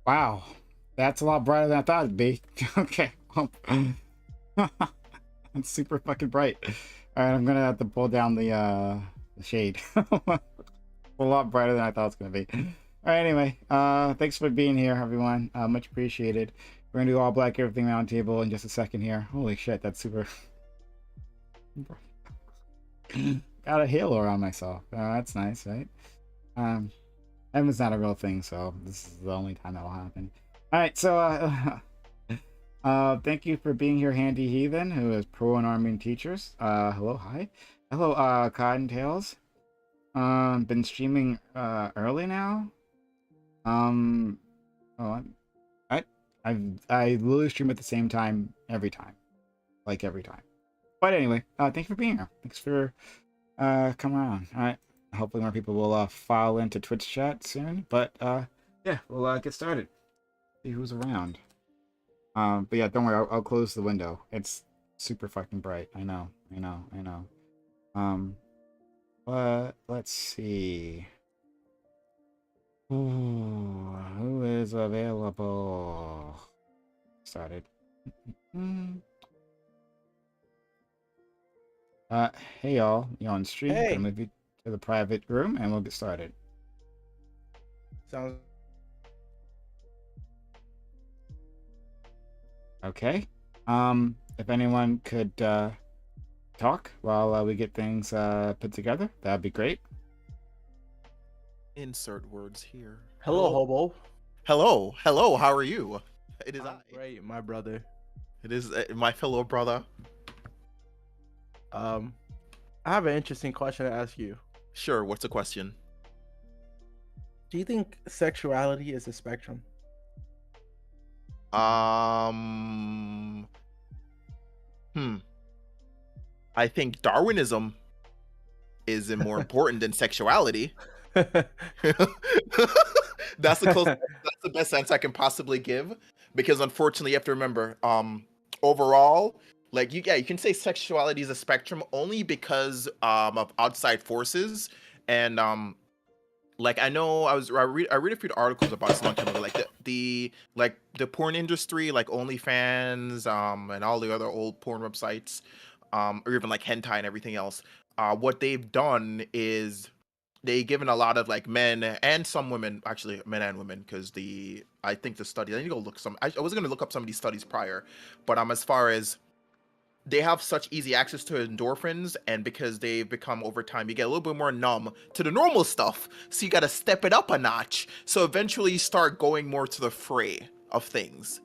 Wow, that's a lot brighter than I thought it'd be. Okay, it's super fucking bright. All right, I'm gonna have to pull down the shade. A lot brighter than I thought it was gonna be. All right, anyway, thanks for being here, everyone. Much appreciated. We're gonna do all black everything round table in just a second here. Holy shit, that's super. Got a halo around myself. That's nice, right? Heaven's not a real thing, so this is the only time that will happen. All right, so thank you for being here, Handy Heathen, who is pro and arming teachers. Hello, hi, hello, Cottontails. Been streaming early now. Oh, I literally stream at the same time every time, like every time. But anyway, thank you for being here. Thanks for coming around. All right. Hopefully more people will file into Twitch chat soon. But yeah, we'll get started. See who's around. But yeah, don't worry. I'll close the window. It's super fucking bright. I know. But let's see. Ooh, who is available? Started. Hey y'all, you on stream? Hey. Gonna move you to the private room and we'll get started. Sounds Okay. If anyone could talk while we get things put together, that'd be great. Insert words here. hello, hobo. Hello, how are you? It is I. Great, my brother. It is my fellow brother. I have an interesting question to ask you. Sure, what's the question? Do you think sexuality is a spectrum? I think Darwinism is more important than sexuality. That's the best sense I can possibly give, because unfortunately you have to remember, overall, like you can say sexuality is a spectrum only because of outside forces. And like I know I read a few articles about this a long time ago, like the porn industry, like OnlyFans, and all the other old porn websites, or even like hentai and everything else. What they've done is they've given a lot of like men and some women, actually men and women, because I think the study, I need to go look I was going to look up some of these studies prior, but as far as they have such easy access to endorphins, and because they've become over time, you get a little bit more numb to the normal stuff, so you got to step it up a notch, so eventually you start going more to the fray of things.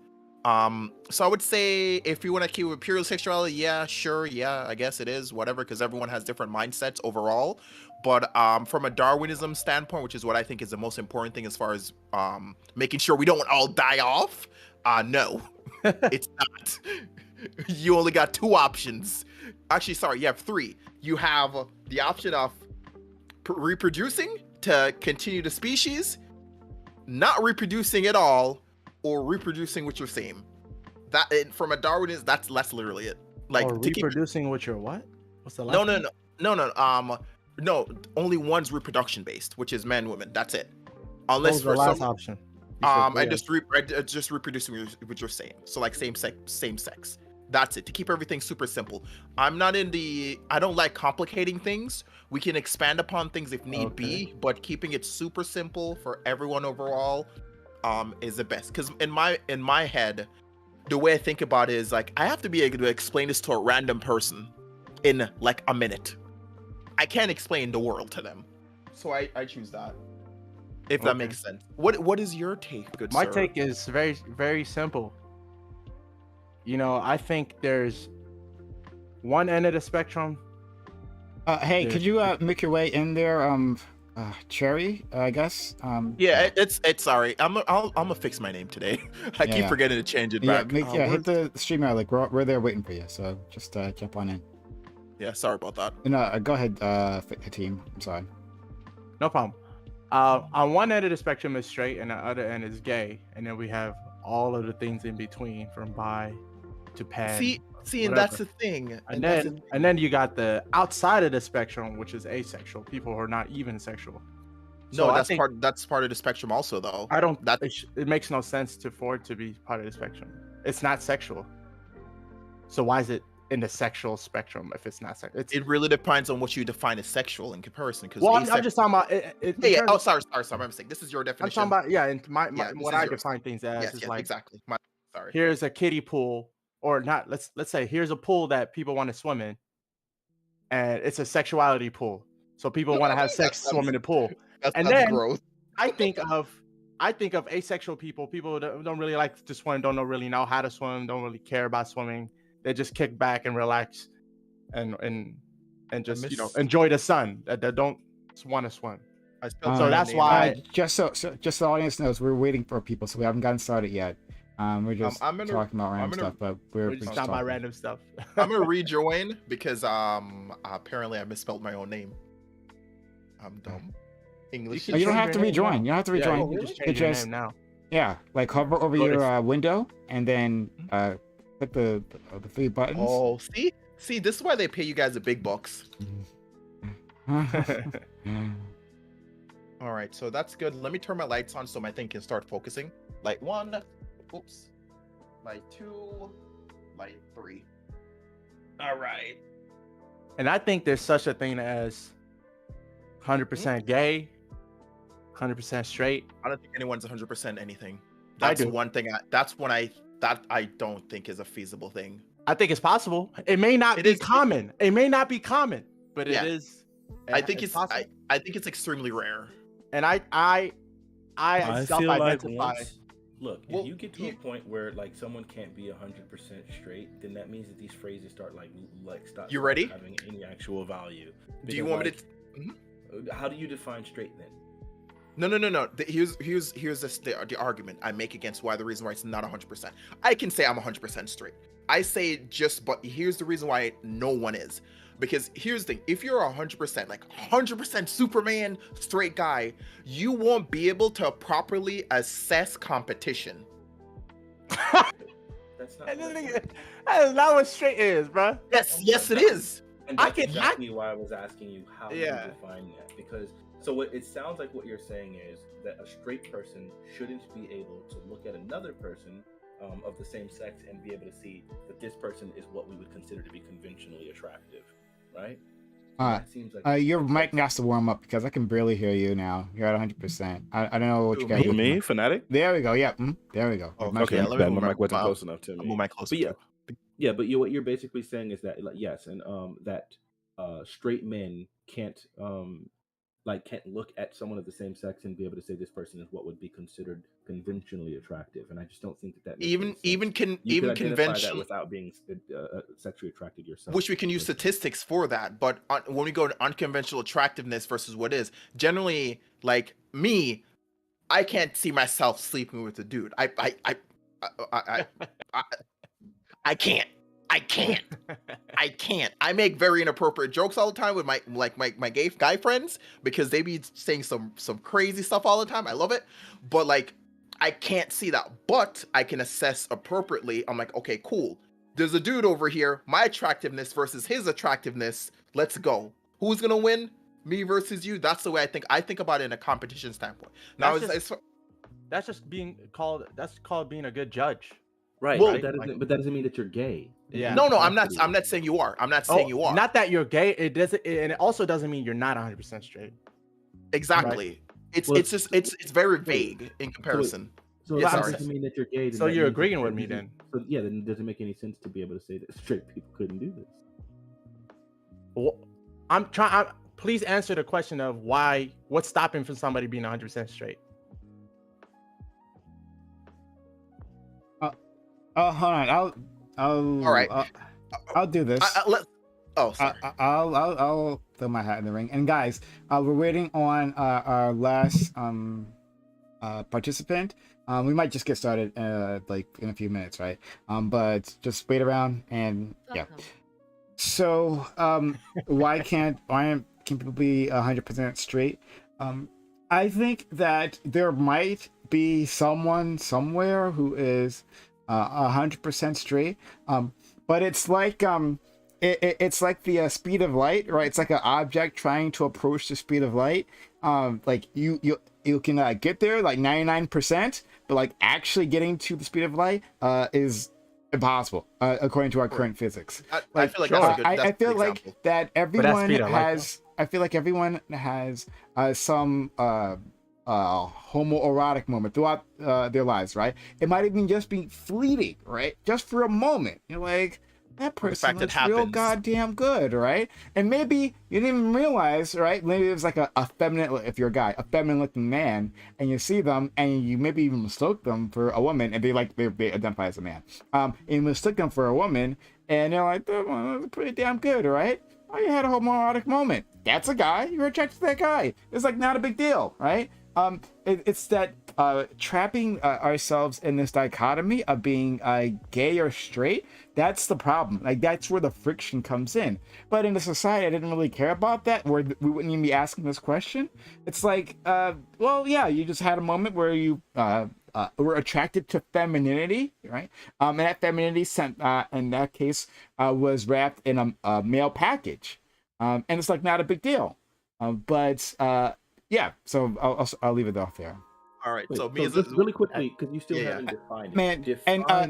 So I would say if you want to keep with pure sexuality, yeah, sure, yeah, I guess it is, whatever, because everyone has different mindsets overall. But from a Darwinism standpoint, which is what I think is the most important thing as far as making sure we don't all die off, no, it's not. You only got two options. Actually, sorry, you have three. You have the option of reproducing to continue the species, not reproducing at all, or reproducing with your same. That from a Darwinist, that's literally it. Like or reproducing with your what? What's the last no. No, only one's reproduction based, which is men, women. That's it. Unless for the last option. And just reproducing with your same. So like same sex. That's it. To keep everything super simple. I don't like complicating things. We can expand upon things if need be, but keeping it super simple for everyone overall is the best. Because in my head, the way I think about it is like I have to be able to explain this to a random person in like a minute. I can't explain the world to them, so I choose that. If that makes sense. What is your take, good sir? My take is very, very simple. You know, I think there's one end of the spectrum. Hey, could you make your way in there, Cherry? I guess. Yeah, it's sorry. I'm gonna fix my name today. I keep forgetting to change it back. Hit the stream out. Like we're there waiting for you. So just jump on in. Yeah, sorry about that. No, go ahead, team. I'm sorry. No problem. On one end of the spectrum is straight, and the other end is gay, and then we have all of the things in between, from bi to pan. See, and that's the thing. And then you got the outside of the spectrum, which is asexual, people who are not even sexual. So No, I that's think part of the spectrum also though. I don't. That It makes no sense for it to be part of the spectrum. It's not sexual. So why is it in the sexual spectrum if it's not sexual? it really depends on what you define as sexual in comparison. Because Well, I'm just talking about it. yeah. Oh, sorry. My mistake. This is your I'm definition. talking about and Yeah, this what is I yours. define things as Yes, is yes, like exactly. Sorry. here's a kiddie pool or not. Let's say here's a pool that people want to swim in, and it's a sexuality pool. So people want to have sex swim in the pool, and That's then growth. I think of asexual people that don't really like to swim, don't really know how to swim, don't really care about swimming. They just kick back and relax and just enjoy the sun. That don't want to swim. So that's why. Just so the audience knows, we're waiting for people, so we haven't gotten started yet. We're just talking about random stuff, but we're just just talking about talking. random stuff. I'm gonna rejoin because apparently I misspelled my own name. I'm dumb. English. You don't have to rejoin. You don't have to rejoin. You can just change your name now. Yeah, like hover over your window and then click the 3 buttons. Oh, see, this is why they pay you guys the big bucks. All right, so that's good. Let me turn my lights on so my thing can start focusing. Light 1, oops. Light 2, light 3. All right. And I think there's such a thing as 100% gay, 100% straight. I don't think anyone's 100% anything. I That's do. one thing. That's one I don't think is a feasible thing. I think it's possible. It may not be common. It may not be common, but Yeah. it is. I think it's possible. I think it's extremely rare. And I feel like self-identify. look, Well, if you get to a point where like someone can't be 100% straight, then that means that these phrases start like stop You ready? having any actual value. Do you Because, want me like, to? How do you define straight then? No. Here's the argument I make against why the reason why it's not 100%. I can say I'm 100% straight. I say but here's the reason why no one is. Because here's the thing, if you're 100%, like 100% Superman straight guy, you won't be able to properly assess competition. That's not. That is not what straight is, bro. Yes, it is. And that's exactly why I was asking you how you Yeah. define that. Because it sounds like what you're saying is that a straight person shouldn't be able to look at another person of the same sex and be able to see that this person is what we would consider to be conventionally attractive, right? That seems like your mic has to warm up because I can barely hear you now. You're at 100%. I don't know what you guys do. Me, Fanatic? There we go. Yeah. There we go. Oh, Much Okay, better. my mic wasn't close enough to me. Move my closer. But what you're basically saying is that yes, and that straight men can't look at someone of the same sex and be able to say this person is what would be considered conventionally attractive, and I just don't think that makes any sense. even conventional without being sexually attracted yourself, which we can use statistics for that. But when we go to unconventional attractiveness versus what is generally, like me, I can't see myself sleeping with a dude. I can't. I can't. I make very inappropriate jokes all the time with my gay guy friends because they be saying some crazy stuff all the time. I love it, but like I can't see that. But I can assess appropriately. I'm like, okay, cool. There's a dude over here. My attractiveness versus his attractiveness. Let's go. Who's gonna win? Me versus you. That's the way I think. I think about it in a competition standpoint. Now That's just being called. That's called being a good judge. right? Well, but that doesn't mean that you're gay. Yeah. No, I'm not saying you are. I'm not saying you are. Not that you're gay. It doesn't, and it also doesn't mean you're not 100% straight. Exactly. Right. It's very vague in comparison. So Yeah, that sorry. doesn't mean that you're gay. So you're agreeing with me then? So yeah, then it doesn't make any sense to be able to say that straight people couldn't do this. Well, please answer the question of why. What's stopping from somebody being 100% straight? Oh, hold on. All right. I'll do this. Sorry. I'll throw my hat in the ring. And guys, we're waiting on our last participant. We might just get started like in a few minutes, right? But just wait around and yeah. So why can't people be 100% straight? I think that there might be someone somewhere who is 100% straight, but it's like it's like the speed of light, right? It's like an object trying to approach the speed of light. Like you can get there like 99%, but like actually getting to the speed of light is impossible according to our current physics. I feel like that's a good. I feel good like example. that speed everyone of light, has. I feel like everyone has some homoerotic moment throughout their lives, right? It might even just be fleeting, right? Just for a moment. You're like, that person fact it looks real happens. goddamn good, right? And maybe you didn't even realize, right? Maybe it was like a feminine, if you're a guy, a feminine looking man, and you see them, and you maybe even mistake them for a woman, and they identify as a man. And you mistake them for a woman, and they're like, oh, that's pretty damn good, right? Oh, you had a homoerotic moment. That's a guy. You're attracted to that guy. It's like not a big deal, right? It's that trapping ourselves in this dichotomy of being gay or straight. That's the problem. Like that's where the friction comes in. But in a society, I didn't really care about that, where we wouldn't even be asking this question. It's like, well, yeah, you just had a moment where you were attracted to femininity, right? And that femininity, in that case, was wrapped in a male package, and it's like not a big deal. But yeah, so I'll leave it off there. All right. Wait, So me as just really quickly, because you still Yeah, haven't defined it. Man,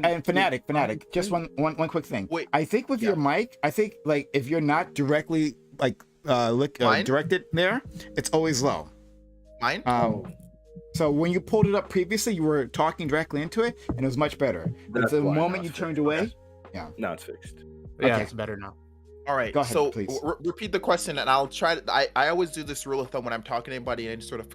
and fanatic, just one quick thing. Wait, I think with your mic, I think like if you're not directly like Mine? directed there, it's always low. mine. So when you pulled it up previously, you were talking directly into it, and it was much better. But That's the why, moment now you it's turned fixed. away, Now it's fixed. Yeah, Okay. it's better now. All right. Go ahead, so please. repeat the question, and I'll try. I always do this rule of thumb when I'm talking to anybody, and I just sort of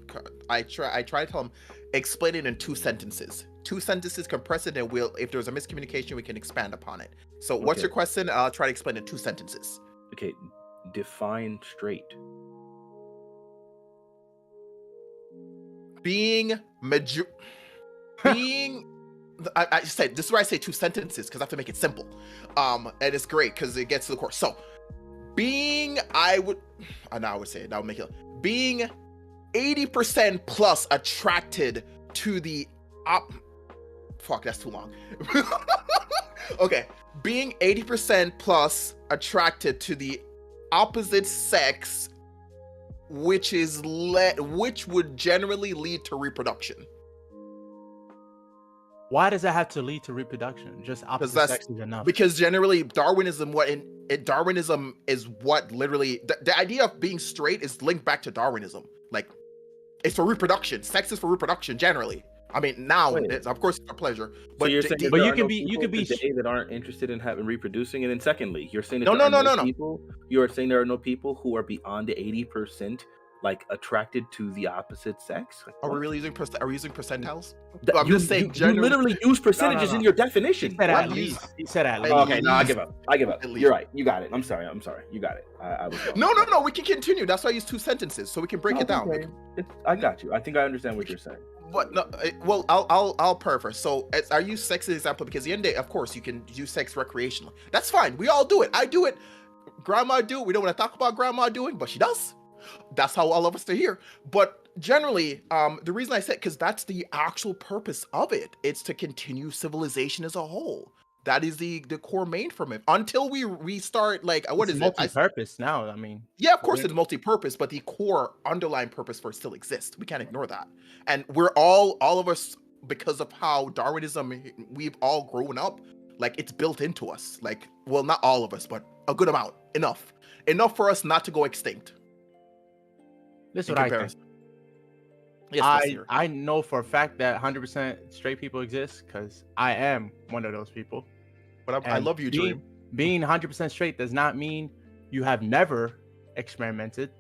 I try to tell them explain it in 2 sentences. 2 sentences, compress it, and if there's a miscommunication, we can expand upon it. So what's Okay. your question? I'll try to explain it in 2 sentences. Okay, define straight. Being being I said this is where I say 2 sentences because I have to make it simple. And it's great because it gets to the core. So being I would say it, that would make it being 80% plus attracted to the fuck, that's too long. Okay. Being 80% plus attracted to the opposite sex, which would generally lead to reproduction. Why does that have to lead to reproduction? Just opposite that's- sex is enough. Because generally Darwinism is what literally the idea of being straight is linked back to Darwinism. Like it's for reproduction. Sex is for reproduction generally. I mean, now Wait. it's, of course it's a pleasure. So But you're saying but there you are can no be- you people can be today that aren't interested in having reproducing, and then secondly, you're saying that No, there no, are no, no. people. You are saying there are no people who are beyond the 80%, like attracted to the opposite sex. Like, are we what? really using percentiles? That- I'm you, just saying you generally. literally use percentages no. in your He definition. said What? at least. He said at At least. Okay, no, I least. give up. I give up. At least. You're right. You got it. I'm sorry. You got it. I was wrong. No. We can continue. That's why I use 2 sentences so we can break No, it down. okay. I got you. I think I understand what you're saying. But no, well, I'll paraphrase. So I use sex as an example because at the end of the day, of course, you can use sex recreationally. That's fine. We all do it. I do it. Grandma do it. We don't want to talk about grandma doing, but she does. That's how all of us are here. But generally, the reason I said because that's the actual purpose of it. It's to continue civilization as a whole. That is the core main from it. Until we restart, like what It's is it? multi-purpose now. I mean, Yeah, of course it's multi-purpose, but the core underlying purpose for it still exists. We can't ignore that. And we're all of us, because of how Darwinism, we've all grown up, like it's built into us. Like, well, not all of us, but a good amount. Enough for us not to go extinct. this is in what I think. comparison. Yes, Nasir. I know for a fact that 100% straight people exist because I am one of those people. But I And love you, Dream. Being 100% straight does not mean you have never experimented.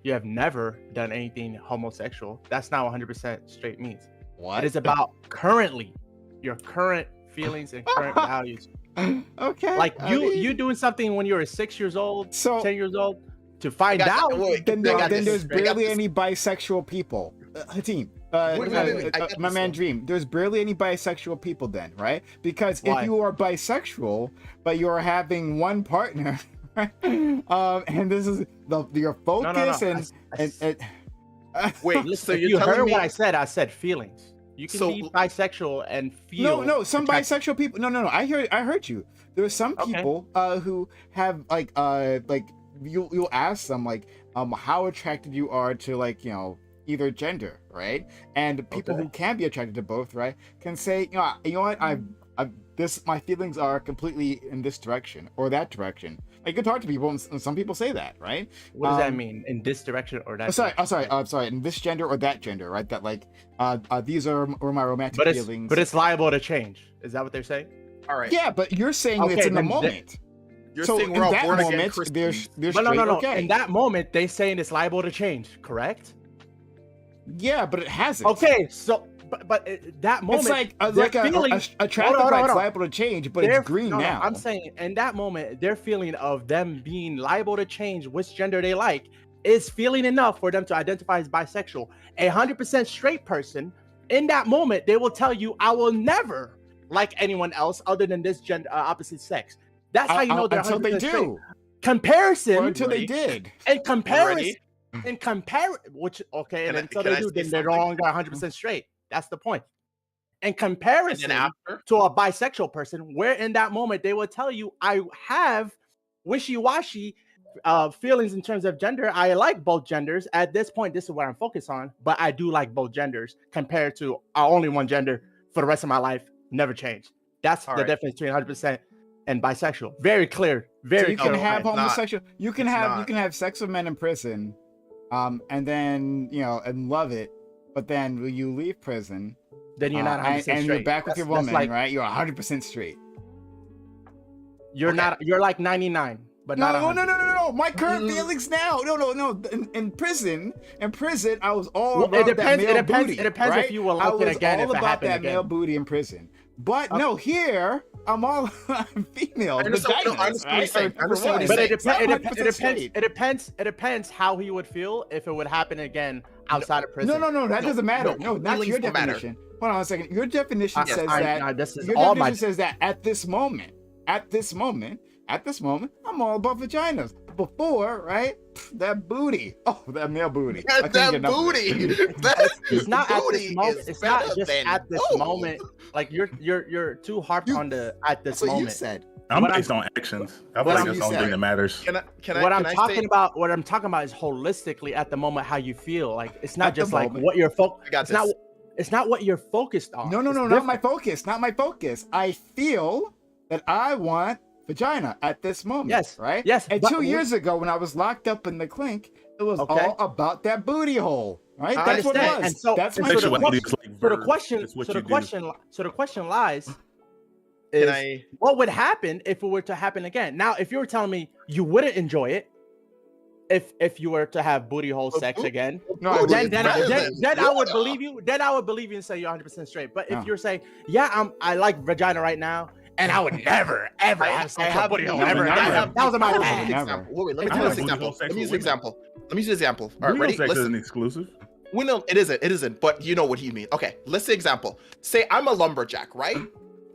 You have never done anything homosexual. That's not what 100% straight means. What? It is about currently, your current feelings and current values. Okay. Like I mean, you doing something when you were 6 years old, So 10 years old, to find I got- out. wait, then, I got then this. there's I got barely this. any bisexual people. Hatim, Wait, I got my this man one. Dream, there's barely any bisexual people then, right? Because Why? if you are bisexual, but you're having one partner, and this is your focus No. and Wait, Listen, so if you're you telling heard me what I said feelings. You can So- be bisexual and feel. No, some attracted- bisexual people. No. I heard you. There are some Okay. people who have like you'll ask them like how attracted you are to like either gender, right? And people Okay. who can be attracted to both, right, can say you know what I've my feelings are completely in this direction or that direction. I can talk to people, and some people say that, right? What does that Um, mean? In this direction or that? Sorry, direction? sorry. In this gender or that gender, right? That like, these are my romantic But it's feelings. but it's liable to change. Is that what they're saying? All right. Yeah, but you're saying it's Okay, in the then moment. You're So saying in we're all that born again moment, Christians. they're But straight. no. Okay. In that moment, they're saying it's liable to change. Correct? Yeah, but it hasn't. Okay. So, but that moment, It's like they're a feeling- traffic Hold on, light's hold on. liable to change, but they're- it's green no, now. I'm saying in that moment, their feeling of them being liable to change which gender they like is feeling enough for them to identify as bisexual. 100% straight person, in that moment, they will tell you, "I will never like anyone else other than this gender opposite sex." That's how you know they're until they 100% straight. do, Comparison, or until they Ready? did. in comparison, Ready? which okay, Can and I- until can they I do, say then they're no something? longer 100% straight. That's the point. In And comparison then after, to a bisexual person, where in that moment they will tell you, I have wishy-washy feelings in terms of gender. I like both genders. At this point, this is what I'm focused on, but I do like both genders compared to only one gender for the rest of my life. Never change. That's All the right. difference between 100% and bisexual. Very clear. So Very you clear. can have it's not. homosexual. You can It's have not. sex with men in prison, and then and love it. But then when you leave prison, Then you're not 100% and straight. you're back with your That's woman, like, right? You're 100% straight. You're Okay. not. You're like 99, but not No. 100. My current feelings now. No. In prison, I was all Well, about it depends. that male It depends. booty. It depends right? if you will I like it was again. all If it about happened that male again. booty in prison. But no, here I'm all female. I understand- no, I vaginas, understand what you're right? saying. I understand what you're But saying. it depends. It depends how he would feel if it would happen again outside of prison. No, that No, doesn't matter. no, No, that's feelings your don't matter. definition. Hold on a second. Your definition Yes, says I- that. This is Your all my. definition says that at this moment, I'm all about vaginas. Before, right? That booty. Oh, that male booty. I couldn't get That enough of it. booty. That It's not at booty this moment. is It's not better just than at this no. moment. Like you're too harped You- on the at this That's what you moment. said. I'm What based on actions. I feel what like I'm- that's the you only said. thing that matters. Can I? What I'm can I talking say- about, what I'm talking about, is holistically at the moment how you feel. Like it's not At the just like moment. what you're I got It's not. this. It's not what you're focused on. No, It's not my different. focus. Not my focus. I feel that I want vagina at this moment. Yes, Right? yes, And but 2 we- years ago when I was locked up in the clink, it was Okay. all about that booty hole. Right? I That's what it understand. was. And so- That's and my so the Sexuality question- is like So the verb. question, It's what so you the do. question, so the question lies Can is I? what would happen if it were to happen again? Now, if you were telling me you wouldn't enjoy it if you were to have booty hole sex again, No, I Booty wouldn't. then I would believe you. Then I would believe you and say you're 100% straight. But if No. you're saying, yeah, I like vagina right now, and I would never ever have sex with booty hole no, ever. never. That was my Never. bad. Never. Wait, let me I tell have this booty example. hole sex Let me use with an example. Let me use an example. All right, Real ready? sex Listen. isn't exclusive. We know it isn't, but you know what he means. Okay, let's say example. Say I'm a lumberjack, right?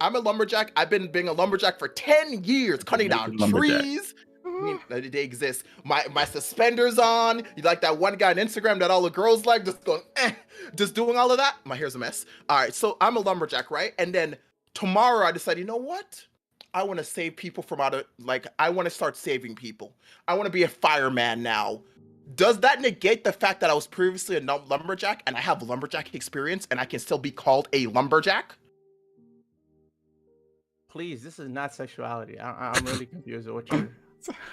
I'm a lumberjack. I've been being a lumberjack for 10 years, cutting down Naked lumberjack. trees. I mean, they exist. My suspenders on. You like that one guy on Instagram that all the girls like, just going, just doing all of that. My hair's a mess. All right, so I'm a lumberjack, right? And then tomorrow I decide, you know what? I want to save people from I want to start saving people. I want to be a fireman now. Does that negate the fact that I was previously a lumberjack and I have lumberjack experience and I can still be called a lumberjack? Please, this is not sexuality. I'm really confused with what you're.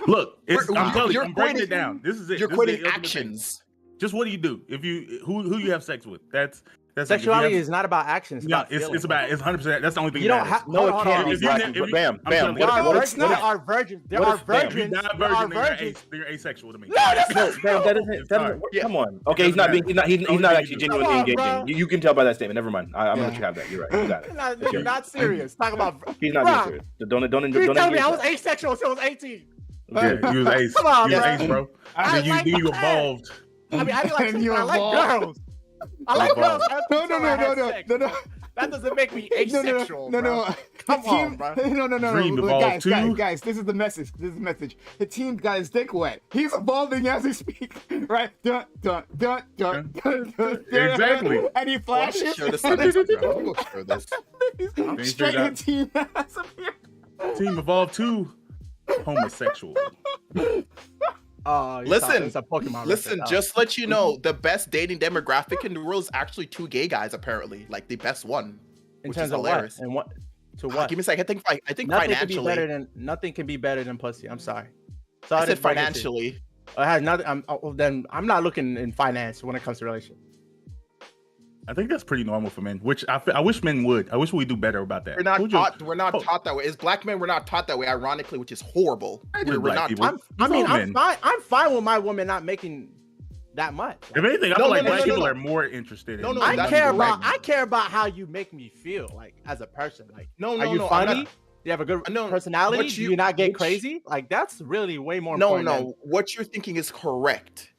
Look, You're- I'm telling you, you're I'm breaking it equating- down. This is it. You're This is the quitting ultimate thing. actions. Just what do you do if you who you have sex with? That's it. Sexuality If you is not about action. It's have, about no, feelings. it's about 100%. That's the only thing. You that don't matters. have. No, it can't be. If you- Right. if you- Bam, I'm bam. telling There you, are What virgins. if There not? are virgins. There What are if- bam, If you're virgins. not a There are virgin, then virgins. you're asexual to me. No, that's No, not that doesn't. Sorry. Yeah. Come on. Okay, he's not being. He's not. He's Don't not do actually it. genuinely Come on, engaging. bro. You can tell by that statement. Never mind. I'm gonna let Yeah. you have that. You're right. You got it. not, That's you're your- not serious. Talk about. He's not Bruh, being serious. So don't. You Don't telling me I engage was that. asexual until I was 18. Yeah, you was ace. Come on, you was bro. ace, bro. I Then like you that. evolved. I mean, I like And you I like evolved. girls. I like girls. No. That doesn't make me No, asexual, no, bro. no. Come The team, on, bro. no. Dream Look, evolved too? guys, this is the message. The team got his dick wet. He's evolving as we speak, right? Dun, dun, dun, dun, dun, dun, Exactly. And he flashes. Share this on Instagram. I'm gonna share this. He's straight in team ass up here. Team evolved too homosexual. Oh, Listen, it's a Pokemon Listen, reference. just let you know, the best dating demographic in the world is actually 2 gay guys, apparently. Like the best one. in which terms is of hilarious. what and what to what? Give me a second. I think Nothing can be financially. nothing can be better than pussy. I'm sorry. I said didn't break it to you. financially. It has nothing. Then I'm not looking in finance when it comes to relationship. I think that's pretty normal for men, which I wish men would. I wish we do better about that. We're not Who's your- taught. We're not taught that way. As black men, we're not taught that way. Ironically, which is horrible. I just We're black not. people. I'm all men. fine. I'm fine with my woman not making that much. If anything, I No, feel like no, black no, people no. are more interested in. No, no, I that's care correct. about how you make me feel like as a person. Like, No, are no, you no. I'm funny? not- Do you have a good No, personality? what Do you- you not get which- crazy? Like, that's really way more No, important. no. What you're thinking is correct.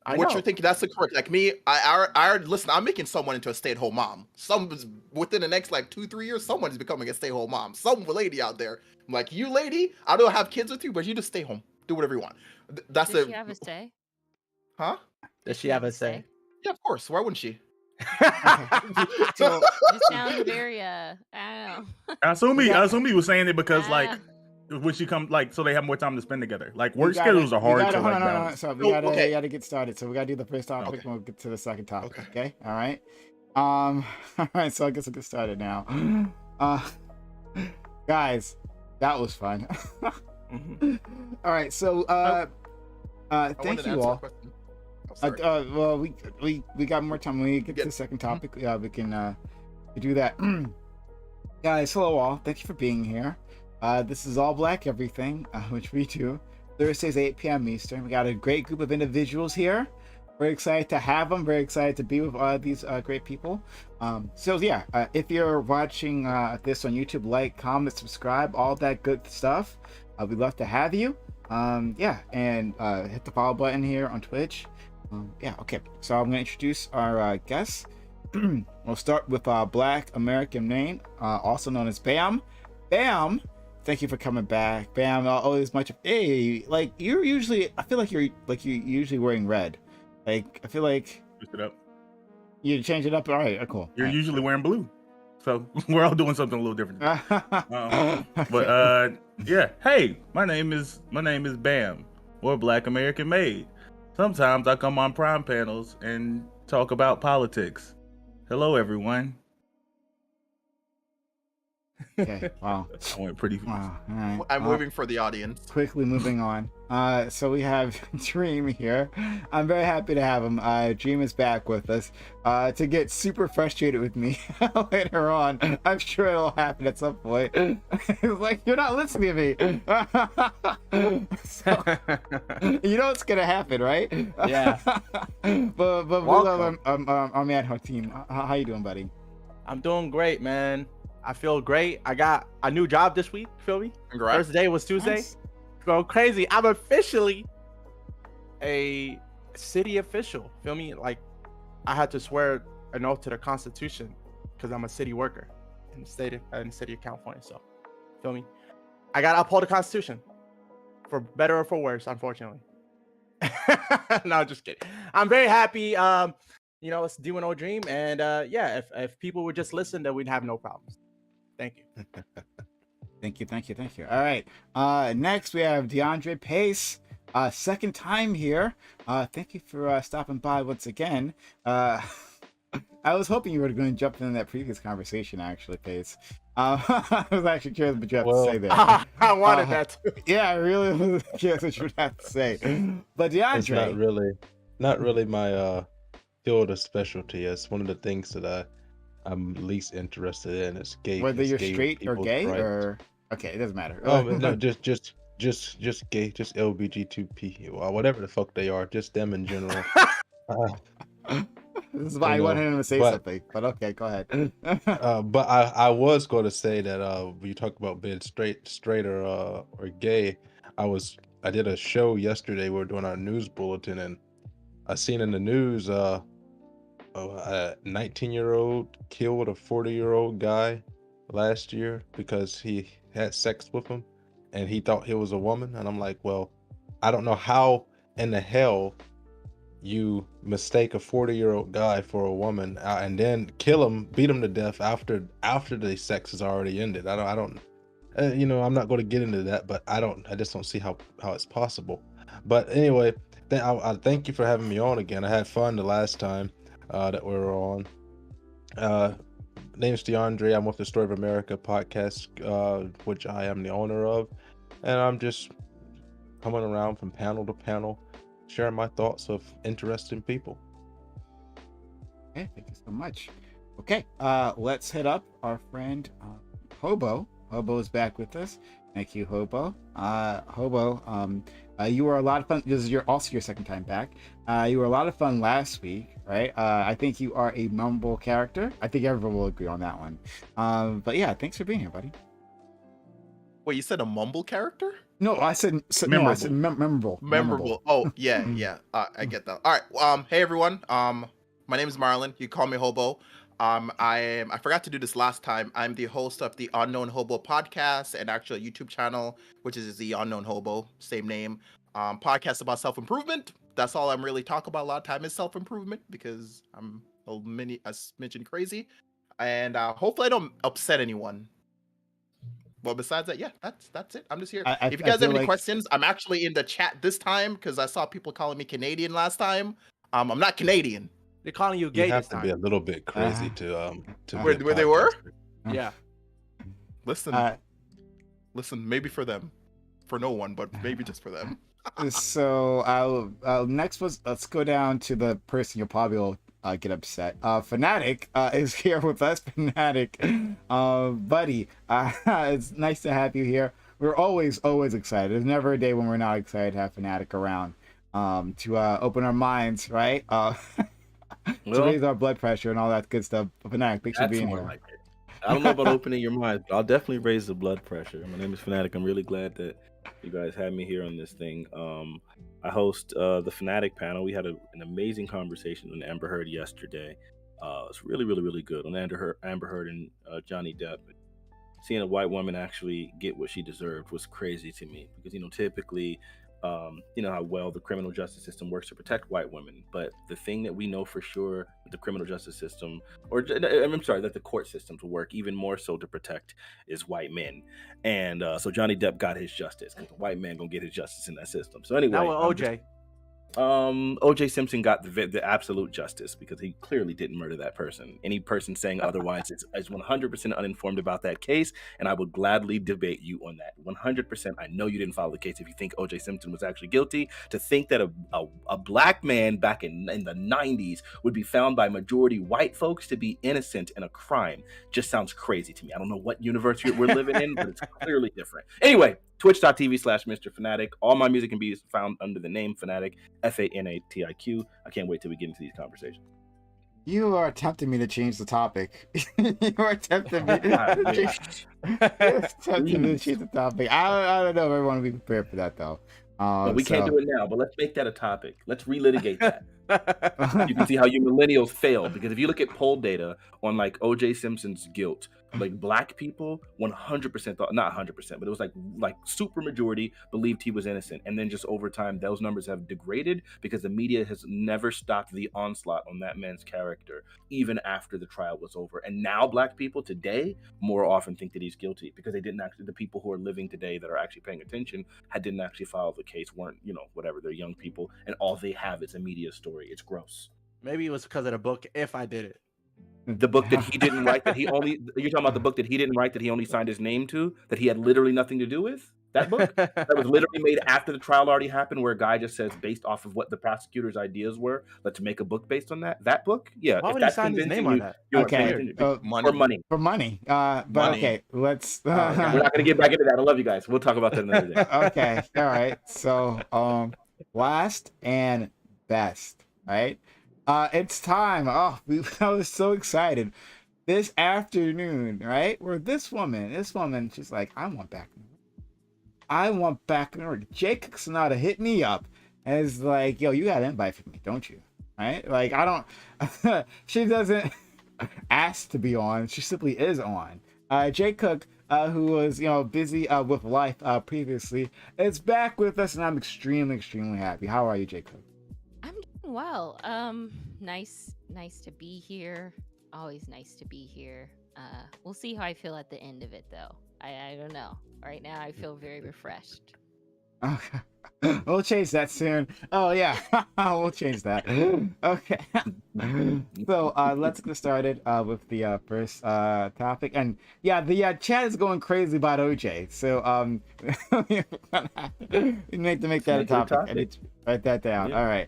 I What know. you're thinking, that's the correct. Like me, I listen. I'm making someone into a stay-at-home mom. Within the next like 2-3 years, someone is becoming a stay-at-home mom. Some lady out there, I'm like, you lady, I don't have kids with you, but you just stay home, do whatever you want. That's Does a she have a say? huh? Does she have a say? Yeah, of course. Why wouldn't she? So, You sound very I don't know. I assume he was saying it because like Ah. when she comes, like, so they have more time to spend together. Like We work gotta- schedules are we hard gotta- to hold like on, balance. So we Oh, gotta okay. get started. So we gotta do the first topic, Okay. and we'll get to the second topic. Okay. Okay. All right. All right. So I guess we'll get started now. Guys, that was fun. Mhm. All right. So I thank wanted to you answer all. a question. Oh, sorry. Well, we got more time. When we get to the second topic, we can do that. Guys, hello all. Thank you for being here. This is All Black Everything, which we do Thursdays 8 p.m. Eastern. We got a great group of individuals here. Very excited to have them. Very excited to be with these great people. So yeah, if you're watching this on YouTube, like, comment, subscribe, all that good stuff. We'd love to have you. Yeah, and hit the follow button here on Twitch. Yeah, okay. So I'm going to introduce our guests. We'll start with Black American Maine, also known as Bam. Bam, thank you for coming back. Bam, always much. Hey, like you're usually, I feel like you're usually wearing red. Like I feel like Switch it up. you change it up. All right, cool. You're usually wearing blue, so we're all doing something a little different. But yeah. Hey, my name is Bam, or Black American Made. Sometimes I come on Prime panels and talk about politics. Hello, everyone. Okay, wow. I went pretty. Wow. All right. I'm moving for the audience. Quickly moving on. So we have Dream here. I'm very happy to have him. Dream is back with us to get super frustrated with me later on. I'm sure it'll happen at some point. It's like, you're not listening to me. So, you know what's gonna happen, right? Yeah. but Welcome. our man Hatim. How you doing, buddy? I'm doing great, man. I feel great. I got a new job this week. Feel me? Congrats. First day was Tuesday. Nice. Going crazy. I'm officially a city official. Feel me? Like I had to swear an oath to the Constitution because I'm a city worker in the city of California. So, feel me? I gotta uphold the Constitution, for better or for worse, unfortunately. No, just kidding. I'm very happy. You know, it's do an old dream, and yeah, if people would just listen, then we'd have no problems. Thank you. Thank you. All right. Next we have DeAndre Pace. Second time here. Thank you for stopping by once again. I was hoping you were going to jump in that previous conversation, actually, Pace. I was actually curious what you have to say there. I wanted that too. Yeah, I really was curious what you would have to say. But DeAndre, It's not really my field of specialty. It's one of the things that I'm least interested in. It's gay. whether it's you're gay straight or people's gay, rights. or okay, it doesn't matter. Oh no, just gay, just LBGTP, or whatever the fuck they are, just them in general. This is why I you wanted know, him to say but- something. But okay, go ahead. But I was going to say that when you talk about being straight or gay, I did a show yesterday. We were doing our news bulletin, and I seen in the news a 19-year-old killed a 40-year-old guy last year because he had sex with him and he thought he was a woman. And I'm like, well, I don't know how in the hell you mistake a 40-year-old guy for a woman and then kill him, beat him to death after the sex is already ended. I don't I'm not going to get into that, but I just don't see how it's possible. But anyway, I thank you for having me on again. I had fun the last time that we were on. Name's DeAndre. I'm with the Story of America podcast, which I am the owner of, and I'm just coming around from panel to panel, sharing my thoughts of interesting people. Okay, thank you so much. Okay, let's hit up our friend Hobo. Hobo is back with us. Thank you, Hobo. Hobo, you were a lot of fun. This is also your second time back. You were a lot of fun last week, right? I think you are a memorable character. I think everyone will agree on that one. But yeah, thanks for being here, buddy. Wait, you said a mumble character? No, I said memorable. Memorable. Oh, yeah. I get that. All right. Hey everyone. My name is Marlon. You call me Hobo. I forgot to do this last time. I'm the host of the Unknown Hobo podcast and actually a YouTube channel, which is the Unknown Hobo, same name. Podcast about self-improvement. That's all I'm really talking about a lot of time is self-improvement because I'm a smidgen crazy. And hopefully I don't upset anyone. Well, besides that, yeah, that's it. I'm just here. If you guys have any questions, I'm actually in the chat this time because I saw people calling me Canadian last time. I'm not Canadian. They're calling you gay. You have this to time. be a little bit crazy to where they were. Yeah. Listen, maybe for them, for no one, but maybe just for them. So next let's go down to the person you'll probably get upset. Fanatic is here with us. Fanatic, buddy, it's nice to have you here. We're always excited. There's never a day when we're not excited to have Fanatic around to open our minds, right? To raise our blood pressure and all that good stuff. Fanatic, thanks for being here. Like it. I don't know about opening your mind, but I'll definitely raise the blood pressure. My name is Fanatic. I'm really glad that you guys had me here on this thing. I host the Fanatic panel. We had an amazing conversation on Amber Heard yesterday. It's really, really, really good on Amber Heard and Johnny Depp. Seeing a white woman actually get what she deserved was crazy to me because, typically, how well the criminal justice system works to protect white women. But the thing that we know for sure with the criminal justice system, that the court systems will work even more so to protect is white men. And so Johnny Depp got his justice because the white man gonna get his justice in that system. So anyway, now with OJ. OJ Simpson got the absolute justice because he clearly didn't murder that person. Any person saying otherwise is 100% uninformed about that case, and I would gladly debate you on that. 100%. I know you didn't follow the case if you think OJ Simpson was actually guilty. To think that a black man back in the 90s would be found by majority white folks to be innocent in a crime just sounds crazy to me. I don't know what universe we're living in, but it's clearly different. Anyway, twitch.tv/Mr. Fanatic. All my music can be found under the name Fanatic, Fanatiq. I can't wait till we get into these conversations. You are tempting me to change the topic. You are tempting me to change the topic. I don't know if everyone will be prepared for that, though. We can't do it now, but let's make that a topic. Let's relitigate that. You can see how you millennials fail, because if you look at poll data on like OJ Simpson's guilt, like black people 100% thought, not 100%, but it was like super majority believed he was innocent. And then just over time, those numbers have degraded because the media has never stopped the onslaught on that man's character, even after the trial was over. And now black people today more often think that he's guilty because they didn't actually, the people who are living today that are actually paying attention didn't actually follow the case, weren't, whatever, they're young people, and all they have is a media story. It's gross. Maybe it was because of the book, If I Did It. The book that he didn't write, you're talking about the book that he didn't write, that he only signed his name to, that he had literally nothing to do with? That book? That was literally made after the trial already happened, where a guy just says, based off of what the prosecutor's ideas were, let's make a book based on that? That book? Yeah. Why would he sign his name on that? Okay. For money. For money. But money. Okay, let's... We're not going to get back into that. I love you guys. We'll talk about that another day. Okay. All right. So, last and best, right? It's time. I was so excited. This afternoon, right? Where this woman, she's like, I want back in the ring. Jake Sonata hit me up and is like, yo, you got an invite for me, don't you? right? Like I don't. She doesn't ask to be on. She simply is on. Jay Cook, who was busy with life previously, is back with us, and I'm extremely happy. How are you, Jay Cook? I'm doing well. Nice to be here. Always nice to be here. We'll see how I feel at the end of it, though. I don't know. Right now, I feel very refreshed. Okay. We'll change that soon. Oh yeah, we'll change that. Okay. So let's get started with the first topic, and yeah, the chat is going crazy about OJ. So we need to make that a topic. I need to write that down. Yeah. All right.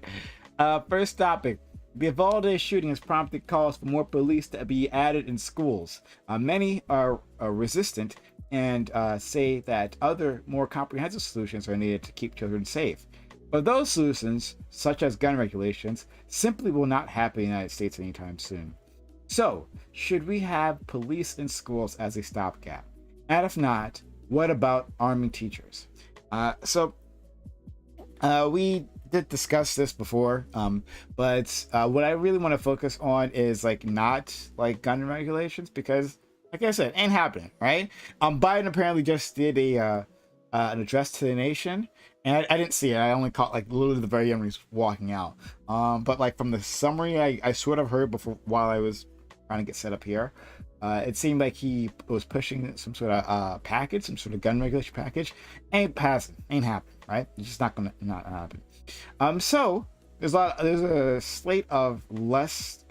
First topic. The Uvalde shooting has prompted calls for more police to be added in schools. Many are resistant and say that other, more comprehensive solutions are needed to keep children safe. But those solutions, such as gun regulations, simply will not happen in the United States anytime soon. So, should we have police in schools as a stopgap? And if not, what about arming teachers? We did discuss this before, but what I really want to focus on is not gun regulations, because like I said, ain't happening, right? Biden apparently just did an address to the nation, and I didn't see it. I only caught literally the very end when he's walking out. But from the summary I sort of heard before while I was trying to get set up here, it seemed like he was pushing some sort of package, some sort of gun regulation package. Ain't passing, ain't happening, right? It's just not happen. So there's a slate of less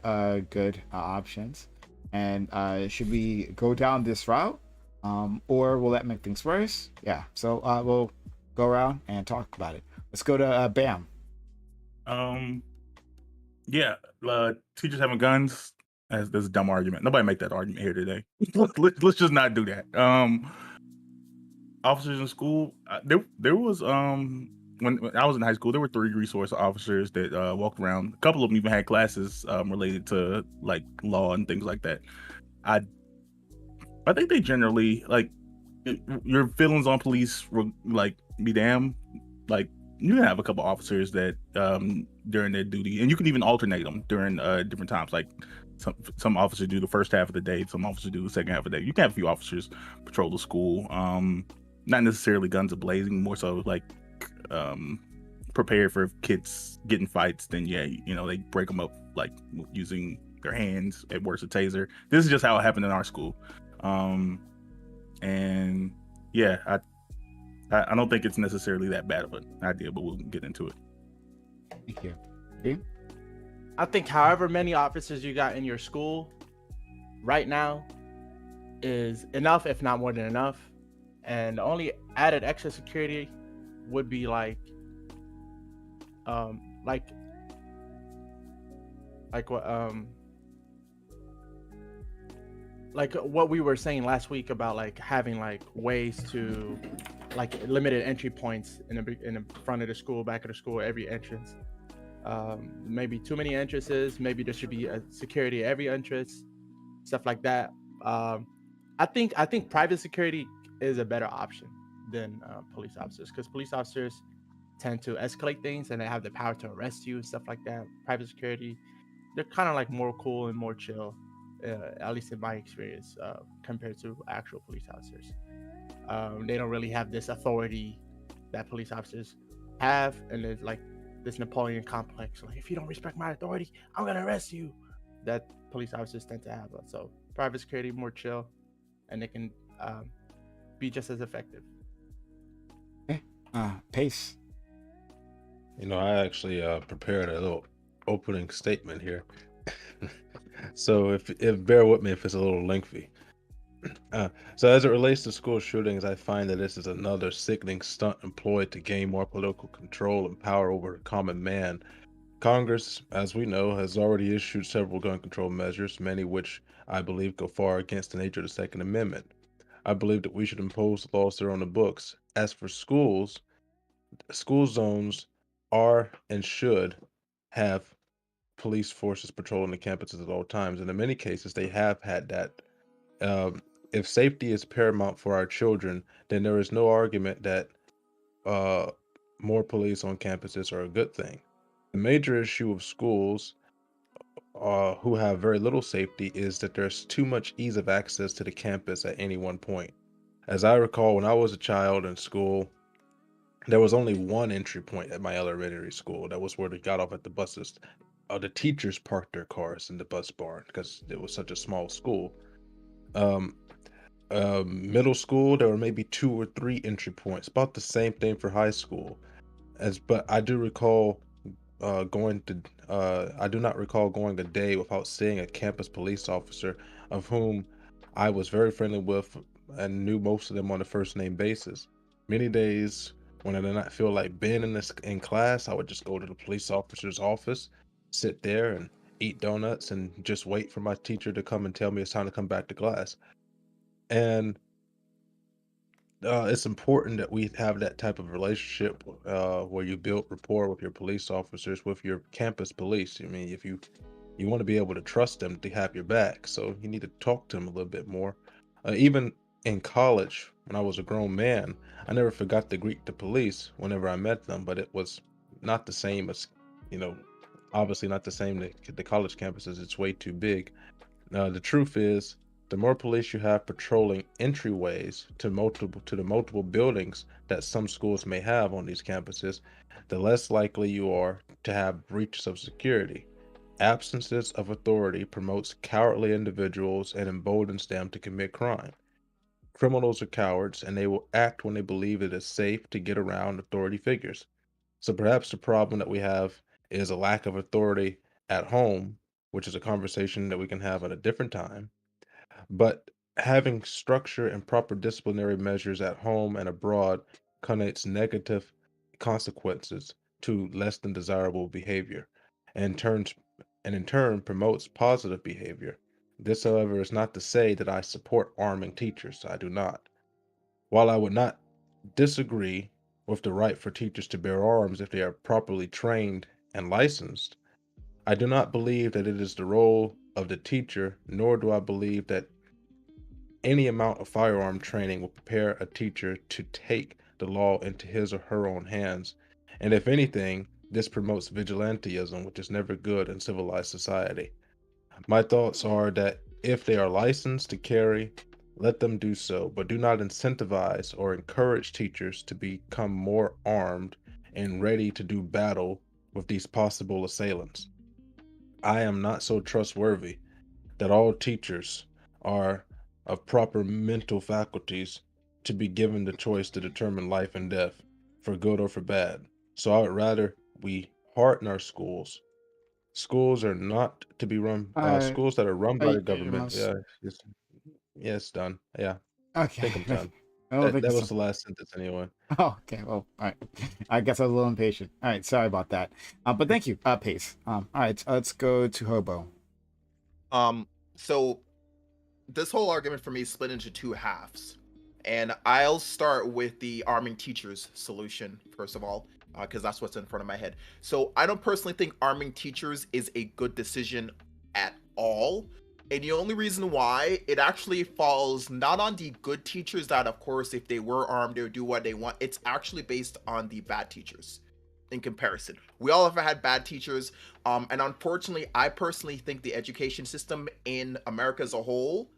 good options. And should we go down this route, or will that make things worse? Yeah, so we'll go around and talk about it. Let's go to Bam. Yeah, teachers having guns. That's a dumb argument. Nobody make that argument here today. Let's just not do that. Officers in school. There was when I was in high school, there were 3 resource officers that walked around. A couple of them even had classes related to law and things like that. I think they generally your feelings on police be damned. You can have a couple officers that during their duty, and you can even alternate them during different times. Some officers do the first half of the day, some officers do the second half of the day. You can have a few officers patrol the school. Not necessarily guns blazing, more so prepared for kids getting fights. Then they break them up using their hands, at worst a taser. This is just how it happened in our school. And yeah, I don't think it's necessarily that bad of an idea, but we'll get into it. Thank you. Dean? I think however many officers you got in your school right now is enough, if not more than enough. And the only added extra security would be what we were saying last week about having ways to limited entry points in the front of the school, back of the school, every entrance. Maybe too many entrances. Maybe there should be a security at every entrance, stuff like that. I think private security is a better option than police officers, because police officers tend to escalate things and they have the power to arrest you and stuff like that. Private security, they're kind of more cool and more chill, at least in my experience, compared to actual police officers. They don't really have this authority that police officers have, and there's this Napoleon complex. If you don't respect my authority, I'm gonna arrest you. That police officers tend to have. So private security, more chill, and they can be just as effective. Okay. Pace. I actually prepared a little opening statement here. So if bear with me if it's a little lengthy. So as it relates to school shootings, I find that this is another sickening stunt employed to gain more political control and power over the common man. Congress, as we know, has already issued several gun control measures, many which I believe go far against the nature of the Second Amendment. I believe that we should impose the laws that are on the books. As for schools, school zones are and should have police forces patrolling the campuses at all times, and in many cases they have had that. If safety is paramount for our children, then there is no argument that more police on campuses are a good thing. The major issue of schools who have very little safety is that there's too much ease of access to the campus at any one point. As I recall, when I was a child in school, there was only one entry point at my elementary school. That was where they got off at the buses. The teachers parked their cars in the bus barn because it was such a small school. Um, Middle school, there were maybe 2 or 3 entry points. About the same thing for high school. But I do recall I do not recall going a day without seeing a campus police officer of whom I was very friendly with and knew most of them on a first name basis. Many days when I did not feel like being in class, I would just go to the police officer's office, sit there and eat donuts and just wait for my teacher to come and tell me it's time to come back to class. And it's important that we have that type of relationship where you build rapport with your police officers, with your campus police. I mean, if you want to be able to trust them to have your back, so you need to talk to them a little bit more. Even in college, when I was a grown man, I never forgot to greet the police whenever I met them, but it was not the same as, you know, obviously not the same to the college campuses. It's way too big. The truth is, the more police you have patrolling entryways to the multiple buildings that some schools may have on these campuses, the less likely you are to have breaches of security. Absences of authority promotes cowardly individuals and emboldens them to commit crime. Criminals are cowards and they will act when they believe it is safe to get around authority figures. So perhaps the problem that we have is a lack of authority at home, which is a conversation that we can have at a different time. But having structure and proper disciplinary measures at home and abroad connotes negative consequences to less than desirable behavior and turns and in turn promotes positive behavior. This, however, is not to say that I support arming teachers. I do not. While I would not disagree with the right for teachers to bear arms if they are properly trained and licensed, I do not believe that it is the role of the teacher, nor do I believe that any amount of firearm training will prepare a teacher to take the law into his or her own hands. And if anything, this promotes vigilantism, which is never good in civilized society. My thoughts are that if they are licensed to carry, let them do so, but do not incentivize or encourage teachers to become more armed and ready to do battle with these possible assailants. I am not so trustworthy that all teachers are of proper mental faculties to be given the choice to determine life and death, for good or for bad. So I would rather we harden our schools. Schools are not to be run, schools that are run by the government. Yeah, it's done. Yeah, I Okay. think I'm done. Oh, thank That you was so. the last sentence anyway. Oh, okay. Well, all right. I guess I was a little impatient. All right. Sorry about that. But thank you, Pace. All right. Let's go to Hobo. So this whole argument for me is split into 2 halves, and I'll start with the arming teachers solution first of all, because that's what's in front of my head. So I don't personally think arming teachers is a good decision at all, and the only reason why, it actually falls not on the good teachers that, of course, if they were armed, they would do what they want. It's actually based on the bad teachers in comparison. We all have had bad teachers, and unfortunately, I personally think the education system in America as a whole,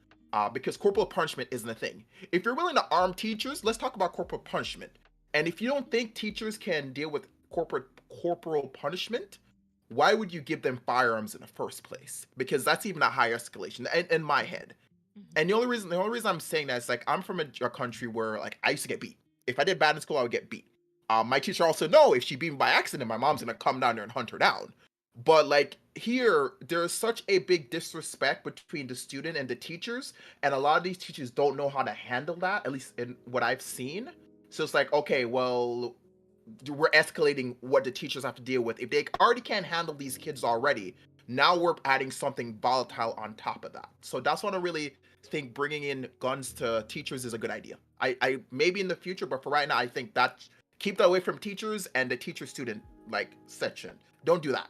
because corporal punishment isn't a thing. If you're willing to arm teachers, let's talk about corporal punishment. And if you don't think teachers can deal with corporal punishment, why would you give them firearms in the first place? Because that's even a high escalation in my head. And the only reason I'm saying that is, like, I'm from a country where, like, I used to get beat. If I did bad in school, I would get beat. My teacher also know if she beat me by accident, my mom's gonna come down there and hunt her down. But like here, there's such a big disrespect between the student and the teachers, and a lot of these teachers don't know how to handle that, at least in what I've seen. So it's like, okay, well, we're escalating what the teachers have to deal with. If they already can't handle these kids already, now we're adding something volatile on top of that. So that's what I really think bringing in guns to teachers is a good idea. I maybe in the future, but for right now, I think that keep that away from teachers and the teacher-student like section. Don't do that.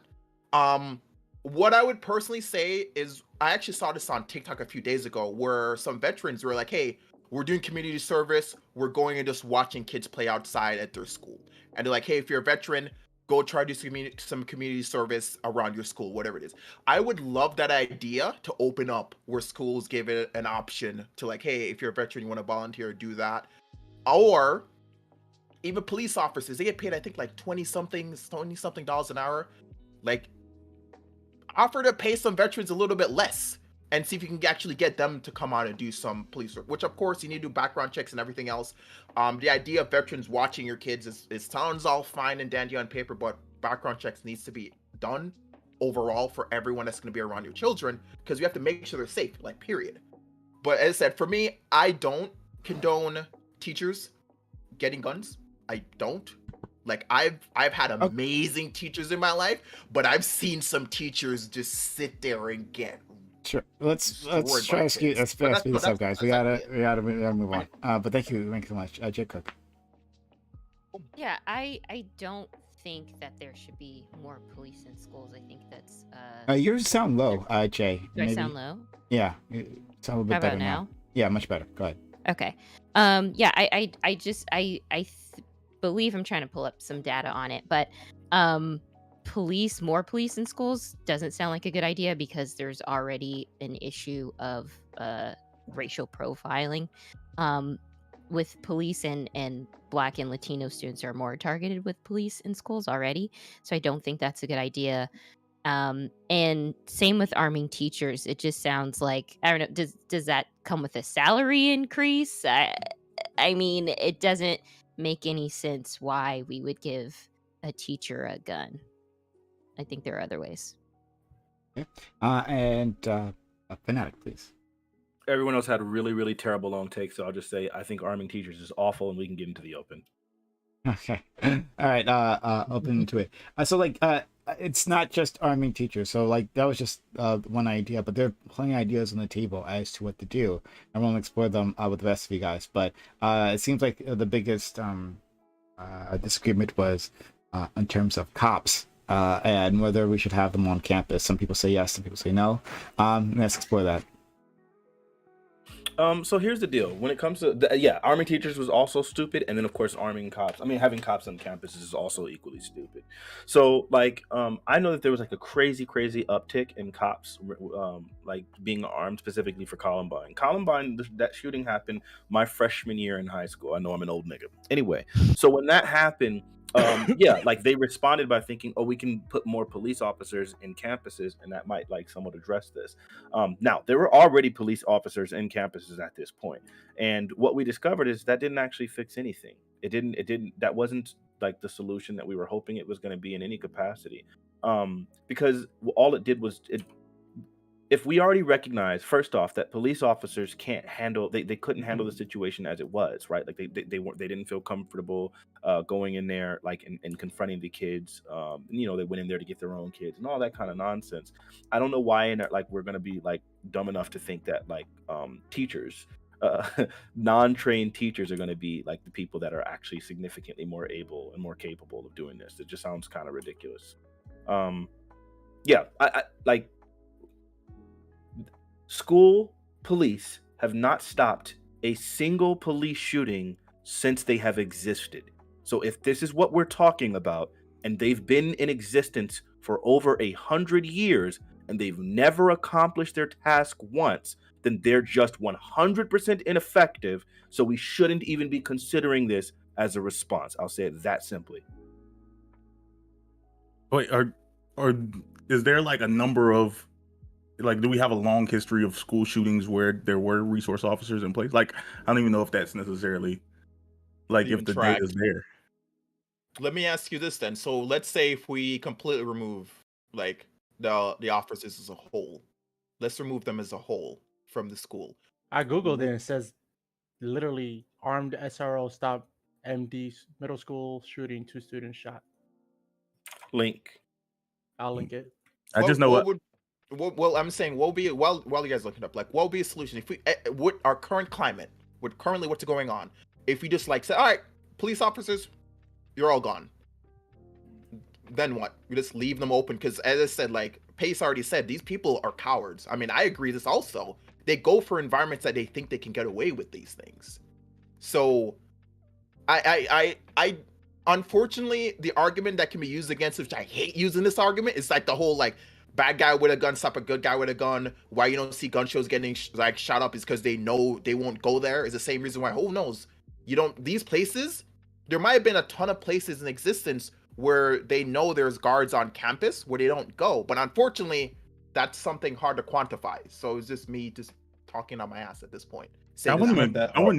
What I would personally say is, I actually saw this on TikTok a few days ago where some veterans were like, hey, we're doing community service. We're going and just watching kids play outside at their school. And they're like, hey, if you're a veteran, go try to do some community service around your school, whatever it is. I would love that idea to open up where schools give it an option to like, hey, if you're a veteran, you want to volunteer, do that. Or even police officers, they get paid, I think, like 20 something dollars an hour. Like, offer to pay some veterans a little bit less and see if you can actually get them to come out and do some police work, which of course you need to do background checks and everything else. The idea of veterans watching your kids it sounds all fine and dandy on paper, but background checks needs to be done overall for everyone that's going to be around your children, because you have to make sure they're safe, like, period. But as I said, for me, I don't condone teachers getting guns. I don't. Like, I've had amazing teachers in my life, but I've seen some teachers just sit there and get Sure. Let's try to speed this up, guys. We gotta move on. But thank you so much, Jake Cook. Yeah, I don't think that there should be more police in schools. I think that's Yours sound low, Jay. Do I sound low? Yeah, you sound a little bit How better about now? Yeah, much better. Go ahead. Okay. Yeah, I believe I'm trying to pull up some data on it, but more police in schools doesn't sound like a good idea, because there's already an issue of racial profiling with police, and Black and Latino students are more targeted with police in schools already. So I don't think that's a good idea. And same with arming teachers. It just sounds like, I don't know, does that come with a salary increase? I mean, it doesn't make any sense why we would give a teacher a gun. I think there are other ways. Okay. And Fanatic, please. Everyone else had a really, really terrible long take, so I'll just say I think arming teachers is awful, and we can get into the open. Okay. All right. Open to it. So like, it's not just arming teachers. So like, that was just one idea, but there are plenty of ideas on the table as to what to do. I won't explore them with the rest of you guys, but it seems like the biggest disagreement was in terms of cops and whether we should have them on campus. Some people say yes, some people say no. Let's explore that. So here's the deal. When it comes to arming teachers was also stupid, and then of course arming cops. I mean, having cops on campus is also equally stupid. So like, I know that there was like a crazy uptick in cops like being armed specifically for Columbine. That shooting happened my freshman year in high school. I know I'm an old nigga. Anyway, so when that happened, like they responded by thinking, oh, we can put more police officers in campuses, and that might like somewhat address this. Now there were already police officers in campuses at this point, and what we discovered is that didn't actually fix anything. That wasn't like the solution that we were hoping it was going to be in any capacity, because all it did was if we already recognize, first off, that police officers can't handle, they couldn't handle the situation as it was, right? Like they didn't feel comfortable going in there, like and confronting the kids. They went in there to get their own kids and all that kind of nonsense. I don't know why we're gonna be like dumb enough to think that like teachers, non-trained teachers are gonna be like the people that are actually significantly more able and more capable of doing this. It just sounds kind of ridiculous. I like. School police have not stopped a single police shooting since they have existed. So if this is what we're talking about, and they've been in existence for over 100 years, and they've never accomplished their task once, then they're just 100% ineffective. So we shouldn't even be considering this as a response. I'll say it that simply. Wait, or is there like a number of, like, do we have a long history of school shootings where there were resource officers in place? Like, I don't even know if that's necessarily, like, if the data is there. Let me ask you this then. So let's say if we completely remove, like, the officers as a whole. Let's remove them as a whole from the school. I Googled it and it says literally armed SRO stopped MD middle school shooting, 2 students shot. Link. I'll link it. I just know well, I'm saying, what would be, while you guys looking up, like, what would be a solution if we, what our current climate, what's going on, if we just like say, all right, police officers, you're all gone. Then what? We just leave them open, because as I said, like Pace already said, these people are cowards. I mean, I agree this also. They go for environments that they think they can get away with these things. So I unfortunately, the argument that can be used against, which I hate using this argument, is like the whole like bad guy with a gun stop a good guy with a gun. Why you don't see gun shows getting like shot up is because they know they won't go there. Is the same reason why who knows you don't these places. There might have been a ton of places in existence where they know there's guards on campus where they don't go, but unfortunately, that's something hard to quantify. So it's just me just talking on my ass at this point. I wouldn't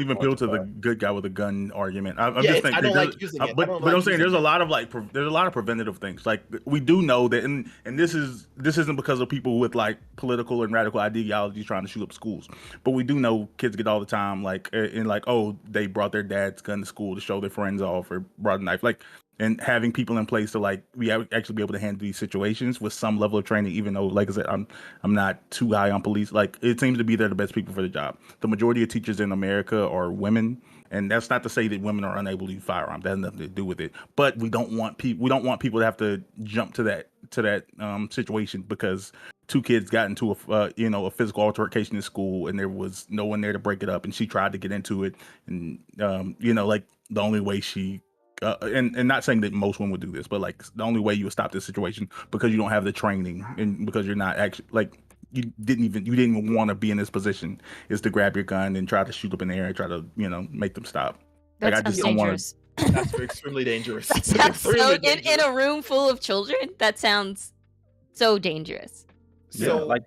even appeal to the quantify. good guy with a gun argument. I'm Yeah, just I thinking, don't like using it. but I'm saying there's a lot of there's a lot of preventative things. Like we do know that, and this isn't because of people with like political and radical ideologies trying to shoot up schools, but we do know kids get all the time like in like, oh, they brought their dad's gun to school to show their friends off or brought a knife, like. And having people in place to like we actually be able to handle these situations with some level of training, even though, like I said, I'm not too high on police. Like it seems to be they're the best people for the job. The majority of teachers in America are women, and that's not to say that women are unable to use firearms. That has nothing to do with it. But we don't want people to have to jump to that situation because two kids got into a physical altercation in school, and there was no one there to break it up, and she tried to get into it, and like the only way she. And not saying that most women would do this, but like the only way you would stop this situation because you don't have the training and because you're not actually like you didn't even want to be in this position is to grab your gun and try to shoot up in the air and try to make them stop. That Like I sounds just don't want to. dangerous. That's extremely dangerous. That sounds so in a room full of children. That sounds so dangerous. So like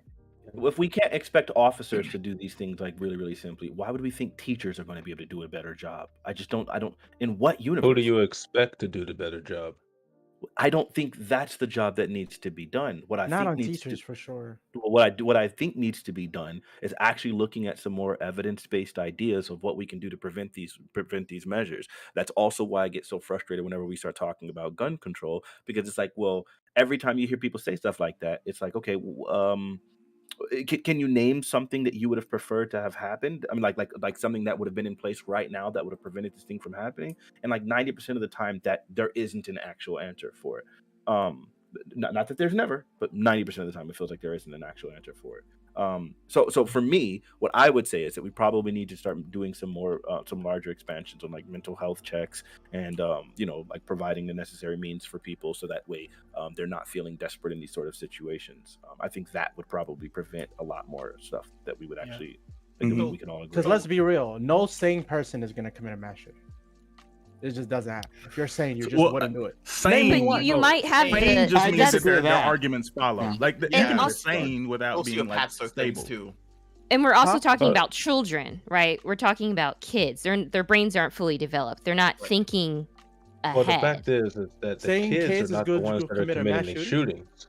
if we can't expect officers to do these things like really, really simply, why would we think teachers are going to be able to do a better job? I don't. In what universe? Who do you expect to do the better job? I don't think that's the job that needs to be done. What I Not think on needs teachers to, for sure. what I think needs to be done is actually looking at some more evidence-based ideas of what we can do to prevent these measures. That's also why I get so frustrated whenever we start talking about gun control, because it's like, well, every time you hear people say stuff like that, it's like, okay, can you name something that you would have preferred to have happened? I mean, like something that would have been in place right now that would have prevented this thing from happening. And like 90% of the time, that there isn't an actual answer for it. Not that there's never, but 90% of the time, it feels like there isn't an actual answer for it. So for me, what I would say is that we probably need to start doing some more, some larger expansions on like mental health checks and, like providing the necessary means for people so that way they're not feeling desperate in these sort of situations. I think that would probably prevent a lot more stuff that we would actually, we can all agree. Because let's be real, no sane person is going to commit a mass shooting. It just doesn't happen. If you're sane, you just wouldn't do it. Sane, But you might have sane just means that their that. arguments follow. Yeah. Like you And can be also- sane without being like sociopaths are things stable. too. And we're also Huh? talking But- about children, right? We're talking about kids. Their brains aren't fully developed. They're not thinking Well, the ahead. fact is that the Saying kids kids is are not good the to ones go that are commit a mass committing the shooting? shootings.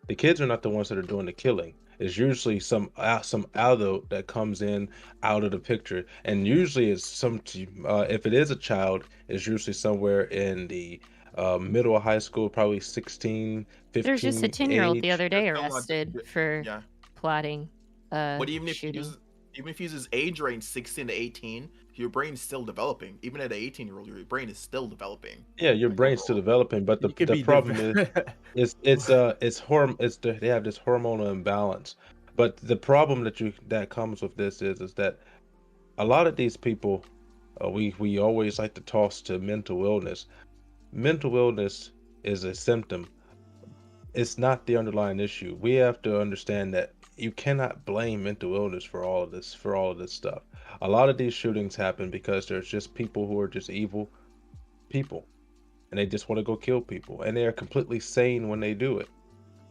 The kids are not the ones that are doing the killing. It's usually some adult that comes in out of the picture, and usually it's if it is a child, it's usually somewhere in the middle of high school, probably 16, 15. There's just a 10-year-old the age. other day That's not arrested like- for Yeah. plotting But even if shooting. you use age range 16 to 18, your brain's still developing. Even at an 18-year-old, your brain is still developing. Yeah, your Like, brain's still developing, but You could the be problem is different. they have this hormonal imbalance. But the problem that comes with this is that a lot of these people, we always like to toss to mental illness. Mental illness is a symptom. It's not the underlying issue. We have to understand that you cannot blame mental illness for all of this stuff. A lot of these shootings happen because there's just people who are just evil people, and they just want to go kill people, and they are completely sane when they do it.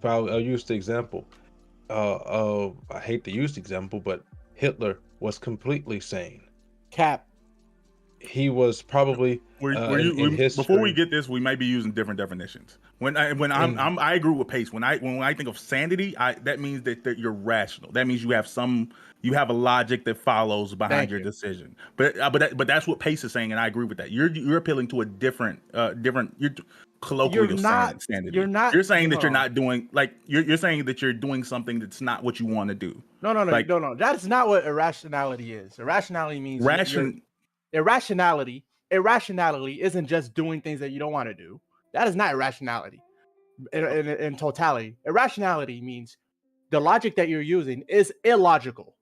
I'll use the example. I hate to use the example, but Hitler was completely sane. Cap. He was probably in history. Before we get this, we might be using different definitions. I agree with Pace. When I think of sanity, that means that you're rational. That means you have a logic that follows behind Thank your you. decision. But that's what Pace is saying, and I agree with that. You're appealing to a different. You're colloquially You're not- sanity. you're not- You're saying that you're no. not doing like you're saying that you're doing something that's not what you want to do. No. Like- No. That's not what irrationality is. Irrationality means irrationality isn't just doing things that you don't want to do. That is not irrationality in totality. Irrationality means the logic that you're using is illogical.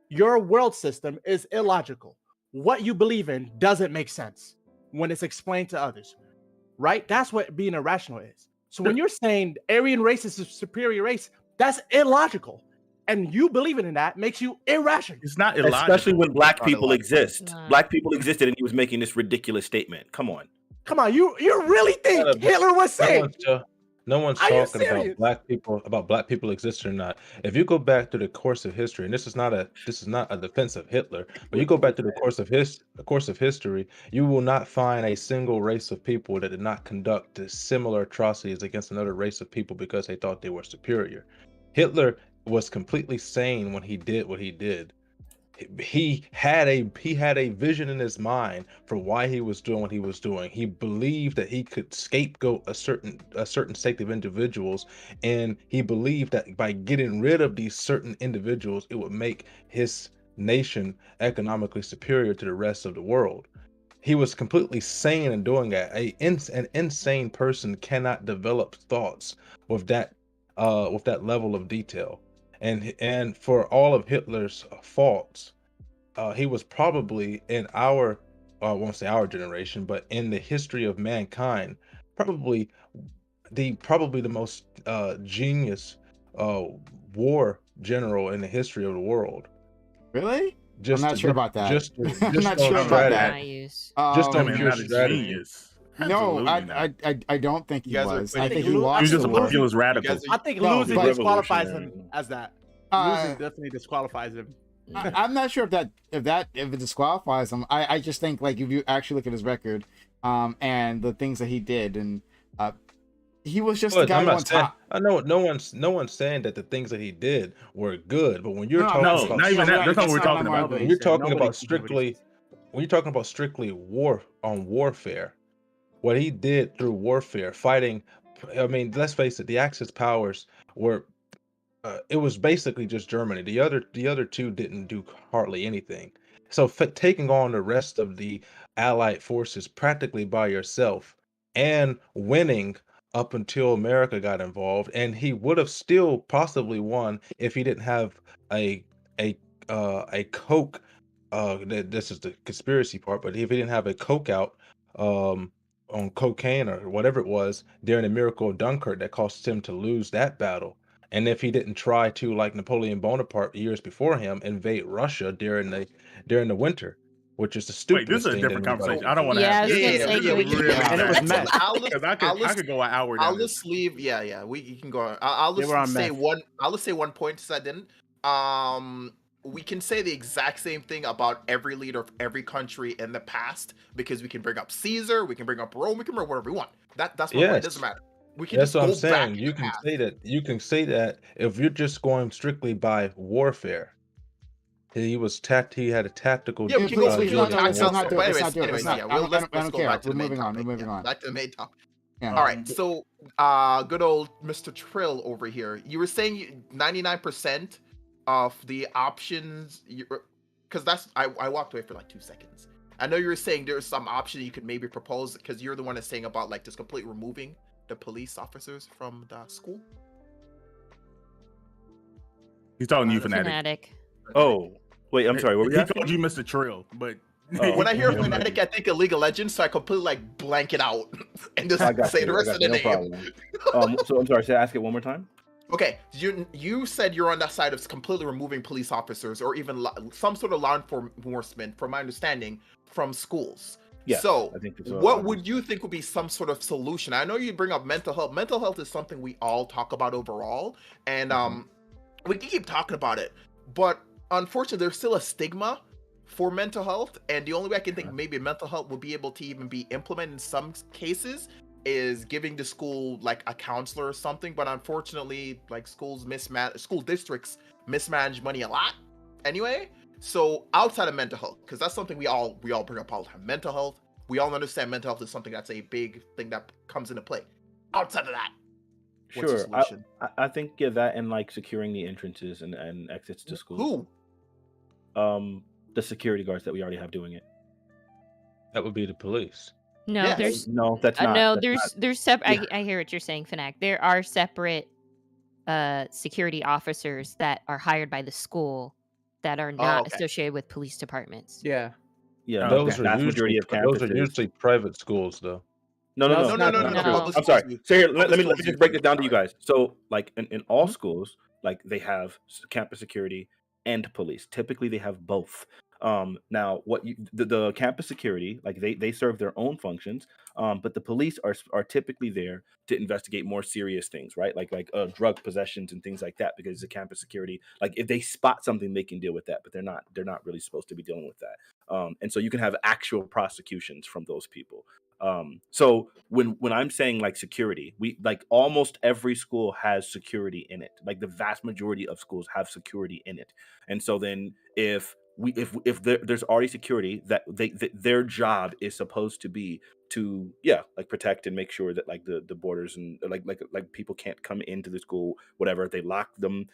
Your world system is illogical. What you believe in doesn't make sense when it's explained to others. right? That's what being irrational is. So when you're saying Aryan race is a superior race, that's illogical. And you believing in that makes you irrational. It's not illogical. Especially when black Not people illogical. exist. Nah. Black people existed, and he was making this ridiculous statement. Come on. Come on, you really think But Hitler was no saying? one's Are you talking about serious? black people existing or not. If you go back to the course of history, and this is not a defense of Hitler, but you go back to the course of history, you will not find a single race of people that did not conduct similar atrocities against another race of people because they thought they were superior. Hitler was completely sane when he did what he did. He had a vision in his mind for why he was doing what he was doing. He believed that he could scapegoat a certain sect of individuals, and he believed that by getting rid of these certain individuals, it would make his nation economically superior to the rest of the world. He was completely sane in doing that. An insane person cannot develop thoughts with that level of detail. And for all of Hitler's faults, he was probably in our, I won't say our generation, but in the history of mankind, probably the most genius war general in the history of the world. Really? Just I'm not sure about that. Just I'm not on sure about strategy. that. I use. Just I on mean, pure not a strategy. genius. No, Absolutely I don't think he You guys are was. putting- I I think think he Lu- lost He was just the a war. populist radical. You guys are- I think No, losing but- disqualifies him Revolutionary. as that. Uh, Losing definitely disqualifies him. I'm not sure if it disqualifies him. I just think like if you actually look at his record, and the things that he did, and he was just the But guy I'm on not saying, top. I know no one's saying that the things that he did were good, but when you're No, talking No, about not even that. That's not what we're not talking what I'm about. when arguing. you're talking Nobody- about strictly warfare, what he did through warfare, fighting, I mean, let's face it, the Axis powers were, it was basically just Germany. The other two didn't do hardly anything. So taking on the rest of the Allied forces practically by yourself and winning up until America got involved, and he would have still possibly won if he didn't have a coke. This is the conspiracy part, but if he didn't have a coke out um, on cocaine or whatever it was during the Miracle of Dunkirk that caused him to lose that battle. And if he didn't try to, like Napoleon Bonaparte years before him, invade Russia during the winter, which is the Wait, this stupidest is a thing that different anybody. conversation. I don't want to Yeah, I have was this. gonna Yeah, say, yeah, can we yeah, keep yeah. And it was That's- messed. I'll I could go an hour down I'll this. just leave. Yeah. You can go on. They were on say meth. one. I'll just say one point since I didn't. We can say the exact same thing about every leader of every country in the past because we can bring up Caesar, we can bring up Rome, we can bring whatever we want. That's my point. It Yes. doesn't matter. We can That's just what go I'm saying. back. You can say that. You can say that if you're just going strictly by warfare. He had a tactical. Yeah, we can go. We please, can no, go no, talk let's about. not do it. But Let's anyways, not do it. anyways, Let's yeah. not- I Let's don't go care. back to We're the main moving on. topic. We're moving Yeah, on. back to the main topic. Yeah. All right, so good old Mr. Trill over here. You were saying 99% of the options, because I walked away for like 2 seconds. I know you were saying there's some option you could maybe propose because you're the one that's saying about like just completely removing the police officers from the school. He's talking to you, fanatic. Fanatic. Oh, wait, I'm sorry. What were you He asking? called you Mr. Trill, but Oh. When I hear Yeah. fanatic, I think of League of Legends, so I completely like blank it out and just I got say you. the I rest got of the you. No name. problem. So I'm sorry. Say, ask it one more time. Okay, you said you're on that side of completely removing police officers or even some sort of law enforcement, from my understanding, from schools. Yeah. So, I think that's what would you think would be some sort of solution? I know you bring up mental health. Mental health is something we all talk about overall, and we can keep talking about it. But unfortunately, there's still a stigma for mental health, and the only way I can think maybe mental health would be able to even be implemented in some cases is giving the school like a counselor or something. But unfortunately, like school districts mismanage money a lot anyway. So outside of mental health, because that's something we all bring up all the time, mental health, we all understand mental health is something that's a big thing that comes into play. Outside of that, what's the Sure. solution? I think that and like securing the entrances and exits to school. Who? The security guards that we already have doing it. That would be the police. No, Yes. there's No, that's not. no, that's there's separate. Yeah. I hear what you're saying, Fanac. There are separate security officers that are hired by the school that are not okay. associated with police departments. Yeah. Yeah, Oh, the Those are vast majority usually of campuses. private schools, though. No, No, no, it's no, not no, that. not No. true. Public I'm sorry. schools do. So here, Public let me schools do just break this down to you something. guys. So, like in all Mhm. schools, like they have campus security and police. Typically, they have both. Now, the campus security, like they serve their own functions, but the police are typically there to investigate more serious things, right? Like drug possessions and things like that. Because the campus security, like if they spot something, they can deal with that, but they're not really supposed to be dealing with that. And so you can have actual prosecutions from those people. So when I'm saying like security, we like almost every school has security in it. Like the vast majority of schools have security in it. And so then if there's already security, that their job is supposed to be to like protect and make sure that like the borders and like people can't come into the school, whatever. They lock them.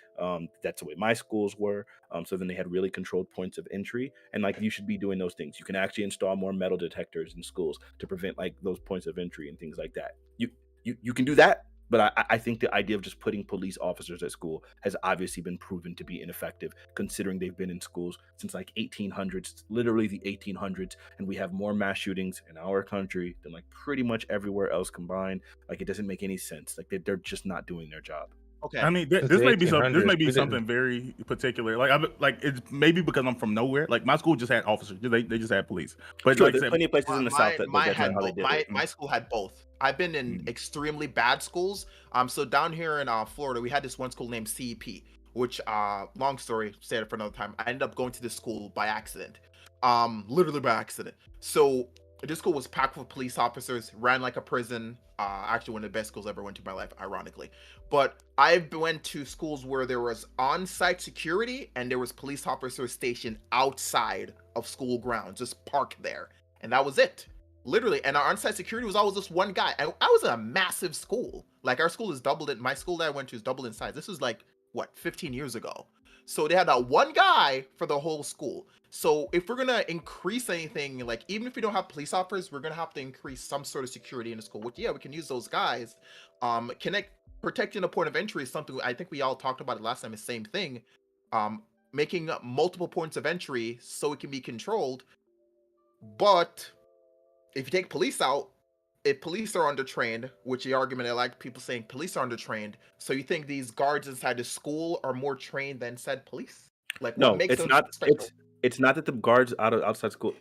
That's the way my schools were. So then they had really controlled points of entry, and like you should be doing those things. You can actually install more metal detectors in schools to prevent like those points of entry and things like that. You can do that, but I think the idea of just putting police officers at school has obviously been proven to be ineffective, considering they've been in schools since like 1800s, literally the 1800s, and we have more mass shootings in our country than like pretty much everywhere else combined. Like it doesn't make any sense. Like they're just not doing their job. Okay. I mean, Since this the may be something. This 1800s, may be we something didn't. very particular. Like it's maybe because I'm from nowhere. Like my school just had officers. They just had police. But Sure, like I there's said, plenty of places in the South that Mine that's not had how they both. did it. My school had both. I've been in extremely bad schools. So down here in Florida, we had this one school named CEP, which long story, say it for another time. I ended up going to this school by accident. Literally by accident. So this school was packed with police officers, ran like a prison. Actually one of the best schools I ever went to in my life, ironically. But I went to schools where there was on-site security and there was police officers stationed outside of school grounds, just parked there. And that was it. Literally. And our on-site security was always just one guy. And I was in a massive school. Like our school is doubled in, my school that I went to is doubled in size. This was like, what, 15 years ago. So they had that one guy for the whole school. So if we're gonna increase anything, like even if we don't have police officers, we're gonna have to increase some sort of security in the school. Which we can use those guys. Protecting a point of entry is something I think we all talked about it last time. The same thing. Making multiple points of entry so it can be controlled. But if you take police out, if police are undertrained, which the argument I like people saying police are undertrained, so you think these guards inside the school are more trained than said police? Like what No, makes it's them not. special? It's not that the guards outside school,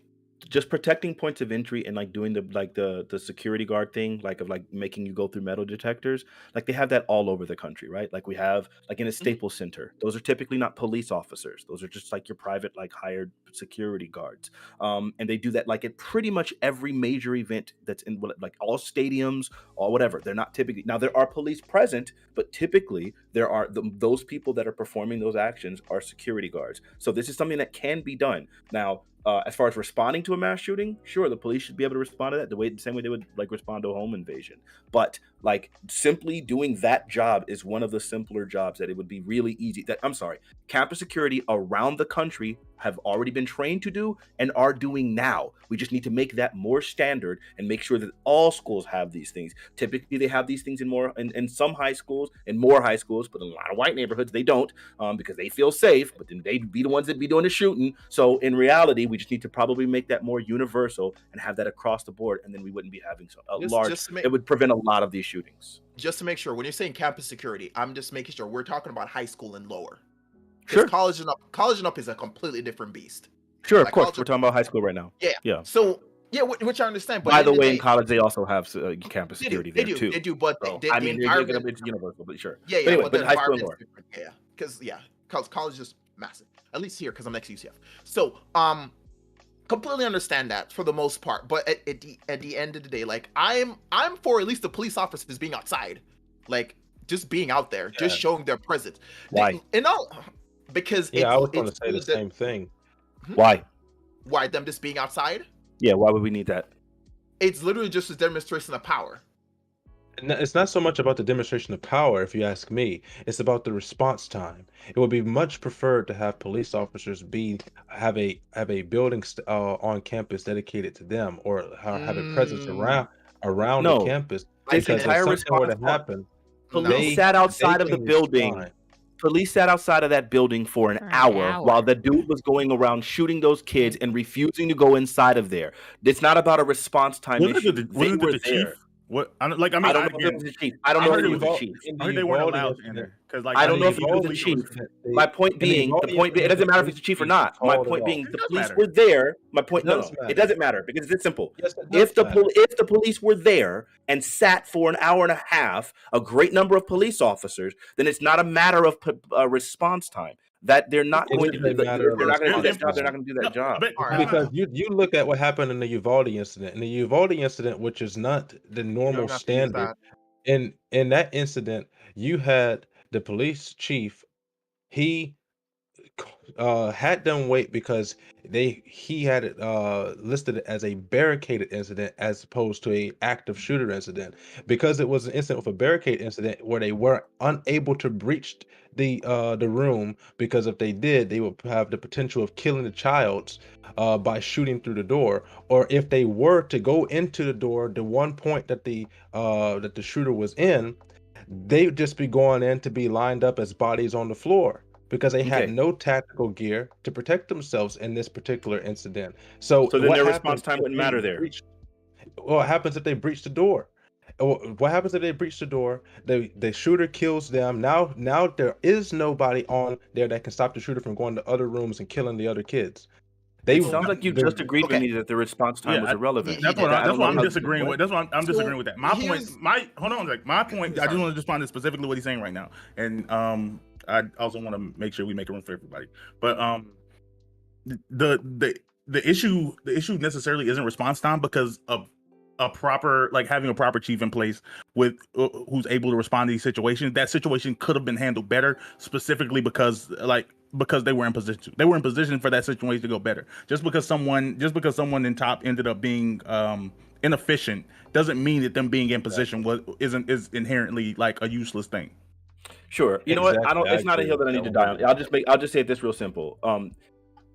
just protecting points of entry and like doing the security guard thing, like of like making you go through metal detectors. Like they have that all over the country, right? Like we have like in a Staples Center. Those are typically not police officers. Those are just like your private like hired security guards. And they do that like at pretty much every major event that's in like all stadiums or whatever. They're not typically, now there are police present, but typically there are those people that are performing those actions are security guards. So this is something that can be done. Now, as far as responding to a mass shooting, sure, the police should be able to respond to that the same way they would like respond to a home invasion. But like simply doing that job is one of the simpler jobs that it would be really easy. Campus security around the country have already been trained to do and are doing now. We just need to make that more standard and make sure that all schools have these things. Typically, they have these things in some high schools and more high schools, but in a lot of white neighborhoods they don't, because they feel safe. But then they'd be the ones that be doing the shooting. So in reality, we just need to probably make that more universal and have that across the board, and then we wouldn't be having it would prevent a lot of these shootings. Just to make sure, when you're saying campus security, I'm just making sure we're talking about high school and lower. Sure. College and up is a completely different beast. Sure, Like of course. college We're talking about high school right now. Yeah. So which I understand. But By the at way, end in of college they also have campus the day, security they there do, too. They do, but So, the I mean, environment, it's universal, but sure. yeah, But anyway, but but the high school and environment's lower. different. Because college is massive. At least here, because I'm next to UCF. So completely understand that for the most part. But at the end of the day, like I'm for at least the police officers being outside, like just being out there, just showing their presence. Why? Because I was going to say the same thing. Why? Why them just being outside? Yeah, why would we need that? It's literally just a demonstration of power. It's not so much about the demonstration of power, if you ask me. It's about the response time. It would be much preferred to have police officers have a building on campus dedicated to them, or have a presence around No. the campus. This Because if entire something were to response- happen, Police sat outside of the can building. respond. Police sat outside of that building for an hour while the dude was going around shooting those kids and refusing to go inside of there. It's not about a response time issue. They were there. What? I mean, I don't know if it was the chief. I don't know if it was the chief. I heard they weren't allowed to enter because, like, I don't know if he it was the chief. My point being, it doesn't matter if it's the chief or not. My point being, the police were there. My point, no, it doesn't matter because it's simple. If the police were there and sat for an hour and a half, a great number of police officers, then it's not a matter of response time. That they're not going to do that. They're not going to do that job. They're not going to do that job. Because you look at what happened in the Uvalde incident. In the Uvalde incident, which is not the normal standard, in that incident, you had the police chief. He had them wait because he had it listed as a barricaded incident as opposed to a active shooter incident, because it was an incident with a barricade incident where they were unable to breach the room, because if they did, they would have the potential of killing the child by shooting through the door, or if they were to go into the door, the one point that the shooter was in, they would just be going in to be lined up as bodies on the floor, because they had no tactical gear to protect themselves in this particular incident. So then their response time wouldn't matter there. What happens if they breach the door? What happens if they breach the door? The shooter kills them. Now there is nobody on there that can stop the shooter from going to other rooms and killing the other kids. It sounds like you just agreed with me that the response time was irrelevant. That's what I'm disagreeing with. That's why I'm disagreeing with that. My point. Hold on. Like, my point. I just want to respond to specifically what he's saying right now, and I also want to make sure we make a room for everybody. But the issue necessarily isn't response time, because of a proper, like, having a proper chief in place with who's able to respond to these situations. That situation could have been handled better, specifically because they were in position. They were in position for that situation to go better. Just because someone in top ended up being inefficient doesn't mean that them being in position is inherently like a useless thing. Sure. You know what? It's not a hill that I need to die on. I'll just say it this real simple.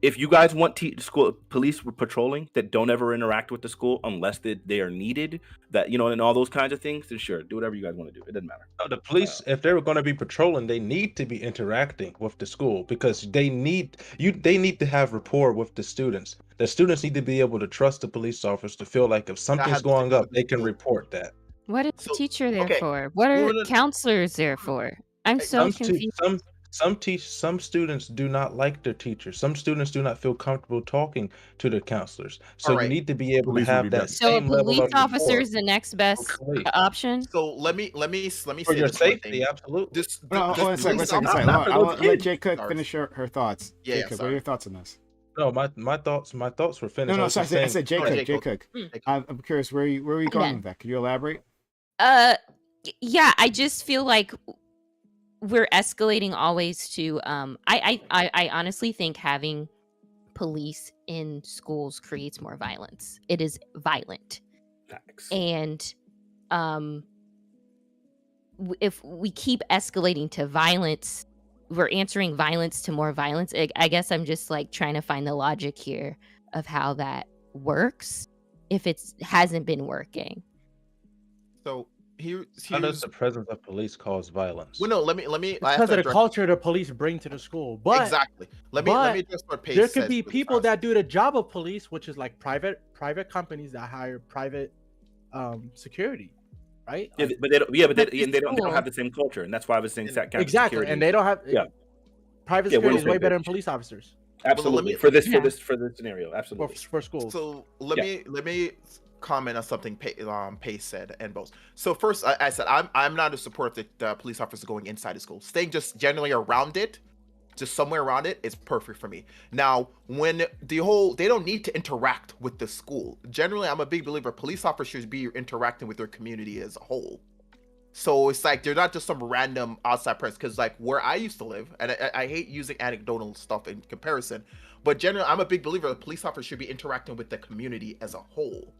If you guys want school police patrolling that don't ever interact with the school unless they are needed, that, you know, and all those kinds of things, then sure, do whatever you guys want to do. It doesn't matter. The police, if they were going to be patrolling, they need to be interacting with the school, because they need to have rapport with the students. The students need to be able to trust the police officers to feel like if something's going up, they can report that. What is the teacher there for? What are counselors there for? I'm so confused. Some students do not like their teachers. Some students do not feel comfortable talking to their counselors. So you need to be able to have that same level of police officer is the next best option. So let me for say your this safety, absolutely. One second. I'll let Jay Cook finish her thoughts. Yeah, Cook, what are your thoughts on this? No, my thoughts were finished. No, sorry, I said Jay Cook. I'm curious, where are you going with that? Could you elaborate? Yeah, I just feel like we're escalating always to I honestly think having police in schools creates more violence. It is violent. Facts. And if we keep escalating to violence, we're answering violence to more violence. I guess I'm just like trying to find the logic here of how that works if it hasn't been working. So how does the presence of police cause violence? Well, no, let me. Because of the culture the police bring to the school. But exactly. Let me just what Pace there says could be people that do the job of police, which is like private companies that hire private security, right? Yeah, but they don't have the same culture, and that's why I was saying exactly. Security. And they don't have private security is way better than police officers. Absolutely. For this scenario, absolutely. For schools. So let me comment on something Pace said and both. So first, I said I'm not a supporter of the police officers going inside the school. Staying just generally around it, just somewhere around it, is perfect for me. Now, when they don't need to interact with the school. Generally, I'm a big believer police officers should be interacting with their community as a whole. So it's like they're not just some random outside presence. Because like where I used to live, and I hate using anecdotal stuff in comparison, but generally, I'm a big believer that police officers should be interacting with the community as a whole.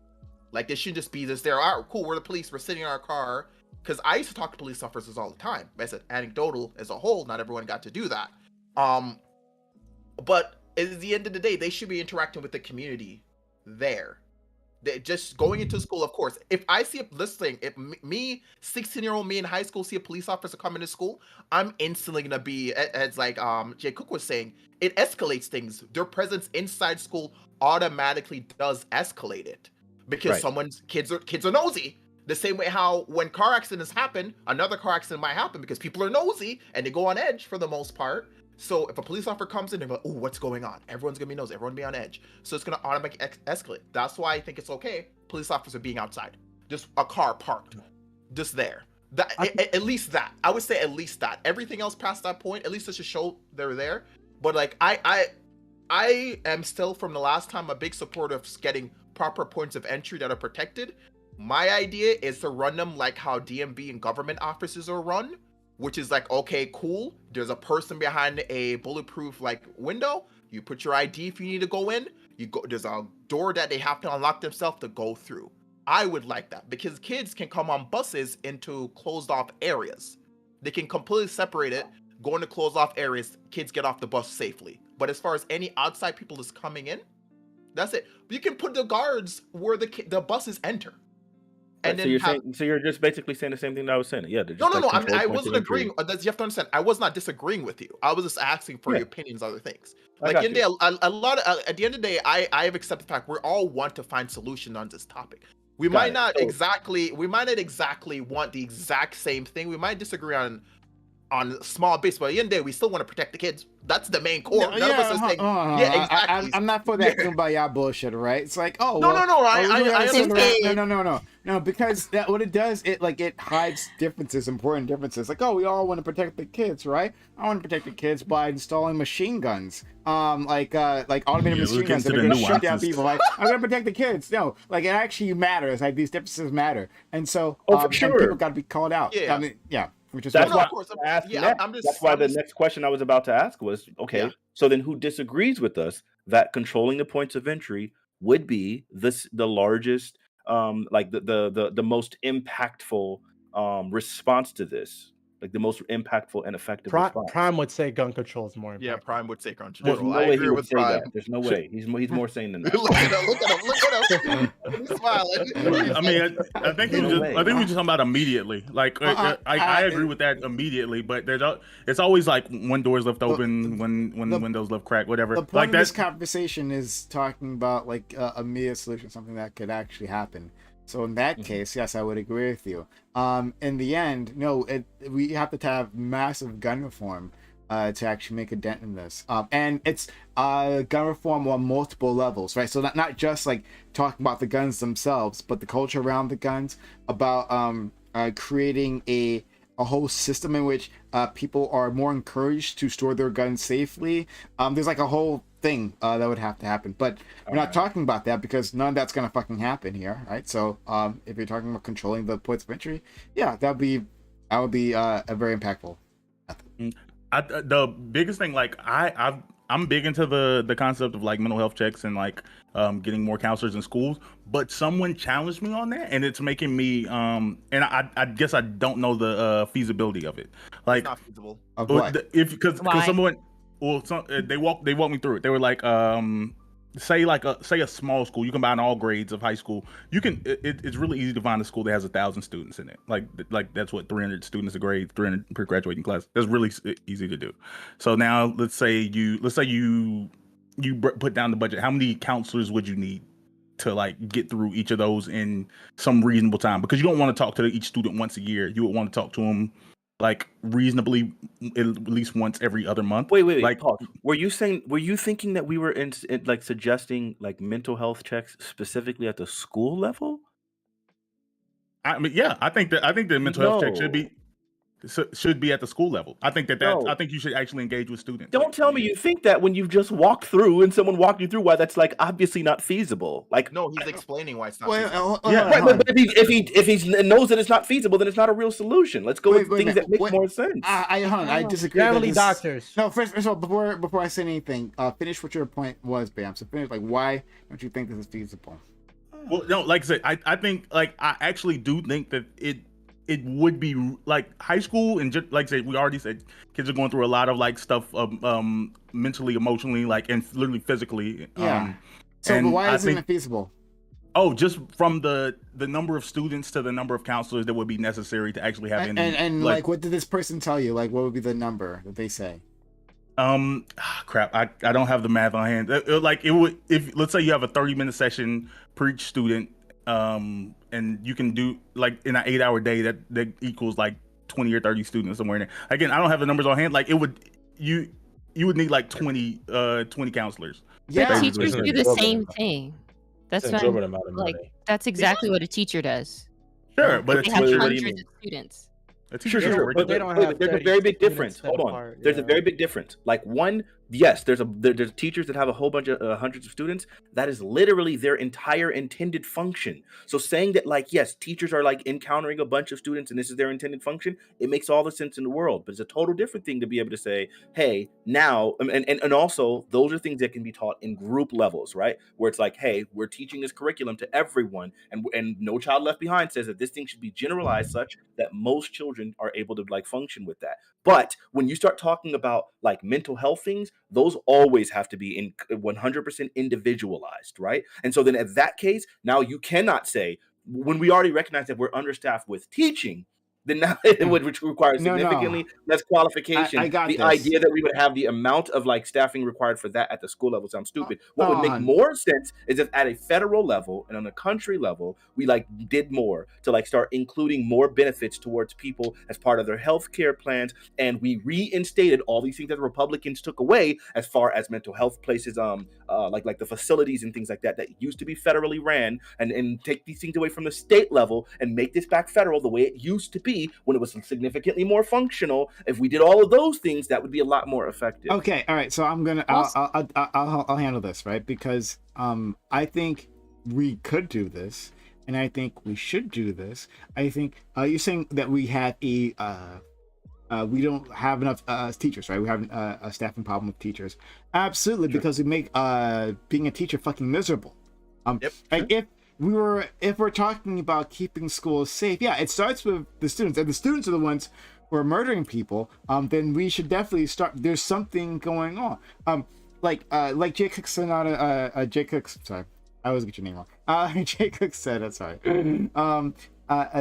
Like, they shouldn't just be this there. All right, cool, we're the police, we're sitting in our car. Because I used to talk to police officers all the time. I said anecdotal as a whole, not everyone got to do that. But at the end of the day, they should be interacting with the community there. They just going into school, of course. If I see if me, 16-year-old me in high school, see a police officer come into school, I'm instantly gonna be, as like Jay Cook was saying, it escalates things. Their presence inside school automatically does escalate it. Because someone's kids are nosy, The same way how when car accidents happen, another car accident might happen because people are nosy and they go on edge for the most part. So if a police officer comes in, they're like, "Oh, what's going on?" Everyone's gonna be nosy. Everyone be on edge. So it's gonna automatically escalate. That's why I think it's okay. Police officer being outside, just a car parked, just there. That at least that. I would say at least that. Everything else past that point, at least it should show they're there. But like I am still from the last time a big supporter of getting proper points of entry that are protected. My idea is to run them like how DMV and government offices are run, which is like, okay, cool. There's a person behind a bulletproof like window. You put your ID if you need to go in. You go. There's a door that they have to unlock themselves to go through. I would like that because kids can come on buses into closed off areas. They can completely separate it, go into closed off areas. Kids get off the bus safely. But as far as any outside people is coming in, that's it. You can put the guards where the buses enter. And so then you're just basically saying the same thing that I was saying. Yeah. No. I wasn't agreeing. You have to understand. I was not disagreeing with you. I was just asking for your opinions on other things. Like at the end of the day, I have accepted the fact we all want to find solution on this topic. We might not exactly want the exact same thing. We might disagree on small base, but at the end of the day, we still want to protect the kids. That's the main core. None of us are saying, exactly. I'm not for that kumbaya bullshit, right? It's like, oh, no. I understand. No, because what it does, it hides differences, important differences. Like, oh, we all want to protect the kids, right? I want to protect the kids by installing machine guns, like automated machine guns that are going to shut down people. Like, I'm going to protect the kids. No, like it actually matters. Like these differences matter, and so for sure, people got to be called out. Yeah. I mean, yeah. Which is that's why the next question I was about to ask was, okay, so then who disagrees with us that controlling the points of entry would be the largest, like the most impactful response to this, like the most impactful and effective response? Prime would say gun control is more important. Yeah, Prime would say gun control. There's no way he would say that. There's no way. He's more sane than that. Look at him. He's smiling. I mean, I think we're just talking about immediately. Like, I agree with that immediately, but it's always like one door's left open, when the window's left cracked, whatever. The point of this conversation is talking about like a immediate solution, something that could actually happen. So in that case, yes, I would agree with you. In the end, no, we have to have massive gun reform to actually make a dent in this. And it's gun reform on multiple levels, right? So not just like talking about the guns themselves, but the culture around the guns, about creating a whole system in which people are more encouraged to store their guns safely. There's like a whole thing that would have to happen, but we're not talking about that because none of that's gonna fucking happen here, right? So if you're talking about controlling the points of entry, yeah, that would be a very impactful method. The biggest thing, like I'm big into the concept of like mental health checks and like getting more counselors in schools, but someone challenged me on that, and it's making me and I guess I don't know the feasibility of it. Like, it's not feasible. Because someone, well, they walked me through it. They were like, say a small school, you can buy in all grades of high school. You can it's really easy to find a school that has 1,000 students in it. Like that's what 300 students a grade, 300 per graduating class. That's really easy to do. So now let's say you put down the budget. How many counselors would you need to like get through each of those in some reasonable time? Because you don't want to talk to each student once a year. You would want to talk to them like reasonably at least once every other month. Wait. Like, pause. Were you thinking that we were in like suggesting like mental health checks specifically at the school level? I mean, yeah, I think the mental health check should be at the school level. I think I think you should actually engage with students. Don't tell me you think that when you've just walked through and someone walked you through why that's like obviously not feasible. Like, no, he's explaining why it's not feasible. Right, but if he knows that it's not feasible, then it's not a real solution. Let's go with things that make more sense. I disagree. Family doctors. No, first of all, before I say anything, finish what your point was, Bam. So finish, like, why don't you think this is feasible? Well, no, like I said, I think, like, I actually do think that it would be like high school, and just like I said, we already said kids are going through a lot of like stuff, mentally, emotionally, like, and literally physically. Yeah. But why isn't it feasible? Oh, just from the number of students to the number of counselors that would be necessary to actually have any. And like, what did this person tell you? Like, what would be the number that they say? Crap, I don't have the math on hand. Like, it would, if let's say you have a 30-minute session per each student, and you can do like in an 8-hour day that equals like 20 or 30 students somewhere in there. Again, I don't have the numbers on hand. Like you would need like 20 counselors. But Yeah. teachers It's do an the same exorbitant- thing. it's That's an what exorbitant amount of like. money. That's exactly what a teacher does. Sure, but They a have teacher, what do you hundreds mean? of students. a teacher Sure, doesn't sure, work but at they that. don't wait, have there's a 30 very big students difference. set Hold on, apart, there's a yeah. very big difference. Like one, yes, there's teachers that have a whole bunch of hundreds of students. That is literally their entire intended function. So saying that like yes, teachers are like encountering a bunch of students and this is their intended function, it makes all the sense in the world. But it's a total different thing to be able to say, hey, now and also those are things that can be taught in group levels, right? Where it's like, hey, we're teaching this curriculum to everyone, and No Child Left Behind says that this thing should be generalized such that most children are able to like function with that. But when you start talking about like mental health things, those always have to be in 100% individualized, right? And so then at that case, now you cannot say when we already recognize that we're understaffed with teaching, then now it would, which requires No, no. significantly less qualification. I got the this. idea that we would have the amount of like staffing required for that at the school level sounds stupid. What would make on. more sense is if at a federal level and on a country level, we like did more to like start including more benefits towards people as part of their health care plans, and we reinstated all these things that the Republicans took away as far as mental health places, like the facilities and things like that used to be federally ran, and take these things away from the state level and make this back federal the way it used to be when it was significantly more functional. If we did all of those things, that would be a lot more effective. Okay, all right. So I'm gonna I'll handle this, right? Because I think we could do this, and I think we should do this. I think you're saying that we have we don't have enough teachers, right? We have a staffing problem with teachers. Absolutely, because we make being a teacher fucking miserable. Yep. Like if we're talking about keeping schools safe, yeah, it starts with the students, and the students are the ones who are murdering people. Then we should definitely start. There's something going on. Like Jay Cook said, Jay Cook. Sorry, I always get your name wrong. Jay Cook said, sorry.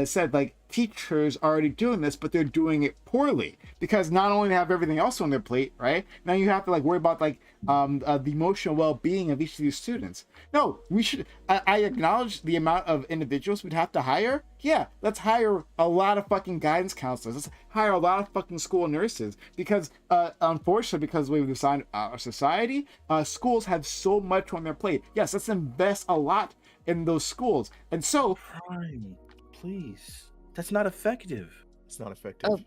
Said like teachers are already doing this, but they're doing it poorly because not only they have everything else on their plate, right? Now you have to like worry about like the emotional well-being of each of these students. No, we should. I acknowledge the amount of individuals we'd have to hire. Yeah, let's hire a lot of fucking guidance counselors. Let's hire a lot of fucking school nurses because, unfortunately, because the way we've designed our society, schools have so much on their plate. Yes, let's invest a lot in those schools, and so. Prime, please. That's not effective. It's not effective. Oh,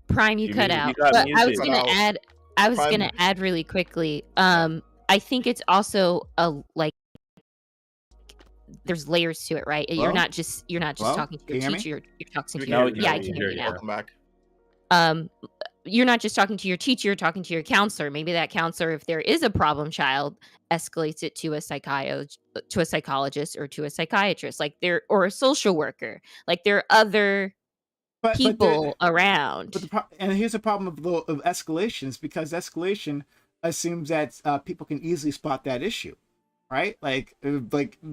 Prime, you cut out. got But I was muted. gonna Cut out. add. I was Prime- gonna add really quickly. I think it's also like there's layers to it, right? You're Well? not just Well, talking to can your you hear me? teacher. You're talking to We your can hear you. yeah. I Yeah, can we hear hear you you. now. Welcome back. You're not just talking to your teacher, you're talking to your counselor. Maybe that counselor, if there is a problem child, escalates it to a psychologist or to a psychiatrist, like or a social worker. Like there are other But people around. But and here's the problem of escalations, because escalation assumes that people can easily spot that issue, right? Like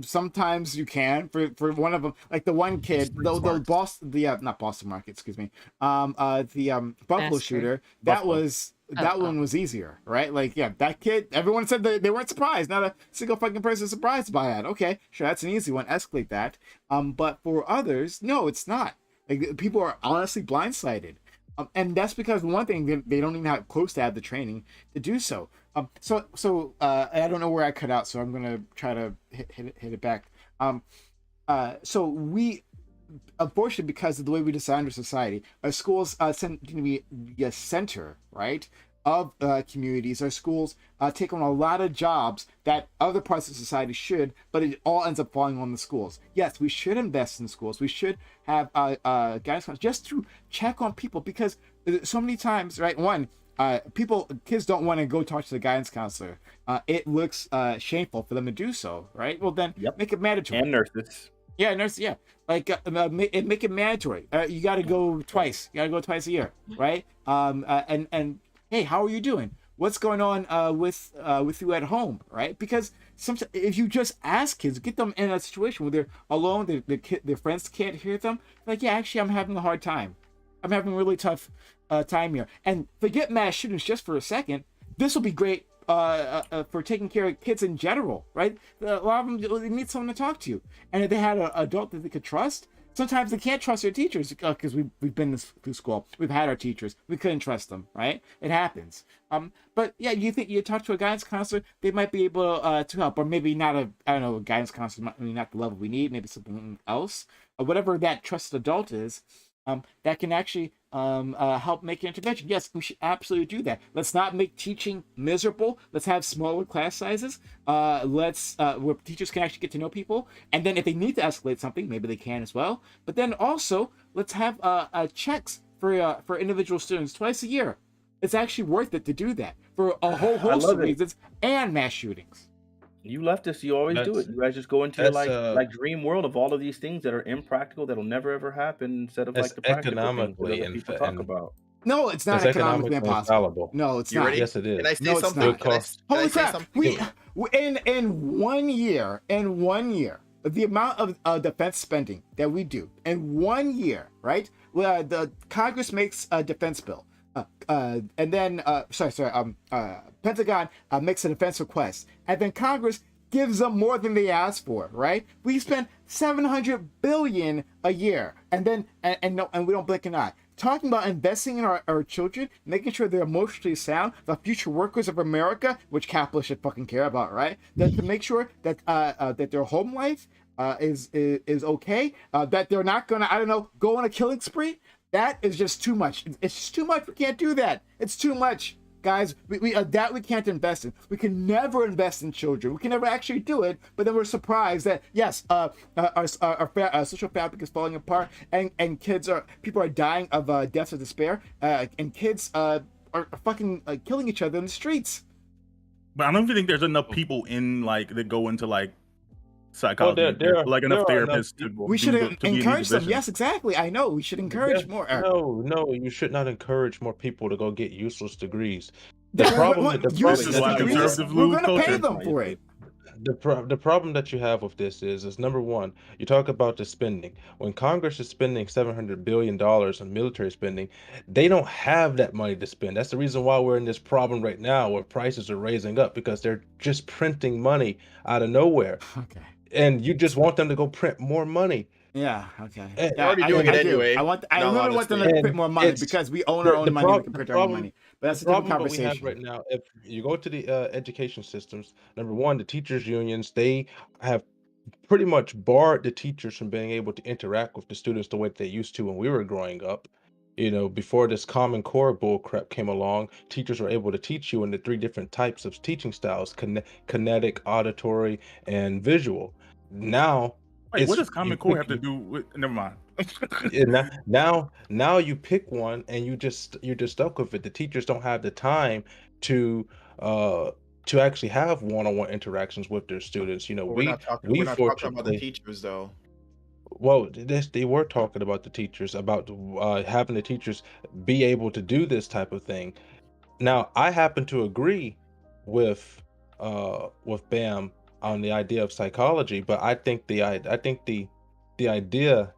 sometimes you can for one of them, like the one kid, the not Boston Market, excuse me, the Buffalo Massacre. shooter. Buffalo. That one was easier, right? Like, yeah, that kid, everyone said they weren't surprised. Not a single fucking person surprised by that. Okay, sure, that's an easy one. Escalate that. But for others, no, it's not. Like, people are honestly blindsided. And that's because one thing, they don't even have close to have the training to do so. So I don't know where I cut out, so I'm gonna try to hit it back. So we, unfortunately, because of the way we design our society, our schools tend to be a center, right, of communities. Our schools take on a lot of jobs that other parts of society should, but it all ends up falling on the schools. Yes, we should invest in schools. We should have guidance counselors just to check on people, because so many times, right? Kids don't want to go talk to the guidance counselor. It looks shameful for them to do so, right? Well, then make it mandatory. And nurses. Yeah, nurse. Yeah, like make it mandatory. You got to go twice. You got to go twice a year, right? And hey, how are you doing? What's going on with you at home, right? Because sometimes if you just ask kids, get them in a situation where they're alone, their friends can't hear them. Like, yeah, actually, I'm having a hard time. I'm having a really tough time here. And forget mass shootings just for a second. This will be great for taking care of kids in general, right? A lot of them, they need someone to talk to, and if they had an adult that they could trust, sometimes they can't trust their teachers because we've been through school, we've had our teachers, we couldn't trust them, right? It happens. But yeah, you think you talk to a guidance counselor, they might be able to help, or maybe not a guidance counselor, maybe not the level we need, maybe something else, or whatever that trusted adult is. That can actually help make an intervention. Yes, we should absolutely do that. Let's not make teaching miserable. Let's have smaller class sizes. Let's where teachers can actually get to know people, and then if they need to escalate something, maybe they can as well. But then also let's have checks for individual students twice a year. It's actually worth it to do that for a whole host of reasons and mass shootings. You leftists, you always do it. You guys just go into your like dream world of all of these things that are impractical, that'll never ever happen, instead of like the practical things that other people talk about. No, it's not economically impossible. No, it's not. Yes, it is. Can I say No, it's something? not. Holy crap! We in 1 year, the amount of defense spending that we do in 1 year, right? The Congress makes a defense bill, and then Pentagon makes a defense request, and then Congress gives them more than they asked for, right? We spend $700 billion a year, and then and we don't blink an eye. Talking about investing in our children, making sure they're emotionally sound, the future workers of America, which capitalists should fucking care about, right? That to make sure that that their home life is okay, that they're not gonna go on a killing spree. That is just too much. It's just too much. We can't do that. It's too much, guys. We can't invest in. We can never invest in children. We can never actually do it. But then we're surprised that yes, our social fabric is falling apart, and people are dying of deaths of despair, and kids are fucking killing each other in the streets. But I don't even think there's enough people that go into psychology, enough therapists we should encourage them. Yes, exactly. I know we should encourage more. No, you should not encourage more people to go get useless degrees. The problem we're going to pay them for it. The problem that you have with this is number one, you talk about the spending. When Congress is spending $700 billion on military spending, they don't have that money to spend. That's the reason why we're in this problem right now where prices are raising up, because they're just printing money out of nowhere. Okay. And you just want them to go print more money. Yeah, okay. They're already doing it anyway. I really want them to print more money because we own our own money. We can print our own money. But that's a different conversation. We have right now, if you go to the education systems, number one, the teachers' unions, they have pretty much barred the teachers from being able to interact with the students the way they used to when we were growing up. Before this Common Core bull crap came along, teachers were able to teach you in the 3 different types of teaching styles: kinetic, auditory, and visual. Now, what does Common Core have to do with? Never mind. now you pick one and you're just stuck with it. The teachers don't have the time to actually have one-on-one interactions with their students. We're not talking about the teachers though. Well, they were talking about the teachers, about having the teachers be able to do this type of thing. Now, I happen to agree with Bam on the idea of psychology, but I think the idea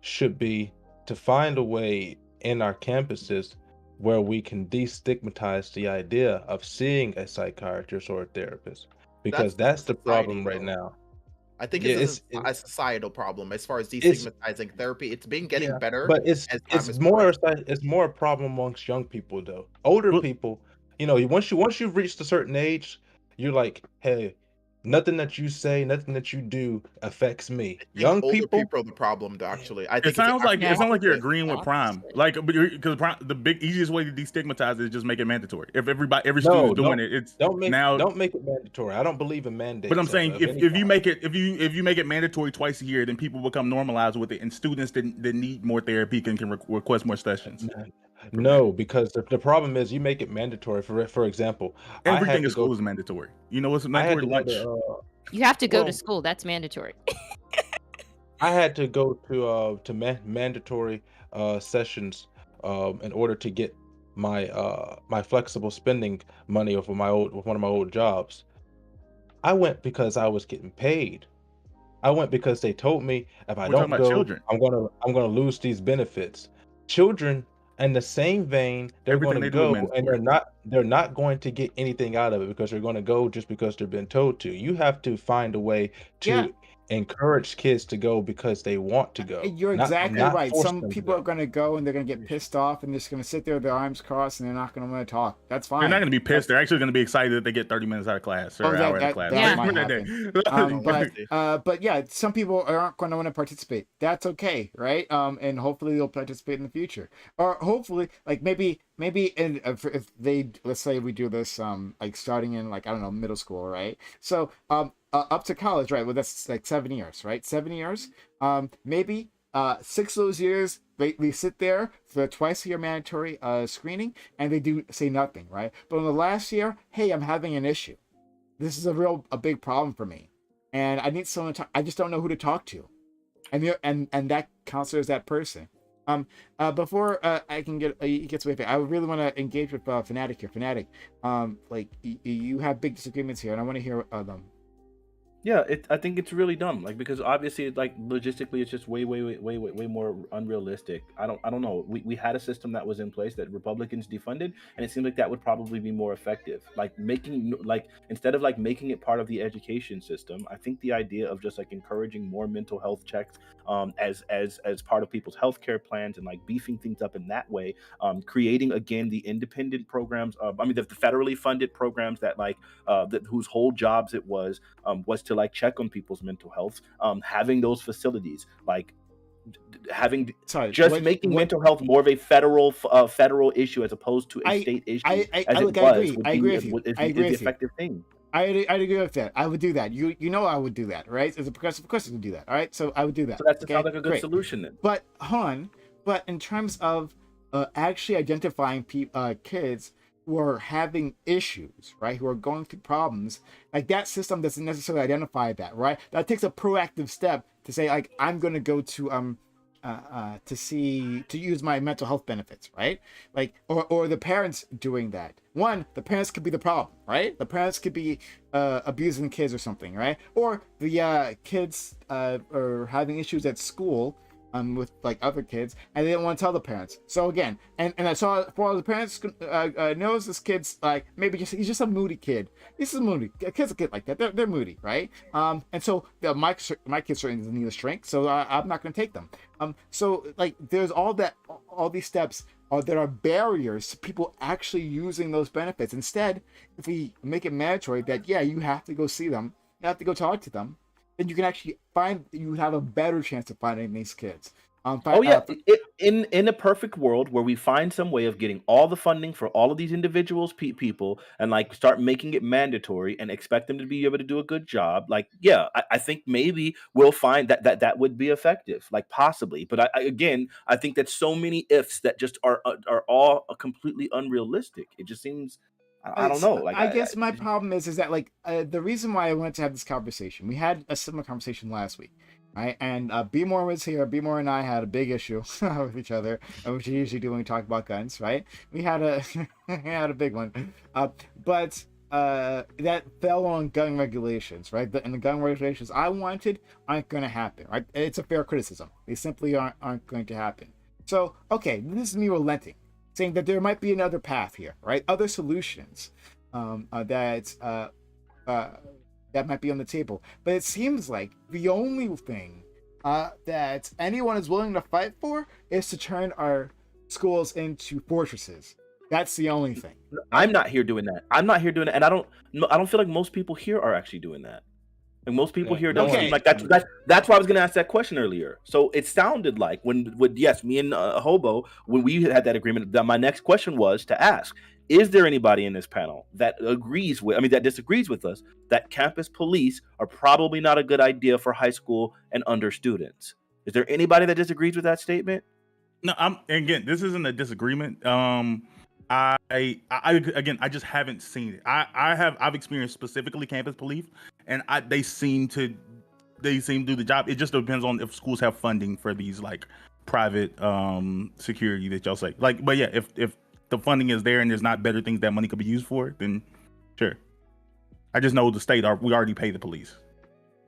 should be to find a way in our campuses where we can destigmatize the idea of seeing a psychiatrist or a therapist, because that's the problem right now. I think it's a societal problem as far as destigmatizing therapy. It's been getting better, but it's more a problem amongst young people though. Older people, once you've reached a certain age, you're like, hey, nothing that you say, nothing that you do affects me. Young people are the problem, actually. I think it sounds like you're agreeing with Prime, because the easiest way to destigmatize it is just make it mandatory. If every student is doing it, don't make it mandatory. I don't believe in mandates. But I'm saying if you make it mandatory twice a year, then people become normalized with it, and students that need more therapy can request more sessions. No, because the problem is you make it mandatory. For example, everything in school is mandatory. What's mandatory? Lunch. You have to go to school. That's mandatory. I had to go to mandatory sessions in order to get my flexible spending money with one of my old jobs. I went because I was getting paid. I went because they told me if I don't go, I'm gonna lose these benefits. Children in the same vein, they're Everything going to they do is go and mandatory. they're not going to get anything out of it because they're going to go just because they're been told to. You have to find a way Yeah. to encourage kids to go because they want to go. You're not exactly not right. force Some them to people go. are going to go and they're going to get pissed off and they're just going to sit there with their arms crossed and they're not going to want to talk. That's fine. They're not going to be pissed. They're actually going to be excited that they get 30 minutes out of class or Oh, an hour out of class. that Yeah. might happen. But yeah, some people aren't going to want to participate. That's okay, right? And hopefully they'll participate in the future, or hopefully, like maybe if they, let's say we do this, like starting in like I don't know, middle school, right? So up to college, right? Well, that's like 7 years, right? 7 years. Maybe 6 of those years they sit there for the twice a year mandatory screening and they do say nothing, right? But in the last year, hey, I'm having an issue. This is a big problem for me, and I need someone to talk. I just don't know who to talk to, and that counselor is that person. Before I can get he gets away from it, I really want to engage with Fanatic here. Fanatic, like you have big disagreements here, and I want to hear them. Yeah, I think it's really dumb. Like, because obviously, like, logistically, it's just way more unrealistic. I don't know. We had a system that was in place that Republicans defunded, and it seemed like that would probably be more effective. Like instead of like making it part of the education system, I think the idea of just like encouraging more mental health checks, as part of people's healthcare plans and like beefing things up in that way, creating again the independent programs. The federally funded programs that like whose whole jobs it was to like check on people's mental health, having those facilities, like making mental health more of a federal issue as opposed to a state issue. I agree with you. I agree with you. Effective thing. I'd agree with that. I would do that. You know I would do that, right? As a progressive, of course I would do that. All right, so I would do that. So that sounds like a good solution then. But but in terms of actually identifying kids who are having issues, right? Who are going through problems, like that system doesn't necessarily identify that, right? That takes a proactive step to say, like, I'm going to go to use my mental health benefits, right? Like, or the parents doing that. One, the parents could be the problem, right? The parents could be abusing kids or something, right? Or the kids are having issues at school with like other kids, and they didn't want to tell the parents. So again, and I saw for all the parents knows this kid's like maybe he's just a moody kid. He's a moody kid's a kid like that. They're moody, right? And so my kids certainly need a strength, so I'm not going to take them. So like there's all these steps that are barriers to people actually using those benefits. Instead, if we make it mandatory that you have to go see them, you have to go talk to them, then you can actually you have a better chance of finding these kids. In a perfect world where we find some way of getting all the funding for all of these individuals, people, and like start making it mandatory and expect them to be able to do a good job, like I think maybe we'll find that would be effective, like possibly. But I think that so many ifs that just are all completely unrealistic. It just seems. I don't know. Like, I guess my problem is that like the reason why I wanted to have this conversation, we had a similar conversation last week, right? And B More was here. B More and I had a big issue with each other, which we usually do when we talk about guns, right? We had a big one, but that fell on gun regulations, right? And the gun regulations I wanted aren't going to happen, right? It's a fair criticism. They simply aren't going to happen. So okay, this is me relenting, saying that there might be another path here, right? Other solutions that might be on the table. But it seems like the only thing that anyone is willing to fight for is to turn our schools into fortresses. That's the only thing. I'm not here doing that. And I don't feel like most people here are actually doing that. Like most people here don't seem like that's why I was going to ask that question earlier. So it sounded like when me and Hobo, when we had that agreement, that my next question was to ask, is there anybody in this panel that disagrees with us that campus police are probably not a good idea for high school and under students? Is there anybody that disagrees with that statement? No, this isn't a disagreement. I just haven't seen it. I've experienced specifically campus police, and they seem to do the job. It just depends on if schools have funding for these like private security that y'all say. Like, but yeah, if the funding is there and there's not better things that money could be used for, then sure. I just know the state we already pay the police.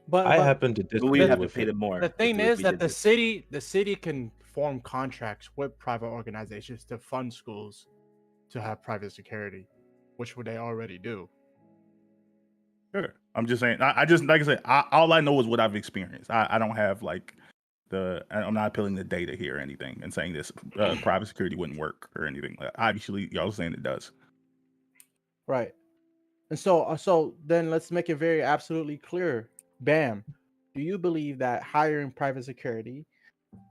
But I happen to disagree. We have to pay them more. The thing is that the city can form contracts with private organizations to fund schools to have private security, which would they already do. Sure. I'm just saying. I just like I said. All I know is what I've experienced. I don't have like I'm not appealing the data here or anything and saying this private security wouldn't work or anything. Obviously, y'all are saying it does. Right. And so then let's make it very absolutely clear. Bam. Do you believe that hiring private security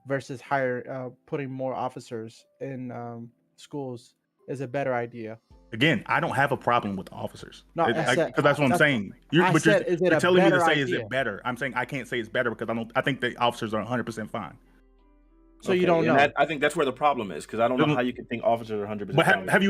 versus putting more officers in schools is a better idea? Again, I don't have a problem with officers. No, Because that's what I'm saying. You're telling me to say, is it better? I'm saying I can't say it's better because I think the officers are 100% fine. So you don't know. I think that's where the problem is, because I don't know how you can think officers are 100%. But have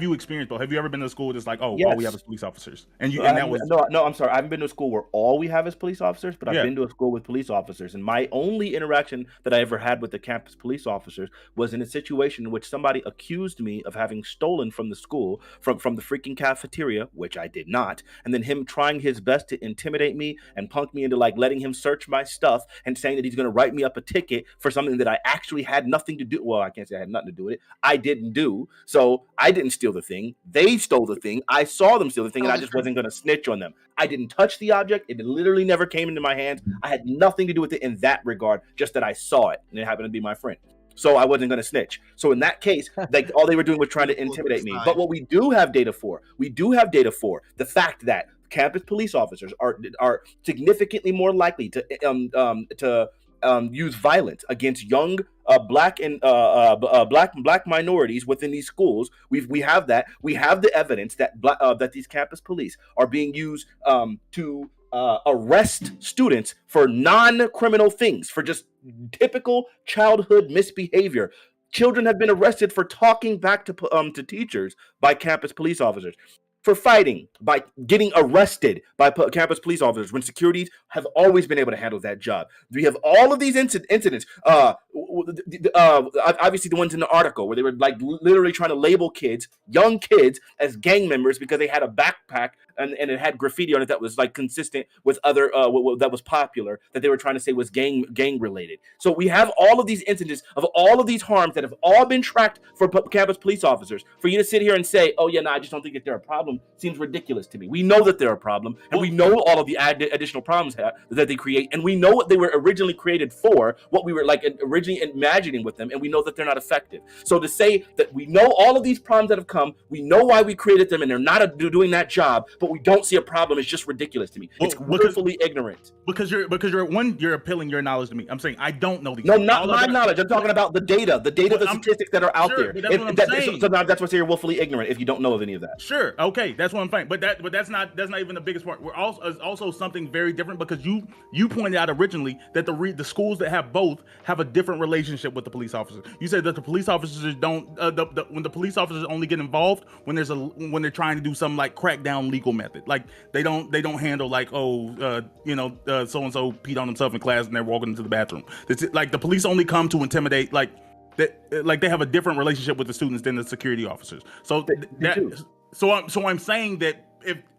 you experienced though? Have you ever been to a school that's like, all we have is police officers? And no, I'm sorry, I haven't been to a school where all we have is police officers, but I've been to a school with police officers, and my only interaction that I ever had with the campus police officers was in a situation in which somebody accused me of having stolen from the school from the freaking cafeteria, which I did not, and then him trying his best to intimidate me and punk me into like letting him search my stuff and saying that he's going to write me up a ticket for something that I actually had nothing to do. Well, I can't say I had nothing to do with it. I didn't do. So I didn't steal the thing. They stole the thing. I saw them steal the thing, and I just wasn't going to snitch on them. I didn't touch the object. It literally never came into my hands. I had nothing to do with it in that regard, just that I saw it, and it happened to be my friend. So I wasn't going to snitch. So in that case, like all they were doing was trying to intimidate me. But what we do have data for the fact that campus police officers are significantly more likely to use violence against young black minorities within these schools. We have that. We have the evidence that that these campus police are being used to arrest students for non-criminal things, for just typical childhood misbehavior. Children have been arrested for talking back to teachers by campus police officers, for fighting, by getting arrested by campus police officers, when securities have always been able to handle that job. We have all of these incidents. Obviously, the ones in the article where they were like literally trying to label young kids, as gang members because they had a backpack and it had graffiti on it that was like consistent with other that was popular, that they were trying to say was gang related. So we have all of these incidents of all of these harms that have all been tracked for campus police officers. For you to sit here and say, "Oh yeah, no, I just don't think that they're a problem," seems ridiculous to me. We know that they're a problem, and we know all of the additional problems that they create, and we know what they were originally created for, what we were like originally imagining with them, and we know that they're not effective. So to say that we know all of these problems that have come, we know why we created them, and they're not doing that job, but we don't see a problem, is just ridiculous to me. It's willfully ignorant. Because you're appealing your knowledge to me. I'm saying I don't know these. No, not my knowledge. I'm talking about the data, the statistics that are out there. So that's why you're willfully ignorant if you don't know of any of that. Sure, okay, that's what I'm saying. But that's not even the biggest part. We're also something very different, because you pointed out originally that the schools that have both have a different relationship with the police officers. You said that the police officers don't when the police officers only get involved when they're trying to do some like crackdown legal method. Like they don't handle like so and so peed on himself in class and they're walking into the bathroom. Like the police only come to intimidate. Like they have a different relationship with the students than the security officers. So I'm saying that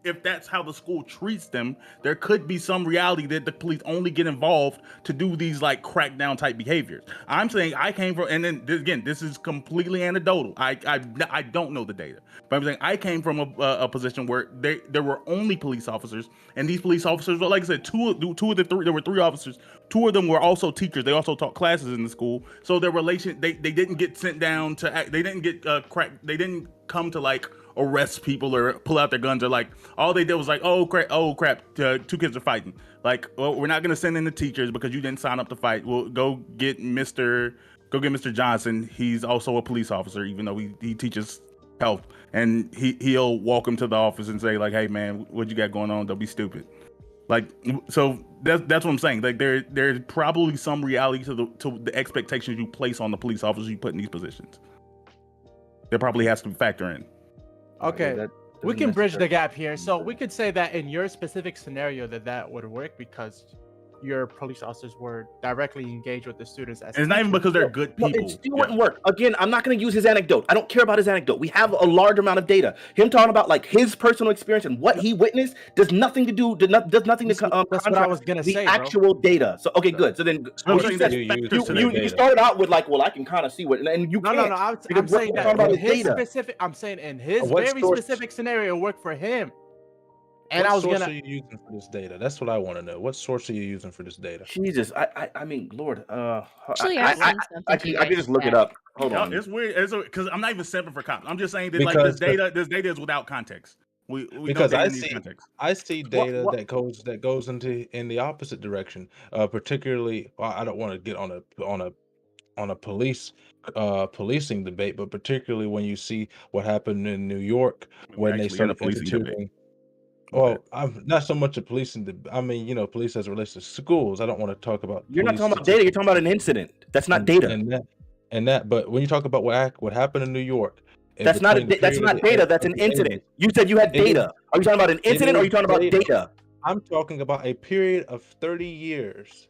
if that's how the school treats them, there could be some reality that the police only get involved to do these like crackdown type behaviors. I'm saying I came from, and then again, this is completely anecdotal. I don't know the data, but I'm saying I came from a position where there were only police officers, and these police officers, like I said, two of the three, there were three officers. Two of them were also teachers. They also taught classes in the school. So their relation, they didn't get sent down to act. They didn't get they didn't come to like arrest people or pull out their guns, or like all they did was like, oh crap, two kids are fighting. Like, well, we're not gonna send in the teachers because you didn't sign up to fight. We'll go get Mr. Johnson. He's also a police officer, even though he teaches health, and he'll walk him to the office and say like, hey man, what you got going on? Don't be stupid. Like, so that's what I'm saying. Like there's probably some reality to the expectations you place on the police officers you put in these positions. There probably has to factor in. Okay, we can bridge the gap here. So we could say that in your specific scenario that would work, because your police officers were directly engaged with the students as And it's not even teachers. because they're good No, people. it still wouldn't work. Again, I'm not going to use his anecdote. I don't care about his anecdote. We have a large amount of data. Him talking about like his personal experience and what he witnessed does nothing to do. Does nothing to That's what I contract was gonna the say, bro. actual data. So okay, good. So then So I'm what you saying said, there's You factors use to the that. you data. started out with like, well, I can kind of see what, and you No, can't. no, no. because I'm we're saying that talking about in the his data. specific. I'm saying in his What very source- specific scenario worked for him. And What I was source gonna. are you using for this data? That's what I want to know. What source are you using for this data? Jesus, I mean, Lord, Actually, I I've seen something I to you could guys just look it chat. up. Hold Yeah, on. it's weird. It's because I'm not even stepping for cops. I'm just saying that like this data is without context. We Because know I data needs see- context. I see data what- that goes in the opposite direction. Particularly, well, I don't want to get on a policing debate, but particularly when you see what happened in New York We when they actually had a started policing debate. instituting. My Well, bad. I'm not so much a policing. I mean, police as it relates to schools. I don't want to talk about. You're not police talking about data. You're talking about an incident. That's not data. And that. But when you talk about what happened in New York, That's not that's not data. That's an incident. You said you had It is- data. Are you talking about an incident or are you talking about data? I'm talking about a period of 30 years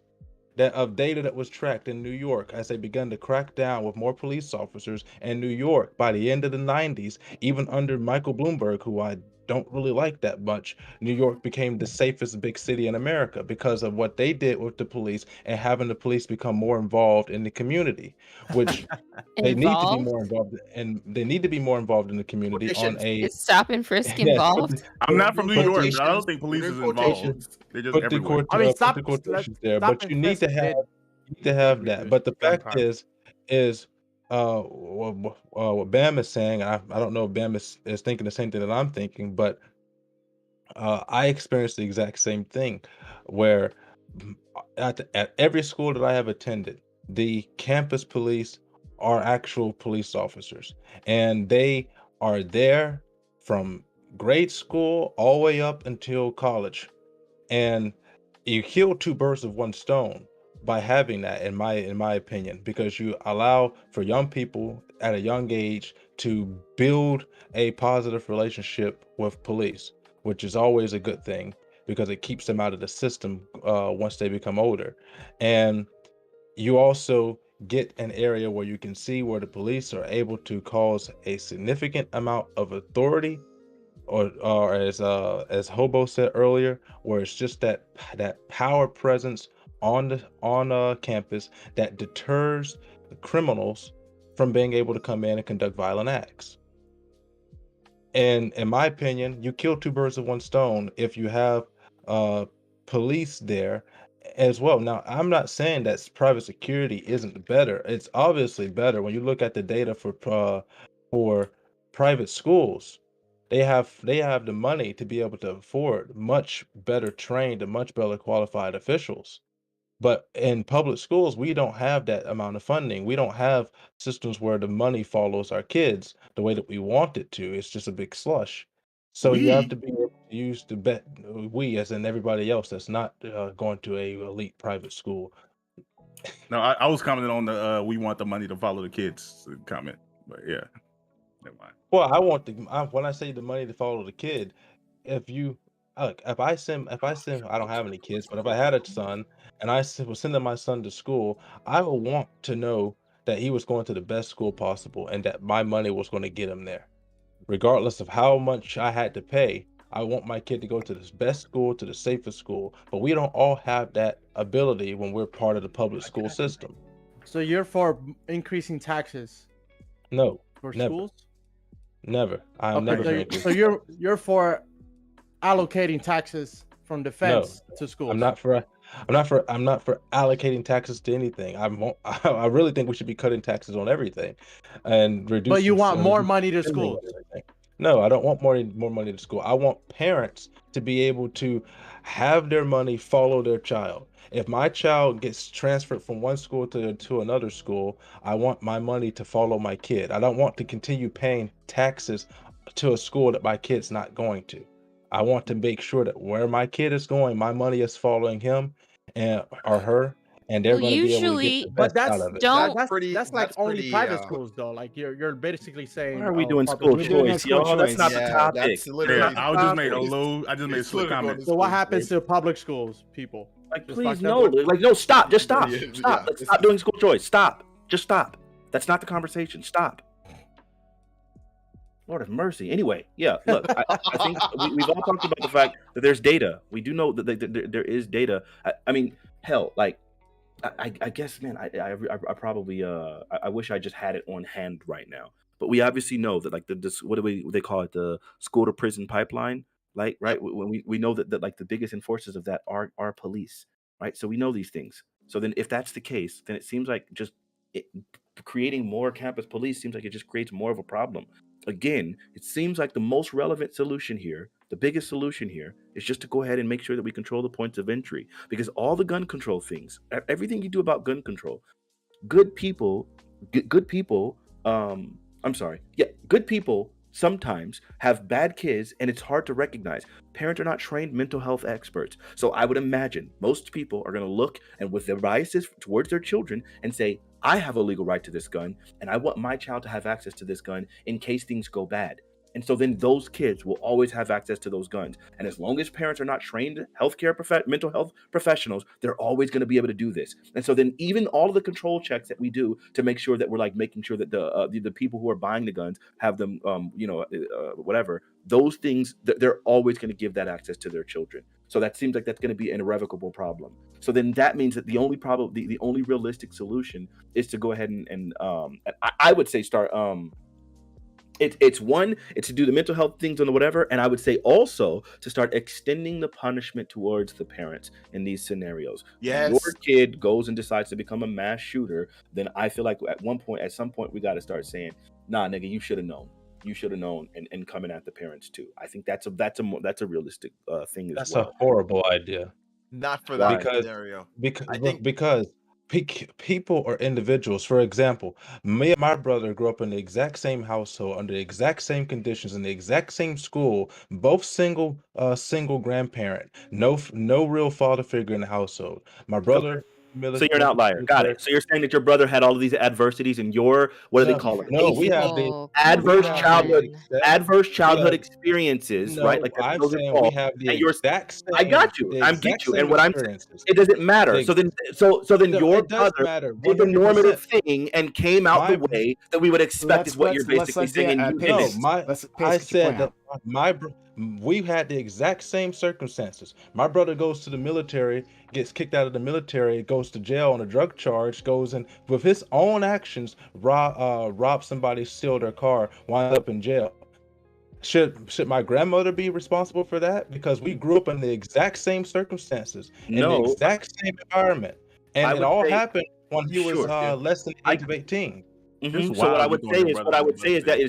of data that was tracked in New York as they began to crack down with more police officers in New York by the end of the 90s, even under Michael Bloomberg, who I don't really like that much. New York became the safest big city in America because of what they did with the police and having the police become more involved in the community, which they need to be Involved? more involved, and they need to be more involved in the community on a. Is stop and frisk Yes, involved? I'm not from New York, but I quotations, don't think police put in is involved. quotations. They're just Put the everywhere. I mean, put stop. the quotations there, Stop but and you need frisk to have did that. reduce But the gun fact crime. is what Bam is saying. I don't know if Bam is thinking the same thing that I'm thinking, but I experienced the exact same thing, where at every school that I have attended, the campus police are actual police officers, and they are there from grade school all the way up until college, and you kill two birds with one stone by having that, in my opinion, because you allow for young people at a young age to build a positive relationship with police, which is always a good thing because it keeps them out of the system once they become older. And you also get an area where you can see where the police are able to cause a significant amount of authority, or as Hobo said earlier, where it's just that power presence on campus that deters the criminals from being able to come in and conduct violent acts. And in my opinion, you kill two birds with one stone if you have police there as well. Now, I'm not saying that private security isn't better. It's obviously better when you look at the data for private schools. They have the money to be able to afford much better trained and much better qualified officials. But in public schools, we don't have that amount of funding. We don't have systems where the money follows our kids the way that we want it to. It's just a big slush. So you have to be able to use the bet we, as in everybody else that's not going to a elite private school. No, I was commenting on the we want the money to follow the kids comment, but yeah, never mind. Well, when I say the money to follow the kid, if you look, if I send, I don't have any kids, but if I had a son and was sending my son to school, I would want to know that he was going to the best school possible and that my money was going to get him there, regardless of how much I had to pay. I want my kid to go to the best school, to the safest school, but we don't all have that ability when we're part of the public school system. So you're for increasing taxes No, for never. schools? Never. I'm never So, going to. so you're for allocating taxes from defense to schools. I'm not for allocating taxes to anything. I really think we should be cutting taxes on everything and reducing. But you want more reducing money to spending on schools. everything. No, I don't want more money to school. I want parents to be able to have their money follow their child. If my child gets transferred from one school to another school, I want my money to follow my kid. I don't want to continue paying taxes to a school that my kid's not going to. I want to make sure that where my kid is going, my money is following him or her, and they're Well, going to be able to get usually- the But best out of it. don't- that's like that's only pretty, private schools though. Like you're basically saying. Why are we oh, doing public school We're doing a choice, school y'all? That's choice. not the Yeah, topic. that's literally- Yeah, I just made a It's split literally comment. So what happens to public schools, people? Like, Just please, fuck that no. one? Like, no, stop. Just stop. Yeah, Stop. yeah, Let's this stop is- doing school choice. Stop. Just stop. That's not the conversation. Stop. Lord have mercy. Anyway, yeah, look, I think we've all talked about the fact that there's data. We do know that there is data. I mean, hell, like, I guess, man, I probably, I wish I just had it on hand right now. But we obviously know that, like, what they call it, the school to prison pipeline, like, right? When we know that like the biggest enforcers of that are police, right? So we know these things. So then, if that's the case, then it seems like just creating more campus police seems like it just creates more of a problem. Again, it seems like the most relevant solution here, the biggest solution here, is just to go ahead and make sure that we control the points of entry. Because all the gun control things, everything you do about gun control, good people sometimes have bad kids, and it's hard to recognize. Parents are not trained mental health experts. So I would imagine most people are going to look and with their biases towards their children and say, I have a legal right to this gun, and I want my child to have access to this gun in case things go bad. And so then those kids will always have access to those guns. And as long as parents are not trained mental health professionals, they're always going to be able to do this. And so then even all of the control checks that we do to make sure that we're like making sure that the people who are buying the guns have them, whatever, those things, they're always going to give that access to their children. So that seems like that's going to be an irrevocable problem. So then that means that the only problem, the only realistic solution is to go ahead and I would say start, it's to do the mental health things and whatever, and I would say also to start extending the punishment towards the parents in these scenarios. Yes. When your kid goes and decides to become a mass shooter, then I feel like at some point we got to start saying, nah, nigga, you should have known. You should have known, and coming at the parents too. I think that's a realistic thing as well. That's a horrible idea. Not for that Because- scenario. Because people or individuals, for example, me and my brother grew up in the exact same household, under the exact same conditions, in the exact same school, both single grandparent, no real father figure in the household. My brother, So you're an outlier. Got it. So you're saying that your brother had all of these adversities, and what do they call it? No, we have the Oh, adverse come childhood on. adverse childhood Yeah. experiences, No, right? Like that's I'm those are saying called. we have the And you're- exact same. I got you. the I'm exact get you. same And what I'm saying, experiences. it doesn't matter. They- So then No, your it does brother matter. did the 100%. normative thing and came out My- the way that we would expect is what you're basically saying. And you Pace. didn't. I said that we had the exact same circumstances. My brother goes to the military, gets kicked out of the military, goes to jail on a drug charge, goes and with his own actions rob somebody, steal their car, wind up in jail. Should my grandmother be responsible for that? Because we grew up in the exact same circumstances, in the No. exact same environment, I and it would all say- happened when he was Sure, yeah. less than the age of 18. Mhm. It's So what I wild would you say calling is your what brother I would say is that molested.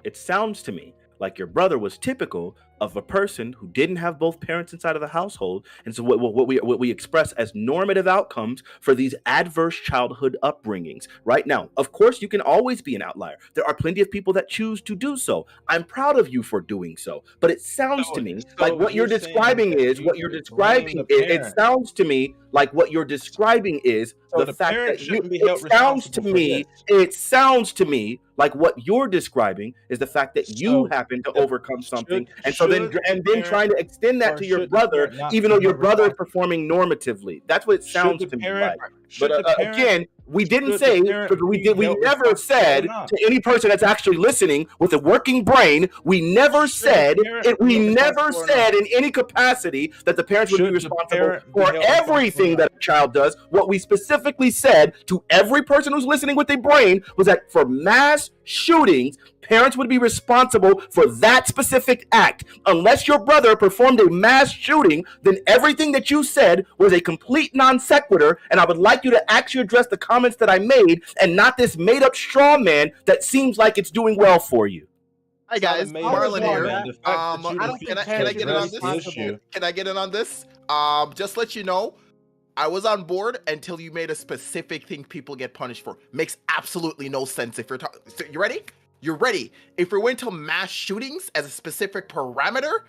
it sounds to me like your brother was typical of a person who didn't have both parents inside of the household, and so what we express as normative outcomes for these adverse childhood upbringings. Right now, of course, you can always be an outlier. There are plenty of people that choose to do so. I'm proud of you for doing so, but it sounds to me like what you're describing is what you're describing. It sounds to me like what you're describing is So the the fact parent that shouldn't be held it sounds to responsible for me. this. It sounds to me like what you're describing is the fact that you So, happen to the- overcome something, should- and so then should and the then trying to extend that or to your should the brother, parent not even be though your held brother is responsible? performing normatively. That's what it sounds Should to the me parent- like. should But the parent- again, we didn't should the say, parent we be held never responsible or said not? to any person that's actually listening with a working brain, we never Should the said parent it. be We held never responsible or said not? in any capacity that the parents would be Should the responsible parent be for held responsible or everything not? that a child does. What we specifically said to every person who's listening with a brain was that for mass shootings, parents would be responsible for that specific act. Unless your brother performed a mass shooting, then everything that you said was a complete non sequitur, and I would like you to actually address the comments that I made and not this made up straw man that seems like it's doing well for you. Hi guys, made Marlon up here. man. The fact that you Can refuse I to get in on address this? the issue. Can I get in on this? Just let you know, I was on board until you made a specific thing people get punished for. Makes absolutely no sense if you're talking. So you ready? You're ready. If we went to mass shootings as a specific parameter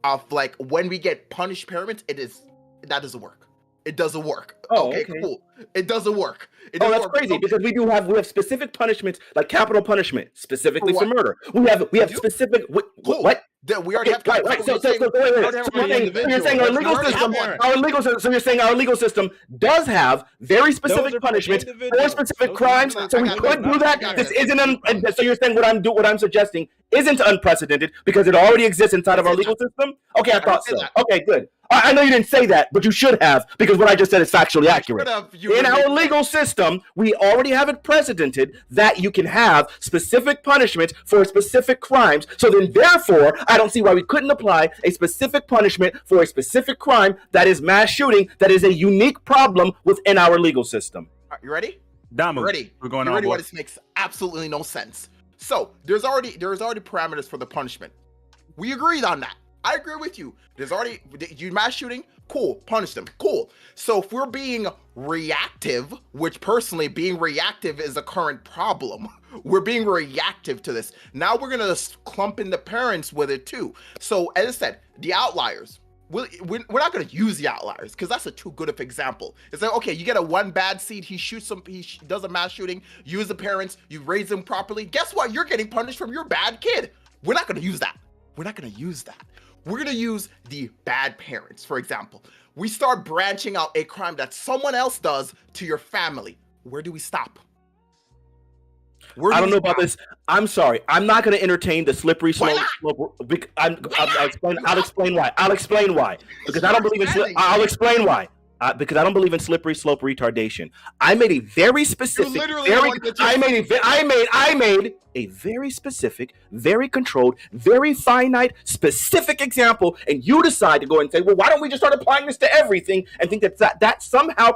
of like when we get punished parents, that doesn't work. It doesn't work. Oh, okay, okay. cool. It doesn't work. It Oh, doesn't that's work. crazy So- because we have specific punishments like capital punishment specifically For for what? murder. We have do? specific Cool. what? That we already have. Right. So you're saying our legal system, so you're saying our legal system does have very specific are for punishments for individuals. specific Those are crimes. not- So we I got could this. do that. I got This this. isn't. So you're saying what I'm suggesting isn't unprecedented because it already exists inside of our legal system. Okay, I thought so. Okay, good. I know you didn't say that, but you should have because what I just said is factually accurate. In our legal system, we already have it precedented that you can have specific punishments for specific crimes. So then, therefore, I don't see why we couldn't apply a specific punishment for a specific crime that is mass shooting, that is a unique problem within our legal system. All right, you ready? Damo, Ready? we're going you on. ready? Boy. Why this makes absolutely no sense. So there's already parameters for the punishment. We agreed on that. I agree with you. There's already you mass shooting. Cool, punish them. Cool. So if we're being reactive, which personally being reactive is a current problem, we're being reactive to this. Now we're gonna clump in the parents with it too. So as I said, the outliers. We're not going to use the outliers because that's a too good of example. It's like, okay, you get a one bad seed, he does a mass shooting, you use the parents, you raise them properly. Guess what? You're getting punished from your bad kid. We're not going to use that. We're not going to use that. We're going to use the bad parents, for example. We start branching out a crime that someone else does to your family. Where do we stop? I don't know about this. I'm sorry. I'm not going to entertain the slippery slope. I'll explain why. Because I don't believe in. I'll explain why. Because I don't believe in slippery slope retardation. I made a very specific. I made a very specific, very controlled, very finite, specific example, and you decide to go and say, "Well, why don't we just start applying this to everything?" And think that somehow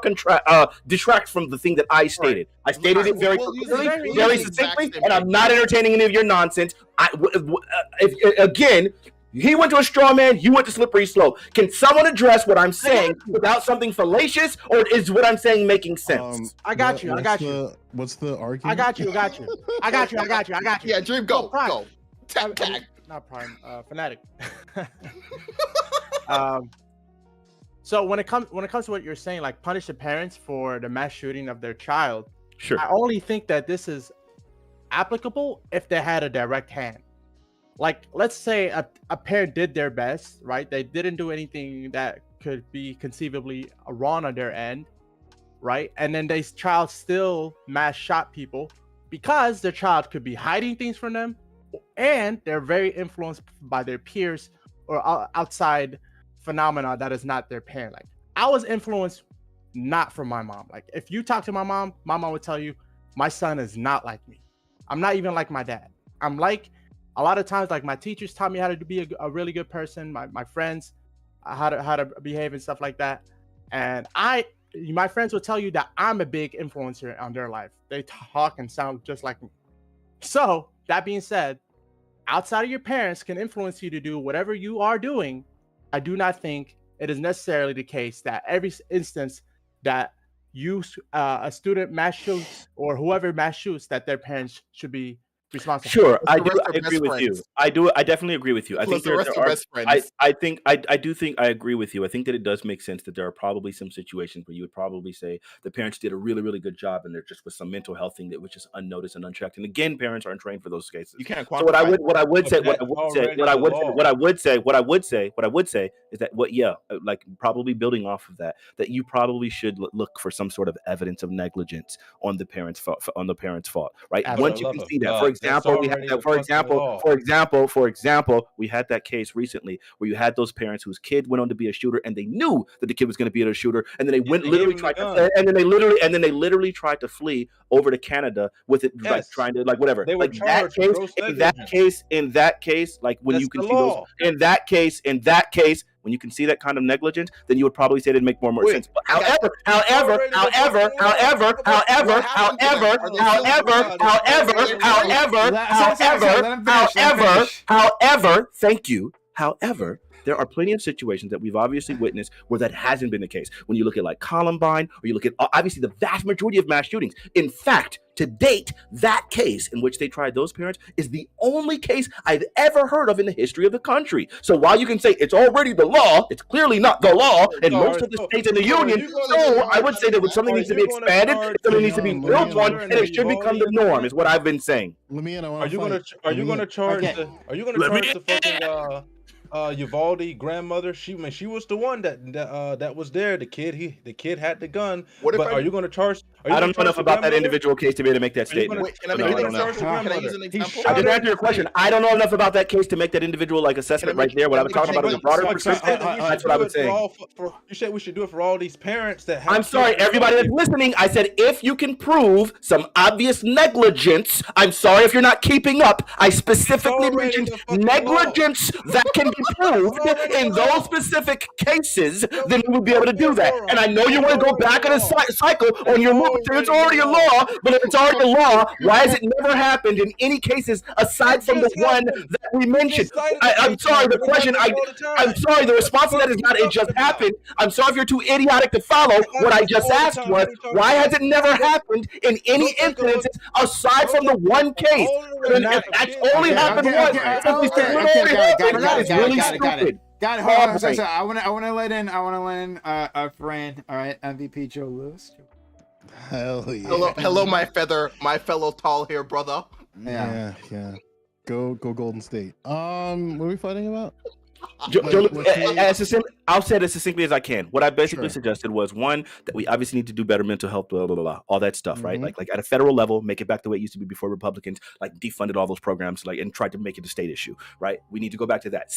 detracts from the thing that I stated. I stated it very clearly, very succinctly, and I'm not entertaining any of your nonsense. Again. He went to a straw man, you went to slippery slope. Can someone address what I'm saying without something fallacious, or is what I'm saying making sense? I got you. What's the argument? I got you. Yeah, Dream, go. Tag. Not Prime, Fanatic. So when it comes to what you're saying, like punish the parents for the mass shooting of their child, Sure. I only think that this is applicable if they had a direct hand. Like, let's say a parent did their best, right? They didn't do anything that could be conceivably wrong on their end, right? And then their child still mass shot people because their child could be hiding things from them, and they're very influenced by their peers or outside phenomena that is not their parent. Like, I was influenced not from my mom. Like, if you talk to my mom would tell you, my son is not like me. I'm not even like my dad. I'm like, a lot of times, like, my teachers taught me how to be a really good person. My friends, how to behave and stuff like that. And my friends will tell you that I'm a big influencer on their life. They talk and sound just like me. So that being said, outside of your parents can influence you to do whatever you are doing. I do not think it is necessarily the case that every instance that a student mass shoots or whoever mass shoots, that their parents should be responsible. Sure, I agree with you. I definitely agree with you. I think I agree with you. I think that it does make sense that there are probably some situations where you would probably say the parents did a really, really good job, and there just was some mental health thing that was just unnoticed and unchecked. And again, parents aren't trained for those cases. You can't quantify. So what I would say is that like probably building off of that you probably should look for some sort of evidence of negligence on the parents' fault, right? Once you can see that, for example, we had that case recently where you had those parents whose kid went on to be a shooter, and they knew that the kid was going to be a shooter, and then they literally tried to flee over to Canada with it, like trying to whatever. Like in that case, like when you can see those in that case, when you can see that kind of negligence, then you would probably say it'd make more sense. But however, thank you. However, There are plenty of situations that we've obviously witnessed where that hasn't been the case. When you look at like Columbine, or you look at obviously the vast majority of mass shootings. In fact, to date, that case in which they tried those parents is the only case I've ever heard of in the history of the country. So while you can say it's already the law, it's clearly not the law in most of the states in the union. So I would say that when something needs to be expanded, if something needs to be built on, and it should become the norm, is what I've been saying. Are you gonna charge the fucking Uvalde grandmother? She was the one that was there. The kid had the gun. But are you gonna charge? I don't know enough about that individual case to be able to make that statement. Wait, can I use an example? I didn't answer your question. I don't know enough about that case to make that individual like assessment right there. What I was talking about is a broader perspective. That's what I would say. You said we should do it for all these parents that have. I'm sorry, everybody that's listening. I said if you can prove some obvious negligence. I'm sorry if you're not keeping up. I specifically mentioned negligence that can be proved in those specific cases. Then we would be able to do that. And I know you want to go back in a cycle on your movement. It's already a law, but if it's already a law, why has it never happened in any cases aside from the one that we mentioned? I'm sorry, the question, I'm sorry, the response to that is not it just happened. I'm sorry if you're too idiotic to follow. What I just asked was, why has it never happened in any instances aside from the one case? And if that's only happened once, it's really stupid. Got it. Hold on. Sorry. I want to let in our friend. All right, MVP Joe Lewis. Hell yeah. Hello, my fellow tall hair brother. Yeah. Go Golden State. What are we fighting about? I'll say it as succinctly as I can. What I basically suggested was, one, that we obviously need to do better mental health, blah, blah, blah, all that stuff, right? Like at a federal level, make it back the way it used to be before Republicans like defunded all those programs, like, and tried to make it a state issue, right? We need to go back to that.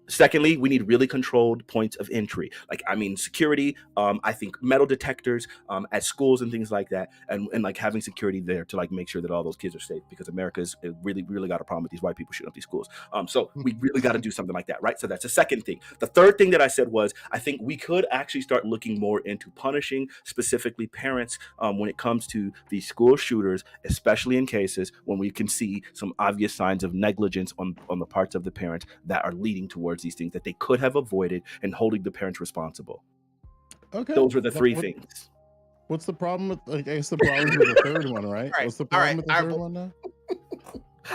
Secondly, we need really controlled points of entry. Like, I mean, security, I think metal detectors at schools and things like that. And like having security there to like make sure that all those kids are safe, because America's really, really got a problem with these white people shooting up these schools. So we really got to do something like that, right? So that's the second thing. The third thing that I said was, I think we could actually start looking more into punishing specifically parents when it comes to these school shooters, especially in cases when we can see some obvious signs of negligence on the parts of the parents that are leading towards these things that they could have avoided, and holding the parents responsible. Okay. Those were the three things. What's the problem with, I guess the problem with the third one, right? What's the problem with the third one now?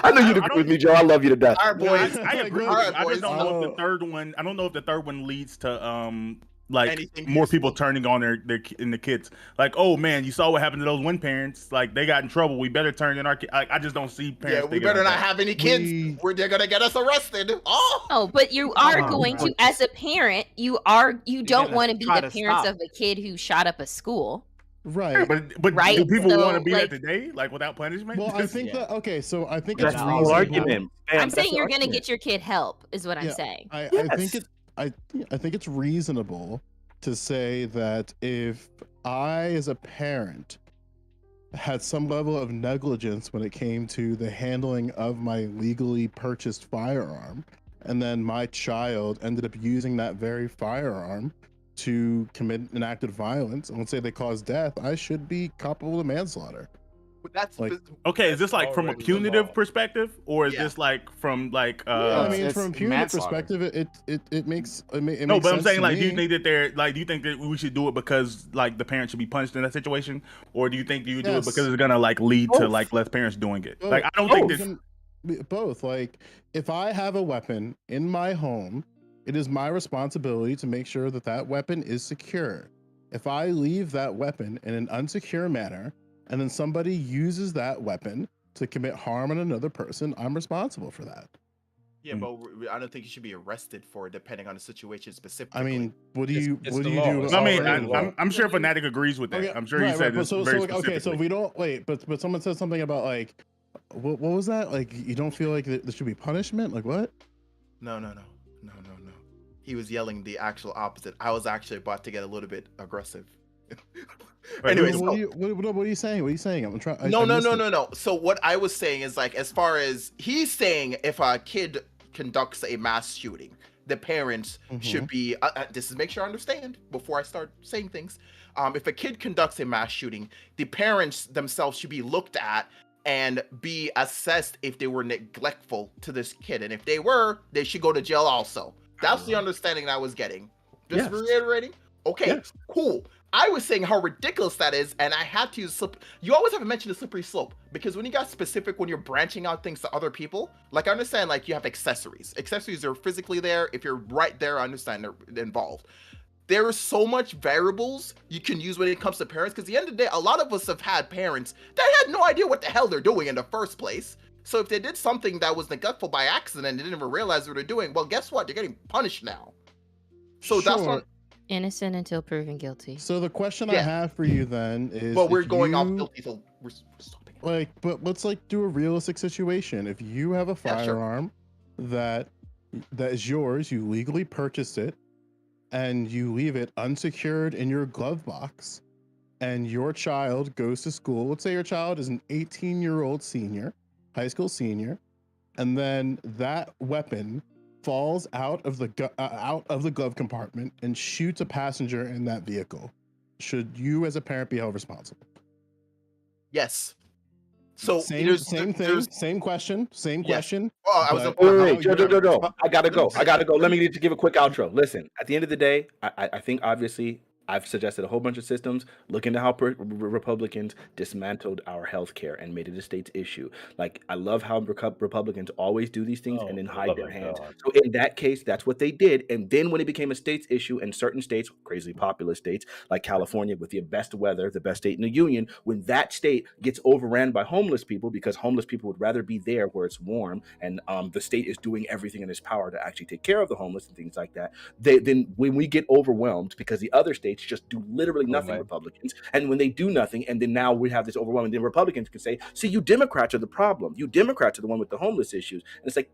I know you'd agree with me, Joe. I love you to death. All right, boys. I agree. I just don't know if the third one. I don't know if the third one leads to like anything more people turning on their kids. Like, oh man, you saw what happened to those one parents. Like, they got in trouble. We better turn in our kids. I just don't see parents. Yeah, we better not have any kids. They're gonna get us arrested. Oh, but you are going to, as a parent, you don't want to be the parents of a kid who shot up a school. Right. But right? do people want to be there today, like without punishment? Well, I think that I think that's it's the whole argument. I'm saying you're going to get your kid help, is what I'm saying. I think it's reasonable to say that if I, as a parent, had some level of negligence when it came to the handling of my legally purchased firearm, and then my child ended up using that very firearm to commit an act of violence, and let's say they caused death, I should be culpable of manslaughter. That's like, okay. Is this like from a punitive perspective, or is this like from like? I mean, from a punitive perspective, it makes no. But I'm saying, like, do you think that do you think that we should do it because like the parents should be punished in that situation, or do you think you do it because it's gonna like lead to like less parents doing it? Like, I don't think this. Both. Like, if I have a weapon in my home, it is my responsibility to make sure that that weapon is secure. If I leave that weapon in an unsecure manner, and then somebody uses that weapon to commit harm on another person, I'm responsible for that. Yeah, but I don't think you should be arrested for it, depending on the situation specifically. I mean, what do you do? I mean, I'm sure Fanatic agrees with that. Okay, I'm sure he said this very specifically. Okay, so we don't wait, but someone said something about like, what was that? Like, you don't feel like there should be punishment? Like what? No. He was yelling the actual opposite. I was actually about to get a little bit aggressive. Anyways, what are you saying? What are you saying? I'm trying. No. So what I was saying is, like, as far as he's saying, if a kid conducts a mass shooting, the parents should be. This is make sure I understand before I start saying things. If a kid conducts a mass shooting, the parents themselves should be looked at and be assessed if they were neglectful to this kid, and if they were, they should go to jail also. That's the understanding I was getting. Just Yes. reiterating. Okay, Yes. cool. I was saying how ridiculous that is, and I had to use you always have to mention the slippery slope, because when you got specific, when you're branching out things to other people, like I understand, like you have accessories. Accessories are physically there. If you're right there, I understand they're involved. There are so much variables you can use when it comes to parents, because at the end of the day, a lot of us have had parents that had no idea what the hell they're doing in the first place. So if they did something that was neglectful by accident and they didn't even realize what they're doing, well, guess what? They're getting punished now. So that's what. Innocent until proven guilty. So the question I have for you then is, well, we're if going off you- guilty, so we're stopping. Like, but let's like do a realistic situation. If you have a Yeah, sure. firearm that is yours, you legally purchased it, and you leave it unsecured in your glove box, and your child goes to school. Let's say your child is an 18-year-old senior, high school senior, and then that weapon falls out of the glove compartment and shoots a passenger in that vehicle. Should you, as a parent, be held responsible? Yes. So same question. Oh, I was. Wait, Joe. I gotta go. Let me just give a quick outro. Listen, at the end of the day, I think obviously I've suggested a whole bunch of systems. Look into how Republicans dismantled our healthcare and made it a state's issue. Like, I love how Republicans always do these things and then hide their hands. So in that case, that's what they did. And then when it became a state's issue in certain states, crazy populous states like California with the best weather, the best state in the union, when that state gets overran by homeless people because homeless people would rather be there where it's warm and the state is doing everything in its power to actually take care of the homeless and things like that, then when we get overwhelmed because the other states just do literally nothing, Republicans, and when they do nothing, and then now we have this overwhelming, then Republicans can say, see, you Democrats are the problem. You Democrats are the one with the homeless issues. And it's like,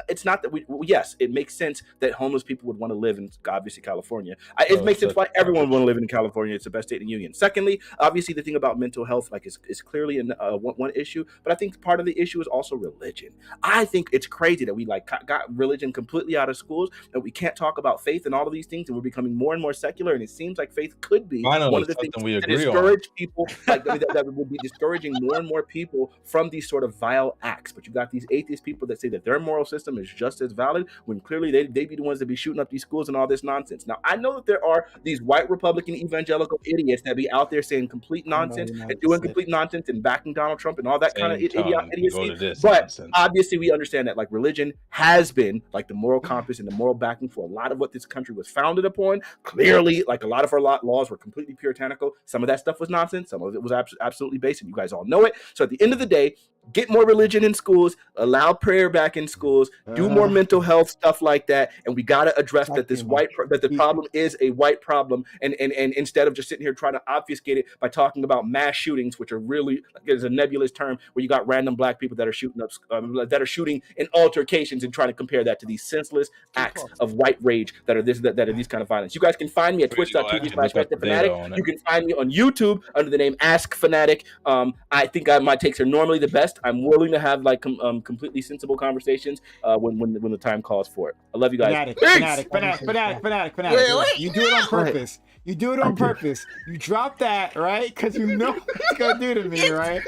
it's not that yes, it makes sense that homeless people would want to live in, obviously, California. It makes sense why everyone would want to live in California. It's the best state in the union. Secondly, obviously, the thing about mental health, like, is clearly one issue, but I think part of the issue is also religion. I think it's crazy that we got religion completely out of schools, and we can't talk about faith and all of these things, and we're becoming more and more secular, and it seems like faith could be Finally, one of the things we that agree discourage people, like that would be discouraging more and more people from these sort of vile acts. But you got these atheist people that say that their moral system is just as valid, when clearly they be the ones that be shooting up these schools and all this nonsense. Now, I know that there are these white Republican evangelical idiots that be out there saying complete nonsense and doing complete nonsense and backing Donald Trump and all that kind of idiocy. But obviously, we understand that like religion has been like the moral compass and the moral backing for a lot of what this country was founded upon. Clearly, like a lot of our laws were completely puritanical. Some of that stuff was nonsense. Some of it was absolutely basic. You guys all know it. So at the end of the day, get more religion in schools, allow prayer back in schools, do more mental health stuff like that, and we got to address that the problem is a white problem, and instead of just sitting here trying to obfuscate it by talking about mass shootings, which are really, there's a nebulous term where you got random black people that are shooting up, that are shooting in altercations, and trying to compare that to these senseless acts of white rage that are these kind of violence. You guys can find me at twitch.tv/FanaticFanatic. You can find me on YouTube under the name Ask Fanatic. I think my takes are normally the best. I'm willing to have like completely sensible conversations when the time calls for it. I love you guys. Fanatic. Wait. You do it on purpose. You do it on purpose. You drop that, right? Because you know what it's gonna do to me, right?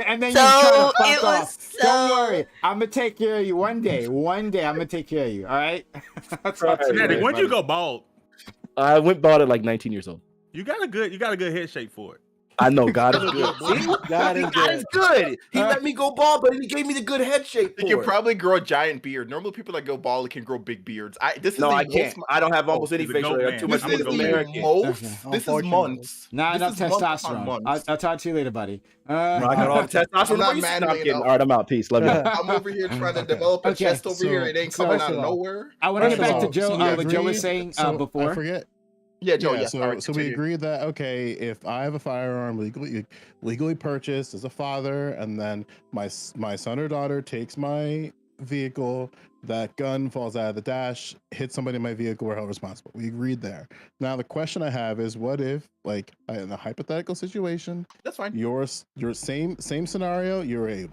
And then you try to fuck off. Don't worry. I'm gonna take care of you one day. One day I'm gonna take care of you. All right? Fanatic, when'd you go bald? I went bald at like 19 years old. You got a good head shape for it. I know God is good. See? God is good. He let me go bald, but he gave me the good head shape. You can probably grow a giant beard. Normally, people that go bald can grow big beards. I can't. I don't have almost any facial hair. Too much American. This is months. Nah, enough testosterone. I'll talk to you later, buddy. I got all the testosterone. All right, I'm out. Peace. Love you. I'm over here trying to develop a chest over here. It ain't coming out of nowhere. I want to get back to Joe. What Joe was saying before. I forget. Yeah, Joe. Yeah. So we agreed that, okay, if I have a firearm legally purchased as a father, and then my son or daughter takes my vehicle, that gun falls out of the dash, hits somebody in my vehicle, we're held responsible. We agreed there. Now the question I have is, what if, like, in a hypothetical situation, that's fine. Your same scenario, you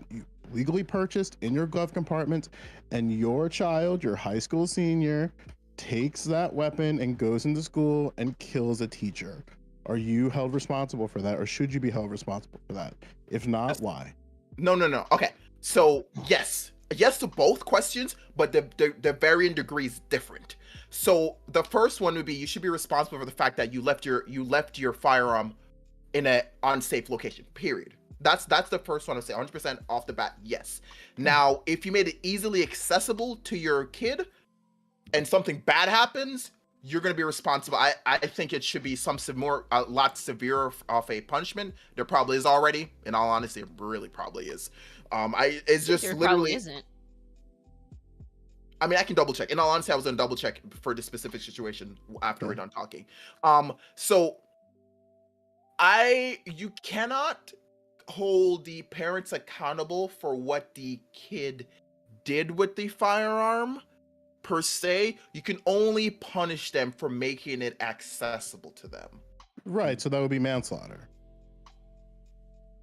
legally purchased in your glove compartment, and your child, your high school senior, takes that weapon and goes into school and kills a teacher. Are you held responsible for that, or should you be held responsible for that? If not, why? No. Okay, so yes to both questions, but the varying degrees different. So the first one would be you should be responsible for the fact that you left your firearm in an unsafe location. Period. That's the first one to say 100% off the bat. Yes. Now, if you made it easily accessible to your kid and something bad happens, you're going to be responsible. I think it should be a lot severe of a punishment. There probably is already. In all honesty, it really probably is. It's just There literally probably isn't. I mean, I can double check. In all honesty, I was going to double check for this specific situation after we're done talking. So you cannot hold the parents accountable for what the kid did with the firearm per se. You can only punish them for making it accessible to them. Right, so that would be manslaughter.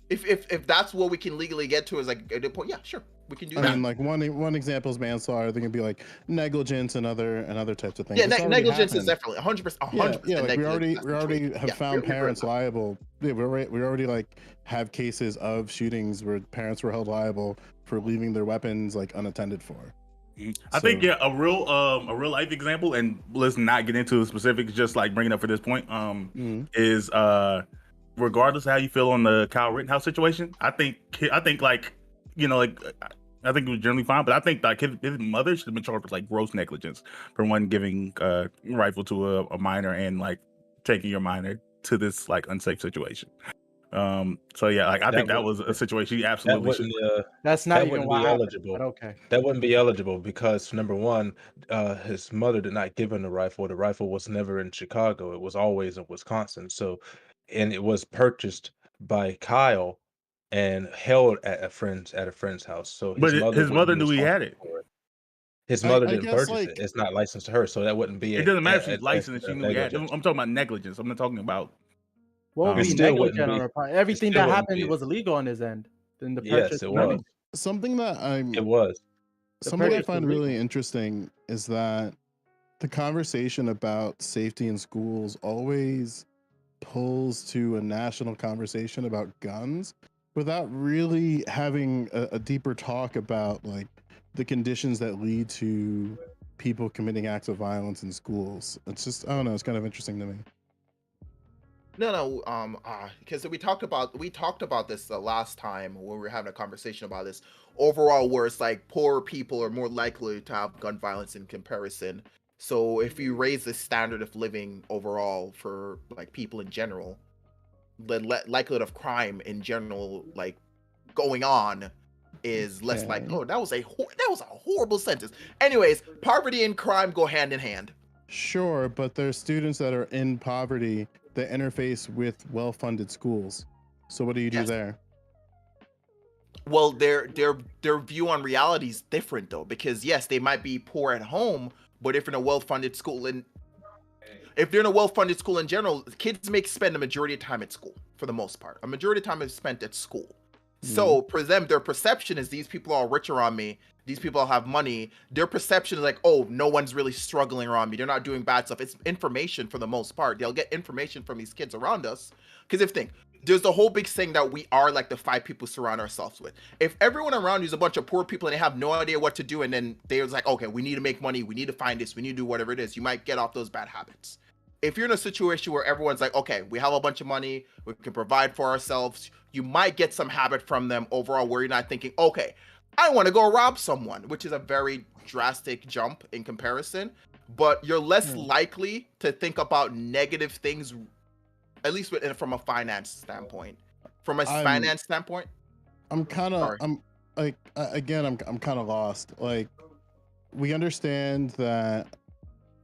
If that's what we can legally get to, is like at the point, yeah, sure, we can do that. I mean, like one example is manslaughter. There can be like negligence and other types of things. Yeah, It's already negligence is happened. definitely 100%. Yeah, like we already negligence. have Yeah, found you're parents right. liable. Yeah, we already like have cases of shootings where parents were held liable for leaving their weapons like unattended for. I think So- a real life example, and let's not get into the specifics, just like bringing up for this point, is regardless of how you feel on the Kyle Rittenhouse situation, I think like, you know, like I think it was generally fine, but I think like his mother should have been charged with like gross negligence for one giving a rifle to a minor and like taking your minor to this like unsafe situation. So yeah, like I think that was a situation he That absolutely should. wouldn't That's not that even wouldn't what be happened. eligible. But okay. That wouldn't be eligible because number one, his mother did not give him the rifle. The rifle was never in Chicago. It was always in Wisconsin. So, and it was purchased by Kyle and held at a friend's house. So But his wouldn't mother be knew he had responsible it. for it. His I mother didn't guess, purchase like- it. It's not licensed to her, so that wouldn't be. It doesn't matter if she's an licensed. instance She of knew he had it. I'm negligence. talking about negligence. I'm not talking about. What would It be still wouldn't negligent on be- our part? Everything still that wouldn't happened be. was illegal on his end. Then the Yes, purchase. it and everything. was. Something that It was. something I purchase find was legal. really interesting is that the conversation about safety in schools always pulls to a national conversation about guns without really having a deeper talk about like the conditions that lead to people committing acts of violence in schools. It's just, I don't know, it's kind of interesting to me. No, because we talked about this the last time when we were having a conversation about this overall, where it's like poorer people are more likely to have gun violence in comparison. So if you raise the standard of living overall for like people in general, the likelihood of crime in general, like going on, is less Yeah. like, oh, that was a horrible sentence. Anyways, poverty and crime go hand in hand. Sure, but there's students that are in poverty that interface with well-funded schools. So what do you do Yes. there? Well, their view on reality is different though, because yes, they might be poor at home, but if they're in a well-funded school in general, kids spend the majority of time at school for the most part. A majority of time is spent at school. So for them, their perception is these people are rich around me. These people have money. Their perception is like, oh, no one's really struggling around me. They're not doing bad stuff. It's information for the most part. They'll get information from these kids around us. Because if you think, there's the whole big thing that we are like the 5 people we surround ourselves with. If everyone around you is a bunch of poor people and they have no idea what to do, and then they're like, okay, we need to make money. We need to find this. We need to do whatever it is. You might get off those bad habits. If you're in a situation where everyone's like, okay, we have a bunch of money, we can provide for ourselves, you might get some habit from them overall where you're not thinking, okay, I want to go rob someone, which is a very drastic jump in comparison, but you're less likely to think about negative things, at least from a finance standpoint. From a finance standpoint, I'm kind of, Sorry. I'm like, again, I'm kind of lost. Like, we understand that,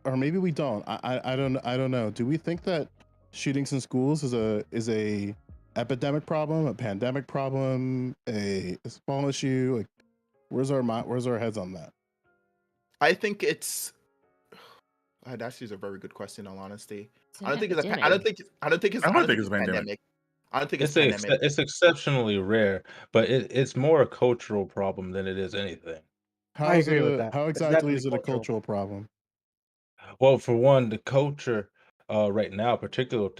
or maybe we don't. I don't know. Do we think that shootings in schools is a epidemic problem, a pandemic problem, a small issue? Like, where's our heads on that? I think it's. That actually is a very good question. In all honesty, It's an I don't think it's epidemic. I don't think it's I don't think it's a pandemic. I don't think it's It's pandemic. it's exceptionally rare, but it's more a cultural problem than it is anything. How is agree it with a- that. How It's exactly definitely is it a cultural. cultural problem? Well, for one, the culture right now, particularly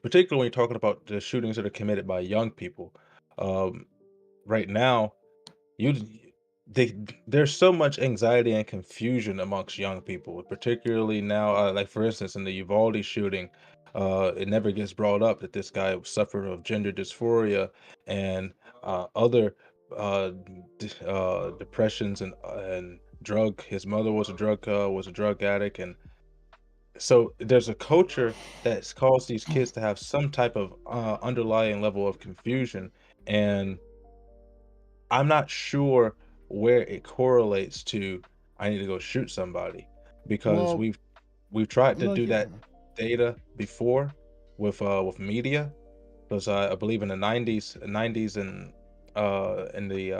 particularly when you're talking about the shootings that are committed by young people, right now, you there's so much anxiety and confusion amongst young people, particularly now. Like for instance, in the Uvalde shooting, it never gets brought up that this guy suffered of gender dysphoria and other depressions and drug. His mother was a drug addict, and so there's a culture that's caused these kids to have some type of underlying level of confusion, and I'm not sure where it correlates to I need to go shoot somebody because Well, we've tried to no, do yeah. that data before with media because I believe in the 90s and in the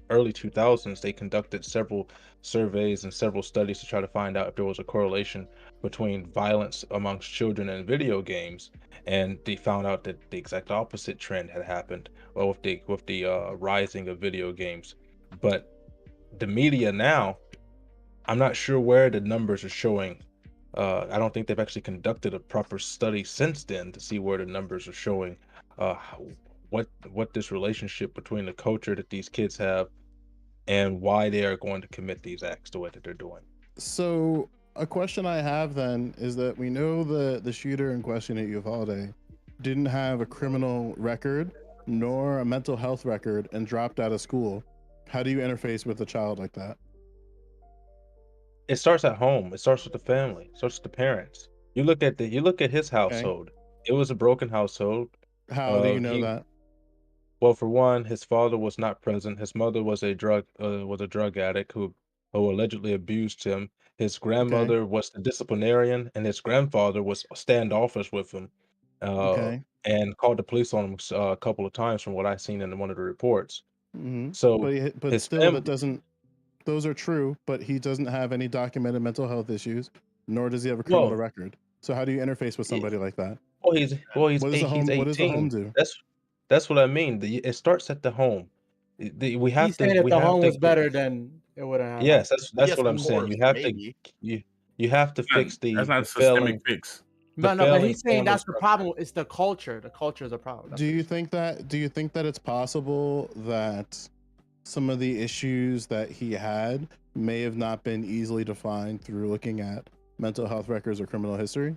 early 2000s they conducted several surveys and several studies to try to find out if there was a correlation between violence amongst children and video games, and they found out that the exact opposite trend had happened with the rising of video games. But the media now, I'm not sure where the numbers are showing. I don't think they've actually conducted a proper study since then to see where the numbers are showing what this relationship between the culture that these kids have and why they are going to commit these acts the way that they're doing. So a question I have then is that we know the shooter in question at Uvalde didn't have a criminal record nor a mental health record and dropped out of school. How do you interface with a child like that? It starts at home. It starts with the family. It starts with the parents. You look at his Okay. household. It was a broken household. How do you know He that? Well, for one, his father was not present. His mother was a drug addict who allegedly abused him. His Okay. grandmother was the disciplinarian, and his grandfather was standoffish with him, uh, Okay. and called the police on him a couple of times, from what I seen in one of the reports. Hmm. So But his still, that family, doesn't. Those are true, but he doesn't have any documented mental health issues, nor does he have a criminal well, record. So how do you interface with somebody like that? he's He's 18. do? That's what I mean. It starts at the home. He's saying if We the have home to. was better, then it wouldn't happen. Yes, that's Yes, what of I'm saying. course, maybe. You you have to fix That's not the a systemic failing fix. No, but he's saying family that's the structure. problem. It's the culture. The culture is a problem. That's Do what you he's saying. think that it's possible that some of the issues that he had may have not been easily defined through looking at mental health records or criminal history?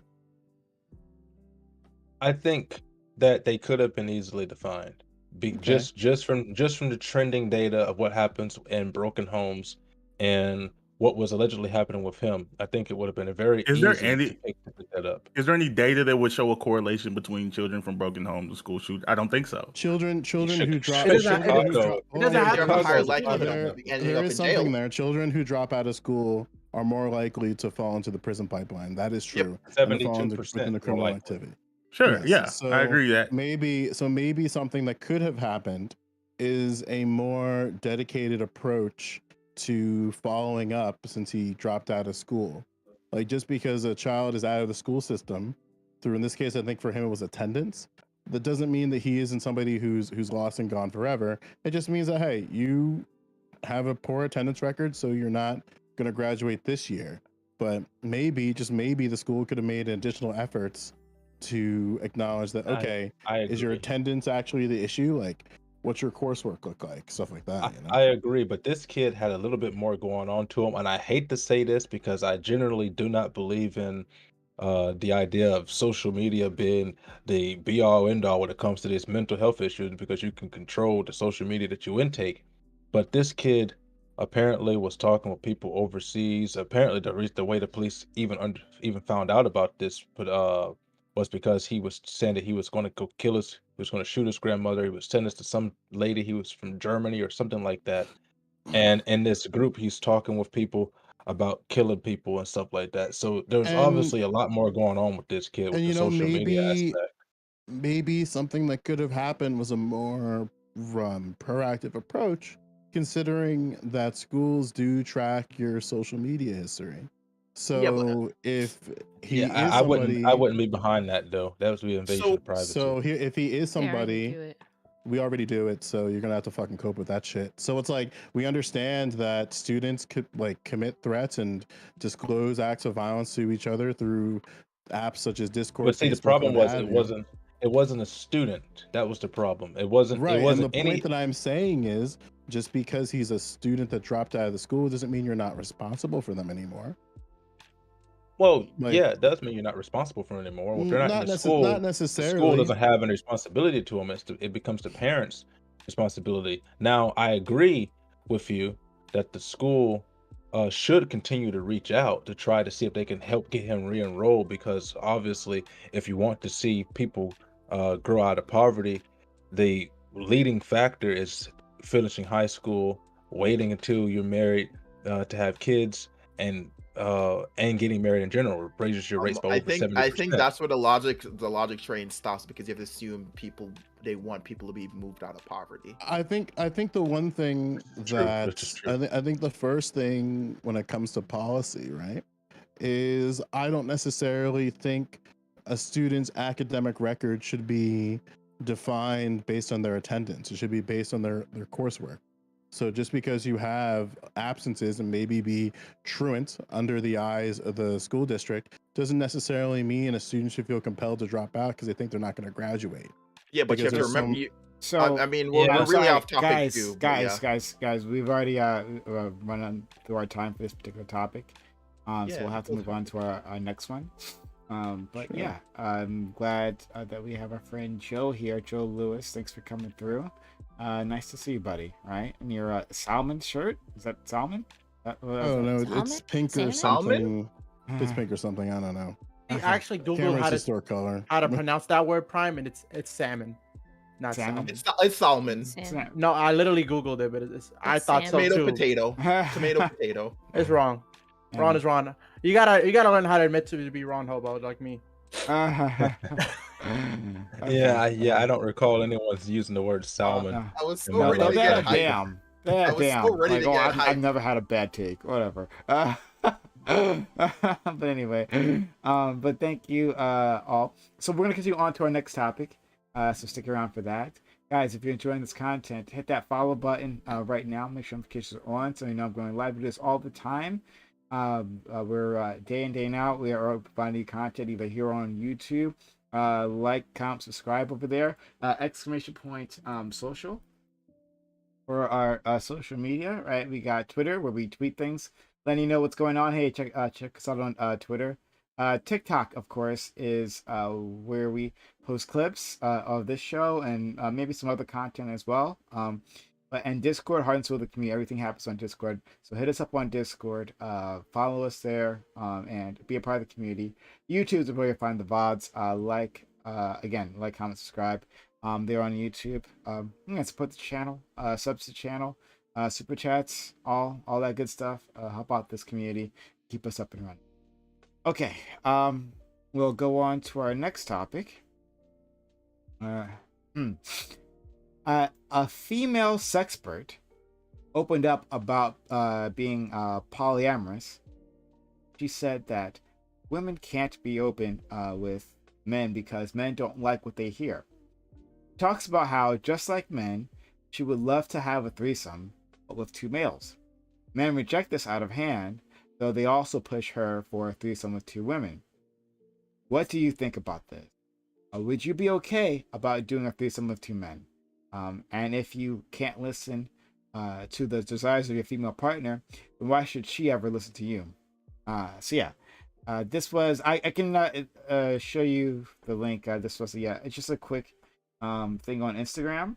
I think that they could have been easily defined. Okay. Just from the trending data of what happens in broken homes and what was allegedly happening with him. I think it would have been very Is there easy any to pick that up. is there any data that would show a correlation between children from broken homes and school shoot? I don't think so. Children who drop It doesn't. children who Chicago, drop It doesn't They have to have be a school higher shooting. likelihood there of ending up is in something jail. there. Children who drop out of school are more likely to fall into the prison pipeline. That is Yep. true. And to fall within 72% the more criminal likely. activity. Sure, Yes. yeah, I So agree that. maybe something that could have happened is a more dedicated approach to following up since he dropped out of school. Like just because a child is out of the school system, through in this case, I think for him it was attendance. That doesn't mean that he isn't somebody who's lost and gone forever. It just means that hey, you have a poor attendance record, so you're not going to graduate this year. But maybe, just maybe, the school could have made additional efforts to acknowledge that okay, I is your agree. attendance actually the issue? Like, what's your coursework look like? Stuff like that. You know. I agree, but this kid had a little bit more going on to him, and I hate to say this because I generally do not believe in the idea of social media being the be all end all when it comes to this mental health issues because you can control the social media that you intake. But this kid apparently was talking with people overseas. Apparently, the way the police even found out about this, but was because he was saying that he was going to go he was going to shoot his grandmother. He was sending this to some lady. He was from Germany or something like that. And in this group, he's talking with people about killing people and stuff like that. So there's And obviously a lot more going on with this kid with the you know, social media aspect. maybe something that could have happened was a more proactive approach, considering that schools do track your social media history. Yeah, but So if he Yeah, is I somebody, wouldn't be behind that though. That would be invasion of privacy. so here, if he is They already somebody, do it. we already do it. So you're gonna have to fucking cope with that shit. So it's like we understand that students could like commit threats and disclose acts of violence to each other through apps such as Discord, But see, the Facebook, problem what was have you. it wasn't a student. That was the problem. It Right. And the wasn't point any. that I'm saying is just because he's a student that dropped out of the school doesn't mean you're not responsible for them anymore. Well, Like, yeah, it does mean you're not responsible for them anymore. Well, if they're not in not the school, the school necessarily. doesn't have any responsibility to them. It becomes the parents' responsibility. Now, I agree with you that the school should continue to reach out to try to see if they can help get him re-enrolled, because obviously, if you want to see people grow out of poverty, the leading factor is finishing high school, waiting until you're married to have kids, and getting married in general raises your rates by I over think 70%. that's where the logic train stops, because you have to assume they want people to be moved out of poverty. I think the one thing I think the first thing when it comes to policy, right, is I don't necessarily think a student's academic record should be defined based on their attendance. It should be based on their coursework. So just because you have absences and maybe be truant under the eyes of the school district doesn't necessarily mean a student should feel compelled to drop out because they think they're not going to graduate. Yeah, but you have to Because there's remember. some- So I mean, we're really sorry, off topic guys, too. but guys. We've already run on through our time for this particular topic, so Yeah, we'll have to go move for on to our next one. But Sure. yeah, I'm glad that we have our friend Joe here, Joe Lewis. Thanks for coming through. Nice to see you, buddy. Right, and your salmon shirt, is that salmon? Oh no, it's Salmon? pink or Salmon? something. It's pink or something. I don't know. I actually googled Cameron's how the to store color. pronounce that word, Prime, and it's salmon, not Salmon? salmon. it's salmon. Salmon. No, I literally googled it, but I It's thought so salmon. Tomato too. potato. Tomato potato. It's wrong. Ron is wrong. You gotta learn how to admit to be wrong, hobo, like me. Yeah, I don't recall anyone's using the word salmon. I was in so my ready to lifetime. get hyped. Damn. I was so ready Like, to get I've hyped. never had a bad take. Whatever. But anyway, but thank you all. So we're gonna continue on to our next topic. So stick around for that, guys. If you're enjoying this content, hit that follow button right now. Make sure notifications are on, so you know I'm going live videos all the time. We're day in, day out. We are providing content either here on YouTube. Like, comment, subscribe over there. Exclamation point social for our social media, right? We got Twitter where we tweet things, letting you know what's going on. Hey, check us out on Twitter. TikTok, of course, is where we post clips of this show and maybe some other content as well. And Discord, heart and soul of the community. Everything happens on Discord. So hit us up on Discord. Follow us there and be a part of the community. YouTube is where you find the VODs. Like, comment, subscribe. They're on YouTube. Support the channel, subs to the channel, super chats, all that good stuff. Help out this community, keep us up and running. Okay, we'll go on to our next topic. A female sexpert opened up about being polyamorous. She said that women can't be open with men because men don't like what they hear. Talks about how, just like men, she would love to have a threesome, but with two males. Men reject this out of hand, though they also push her for a threesome with two women. What do you think about this? Would you be okay about doing a threesome with two men? And if you can't listen to the desires of your female partner, then why should she ever listen to you? This was, I can show you the link. This was, it's just a quick thing on Instagram.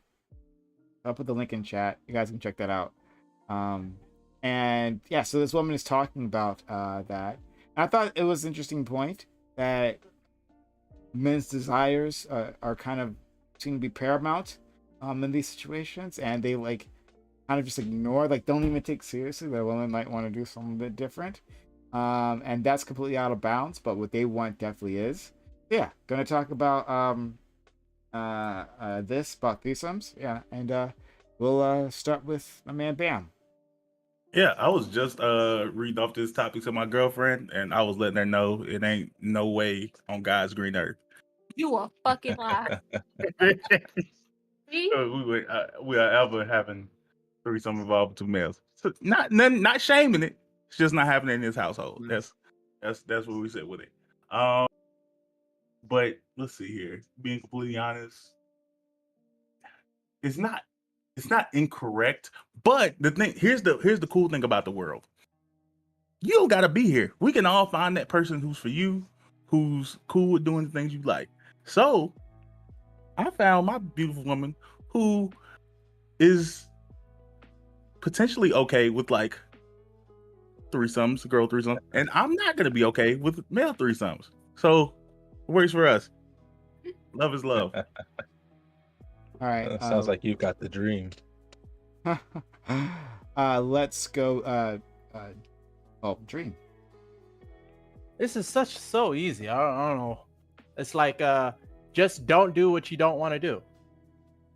I'll put the link in chat. You guys can check that out. So this woman is talking about that. And I thought it was an interesting point that men's desires are kind of seem to be paramount in these situations, and they like kind of just ignore, like don't even take seriously that women might want to do something a bit different, and that's completely out of bounds. But what they want definitely is. Yeah, gonna talk about this about threesomes. Yeah, and we'll start with my man Bam. Yeah, I was just reading off this topic to my girlfriend, and I was letting her know it ain't no way on God's green earth. You a fucking lie. See? We are ever having threesome involved with two males. So not shaming it. It's just not happening in this household. That's what we said with it. But let's see here. Being completely honest, it's not it's not incorrect. But the thing here's the cool thing about the world. You don't gotta be here. We can all find that person who's for you, who's cool with doing the things you like. So I found my beautiful woman who is potentially okay with like threesomes, girl threesomes, and I'm not gonna be okay with male threesomes. So it works for us. Love is love. All right. Sounds like you've got the dream. Let's go. Dream. This is so easy. I don't know. It's like just don't do what you don't want to do.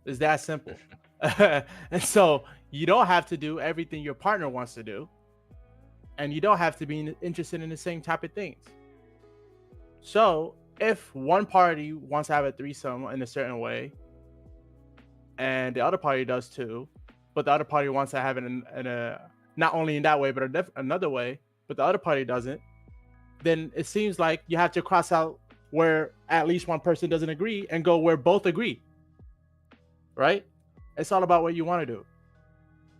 It's that simple. And so you don't have to do everything your partner wants to do, and you don't have to be interested in the same type of things. So if one party wants to have a threesome in a certain way, and the other party does too, but the other party wants to have it in a not only in that way, but another way, but the other party doesn't, then it seems like you have to cross out where at least one person doesn't agree and go where both agree. Right? It's all about what you want to do.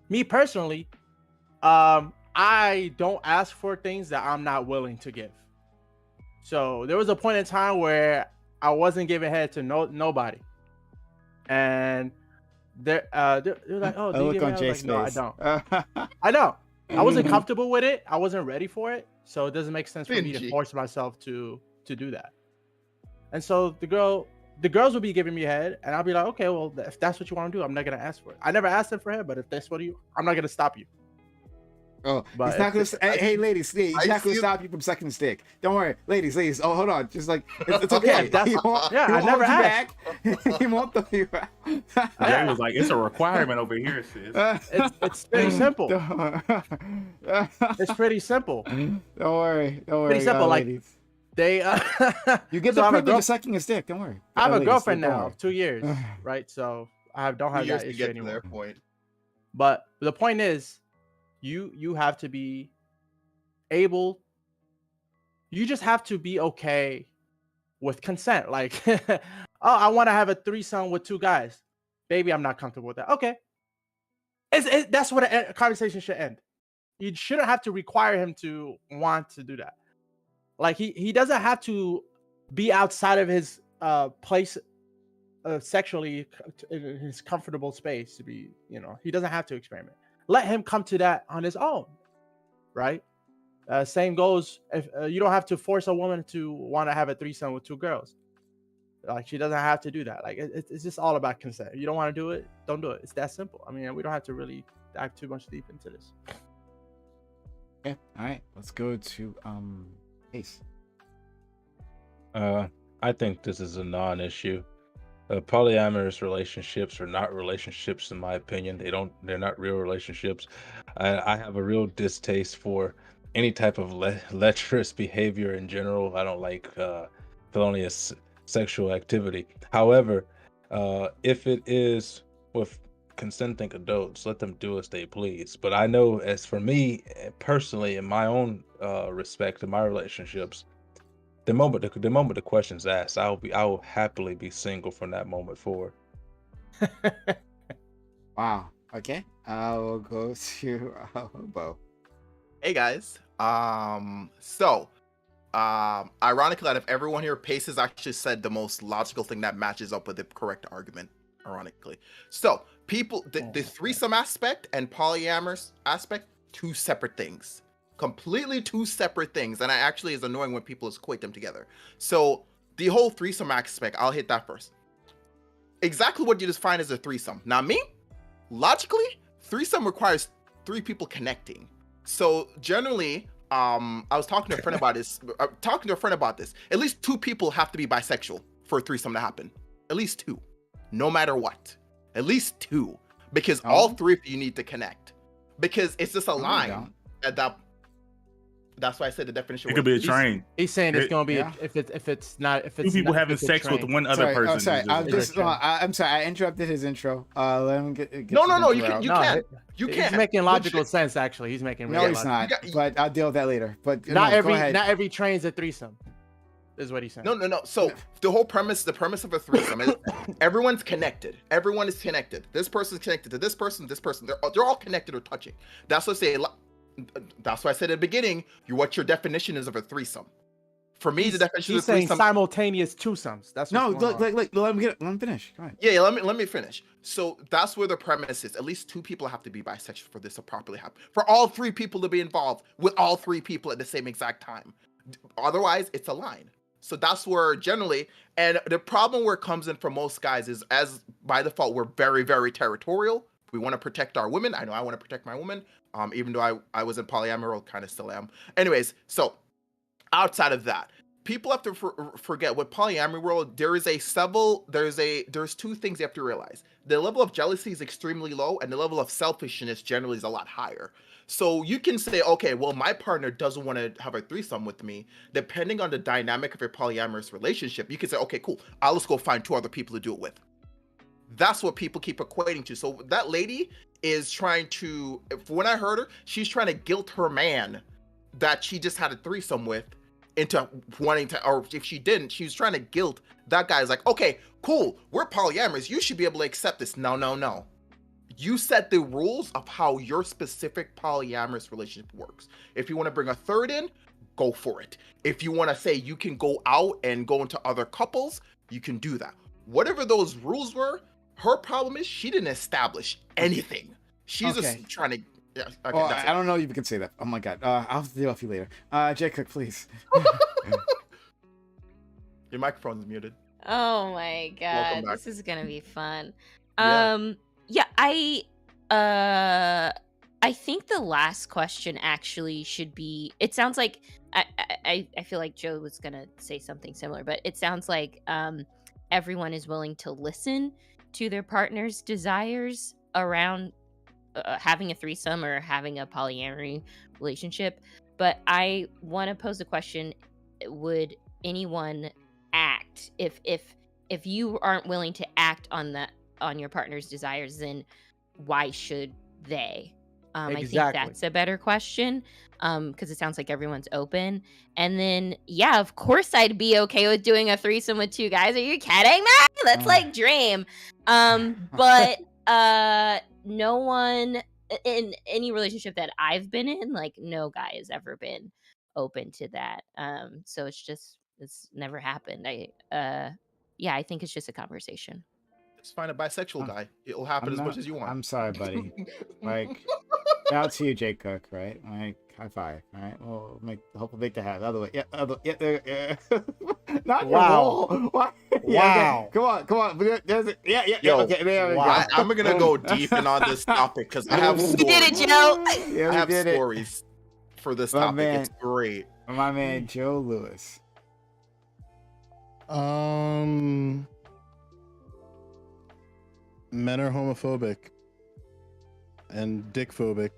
Me personally, I don't ask for things that I'm not willing to give. So there was a point in time where I wasn't giving head to nobody, and they're like, "Oh, do you give head?" I was like, "No, I don't." I don't. I wasn't comfortable with it. I wasn't ready for it, so it doesn't make sense for me to force myself to do that. And so the girls will be giving me head, and I'll be like, "Okay, well, if that's what you want to do, I'm not gonna ask for it. I never asked them for head, but if that's what I'm not gonna stop you." Oh, But he's not gonna. Hey, ladies, he's not gonna stop you from sucking the stick. Don't worry, ladies. Oh, hold on. Just like it's okay. Yeah, I never asked. He won't throw you back. Jay was like, "It's a requirement over here, sis." It's pretty simple. It's pretty simple. Don't worry. Pretty simple. Like ladies. they, You get so the I have a privilege of sucking a stick. Don't worry. I have a Ladies, girlfriend don't now worry. of 2 years, right? So I don't have years that to issue get to anymore. their point. But the point is, you have to be able. You just have to be okay with consent. Like, oh, I want to have a threesome with 2 guys. Baby, I'm not comfortable with that. Okay, that's what a conversation should end. You shouldn't have to require him to want to do that. Like he doesn't have to be outside of his place sexually in his comfortable space to be, he doesn't have to experiment. Let him come to that on his own, right? Same goes if you don't have to force a woman to want to have a threesome with 2 girls. Like, she doesn't have to do that. Like, it's just all about consent. If you don't want to do it, don't do it. It's that simple. I mean, we don't have to really dive too much deep into this. Okay. All right. Let's go to Ace. I think this is a non-issue. Polyamorous relationships are not relationships, in my opinion. They're not real relationships. I have a real distaste for any type of lecherous behavior in general. I don't like felonious sexual activity. However, if it is with consenting adults, let them do as they please. But I know, as for me personally, in my own respect in my relationships, the moment the question's asked, I will happily be single from that moment forward. Wow. Okay. I will go to Bo. Hey guys. Ironically, out of everyone here, Pace has actually said the most logical thing that matches up with the correct argument. Ironically, so people, the threesome aspect and polyamorous aspect, 2 separate things. Completely 2 separate things, and it actually is annoying when people equate them together. So the whole threesome aspect, I'll hit that first. Exactly what you define as a threesome. Now, me, logically, threesome requires 3 people connecting. So generally, I was talking to a friend about this. At least 2 people have to be bisexual for a threesome to happen. At least 2, no matter what. At least 2, because all 3 of you need to connect. Because it's just a line that. That's why I said the definition. It could be a train. He's saying it's going to be if it's 2 people having sex with one other person. I'm sorry. I'm sorry. I interrupted his intro. Let him get No. You can't. He's making logical sense. Actually, he's making. No, he's not. But I'll deal with that later. But not every train's a threesome. is what he's saying. No. So the premise of a threesome is everyone's connected. Everyone is connected. This person's connected to this person. They're all connected or touching. That's what I say. That's why I said at the beginning. What your definition is of a threesome. For me, the definition he's of a threesome. saying simultaneous twosomes. That's no. what's going on. Let me finish. Go ahead. Yeah, let me finish. So that's where the premise is. At least 2 people have to be bisexual for this to properly happen. For all 3 people to be involved with all 3 people at the same exact time. Otherwise, it's a line. So that's where generally, and the problem where it comes in for most guys is, as by default, we're very, very territorial. We want to protect our women. I know I want to protect my woman. Even though I was in polyamory, kind of still am. Anyways, so outside of that, people have to forget with polyamory world, there's 2 things you have to realize. The level of jealousy is extremely low, and the level of selfishness generally is a lot higher. So you can say, okay, well, my partner doesn't want to have a threesome with me. Depending on the dynamic of your polyamorous relationship, you can say, okay, cool, I'll just go find 2 other people to do it with. That's what people keep equating to. So that lady is trying to, when I heard her, she's trying to guilt her man that she just had a threesome with into wanting to, or if she didn't, she was trying to guilt that guy. Is like, okay, cool, we're polyamorous, you should be able to accept this. No. You set the rules of how your specific polyamorous relationship works. If you want to bring a third in, go for it. If you want to say you can go out and go into other couples, you can do that. Whatever those rules were, her problem is she didn't establish anything. She's just trying to. Yeah, okay, well, I don't know if you can say that. Oh my god. I'll have to deal with you later. Jay Cook, please. Your microphone's muted. Oh my god, back. this is gonna be fun. Yeah. I think the last question actually should be. It sounds like I feel like Joe was gonna say something similar, but it sounds like everyone is willing to listen to their partner's desires around having a threesome or having a polyamory relationship. But I want to pose the question: would anyone act if you aren't willing to act on your partner's desires? Then why should they? I think that's a better question, because it sounds like everyone's open. And then, yeah, of course I'd be okay with doing a threesome with 2 guys. Are you kidding me? That's like dream. But no one in any relationship that I've been in, like, no guy has ever been open to that. So it's never happened. I think it's just a conversation. Just find a bisexual guy. It'll happen as much as you want. I'm sorry, buddy. Like, out to you, Jay Cook, right? Like, high five, all right? We'll hopefully make the hat. Other way. Yeah. Not wow. Your wall. Wow. Okay. Come on. Yeah. Yo, Okay, there we go. I'm gonna go deep in on this topic because I have stories. You did it, Joe. Yeah, I have stories for this My topic. man. It's great. My man, Joe Lewis. Men are homophobic and dickphobic,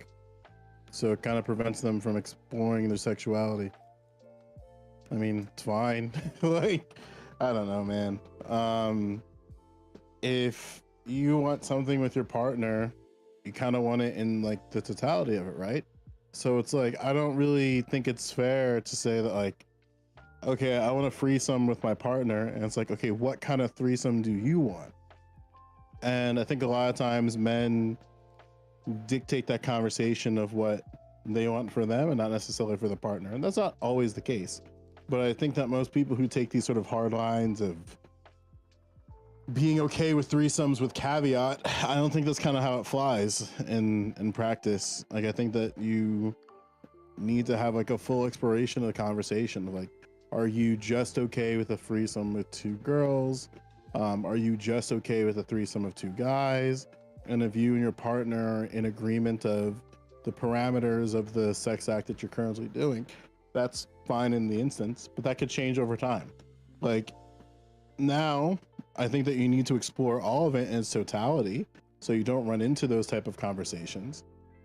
so it kind of prevents them from exploring their sexuality. I mean, it's fine. Like, I don't know, man. If you want something with your partner, you kind of want it in like the totality of it, right? So it's like, I don't really think it's fair to say that, like, okay, I want a threesome with my partner, and it's like, okay, what kind of threesome do you want? And I think a lot of times men dictate that conversation of what they want for them and not necessarily for the partner. And that's not always the case. But I think that most people who take these sort of hard lines of being okay with threesomes with caveat, I don't think that's kind of how it flies in practice. Like, I think that you need to have like a full exploration of the conversation. Like, are you just okay with a threesome with 2 girls? Are you just okay with a threesome of 2 guys? And if you and your partner are in agreement of the parameters of the sex act that you're currently doing, that's fine in the instance, but that could change over time. Like, now, I think that you need to explore all of it in its totality, so you don't run into those type of conversations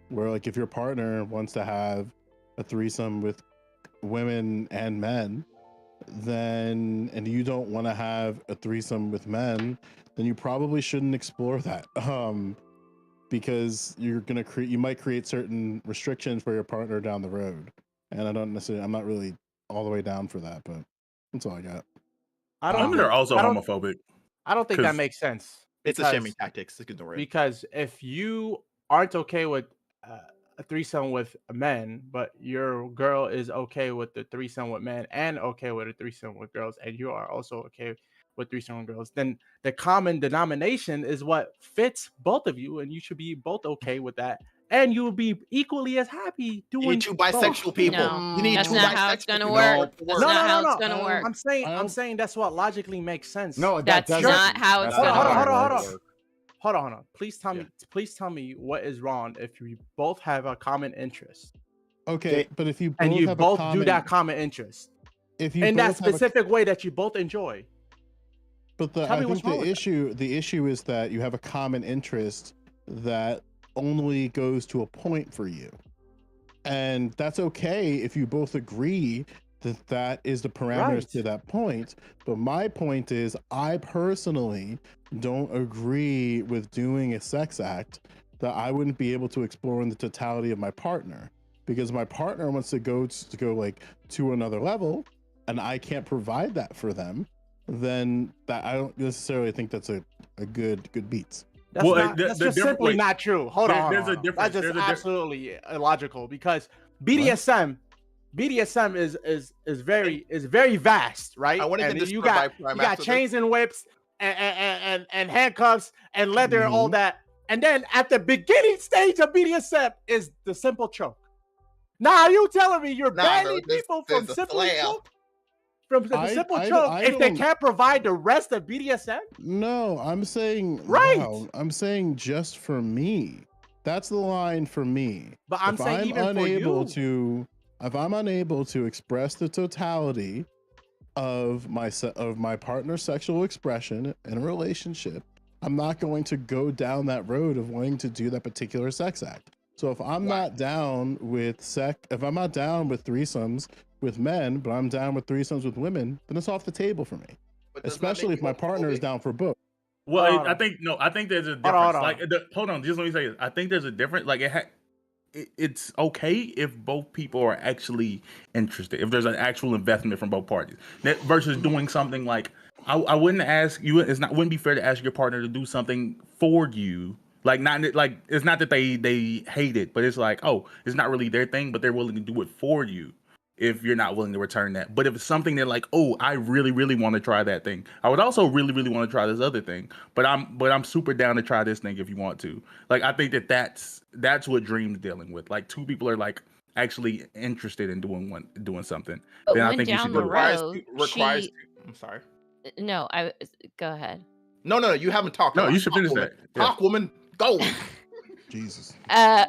where, like, if your partner wants to have a threesome with women and men, then, and you don't want to have a threesome with men, then you probably shouldn't explore that, because you're gonna you might create certain restrictions for your partner down the road. And I'm not really all the way down for that, but That's all I got. I don't. Women are also I don't, homophobic. I don't think that 'cause- makes sense. It's a because- shaming tactics. Ignore it. Because if you aren't okay with a threesome with men, but your girl is okay with the threesome with men and okay with a threesome with girls, and you are also okay with threesome with girls, then the common denomination is what fits both of you, and you should be both okay with that. And you will be equally as happy You doing need two bisexual both. people. No, You need that's two not how it's bisexual gonna people work. to That's No, not no, how no, it's no. gonna work. I'm saying that's what logically makes sense. No, That's that doesn't. not how it's That's gonna not work. how it Hold on. works. Hold on. Please tell me what is wrong if you both have a common interest Okay, but if you both and you have both a do common, that common interest if you in both that have a specific way that you both enjoy. But Tell I me what's think wrong with the issue is that you have a common interest that only goes to a point for you, and that's okay if you both agree that that is the parameters Right. to that point. But my point is, I personally don't agree with doing a sex act that I wouldn't be able to explore in the totality of my partner, because my partner wants to go like to another level, and I can't provide that for them. Then that I don't necessarily think that's a good beats. That's, Well, not, the- that's the just different- simply wait. not true. Hold There- on. there's a hold on. difference. That's just There's a diff- absolutely illogical because BDSM is very vast, right? I wanna get And this you part by got Prime you got after this. chains and whips and handcuffs and leather and all Mhm. that. And then at the beginning stage of BDSM is the simple choke. Now you telling me you're Nah, banning there's- people from there's a simply slam. choke? From the I- simple I- choke I if they don't- can't provide the rest of BDSM? No, I'm saying Right. no, I'm saying just for me. That's the line for me. But I'm If saying even unable for you. if I'm unable to express the totality of my partner's sexual expression in a relationship, I'm not going to go down that road of wanting to do that particular sex act. So if I'm not down with if I'm not down with threesomes with men, but I'm down with threesomes with women, then it's off the table for me. But does that Especially make if my you partner is homophobic? down for both. Well, Hold on. I think there's a difference. Hold on. Like, hold on, just let me say this. I think there's a difference. Like, it's okay if both people are actually interested. If there's an actual investment from both parties, versus doing something like I wouldn't ask you. Wouldn't be fair to ask your partner to do something for you. Like, it's not that they hate it, but it's like, oh, it's not really their thing, but they're willing to do it for you if you're not willing to return that. But if it's something that like, oh, I really, really want to try that thing. I would also really, really want to try this other thing. But I'm super down to try this thing if you want to. Like, I think that's what Dream's dealing with. Like, two people are like actually interested in doing something. But Then I when think you down should the do it. road, requires. she- I'm sorry. No, go ahead. No, you haven't talked. No, a lot. you should Talk, finish woman. that. Yeah. Talk, woman. Go. Jesus. Yeah,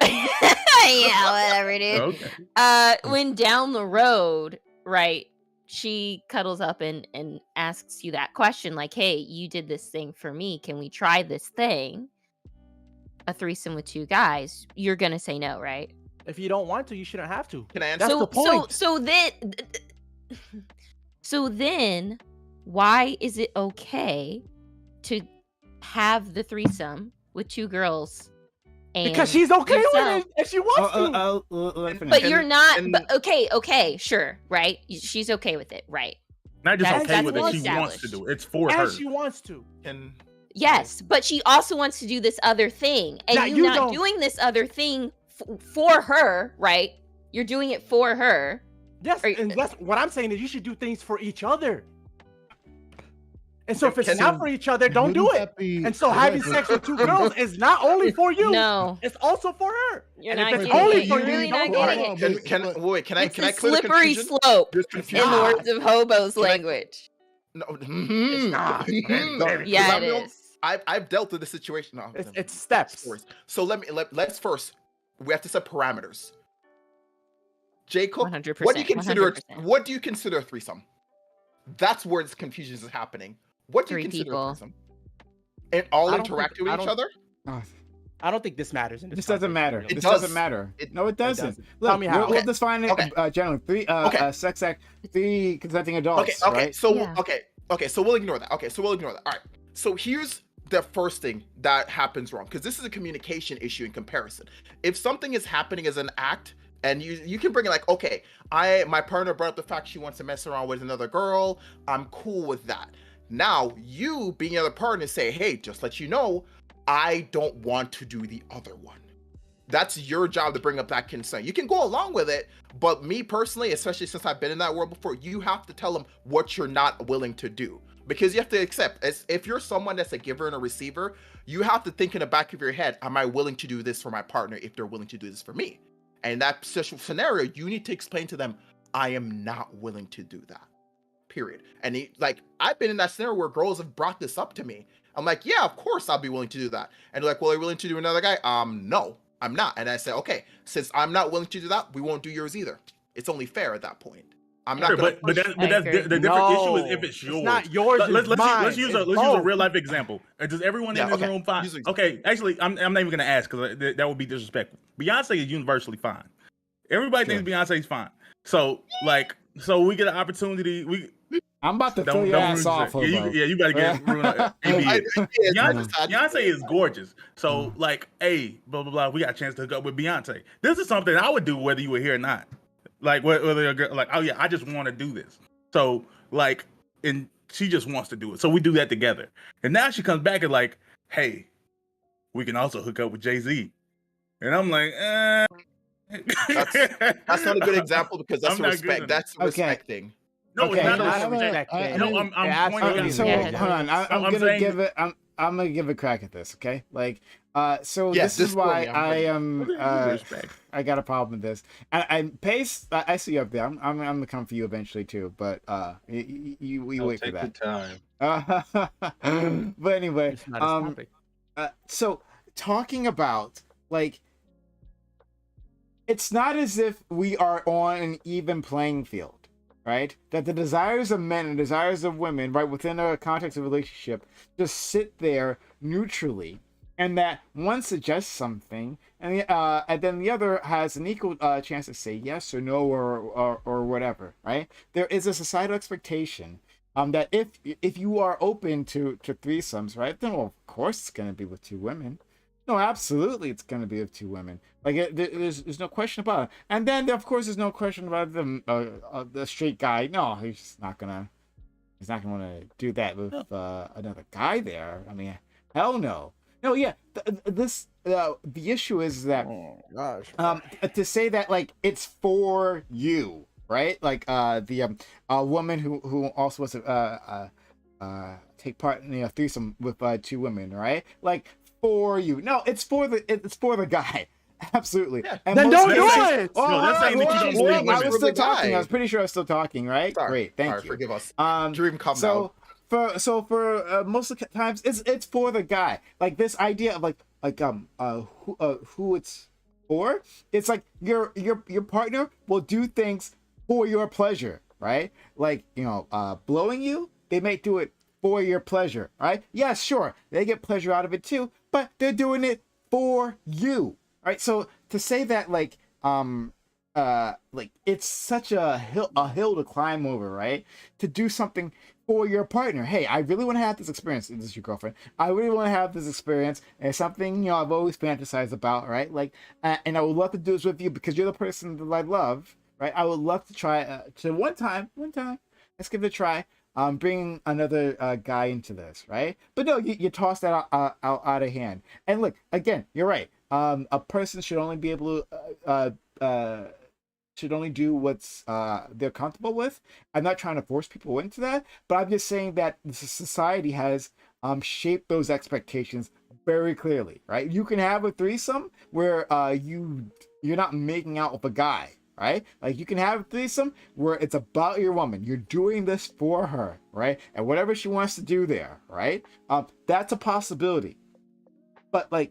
whatever, dude. Okay. When down the road, right, she cuddles up and asks you that question, like, hey, you did this thing for me. Can we try this thing? A threesome with two guys. You're gonna say no, right? If you don't want to, you shouldn't have to. Can I answer? That's the point. So then why is it okay to have the threesome with two girls? And Because she's okay yourself? with it and she wants to. Let it finish. But And- you're not. and- But okay, sure, right? She's okay with it, right? Not just That's- okay that's with well it. She wants to established. do it. It's for her. And she wants to. And Yes, but she also wants to do this other thing, and Now, you you not don't- doing this other thing for her, right? You're doing it for her. Yes, Are you- and that's what I'm saying is you should do things for each other. And so if it's Can- not for each other, don't do Wouldn't it. that be- And so yeah, having but- sex with two girls is not only for you. No, It's also for her. you're And not if it's getting only it. for You're you, really don't not do getting it. it. can I It's can I a clear the slippery confusion? slope, There's in confusion. the words of Hobo's Can I- language. No. It's not. Yeah, it is. I've dealt with the situation. No, It's steps. So let's first. We have to set parameters. Jacob, 100%. what do you consider? 100%. What do you consider a threesome? That's where this confusion is happening. What do you Three consider people. a threesome? And all I don't interacting think- with I each don't- other? Oh, I don't think this matters. In this doesn't matter. context, It This does. doesn't matter. It- No, it doesn't. doesn't. Look, Tell me how. We'll Okay. define it Okay. generally. Okay. Sex act, three consenting adults. Okay. Right? So Yeah. okay. So we'll ignore that. All right. So here's the first thing that happens wrong, because this is a communication issue in comparison. If something is happening as an act And you can bring it like, okay, my partner brought up the fact she wants to mess around with another girl. I'm cool with that. Now you being the other partner say, hey, just let you know, I don't want to do the other one. That's your job to bring up that concern. You can go along with it, but me personally, especially since I've been in that world before, you have to tell them what you're not willing to do. Because you have to accept, if you're someone that's a giver and a receiver, you have to think in the back of your head, am I willing to do this for my partner if they're willing to do this for me? And in that scenario, you need to explain to them, I am not willing to do that, period. And I've been in that scenario where girls have brought this up to me. I'm like, yeah, of course I'll be willing to do that. And they're like, well, are you willing to do another guy? No, I'm not. And I said, okay, since I'm not willing to do that, we won't do yours either. It's only fair at that point. I'm not gonna but that's the different issue is if it's yours. It's not yours. Let's use a real life example. Does everyone in this room fine? Okay, actually, I'm not even gonna ask because that would be disrespectful. Beyonce is universally fine. Everybody thinks Beyonce's fine. So we get an opportunity. I'm about to throw your ass off. You better get ruined. Beyonce is gorgeous. So hey, blah blah blah. We got a chance to hook up with Beyonce. This is something I would do whether you were here or not. Whether a girl, oh yeah, I just want to do this. So and she just wants to do it. So we do that together. And now she comes back and hey, we can also hook up with Jay-Z. And I'm like, that's not a good example because that's respect. That's respecting. No, okay. It's not respecting. I'm pointing so hold on. I'm gonna give it. I'm gonna give a crack at this. Okay, this is why I am. I got a problem with this. And Pace, I see you up there. I'm gonna come for you eventually too. But you wait for that. Time. But anyway, so talking about it's not as if we are on an even playing field. Right? That the desires of men and desires of women, right, within a context of relationship, just sit there neutrally, and that one suggests something, and then the other has an equal chance to say yes or no or whatever, right? There is a societal expectation that if you are open to threesomes, right, then well, of course it's going to be with two women. No, absolutely, it's going to be with two women. There's no question about it. And then, of course, there's no question about the straight guy. No, he's not gonna want to do that with another guy there. I mean, hell no. No, yeah. The issue is that to say that it's for you, right? The woman who also wants to take part in a threesome with two women, right? For you. No, it's for the guy. Absolutely. Yeah. And then don't do it. No, that's saying that you don't believe women. I was still talking. I was pretty sure I was still talking, right? Sorry. Great. Thank you. Forgive us. Dream come down. For most of the times it's for the guy. This idea of who it's for. It's your partner will do things for your pleasure, right? Blowing you, they may do it for your pleasure, right? Yeah, sure, they get pleasure out of it too, but they're doing it for you, right? So to say that it's such a hill to climb over, right? To do something for your partner. Hey, I really want to have this experience. This is your girlfriend. I really want to have this experience, and it's something I've always fantasized about, right? And I would love to do this with you because you're the person that I love, right? I would love to try one time. Let's give it a try. Bringing another guy into this, right? But no, you toss that out of hand. And look, again, you're right. A person should only be able to should only do what's they're comfortable with. I'm not trying to force people into that, but I'm just saying that the society has shaped those expectations very clearly, right? You can have a threesome where you're not making out with a guy. Right? You can have a threesome where it's about your woman. You're doing this for her, right? And whatever she wants to do there, right? That's a possibility. But we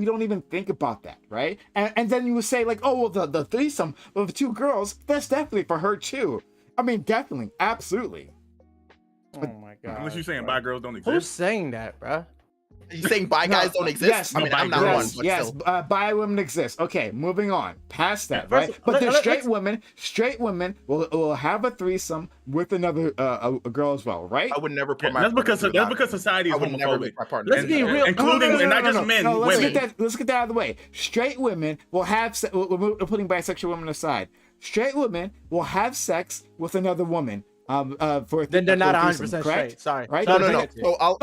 don't even think about that, right? And then you would say oh, well, the threesome with two girls, that's definitely for her too. I mean, definitely, absolutely. Oh my god! Unless you're saying bi girls don't exist. Who's saying that, bro? You saying bi guys don't exist? Yes, I mean, no, I'm not bi one. girls. But yes, still. bi women exist. Okay, moving on past that, First, right? But then straight let's- women will have a threesome with another a girl as well, right? I would never put my. That's because partner through that. society is I would never make homophobic. my partner. Let's do be that. real. Including and not just men. No, let's women. get that out of the way. Straight women will have we're putting bisexual women aside. Straight women will have sex with another woman. For Then they're not for a threesome, 100% correct? straight. Sorry. Right? No. Sorry. So I'll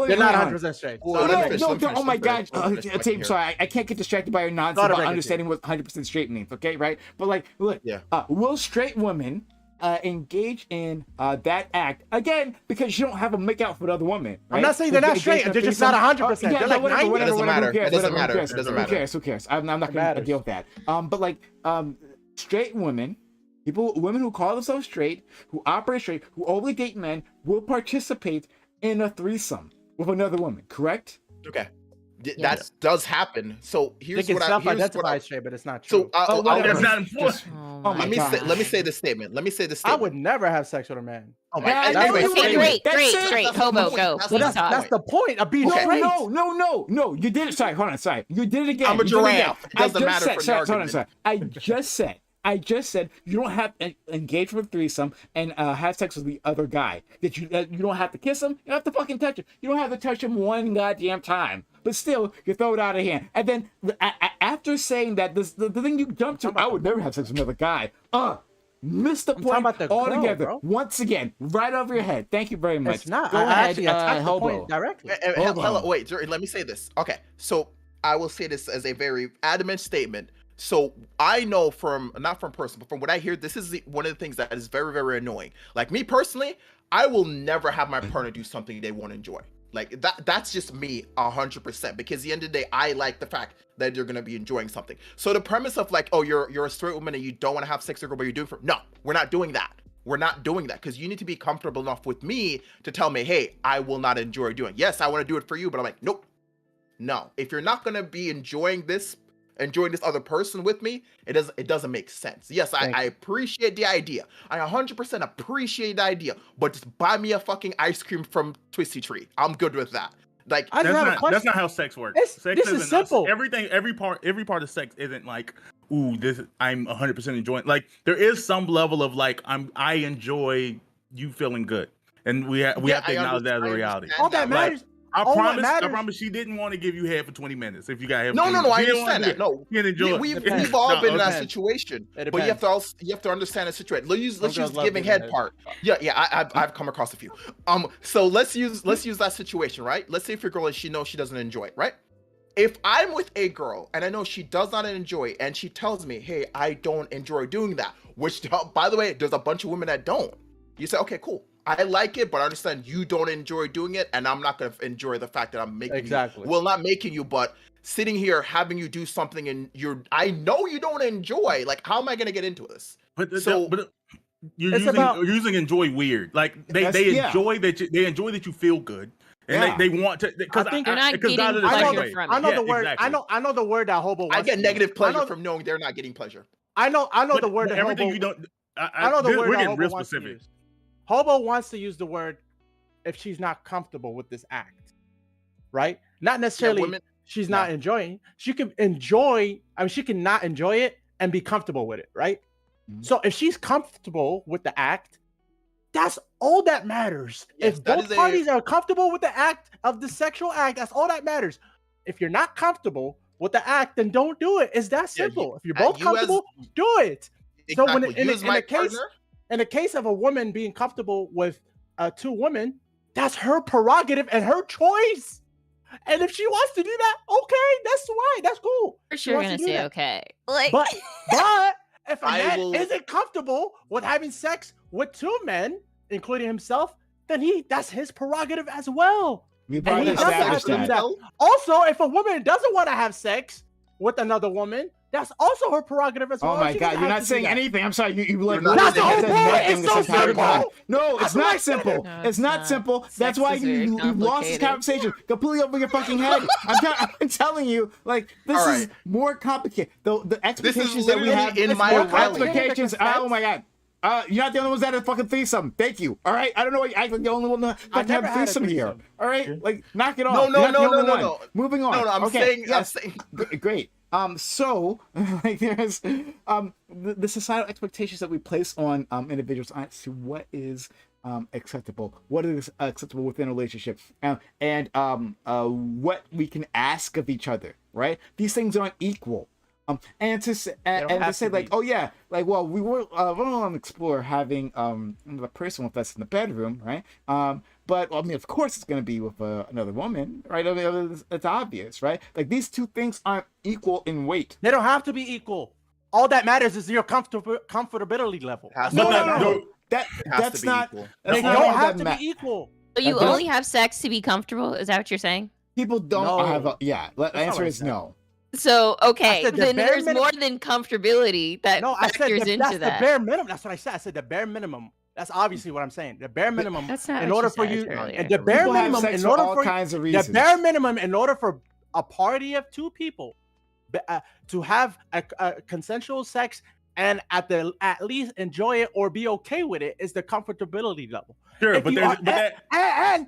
They're not 100% straight. Well, Sorry. let me finish, No, let me finish, oh my let me god, finish, let me team, finish. sorry, I can't get distracted by your nonsense Gotta about make it, understanding what 100% straight means, okay, right? But like, look, Yeah. will straight women engage in that act again because you don't have a make out with other women? Right? I'm not saying they're not Engage straight. in a They're just not threesome. 100%. Yeah, They're no, like whatever, 90. whatever, It doesn't whatever, matter. who cares, It doesn't whatever, matter. who cares, It doesn't who matter. cares, who cares? I'm not gonna matters. deal with that. But like, straight women. Women who call themselves straight, who operate straight, who only date men, will participate in a threesome with another woman. Correct? Okay. Yes. That does happen. So They here's can what I self-identify here's straight, but it's not so true. I'll whatever. That's not important. Just- Oh my my God. let me say this statement. Let me say this I statement. would never have sex with a man. Oh my Yeah, I God. know Anyway, you so would. anyway, Great, That's great, it. great. That's the Hobo, point. go. That's Please the talk. That's the point of being No, straight. no. You did it. Sorry, hold on. Sorry, you did it again. I'm a You did it again. giraffe. It doesn't matter for the Sorry, hold on. argument. Sorry. I just said you don't have to engage with a threesome and have sex with the other guy. That you don't have to kiss him. You don't have to fucking touch him. You don't have to touch him one goddamn time. But still, you throw it out of hand. And then after saying that, the thing you jump to, I would never have sex with another guy. Missed the I'm point talking about the girl, altogether. bro. Once again, right over your head. Thank you very much. It's not. Go I ahead, actually attacked the Hobo. point directly. Hold Hello, on. wait, let me say this. Okay, so I will say this as a very adamant statement. So I know from not from person, but from what I hear, this is one of the things that is very, very annoying. Like me personally, I will never have my partner do something they won't enjoy. Like that's just me 100%. Because at the end of the day, I like the fact that you're gonna be enjoying something. So the premise of like, oh, you're a straight woman and you don't want to have sex with a girl, but you're doing no, we're not doing that. We're not doing that because you need to be comfortable enough with me to tell me, hey, I will not enjoy doing. Yes, I want to do it for you, but I'm like, nope, no. If you're not gonna be enjoying this other person with me, it doesn't make sense. Yes, I appreciate the idea. I 100% appreciate the idea, but just buy me a fucking ice cream from Twisty Tree. I'm good with that. Like I just have a That's question. not how sex works. Sex This is isn't- simple. Every part of sex isn't like, ooh, I'm 100% enjoying. Like there is some level of like I enjoy you feeling good, and we have to acknowledge that as a reality. All that matters. I All that promise. I matters- promise she didn't want to give you head for 20 minutes if you got head. No, for 20 I minutes. She didn't wanna understand do that. it. No, You didn't enjoy we've all been in that depends. situation, It but you depends. have to understand the situation. Let's use girls the love giving giving head head. part. Yeah, I've come across a few. So let's use that situation, right? Let's say if your girl she knows she doesn't enjoy it, right? If I'm with a girl and I know she does not enjoy it, and she tells me, hey, I don't enjoy doing that, which by the way, there's a bunch of women that don't. You say, okay, cool. I like it, but I understand you don't enjoy doing it, and I'm not going to enjoy the fact that I'm making Exactly. you. Well, not making you, but sitting here having you do something and I know you don't enjoy. Like, how am I going to get into this? But So- you're It's using about- you're using enjoy weird. Like they Yeah. enjoy that you feel good, and Yeah. they want to because I think you're not getting God of the I know pleasure the, same from way. I know Yeah, the word. exactly. I know the word that Hobo wants I get to negative use. pleasure I know, from knowing they're not getting pleasure. I know the word But that everything Hobo, you don't. I know the word We're that getting Hobo real wants to specific. use. Hobo wants to use the word if she's not comfortable with this act, right? Not necessarily women- she's not enjoying. She can enjoy. I mean, she can not enjoy it and be comfortable with it, right? Mhm. So if she's comfortable with the act, that's all that matters. Yes, If that both is parties are comfortable with the act of the sexual act, that's all that matters. If you're not comfortable with the act, then don't do it. It's that Yeah, simple. If you're both you as- comfortable, do it. So when Exactly. in You as a my case, partner, in the case of a woman being comfortable with two women, that's her prerogative and her choice. And if she wants to do that, okay, that's right. That's cool. For She sure wants gonna to do say that. okay. Like But if a I man will- isn't comfortable with having sex with two men, including himself, then that's his prerogative as well. We've And already he doesn't have established to do that. that. Also, if a woman doesn't want to have sex with another woman, that's also her prerogative as well. Oh my She god, doesn't you're have not to do saying that. anything. I'm sorry, you like You're not That's the whole said point. nothing It's this so entire simple. time. No, it's That's not what I simple. said. No, It's it's not not. simple. That's Sex why is very you've lost this complicated. conversation completely over your fucking head. I'm telling you, like this All is right. more complicated. The expectations that we literally have, in it's my more realm. expectations. Oh my god. You're not the only ones that had a fucking threesome. Thank you. All right. I don't know why you act like the only one that I've had never a had a threesome here. threesome. All right. Like, knock it off. No, You're not the only one. no. Moving on. No, I'm okay. saying, Yes. I'm saying. Great. So like there's the societal expectations that we place on individuals as to what is acceptable, what is acceptable within a relationship, and what we can ask of each other, right? These things aren't equal. And to say like, oh yeah, like, well, we were want to explore having the person with us in the bedroom, right? But I mean, of course, it's going to be with another woman, right? I mean, it's obvious, right? Like, these two things aren't equal in weight. They don't have to be equal. All that matters is your comfortability level. No. That's not. They don't have to be equal. So you only have sex to be comfortable? Is that what you're saying? People don't have. The answer is no. So okay, then there's more than comfortability that factors into that's that. The bare minimum. That's what I said. I said the bare minimum. That's obviously what I'm saying. The bare minimum. That's not in what order you for said you. earlier. The bare People have minimum sex in for order all for kinds of reasons. the bare minimum in order for a party of two people to have a consensual sex and at least enjoy it or be okay with it is the comfortability level. Sure, If but you there's are-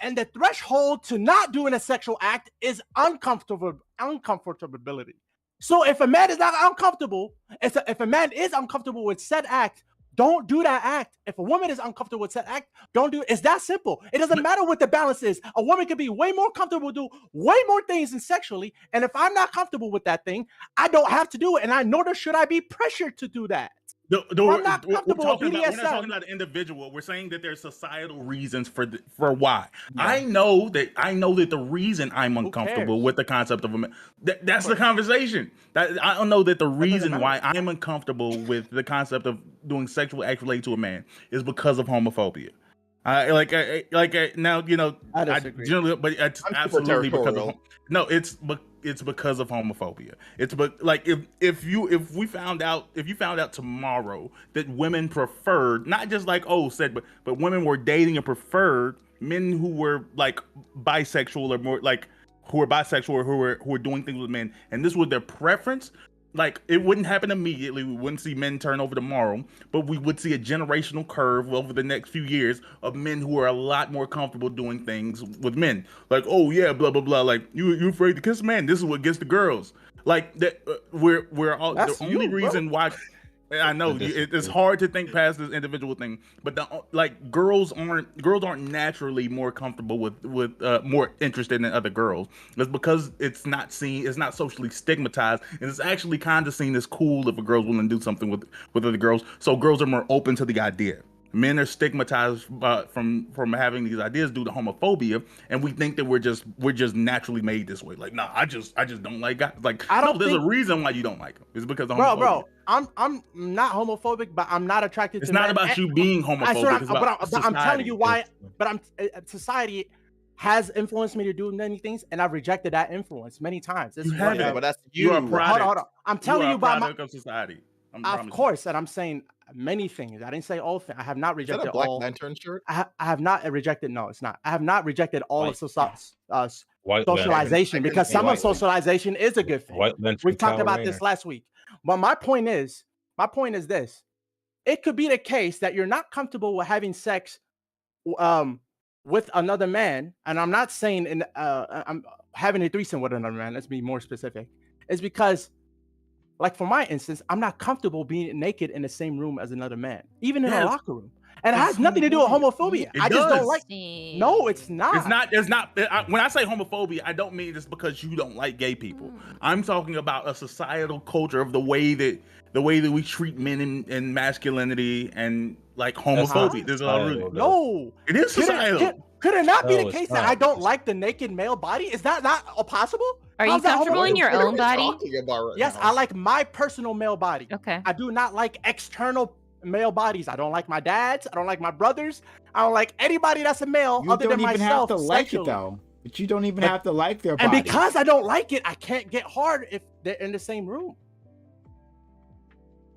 and the threshold to not doing a sexual act is uncomfortability. So if a man is not uncomfortable, if a man is uncomfortable with said act, don't do that act. If a woman is uncomfortable with said act, don't do it. It's that simple. It doesn't matter what the balance is. A woman can be way more comfortable, do way more things than sexually. And if I'm not comfortable with that thing, I don't have to do it. And nor should I be pressured to do that. We're not talking about the individual. We're saying that there's societal reasons for why. Yeah. I know that the reason I'm uncomfortable with the concept of a man, that's the conversation. I don't know that the reason why I'm uncomfortable with the concept of doing sexual acts related to a man is because of homophobia. Now, you know, I disagree. But it's absolutely because of it's because of homophobia. It's like if you found out tomorrow that women preferred, not just like but women were dating and preferred men who were like bisexual or more like who were bisexual or who were doing things with men, and this was their preference. Like, it wouldn't happen immediately. We wouldn't see men turn over tomorrow, but we would see a generational curve over the next few years of men who are a lot more comfortable doing things with men. Like, oh yeah, blah blah blah. Like, you afraid to kiss a man? This is what gets the girls. Like that. We're all That's the only reason why. I know it's hard to think past this individual thing, but girls aren't naturally more comfortable with more interested in other girls. It's because it's not socially stigmatized, and it's actually kind of seen as cool if a girl's willing to do something with other girls. So girls are more open to the idea. Men are stigmatized from having these ideas due to homophobia, and we think that we're just naturally made this way. Like, nah, I just don't like guys. Like, there's a reason why you don't like them. It's because of homophobia. Bro, I'm not homophobic, but I'm not attracted to. It's not about you being homophobic. But I'm telling you why. But society has influenced me to do many things, and I've rejected that influence many times. You have it, but that's you. Hold on. I'm telling you about product of society. Of course, and I'm saying many things. I didn't say all things. I have not rejected all. Is that a Black all. Lantern shirt? I have not rejected. No, it's not. I have not rejected all of White socialization because some of socialization is a good thing. We've talked about this last week. But my point is this: it could be the case that you're not comfortable with having sex, with another man, and I'm not saying I'm having a threesome with another man. Let's be more specific. It's because, like for my instance, I'm not comfortable being naked in the same room as another man, even in a locker room. And it has nothing to do with homophobia. I just don't like. No, it's not. It's not. When I say homophobia, I don't mean it's because you don't like gay people. I'm talking about a societal culture of the way that we treat men in masculinity and like homophobia. There's a lot of no. It is societal. Could it not be the case that I don't like the naked male body? Is that not possible? Are you comfortable in your own body? Yes, I like my personal male body. Okay. I do not like external male bodies. I don't like my dad's. I don't like my brothers. I don't like anybody that's a male other than myself. You don't even have to like it though. But you don't even have to like their body. And because I don't like it, I can't get hard if they're in the same room.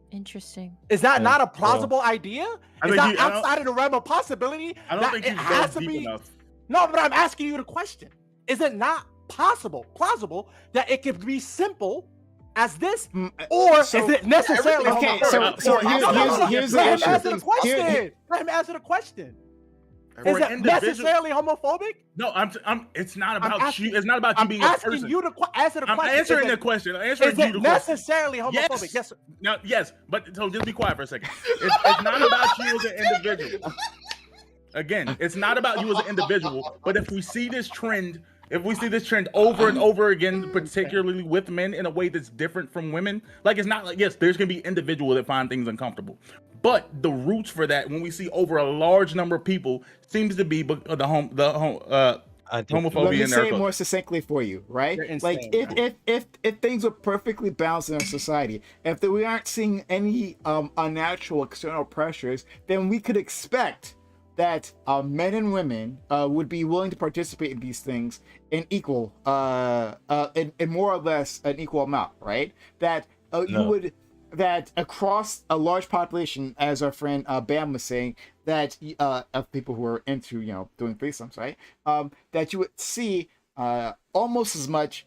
Interesting. Is that not a plausible idea? Is that outside of the realm of possibility? I don't think it has to be enough. No, but I'm asking you the question. Is it not plausible that it could be simple as this, Mm, or so- is it necessarily Okay, homophobic? so here's the Let him issue. answer the question. Here- Let him answer the question. For Is an it individual- necessarily homophobic? No, it's not about asking- you. It's not about you I'm being a asking person. you to answer the I'm question. answering Is the it- question. I'm answering Is you it the question. necessarily homophobic? Yes. Now, yes, but so just be quiet for a second. It's not about you as an individual. Again, it's not about you as an individual. But if we see this trend over and over again, particularly with men in a way that's different from women, like it's not like, yes, there's gonna be individuals that find things uncomfortable, but the roots for that, when we see over a large number of people, seems to be homophobia Let me in say our it more culture. succinctly for you, right? You're Like insane, if things were perfectly balanced in our society, if we aren't seeing any unnatural external pressures, then we could expect that men and women would be willing to participate in these things in equal, in more or less an equal amount, right? That you No. would, that across a large population, as our friend Bam was saying, that of people who are into doing threesomes, right? That you would see almost as much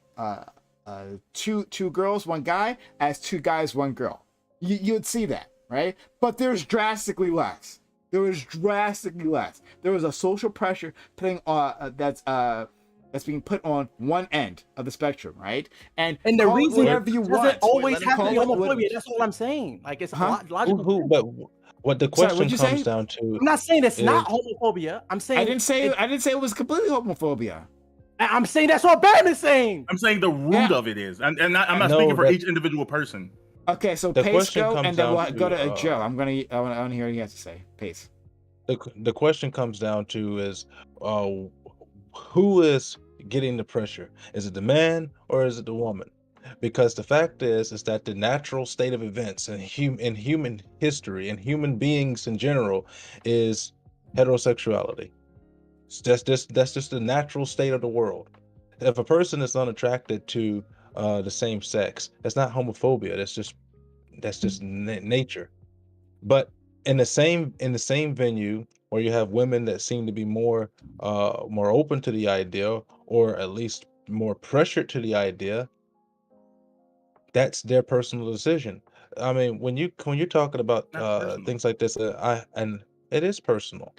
two girls, one guy as two guys, one girl. You would see that, right? But there's drastically less. There was drastically less. There was a social pressure putting that's being put on one end of the spectrum, right? And the call it reason whatever you doesn't want. always have to be Call it what- homophobia. That's all I'm saying. Like it's Huh? logical. But what the Sorry, question what'd you comes say? down to, I'm not saying it's not is- homophobia. I'm saying I didn't say it was completely homophobia. I'm saying that's what Bam is saying. I'm saying the root Yeah. of it is, and I'm not No, speaking for but- each individual person. Okay, so The Pace question go, comes and then we'll down go to to, Joe. I want to hear what he has to say. Pace. the question comes down to is who is getting the pressure? Is it the man or is it the woman? Because the fact is that the natural state of events in human history and human beings in general is heterosexuality. That's just the natural state of the world. If a person is unattracted to the same sex, that's not homophobia. That's just nature. But in the same venue where you have women that seem to be more open to the idea, or at least more pressured to the idea, that's their personal decision. I mean, when you're talking about That's personal. things like this, and it is personal.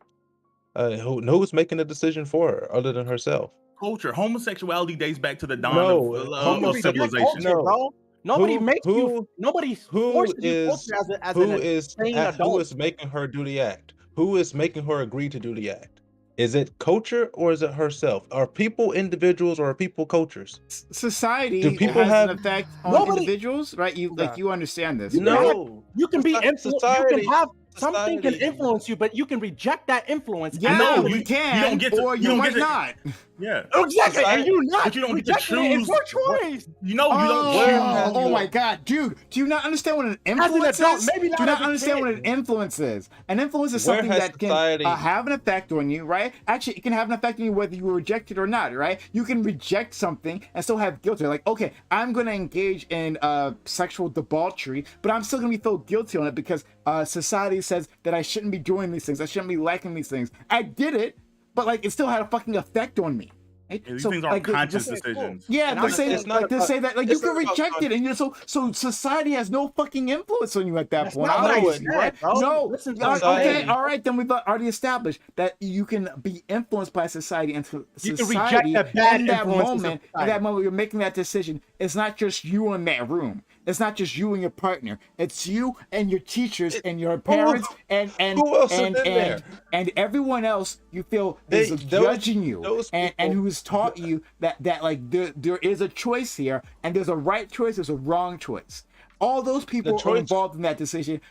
Who's making the decision for her other than herself? Culture, homosexuality dates back to the dawn No, of You can reject civilization. culture, No. bro. Nobody Who- makes you. who- Nobody who forces you is- culture as Who an is insane who adult. is making her do the act? Who is making her agree to do the act? Is it culture or is it herself? Are people individuals or are people cultures? Society Do people has have- an effect on Nobody- individuals, right? You Yeah. you understand this, You can right? No. You can be Soci- influenced. You society- can have something can society- influence you, but you can reject that influence. Yeah, No, you you can, don't get to- or you you don't might get to- not. Yeah, Exactly, and you not. but you don't get to rejecting it. It's choose your choice. you don't Oh, choose. oh my God, dude! Do you not understand what an As an influence adult, is? maybe Do you not not as a understand what kid. an influence is? An influence is Where something has that can society- have an effect on you, right? Actually, it can have an effect on you whether you reject it or not, right? You can reject something and still have guilt. Like, okay, I'm going to engage in sexual debauchery, but I'm still going to be feel guilty on it because society says that I shouldn't be doing these things. I shouldn't be liking these things. I did it, but like it still had a fucking effect on me. Right? These things aren't conscious decisions. Yeah, And to I'm say, it's not like, to about- say that, like, you it's can not about reject it, and so society has no fucking influence on you at that That's point. not what I obviously, said, right? bro. No, Listen to okay, society. all right, then we've already established that you can be influenced by society, and You can society reject the bad in that influences of moment. In society. that moment, you're making that decision. It's not just you in that room. It's not just you and your partner. It's you and your teachers and your parents and who else is and in there? and everyone else you feel is Those- judging you those and people- who's taught you that like there is a choice here and there's a right choice, there's a wrong choice. All those people are choice- involved in that decision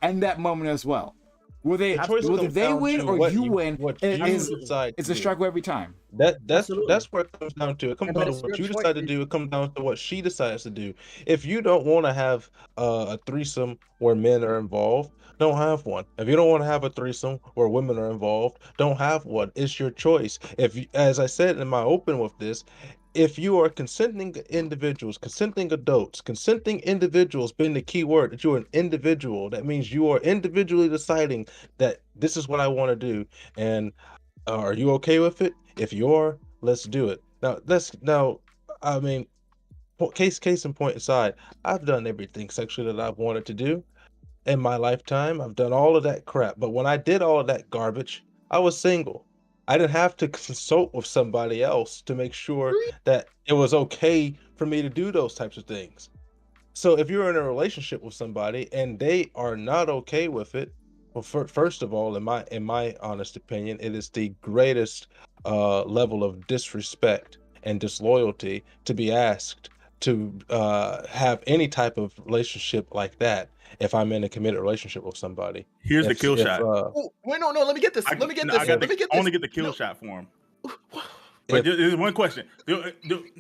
in that moment as well. Whether choice whether comes they down win to or what you you- win, what it you is decide it's to a do. struggle every time. That's what it comes down to. It comes But down it's to what your you choice. decide to do. It comes down to what she decides to do. If you don't want to have a threesome where men are involved, don't have one. If you don't want to have a threesome where women are involved, don't have one. It's your choice. If you, as I said in my open with this, if you are consenting individuals, consenting adults, consenting individuals being the key word, that you're an individual, that means you are individually deciding that this is what I want to do. And are you okay with it? If you are, let's do it. Now, I mean, case in point aside, I've done everything sexually that I've wanted to do in my lifetime. I've done all of that crap. But when I did all of that garbage, I was single. I didn't have to consult with somebody else to make sure that it was okay for me to do those types of things. So if you're in a relationship with somebody and they are not okay with it, well, first of all, in my honest opinion, it is the greatest level of disrespect and disloyalty to be asked to have any type of relationship like that. If I'm in a committed relationship with somebody, Here's the if kill if shot. Oh, wait, no, let me get this. I Let me get no, this. I got Let me the get this. only get the kill No. shot for him. But if there's one question.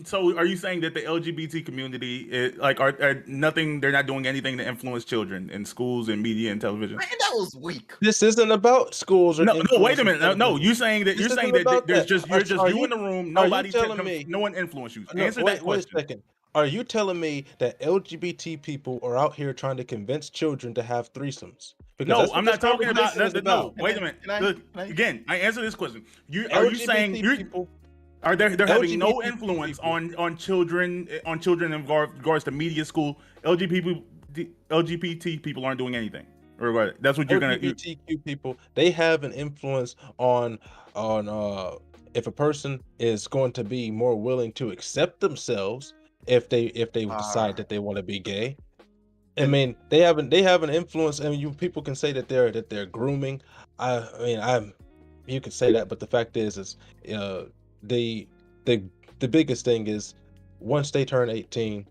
So are you saying that the LGBT community is, like are nothing? They're not doing anything to influence children in schools and media and television? Man, that was weak. this isn't about schools or No, wait a influencing minute. No, television. you're saying that This isn't about there's that. just Are, you're just are you you in the room. are you Nobody, telling me? no one influenced you. No, Answer that wait a question. second. Are you telling me that LGBT people are out here trying to convince children to have threesomes? Because No, that's what I'm this not talking about. conversation is No, about. wait a minute. Look, again, I answer this question. Are you saying LGBT people, they're having no LGBT influence people, on children in regards to media school? LGBT people aren't doing anything, or what? That's what you're gonna. LGBTQ people, they have an influence on if a person is going to be more willing to accept themselves if they decide that they want to be gay. I mean, they have an influence. I mean, you people can say that they're grooming. I mean, you could say that, but the fact is the the the biggest thing is once they turn 18,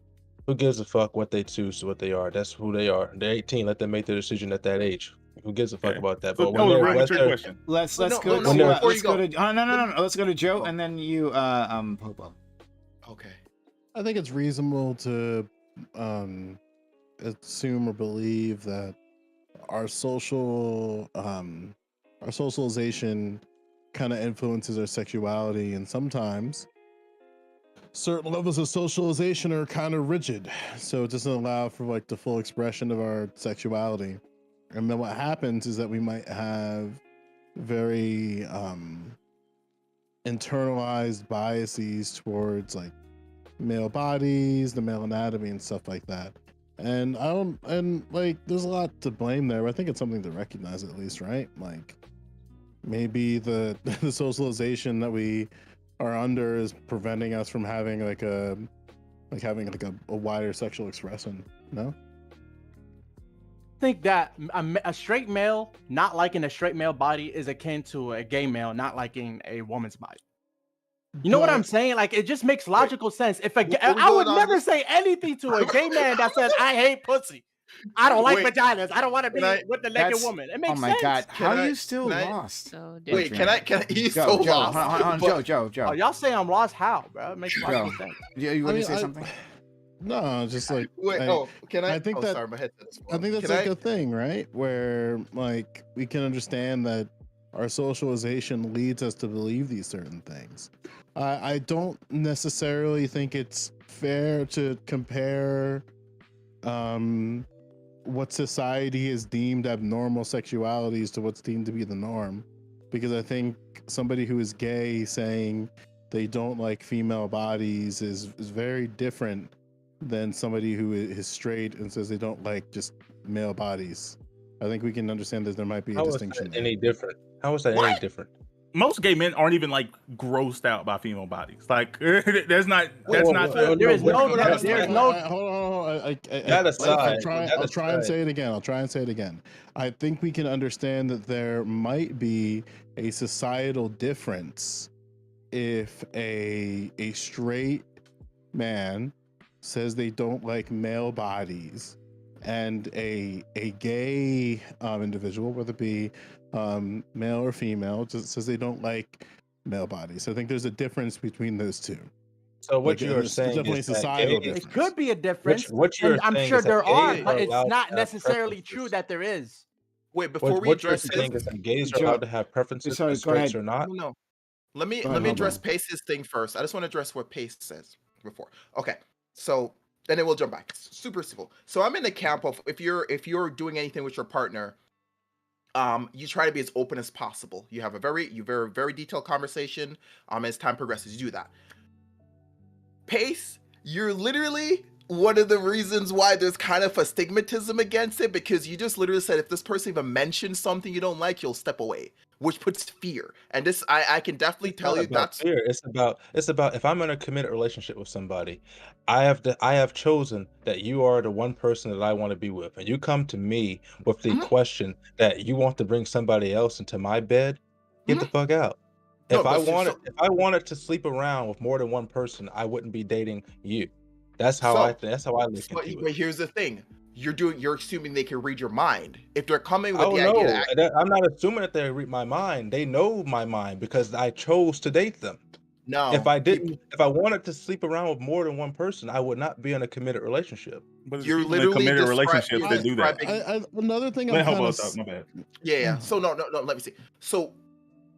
who gives a fuck what they choose to what they are? That's who they are. They're 18. Let them make their decision at that age. Who gives a fuck Okay. about that? So But that when was a they're real mature whether question. Let's No, go no, to no, before let's you go go. to no, let's go to Joe and then you Popo. Okay. I think it's reasonable to assume or believe that our socialization kind of influences our sexuality, and sometimes certain levels of socialization are kind of rigid, so it doesn't allow for like the full expression of our sexuality. And then what happens is that we might have very internalized biases towards like male bodies, the male anatomy, and stuff like that. And like there's a lot to blame there, but I think it's something to recognize at least, right? Like maybe the the socialization that we are under is preventing us from having a wider sexual expression. No? Think that a straight male not liking a straight male body is akin to a gay male not liking a woman's body. You know what I'm saying? Like, it just makes logical sense. If I would never say anything to a gay man that says, I hate pussy. I don't like vaginas. I don't want to be with the naked woman. It makes sense. Oh my god, how are you Can still I- lost? So Wait, different. can I? He's Joe, so Joe, lost. hold on, but- Joe. Oh, y'all say I'm lost? How, bro? It makes logical sense. You want to say something? No, just like Wait, can I? I think that sorry, my headset's I think that's Can like a thing, right? Where like we can understand that our socialization leads us to believe these certain things. I don't necessarily think it's fair to compare what society has deemed abnormal sexualities to what's deemed to be the norm, because I think somebody who is gay saying they don't like female bodies is very different than somebody who is straight and says they don't like just male bodies. I think we can understand that there might be a how is distinction that there. any different? How is that any different? Most gay men aren't even like grossed out by female bodies. Like there's not. That's Whoa, not. whoa, There is no. wait, There's no. Hold on. That aside, I'll try and say it again. I think we can understand that there might be a societal difference if a straight man says they don't like male bodies, and a gay individual, whether it be male or female, just says they don't like male bodies. I think there's a difference between those two. So what Like, you are there's saying definitely is that societal gays, difference. It could be a difference. what you're And I'm saying sure is that there are, gays but are it's allowed not to have necessarily preferences. true that there is. Wait, before we What you're address saying his, is that gays are Joe, allowed to have preferences, sorry, but go straights ahead. are not. no. Let me Go ahead, address Hobo. Pace's thing first. I just want to address what Pace says before. Okay, so then it will jump back. Super simple. So I'm in the camp of if you're doing anything with your partner, you try to be as open as possible. You have a very very detailed conversation. As time progresses, you do that. Pace you're literally one of the reasons why there's kind of a stigmatism against it, because you just literally said if this person even mentions something you don't like, you'll step away, which puts fear. And this, I can definitely It's tell not you about that's fear. It's about if I'm in a committed relationship with somebody, I have chosen that you are the one person that I want to be with, and you come to me with the Mhm, question that you want to bring somebody else into my bed, get the mhm. fuck out. No, If I but wanted, if I wanted to sleep around with more than one person, I wouldn't be dating you. That's how I so think. That's how I look into it. but here's the thing. You're assuming they can read your mind. If they're coming with Oh the idea no, that I'm not assuming that they read my mind. They know my mind because I chose to date them. If no, I people, didn't, if I wanted to sleep around with more than one person, I would not be in a committed relationship. But there's you're people in literally committed relationships you're I, that do that. describing. Another thing I'm Let kind Hobo of talk. My bad. Yeah. So no, let me see. So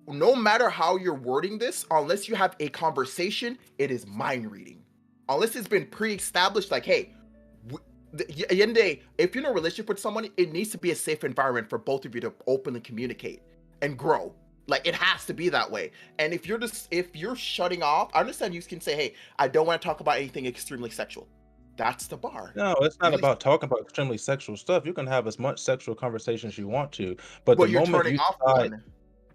no matter how you're wording this, unless you have a conversation, it is mind reading. Unless it's been pre-established, like, hey, at the end of the day, if you're in a relationship with someone, it needs to be a safe environment for both of you to openly communicate and grow. Like, it has to be that way. And if you're shutting off, I understand you can say, hey, I don't want to talk about anything extremely sexual. That's the bar. No, it's not Really, about talking about extremely sexual stuff. You can have as much sexual conversations you want to, but the but you're moment turning you off decide, one.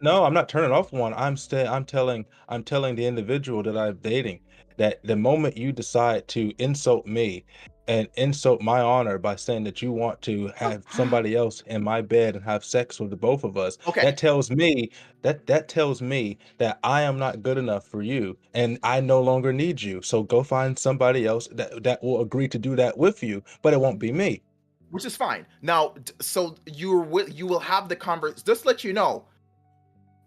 no, I'm not turning off one. I'm telling the individual that I'm dating that the moment you decide to insult me and insult my honor by saying that you want to have somebody else in my bed and have sex with the both of us, Okay. that tells me that tells me that I am not good enough for you and I no longer need you. So go find somebody else that will agree to do that with you, but it won't be me. Which is fine. Now, so you will have the converse. Just let you know,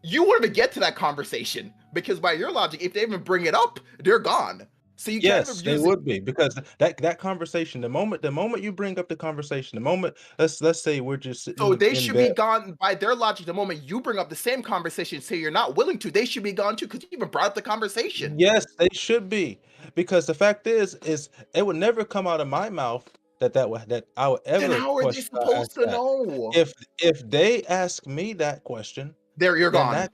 you won't even get to that conversation because by your logic, if they even bring it up, they're gone. So you can't Yes, even they use it. would be because that conversation, the moment you bring up the conversation, the moment let's say we're just So sitting they in should be bed. gone by their logic. The moment you bring up the same conversation, say you're not willing to, they should be gone too because you even brought up the conversation. Yes, they should be because the fact is it would never come out of my mouth that I would Then ever how are they question supposed ask to that. know? If they ask me that question, There, you're then gone.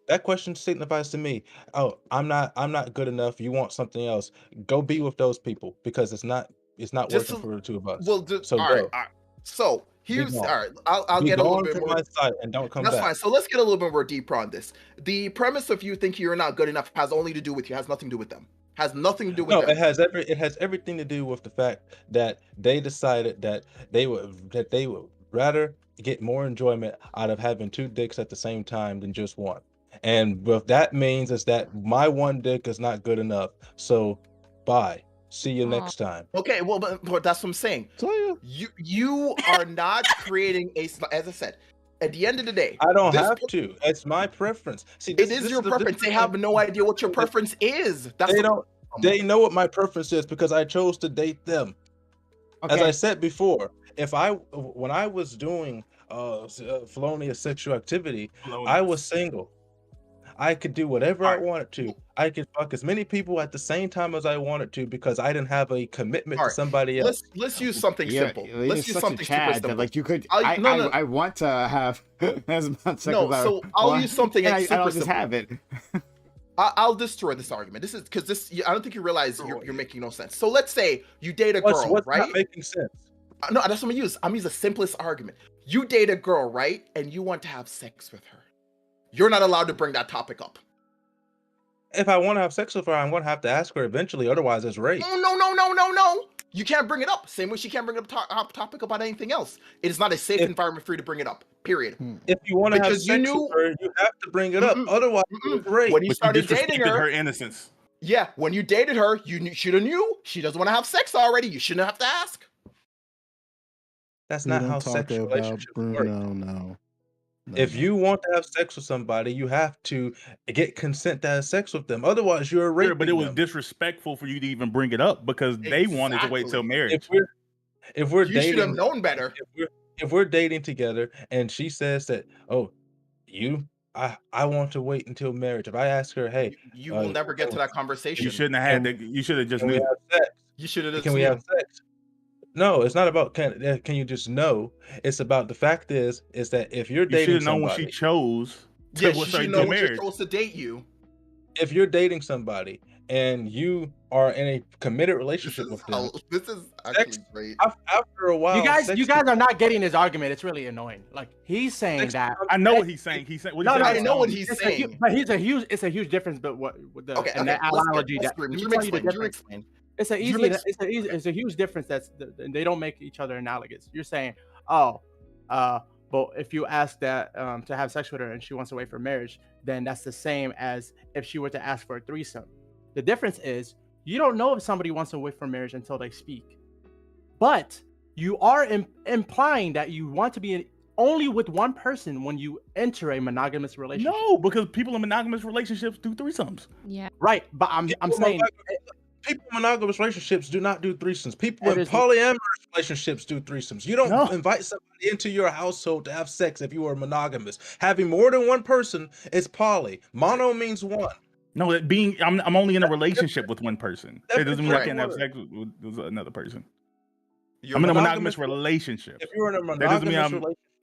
that question signifies to me, oh, I'm not good enough. You want something else. Go be with those people because it's not Just working for the two of us. well, So all right, go. all right. So Be here's gone. all right. I'll Be get a little gone bit from more. my sight and don't come That's back. fine. So let's get a little bit more deeper on this. The premise of you thinking you're not good enough has only to do with you. Has nothing to do with them. Has nothing to do with No, them. it has everything to do with the fact that they decided that they would rather get more enjoyment out of having two dicks at the same time than just one. And what that means is that my one dick is not good enough. So bye. See you Aw. next time. Okay, well, but that's what I'm saying. tell you. You are not creating a. As I said, at the end of the day, I don't this have to. It's my preference. See, it is your preference. They have no idea what your preference is. That's They the don't. They know what my preference is because I chose to date them. As I Okay. said before, when I was doing felonious sexual activity, I was single. I could do whatever All I right. wanted to. I could fuck as many people at the same time as I wanted to because I didn't have a commitment All to right. somebody else. Let's use something Yeah, simple. you're Let's just use such a something super Chad simple. that like you could. No. I want to have as much sex No, as I so I'll want, use something and super I'll just simple. have it. I'll destroy this argument. This is because this. I don't think you realize you're making no sense. So let's say you date a girl, What's right? not making sense? No, that's what I'm gonna use. I'm gonna use the simplest argument. You date a girl, right? And you want to have sex with her. You're not allowed to bring that topic up. If I want to have sex with her, I'm going to have to ask her eventually. Otherwise, it's rape. Oh, no. You can't bring it up. Same way she can't bring up topic about anything else. It is not a safe If environment for you to bring it up. Period. if you want to have Because you sex knew with her, you have to bring it up. Mm-mm, Otherwise, mm-mm. it's rape. When you But you started dating disrespected her, her innocence. yeah, when you dated her, you should have knew she doesn't want to have sex already. You shouldn't have to ask. That's We not don't how talk sexual about relationships work. Bruno. No. If you want to have sex with somebody, you have to get consent to have sex with them. Otherwise, you're Sure, but it raping was them. disrespectful for you to even bring it up because they wanted to wait till Exactly. marriage. If we're You should have dating, known better. if we're dating together, and she says that, oh, I want to wait until marriage. If I ask her, hey, You will never get to that You conversation. shouldn't have had that. You should have just can we knew. have sex? You should have Can just we knew. have sex? No, it's not about can you just know. It's about the fact is that if you're You should dating have known when she somebody, chose to Yeah, she start should know into when she marriage. chose to date you. if you're dating somebody and you are in a committed relationship with them, This is actually sex great. after a while, You guys sex are not getting his argument. It's really annoying. Like he's saying sex that. I know what he's saying. He's saying. What No, he's no, saying I is know what dumb. he's It's saying. but it's a huge difference. But what with the Okay, and okay. that analogy Let's that hear let you me tell you the explain. You difference. explain. It's a You easy. ex- It's a huge difference. They don't make each other analogous. You're saying, oh, but if you ask that to have sex with her and she wants to wait for marriage, then that's the same as if she were to ask for a threesome. The difference is you don't know if somebody wants to wait for marriage until they speak, but you are implying that you want to be only with one person when you enter a monogamous relationship. No, because people in monogamous relationships do threesomes. Yeah. Right, but I'm saying people in monogamous relationships do not do threesomes. People It in is- polyamorous relationships do threesomes. You don't No. invite somebody into your household to have sex if you are monogamous. Having more than one person is poly. Mono means one. No, it being I'm only in a relationship with one person. That's It doesn't mean I right. can't have sex with another person. You're I'm in a monogamous monogamous relationship. If you're in a That doesn't mean monogamous I'm.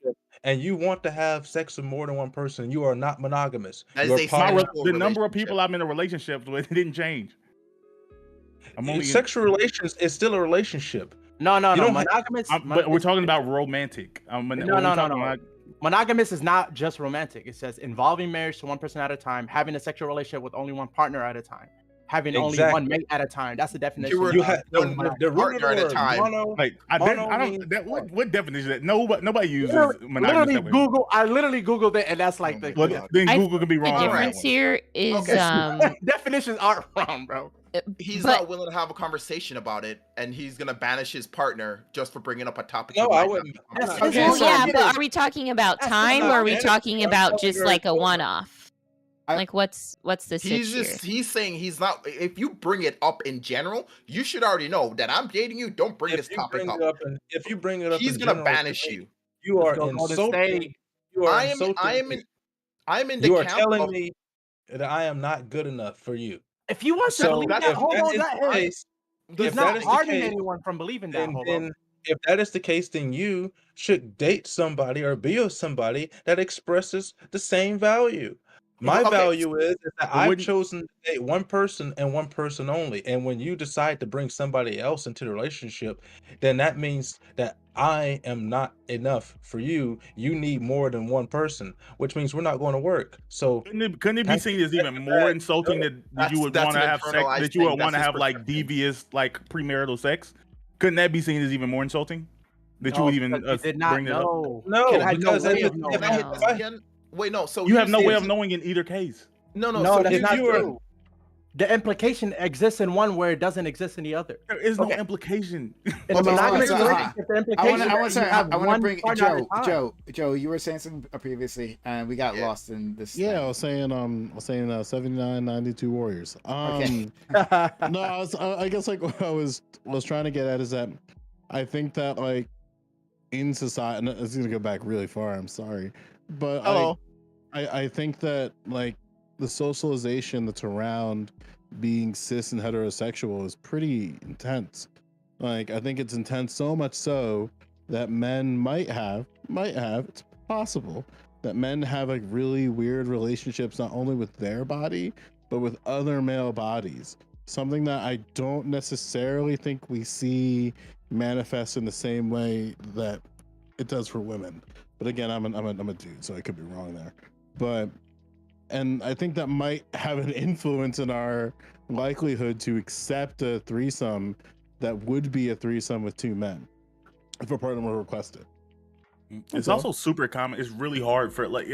relationship and you want to have sex with more than one person, you are not monogamous. That You is are a poly- sexual The number of relationship. people I'm in a relationship with, it didn't change. I'm only in, Sexual relations is still a relationship. no. You don't have- Monogamous. but we're talking about romantic. No. Monogamous is not just romantic. It says involving marriage to one person at a time, having a sexual relationship with only one partner at a time, having only one Exactly. mate at a time. That's the definition. were You of have one the root of partner the at a word time. mono. Like Mono I means don't. That, one. what definition is that? Nobody uses literally monogamous. that way. I literally Googled it, and that's like Oh the, my Well, God. then I Google can be The wrong. on that difference one. here is Okay. definitions are wrong, bro. He's but- not willing to have a conversation about it, and he's gonna banish his partner just for bringing up a topic. No, he I might wouldn't. not be That's- comfortable Okay, Well, with. so yeah, you- but are we talking about That's time not or are we mandatory. talking I'm about telling just you like a it's over. one-off? I- Like what's the He's sitch just here? he's saying he's not. If you bring it up in general, you should already know that I'm dating you. Don't bring this topic up. If you bring it up, He's in gonna general, banish you. You are Let's go Golden insulting. State. You are I am insulting. in. I'm in the You are camp telling of. me that I am not good enough for you. If you want to So believe if that, hold that on, is let the him. case, He's if not that is the harming case, anyone from believing that. then, Hold then on. if that is the case, then you should date somebody or be with somebody that expresses the same value. My Okay. value is that But I've wouldn't- chosen to date one person and one person only. And when you decide to bring somebody else into the relationship, then that means that I am not enough for you. You need more than one person, which means we're not going to work. So Couldn't it be That's- seen as even that's more bad. insulting that you would That's want to an have sex, internalized that you thing. would That's want to his have like perception. devious, like premarital sex? Couldn't that be seen as even more insulting? That you No, would even because you did not bring it up? know. no, Can I- because no at way the- of knowing. Can I hit this No. again? Wait, no. So You have no way saying- of knowing in either case. No, No, so that's here's not the you are- true. The implication exists in one where it doesn't exist in the other. There is no Okay. implication. In Okay, a hold on, monogamous so, relationship, the I implication want is to. that you have I want to one bring partner at a time. Joe. You were saying something previously, and we got Yeah. lost in this. Yeah, I thing. was saying 79, 92 Warriors. Okay. No, I guess like what I was trying to get at is that I think that like in society, and it's gonna go back really far. I'm sorry, but Hello. I think that like the socialization that's around being cis and heterosexual is pretty intense. Like I think it's intense so much so that men might have it's possible that men have like really weird relationships not only with their body but with other male bodies. Something that I don't necessarily think we see manifest in the same way that it does for women. But again, I'm a dude, so I could be wrong there. But and I think that might have an influence in our likelihood to accept a threesome that would be a threesome with two men if a partner were requested. It's also super common. It's really hard for like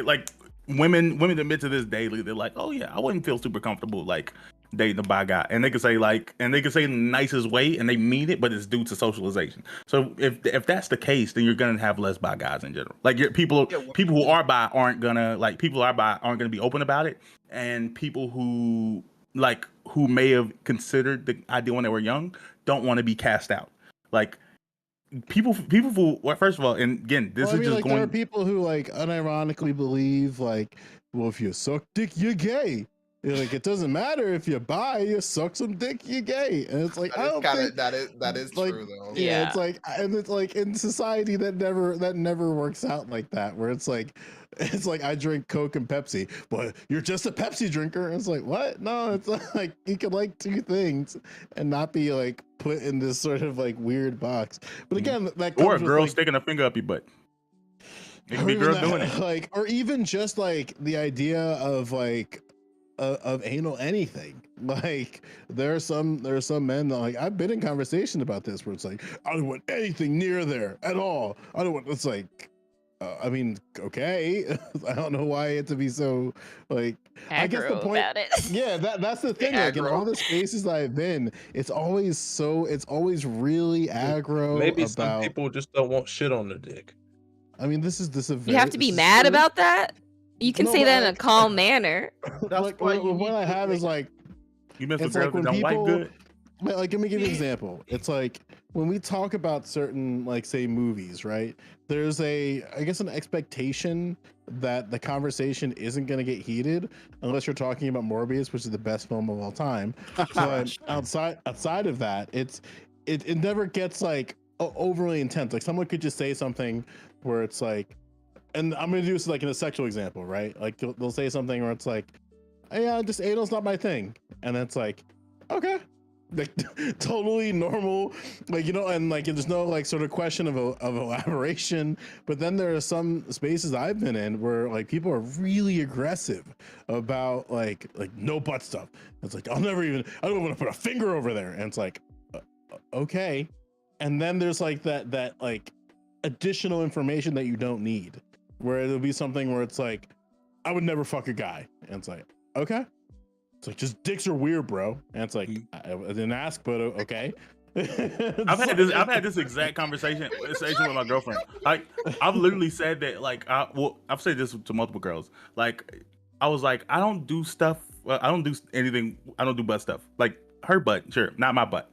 women admit to this daily. They're like, oh yeah, I wouldn't feel super comfortable like dating a bi guy, and they can say in the nicest way, and they mean it, but it's due to socialization. So if that's the case, then you're gonna have less bi guys in general. Like people who are bi aren't gonna be open about it, and people who may have considered the idea when they were young don't want to be cast out. Like people who, well, first of all, and again, this Well, I is mean, just like, going. there are people who like unironically believe like, well, if you suck dick, you're gay. You're like, it doesn't matter if you're bi, you suck some dick, you gay. And it's like, I don't think that is like, true though. yeah, it's like, and it's like in society that never works out like that, where it's like I drink Coke and Pepsi, but you're just a Pepsi drinker. And it's like, what? No, it's like you can like two things and not be like put in this sort of like weird box. But again, that comes Or a with, girl like, sticking a finger up your butt. It can or be even girls that, doing it. like, or even just like the idea of like of anal anything. Like there are some men that, like, I've been in conversation about this where it's like, I don't want anything near there at all. I don't want. It's like, I mean, okay. I don't know why it to be so like. I guess the Aggro point. about it. Yeah, that's the thing. Like in Aggro. all the spaces that I've been, it's always really aggro Maybe some about. people just don't want shit on their dick. I mean, this is a very. You have to be this is mad true. about that. You can No, say but, that in a like, calm manner. That's like why you what need I to have make- is like. You mess with It's like girls that when don't wipe people, good. like, let me give you an example. It's like when we talk about certain, like, say, movies, right? There's I guess, an expectation that the conversation isn't going to get heated unless you're talking about Morbius, which is the best film of all time. But outside of that, it never gets like overly intense. Like someone could just say something where it's like, and I'm going to do this like in a sexual example, right? Like they'll say something where it's like, yeah, just anal's not my thing. And it's like, okay, like totally normal, like, you know, and like there's no like sort of question of elaboration. But then there are some spaces I've been in where like people are really aggressive about like no butt stuff. It's like, I don't want to put a finger over there. And it's like, okay. And then there's like that like additional information that you don't need, where it'll be something where it's like, I would never fuck a guy. And it's like, okay. It's like, just dicks are weird, bro. And it's like, I didn't ask, but okay. I've had this exact conversation with my girlfriend. Like, I've literally said that. Like, I've said this to multiple girls. Like, I was like, I don't do stuff. I don't do anything. I don't do butt stuff. Like her butt, sure, not my butt.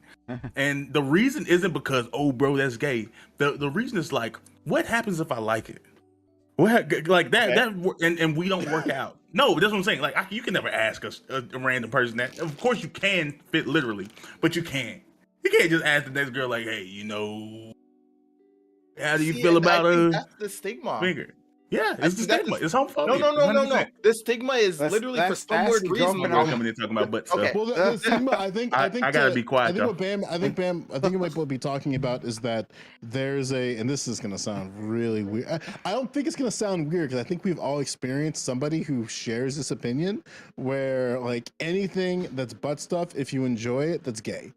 And the reason isn't because, oh, bro, that's gay. The reason is like, what happens if I like it? What, like that, and we don't work out. No, that's what I'm saying. Like, you can never ask a random person that. Of course, you can fit literally, but you can't. You can't just ask the next girl like, "Hey, you know, how do you feel about that's the stigma. finger?" Yeah, it's the That's stigma. It's homophobic. No. 100%. The stigma is literally for some weird reason. My girl coming in talking about butt stuff. Okay. Well, the stigma, I think I gotta be quiet, I think y'all. what Bam, I think what we'll be talking about is that there's and this is gonna sound really weird. I don't think it's gonna sound weird because I think we've all experienced somebody who shares this opinion where like anything that's butt stuff, if you enjoy it, that's gay.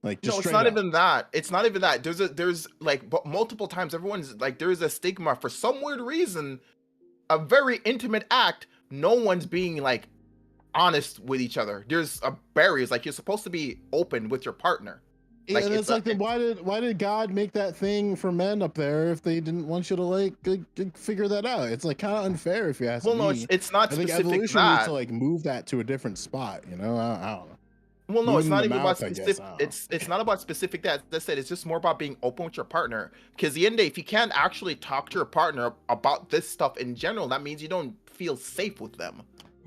Like, just No, it's straight not up. even that. It's not even that. There's like multiple times everyone's like there is a stigma for some weird reason. A very intimate act, no one's being like honest with each other. There's a barriers. Like you're supposed to be open with your partner. Yeah, and it's like, then why did God make that thing for men up there if they didn't want you to like figure that out? It's like kind of unfair if you ask me. Well, no, it's not I think specific evolution that. needs to like move that to a different spot. You know, I don't know. Well, no, it's not even about specific. specific. It's not about specific that. That's it. It's just more about being open with your partner. Because the end of the day, if you can't actually talk to your partner about this stuff in general, that means you don't feel safe with them.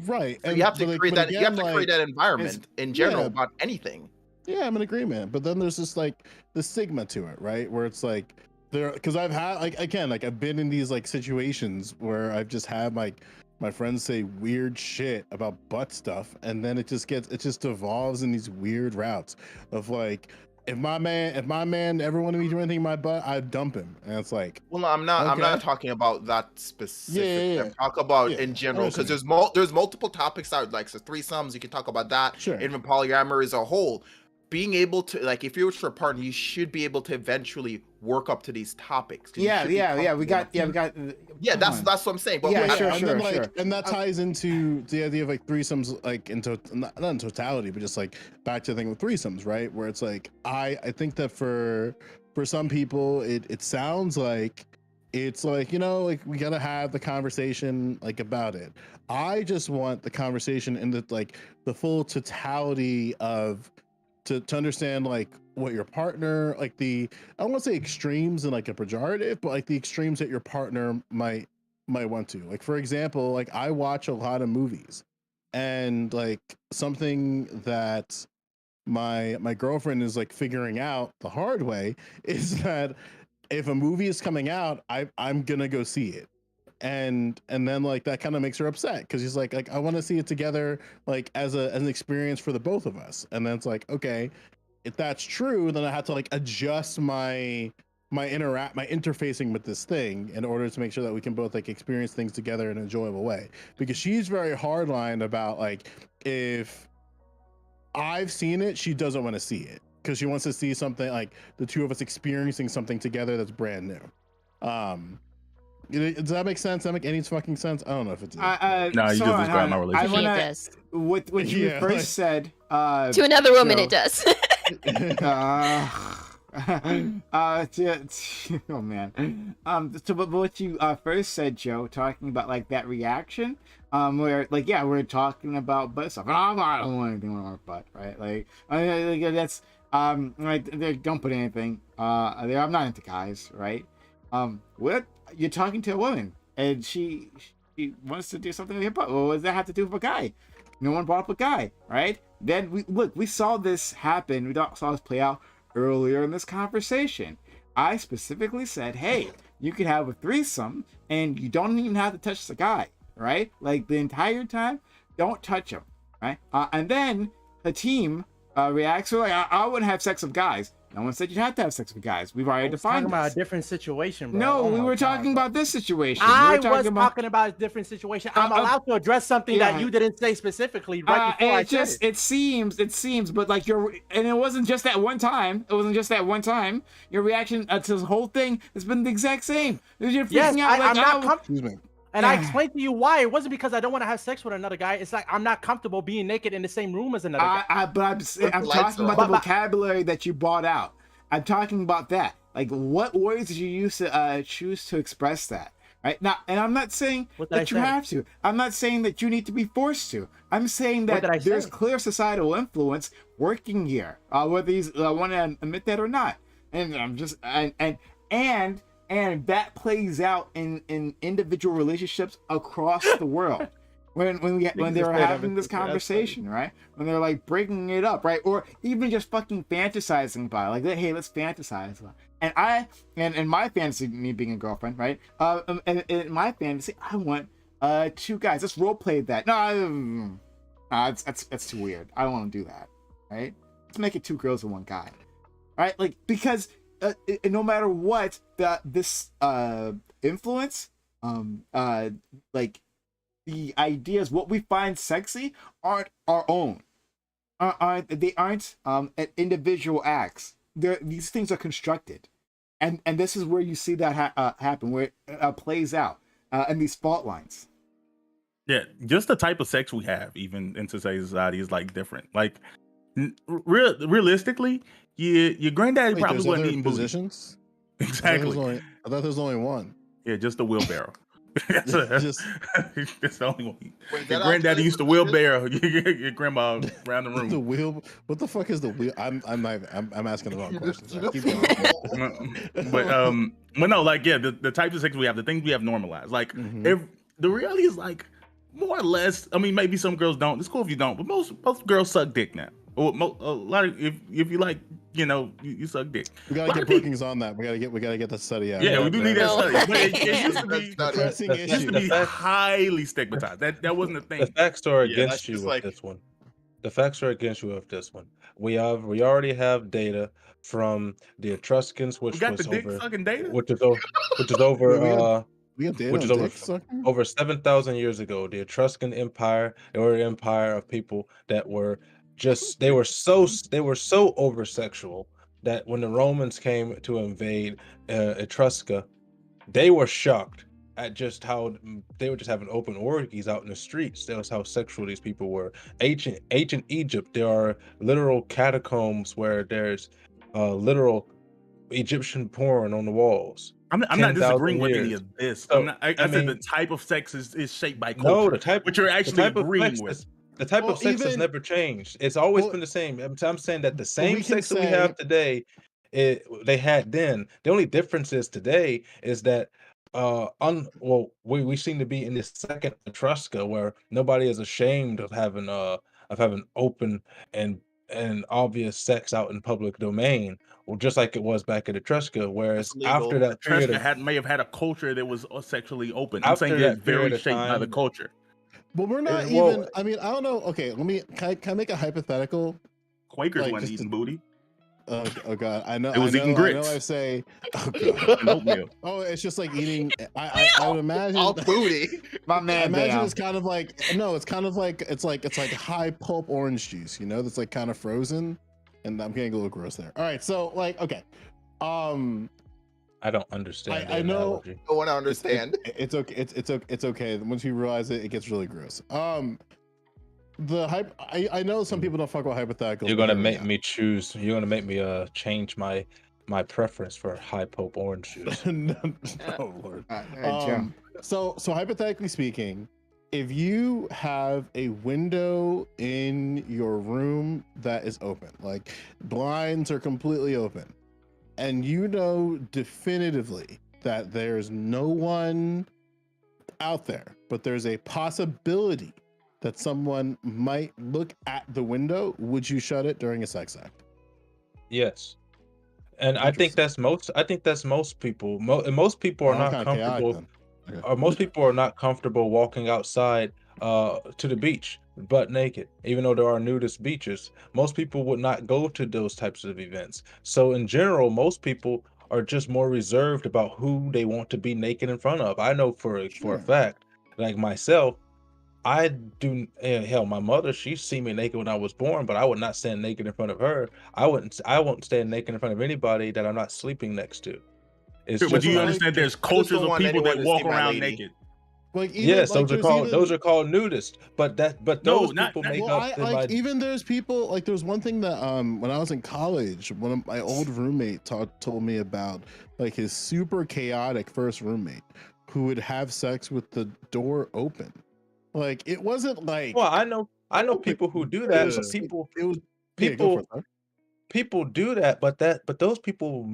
Right. So you have to create that. You have to create that environment in general about anything. Yeah, I'm in agreement. But then there's just like the stigma to it, right? Where it's like there, because I've had like again, like I've been in these like situations where I've just had like my friends say weird shit about butt stuff, and then it just devolves in these weird routes of like, if my man ever wanted me to do anything in my butt, I'd dump him. And it's like, well, no, I'm not. okay. I'm not talking about that specific. Yeah. I'm talking about in general because there's multiple topics out like so threesomes. You can talk about that. Sure. Even polyamory as a whole. Being able to like, if you're with your partner, you should be able to eventually work up to these topics. Yeah. We got. Yeah, that's what I'm saying. But sure. And that ties into the idea of like threesomes, like not in totality, but just like back to the thing with threesomes, right? Where it's like I think that for some people it sounds like it's like, you know, like we gotta have the conversation like about it. I just want the conversation in the like the full totality of to understand like what your partner, like I don't want to say extremes in like a pejorative, but like the extremes that your partner might want to. Like, for example, like I watch a lot of movies And like something that my girlfriend is like figuring out the hard way is that if a movie is coming out, I'm gonna go see it. And then like that kind of makes her upset because she's like I want to see it together, like as an experience for the both of us. And then it's like, okay, if that's true, then I have to like adjust my interfacing with this thing in order to make sure that we can both like experience things together in an enjoyable way. Because she's very hardline about like, if I've seen it, she doesn't want to see it because she wants to see something like the two of us experiencing something together that's brand new. Does that make sense? Does that make any fucking sense? I don't know if it does. No, you just described my To relationship. me, it does. What you Yeah, first like- said. To another woman, Joe. it does. Oh man. But what you first said, Joe, talking about like that reaction, where like we're talking about butt stuff, and I don't want anything on our butt, right? Like, that's like don't put anything there. I'm not into guys, right? What you're talking to a woman, and she wants to do something with your butt. Well, what does that have to do with a guy? No one brought up a guy, right? Then we saw this happen. We saw this play out earlier in this conversation. I specifically said, hey, you could have a threesome and you don't even have to touch the guy, right? Like the entire time, don't touch him, right? And then the team reacts like, I wouldn't have sex with guys. No one said you had to have sex with guys. We've already defined talking about this. a different situation, bro. No, Oh we my were God, talking bro. about this situation. I we were was talking about a different situation. I'm allowed to address something that you didn't say specifically right before I said it. It seems, but like and it wasn't just that one time. It wasn't just that one time. Your reaction to this whole thing has been the exact same. You're freaking Yes, out like, I'm not comfortable. Excuse me. And I explained to you why. It wasn't because I don't want to have sex with another guy. It's like I'm not comfortable being naked in the same room as another guy. I'm talking about the vocabulary that you brought out. I'm talking about that. Like, what words did you use to choose to express that? Right now, and I'm not saying that you have to. I'm not saying that you need to be forced to. I'm saying that there's clear societal influence working here, whether you want to admit that or not. And I'm just and that plays out in individual relationships across the world. When they were having this conversation, right? When they're like breaking it up, right? Or even just fucking fantasizing about it. Like, hey, let's fantasize. And in my fantasy, me being a girlfriend, right? And in my fantasy, I want 2 guys. Let's role play that. No, that's too weird. I don't want to do that, right? Let's make it 2 girls and 1 guy, right? Like, because no matter what, this influence, like, the ideas, what we find sexy, aren't our own. They aren't individual acts. These things are constructed, and this is where you see that happen, where it plays out in these fault lines. Yeah, just the type of sex we have, even in today's society, is like different. Like, realistically, your granddaddy probably wasn't eating booty. Positions. Exactly. I thought there was only one. Yeah, just the wheelbarrow. that's the only one. Wait, Your granddaddy used to wheelbarrow your grandma around the room. The wheel. What the fuck is the wheel? I'm asking the wrong questions. Keep going. But no, like the types of sex we have, the things we have normalized. Like if the reality is like more or less. I mean, maybe some girls don't. It's cool if you don't, but most girls suck dick now. Or a lot of if you like, you suck dick. We gotta get Brookings on that. We gotta get the study out. Yeah, we do need that study. But it used to be highly stigmatized. That wasn't a thing. The facts are against you with this one. The facts are against you with this one. We already have data from the Etruscans, which was over 7,000 years ago. The Etruscan Empire, they were an empire of people that were they were so over sexual that when the Romans came to invade Etrusca, they were shocked at just how they were just having open orgies out in the streets. That was how sexual these people were. Ancient Egypt, there are literal catacombs where there's literal Egyptian porn on the walls. I'm not disagreeing with any of this. So, I said the type of sex is shaped by culture. No, the type, which you're actually agreeing with. The type of sex has never changed. It's always been the same. I'm saying that the same sex that we have today, they had then. The only difference is today is that we seem to be in this second Etrusca where nobody is ashamed of having open and obvious sex out in public domain, well, just like it was back in Etrusca. Whereas It's legal. after that period Etrusca of may have had a culture that was sexually open. I'm saying after it's that period very of shaped by the time, culture. But we're not well, even. I mean, I don't know. Okay, can I make a hypothetical? Quakers Like, wasn't just eating booty. Oh God, I know. It was eating grits. I know. I say, oh God. And oatmeal. Oh, it's just like eating. I would imagine. All booty. My I man, imagine Bam. it's kind of like no, it's kind of like it's like high pulp orange juice, you know, that's like kind of frozen, and I'm getting a little gross there. All right, so like okay, I don't understand. I know. Analogy. I want to understand. It's okay. It's okay. Once you realize it, it gets really gross. I know some people don't fuck with hypotheticals. You're but gonna here we make go. me choose. You're gonna make me change my preference for high pulp orange juice. No, oh Lord. Joe. So hypothetically speaking, if you have a window in your room that is open, like blinds are completely open, and you know definitively that there's no one out there, but there's a possibility that someone might look at the window, would you shut it during a sex act? Yes, and I think that's most. I think that's most people. Most people are I'm not kinda chaotic comfortable. then. Okay. Or most people are not comfortable walking outside to the beach butt naked, even though there are nudist beaches. Most people would not go to those types of events. So in general, most people are just more reserved about who they want to be naked in front of. I know for a Sure. fact, like myself, I do hell, my mother, she's seen me naked when I was born, but I would not stand naked in front of her. I won't stand naked in front of anybody that I'm not sleeping next to. It's But just do you like, understand there's I just cultures don't of want people anyone that to walk see my around lady. naked? Like even yes, like those are called nudists. But No, those not- people not- make well, up I in like my even there's people like there's one thing that when I was in college, one of my old roommate told me about like his super chaotic first roommate who would have sex with the door open. Like it wasn't like well, I know people who do it that, was but just it was yeah, go for it, people sir. people do that, but those people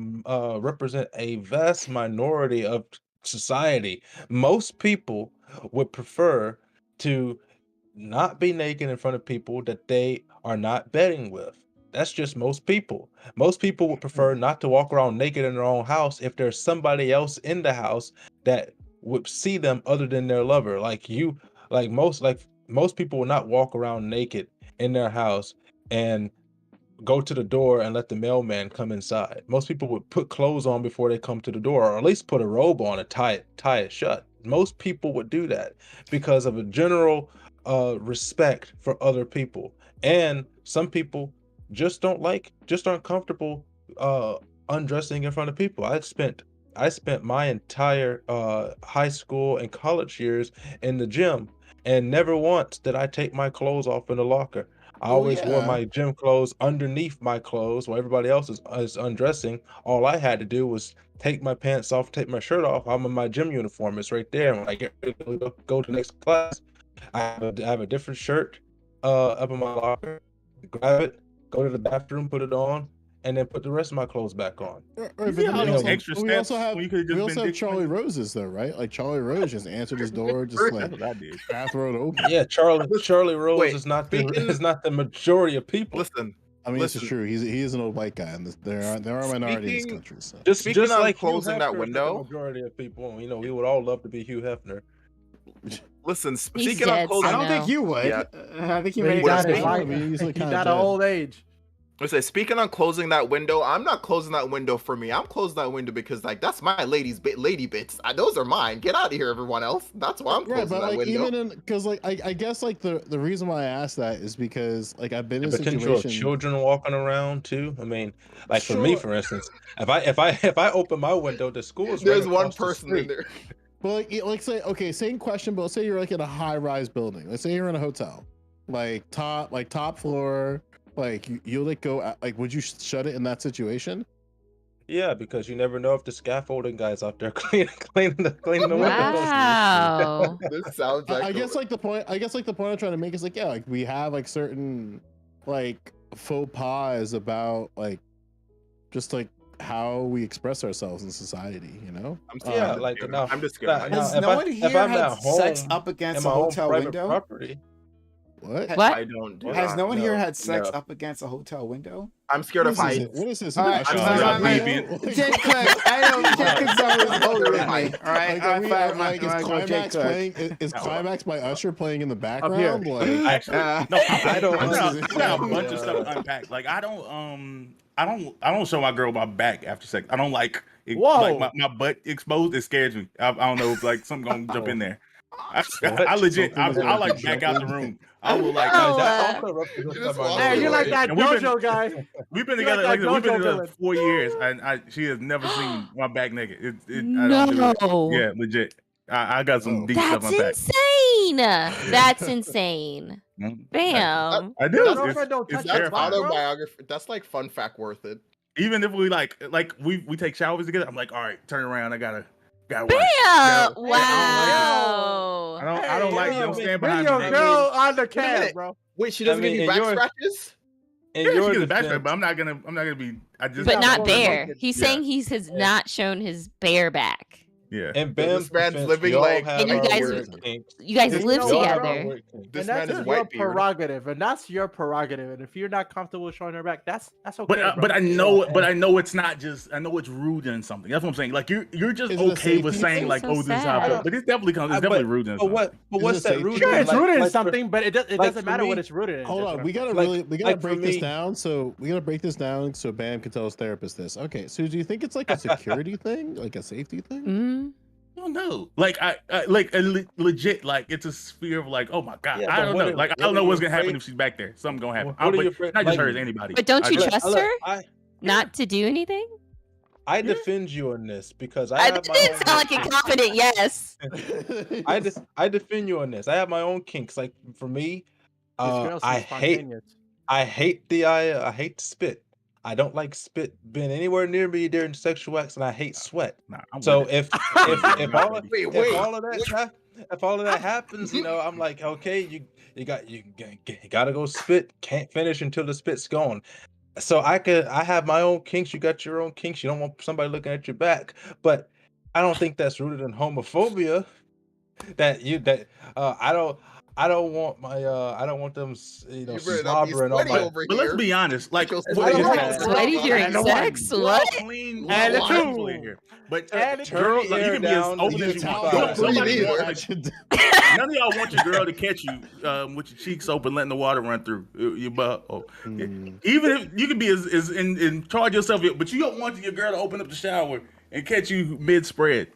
represent a vast minority of society. Most people would prefer to not be naked in front of people that they are not bedding with. That's just most people. Most people would prefer not to walk around naked in their own house if there's somebody else in the house that would see them other than their lover. Like most people will not walk around naked in their house and go to the door and let the mailman come inside. Most people would put clothes on before they come to the door, or at least put a robe on and tie it shut. Most people would do that because of a general respect for other people. And some people just aren't comfortable undressing in front of people. I spent my entire high school and college years in the gym, and never once did I take my clothes off in the locker. I Well, always wore yeah. my gym clothes underneath my clothes while everybody else is undressing. All I had to do was take my pants off, take my shirt off. I'm in my gym uniform. It's right there. When I get ready to go to the next class, I have a different shirt up in my locker. Grab it, go to the bathroom, put it on, and then put the rest of my clothes back on. Right, You but see then how we these also, extra we also steps have when you could've just we been also have dick Charlie swinging? Roses though, right? Like Charlie Rose just answered his door, just That's like That's what I did. bathrobe open. Yeah, Charlie Rose Wait, is not speaking- the majority of people. Listen, I mean, this is listen. true. He is an old white guy, and there are a minority in this Speaking- country. So Speaking Just on like closing Hugh that Hefner is window- the majority of people. You know, we would all love to be Hugh Hefner. listen. He's Speaking on dead, closing, I don't think know. you would. Yeah. I think you But made he it What got I'm his saying- life. I mean, he's like He kinda died of dead. old age. I say, speaking on closing that window, I'm not closing that window for me. I'm closing that window because like that's my lady bits. Those are mine. Get out of here, everyone else. That's why I'm right, closing but that like window. even in because like I guess like the reason why I asked that is because like I've been The in potential of situations. children walking around too. I mean, like for me, Sure. for instance, if I open my window, the school is There's right one across the person street. in there. But like say okay, same question, but let's say you're like in a high-rise building. Let's say you're in a hotel, like top floor. Like you'll like go like would you shut it in that situation? Yeah, because you never know if the scaffolding guy's out there cleaning the windows. Wow. This sounds like I guess like the point I'm trying to make is like yeah, like we have like certain like faux pas about like just like how we express ourselves in society. You know. I'm Yeah, scared. like now, I'm just scared. now Has if no one if here I'm had at home sex up in against my a own hotel private window? property, What? What? I don't do Has that. no one here No, had sex no. up against a hotel window? I'm scared What of is this? heights. What is this? All right, Usher I'm I'm not video? deviant. Like, Jay Cook, I know Jay Cook's always older than me. All right, Like, high are we, five, like, is I'm gonna go Jay Climax Cook. playing? Is Climax by Usher playing in the background? Like, Actually, Uh, no, I don't I got a understand. bunch of stuff to unpack. Like I don't show my girl my back after sex. I don't like it, Whoa. like my butt exposed. It scares me. I don't know if like something gonna jump in there. I legit, Something's I gonna like back out the jump in. room. I will like. Oh, I'm gonna rub this Just up my walk nose. Hey, you're like that And we've been- JoJo guy. We've been You like together. that Like we've been JoJo together villain. for 4 years, and she has never seen my back naked. I don't do it. No. Yeah, legit. I got some Oh. deep stuff That's unpacked. insane. That's insane. Mm. Bam. I do. Your It's, girlfriend don't it's touch That's your butt, terrifying. bro? autobiography. That's like fun fact worth it. Even if we like we take showers together, I'm like, all right, turn around. I gotta Bam. watch. Wow. I don't like Hey, don't stand Bring behind your me naked. girl on the Wait a cam, minute. bro. Wait, she doesn't I mean, give you in back your- scratches? In Yeah, she your gets back defense, but I'm not gonna be. I just But Yeah, not well, bare. naked. He's Yeah. saying he has not shown his bare back. yeah. in Bam's This man's defense, living we all like- have And you our guys- weird kinks. You guys You live know We all what, have bro? our together. weird kinks. This And man that's is your white beard. prerogative, and that's your prerogative. And if you're not comfortable showing her back, that's okay. But I know it's not just. I know it's rude and something. That's what I'm saying. Like you're just Is it a okay with safety saying thing? like, So oh, this is how I sad. feel. But it's definitely But definitely rude and But something. what's it that safety? rooted Sure, in? it's rooted in for- something, but it like doesn't for matter what me- it's rooted in. Hold That's on, what we I'm gotta saying. we gotta like for break this me- down. So we gotta break this down so Bam can tell his therapist this. Okay, so do you think it's like a security thing, like a safety thing? Mm. I don't know. Like legit. Like it's a sphere of like, oh my god. Yeah, I but don't what know. if- Like I what don't know if what's you're gonna happen afraid- if she's back there. Something's gonna happen. What are But you afraid- not just like- her, as anybody. But don't I you just- trust her I not to do anything? I defend you on this because I I have my didn't own sound like a confident yes. I defend you on this. I have my own kinks. Like for me, This girl seems I hate I hate spit. I don't like spit being anywhere near me during sexual acts, and I hate sweat. Nah, I'm So with it. if all of, Wait, if all of that if all of that happens, you know, I'm like, okay, you gotta go spit. Can't finish until the spit's gone. So I have my own kinks. You got your own kinks. You don't want somebody looking at your back, but I don't think that's rooted in homophobia. I don't want my I don't want them slobbering on my. over But let's here. be honest. Like Because what I is don't that? like Sweaty during And sex? We're all What? clean, And we're all two. mindful in here. But And girl, turn like, the you air can be as down, open the as you towel want. down. Somebody Breathe wants in. none of y'all want your girl to catch you with your cheeks open, letting the water run through your butt. Even if you can be as in charge yourself, but you don't want your girl to open up the shower and catch you mid spread.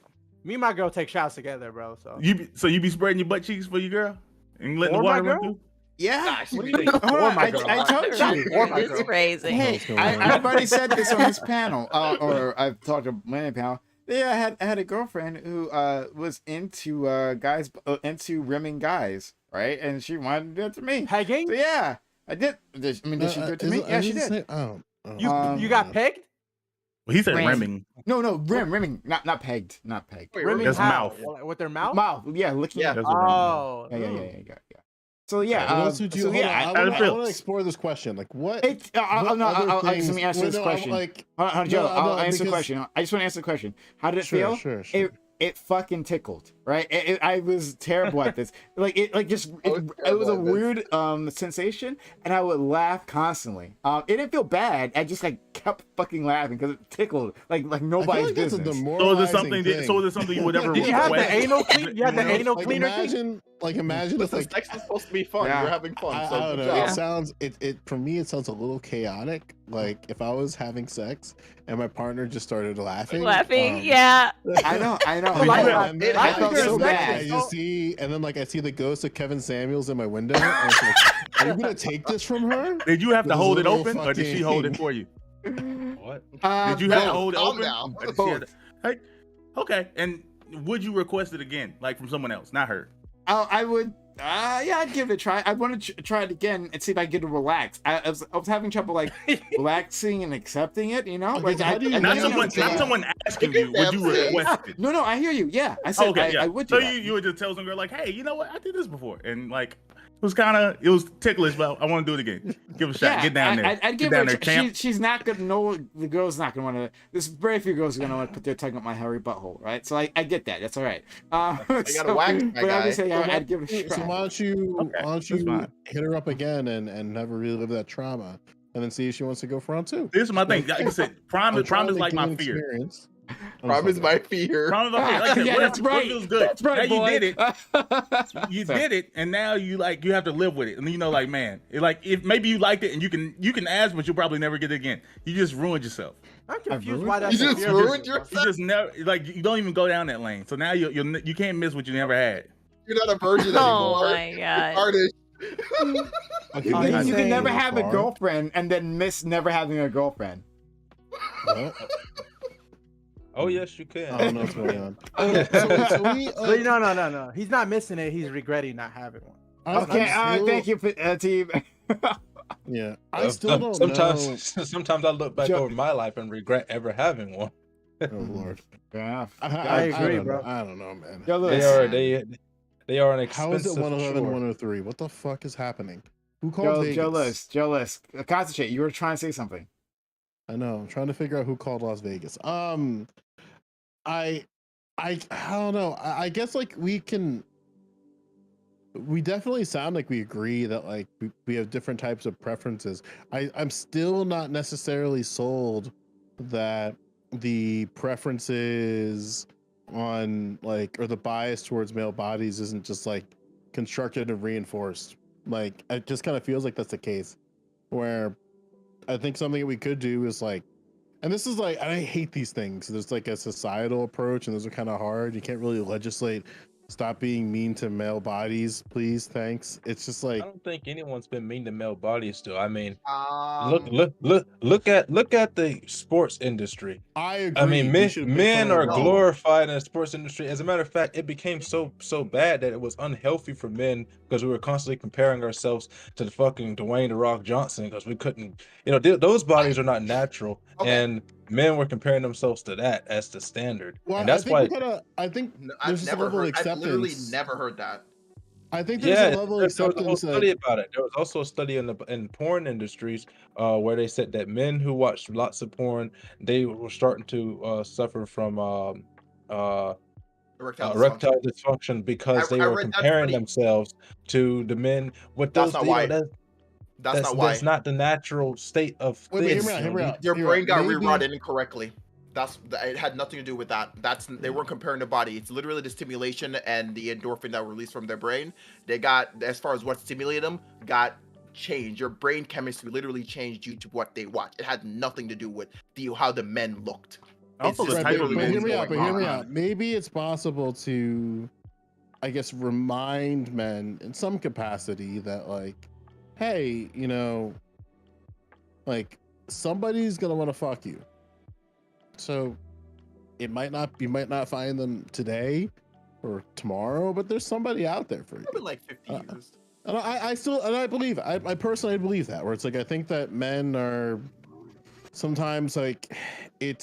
Me and my girl take shots together, bro. So You be spreading your butt cheeks for your girl and letting Or the my water run girl? through. Yeah. what do you think? Hold Or on, my girl. I told you. Or my It's girl. crazy. Hey, I've already said this on this panel, or I've talked to many panel. Yeah, I had a girlfriend who was into guys, into rimming guys, right? And she wanted to do it to me. Pegging? So yeah, I did. Did she do it to me? Yeah, she did. You got pegged? Well, he said Rim. rimming. No, rimming, not pegged, not pegged. Wait, Rimming That's how? mouth. Like, with their mouth? Mouth, yeah, licking. Yeah. it. That's what rimming is. Oh. Yeah. So yeah, What else would you? so, Hold on, yeah, I I want feel- to explore this question. Like, what? It, what no, other let things- me answer well, this no, I'm question. like, Joe, no, I'll answer the because- question. I just want to answer the question. How did it feel? Sure. It fucking tickled, right? I was terrible at this. Like it was a weird sensation, and I would laugh constantly. It didn't feel bad. I just like kept fucking laughing because it tickled like nobody's business. So is it something you would ever Did you have the request? anal clean? You had the anal cleaner thing? Imagine if Listen, like sex is supposed to be fun. Yeah. We're having fun. I So don't good know. job. It sounds it for me. It sounds a little chaotic. Like if I was having sex and my partner just started laughing. Yeah. I know. Like And then I I felt felt so bad. I just see, and then like I see the ghost of Kevin Samuels in my window. And it's like, are you gonna take this from her? Did you have to With hold his it little open, or did she fucking- hold it for you? What? Did you have to hold it calm open? down. Or did she have to- Hey, okay. And would you request it again, like from someone else, not her? I would. Yeah, I'd give it a try. I want to try it again and see if I get to relax. I was having trouble like relaxing and accepting it. You know, Okay, like so how do you- Not Yeah. someone asking you. Would you request it? No, I hear you. Yeah, I said Okay, yeah. I would do So that. you would just tell some girl like, hey, you know what? I did this before, and like, it was ticklish, but I want to do it again. Give it a shot. Get down there. I'd give Get her down there, champ. she's not gonna know. The girl's not gonna want to. There's very few girls who are gonna want to put their tongue up my hairy butthole, right? So I get that. That's all right. gotta wax my but I'm guy. just saying, I'd give it a So shot. why don't you that's fine. hit her up again and have her relive that trauma, and then see if she wants to go for round 2. This is my thing. Like I said, prom is like my gain fear. experience. Prom is my fear. Prom is my fear. Like I said, Yeah, that's right. Feels good. That's right, now boy. you did it. You did it, and now you have to live with it. And like, man, if maybe you liked it, and you can ask, but you'll probably never get it again. You just ruined yourself. I'm confused ruined why it? that's You a just fear. ruined You yourself. just never you don't even go down that lane. So now you can't miss what you never had. You're not a virgin Oh anymore. my god. Artist. Okay, You Oh, maybe can insane. never go have a far. girlfriend and then miss never having a girlfriend. Well, Oh yes, you can. I don't know what's going on. So we, But no. He's not missing it. He's regretting not having one. Okay, thank you, team. Yeah, I still don't sometimes, know. Sometimes I look back over my life and regret ever having one. Oh Lord, Fair enough. I agree, don't bro. know. I don't know, man. Yo, look, They are an How is expensive it 111, chore. 103? What the fuck is happening? Who called Vegas? Joe List, concentrate. You were trying to say something. I know. I'm trying to figure out who called Las Vegas. I don't know. I guess like we definitely sound like we agree that like we have different types of preferences. I'm still not necessarily sold that the preferences on like or the bias towards male bodies isn't just like constructed and reinforced. Like it just kind of feels like that's the case where I think something that we could do is like, and this is like, I hate these things. There's like a societal approach, and those are kind of hard. You can't really legislate. Stop being mean to male bodies, please. Thanks. It's just I like, don't think anyone's been mean to male bodies still. I mean, Um, look at the sports industry. I agree. I mean, We should make men fun are of them. glorified in the sports industry. As a matter of fact, it became so bad that it was unhealthy for men because we were constantly comparing ourselves to the fucking Dwayne "The Rock" Johnson because we couldn't, those bodies are not natural, Okay. and men were comparing themselves to that as the standard, Well, and that's I think why. I think I've there's just a never level of heard. I've literally acceptance. never heard that. I think there's Yeah, a level of there was a whole acceptance study that about it. There was also a study in porn industries where they said that men who watched lots of porn, they were starting to suffer from erectile dysfunction because they I were read that comparing study. themselves to the men with That's those. not why. That's not why. That's not the natural state of Wait, but hear things. me out, hear me out. Your hear me brain out. got Maybe- rerotted incorrectly. It had nothing to do with that. They weren't comparing the body. It's literally the stimulation and the endorphin that were released from their brain. They got, as far as what stimulated them, got changed. Your brain chemistry literally changed due to what they watched. It had nothing to do with how the men looked. Also, It's the just type of literally but men hear what's me out. But going hear me on. out. Maybe it's possible to, I guess, remind men in some capacity that, like, hey, like somebody's gonna want to fuck you. So you might not find them today or tomorrow, but there's somebody out there for you. Probably like 50 years. And I believe it. I personally believe that, where it's like I think that men are sometimes like it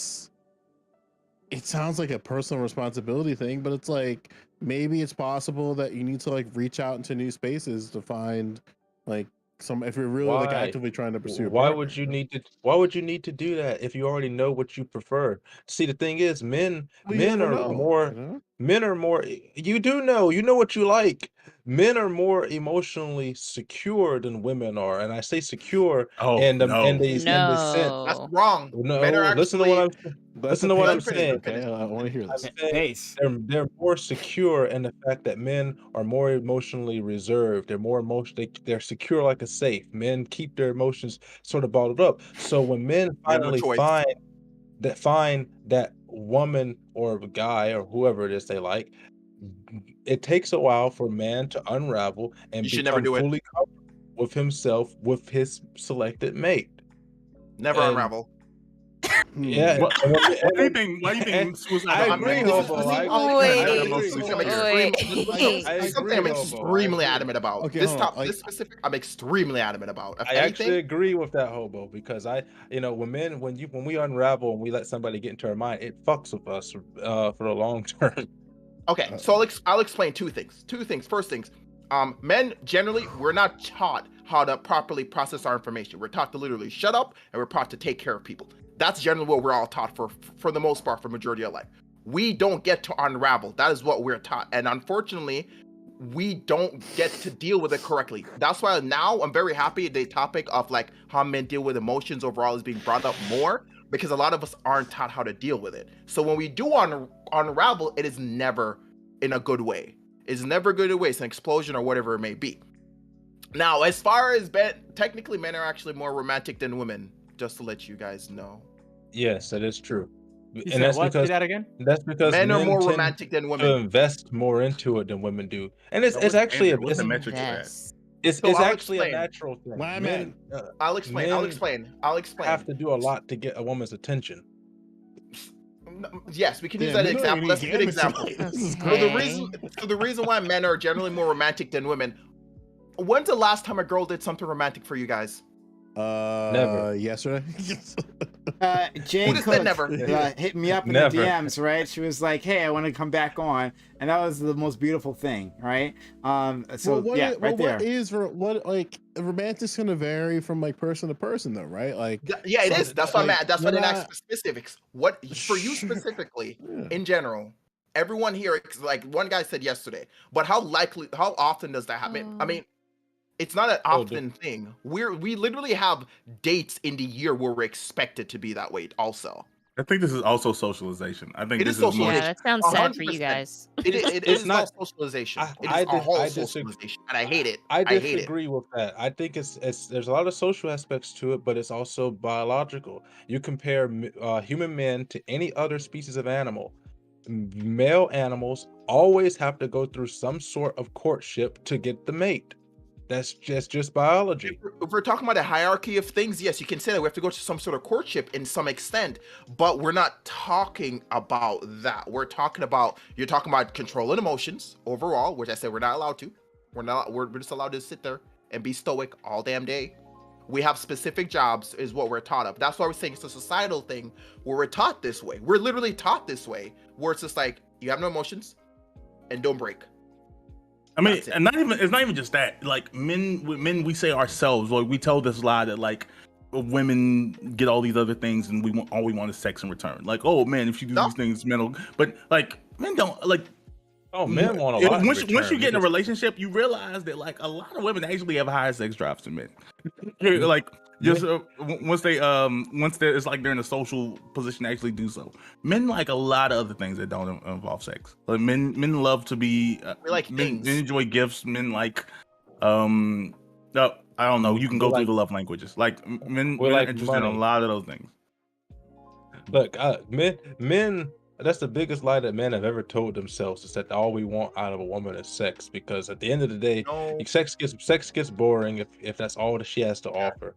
sounds like a personal responsibility thing, but it's like maybe it's possible that you need to like reach out into new spaces to find like if you're really like Why? actively trying to pursue. Why would you need to do that if you already know what you prefer? See, the thing is, men are more you do know what you like. Men are more emotionally secure than women are, and I say secure in the sense. That's wrong. Men are No, listen to what actually- listen to what I'm Finish, saying. Okay, I want to hear I'm this. saying they're more secure in the fact that men are more emotionally reserved. They're more they're secure like a safe. Men keep their emotions sort of bottled up. So when men You have no finally choice. find that woman or guy or whoever it is they like, it takes a while for man to unravel and You should never become do it. fully comfortable with himself, with his selected mate. Never And- unravel. Yeah. Why do you think suicide? I agree, Hobo. Something I'm extremely adamant about. Okay, This hold on, this specific, I'm extremely adamant about. If I actually anything, agree with that, Hobo, because when we unravel and we let somebody get into our mind, it fucks with us for the long term. okay, so I'll explain two things. First things, Men generally, we're not taught how to properly process our information. We're taught to literally shut up, and we're taught to take care of people. That's generally what we're all taught for the most part, for majority of life. We don't get to unravel. That is what we're taught, and unfortunately, we don't get to deal with it correctly. That's why now I'm very happy the topic of like how men deal with emotions overall is being brought up more, because a lot of us aren't taught how to deal with it. So when we do unravel, it is never in a good way. It's never good way. It's an explosion or whatever it may be. Now, as far as technically men are actually more romantic than women, just to let you guys know. Yes, that is true. You And said that's what? Say because that again? Men are more tend romantic than to women. invest more into it than women do. And it's What's actually standard? What's the metric for that? Invest. it's So I'll actually a explain. natural thing. Why Men, I'll explain. men have to do a lot to get a woman's attention. Yes, we can use Damn, that you're not example. even That's a good gaming example. tonight. This is So the great. reason why men are generally more romantic than women. When's the last time a girl did something romantic for you guys? Never. Yesterday. Jay Who just said Cook never? hit me up in Never. the DMs, right? She was like, "Hey, I want to come back on," and that was the most beautiful thing, right? So well, yeah, right there. What is like romantic's gonna vary from like person to person, though, right? Like, Yeah, it so, is. That's why like, that's why I we're didn't ask not- for specifics. What for you Sure. specifically, Yeah. in general, everyone here, like one guy said yesterday, but how often does that happen? I mean, it's not an often thing. We literally have dates in the year where we're expected to be that way also. I think this is also socialization. I think It this is is more. socialization. Yeah, that sounds sad for you 100%. guys. It It's is not- all socialization. I- It I is a dis- whole I disagree. socialization, and I hate it. I hate it. disagree with that. I think it's there's a lot of social aspects to it, but it's also biological. You compare human men to any other species of animal. Male animals always have to go through some sort of courtship to get the mate. That's just biology. If we're talking about a hierarchy of things, yes, you can say that we have to go to some sort of courtship in some extent, but we're not talking about that. You're talking about controlling emotions overall, which I said we're not allowed to. We're just allowed to sit there and be stoic all damn day. We have specific jobs is what we're taught of. That's why we're saying it's a societal thing where we're taught this way. We're literally taught this way, where it's just like you have no emotions and don't break. I mean, and it's not even just that. Like men, we say ourselves, like we tell this lie that like women get all these other things and all we want is sex in return. Like, oh man, if you do these things, men will. But like men don't like. Oh, men want a lot. Once you get in a relationship, you realize that like a lot of women actually have higher sex drives than men. Like just once it's like they're in a social position to actually do so. Men like a lot of other things that don't involve sex. Like men love to be. We like men things. enjoy gifts. Men like I don't know. You can go through the love languages. Like men are like interested in a money. lot of those things. Look, men. That's the biggest lie that men have ever told themselves, is that all we want out of a woman is sex. Because at the end of the day, sex gets boring if that's all that she has to offer.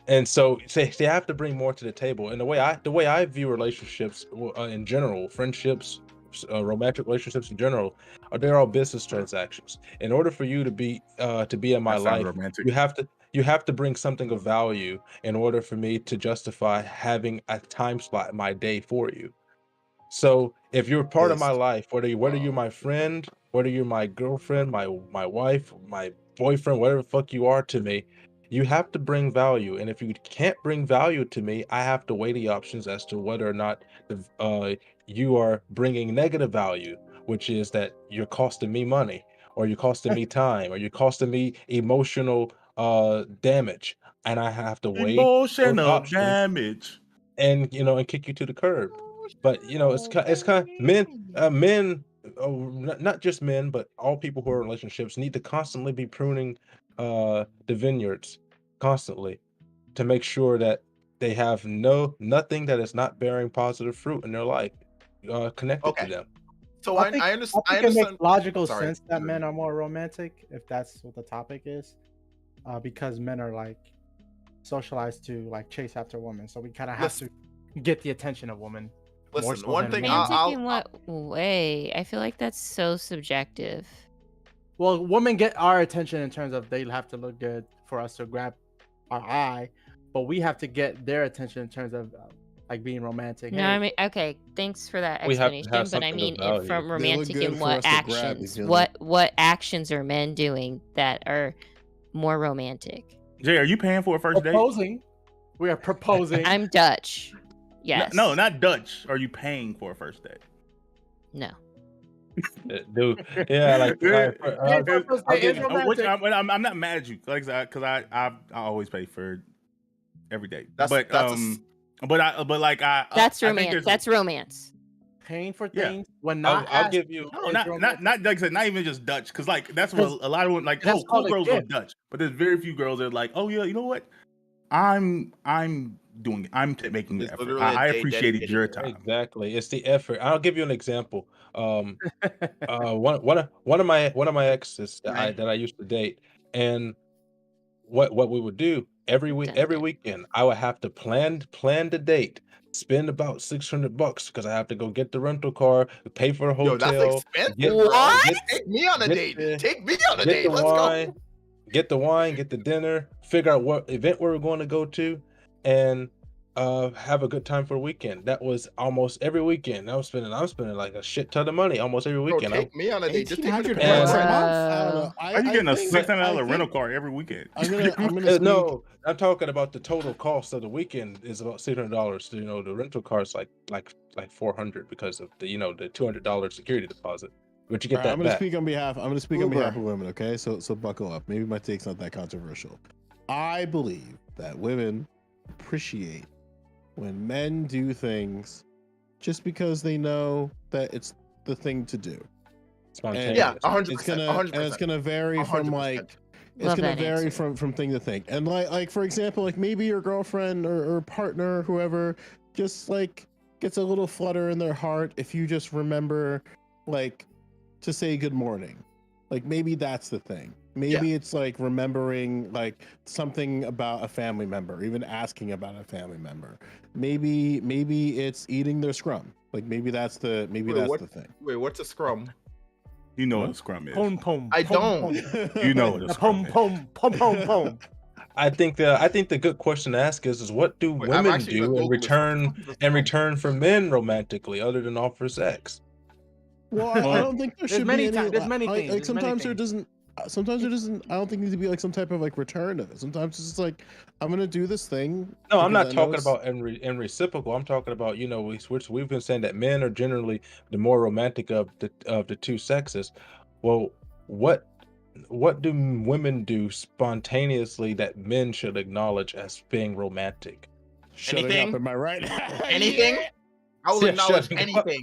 And so they have to bring more to the table. And the way I view relationships in general, friendships, romantic relationships in general, they're all business transactions. In order for you to be in my life, romantic. you have to bring something of value in order for me to justify having a time slot in my day for you. So if you're part of my life, whether you're my friend, whether you're my girlfriend, my wife, my boyfriend, whatever the fuck you are to me, you have to bring value. And if you can't bring value to me, I have to weigh the options as to whether or not you are bringing negative value, which is that you're costing me money, or you're costing me time, or you're costing me emotional damage, and I have to weigh those Emotional options damage. and and kick you to the curb. But it's kind of men, not just men, but all people who are in relationships need to constantly be pruning the vineyards constantly to make sure that they have nothing that is not bearing positive fruit in their life connected to them. So I I understand. think it makes logical Sorry. sense that men are more romantic, if that's what the topic is, because men are like socialized to like chase after women, so we kind of have to get the attention of women. Listen, one thing Romantic in what way? I feel like that's so subjective. Well, women get our attention in terms of they have to look good for us to grab our eye, but we have to get their attention in terms of like being romantic. No, Hey, I mean, okay, thanks for that We have to explanation. have But I something mean, of value. from They look romantic good in for what us to grab, actions? you feel me? What actions are men doing that are more romantic? Jay, are you paying for a first date? proposing. We are proposing. I'm Dutch. Yes. No, not Dutch. Are you paying for a first date? No. Dude, yeah, like Paying for I'll a first I'll date give is you- romantic. I'm not mad at you, like, because I always pay for every date. That's but like That's I think romance. there's That's romance. Paying for Yeah. things when not I'll asked give you. no, is not romantic. like I said, not even just Dutch, because like that's what a lot of women like. That's Oh, cool called a girls go gift. Dutch, but there's very few girls that are like, oh yeah, you know what? I'm doing it. Making the It's effort. literally a I day appreciated dedicated your to time. Exactly, it's the effort. I'll give you an example. One of my exes Right. that I used to date, and what we would do every Dun. weekend, I would have to plan the date, spend about $600 because I have to go get the rental car, pay for a Yo, that's hotel, expensive, get- bro. What? Take me on a Get date. the- Take me on a get date. the Let's wine, go. get the dinner, figure out what event we were going to go to, and have a good time for a weekend. That was almost every weekend. I'm spending like a shit ton of money almost every Bro, weekend. take me on a date. Just take me to $1,800 Panelist. a And- month. I don't know. Are you getting a think- $600 rental think- car every weekend? I'm gonna speak. No, I'm talking about the total cost of the weekend is about $600. You know, the rental car is like $400 because of the the $200 security deposit. But you get All right, that I'm gonna back. speak on behalf. I'm gonna speak on Uber. behalf of women. Okay, so buckle up. Maybe my take's not that controversial. I believe that women appreciate when men do things just because they know that it's the thing to do. Spontaneous. Yeah, It's 100%. gonna 100%. and it's gonna vary from 100%. like it's Love gonna that vary answer. from thing to thing. And like for example, like maybe your girlfriend or partner or whoever just like gets a little flutter in their heart if you just remember like to say good morning. Like maybe that's the thing. Maybe it's like remembering like something about a family member, even asking about a family member. Maybe it's eating their scrum. Like maybe that's the thing. Wait, what's a scrum? You know what a scrum is. Pom pom. I pom, don't. pom. You know what a scrum Pom is. pom pom pom pom. I think the good question to ask is what do Wait, I'm women actually gonna do in Google this. return for men romantically other than offer sex? Well, I don't think there There's should many be any. there's many things, Like there's many sometimes there things. doesn't. Sometimes there doesn't. I don't think needs to be like some type of like return of it. Sometimes it's just like I'm gonna do this thing. No, I'm not because I know talking it's- about in reciprocal. I'm talking about we've been saying that men are generally the more romantic of the two sexes. Well, what do women do spontaneously that men should acknowledge as being romantic? Shutting Anything? up. Am I right? Anything? I will Yeah, acknowledge shutting up. anything.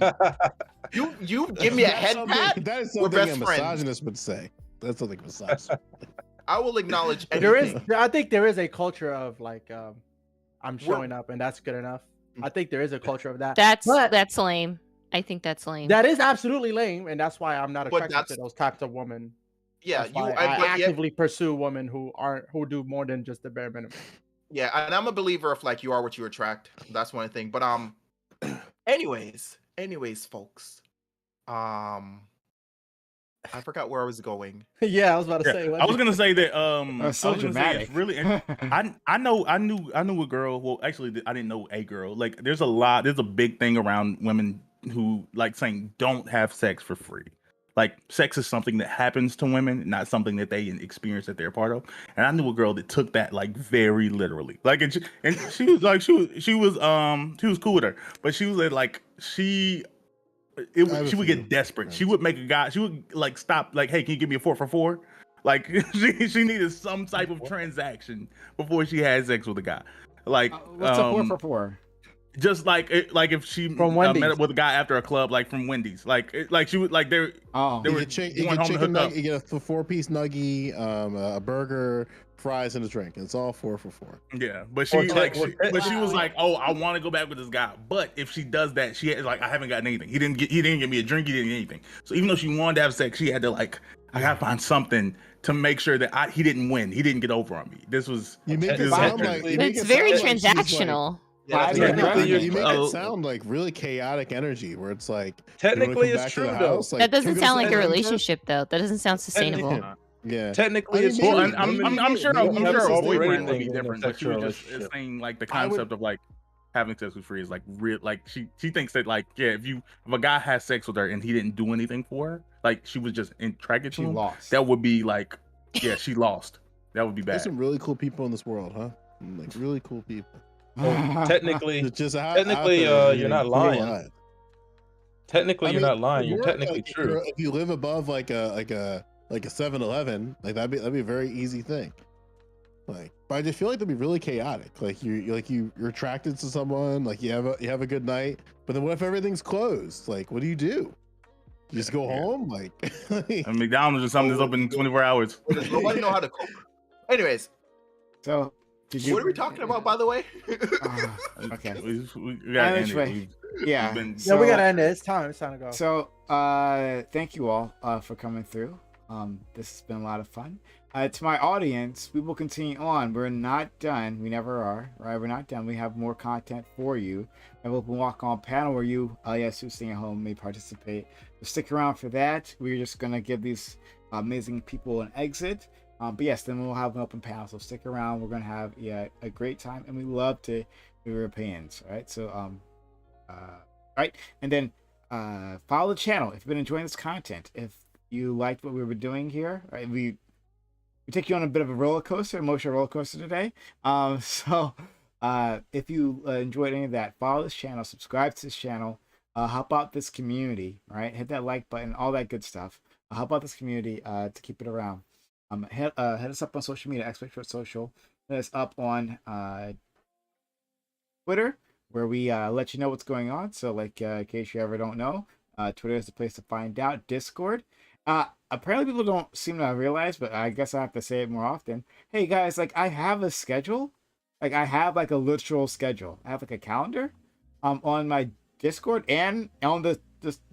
You give me a That's head something- pat. That is We're something a best friends. misogynist would say. That's something misogynist. I will acknowledge anything. There is, I think there is a culture of like, I'm We're- showing up and that's good enough. I think there is a culture of that. That's But- that's lame. I think that's lame. That is absolutely lame, and that's why I'm not But attracted to that's- those types of women. Yeah, That's you. why I, I but yeah, actively pursue women who do more than just the bare minimum. yeah, and I'm a believer of like you are what you attract. That's one thing. But anyways, folks. I forgot where I was going. Yeah, I was about to Yeah, say. I was gonna say that. so I was gonna say it's dramatic. really. I knew a girl. Well, actually, I didn't know a girl. Like, there's a big thing around women who like saying don't have sex for free. Like, sex is something that happens to women, not something that they experience that they're a part of. And I knew a girl that took that like very literally. Like, and she was like she was cool with her, but she was like she would get desperate. She would make a guy. She would like stop. Like, hey, can you give me a 4 for 4? Like, she needed some type of transaction before she had sex with a guy. Like, What's a 4 for 4? just like if she From met Wendy's. up with a guy after a club, like from Wendy's, like she would like there. Oh, They You were get, you going get home to chicken hook up. nugget, you get a 4-piece nuggie, a burger, fries, and a drink. It's all 4 for 4. Yeah, but Or she te- like, or te- but she was like, oh, I want to go back with this guy. But if she does that, she had, like, I haven't gotten anything. He didn't give me a drink. He didn't get anything. So even though she wanted to have sex, she had to like, I gotta find something to make sure that he didn't win. He didn't get over on me. This was You make it this sound was- like But it's very transactional. Yeah, You that's make, right. it, you make Oh. it sound like really chaotic energy, where it's like Technically, you wanna it's come true back to the though. house, like, That doesn't can we go sound like a somewhere? relationship, though. That doesn't sound sustainable. Yeah, Technically, I mean, it's Well, true. maybe- I'm maybe- sure maybe I'm that's sure a just the boyfriend would anything be in a different, but she sexual was just relationship. saying like the I would- concept of like having sex with free is like real. Like she thinks that like if a guy has sex with her and he didn't do anything for her, like she was just attracted to She him, lost. that would be like she lost. That would be There's bad. some really cool people in this world, huh? Like really cool people. Well, technically, It's just out technically, there, you're not cool lying. lives. Technically, you're not lying. You're more technically like true. if you live above like a 7-Eleven, like that'd be a very easy thing. Like, but I just feel like that'd be really chaotic. Like you're attracted to someone, like you have a good night, but then what if everything's closed? Like, what do? You just go home? Like, And McDonald's or something that's open 24 hours. Does nobody know how to cook? Anyways, So, did you? what are we talking about, by the way? Okay. We gotta end Anyway, it. yeah. Yeah, we So- gotta end it. It's time to go. So, thank you all for coming through. This has been a lot of fun. To my audience, we will continue on. We're not done. We never are, right? We're not done. We have more content for you. And we'll walk on panel where you, yes, who's staying at home, may participate. So stick around for that. We're just gonna give these amazing people an exit. But yes, then we'll have an open panel. So stick around. We're gonna have a great time, and we love to hear your opinions. All right. So right, and then follow the channel if you've been enjoying this content. If you liked what we were doing here, right? We take you on a bit of a roller coaster, emotional roller coaster today. So if you enjoyed any of that, follow this channel, subscribe to this channel, help out this community, right? Hit that like button, all that good stuff. Help out this community to keep it around. Hit us up on social media, @social. Hit us up on Twitter, where we let you know what's going on. So, like, in case you ever don't know, Twitter is the place to find out. Discord. Apparently people don't seem to realize, but I guess I have to say it more often. Hey guys, like I have a schedule. Like I have like a literal schedule. I have like a calendar on my Discord and on the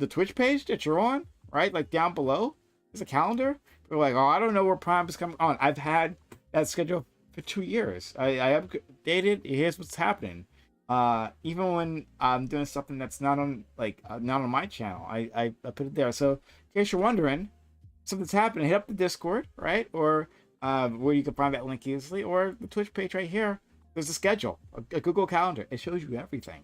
Twitch page that you're on, right? Like down below. There's a calendar. We're like, oh, I don't know where Prime is coming on. I've had that schedule for 2 years. I updated. Here's what's happening. Even when I'm doing something that's not on not on my channel, I put it there. So in case you're wondering, something's happening, hit up the Discord, right? Or where you can find that link easily, or the Twitch page right here. There's a schedule, a Google Calendar. It shows you everything.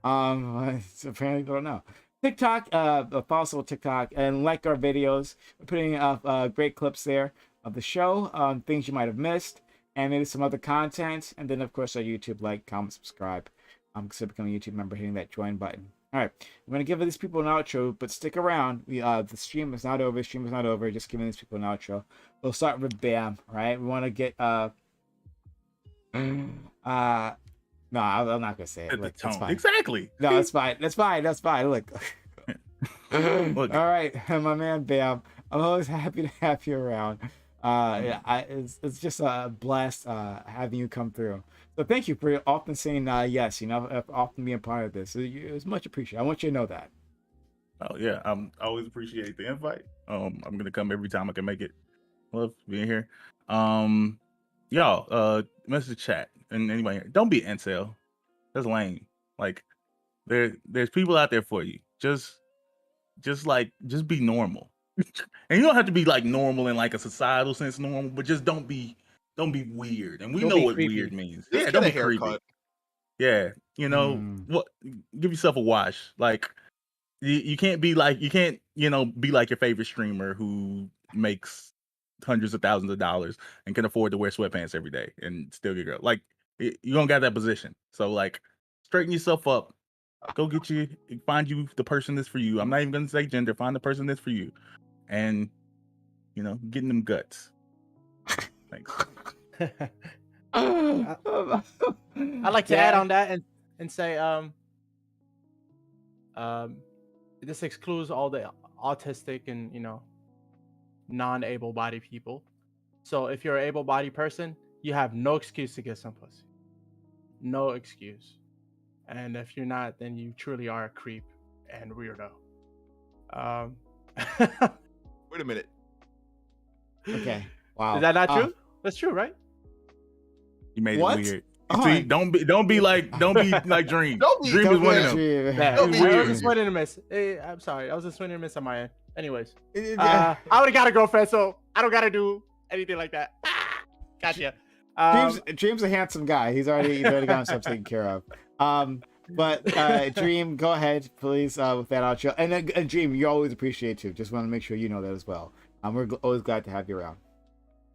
So apparently people don't know. TikTok, follow us on TikTok and like our videos. We're putting up great clips there of the show, things you might have missed, and maybe some other content. And then of course our YouTube, like, comment, subscribe. Consider becoming a YouTube member, hitting that join button. All right, I'm gonna give these people an outro, but stick around. The stream is not over. Stream is not over. Just giving these people an outro. We'll start with Bam. Right? We want to get no, I'm not gonna say it. Look, that's fine. Exactly. No, that's fine. That's fine. That's fine. Look. Look. All right, my man Bam. I'm always happy to have you around. It's just a blast having you come through. So thank you for often saying yes. Often being part of this. It's much appreciated. I want you to know that. Oh yeah, I always appreciate the invite. I'm gonna come every time I can make it. Love being here. Y'all, message chat and anybody, don't be incel. That's lame. Like, there's people out there for you. Just be normal. And you don't have to be like normal in like a societal sense normal, but just don't be weird. And we know what creepy. weed means. Just Yeah, get don't a be creepy. haircut. Yeah, what? Give yourself a wash. Like, you can't be like be like your favorite streamer who makes hundreds of thousands of dollars and can afford to wear sweatpants every day and still get girl. Like, you don't got that position. So like, straighten yourself up. Go find you the person that's for you. I'm not even gonna say gender. Find the person that's for you, and getting them guts. Thanks. I'd like to add on that and say this excludes all the autistic and non-able-bodied people. So if you're an able-bodied person, you have no excuse to get some pussy. No excuse. And if you're not, then you truly are a creep and weirdo. Wait a minute. Okay. Wow. Is that not true? That's true, right? You made What? it weird. Oh, See, don't be like Dream. Don't be- Dream is don't one be- of them. Yeah, Don't be I was weird. a swing and a miss. I'm sorry. I was a swing and a miss on my end. Anyways, I already got a girlfriend, so I don't got to do anything like that. Gotcha. Dream's a handsome guy. He's already got himself taken care of. But Dream, go ahead, please, with that outro. And Dream, you always appreciate too. Just want to make sure you know that as well. We're always glad to have you around.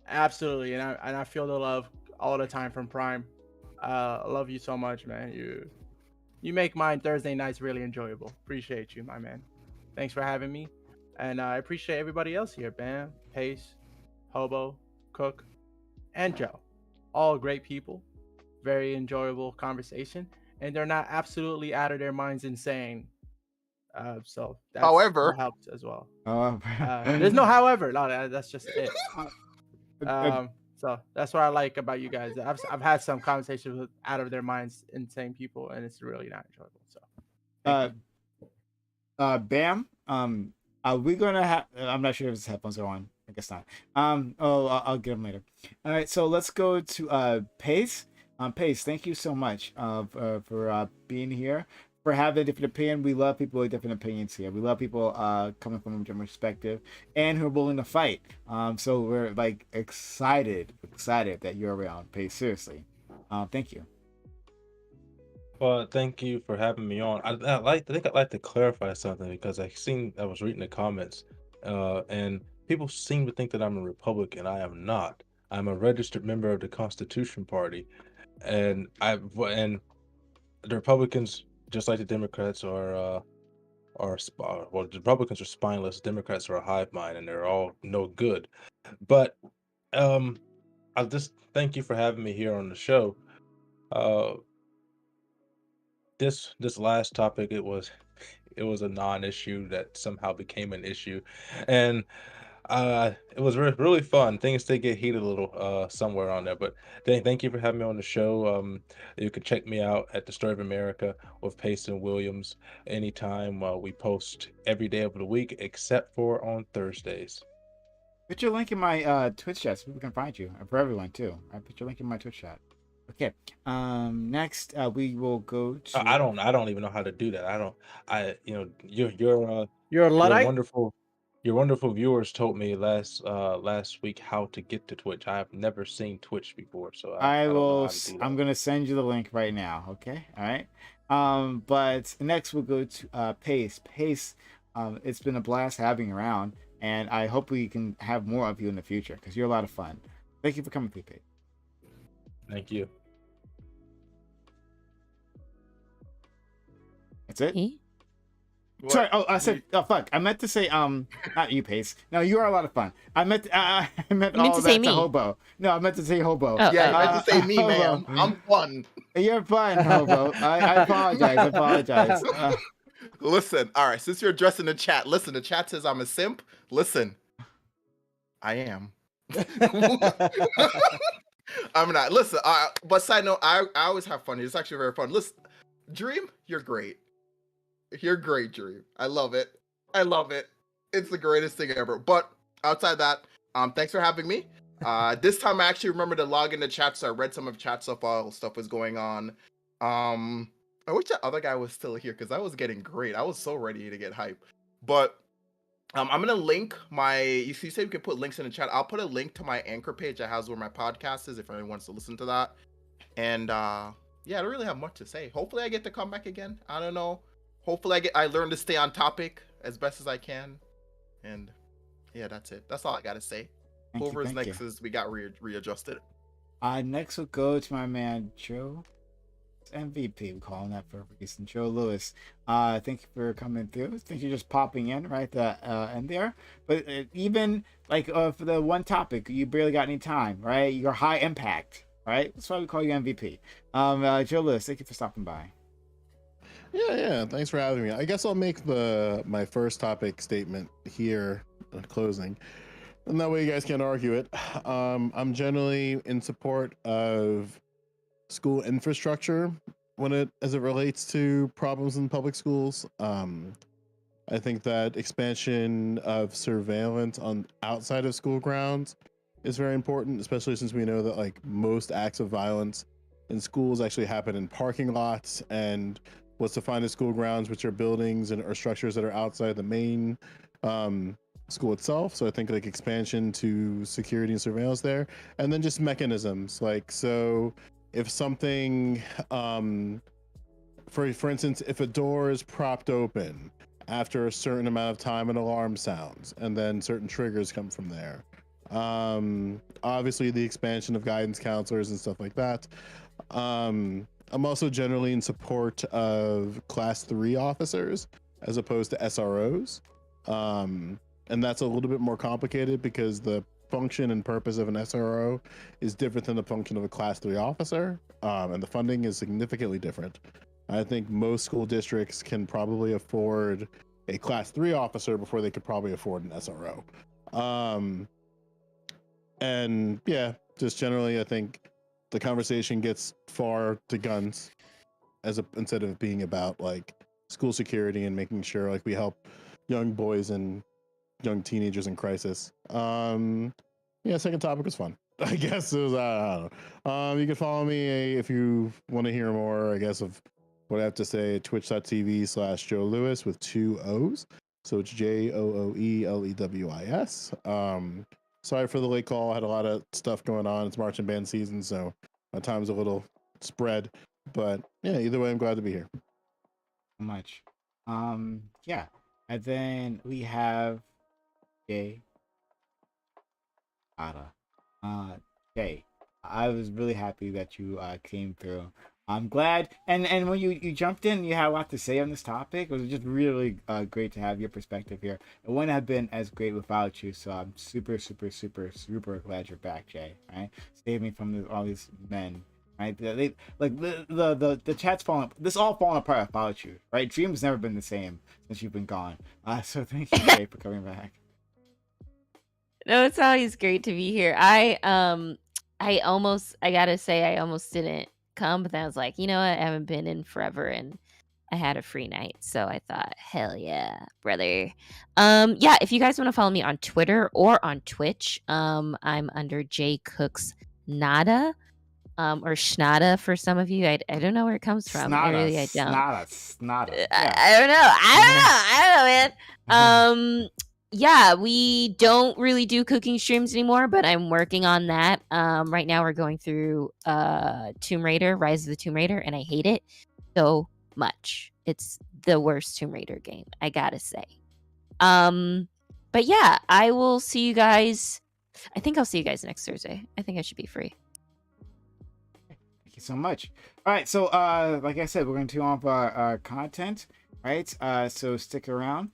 Absolutely, and I feel the love all the time from Prime. I love you so much, man. You make my Thursday nights really enjoyable. Appreciate you, my man. Thanks for having me, and I appreciate everybody else here. Bam, Pace, Hobo, Cook, and Joe. All great people. Very enjoyable conversation, and they're not absolutely out of their minds insane. So that helps as well. There's no however. No, that's just it. So that's what I like about you guys. I've had some conversations with out of their minds insane people, and it's really not enjoyable. So, Bam. Are we gonna have? I'm not sure if his headphones are on. I guess not. I'll get them later. All right. So let's go to Pace. Pace, thank you so much for being here, for having a different opinion. We love people with different opinions here. We love people coming from a different perspective and who are willing to fight. So we're like excited that you're around, Pace. Seriously, thank you. Well, thank you for having me on. I think I'd like to clarify something because I was reading the comments, and people seem to think that I'm a Republican. I am not. I'm a registered member of the Constitution Party, and the Republicans, just like the Democrats, well, the Republicans are spineless. Democrats are a hive mind, and they're all no good. But I'll just thank you for having me here on the show. This last topic, it was a non-issue that somehow became an issue, and it was really fun. Things did get heated a little somewhere on there, but thank you for having me on the show. You can check me out at the Story of America with Payson Williams anytime. We post every day of the week except for on Thursdays. Put your link in my Twitch chat so people can find you, for everyone too. I put your link in my Twitch chat. Okay. Next, we will go to. I don't even know how to do that. Your wonderful viewers told me last week how to get to Twitch. I have never seen Twitch before, so I don't know how to do that. I'm gonna send you the link right now. Okay. All right. But next we'll go to Pace. Pace, it's been a blast having you around, and I hope we can have more of you in the future because you're a lot of fun. Thank you for coming through, Pace. Thank you. That's it? Sorry. Oh, I said. Oh, fuck. I meant to say. Not you, Pace. No, you are a lot of fun. I meant all to say me. To Hobo. No, I meant to say Hobo. I meant to say me, man. I'm fun. You're fun, Hobo. I apologize. Listen. All right. Since you're addressing the chat, listen. The chat says I'm a simp. Listen. I am. I'm not. Listen, but side note, I always have fun. It's actually very fun. Listen, Dream, you're great. You're great, Dream. I love it. It's the greatest thing ever. But outside that, thanks for having me. This time I actually remember to log into chat, so I read some of chat stuff while stuff was going on. I wish that other guy was still here because I was getting great. I was so ready to get hype. But I'm gonna link you said we could put links in the chat. I'll put a link to my Anchor page that has where my podcast is if anyone wants to listen to that. And I don't really have much to say. Hopefully I get to come back again. I don't know. Hopefully I learn to stay on topic as best as I can. And yeah, that's it. That's all I gotta say. Whoever's next is we got readjusted. Next we'll go to my man Joe. MVP, we call him that for a reason. Joe Lewis. Thank you for coming through. Thank you for just popping in right in there. But even like for the one topic, you barely got any time, right? You're high impact, right? That's why we call you MVP. Joe Lewis, thank you for stopping by. Yeah. Thanks for having me. I guess I'll make my first topic statement here in closing. And that way you guys can't argue it. I'm generally in support of school infrastructure as it relates to problems in public schools. I think that expansion of surveillance on outside of school grounds is very important, especially since we know that like most acts of violence in schools actually happen in parking lots and what's defined as school grounds, which are buildings or structures that are outside the main school itself. So I think like expansion to security and surveillance there, and then just mechanisms. Like, so if something, for instance, if a door is propped open after a certain amount of time, an alarm sounds, and then certain triggers come from there. Obviously the expansion of guidance counselors and stuff like that. I'm also generally in support of class 3 officers as opposed to SROs. And that's a little bit more complicated because the function and purpose of an SRO is different than the function of a class 3 officer. And the funding is significantly different. I think most school districts can probably afford a class 3 officer before they could probably afford an SRO. And yeah, just generally, I think the conversation gets far to guns instead of being about like school security and making sure like we help young boys and young teenagers in crisis. Yeah, second topic was fun. I guess it was, I don't know. You can follow me if you want to hear more, I guess, of what I have to say at twitch.tv/Joe Lewis with 2 O's. So it's JOOELEWIS. Sorry for the late call. I had a lot of stuff going on. It's marching band season, so my time's a little spread. But yeah, either way, I'm glad to be here. Much. Yeah. And then we have Jay. Ada. Jay, I was really happy that you came through. I'm glad, and when you jumped in, you had a lot to say on this topic. It was just really great to have your perspective here. It wouldn't have been as great without you. So I'm super glad you're back, Jay. Right, save me from all these men. Right, the chat's falling. This all falling apart without you. Right, Dream's never been the same since you've been gone. So thank you, Jay, for coming back. No, it's always great to be here. I gotta say, I almost didn't come, but then I was like, you know what? I haven't been in forever, and I had a free night, so I thought, hell yeah, brother. Yeah, if you guys want to follow me on Twitter or on Twitch, I'm under J Cooks Nada, or Schnada for some of you. I don't know where it comes from. I don't. Snada. Yeah. I don't know, man. Yeah, we don't really do cooking streams anymore, but I'm working on that. Right now we're going through Tomb Raider, Rise of the Tomb Raider, and I hate it so much. It's the worst Tomb Raider game, I gotta say. But yeah, I will see you guys. I think I'll see you guys next Thursday. I think I should be free. Thank you so much. All right, so like I said, we're going to turn off our content, right? So stick around.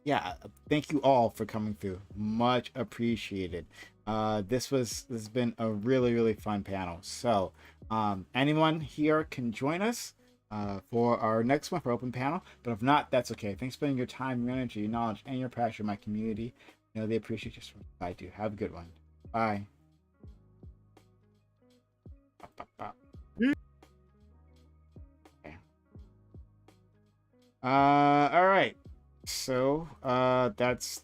Yeah, thank you all for coming through. Much appreciated. This has been a really fun panel. So anyone here can join us for our next one for open panel, but if not, that's okay. Thanks for spending your time, your energy, your knowledge, and your passion in my community. You know they appreciate you so much. I do. Have a good one. Bye. Okay. All right. So that's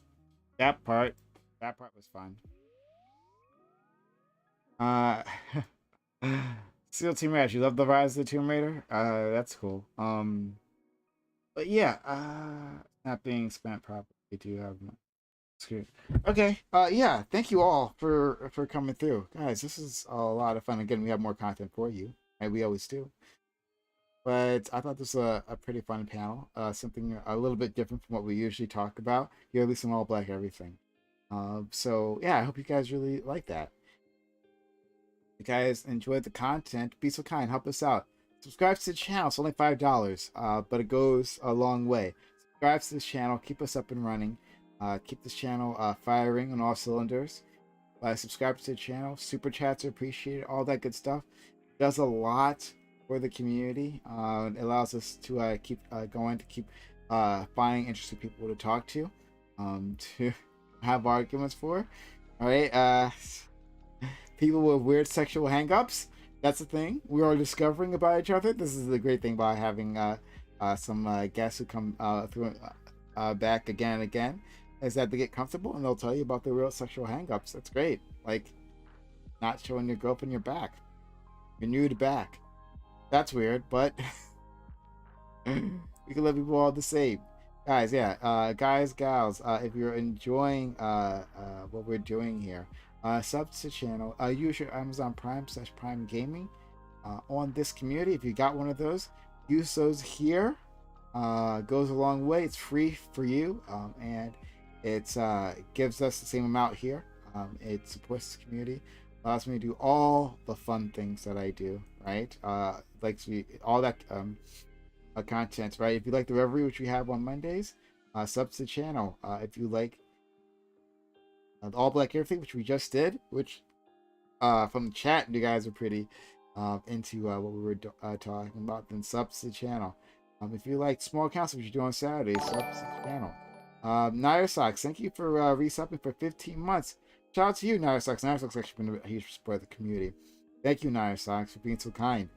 that part. That part was fun. Seal Team Rash, you love the Rise of the Tomb Raider? That's cool. But yeah, not being spent properly. Do have my screen. Okay. Yeah, thank you all for coming through. Guys, this is a lot of fun. Again, we have more content for you, right? We always do. But I thought this was a pretty fun panel. Something a little bit different from what we usually talk about here, at least in All Black Everything. So yeah, I hope you guys really like that. If you guys enjoyed the content, be so kind, help us out. Subscribe to the channel. It's only $5, but it goes a long way. Subscribe to this channel. Keep us up and running. Keep this channel firing on all cylinders. Subscribe to the channel. Super chats are appreciated. All that good stuff. It does a lot for the community. It allows us to keep going, to keep finding interesting people to talk to have arguments for. All right, people with weird sexual hang-ups. That's the thing we are discovering about each other. This is the great thing about having some guests who come through back again and again, is that they get comfortable and they'll tell you about their real sexual hang-ups. That's great. Like not showing your girlfriend your back, your nude back. That's weird, but we can let people all the same. guys, yeah, guys, gals, if you're enjoying what we're doing here, sub to the channel, use your Amazon Prime/Prime Gaming on this community. If you got one of those, use those here. Goes a long way. It's free for you, and it gives us the same amount here. It supports the community, allows me to do all the fun things that I do, right? Like all that content, right? If you like the Reverie, which we have on Mondays, sub to the channel. If you like the All Black Everything, which we just did, which from the chat, you guys are pretty into what we were talking about, then sub to the channel. If you like small accounts, which you do on Saturdays, sub to the channel. Nair Socks, thank you for resubbing for 15 months. Shout out to you, Nair Socks. Nair Socks actually been a huge support of the community. Thank you, Nair Socks, for being so kind.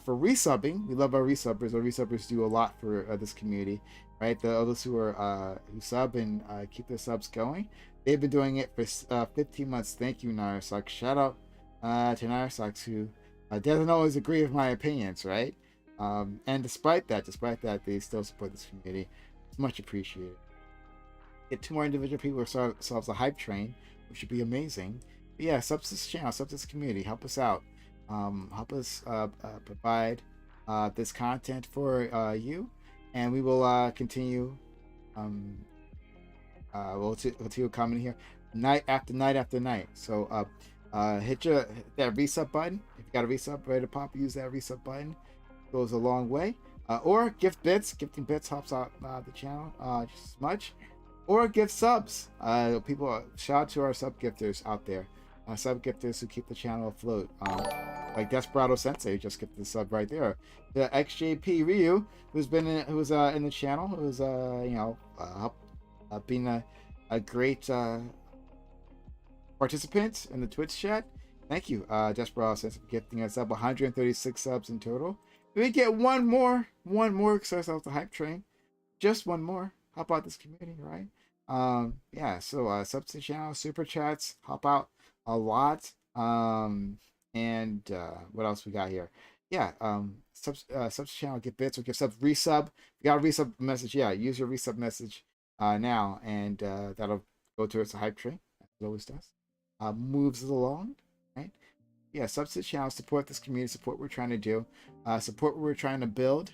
For resubbing, we love our resubbers. Our resubbers do a lot for this community, right? The others who are who sub and keep their subs going, they've been doing it for 15 months. Thank you, Nair Socks. Shout out to Nair Socks, who doesn't always agree with my opinions, right? And despite that, they still support this community. It's much appreciated. Get 2 more individual people who ourselves a hype train, which should be amazing. But yeah, sub to this channel, sub to this community, help us out. Help us provide this content for you, and we will continue. We'll continue coming here night after night after night. So hit that resub button. If you got a resub ready to pop, use that resub button. Goes a long way. Or gift bits. Gifting bits helps out the channel just as much. Or gift subs. People, shout out to our sub gifters out there. Sub gifters who keep the channel afloat. Like Desperado Sensei, who just gifted the sub right there. The XJP Ryu, who's in the channel, who's being a great participant in the Twitch chat. Thank you, Desperado Sensei, for gifting us up 136 subs in total. We get one more because I was the hype train. Just one more. How about this community, right? Yeah, so sub to the channel, super chats, help out a lot. And what else we got here? Yeah, sub to the channel, get bits or give subs, resub. If you got a resub message, yeah, use your resub message now, and that'll go towards the hype train, as it always does. Moves it along, right? Yeah, sub to the channel, support this community, support what we're trying to do, support what we're trying to build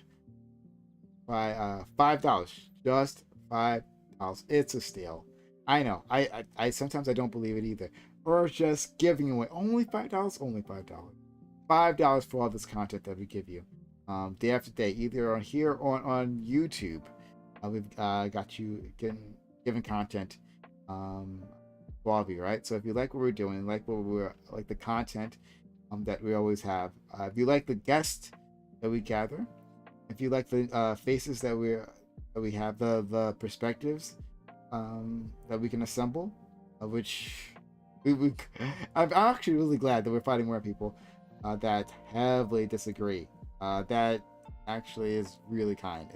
by $5, just $5. It's a steal. I know. I sometimes I don't believe it either. Or just giving away only $5, only $5 for all this content that we give you, day after day, either on here or on YouTube. We've got you giving content for all of you, right? So if you like what we're doing, like the content that we always have, if you like the guests that we gather, if you like the faces that we have, the perspectives that we can assemble, which I'm actually really glad that we're finding more people that heavily disagree. That actually is really kind.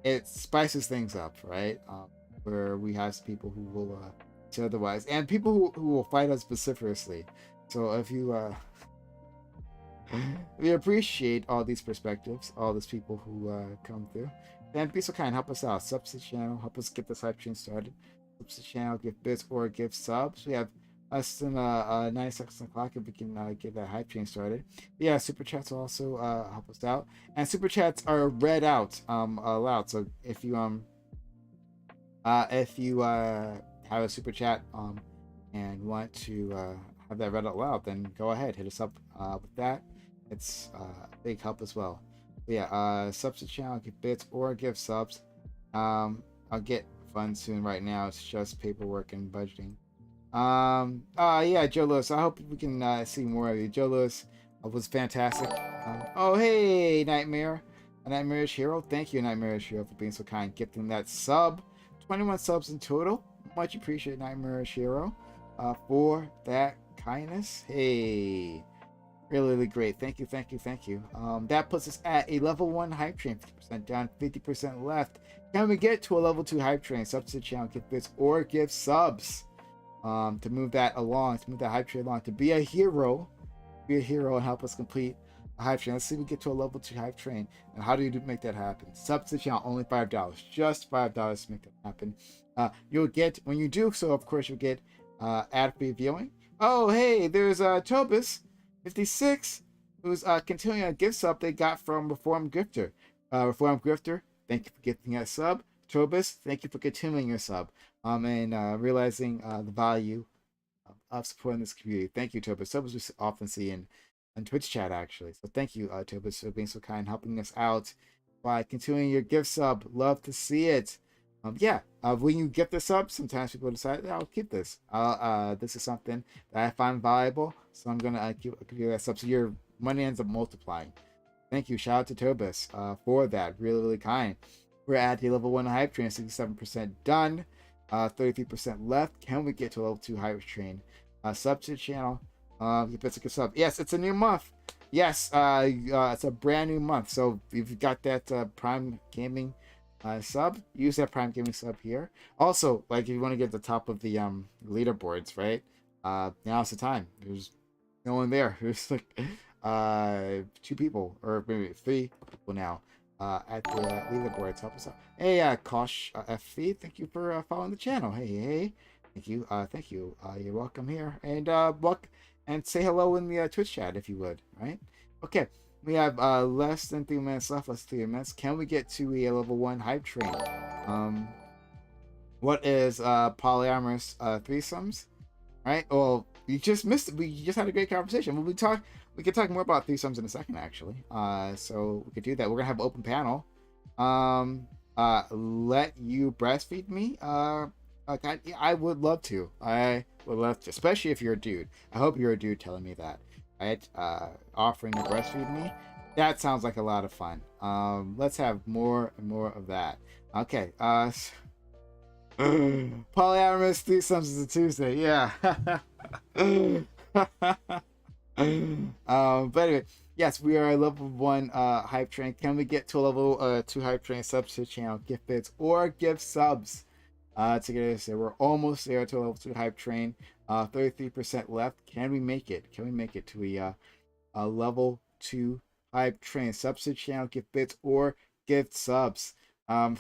It spices things up, right? Where we have people who will say otherwise, and people who will fight us vociferously. So if you we appreciate all these perspectives, all these people who come through. And be so kind, help us out. Sub to the channel, help us get this hype train started. Sub to the channel, give bits or give subs. We have less than 90 seconds on the clock if we can get that hype train started. But yeah, super chats will also help us out. And super chats are read out aloud. So if you have a super chat and want to have that read out loud, then go ahead, hit us up with that. It's a big help as well. But yeah, subs to the channel, give bits or give subs. I'll get funds soon. Right now it's just paperwork and budgeting. Yeah, Joe Lewis, I hope we can see more of you. Joe Lewis was fantastic. Oh hey, Nightmarish Hero, thank you, Nightmarish Hero, for being so kind, gifting that sub. 21 subs in total. Much appreciated, Nightmarish Hero, for that kindness. Hey, really great. Thank you. That puts us at a level 1 hype train, 50% down, 50% left. Can we get to a level 2 hype train? Sub to the channel, give bits or give subs to move that along, to move that hype train along, to be a hero and help us complete hype train. Let's see if we get to a level 2 hype train. And how do you make that happen? Sub to the channel, only $5. Just $5 to make that happen. You'll get, when you do so, of course, you'll get ad-free viewing. Oh, hey, there's Tobus56, who's continuing a gift sub they got from Reformed Grifter. Reformed Grifter, thank you for getting a sub. Tobus, thank you for continuing your sub. And realizing the value of supporting this community. Thank you, Tobus. Tobus we often see in Twitch chat, actually. So thank you, Tobus, for being so kind, helping us out by continuing your gift sub. Love to see it. When you get this up, sometimes people decide, I'll keep this. This is something that I find valuable, so I'm gonna give you that sub. So your money ends up multiplying. Thank you. Shout out to Tobus for that. Really, really kind. We're at the level 1 hype train, 67% done, 33% left. Can we get to level 2 hype train? Sub to the channel. If it's a good sub. Yes, it's a new month. Yes, it's a brand new month. So if you've got that Prime Gaming sub, use that Prime Gaming sub here. Also, like if you want to get to the top of the leaderboards, right? Now's the time. There's no one there. There's like 2 people or maybe 3 people now at the leaderboards. Help us out. Hey, Kosh FV, thank you for following the channel. Hey. Thank you. Thank you. You're welcome here. And look and say hello in the Twitch chat if you would. Right? Okay. We have less than 3 minutes left. Less than 3 minutes. Can we get to a level 1 hype train? What is polyamorous threesomes? Right? Well, you just missed it. We just had a great conversation. We could talk more about threesomes in a second, actually. So we could do that. We're gonna have an open panel. Let you breastfeed me? I would love to. I would love to, especially if you're a dude. I hope you're a dude telling me that. Right? Offering to breastfeed me. That sounds like a lot of fun. Let's have more and more of that. Okay. Polyamorous threesomes is a Tuesday. Yeah. But anyway, yes, we are a level 1 hype train. Can we get to a level 2 hype train subs to the channel? Gift bits or gift subs to get us there. We're almost there to a level 2 hype train. 33% left. Can we make it? Can we make it to a level 2 hype train? Subs to the channel, gift bits or gift subs. What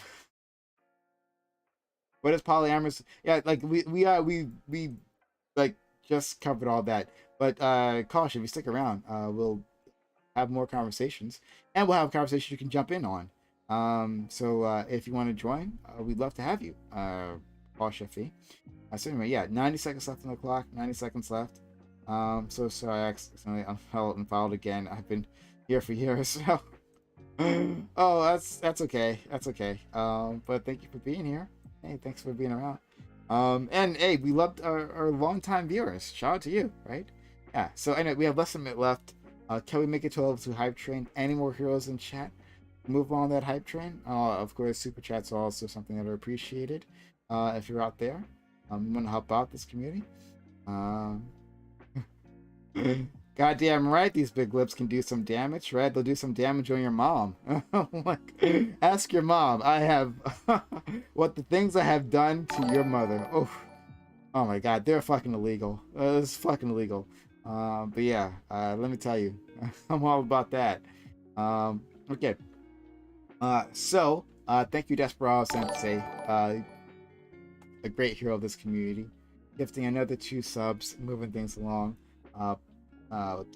is polyamorous? Yeah, like we like just covered all that. But caution, if you stick around, we'll have more conversations, and we'll have conversations you can jump in on. So if you want to join, we'd love to have you. Paul Sheffy. So anyway, yeah, 90 seconds left on the clock. 90 seconds left. So sorry, I accidentally unfollowed again. I've been here for years. So. Oh, that's okay. That's okay. But thank you for being here. Hey, thanks for being around. And hey, we loved our longtime viewers. Shout out to you, right? Yeah. So anyway, we have less than a minute left. Can we make it to level 2 hype train? Any more heroes in chat? Move on that hype train. Of course, super chats are also something that are appreciated. If you're out there, you want to help out this community. Goddamn right, these big lips can do some damage, right? They'll do some damage on your mom. Like, ask your mom. I have what the things I have done to your mother. Oh my god, they're fucking illegal. It's fucking illegal. But yeah, let me tell you, I'm all about that. Okay. So thank you, Desperado Sensei, a great hero of this community, gifting another 2 subs, moving things along.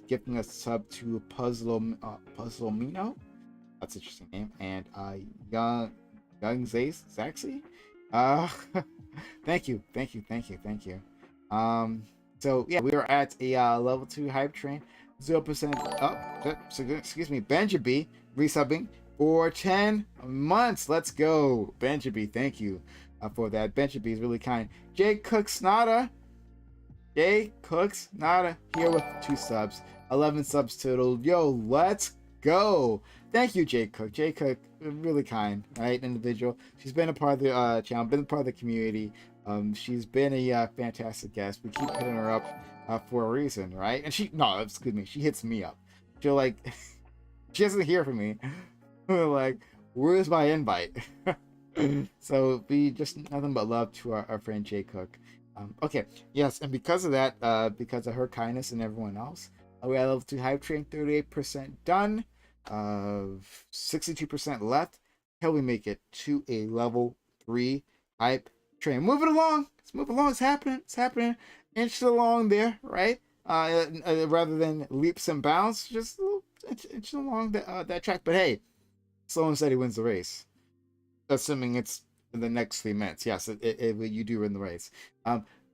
Gifting a sub to Puzzlemino. That's an interesting name. And Young Zaxi. Thank you. So yeah, we are at a level 2 hype train. 0% up. Excuse me, Benjaby resubbing for 10 months. Let's go, Benjaby. Thank you for that. Benjaby is really kind. Jay Cooks Nada here with 2 subs. 11 subs total. Yo, let's go. Thank you, Jay Cook. Jay Cook, really kind, right? Individual. She's been a part of the channel, been a part of the community. She's been a fantastic guest. We keep hitting her up for a reason, right? And she hits me up. She'll like, she doesn't hear from me. Like, where's my invite? So be just nothing but love to our friend Jay Cook. Okay, yes, and because of that, because of her kindness and everyone else, We have level 2 hype train, 38% done. 62% left. Can we make it to a level 3 hype train? Moving along. It's moving along. It's happening. It's happening. Inch along there, right? Rather than leaps and bounds, just a little inch along that track. But hey, slow and steady wins the race. Assuming it's in the next 3 minutes. Yes, you do win the race.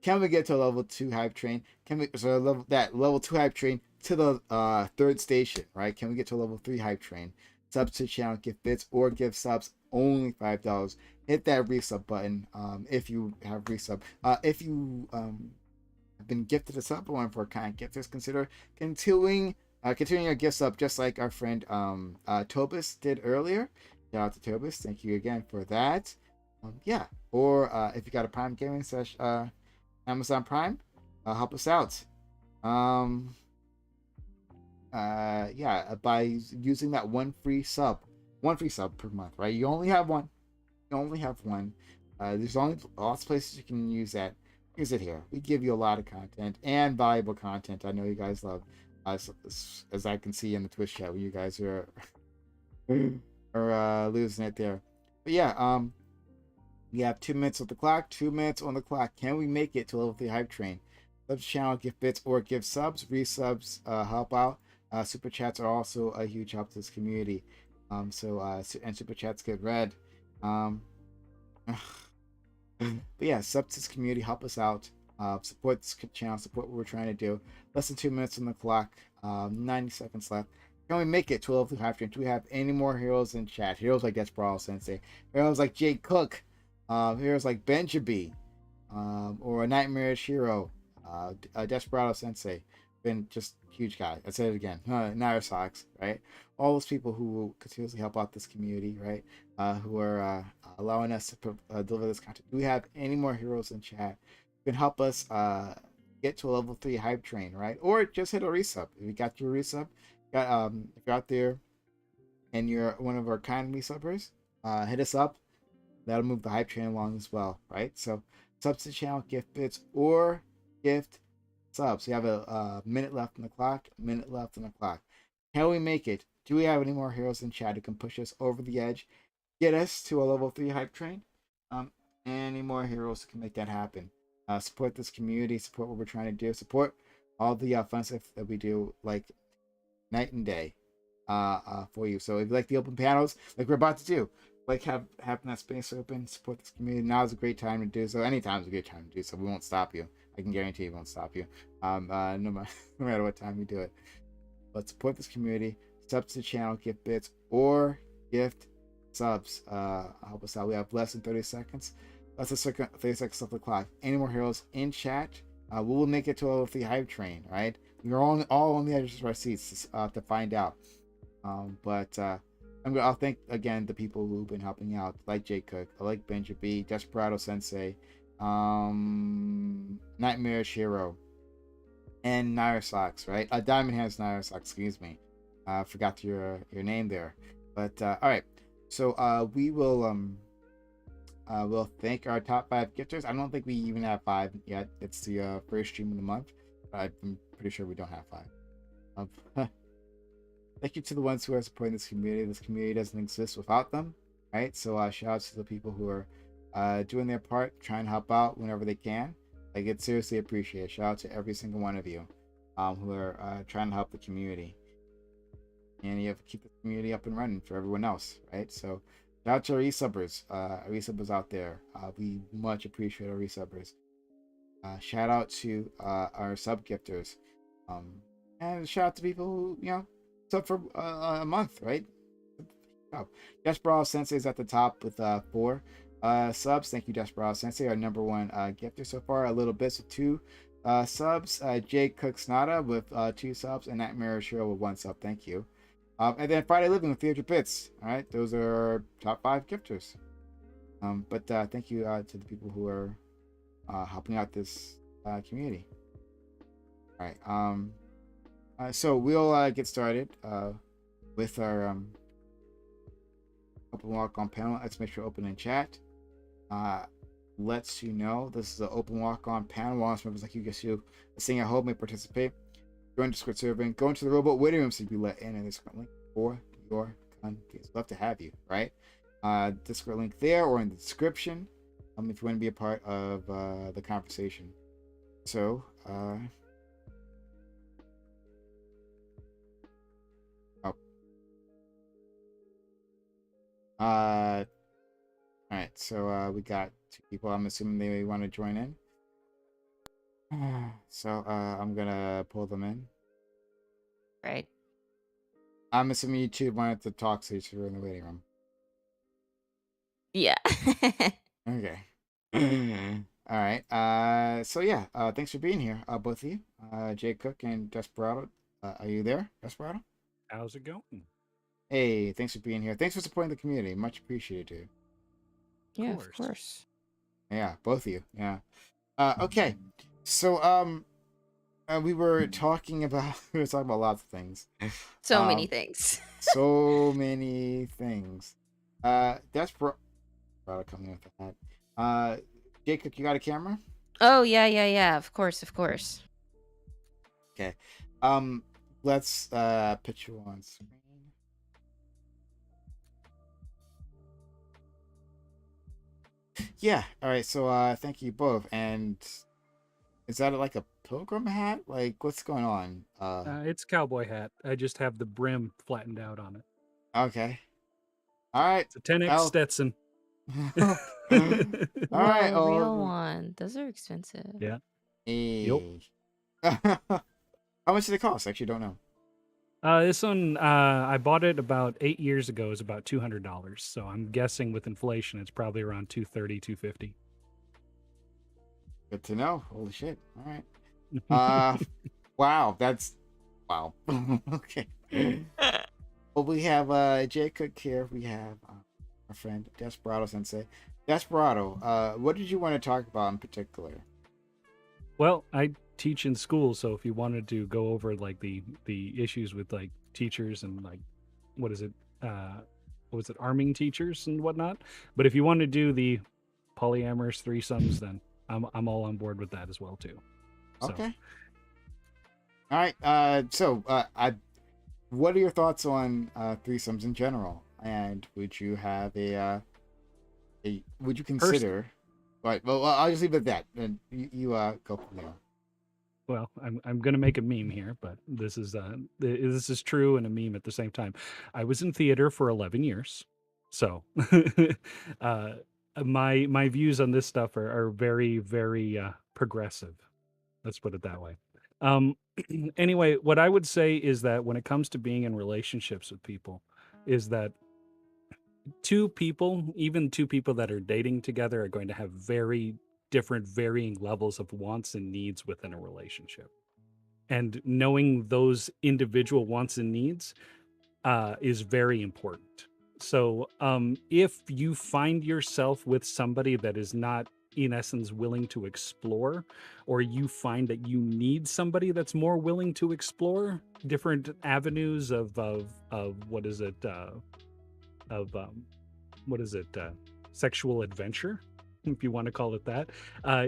Can we get to a level 2 hype train? Can we level 2 hype train to the third station, right? Can we get to a level 3 hype train? Subs to channel, gift bits, or give subs only $5. Hit that resub button if you have resub. If you have been gifted a sub, or for kind gifters, consider continuing your gift sub, just like our friend Tobus did earlier. Shout out to Tobus. Thank you again for that. Yeah. Or if you got a Prime Gaming Amazon Prime, help us out. Yeah, by using that one free sub per month, right? You only have one. There's only lots of places you can use that. Use it here. We give you a lot of content and valuable content. I know you guys love, as I can see in the Twitch chat, where you guys are losing it there. But yeah, we have 2 minutes on the clock. 2 minutes on the clock. Can we make it to level 3 hype train? Subs channel, gift bits, or give subs. Resubs help out. Super chats are also a huge help to this community. And super chats get read. But yeah, sub to this community, help us out. Support this channel, support what we're trying to do. Less than 2 minutes on the clock. 90 seconds left. Can we make it to level 3 hype train? Do we have any more heroes in chat? Heroes like Desperado Sensei. Heroes like Jake Cook. Heroes like Benjabi. Or a Nightmarish Hero. Desperado Sensei. Been just huge guy. I said it again. Naira Socks, right? All those people who will continuously help out this community, right? Who are allowing us to deliver this content. Do we have any more heroes in chat who can help us get to a level 3 hype train, right? Or just hit a resub. If you got your resub, if you're out there and you're one of our kind resubbers, hit us up. That'll move the hype train along as well, right? So subs to the channel, gift bits, or gift subs. We have a minute left on the clock. Can we make it? Do we have any more heroes in chat who can push us over the edge, get us to a level 3 hype train? Any more heroes can make that happen? Support this community, support what we're trying to do, support all the fun stuff that we do, like night and day, for you. So if you like the open panels, like we're about to do, like having that space open, support this community. Now is a great time to do so. Anytime's a great time to do so. We won't stop you. I can guarantee it won't stop you. No matter what time you do it. But support this community. Sub to the channel, gift bits, or gift subs. Help us out. We have less than 30 seconds. Less than 30 seconds off the clock. Any more heroes in chat? We will make it to a level 3 hype train, right? We're all on the edges of our seats to find out. I'll thank again the people who've been helping out, like Jake Cook, like Benjabi, Desperado Sensei, Nightmarish Hero, and Naira Socks, right? Diamond Hands Naira Socks, excuse me. Forgot your name there. But all right. So we will we'll thank our top 5 gifters. I don't think we even have 5 yet. It's the first stream of the month. I'm pretty sure we don't have 5. Thank you to the ones who are supporting this community. This community doesn't exist without them, right? So shout out to the people who are doing their part, trying to help out whenever they can. Like, it's seriously appreciated. Shout out to every single one of you who are trying to help the community. And you have to keep the community up and running for everyone else, right? So shout out to our resubbers out there. We much appreciate our resubbers. Shout out to our sub gifters. And shout out to people who, sub for a month, right? Desperado Sensei is at the top with 4 subs. Thank you, Desperado Sensei, our number 1 gifter so far. A little bits with 2 subs. Jake Cooks Nada with 2 subs, and Nightmare Shiro with 1 sub. Thank you. And then Friday Living with 300 bits. All right, those are our top 5 gifters. But thank you to the people who are helping out this community. All right. So we'll get started with our open walk-on panel. Let's make sure open in chat. Lets you know this is an open walk-on panel. Wellness members like you, guess you, sing at home may participate. Join the Discord server and go into the robot waiting room so you be let in and Discord link for your convenience. Love to have you, right? Discord link there or in the description if you want to be a part of the conversation. So, all right, so we got 2 people. I'm assuming they want to join in. So I'm gonna pull them in. Right. I'm assuming you 2 wanted to talk, so you're in the waiting room. Yeah. Okay. All right. So yeah. Thanks for being here, both of you. Jay Cook and Desperado. Are you there, Desperado? How's it going? Hey, thanks for being here. Thanks for supporting the community. Much appreciated, dude. Yeah, of course. Yeah, both of you. Yeah. Okay. So we were talking about lots of things. So many things. So many things. Desperado coming with that. Jacob, you got a camera? Oh yeah. Of course. Okay. Let's put you on screen. Yeah. All right. So thank you both. And is that like a pilgrim hat? Like, what's going on? It's a cowboy hat. I just have the brim flattened out on it. Okay. All right. It's a 10X Stetson. All right. Whoa, real one. Those are expensive. Yeah. Hey. How much did it cost? I actually don't know. This one, I bought it about 8 years ago. It was about $200. So I'm guessing with inflation, it's probably around $230, $250. Good to know. Holy shit. All right. Wow. That's wow. Okay. Well, we have Jay Cook here. We have our friend Desperado Sensei. Desperado, what did you want to talk about in particular? Well, I teach in school, so if you wanted to go over like the issues with like teachers and like what is it arming teachers and whatnot, but if you want to do the polyamorous threesomes, then I'm all on board with that as well too. So. Okay. All right. What are your thoughts on threesomes in general? And would you have would you consider? Right. Well, I'll just leave it at that, and you go from there. Well, I'm gonna make a meme here, but this is true and a meme at the same time. I was in theater for 11 years, so my views on this stuff are very, very progressive. Let's put it that way. Anyway, what I would say is that when it comes to being in relationships with people, is that even two people that are dating together are going to have very different, varying levels of wants and needs within a relationship. And knowing those individual wants and needs is very important. So if you find yourself with somebody that is not, in essence, willing to explore, or you find that you need somebody that's more willing to explore different avenues of sexual adventure, if you want to call it that,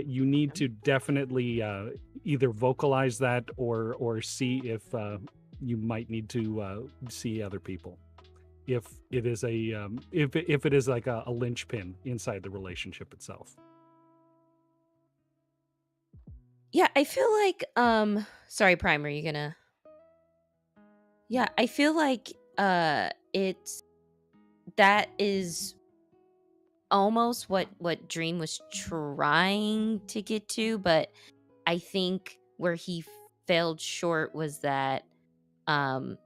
you need to definitely either vocalize that or see if you might need to see other people, if it is if it is like a linchpin inside the relationship itself. Yeah, I feel like sorry, Prime, are you gonna? Yeah, I feel like that is almost what Dream was trying to get to, but I think where he failed short was that on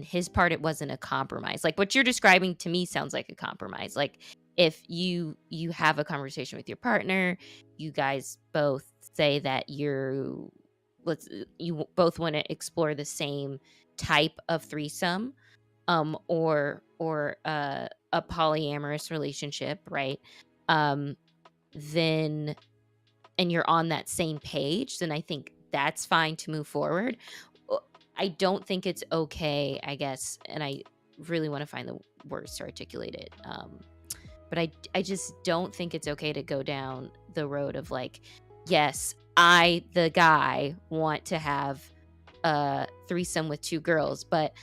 his part it wasn't a compromise. Like what you're describing to me sounds like a compromise. Like if you have a conversation with your partner, you guys both say that you both want to explore the same type of threesome, or a polyamorous relationship, right? Then, and you're on that same page, then I think that's fine to move forward. I don't think it's okay, I guess, and I really want to find the words to articulate it. But I just don't think it's okay to go down the road of like, yes, I, the guy, want to have a threesome with 2 girls, but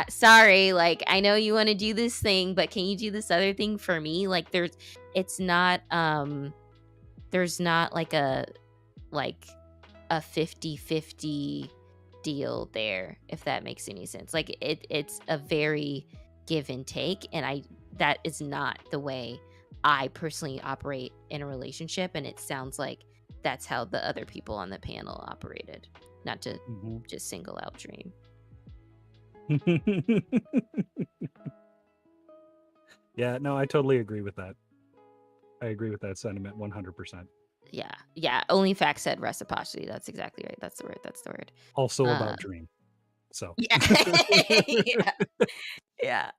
sorry, like I know you want to do this thing, but can you do this other thing for me? Like there's not like a 50-50 deal there, if that makes any sense. Like it's a very give and take, and that is not the way I personally operate in a relationship, and it sounds like that's how the other people on the panel operated. Not to just single out Dream. Yeah, no, I totally agree with that. I agree with that sentiment 100%. Yeah. Only facts said reciprocity. That's exactly right. That's the word. Also about Dream. So yeah. Yeah.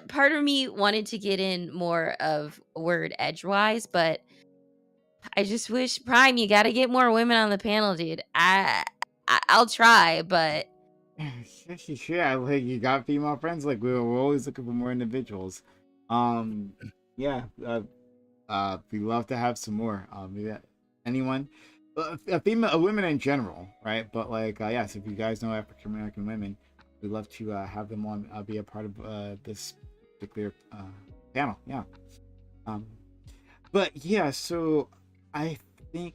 Part of me wanted to get in more of word edgewise, but I just wish, Prime, you got to get more women on the panel, dude. I'll try, but yeah, like you got female friends. Like we're always looking for more individuals. Yeah. We love to have some more. Yeah, anyone, women in general, right? But like, yes, if you guys know African American women, we'd love to have them on, be a part of this particular panel. Yeah. But yeah, so I think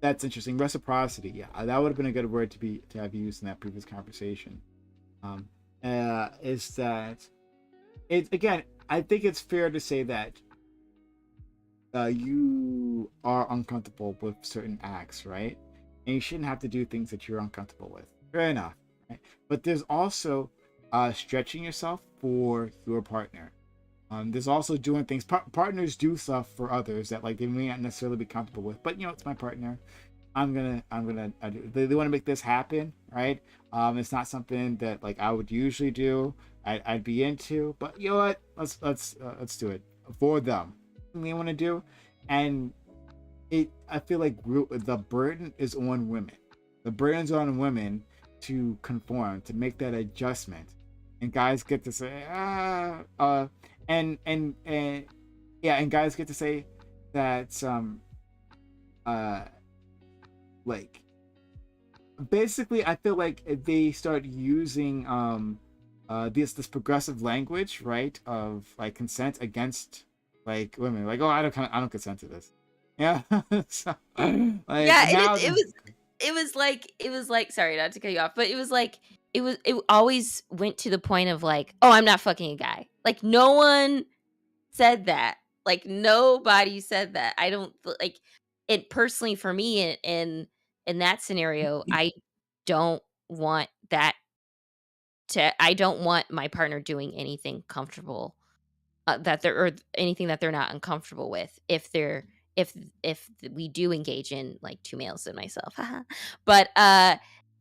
that's interesting. Reciprocity, yeah, that would have been a good word to have used in that previous conversation. Is that it again? I think it's fair to say that you are uncomfortable with certain acts, right? And you shouldn't have to do things that you're uncomfortable with. Fair enough, right? But there's also stretching yourself for your partner. There's also doing things. Partners do stuff for others that like they may not necessarily be comfortable with. But it's my partner. I'm gonna. They want to make this happen, right? It's not something that like I would usually do. I'd be into, but you know what? Let's do it for them. They want to do, and I feel like the burden is on women. The burden's on women to conform, to make that adjustment, and guys get to say and guys get to say that like basically I feel like they start using this progressive language, right, of like consent against like women, like, oh, I don't consent to this. Yeah. So, like, yeah, it was like sorry not to cut you off, but it always went to the point of like, oh, I'm not fucking a guy. Like no one said that. Like nobody said that. I don't like it personally for me in that scenario. I don't want that I don't want my partner doing anything comfortable or anything that they're not uncomfortable with if we do engage in like 2 males and myself. But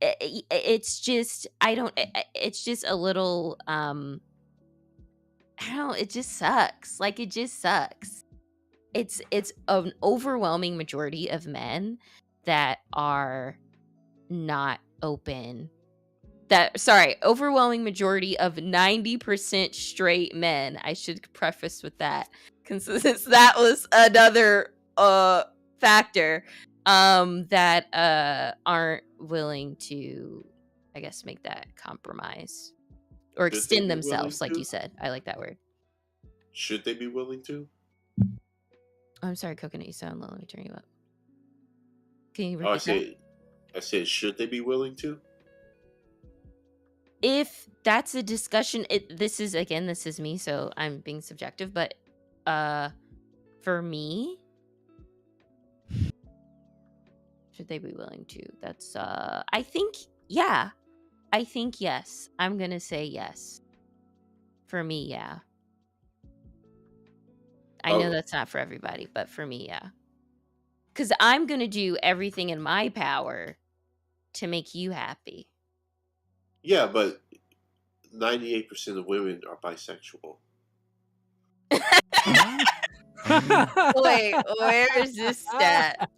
it's just it's just a little I don't know, it just sucks. Like it just sucks. It's an overwhelming majority of men that are not open. Overwhelming majority of 90% straight men. I should preface with that, since that was another factor that aren't willing to, I guess, make that compromise or extend themselves, like you said. I like that word. Should they be willing to? I'm sorry, Coconut, you sound low. Let me turn you up. Can you repeat that? I said, should they be willing to? If that's a discussion, this is me, so I'm being subjective, but for me, should they be willing to? That's I think yes. I'm gonna say yes. For me, yeah. I know that's not for everybody, but for me, yeah. Because I'm gonna do everything in my power to make you happy. Yeah, but 98% of women are bisexual. Wait, where is this stat?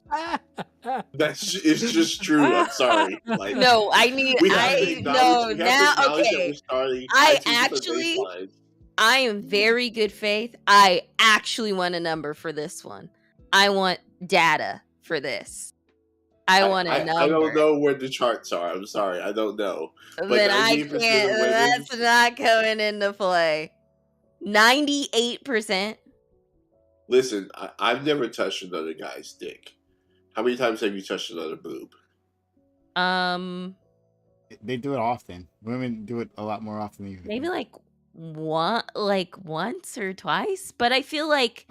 It's just true. I'm sorry. Like, no, I need. I know now. Okay, I am very good faith. I actually want a number for this one. I want data for this. I want a I number. don't know where the charts are. I'm sorry, I don't know. But Then I 98% of can't. women- That's not coming into play. 98%. Listen, I've never touched another guy's dick. How many times have you touched another boob? They do it often. Women do it a lot more often than you think. Maybe like once or twice, but I feel like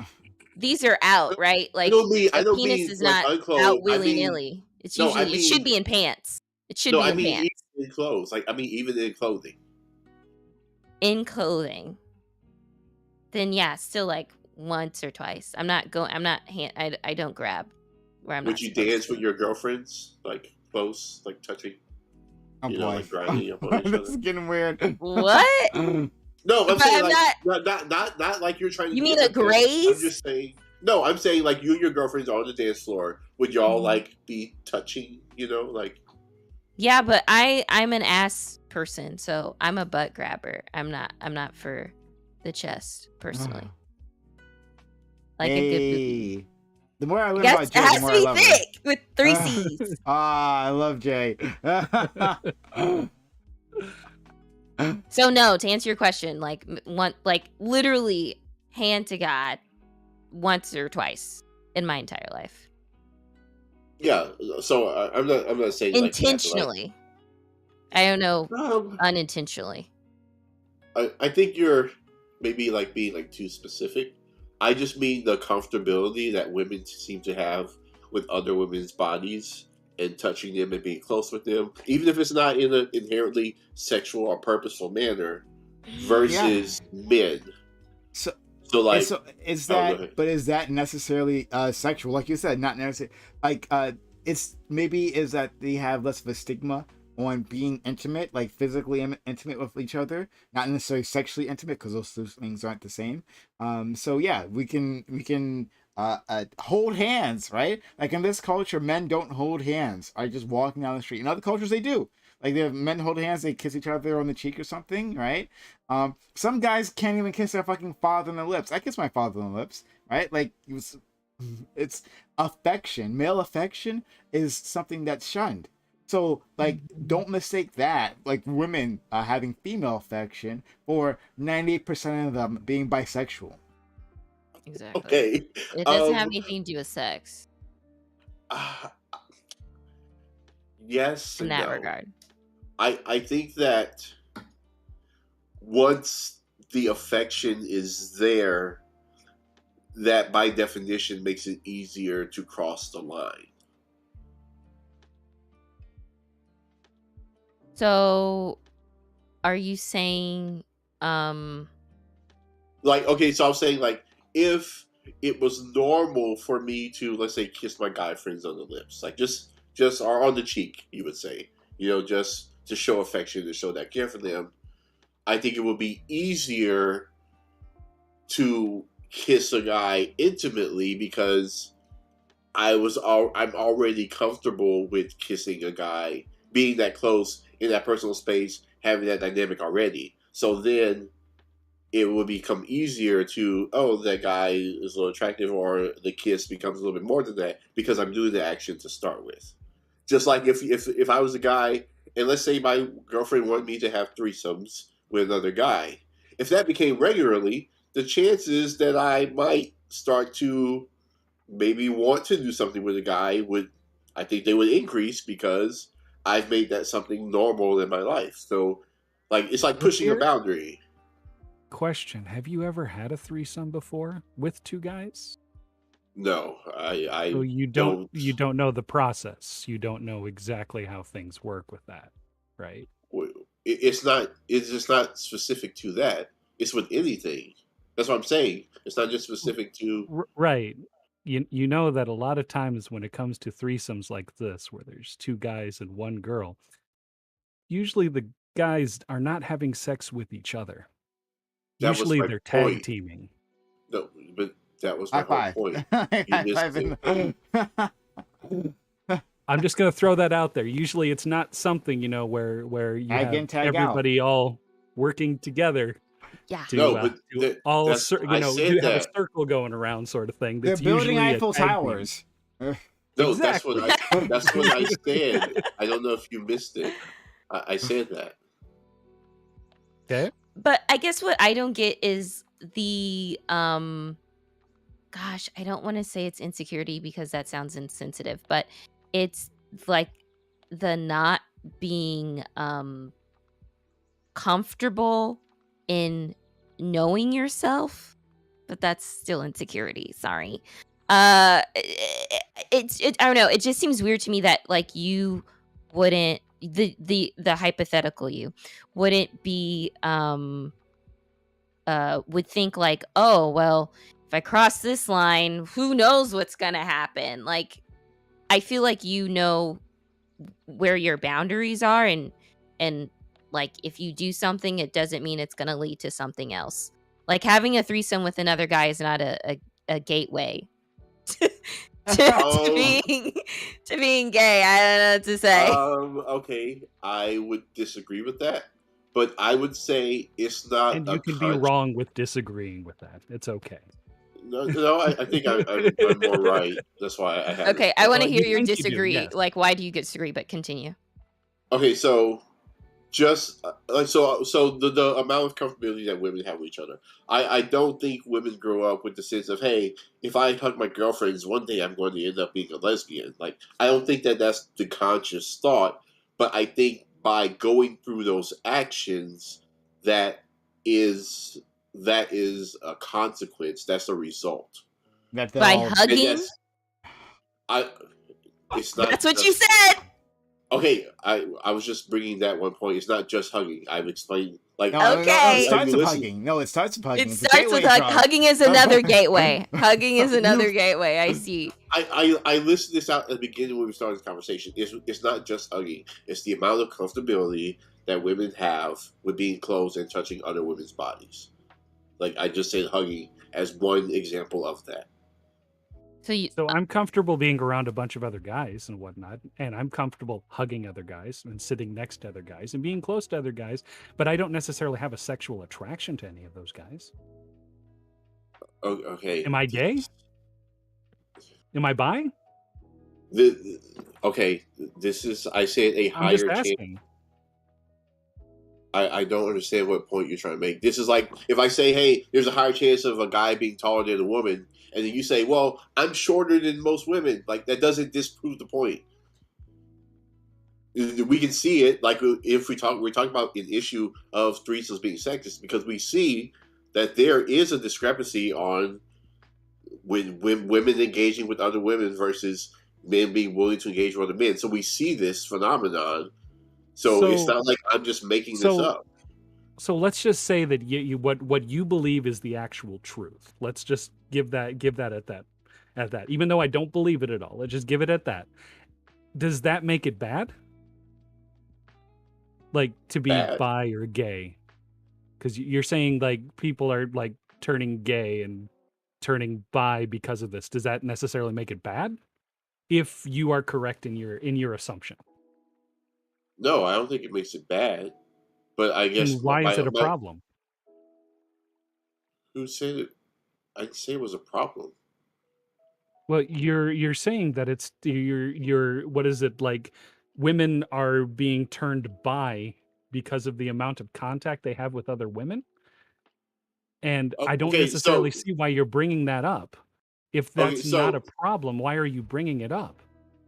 these are out, right? Like I the don't penis mean is like not unclothed. out I willy mean, nilly. It's no, I usually it should mean- be in pants. It should no, be I in mean pants. even in clothes. Like I mean, even in clothing. In clothing. Then yeah, still like once or twice. I'm not I don't grab where I'm Would not you supposed dance to. with your girlfriends, like close, like touching? Oh You know, boy. like grinding up on each This is other. getting weird. What? No, I'm But saying I'm like not like you're trying to. You mean get a with them. graze? I'm just saying. No, I'm saying like you and your girlfriends are on the dance floor. Would y'all like be touching? You know, like. Yeah, but I'm an ass person, so I'm a butt grabber. I'm not for the chest personally. Like a good booty. Hey. The more I learn Yes, about it Jay, the has more to I be love her. thick with 3 C's. I love Jay. So no, to answer your question, like literally hand to God once or twice in my entire life. Yeah, so I'm not saying like that, but, like, Intentionally. I don't know, unintentionally. I think you're maybe like being like too specific. I just mean the comfortability that women seem to have with other women's bodies and touching them and being close with them, even if it's not in an inherently sexual or purposeful manner, versus men. So like, so is oh, go that? ahead. But is that necessarily sexual? Like you said, not necessarily. Like it's maybe is that they have less of a stigma on being intimate, like physically intimate with each other, not necessarily sexually intimate, because those two things aren't the same. So yeah, we can hold hands, right? Like in this culture, men don't hold hands. Are just walking down the street. In other cultures, they do. Like they have men hold hands, they kiss each other on the cheek or something, right? Some guys can't even kiss their fucking father on the lips. I kiss my father on the lips, right? Like it's affection. Male affection is something that's shunned. So, like, don't mistake that, like, women having female affection for 98% of them being bisexual. Exactly. Okay. It doesn't have anything to do with sex. Yes. In that no. regard. I think that once the affection is there, that by definition makes it easier to cross the line. So, are you saying, like, okay, so I'm saying, like, if it was normal for me to, let's say, kiss my guy friends on the lips, like, just or on the cheek, you would say, you know, just to show affection, to show that care for them, I think it would be easier to kiss a guy intimately because I'm already comfortable with kissing a guy, being that close in that personal space, having that dynamic already. So then it will become easier to, oh, that guy is a little attractive, or the kiss becomes a little bit more than that because I'm doing the action to start with. Just like if I was a guy, and let's say my girlfriend wanted me to have threesomes with another guy, if that became regularly, the chances that I might start to maybe want to do something with a guy I think they would increase because I've made that something normal in my life. So, like, it's like pushing a boundary. Question: have you ever had a threesome before with two guys? No, I So you don't know the process. You don't know exactly how things work with that, right? It's just not specific to that. It's with anything. That's what I'm saying. It's not just specific to Right. You know that a lot of times when it comes to threesomes like this, where there's two guys and one girl, usually the guys are not having sex with each other. That was Usually my they're tag point. teaming. No, but that was my High whole five. point. You High missed five it. I'm just gonna throw that out there. Usually it's not something, where you Tag have in, tag out. everybody all working together. Yeah. To, No, but to all that's- I said you have a that. circle going around sort of thing. They're That's building usually a Eiffel tag team. Towers. No, Exactly. that's what I said. I don't know if you missed it. I said that. Okay. But I guess what I don't get is the gosh, I don't want to say it's insecurity because that sounds insensitive, but it's like the not being comfortable in knowing yourself, but that's still insecurity. Sorry. It's I don't know. It just seems weird to me that like you wouldn't the hypothetical you wouldn't be would think like, oh well, if I cross this line, who knows what's gonna happen? Like, I feel like you know where your boundaries are, and like if you do something, it doesn't mean it's gonna lead to something else. Like having a threesome with another guy is not a gateway to being gay. I don't know what to say. Okay, I would disagree with that, but I would say it's not. And you can be wrong with disagreeing with that. It's okay. No, I think I'm more right. That's why I have. Okay, I want to Well, hear you your think you do, disagree. yes. Like, why do you disagree? But continue. Okay, so just so the amount of comfortability that women have with each other. I don't think women grow up with the sense of, hey, if I hug my girlfriends one day, I'm going to end up being a lesbian. Like, I don't think that that's the conscious thought, but I think by going through those actions, that is a consequence. That's a result. That By they'll And hugging? it's not. That's what you said. Okay, I was just bringing that one point. It's not just hugging. I've explained like no, Okay. it starts with listen- hugging. No, it starts with hugging. It It's a starts with gateway drug. hugging is another gateway. Hugging is another gateway. I see. I listed this out at the beginning when we started this conversation. It's not just hugging. It's the amount of comfortability that women have with being close and touching other women's bodies. Like I just said, hugging as one example of that. So I'm comfortable being around a bunch of other guys and whatnot, and I'm comfortable hugging other guys and sitting next to other guys and being close to other guys, but I don't necessarily have a sexual attraction to any of those guys. Okay. Am I gay? Am I bi? Okay, this is I said a I'm just higher chance. asking. I don't understand what point you're trying to make. This is like if I say, hey, there's a higher chance of a guy being taller than a woman, and then you say, well, I'm shorter than most women. Like that doesn't disprove the point. We can see it. Like if we're talking about an issue of threesomes being sexist because we see that there is a discrepancy on when women engaging with other women versus men being willing to engage with other men. So we see this phenomenon. So it's not like I'm just making this up. So let's just say that what you believe is the actual truth. Let's just give that at that. Even though I don't believe it at all, let's just give it at that. Does that make it bad? Like to be bi or gay? Because you're saying like people are like turning gay and turning bi because of this. Does that necessarily make it bad? If you are correct in your assumption. No, I don't think it makes it bad. But I guess why is it a problem? Who said it? I didn't say it was a problem. Well, you're saying that it's you're what is it like? Women are being turned bi because of the amount of contact they have with other women, and I don't necessarily see why you're bringing that up. If that's not a problem, why are you bringing it up?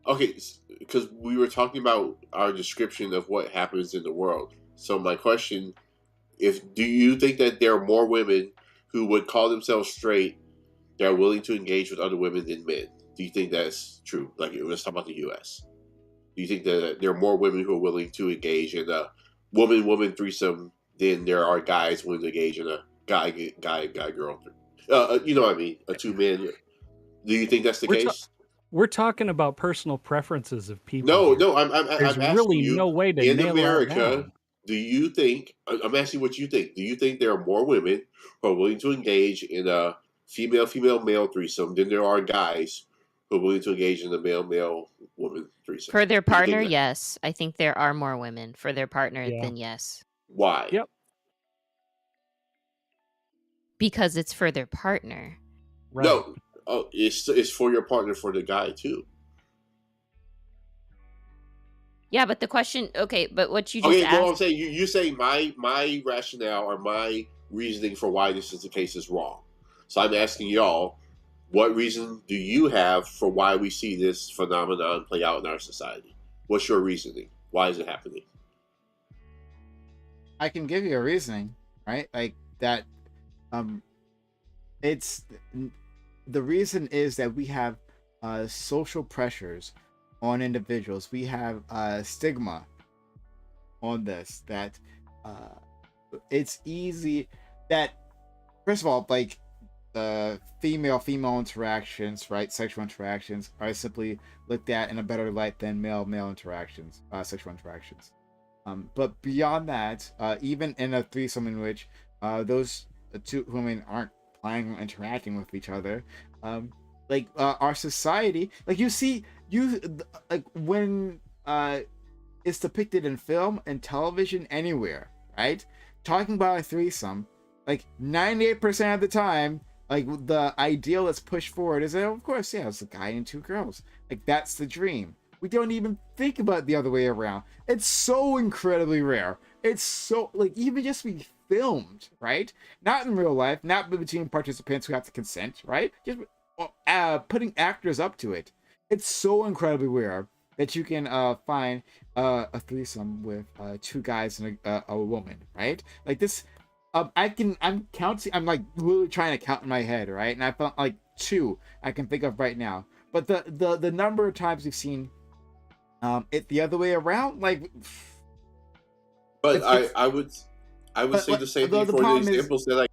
Okay, because we were talking about our description of what happens in the world. So my question, do you think that there are more women who would call themselves straight that are willing to engage with other women than men? Do you think that's true? Like, let's talk about the U.S. Do you think that there are more women who are willing to engage in a woman-woman threesome than there are guys willing to engage in a guy-girl? You know what I mean? A two-man. Do you think that's the case? We're talking about personal preferences of people. No, I'm There's asking really you, no way to in nail America, that down. do you think, I'm asking what you think, do you think there are more women who are willing to engage in a female-male threesome than there are guys who are willing to engage in a male-woman threesome? For their partner, yes. I think there are more women for their partner than yes. Why? Yep. Because it's for their partner. Right. No, it's for your partner, for the guy too. Yeah, but the question, okay, but what you just Okay, no, I'm asked, saying you say my rationale or my reasoning for why this is the case is wrong. So I'm asking y'all, what reason do you have for why we see this phenomenon play out in our society? What's your reasoning? Why is it happening? I can give you a reasoning, right? Like that. It's the reason is that we have social pressures on individuals. We have stigma on this that it's easy that first of all, like female interactions, right? Sexual interactions are simply looked at in a better light than male interactions, sexual interactions. But beyond that, even in a threesome in which those two women aren't planning on interacting with each other, our society, like like when it's depicted in film and television anywhere, right? Talking about a threesome, like 98% of the time, like the ideal that's pushed forward is that, of course, yeah, it's a guy and two girls. Like that's the dream. We don't even think about the other way around. It's so incredibly rare. It's so, like, even just be filmed, right? Not in real life, not between participants who have to consent, right? Just putting actors up to it. It's so incredibly rare that you can find a threesome with two guys and a woman, right? Like this, I'm counting. I'm like literally trying to count in my head, right? And I found like two I can think of right now. But the number of times we've seen it the other way around, like. But I would say the same thing for the examples that I.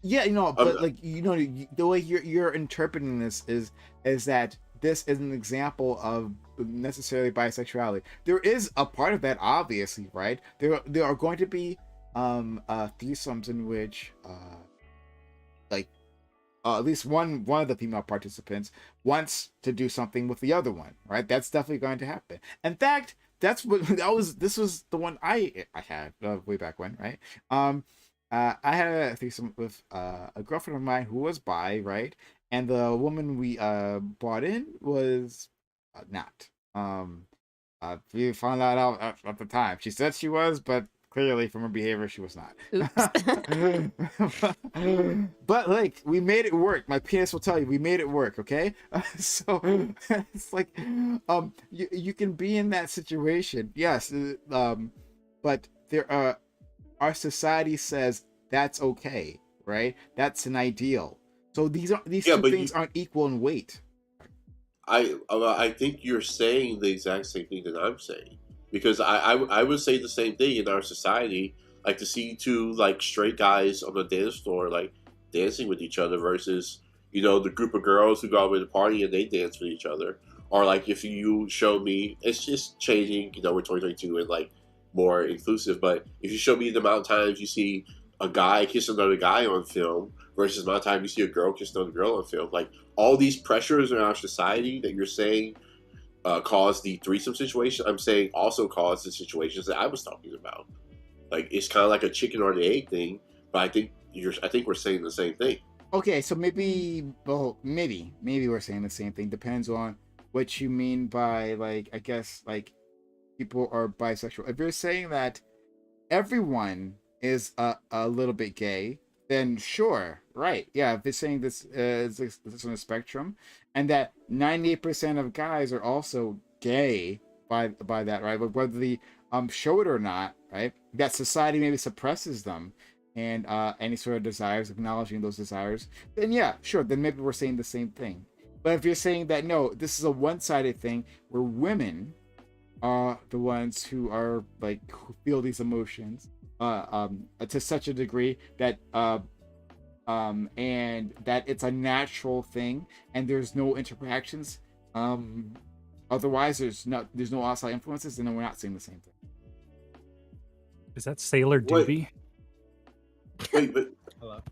Yeah, but like the way you're interpreting this is that this is an example of necessarily bisexuality. There is a part of that, obviously, right? There are going to be threesomes in which at least one of the female participants wants to do something with the other one, right? That's definitely going to happen. In fact, this was the one I had way back when, right? I had a threesome with a girlfriend of mine who was bi, right? And the woman we brought in was not. We found that out at the time. She said she was, but clearly from her behavior, she was not. But like, we made it work. My penis will tell you, we made it work. Okay, so it's like, you can be in that situation, yes. But our society says that's okay, right? That's an ideal. So these two things aren't equal in weight. I think you're saying the exact same thing that I'm saying, because I would say the same thing in our society, like to see two like straight guys on the dance floor like dancing with each other versus the group of girls who go out with the party and they dance with each other, or like if you show me, it's just changing, we're 2022 and like more inclusive, but if you show me the amount of times you see a guy kiss another guy on film versus the amount of time you see a girl kiss another girl on film, like all these pressures in our society that you're saying cause the threesome situation, I'm saying also cause the situations that I was talking about. Like it's kind of like a chicken or the egg thing, but I think we're saying the same thing. Okay, so maybe we're saying the same thing. Depends on what you mean by, like, I guess, like, people are bisexual. If you're saying that everyone is a little bit gay, then sure, right? Yeah, if it's saying this is on a spectrum, and that 98% of guys are also gay by that, right? But whether they show it or not, right? That society maybe suppresses them and any sort of desires, acknowledging those desires, then yeah, sure, then maybe we're saying the same thing. But if you're saying that no, this is a one-sided thing where women are the ones who are like who feel these emotions to such a degree that and that it's a natural thing and there's no interactions, otherwise there's no outside influences, then we're not saying the same thing. Is that Sailor Doobie? Wait, but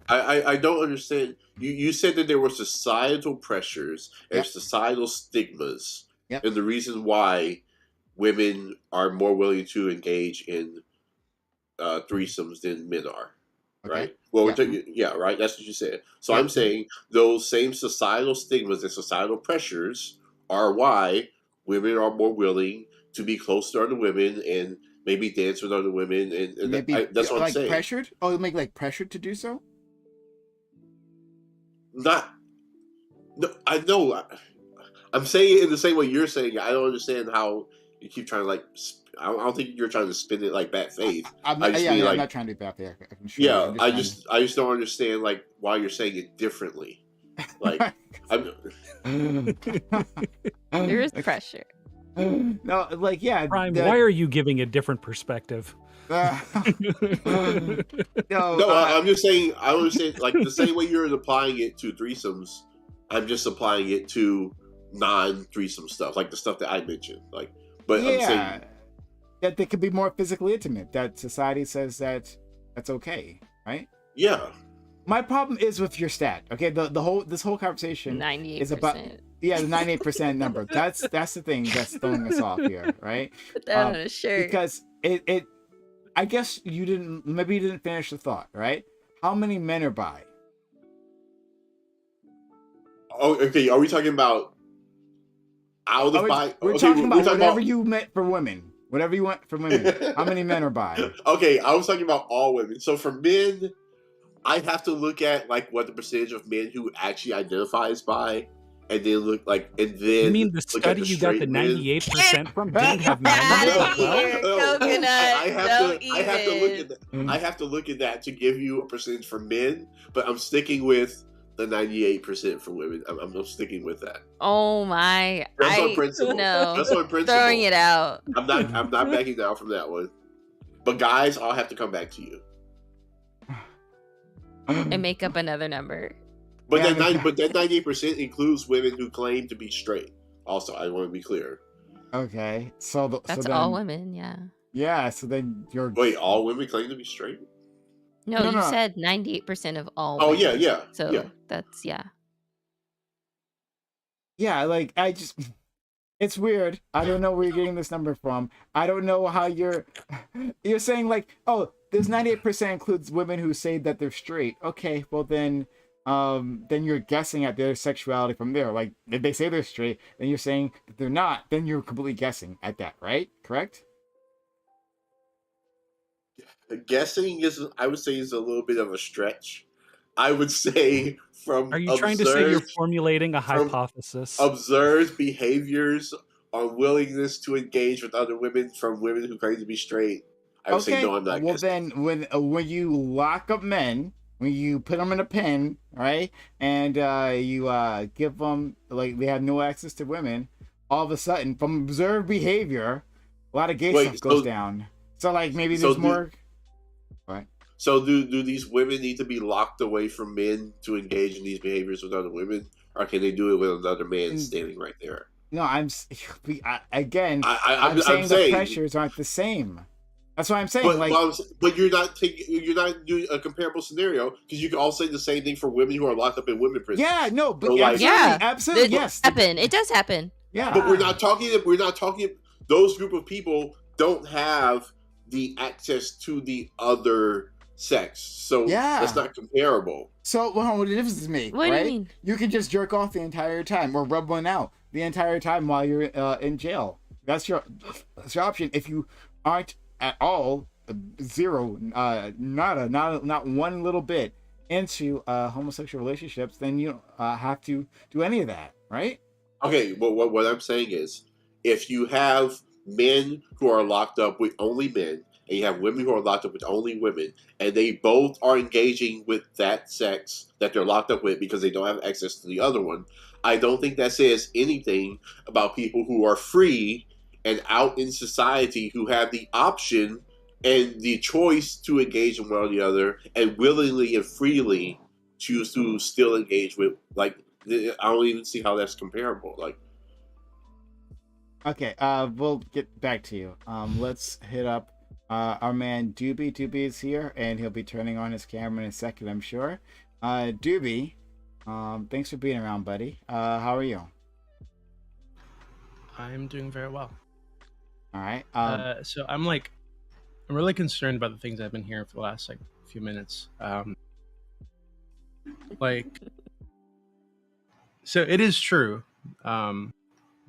I don't understand. You said that there were societal pressures and societal stigmas, and the reason why women are more willing to engage in threesomes than men are, right? Well, right. That's what you said. So I'm saying those same societal stigmas and societal pressures are why women are more willing to be close to other women and maybe dance with other women, and Maybe that's what I'm like saying. pressured. Oh, make like pressured to do so. Not, no, I know. I'm saying it in the same way you're saying it. I don't understand how you keep trying to like. I don't think you're trying to spin it like bad faith. I'm I just yeah, mean, I'm like, not trying to be bad there. I can assure you. yeah. I'm I trying just don't understand like why you're saying it differently. Like, I'm. There is Like, pressure. no, like yeah. Prime, why are you giving a different perspective? No, No, I'm just saying. I understand, like the same way you're applying it to threesomes. I'm just applying it to non-threesome stuff, like the stuff that I mentioned. Like, but I'm saying that they could be more physically intimate. That society says that that's okay, right? Yeah. My problem is with your stat. Okay, this whole conversation 98%. is about the 98% number. That's the thing that's throwing us off here, right? Put that on a shirt. Because it I guess you didn't finish the thought, right? How many men are bi? Oh, okay. Are we talking about out of bi? We're Okay, talking about we're whatever you meant for women. Whatever you want for women. How many men are bi? Okay, I was talking about all women. So for men, I'd have to look at like what the percentage of men who actually identify as bi, and then look like, and then You mean the look at study the you got the straight men. 98% from didn't have men in Outta it as well? here, coconut. I have to look even. at that. I have to look at that to give you a percentage for men, but I'm sticking with the 98% for women. I'm sticking with that. Oh my! That's on principle. No, That's on principle. throwing it out. I'm not backing down from that one. But guys, I'll have to come back to you. And make up another number. But that 98% includes women who claim to be straight. Also, I want to be clear. Okay, so That's then, all women, yeah. Yeah, so then you're Wait, all women claim to be straight? No, you no. said 98% of all. Oh women. yeah. So yeah. that's yeah, like it's weird. I don't know where you're getting this number from. I don't know how you're saying like, oh, this 98% includes women who say that they're straight. Okay, well then you're guessing at their sexuality from there. Like if they say they're straight, then you're saying that they're not, then you're completely guessing at that, right? Correct? Guessing I would say is a little bit of a stretch. I would say from Are you trying to say you're formulating a hypothesis? Observed behaviors on willingness to engage with other women from women who claim to be straight. I would say no, I'm not. Well, guessing. then when you lock up men, when you put them in a pen, right, and you give them like they have no access to women, all of a sudden from observed behavior, a lot of gay stuff goes down. So like maybe there's more. Right. So do these women need to be locked away from men to engage in these behaviors with other women, or can they do it with another man standing right there? No, I'm saying I'm the pressures aren't the same. That's what I'm saying. But you're not doing a comparable scenario because you can all say the same thing for women who are locked up in women prisons. Yeah, no, but so absolutely, yes, it does happen. Yeah, but we're not talking. Those group of people don't have the access to the other sex, so that's not comparable. So, what difference does it make? What right? do you mean? You can just jerk off the entire time, or rub one out the entire time while you're in jail. That's your option. If you aren't at all zero, not one little bit into homosexual relationships, then you don't have to do any of that, right? Okay, well, what I'm saying is, if you have men who are locked up with only men, and you have women who are locked up with only women, and they both are engaging with that sex that they're locked up with because they don't have access to the other one, I don't think that says anything about people who are free and out in society who have the option and the choice to engage in one or the other and willingly and freely choose to still engage with. Like, I don't even see how that's comparable. Like, okay, we'll get back to you. Let's hit up our man Doobie. Doobie is here, and he'll be turning on his camera in a second, I'm sure. Doobie, thanks for being around, buddy. How are you? I'm doing very well. All right. So I'm really concerned about the things I've been hearing for the last few minutes. So it is true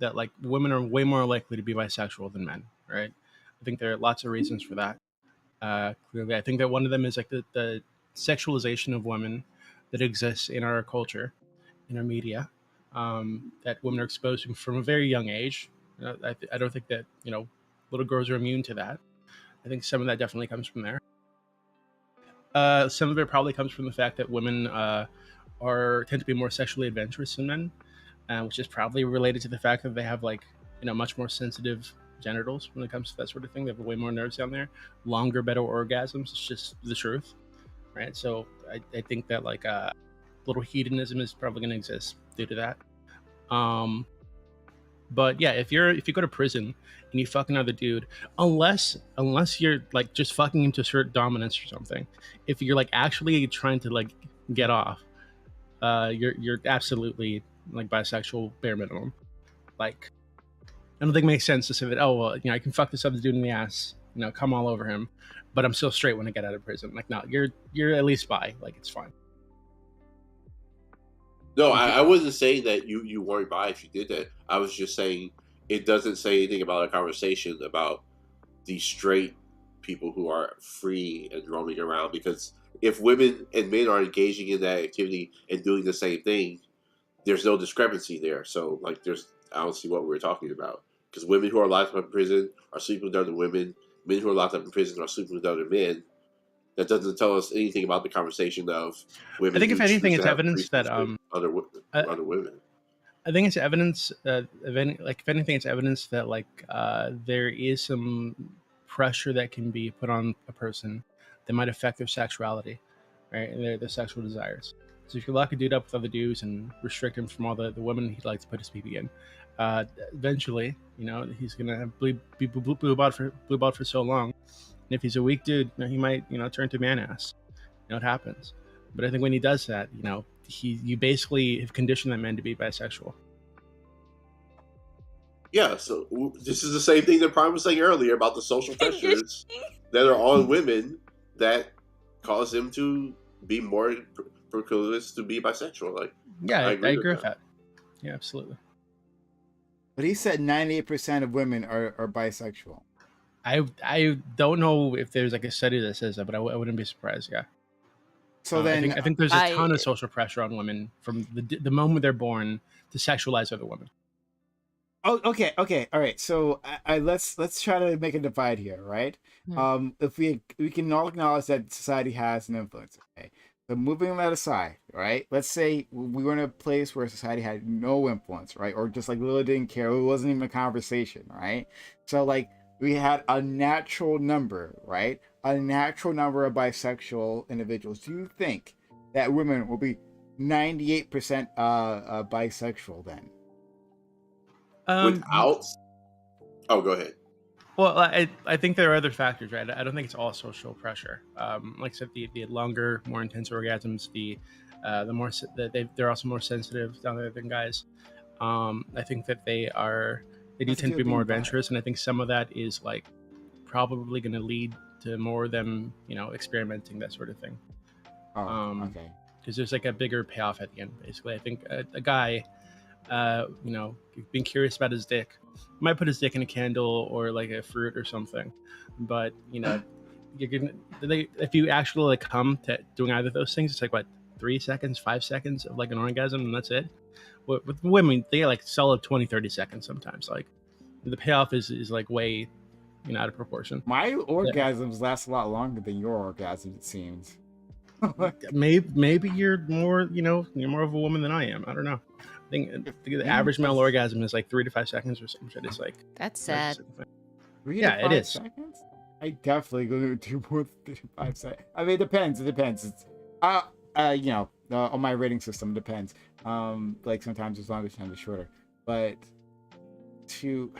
that like women are way more likely to be bisexual than men, right? I think there are lots of reasons for that. Clearly, I think that one of them is like the sexualization of women that exists in our culture, in our media, that women are exposed to from a very young age. I don't think that little girls are immune to that. I think some of that definitely comes from there. Some of it probably comes from the fact that women tend to be more sexually adventurous than men, which is probably related to the fact that they have much more sensitive genitals when it comes to that sort of thing. They have way more nerves down there, longer, better orgasms. It's just the truth, right? So I think that little hedonism is probably going to exist due to that. But yeah, if you go to prison and you fuck another dude, unless you're like just fucking him to assert dominance or something, if you're like actually trying to like get off, you're absolutely like bisexual bare minimum. Like, I don't think it makes sense to say that, oh well, I can fuck this other dude in the ass, come all over him, but I'm still straight when I get out of prison. Like, no, you're at least bi. Like, it's fine. No, I wasn't saying that you weren't bi if you did that. I was just saying it doesn't say anything about a conversation about these straight people who are free and roaming around. Because if women and men are engaging in that activity and doing the same thing, there's no discrepancy there. So I don't see what we're talking about. Because women who are locked up in prison are sleeping with other women. Men who are locked up in prison are sleeping with other men. That doesn't tell us anything about the conversation of women. I think if anything, it's evidence that other women. I think it's evidence if anything, it's evidence that there is some pressure that can be put on a person that might affect their sexuality, right? And their sexual desires. So if you lock a dude up with other dudes and restrict him from all the women he'd like to put his pee in, eventually, he's gonna be blue balled for so long. And if he's a weak dude, he might, turn to man ass. It happens. But I think when he does that, you basically have conditioned that man to be bisexual. Yeah, so this is the same thing that Prime was saying earlier about the social pressures that are on women that cause them to be more proclivious to be bisexual. Yeah, I agree with that. Yeah, absolutely. But he said 98% of women are bisexual. I don't know if there's a study that says that, but I wouldn't be surprised. Yeah. So then I think there's a ton of social pressure on women from the moment they're born to sexualize other women. Oh, okay, all right. So let's try to make a divide here, right? If we can all acknowledge that society has an influence, okay. So moving that aside, right? Let's say we were in a place where society had no influence, right? Or just literally didn't care. It wasn't even a conversation, right? So we had a natural number, right? A natural number of bisexual individuals. Do you think that women will be 98% bisexual then? Without? Oh, go ahead. Well, I think there are other factors, right? I don't think it's all social pressure. Like I said, the longer, more intense orgasms, the more they're also more sensitive down there than guys. I think that they do tend to be more adventurous, and I think some of that is probably going to lead to more of them, experimenting, that sort of thing. Okay. Because there's a bigger payoff at the end. Basically, I think a guy, being curious about his dick, might put his dick in a candle or a fruit or something, but if you actually come to doing either of those things, it's 3 seconds, 5 seconds of an orgasm, and that's it. With women, they get solid 20-30 seconds sometimes. The payoff is way out of proportion. My orgasms last a lot longer than your orgasms, it seems. maybe you're more you're more of a woman than I am. I don't know. I think the average male orgasm is 3 to 5 seconds or some shit. It's that's sad. 3 to 5 seconds? I definitely go to do more than 3 to 5 seconds. I mean, it depends. It's on my rating system, it depends. Sometimes it's longer, sometimes it's shorter. But I don't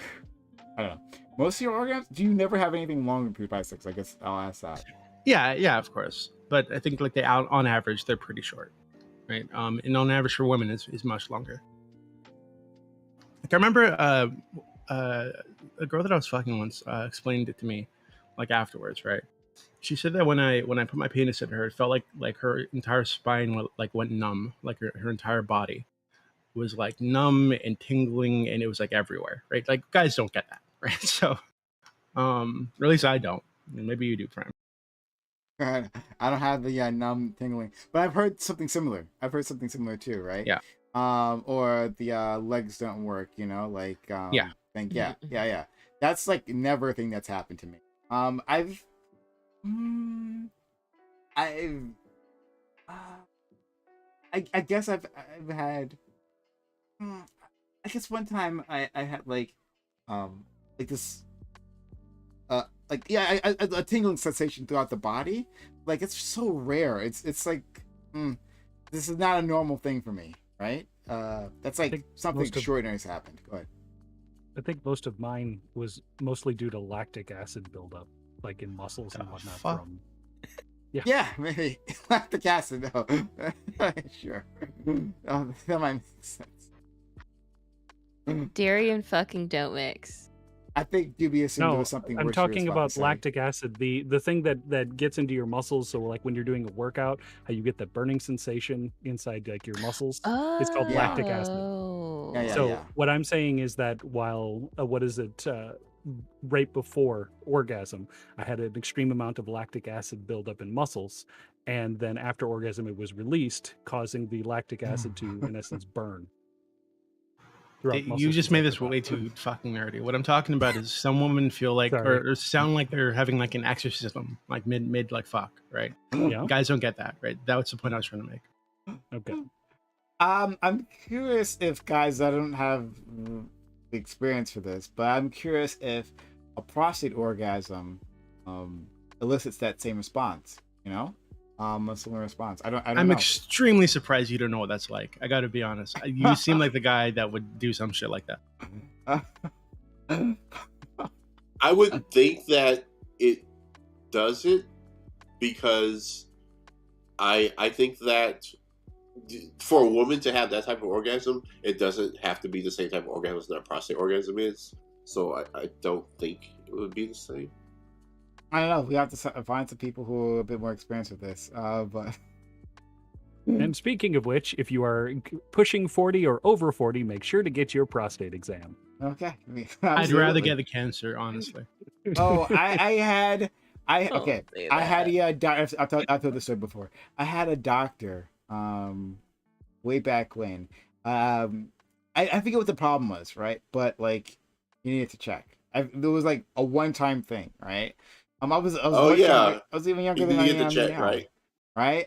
know. Most of your orgasms, do you never have anything longer than 3 to 5 seconds? I guess I'll ask that. Yeah, of course. But I think they on average they're pretty short, right? And on average for women is much longer. I remember a girl that I was fucking once explained it to me afterwards, right? She said that when I put my penis in her, it felt like her entire spine went numb, her entire body. was like numb and tingling, and it was like everywhere, right? Like guys don't get that, right? So, or at least I don't. Maybe you do, Prime. I don't have the numb tingling, but I've heard something similar. I've heard something similar too, right? Yeah. Or the legs don't work, you know, like Yeah. Think, yeah. That's like never a thing that's happened to me. I've I guess I've had. I guess one time I had like this a tingling sensation throughout the body. Like it's so rare. It's like this is not a normal thing for me, right? That's like something extraordinary has happened. Go ahead. I think most of mine was mostly due to lactic acid buildup, like in muscles and whatnot. From yeah, maybe lactic acid. No, sure. That might make sense. Dairy and fucking don't mix. I think Doobie assumed there was something. I'm worse you were talking about about to say. lactic acid, the thing that gets into your muscles. So like when you're doing a workout, how you get that burning sensation inside like your muscles. It's called lactic acid. So what I'm saying is that while right before orgasm, I had an extreme amount of lactic acid buildup in muscles, and then after orgasm, it was released, causing the lactic acid to, in essence, burn. You just made this way too fucking nerdy. What I'm talking about is some women feel like or sound like they're having like an exorcism, like mid like fuck, right? Yeah. Guys don't get that, right? That's the point I was trying to make. Okay. I'm curious if guys, I don't have the experience for this, but I'm curious if a prostate orgasm elicits that same response. You know, a similar response. I don't I'm know. extremely surprised you don't know what that's like. I got to be honest. You seem like the guy that would do some shit like that. I would think that it does it because I think that for a woman to have that type of orgasm, it doesn't have to be the same type of orgasm that a prostate orgasm is. So I don't think it would be the same. I don't know. We have to find some people who are a bit more experienced with this. But and speaking of which, if you are pushing 40 or over 40, make sure to get your prostate exam. Okay. I'd rather get the cancer, honestly. Oh, I had I've told this story before. I had a doctor way back when. I forget what the problem was, right? But like you needed to check. There was like a one-time thing, right? I was even younger than I am now, right?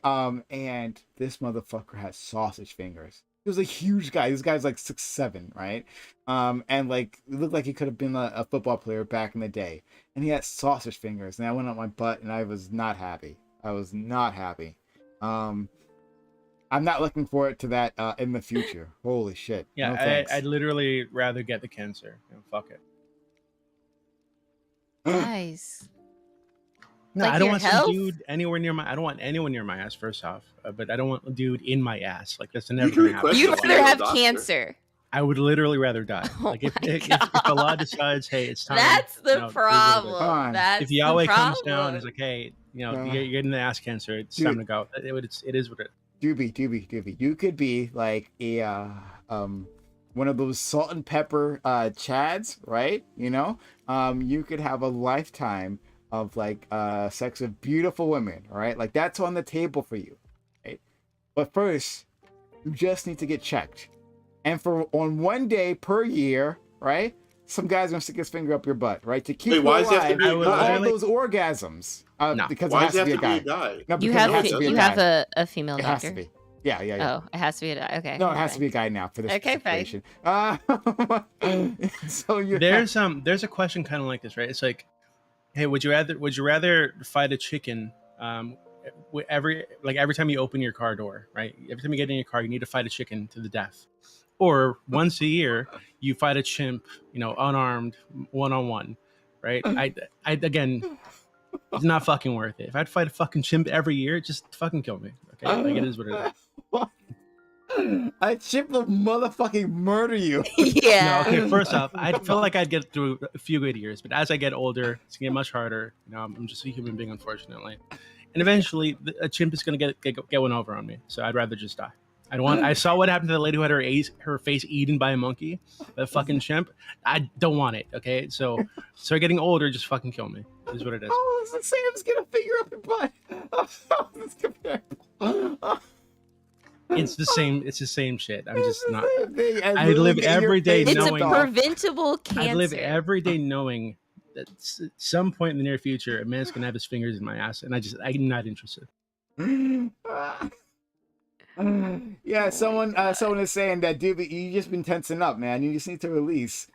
And this motherfucker had sausage fingers. He was a huge guy. This guy's like 6'7", right? And like it looked like he could have been a football player back in the day. And he had sausage fingers, and I went up my butt, and I was not happy. I'm not looking forward to that in the future. Holy shit! Yeah, no, I'd literally rather get the cancer. Fuck it. Guys. No, like I don't want health? some dude anywhere near my. I don't want anyone near my ass. First off, but I don't want a dude in my ass. Like that's never gonna happen. You'd rather have cancer. I would literally rather die. Like if the law decides, hey, it's time. That's the problem. If Yahweh comes down and is like, hey, you're getting the ass cancer, it's time to go. It is what it. Doobie. You could be like a one of those salt and pepper chads, right? You know, you could have a lifetime of like sex with beautiful women, right? Like that's on the table for you, right? But first, you just need to get checked, and on one day per year, right? Some guy's gonna stick his finger up your butt, right? To keep you alive all those orgasms. Because it has to be a guy. No, you have a female doctor. It has to be. Yeah. Oh, it has to be a guy. Okay. No, it has to be a guy now for this situation. So there's a question kind of like this, right? It's like, hey, would you rather fight a chicken every time you open your car door, right? Every time you get in your car, you need to fight a chicken to the death, or once a year you fight a chimp, unarmed, one-on-one, right? I again, it's not fucking worth it. If I'd fight a fucking chimp every year, just fucking kill me. Okay, like it is what it is. A chimp will motherfucking murder you. Yeah. No, okay, first off, I feel like I'd get through a few good years, but as I get older, it's gonna get much harder. I'm just a human being, unfortunately, and eventually a chimp is gonna get one over on me. So I'd rather just die. I saw what happened to the lady who had her face eaten by a monkey, a fucking chimp. I don't want it. Okay, so getting older, just fucking kill me. Is what it is. Oh, Sam's gonna figure up your butt. It's comparable. It's the same. It's the same shit. I'm just not. I live every day It's knowing a preventable cancer. I live every day knowing that at some point in the near future, a man's gonna have his fingers in my ass, and I'm not interested. Yeah, someone is saying that, dude, you just been tensing up, man. You just need to release.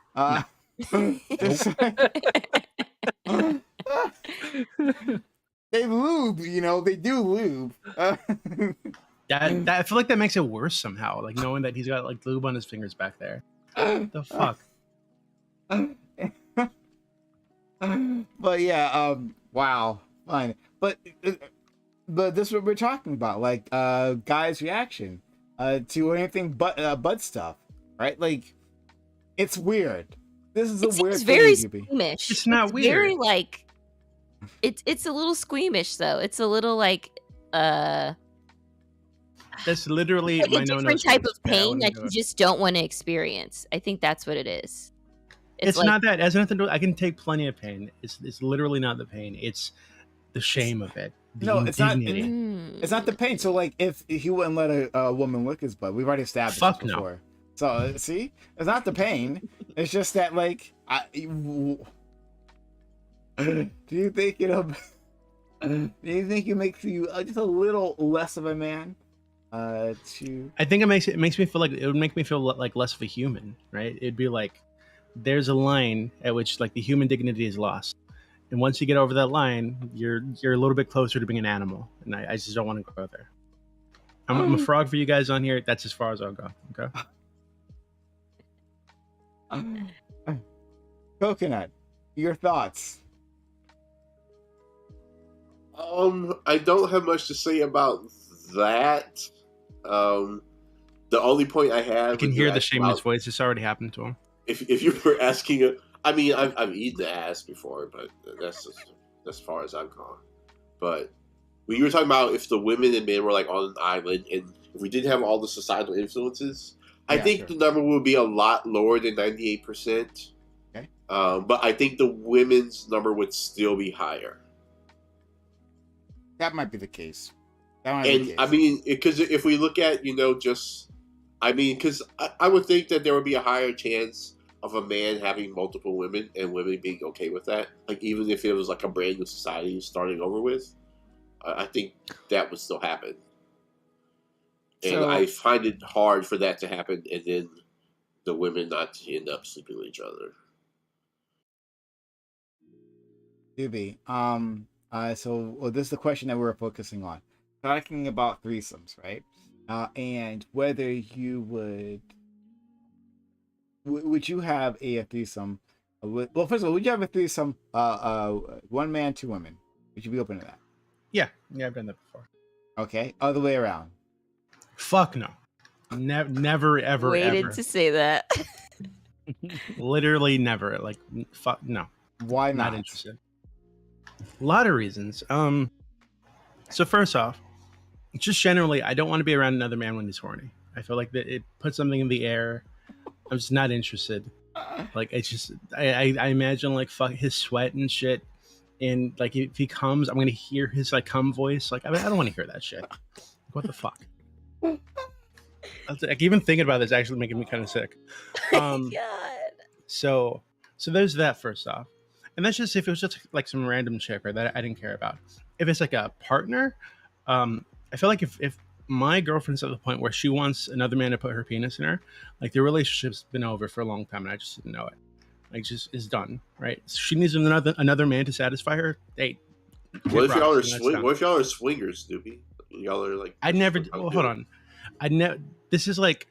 They lube, they do lube. I feel like that makes it worse somehow. Like knowing that he's got like lube on his fingers back there. The fuck. But yeah, wow, fine. But this is what we're talking about, like guys' reaction to anything but stuff, right? Like, it's weird. This is a weird It's very thing, squeamish. It's not weird. Very like, it's a little squeamish though. It's a little like That's literally like my a different type of Yeah, I pain wouldn't that do you it. just don't want to experience. I think that's what it is. It's like, not that. It has nothing to do. I can take plenty of pain. It's literally not the pain. It's the shame of it. The No, it's not. indignity. It's not the pain. So, like, if he wouldn't let a woman lick his butt, we've already established Fuck this no. before. So, see, it's not the pain. It's just that, like, do you think it'll? Do you think it makes you just a little less of a man? I think it makes me feel like it would make me feel like less of a human, right? It'd be like there's a line at which like the human dignity is lost, and once you get over that line, you're a little bit closer to being an animal, and I just don't want to go there. I'm a frog for you guys on here. That's as far as I'll go. Okay. Coconut, your thoughts? I don't have much to say about that. The only point I have, I can hear the shame in his voice. It's already happened to him. If you were asking, I mean, I've eaten the ass before, but that's just as far as I've gone. But when you were talking about if the women and men were like on an island, and if we didn't have all the societal influences, I think the number would be a lot lower than 98%. Okay. But I think the women's number would still be higher. That might be the case. And I mean, because if we look at, because I would think that there would be a higher chance of a man having multiple women and women being okay with that. Like, even if it was like a brand new society starting over with, I think that would still happen. And I find it hard for that to happen and then the women not to end up sleeping with each other. Doobie, so this is the question that we're focusing on. Talking about threesomes, right? And whether you would you have a threesome? Well, first of all, would you have a threesome? One man, two women. Would you be open to that? Yeah, I've done that before. Okay, other way around. Fuck no. Never, ever, waited ever. to say that. Literally never. Like, fuck no. Why not? Not interested. A lot of reasons. So first off, just generally, I don't want to be around another man when he's horny. I feel like that it puts something in the air. I'm just not interested. Like, it's just, I imagine like fuck his sweat and shit. And like, if he comes, I'm going to hear his like cum voice. Like, I don't want to hear that shit. What the fuck? Like, even thinking about this actually making me kind of sick. God. So there's that first off. And that's just if it was just like some random chick or that I didn't care about. If it's like a partner, I feel like if my girlfriend's at the point where she wants another man to put her penis in her, like the relationship's been over for a long time and I just didn't know it. Like, just is done, right? So she needs another man to satisfy her. Hey, what if y'all are What if y'all are swingers, Doobie? Y'all are like. I never. Well, hold on. This is like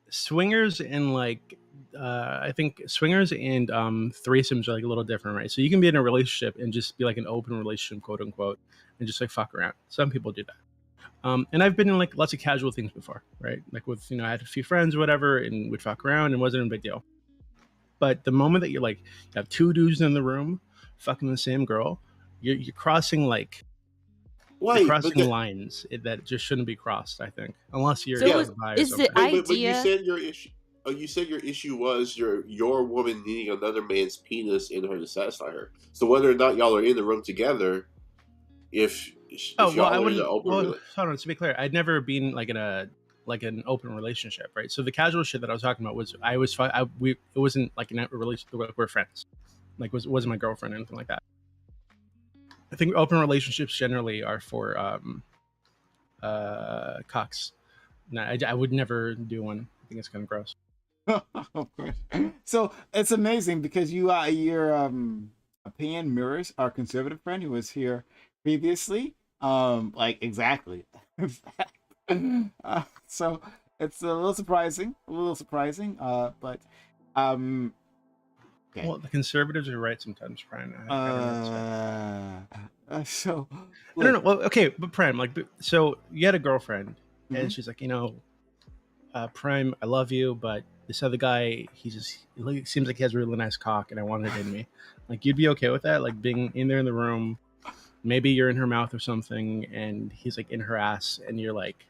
swingers and like. I think swingers and threesomes are like a little different, right? So you can be in a relationship and just be like an open relationship, quote unquote, and just like fuck around. Some people do that. And I've been in like lots of casual things before, right? Like with, I had a few friends or whatever and we'd fuck around and it wasn't a big deal. But the moment that you're like, you have two dudes in the room fucking the same girl, you're crossing like Wait, crossing lines that just shouldn't be crossed. I think, unless you're So bi or is the something. but you idea? said your issue. You said your issue was your woman needing another man's penis in her to satisfy her. So whether or not y'all are in the room together, if Oh well, y'all I are in wouldn't. an open Well, hold on. To be clear, I'd never been like in an open relationship, right? So the casual shit that I was talking about was it wasn't like a relationship. We're friends. Like wasn't my girlfriend or anything like that. I think open relationships generally are for cocks. No, I would never do one. I think it's kind of gross. Of course. So it's amazing because your opinion mirrors our conservative friend who was here previously. Like exactly. So it's a little surprising, but okay. Well, the conservatives are right sometimes, Brian. So I don't know. Well, okay, but Prime, so you had a girlfriend, Mhm. and she's like, Prime, I love you, but this other guy, he seems like he has a really nice cock, and I want it in me. Like, you'd be okay with that? Like, being in there in the room, maybe you're in her mouth or something, and he's like in her ass, and you're like,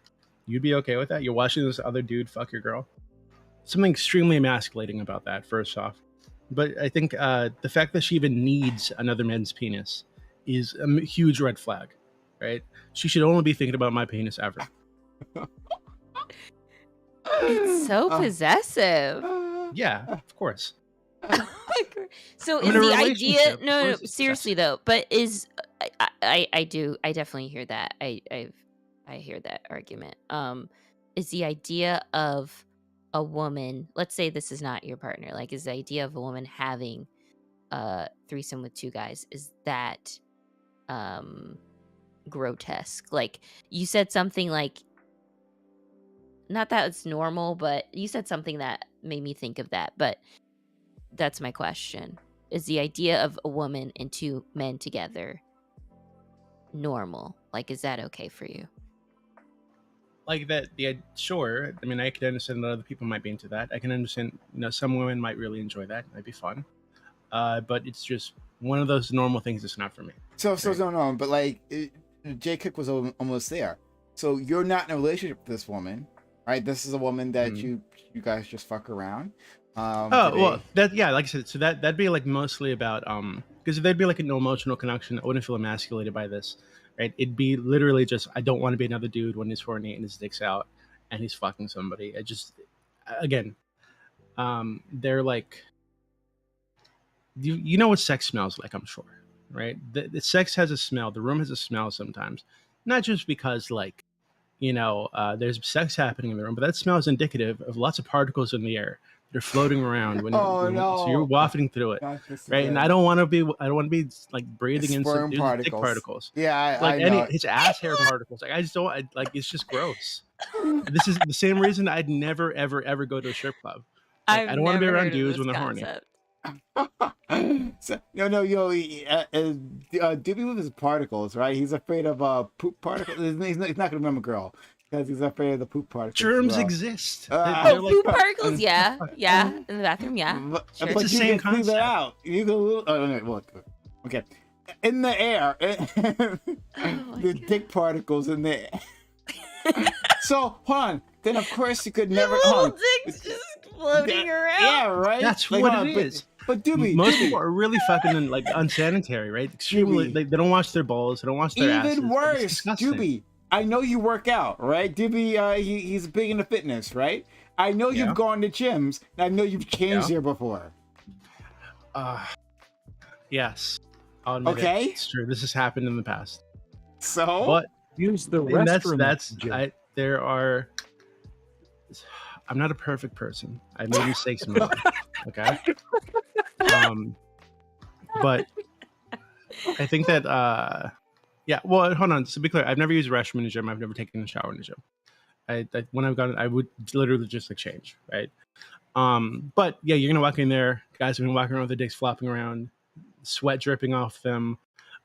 you'd be okay with that? You're watching this other dude fuck your girl? Something extremely emasculating about that, first off. But I think the fact that she even needs another man's penis is a huge red flag, right? She should only be thinking about my penis ever. It's so possessive. Yeah, of course. So I'm is in a the idea? relationship, of No, course it's seriously though. But is I definitely hear that. I hear that argument. Is the idea of a woman? Let's say this is not your partner. Like, is the idea of a woman having a threesome with two guys? Is that grotesque? Like, you said something like, not that it's normal, but you said something that made me think of that. But that's my question. Is the idea of a woman and two men together normal? Like, is that okay for you? Like that, sure. I mean, I can understand that other people might be into that. I can understand, some women might really enjoy that. It might be fun. But it's just one of those normal things that's not for me. So no, but like Jay Cook was almost there. So you're not in a relationship with this woman, right? This is a woman that you guys just fuck around. Well, like I said, so that'd be like mostly about because there'd be like no emotional connection. I wouldn't feel emasculated by this, right? It'd be literally just, I don't want to be another dude when he's horny and his dick's out and he's fucking somebody. I just, again, they're like, you know what sex smells like, I'm sure, right? The sex has a smell. The room has a smell sometimes, not just because like, there's sex happening in the room, but that smell is indicative of lots of particles in the air. They're floating around when so you're wafting through it, right? And I don't want to be like breathing in some dick particles. Yeah, like I know. his ass hair particles. Like I just don't like. It's just gross. This is the same reason I'd never ever go to a strip club. Like, I don't want to be around dudes when they're horny. So, no, Doobie with his particles, right? He's afraid of poop particles. He's not gonna remember girl because he's afraid of the poop particles. Germs exist. Poop particles, yeah, in the bathroom, yeah. But it's the same concept. That out. You go. Oh no, look. Okay, in the air, the dick particles in the air. So hold on. Then of course you could never. Little dicks just floating around. Yeah, right. That's like, what it is. But Doobie, most people are really fucking like unsanitary, right? Extremely. They don't wash their balls. They don't wash their asses. Even worse, Doobie. I know you work out, right? Doobie, he's big into fitness, right? I know you've gone to gyms. And I know you've changed here before. Yes. I'll admit okay, it's true. This has happened in the past. So, but use the restroom. There are. I'm not a perfect person. I made mistakes in my life. Okay. But I think that well, hold on. To be clear, I've never used a restroom in a gym. I've never taken a shower in a gym. When I've gone, I would literally just like change, right? But yeah, you're gonna walk in there. Guys are gonna walk around with their dicks flopping around, sweat dripping off them.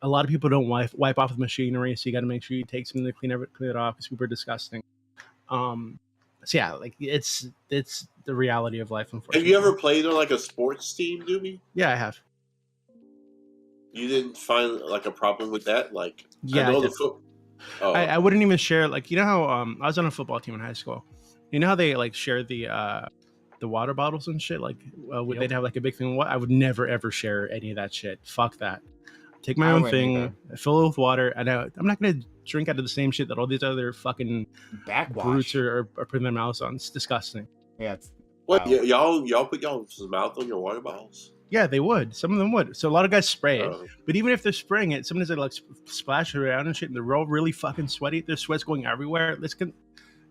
A lot of people don't wipe off the machinery, so you got to make sure you take something to clean it off because people are disgusting. So yeah, like it's the reality of life. Unfortunately, have you ever played on like a sports team, Doobie? Yeah, I have. You didn't find like a problem with that? Like, yeah, I know Oh, I wouldn't even share, like, you know how I was on a football team in high school. You know how they like share the water bottles and shit. Like, Yep. they'd have like a big thing. What I would never ever share any of that shit. Fuck that. Take my I own wouldn't thing, either. fill it with water, and I'm not gonna drink out of the same shit that all these other fucking brutes Backwash. are putting their mouths on. It's disgusting. Yeah, it's what? wild. Y'all put y'all's mouth on your water bottles? Yeah, they would. Some of them would. So a lot of guys spray it. Oh. But even if they're spraying it, sometimes they like splash it around and shit, and they're all really fucking sweaty. Their sweat's going everywhere.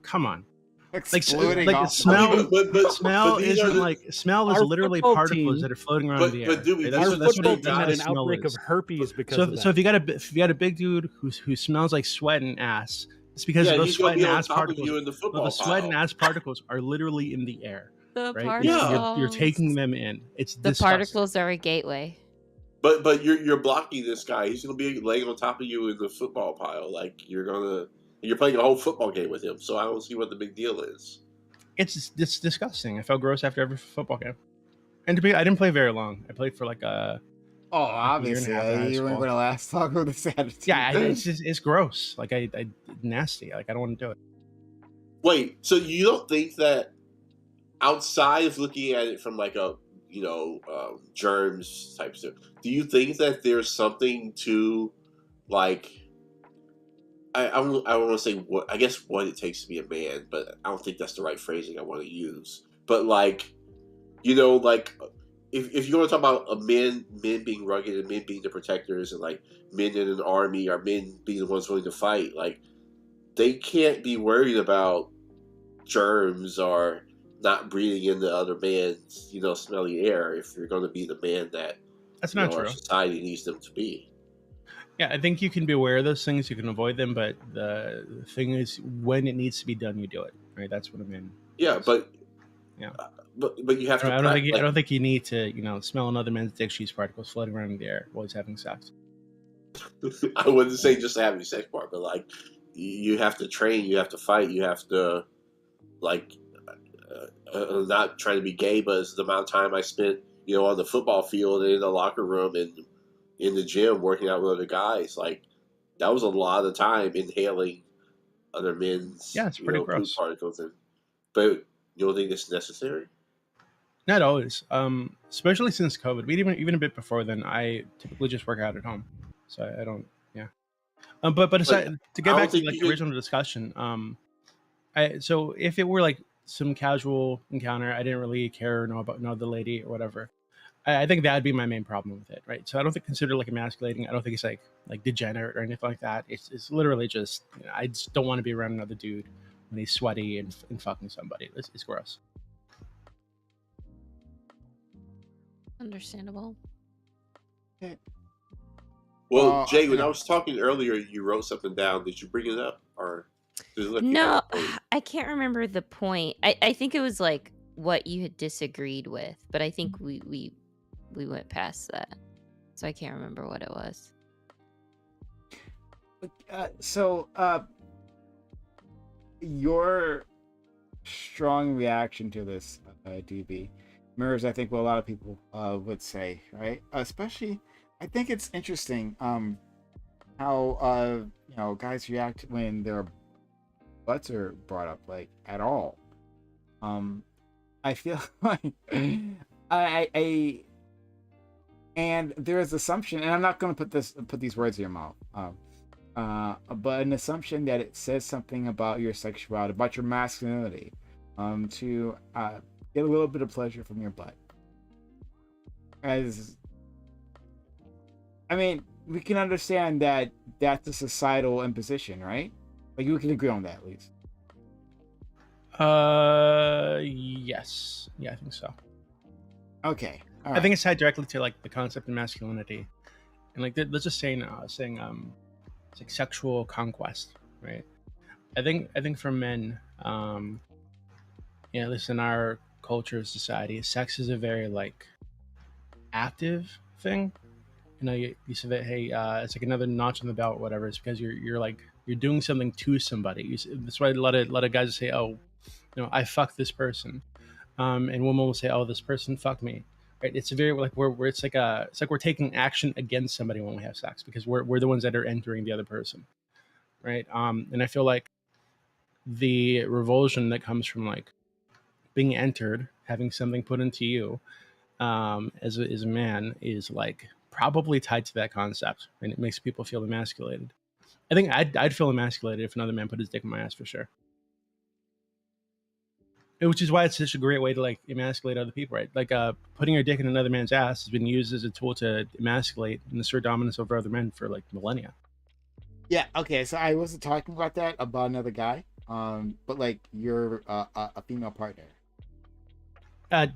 Come on. Exploding Like off. smell. But Smell these isn't are the- like smell is Our literally football particles team- that are floating around in the air. but do we- right? Our That's what football a team had an smell outbreak is. of herpes because So, of that. so if you got a big dude who smells like sweat and ass, it's because Yeah, those he's gonna sweat be and on ass top of particles. you in the Well, football the sweat pile. and ass particles are literally in the air, The right? particles. You're taking them in. It's The disgusting. particles are a gateway. But you're blocking this guy. He's gonna be laying on top of you in the football pile. Like you're playing a whole football game with him. So I don't see what the big deal is. It's disgusting. I felt gross after every football game. And I didn't play very long. I played for like a Oh, year and a obviously, half in high you weren't school. going to last long with this attitude. Yeah, it's gross. Like I nasty. Like I don't want to do it. Wait, so you don't think that outside of looking at it from like a germs type stuff, do you think that there's something to like I don't want to say what I guess what it takes to be a man, but I don't think that's the right phrasing I want to use. But like, like if you want to talk about men being rugged and men being the protectors and like men in an army or men being the ones willing to fight, like they can't be worried about germs or not breathing in the other man's smelly air if you're going to be the man that That's not our true. society needs them to be. Yeah, I think you can be aware of those things. You can avoid them, but the thing is, when it needs to be done, you do it. Right? That's what I mean. Yeah, but Yeah. But you have to. I don't think you need to smell another man's dick cheese particles floating around in the air while he's having sex. I wouldn't say just having sex part, but like you have to train, you have to fight, you have to like not trying to be gay, but it's the amount of time I spent on the football field and in the locker room and in the gym working out with other guys. Like that was a lot of time inhaling other men's it's pretty poop gross. particles. But you don't think it's necessary? Not always. Especially since COVID. But even a bit before then, I typically just work out at home, so I don't. Yeah. But aside, to get back to like the original discussion, so if it were like some casual encounter, I didn't really care or know the lady or whatever. I think that'd be my main problem with it, right? So I don't think consider like emasculating. I don't think it's like degenerate or anything like that. It's literally just I just don't want to be around another dude when he's sweaty and fucking somebody. It's gross. Understandable. Well, Jay, when I was talking earlier, you wrote something down. Did you bring it up, or did it look No, I can't remember the point. I think it was like what you had disagreed with, but I think we went past that, so I can't remember what it was. Your strong reaction to this, DB, mirrors, I think, what a lot of people would say, right? Especially, I think it's interesting how guys react when their butts are brought up, like at all. I feel like I and there's assumption, and I'm not going to put these words in your mouth, but an assumption that it says something about your sexuality, about your masculinity, to get a little bit of pleasure from your butt. We can understand that that's a societal imposition, right? Like, you can agree on that, at least. Yes. Yeah, I think so. Okay. I think it's tied directly to like the concept of masculinity, and like let's just say it's like sexual conquest, right? I think for men, at least in our culture, society, sex is a very like active thing. You say that, hey, it's like another notch on the belt, or whatever. It's because you're doing something to somebody. That's why a lot of guys say, oh, I fucked this person, and women will say, oh, this person fucked me. Right? It's a very like where it's like we're taking action against somebody when we have sex because we're the ones that are entering the other person, right? And I feel like the revulsion that comes from like being entered, having something put into you, as a man, is like probably tied to that concept, and it makes people feel emasculated. I think I'd feel emasculated if another man put his dick in my ass for sure. Which is why it's such a great way to like emasculate other people, right? Like putting your dick in another man's ass has been used as a tool to emasculate and assert dominance over other men for like millennia. Yeah. Okay. So I wasn't talking about that about another guy. But like you're a female partner. I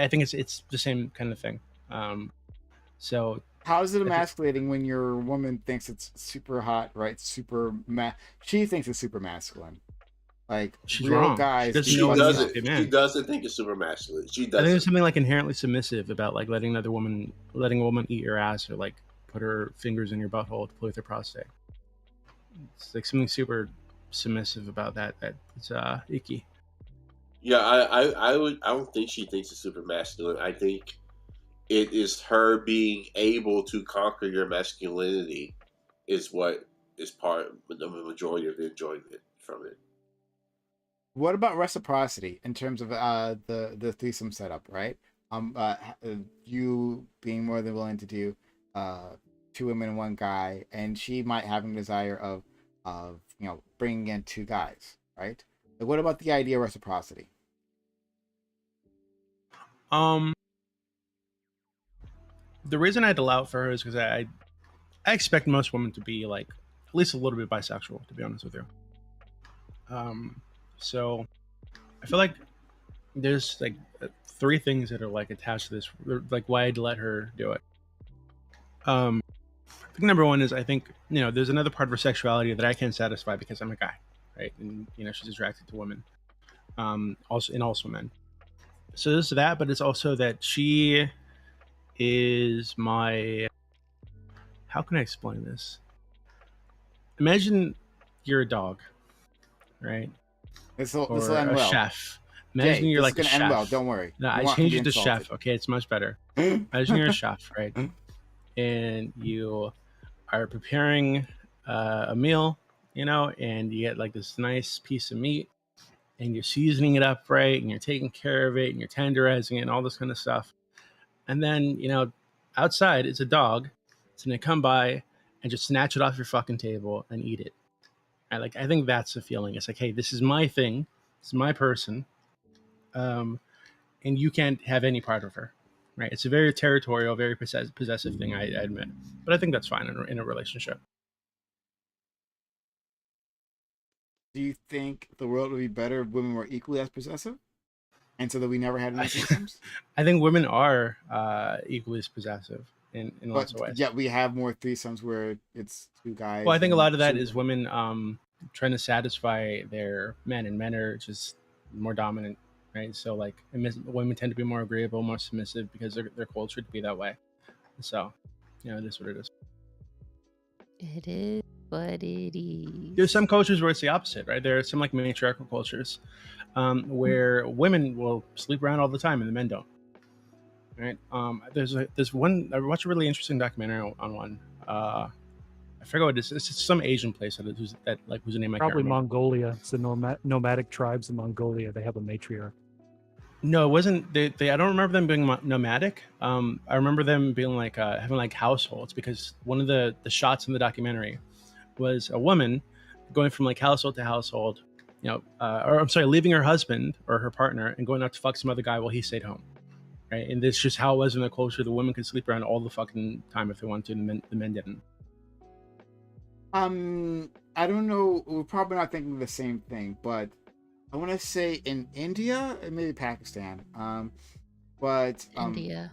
think it's the same kind of thing. So How is it emasculating when your woman thinks it's super hot, right? She thinks it's super masculine. Like she's real wrong. guys. She She doesn't know doesn't. it's a man. She doesn't think it's super masculine. She I think doesn't. there's something like inherently submissive about like letting a woman eat your ass or like put her fingers in your butthole to play with her prostate. It's like something super submissive about that. That it's icky. Yeah, I don't think she thinks it's super masculine. I think it is her being able to conquer your masculinity is what is part of the majority of the enjoyment from it. What about reciprocity in terms of the threesome setup, right? You being more than willing to do 2 women and 1 guy, and she might have a desire of bringing in 2 guys, right? Like, what about the idea of reciprocity? The reason I'd allow it for her is because I expect most women to be like at least a little bit bisexual, to be honest with you. So I feel like there's like 3 things that are like attached to this, like why I'd let her do it. I think number 1 is I think there's another part of her sexuality that I can't satisfy because I'm a guy, right? And she's attracted to women, also men. So there's that, but it's also that she is my. How can I explain this? Imagine you're a dog, right? This will Or end a well. chef. Imagine Jay, you're this like is a gonna end well. chef. Don't worry. No, You I want to changed be it to insulted. chef. Okay, it's much better. Imagine you're a chef, right? And you are preparing a meal, and you get like this nice piece of meat, and you're seasoning it up right, and you're taking care of it, and you're tenderizing it, and all this kind of stuff. And then, outside it's a dog. It's gonna come by and just snatch it off your fucking table and eat it. I think that's the feeling. It's like, hey, this is my thing. This is my person. And you can't have any part of her, right? It's a very territorial, very possessive thing, I admit. But I think that's fine in a relationship. Do you think the world would be better if women were equally as possessive, and so that we never had any threesomes? I think women are equally as possessive in lots of ways. Yeah, we have more threesomes where it's 2 guys. Well, I think a lot of that is women trying to satisfy their men, and men are just more dominant, right? So like women tend to be more agreeable, more submissive because they're cultured to be that way. So, it is what it is. It is what it is. There's some cultures where it's the opposite, right? There are some like matriarchal cultures where women will sleep around all the time and the men don't. Right? There's one. I watched a really interesting documentary on one. I forget what it is. It's some Asian place whose name I can't Probably remember. Mongolia. It's the nomadic tribes in Mongolia. They have a matriarch. No, it wasn't. They I don't remember them being nomadic. I remember them being like having like households, because one of the shots in the documentary was a woman going from like household to household, or I'm sorry, leaving her husband or her partner and going out to fuck some other guy while he stayed home. Right, and this is just how it was in the culture. The women could sleep around all the fucking time if they wanted to, and the men didn't. I don't know. We're probably not thinking the same thing, but I want to say in India and maybe Pakistan. But India.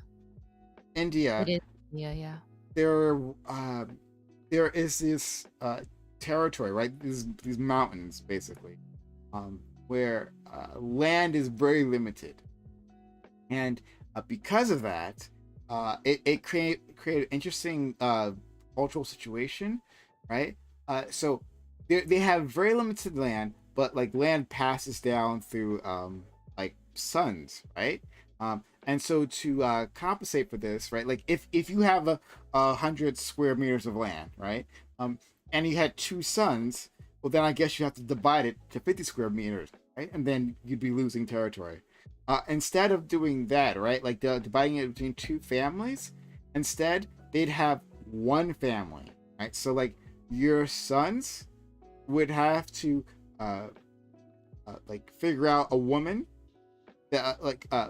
It is, yeah. There is this territory, right? These mountains, basically, where land is very limited, and because of that, it created an interesting cultural situation, right? So they have very limited land, but like land passes down through like sons, right? And so to compensate for this, right? Like if you have a 100 square meters of land, right? And you had 2 sons, well then I guess you have to divide it to 50 square meters, right? And then you'd be losing territory. Instead of doing that, right? Like dividing it between 2 families, instead they'd have 1 family, right? So like your sons would have to like figure out a woman that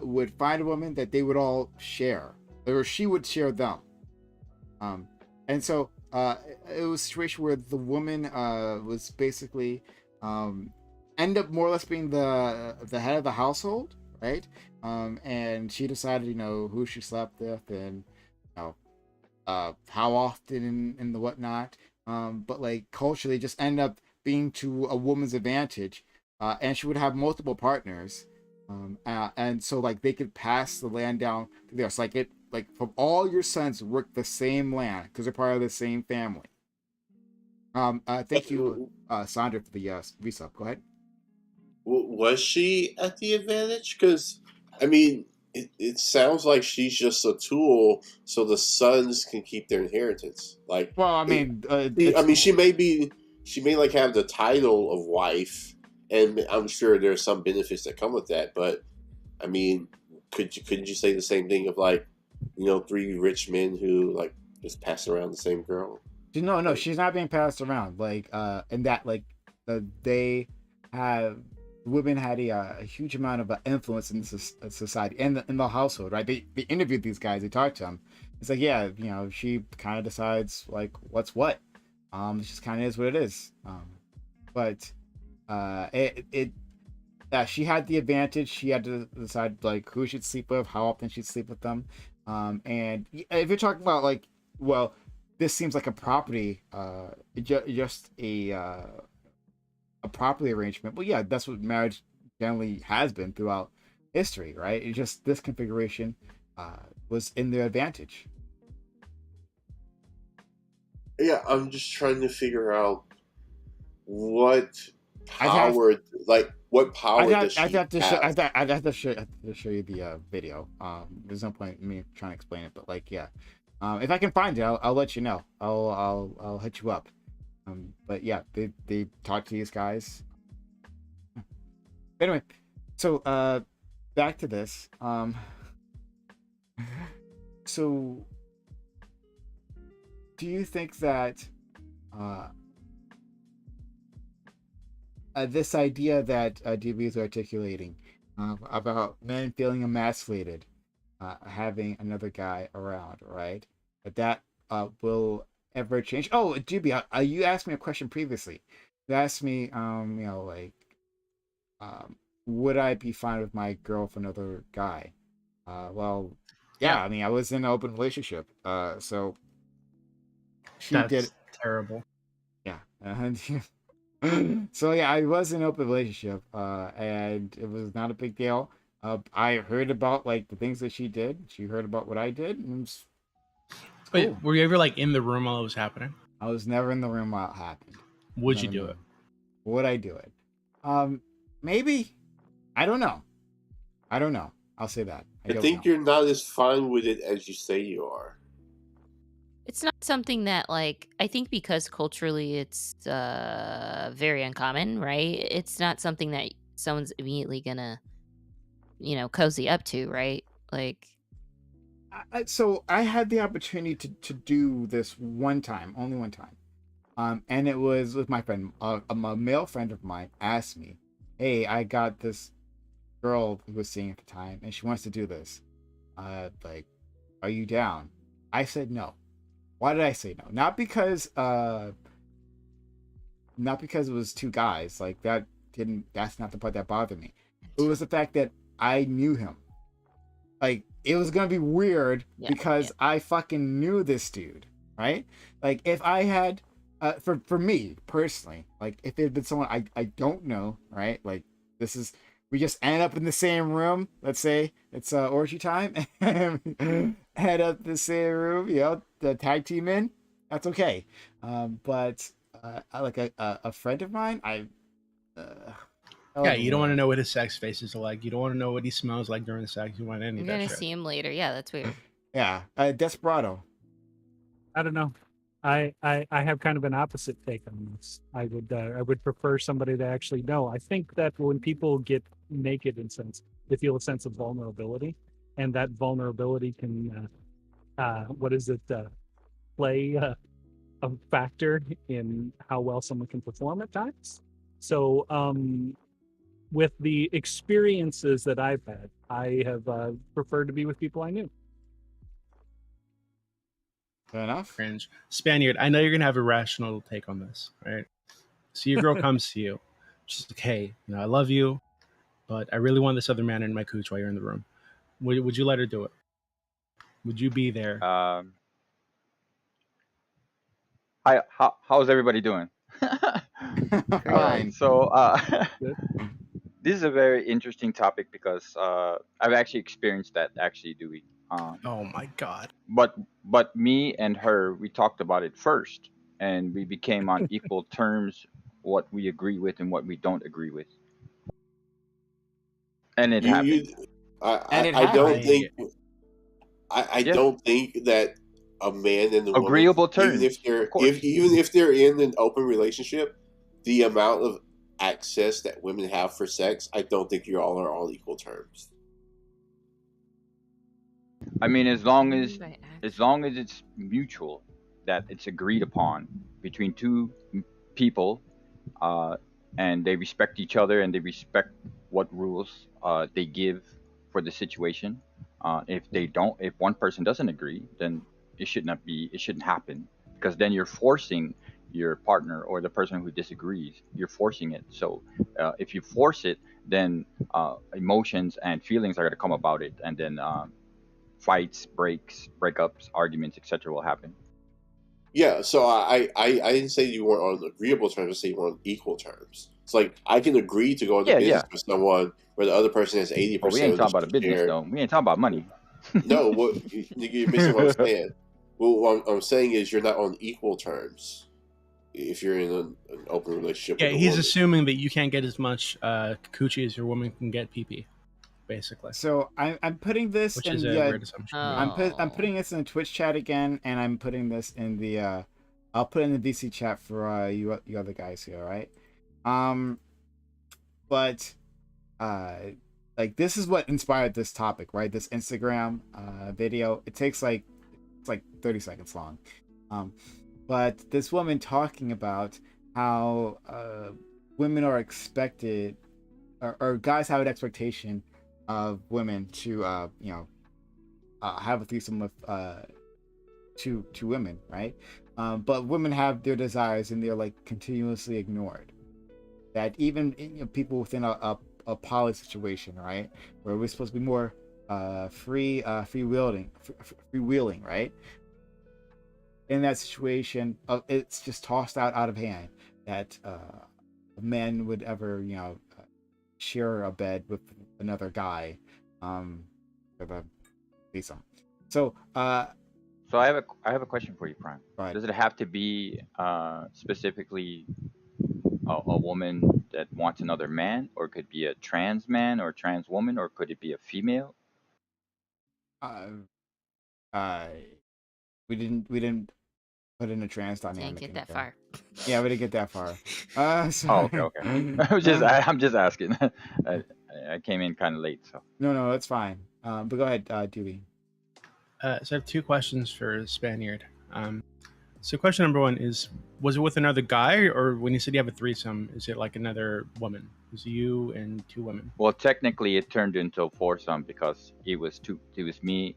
would find a woman that they would all share, or she would share them. And so it was a situation where the woman was basically end up more or less being the head of the household, right? And she decided, who she slept with and how often and the whatnot. But like culturally, just end up being to a woman's advantage, and she would have multiple partners. And so like they could pass the land down to there. So like from all your sons work the same land because they're part of the same family. Thank you, Sandra, for the resub. Go ahead. Was she at the advantage? Because I mean, it sounds like she's just a tool so the sons can keep their inheritance. Like, well, I mean, she may like have the title of wife. And I'm sure there's some benefits that come with that, but I mean, couldn't you say the same thing of like, 3 rich men who like just pass around the same girl? No, she's not being passed around. Like, and that like, women had a huge amount of influence in society and in the household, right? They interviewed these guys, they talked to them. It's like, yeah, she kind of decides like what's what. It just kind of is what it is. But. She had the advantage. She had to decide like who she'd sleep with, how often she'd sleep with them. And if you're talking about like, well, this seems like a property, just a property arrangement. Well, yeah, that's what marriage generally has been throughout history, right? It's just this configuration was in their advantage. Yeah, I'm just trying to figure out what power, what power does she have? I'd have to show you the video. There's no point in me trying to explain it, but like, yeah, if I can find it, I'll let you know. I'll hit you up. But yeah, they talk to these guys. Anyway, so back to this. So do you think that this idea that DB is articulating about men feeling emasculated, having another guy around, right? That will ever change? Oh, DB, you asked me a question previously. You asked me, would I be fine with my girl for another guy? Well, yeah. I mean, I was in an open relationship, so That's terrible. Yeah. So yeah, I was in an open relationship, and it was not a big deal. I heard about like the things that she did. She heard about what I did. And it was Wait, cool. were you ever like in the room while it was happening? I was never in the room while it happened. Would you do it? Would I do it? Maybe. I don't know. I'll say that. I think you're not as fine with it as you say you are. It's not something that, like, I think because culturally it's very uncommon, right? It's not something that someone's immediately gonna, cozy up to, right? Like, so I had the opportunity to do this one time, only one time. And it was with my friend, a male friend of mine asked me, "Hey, I got this girl who was seeing at the time, and she wants to do this. Like, are you down?" I said no. Why did I say no? Not because it was 2 guys. Like that's not the part that bothered me. It was the fact that I knew him. Like, it was gonna be weird because I fucking knew this dude, right? Like, if I had for me personally, like if it had been someone I don't know, right? Like, we just end up in the same room. Let's say it's orgy time, and head up the same room. The tag team in. That's okay. But like a friend of mine, Yeah, you don't want to know what his sex faces are like. You don't want to know what he smells like during sex. You want any You're of that gonna shit. see him later. Yeah, that's weird. Yeah, Desperado. I don't know. I have kind of an opposite take on this. I would prefer somebody to actually know. I think that when people get naked, in sense, they feel a sense of vulnerability, and that vulnerability can play a factor in how well someone can perform at times. So with the experiences that I've had, I have preferred to be with people I knew. Fair enough. Cringe. Spaniard, I know you're gonna have a rational take on this, right? So your girl comes to you, she's like, "Hey, I love you, but I really want this other man in my cooch while you're in the room." Would you let her do it? Would you be there? Hi, how's everybody doing? All right, so this is a very interesting topic because I've actually experienced that, actually, Dewey. Oh my god! But me and her, we talked about it first, and we became on equal terms what we agree with and what we don't agree with, and it happened. I don't think I Yeah. don't think that a man and a woman, Agreeable terms, even if they're in an open relationship, the amount of access that women have for sex, I don't think you all are on equal terms. I mean, as long as it's mutual, that it's agreed upon between two people, and they respect each other and they respect what rules they give for the situation. If one person doesn't agree, then it shouldn't happen, because then you're forcing your partner or the person who disagrees. You're forcing it. So if you force it, then emotions and feelings are going to come about it, and then fights, breakups, arguments, etc. will happen. Yeah, so I didn't say you weren't on agreeable terms. I say you were on equal terms. It's like I can agree to go into business with someone where the other person has 80%. But we ain't talking about a business, though. We ain't talking about money. No, you're missing what I'm saying. Well, what I'm saying is you're not on equal terms if you're in an open relationship. Yeah, with a he's woman. assuming that you can't get as much coochie as your woman can get pee-pee, basically. So I'm putting this Which in is a the weird assumption. I'm putting this in the Twitch chat again, and I'm putting this in the I'll put it in the VC chat for you other guys here, all right? But like, this is what inspired this topic, right? This Instagram video. It's like 30 seconds long. But this woman talking about how women are expected, or guys have an expectation of women to have a threesome with two women, right? But women have their desires and they're like continuously ignored. That even people within a poly situation, right, where we're supposed to be more freewheeling, right? In that situation, it's just tossed out of hand that men would ever share a bed with another guy with a threesome. So I have a question for you, Prime. Right. Does it have to be specifically a woman that wants another man, or could it be a trans man or trans woman, or could it be a female? We didn't put in a trans dynamic. Didn't get that far. Yeah, we didn't get that far. Okay. I'm just asking. I came in kind of late, so. No, it's fine. But go ahead, Dewey. So I have two questions for Spaniard. So question number one is, was it with another guy, or when you said you have a threesome, is it like another woman? Is it you and two women? Well, technically, it turned into a foursome because it was me,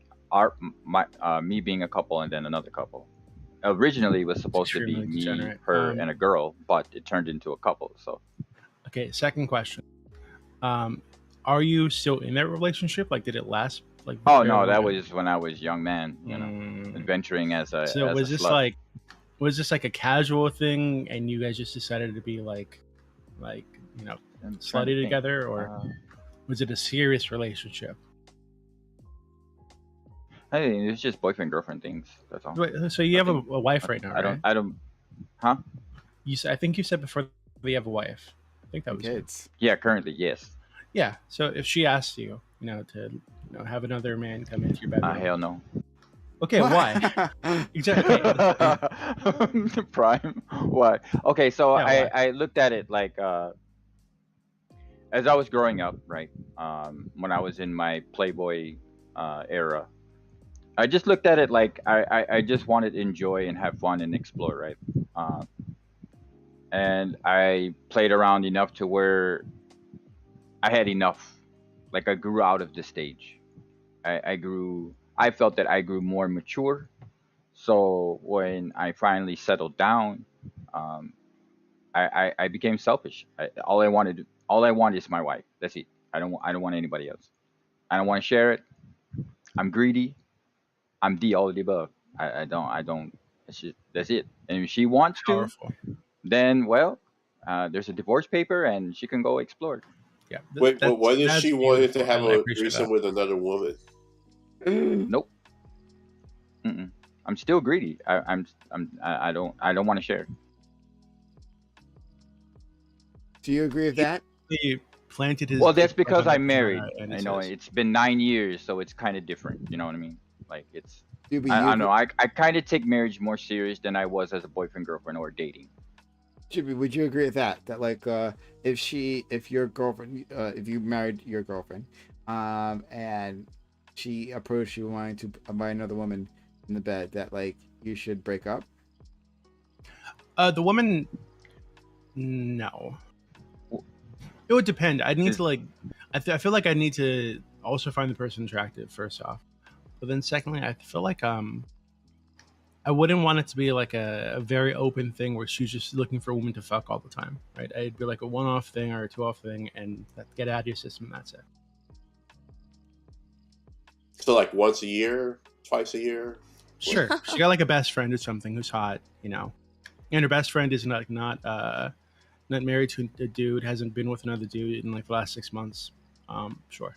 me being a couple, and then another couple. Originally, it was supposed to be me, degenerate. her, and a girl, but it turned into a couple. So. Okay. Second question. Are you still in that relationship? Like, did it last? Like, oh no, that was when I was young man, adventuring as a. So as was a this slut. was this like a casual thing, and you guys just decided to be like slutty together, or was it a serious relationship? I think it's just boyfriend girlfriend things. That's all. Wait, so you have a wife right now, right? I don't. Huh? I think you said before that you have a wife. think that was you. Kids. Yeah, currently, yes. Yeah. So if she asked you, to have another man come into your bedroom, Hell no. Okay, why? Exactly. Prime. Why? Okay, so Yeah, why? I looked at it like as I was growing up, right? When I was in my Playboy era, I just looked at it like I just wanted to enjoy and have fun and explore, right? And I played around enough to where I had enough. Like I grew out of the stage. I felt that I grew more mature. So when I finally settled down, I became selfish. All I want is my wife. That's it. I don't want anybody else. I don't want to share it. I'm greedy. I'm all of the above. I don't. That's it. And if she wants to, Powerful. then there's a divorce paper and she can go explore. Yeah. Wait, but what if she wanted to have I a appreciate threesome that. with another woman? Nope. Mm-mm. I'm still greedy. I don't want to share. Do you agree with that? He planted his. Well, that's because on I'm married. and I he know says, it's been 9 years, so it's kind of different. You know what I mean? Like it's. Doobie, I know. I kind of take marriage more serious than I was as a boyfriend, girlfriend, or dating. Doobie, would you agree with that? That like, if your girlfriend, if you married your girlfriend, and she approached you wanting to buy another woman in the bed, that like you should break up? The woman, no. It would depend. I'd need to like. I feel like I need to also find the person attractive first off, but then secondly, I feel like I wouldn't want it to be like a very open thing where she's just looking for a woman to fuck all the time, right? It'd be like a one-off thing or a two-off thing, and get out of your system, and that's it. So like once a year, twice a year? Sure. She got like a best friend or something who's hot, and her best friend is not married to a dude, hasn't been with another dude in like the last 6 months. Sure.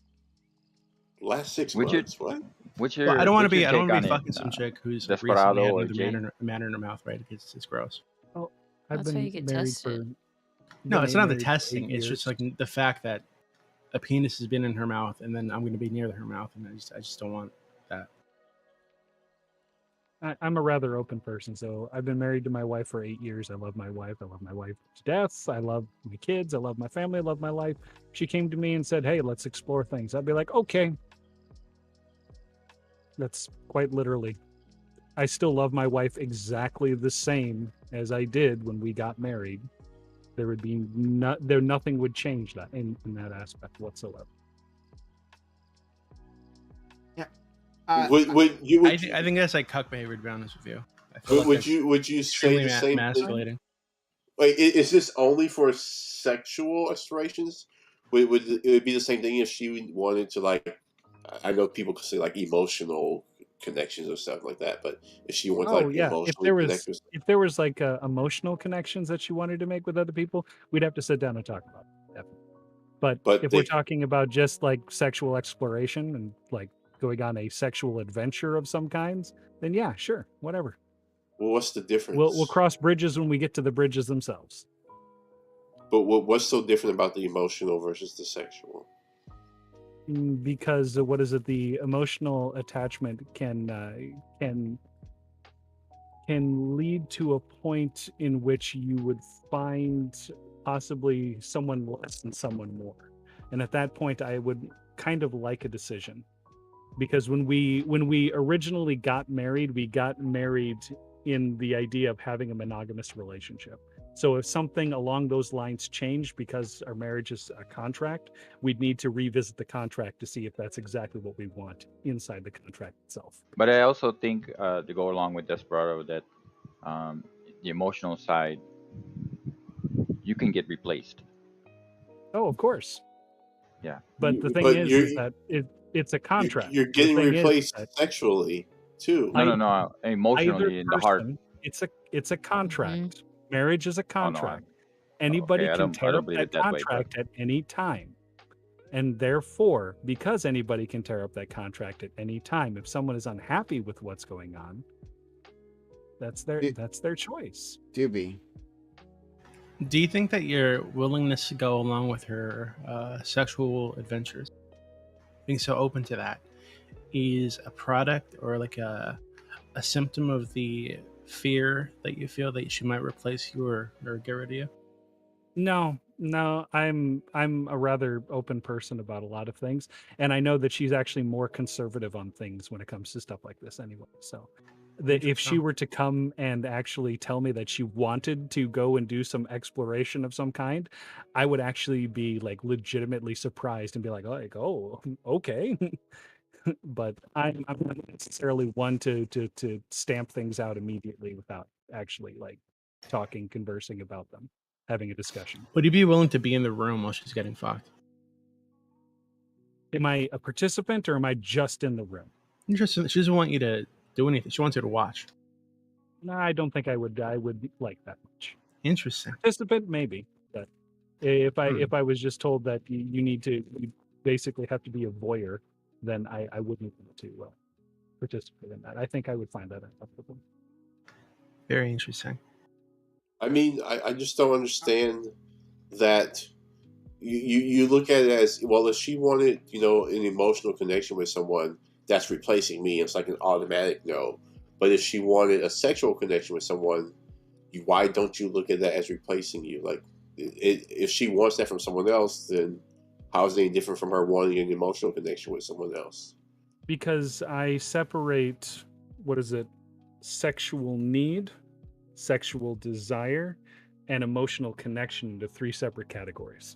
Last 6 months? What? Well, I don't want to be fucking some chick who's like, recently had another man in her mouth, right? It's gross. Oh, I've That's why been you get married tested. No, it's not the married for testing. 8 It's just years. like the fact that a penis has been in her mouth, and then I'm going to be near her mouth, and I just don't want that. I'm a rather open person, so I've been married to my wife for 8 years. I love my wife. I love my wife to death. I love my kids. I love my family. I love my life. She came to me and said, "Hey, let's explore things." I'd be like, "Okay." That's quite literally. I still love my wife exactly the same as I did when we got married. There would be nothing would change that in that aspect whatsoever. Yeah. I think that's like cuck behavior, to be honest with you. Would you say the same emasculating. thing? Wait, is this only for sexual aspirations? Would it be the same thing if she wanted to, like, I know people could say like emotional connections or stuff like that, but if she wanted like emotionally connect with if there was like emotional connections that she wanted to make with other people, we'd have to sit down and talk about it. But if we're talking about just like sexual exploration and like going on a sexual adventure of some kinds, then yeah, sure, whatever. Well, what's the difference? We'll cross bridges when we get to the bridges themselves. But what's so different about the emotional versus the sexual? Because what is it? The emotional attachment can lead to a point in which you would find possibly someone less than someone more, and at that point, I would kind of like a decision, because when we originally got married, we got married in the idea of having a monogamous relationship. So if something along those lines changed because our marriage is a contract, we'd need to revisit the contract to see if that's exactly what we want inside the contract itself. But I also think to go along with Desperado that the emotional side, you can get replaced. Oh, of course. Yeah. But the thing is that it's a contract. You're getting replaced sexually too. No. Emotionally in the heart. It's a contract. Marriage is a contract. Anybody can tear up that contract at any time. And therefore, because anybody can tear up that contract at any time, if someone is unhappy with what's going on, that's their choice. Doobie. Do you think that your willingness to go along with her sexual adventures, being so open to that, is a product or like a symptom of the fear that you feel that she might replace you or get rid of you? No, I'm a rather open person about a lot of things, and I know that she's actually more conservative on things when it comes to stuff like this anyway. So, that if she were to come and actually tell me that she wanted to go and do some exploration of some kind, I would actually be like legitimately surprised and be like, oh, okay. But I'm not necessarily one to stamp things out immediately without actually like talking, conversing about them, having a discussion. Would you be willing to be in the room while she's getting fucked? Am I a participant or am I just in the room? Interesting. She doesn't want you to do anything. She wants you to watch. No, I don't think I would like that much. Interesting. Participant, maybe, but if I was just told that you basically have to be a voyeur, then I wouldn't want to participate in that. I think I would find that uncomfortable. Very interesting. I mean, I just don't understand that you look at it as, well, if she wanted, an emotional connection with someone, that's replacing me. It's like an automatic no. But if she wanted a sexual connection with someone, why don't you look at that as replacing you? Like, if she wants that from someone else, then how is it any different from her wanting an emotional connection with someone else? Because I separate, sexual need, sexual desire, and emotional connection into 3 separate categories.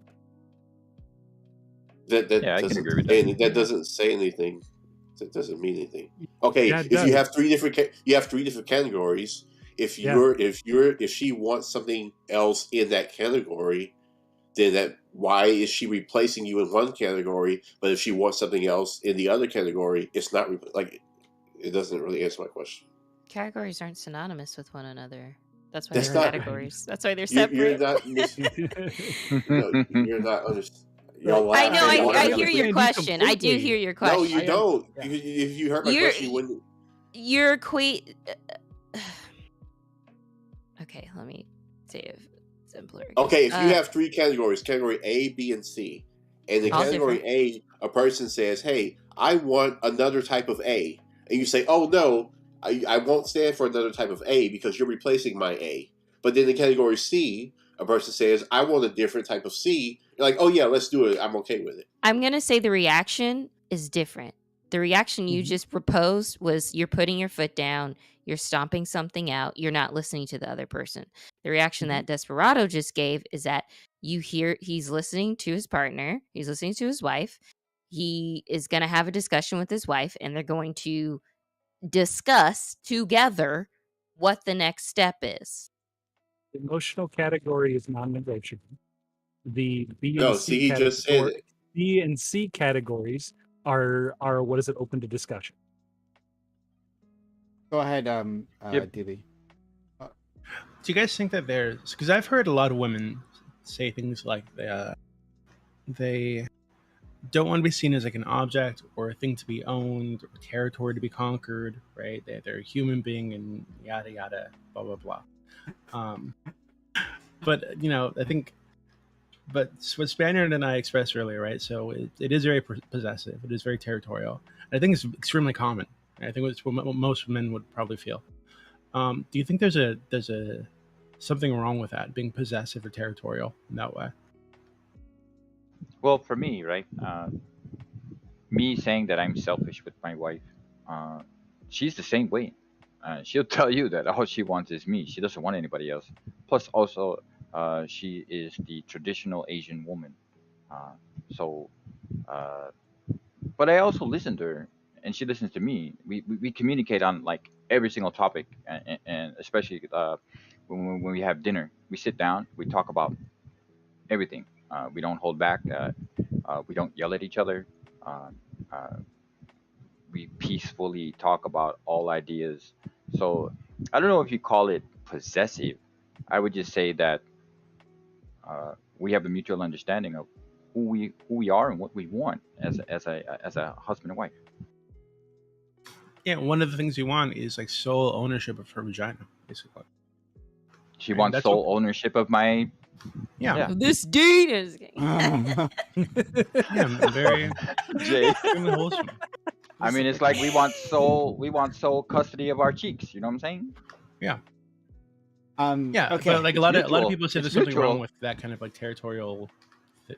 That I can agree with that. That doesn't say anything. That doesn't mean anything. Okay, Yeah, if you have three different categories, if she wants something else in that category, then why is she replacing you in one category? But if she wants something else in the other category, it's not it doesn't really answer my question. Categories aren't synonymous with one another. That's why That's they're not- categories. That's why they're separate. You're not understanding. Y'all I know. laugh. I hear your question. I do hear your question. No, you don't. If you heard my question, you wouldn't. You're Okay, let me say it simpler. Okay, if you have 3 categories, category A, B, and C, and in All category A, a person says, "Hey, I want another type of A," and you say, "Oh no, I won't stand for another type of A because you're replacing my A." But then in category C, a person says, "I want a different type of C." You're like, "Oh yeah, let's do it. I'm okay with it." I'm gonna say the reaction is different. The reaction you just proposed was you're putting your foot down, you're stomping something out, you're not listening to the other person. The reaction that Desperado just gave is that you hear he's listening to his partner, he's listening to his wife, he is going to have a discussion with his wife, and they're going to discuss together what the next step is. The emotional category is non-negotiable. The B No, and see, C he just said it. B and C categories are open to discussion. Go ahead, Yep. DB. Do you guys think that there's, because I've heard a lot of women say things like they don't want to be seen as like an object or a thing to be owned or territory to be conquered, right? They're a human being and yada yada, blah blah blah. But I think, but what Spaniard and I expressed earlier, right? So it is very possessive. It is very territorial. And I think it's extremely common. I think it's what most men would probably feel. Do you think there's a something wrong with that, being possessive or territorial in that way? Well, for me, right, me saying that I'm selfish with my wife, she's the same way. She'll tell you that all she wants is me. She doesn't want anybody else. Plus, also, she is the traditional Asian woman. But I also listen to her, and she listens to me. We communicate on like every single topic, and especially when we have dinner, we sit down, we talk about everything. We don't hold back. We don't yell at each other. We peacefully talk about all ideas. So I don't know if you call it possessive. I would just say that we have a mutual understanding of who we are and what we want as a husband and wife. Yeah, one of the things you want is like sole ownership of her vagina, basically. She wants sole ownership of my Yeah. This deed is. Yeah, I'm very Jay. extremely wholesome. I mean, it's like we want sole custody of our cheeks. You know what I'm saying? Yeah. Yeah. But like a lot of mutual. people say It's there's something wrong mutual. with that kind of like territorial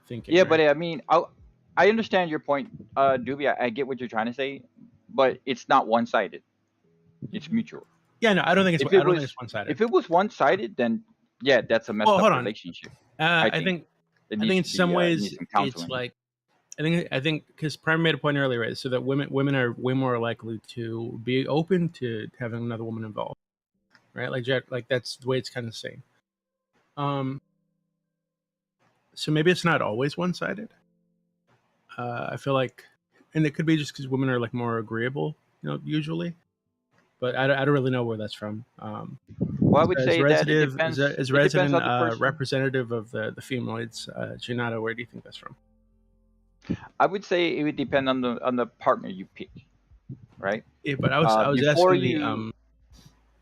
thinking. Yeah, right? but I mean, I understand your point, Doobie. I get what you're trying to say, but it's not one-sided. It's mutual. Yeah, no, I don't think it's one-sided. If it was one-sided, then yeah, that's a messed Well, hold up on. relationship. I think in some ways needs some it's counseling. like I think because Prime made a point earlier, right? So that women are way more likely to be open to having another woman involved, right? Like Jack, like that's the way it's kind of saying. So maybe it's not always one-sided. I feel like, and it could be just because women are like more agreeable, usually. But I don't really know where that's from. Well, I would say that it depends. As It resident depends on the person. representative of the femoids, Janata, where do you think that's from? I would say it would depend on the partner you pick, right? Yeah, but I was before asking you.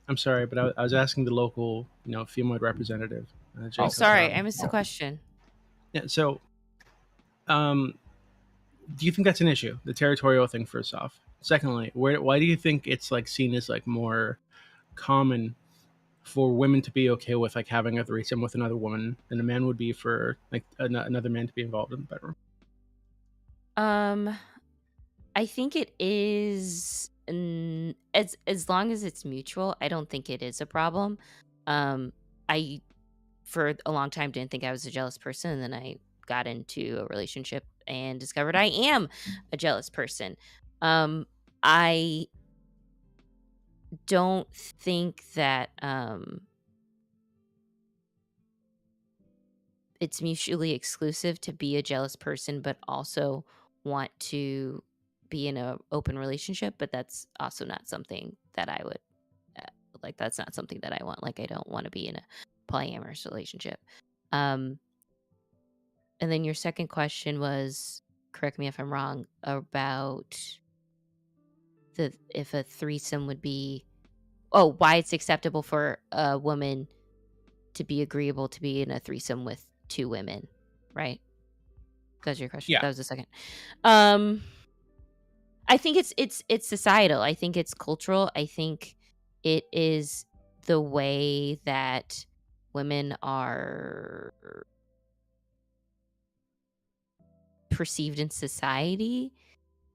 I'm sorry, but I was asking the local, femoid representative. Oh, Jacob, sorry, I missed the question. Yeah, so, do you think that's an issue, the territorial thing? First off, secondly, why do you think it's like seen as like more common for women to be okay with like having a threesome with another woman than a man would be for like another man to be involved in the bedroom? I think it is as long as it's mutual. I don't think it is a problem. I for a long time didn't think I was a jealous person, and then I got into a relationship and discovered I am a jealous person. I don't think that it's mutually exclusive to be a jealous person but also want to be in a open relationship, but that's also not something that I would like. That's not something that I want. Like, I don't want to be in a polyamorous relationship. And then your second question was, correct me if I'm wrong, about if a threesome would be, why it's acceptable for a woman to be agreeable to be in a threesome with two women, right? That was your question. Yeah. That was the second. I think it's societal. I think it's cultural. I think it is the way that women are perceived in society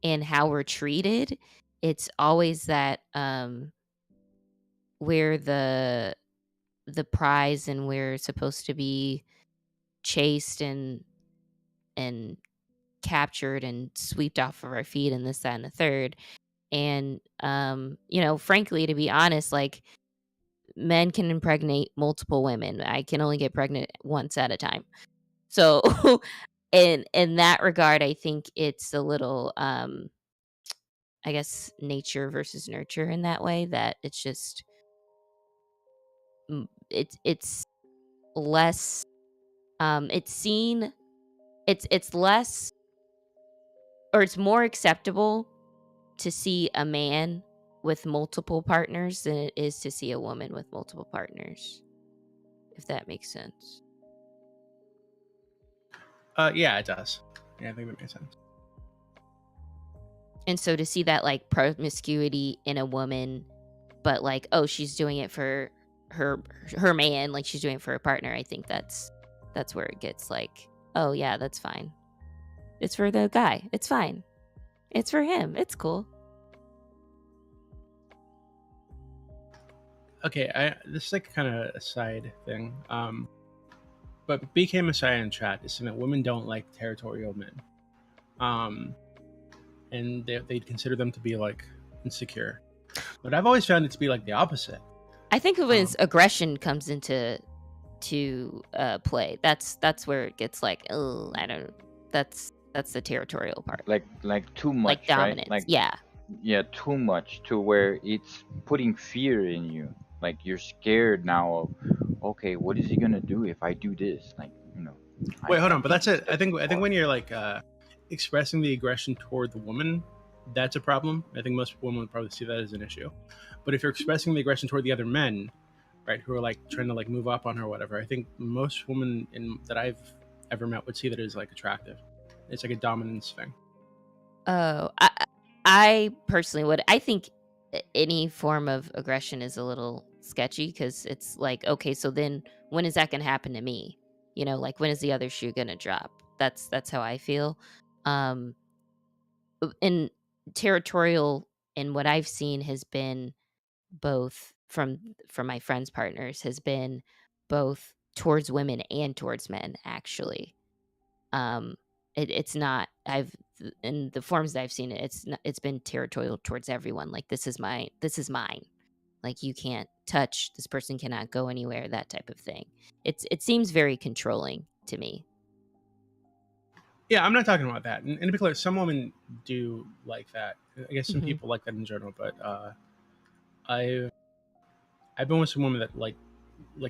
and how we're treated. It's always that we're the prize and we're supposed to be chased and captured and swept off of our feet and this, that, and the third. And frankly, to be honest, like, men can impregnate multiple women. I can only get pregnant once at a time. So in that regard, I think it's a little I guess nature versus nurture in that way, that it's just it's less it's seen, it's less, or it's more acceptable to see a man with multiple partners than it is to see a woman with multiple partners, if that makes sense. Yeah, it does. Yeah, I think that makes sense. And so to see that like promiscuity in a woman, but like, oh, she's doing it for her man, like she's doing it for her partner, I think that's where it gets like, oh yeah, that's fine. It's for the guy. It's fine. It's for him. It's cool. Okay, this is like kind of a side thing. But BK Messiah in chat is saying that women don't like territorial men. And they consider them to be like insecure. But I've always found it to be like the opposite. I think when aggression comes into play, that's where it gets like, oh, I don't. That's the territorial part. Like too much, like dominance. Right? Like, yeah, too much to where it's putting fear in you. Like, you're scared now of, okay, what is he gonna do if I do this? Like, Wait, hold on, but that's it. I think when you're like expressing the aggression toward the woman, that's a problem. I think most women would probably see that as an issue. But if you're expressing the aggression toward the other men, right? Who are like trying to like move up on her or whatever. I think most women that I've ever met would see that as like attractive. It's like a dominance thing. Oh, I personally would. I think any form of aggression is a little sketchy because it's like, okay, so then when is that going to happen to me? You know, like when is the other shoe going to drop? That's how I feel. Um, and territorial, and what I've seen has been both from my friends' partners has been both towards women and towards men, actually. Um, it's not. I've in the forms that I've seen it, it's been territorial towards everyone. Like this is mine. Like you can't touch this person, cannot go anywhere. That type of thing. It seems very controlling to me. Yeah, I'm not talking about that. And to be clear, some women do like that. I guess some Mhm. people like that in general, but I've been with some women that like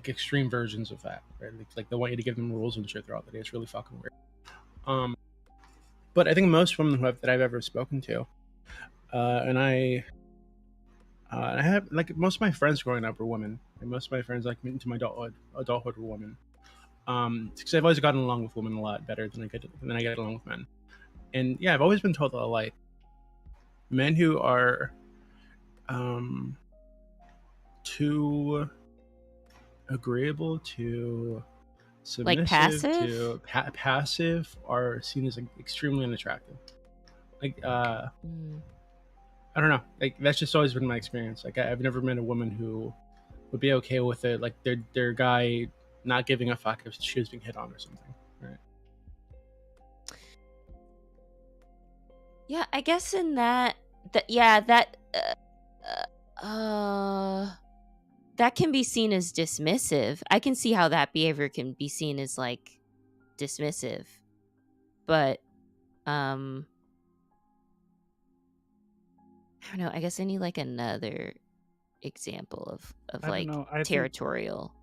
extreme versions of that, right? Like they want you to give them rules and shit throughout the day. It's really fucking weird. But I think most women that I've ever spoken to, and I have like most of my friends growing up were women, and most of my friends like into my adulthood were women. Because I've always gotten along with women a lot better than I get along with men. And yeah, I've always been told that like men who are too agreeable, too submissive, Like passive? to passive are seen as like, extremely unattractive. Like I don't know. Like that's just always been my experience. Like I've never met a woman who would be okay with it. Like their guy not giving a fuck if she was being hit on or something. Right. Yeah, I guess in that that can be seen as dismissive. I can see how that behavior can be seen as like dismissive. But I don't know, I guess I need like another example of I don't like know. territorial.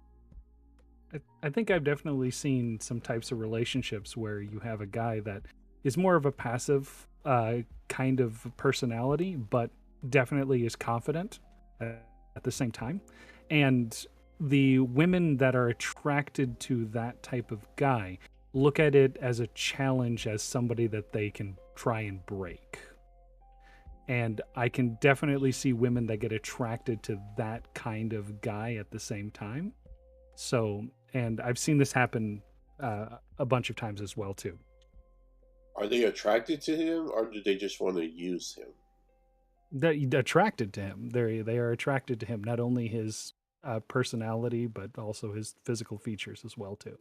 I think I've definitely seen some types of relationships where you have a guy that is more of a passive kind of personality, but definitely is confident at the same time. And the women that are attracted to that type of guy look at it as a challenge, as somebody that they can try and break. And I can definitely see women that get attracted to that kind of guy at the same time. So, and I've seen this happen a bunch of times as well too. Are they attracted to him, or do they just want to use him? They're attracted to him. They are attracted to him, not only his personality, but also his physical features as well too.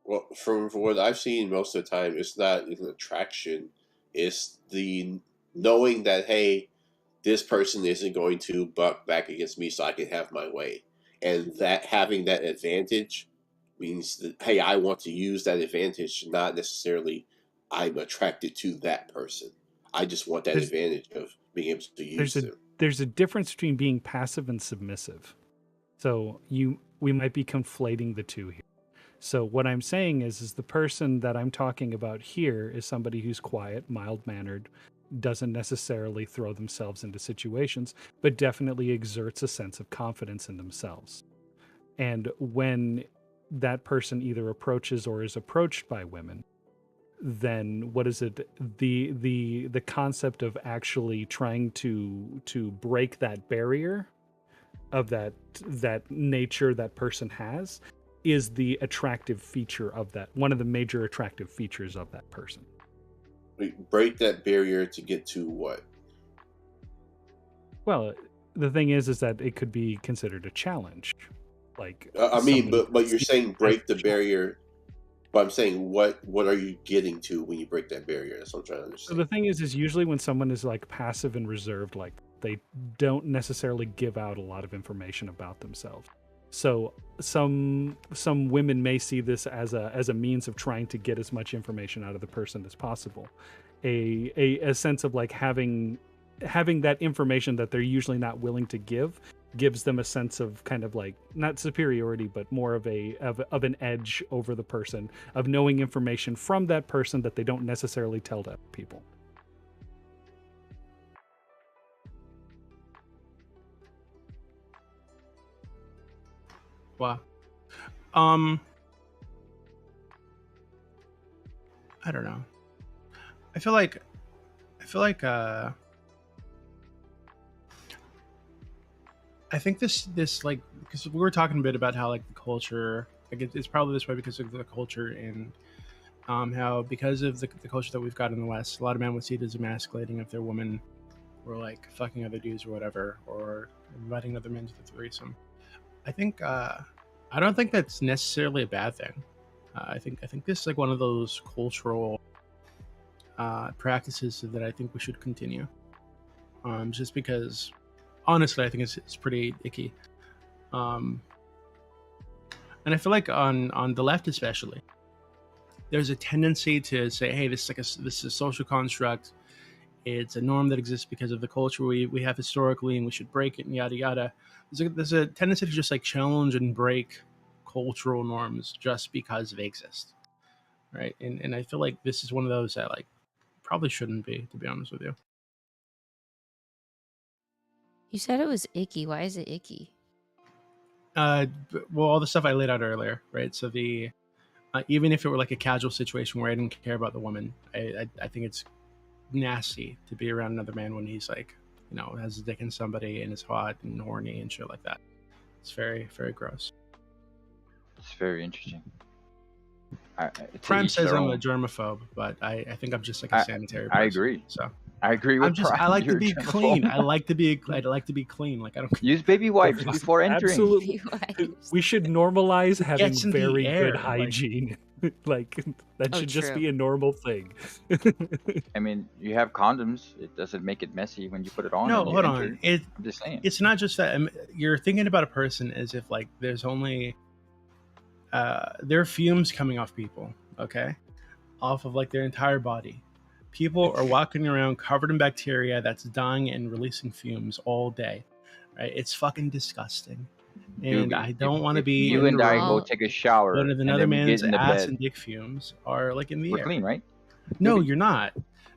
Well, from what I've seen most of the time, it's not an attraction. It's the knowing that, hey, this person isn't going to buck back against me so I can have my way. And that having that advantage means that, hey, I want to use that advantage, not necessarily I'm attracted to that person. I just want that advantage of being able to use them. There's a difference between being passive and submissive. So we might be conflating the two here. So what I'm saying is the person that I'm talking about here is somebody who's quiet, mild-mannered, doesn't necessarily throw themselves into situations, but definitely exerts a sense of confidence in themselves. And when that person either approaches or is approached by women, then what is it? The concept of actually trying to break that barrier of that nature that person has is the attractive feature of that, one of the major attractive features of that person. Wait, break that barrier to get to what? Well, the thing is that it could be considered a challenge. Like I mean, but you're saying break the barrier. But I'm saying, what are you getting to when you break that barrier? That's what I'm trying to understand. So the thing is usually when someone is like passive and reserved, like they don't necessarily give out a lot of information about themselves. So some women may see this as a means of trying to get as much information out of the person as possible. A sense of like having that information that they're usually not willing to give gives them a sense of kind of like not superiority, but more of an edge over the person, of knowing information from that person that they don't necessarily tell to people. Wow. I don't know. I feel like I think this like, because we were talking a bit about how like the culture, like it's probably this way because of the culture, and how because of the culture that we've got in the West, a lot of men would see it as emasculating if their women were like fucking other dudes or whatever, or inviting other men to the threesome. I think I don't think that's necessarily a bad thing. I think this is like one of those cultural practices that I think we should continue. Just because, honestly, I think it's pretty icky. And I feel like on the left especially, there's a tendency to say, hey, this is a social construct. It's a norm that exists because of the culture we have historically, and we should break it, and yada yada. There's a tendency to just like challenge and break cultural norms just because they exist, right? And I feel like this is one of those that like probably shouldn't be, to be honest with you. You said it was icky. Why is it icky? Well, all the stuff I laid out earlier, right? So the even if it were like a casual situation where I didn't care about the woman, I think it's nasty to be around another man when he's like, you know, has a dick in somebody and is hot and horny and shit like that. It's very, very gross. It's very interesting. Prime says I'm a germaphobe, but I think I'm just like a sanitary person. I agree. So I agree with Prime. I like to You're a be germaphobe. clean. I like to be clean. Like I don't Use baby wipes before entering. Absolutely. We should normalize having gets in the very air, good like- hygiene. Like that Oh, should just true. be a normal thing. I mean, you have condoms. It doesn't make it messy when you put it on. No, and you hold enter. on. I'm just saying. It's not just that. You're thinking about a person as if like there's only there are fumes coming off people, okay, off of like their entire body. People are walking around covered in bacteria that's dying and releasing fumes all day, right? It's fucking disgusting, and Doobie, I don't want to if be you in and the I room go take a shower when and another then we man's get in the ass bed. and dick fumes are like in the We're air. clean, right? No, Doobie. you're not.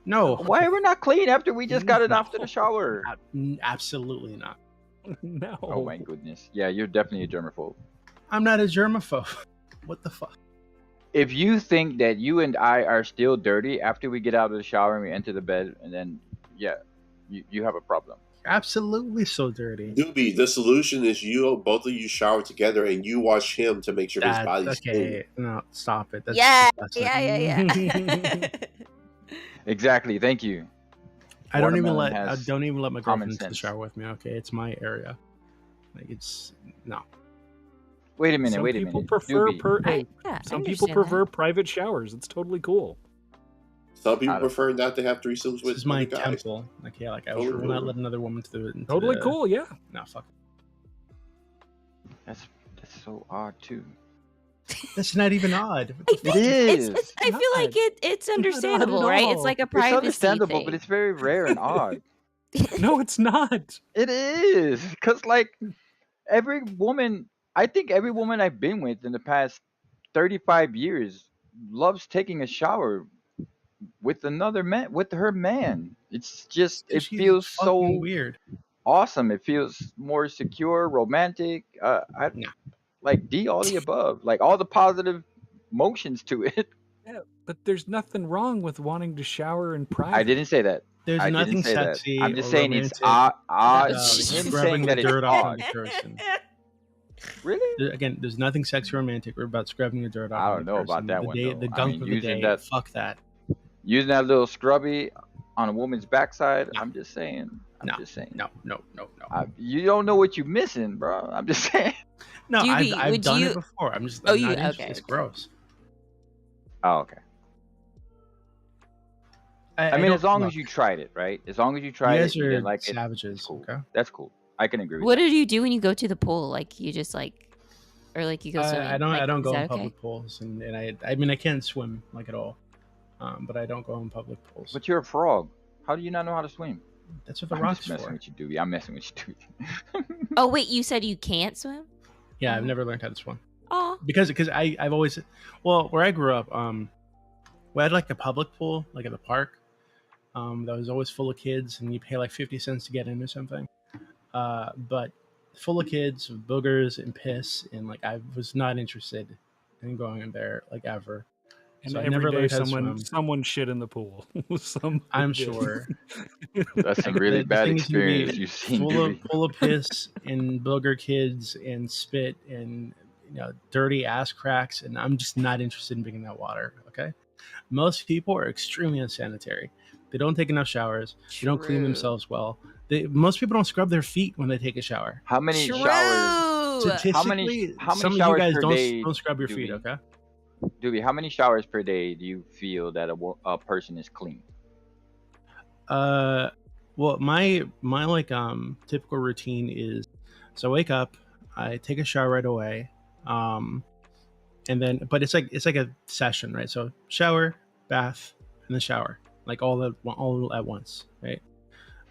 No, Why are we not clean after we just got it after the shower? Absolutely not. No. Oh my goodness. Yeah, you're definitely a germaphobe. I'm not a germaphobe. What the fuck? If you think that you and I are still dirty after we get out of the shower and we enter the bed, and then yeah, you have a problem. Absolutely so dirty. Doobie, the solution is both of you shower together and you wash him to make sure his body's clean. Okay, no, stop it. That's Yeah, disgusting. yeah. Exactly. Thank you. I don't even Watermelon let has my common girlfriend into the sense. shower with me. Okay, it's my area. Like it's no. Wait a minute. Some Wait a people minute. prefer Doobie. some people prefer private showers. It's totally cool. Some people prefer not to have threesomes This with is my other guys. temple. Like yeah, like I will Totally not cool. let another woman into Totally the- cool, yeah. No, fuck. That's so odd too. That's not even odd. It is. I feel like it's understandable, at right? It's all. like a It's privacy understandable, thing. but it's very rare and odd. No, it's not. It is, because like every woman, I think every woman I've been with in the past 35 years loves taking a shower with another man, with her man. It's just, it She's feels fucking so weird. awesome. It feels more secure, romantic. No. Like all the above, like all the positive motions to it. Yeah, but there's nothing wrong with wanting to shower in private. I didn't say that. There's I nothing didn't say sexy that. I'm just or saying it's romantic odd. about Him scrubbing saying the that it's dirt off odd. of the person. Really? Again, there's nothing sexy or romantic about scrubbing the dirt off. I of don't the know person. about that the one, day, though. The I gunk mean, of the using day. that- Fuck that. Using that little scrubby on a woman's backside. I'm just saying. No. No. You don't know what you're missing, bro. I'm just saying. No, Doobie, I've would done you- it before. I'm just. Oh, I'm you- not interested. okay, It's okay. gross. Oh, okay. I mean, don't- as long look, as you tried it, right? As long as you you tried guys it, you are didn't like it. savages. It's cool. Okay. That's cool. I can agree with What that. did you do when you go to the pool? Like you just like, or like you go swimming? I don't. Like, I don't is go that in okay? public pools, and I mean, I can't swim like at all. But I don't go in public pools. But you're a frog. How do you not know how to swim? That's what the I'm rocks just messing for. with you, Doobie. I'm messing with you, Doobie. Oh wait, you said you can't swim? Yeah, I've never learned how to swim. Oh, because I've always, well, where I grew up, we had like a public pool, like at the park, that was always full of kids, and you pay like 50 cents to get in or something. But full of kids, boogers and piss, and like I was not interested in going in there like ever. And So I every never day learned how to swim. someone shit in the pool. Somebody I'm did. sure. That's some really The bad thing is gonna be experience you've seen, full of Doobie. piss and booger kids and spit and dirty ass cracks, and I'm just not interested in being in that water. Okay, most people are extremely unsanitary. They don't take enough showers. They don't clean True. themselves well. Most people don't scrub their feet when they take a shower. How many True. showers? Statistically, How many some of you showers guys per day don't scrub your feet. Doobie? Okay. Doobie, how many showers per day do you feel that a person is clean? Well, my like typical routine is, so I wake up, I take a shower right away, and then but it's like a session, right? So shower, bath, and then shower, like all at once, right?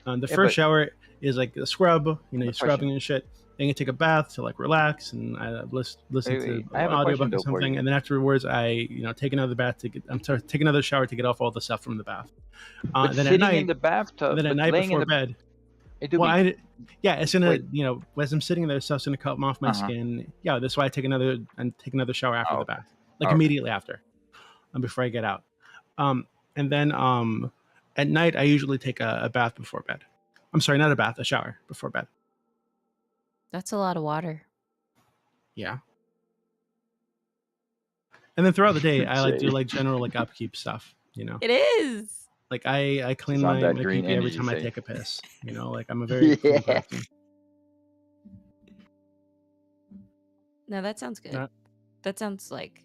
The Yeah, first but shower is like a scrub, you're the scrubbing question. and shit. Then you take a bath to like relax, and I listen to I an have a question audiobook or though for something, you. and then afterwards I take another bath take another shower to get off all the stuff from the bath. But Then at sitting in night, the bathtub, then at but night laying in before the bed. Hey, Well, Doobie, it's gonna, wait. as I'm sitting there, stuff's gonna come off my Uh-huh. skin. Yeah, that's why I take another shower after Oh, the okay. bath, like Okay. immediately after, before I get out. And then at night I usually take a bath before bed. I'm sorry, not a bath, a shower before bed. That's a lot of water. Yeah. And then throughout the day, I like do Jay. like general like upkeep stuff. It is. Like I clean She's on my that green pee every energy, time I say. take a piss. Like I'm a very clean Yeah. person. No, that sounds good. No. That sounds like.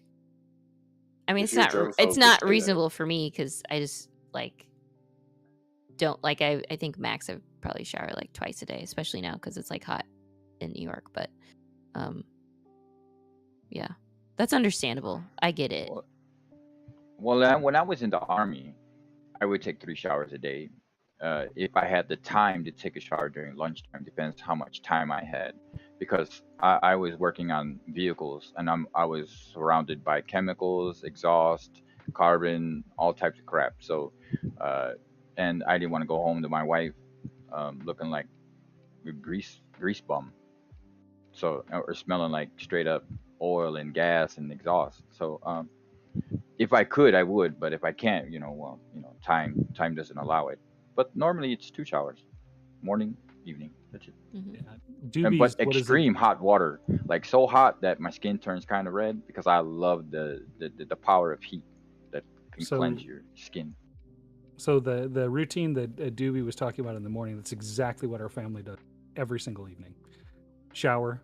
I mean, If you're germaphobe, it's just not say that. reasonable for me because I just like don't like. I think max I probably shower like twice a day, especially now because it's like hot in New York. But yeah, that's understandable. I get it. Well, when I was in the army, I would take 3 showers a day. If I had the time to take a shower during lunchtime, depends how much time I had, because I was working on vehicles and I was surrounded by chemicals, exhaust, carbon, all types of crap. So, and I didn't want to go home to my wife looking like a grease bum, so or smelling like straight up oil and gas and exhaust. So if I could, I would, but if I can't, time doesn't allow it. But normally it's 2 showers, morning, evening. That's it. Mhm. Yeah. But Doobies, what is it? extreme hot water, like so hot that my skin turns kind of red, because I love the power of heat that can So- cleanse your skin. So the routine that Doobie was talking about in the morning, that's exactly what our family does every single evening. Shower,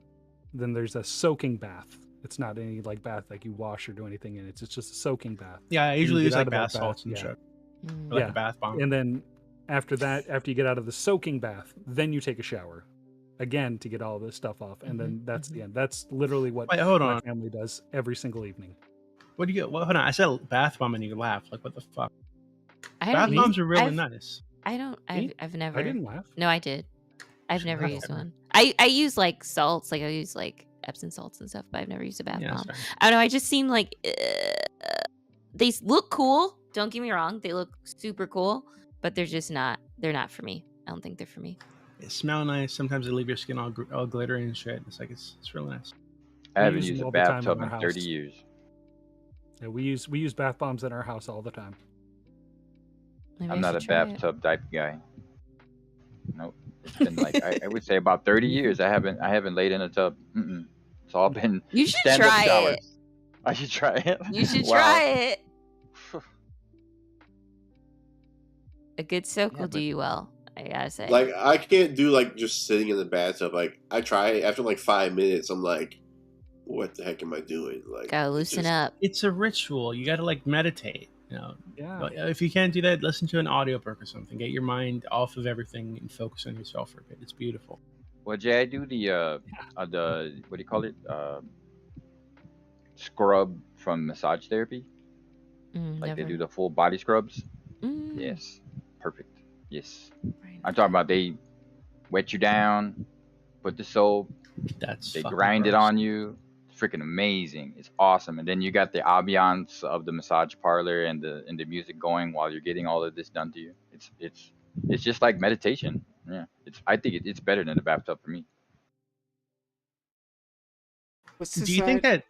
then there's a soaking bath. It's not any like bath like you wash or do anything in it. It's just a soaking bath. Yeah, I And you usually get use out like of that bath salts and yeah. shit. Mm. Or like Yeah. a bath bomb. And then after that, after you get out of the soaking bath, then you take a shower again to get all this stuff off, and then that's the end. That's literally what Wait, hold my on. family does every single evening. What do you get? Well, hold on. I said bath bomb and you laugh. Like, what the fuck? I Bath don't bombs use- are really I've- nice. I don't. Me? I've never. I didn't laugh. No, I did. I've Should never have used ever. one. I use like salts, like I use like Epsom salts and stuff, but I've never used a bath Yeah, bomb. that's fair. I don't know. I just seem like they look cool. Don't get me wrong; they look super cool, but they're just not. They're not for me. I don't think they're for me. They smell nice. Sometimes they leave your skin all glittery and shit. It's like it's really nice. I We haven't use used them a all the time in bathtub our in 30 house. years. Yeah, we use bath bombs in our house all the time. Maybe I'm I not a should try it. bathtub type guy. Nope. It's been like I would say about 30 years. I haven't laid in a tub. It's all been You should stand-up try showers. it. I should try it. You should Wow. try it. A good soak Yeah, will do but- you well. I gotta say. Like I can't do like just sitting in the bathtub. Like I try it after like 5 minutes. I'm like, what the heck am I doing? Like Gotta it's loosen just- up. It's a ritual. You got to like meditate. Yeah. But if you can't do that, listen to an audiobook or something. Get your mind off of everything and focus on yourself for a bit. It's beautiful. Well, Jay, I do the what do you call it? Scrub from massage therapy. Like Never. they do the full body scrubs. Mm, Yes, perfect. Yes, right. I'm talking about they wet you down, put the soap, That's they fucking grind it gross. on you. It's freaking amazing. It's awesome. And then you got the ambiance of the massage parlor and the music going while you're getting all of this done to you. It's just like meditation. Yeah, I think it's better than the bathtub for me. What's Do you think that?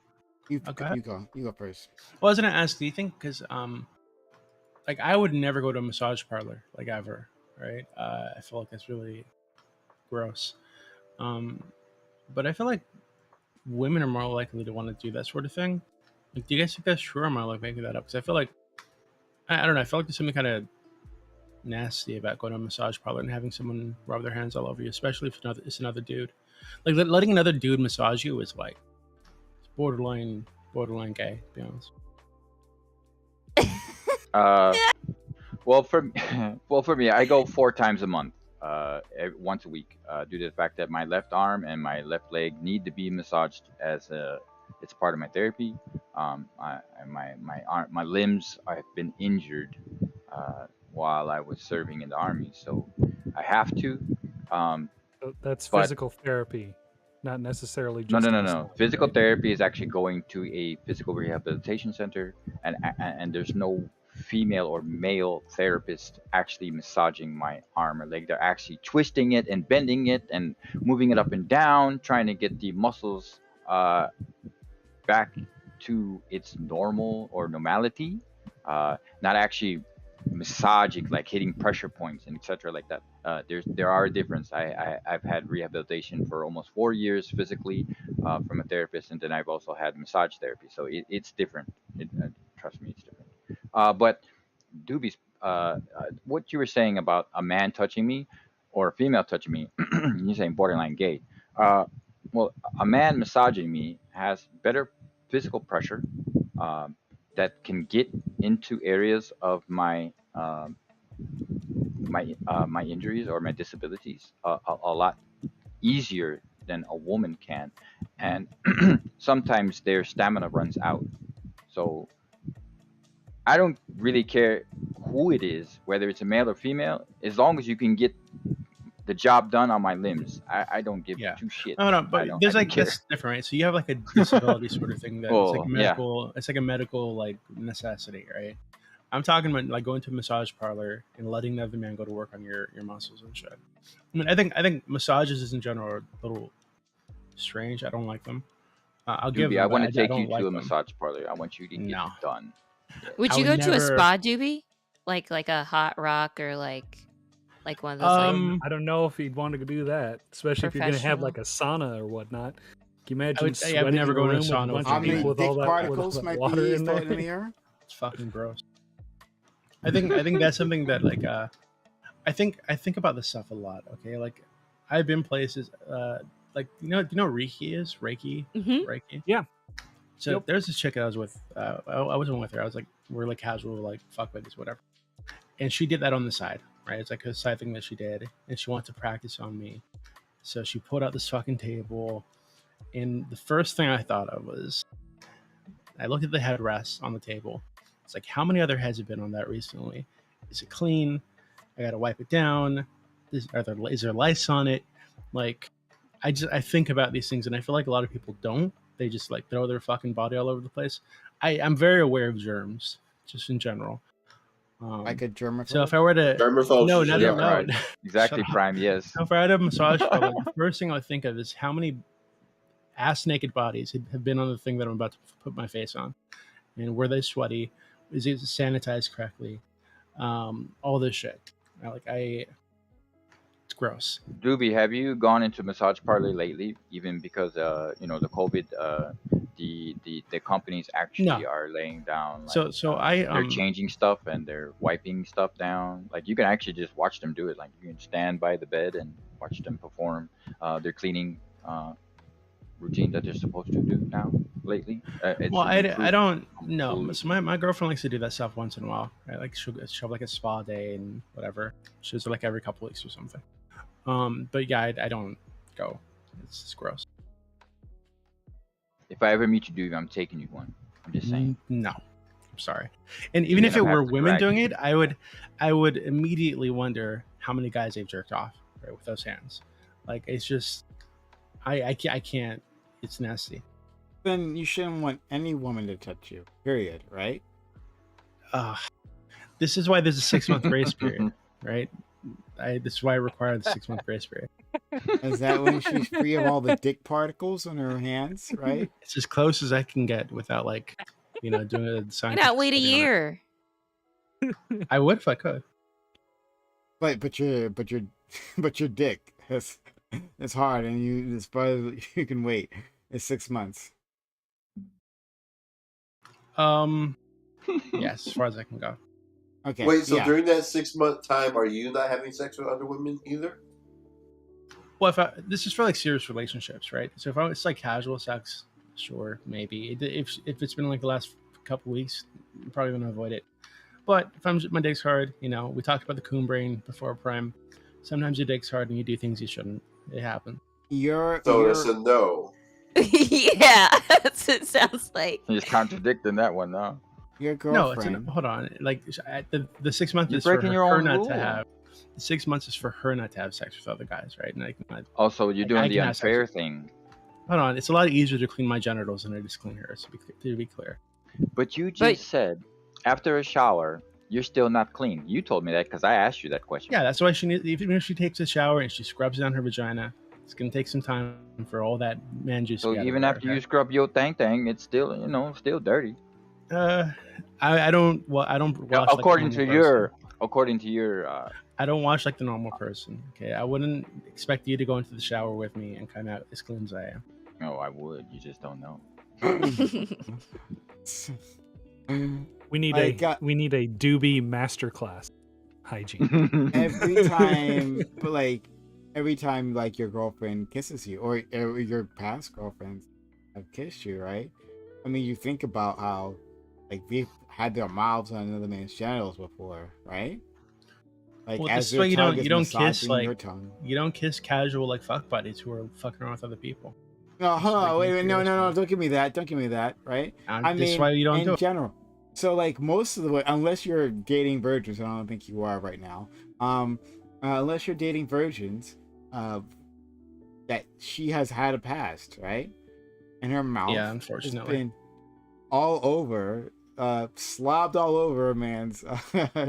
You, Oh, go ahead. you go first. Well, I was gonna ask. Do you think because like I would never go to a massage parlor like ever, right? I feel like that's really gross. But I feel like women are more likely to want to do that sort of thing. Like, do you guys think that's true, or am I like making that up? Because I feel like I don't know. I feel like there's something kind of nasty about going to a massage parlor and having someone rub their hands all over you, especially if it's another dude. Like letting another dude massage you is like borderline gay. To be honest. Well, for me, I go 4 times a month, once a week, due to the fact that my left arm and my left leg need to be massaged it's part of my therapy. My limbs have been injured while I was serving in the army, so I have to. That's But physical therapy, not necessarily no, just no, a no, no. massage, Physical right? therapy is actually going to a physical rehabilitation center, and there's no female or male therapist actually massaging my arm or leg. They're actually twisting it and bending it and moving it up and down, trying to get the muscles back to its normal or normality. Not actually massaging, like hitting pressure points and etc. like that. There are a difference. I've had rehabilitation for almost 4 years physically from a therapist, and then I've also had massage therapy. So it's different. Trust me, it's different. But Doobies, what you were saying about a man touching me or a female touching me, you're saying borderline gay. Well, a man massaging me has better physical pressure that can get into areas of my my injuries or my disabilities a lot easier than a woman can, and sometimes their stamina runs out. So I don't really care who it is, whether it's a male or female, as long as you can get the job done on my limbs. I don't give two shits. No, but I there's don't like care. that's different, right? So you have like a disability sort of thing that it's like Well, a medical, it's like a medical like necessity, right? I'm talking about like going to a massage parlor and letting the other man go to work on your muscles and shit. I mean, I think massages in general are a little strange. I don't like them. I'll give Doobie, them, I but want to take don't you like to a them. massage parlor. I want you to get it done. Would I you would go to a never- spa, Doobie? Like a hot rock or like one of those like I don't know if he'd want to do that, especially if you're gonna have like a sauna or whatnot. Can you imagine would sweating never in go a in a room with a sauna bunch with of you. people with all that particles with might water be in there? floating in the air. It's fucking gross. I think that's something that like I think about this stuff a lot. Okay, like I've been places like you know Reiki is Reiki. Yeah. So there's this chick that I was with. I wasn't with her. I was like we're like casual like fuck buddies whatever. And she did that on the side, right? It's like a side thing that she did, and she wanted to practice on me. So she pulled out this fucking table, and the first thing I thought of was, I looked at the headrest on the table. It's like, how many other heads have been on that recently? Is it clean? I gotta wipe it down. Is there lice on it? Like, I think about these things, and I feel like a lot of people don't. They just like throw their fucking body all over the place. I'm very aware of germs, just in general. Like a germaphobe? So if I were to Right. Exactly, Prime. Yes. So if I had a massage parlor, the first thing I would think of is how many ass naked bodies have been on the thing that I'm about to put my face on, and were they sweaty? Is it sanitized correctly? All this shit. It's gross. Doobie, have you gone into massage parlor lately? Even because the COVID, the companies actually are laying down. Like, they're changing stuff and they're wiping stuff down. Like you can actually just watch them do it. Like you can stand by the bed and watch them perform their cleaning routine that they're supposed to do now lately. Well, I don't know. So my girlfriend likes to do that stuff once in a while. Right? Like she'll have like a spa day and whatever. She does it like every couple weeks or something. But yeah, I don't go. It's just gross. If I ever meet you, Doobie, I'm taking you one. I'm just saying. No, I'm sorry. And even if it were women doing it, I would immediately wonder how many guys they've jerked off right with those hands. Like it's just, I can't. It's nasty. Then you shouldn't want any woman to touch you. Period. Right? This is why there's a 6-month grace period, right? This is why I require the 6 month grace period. Is that when she's free of all the dick particles on her hands, right? It's as close as I can get without like, doing a Why scientific not wait a study on it. year? I would if I could. But your dick it's hard, and you as far as you can wait is 6 months. Yes, as far as I can go. Okay. Wait, so yeah. during that 6 month time, are you not having sex with other women either? Well, this is for like serious relationships, right? So if it's like casual sex, sure, maybe. If it's been like the last couple weeks, I'm probably gonna avoid it. But if my dick's hard, we talked about the coon brain before Prime. Sometimes your dick's hard and you do things you shouldn't. It happens. It's a no. Yeah, that's what it sounds like. He's contradicting that one now. Your No, girlfriend. hold on. Like the 6 months You're is for breaking your her own not rule. to have. The 6 months is for her not to have sex with other guys, right? And Also, you're doing I the can have sex unfair with- thing. Hold on, it's a lot easier to clean my genitals than it is to clean hers. To be clear. But you just said after a shower, you're still not clean. You told me that because I asked you that question. Yeah, that's why she needs. Even if she takes a shower and she scrubs down her vagina, it's gonna take some time for all that man juice. So to get even out of after there, you scrub your thang, it's still, still dirty. I don't. Well, I don't. Wash according like to the normal person. according to your. I don't wash like the normal person. Okay, I wouldn't expect you to go into the shower with me and come out as clean as I am. No, I would. You just don't know. We need a doobie masterclass hygiene. every time like your girlfriend kisses you or your past girlfriends have kissed you, right? I mean, you think about how like we've had their mouths on another man's genitals before, right? Like Well, as this is why their you tongue don't is you don't kiss massaging like your tongue. you don't kiss casual like fuck buddies who are fucking around with other people. No, hold on, wait, making no, yours don't give me that, right? I this is mean, why you don't in do it. general. So like most of the way, unless you're dating virgins, I don't think you are right now. Unless you're dating virgins, that she has had a past, right? And her mouth, Yeah, has unfortunately. been all over, slobbed all over a man's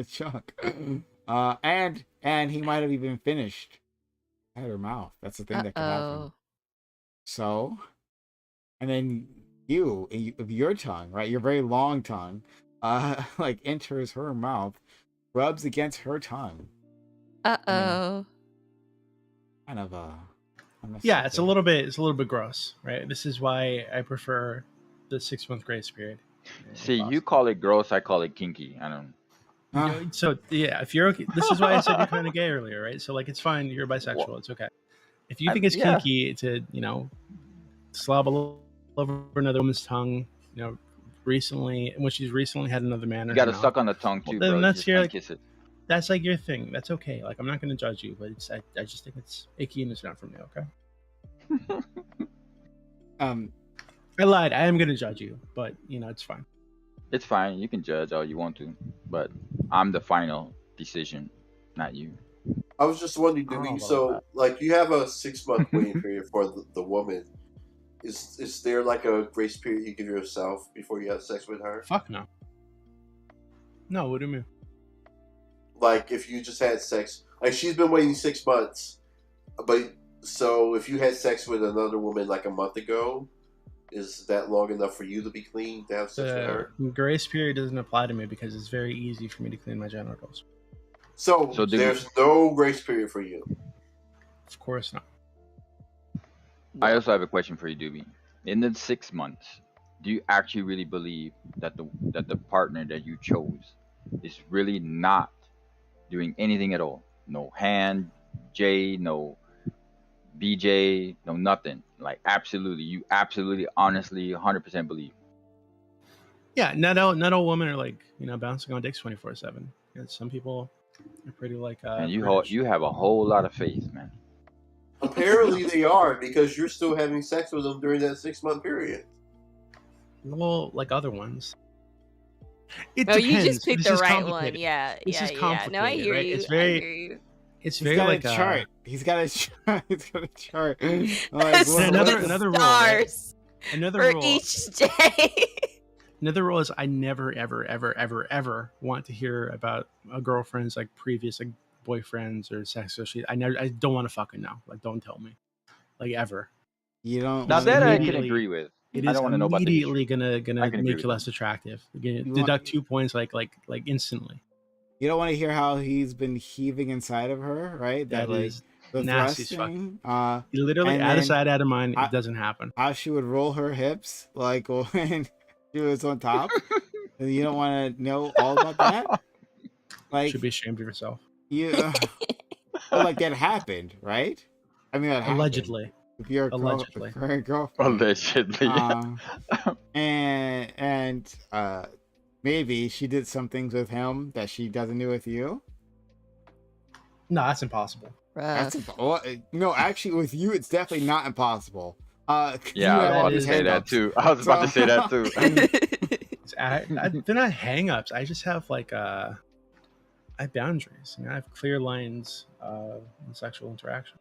chunk, and he might have even finished at her mouth. That's the thing that could happen. So, and then your tongue, right? Your very long tongue, like enters her mouth, rubs against her tongue. Uh-oh. Kind of Yeah, it's a little bit gross, right? This is why I prefer the 6 month grace period. See, you call it gross, I call it kinky. I don't. So yeah, if you're okay, this is why I said you're kind of gay earlier, right? So like, it's fine. You're bisexual. It's okay. If you think it's yeah. kinky to slob all over another woman's tongue, recently when she's recently had another man, You got to suck on the tongue too, then bro. that's You just your can't kiss it. that's like your thing. That's okay. Like, I'm not going to judge you, but I just think it's icky and it's not for me. Okay. I lied. I am going to judge you, but it's fine. It's fine. You can judge all you want to, but I'm the final decision, not you. I was just wondering, I don't know about so like you have a 6 month waiting period for the woman. Is there like a grace period you give yourself before you have sex with her? Fuck no. No, what do you mean? Like if you just had sex, like she's been waiting 6 months, but so if you had sex with another woman like a month ago, is that long enough for you to be clean to have sex with her? Grace period doesn't apply to me because it's very easy for me to clean my genitals. So there's no grace period for you. Of course not. I also have a question for you, Doobie. In the 6 months, do you actually really believe that the partner that you chose is really not doing anything at all? No hand, J, no BJ, no nothing. Like you absolutely, honestly, 100% believe. Yeah, not all women are like bouncing on dicks 24/7. Some people are pretty like. And you have a whole lot of faith, man. Apparently they are, because you're still having sex with them during that 6 month period. Well, like other ones. It No, depends. you just picked This the is right complicated. one. Yeah, This is yeah. complicated. No, I hear right? you. It's very. I hear you. It's He's very got like a chart. He's got a chart. He's got a chart. Like, another rule. Right? Stars Another for rule. each day. Another rule is I never, ever, ever, ever, ever want to hear about a girlfriend's like previous like boyfriends or sex associates. I don't want to fucking know. Like, don't tell me, like ever. You don't. Now wanna that I hear- can immediately- agree with. It I is don't want to know about the immediately history. gonna I can agree make with you less that. attractive. You're gonna You deduct 2 points like instantly. You don't want to hear how he's been heaving inside of her, right? That like is the nasty as fuck. thrusting. Literally, and out of then sight, out of mind. I- It doesn't happen. How she would roll her hips, like when she was on top. And you don't want to know all about that. Like Should be ashamed of yourself. you, but like that happened, right? I mean, that happened. Allegedly. If you're a Allegedly. current girlfriend. Allegedly. And maybe she did some things with him that she doesn't do with you. No, that's impossible. That's no, actually, with you, it's definitely not impossible. Yeah, you I have was all about to these say that hang-ups. too. I was about to say that too. They're not hang-ups. I just have like I have boundaries. I have clear lines in sexual interaction.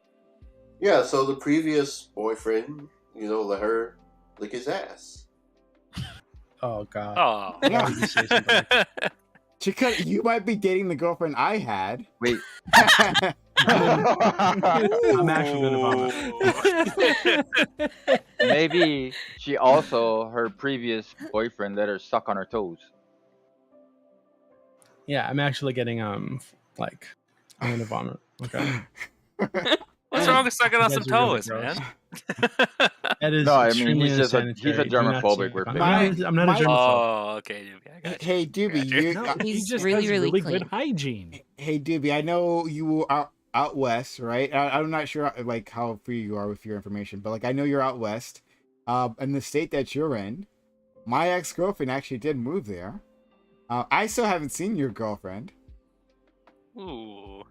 Yeah, so the previous boyfriend, let her lick his ass. Oh God. Oh. Why would you say something? You might be dating the girlfriend I had. Wait. I'm actually gonna vomit. Maybe she also, her previous boyfriend let her suck on her toes. Yeah, I'm actually getting like I'm gonna vomit. Okay. What's wrong with sucking on You some guys are really toes, gross. man? That is No, I mean, extremely he's a unsanitary. Do not germophobic. say We're it. picking. I'm not a germaphobe. Oh, okay, Doobie, I got you. Hey, Doobie, you. No, he He's just really, has really really clean. good hygiene. Hey, Doobie, I know you were out west, right? I'm not sure like how free you are with your information, but like I know you're out west. In the state that you're in, my ex-girlfriend actually did move there. I still haven't seen your girlfriend. Ooh.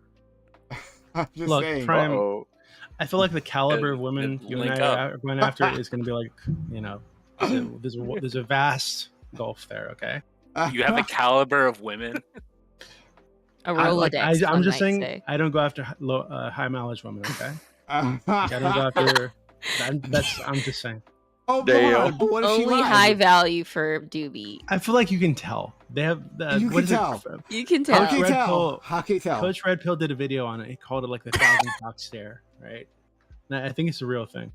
I'm just Look, saying. Prime, Uh-oh. I feel like the caliber of women Good you and link I up. are going after is going to be like, there's a vast gulf there. Okay. You have the caliber of women. A Like, Rolodex. I'm one just might saying, say. I don't go after high mileage women. Okay. I don't go after. I'm just saying. Oh, Damn. but what if she Only lied? high value for Doobie. I feel like you can tell. They have. You what can is tell. it? You can How tell. can you Red tell? Pill- How can you tell? Coach Red Pill did a video on it. He called it like the 1,000 cock stare, right? And I think it's a real thing.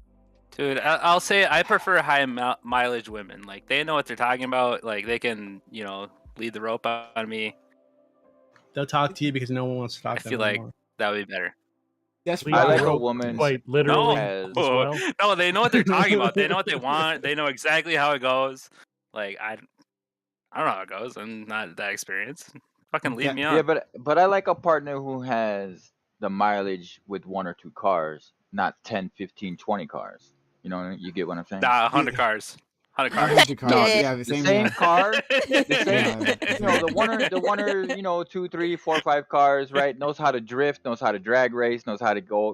Dude, I'll say I prefer high mileage women. Like, they know what they're talking about. Like, they can, lead the rope on me. They'll talk to you because no one wants to talk I to feel them like anymore. that would be better. That's Leave I the like a rope woman. quite literally No. as well. No, they know what they're talking about. They know what they want. They know exactly how it goes. Like, I don't know how it goes. I'm not that experienced. Fucking leave me on. Yeah, but I like a partner who has the mileage with 1 or 2 cars, not 10, 15, 20 cars. You get what I'm saying? Nah, 100 cars. 100 cars. 100 cars. No, Yeah, the same. same Yeah. car, the same, Yeah. the one or 2, 3, 4, 5 cars, right? Knows how to drift, knows how to drag race, knows how to go,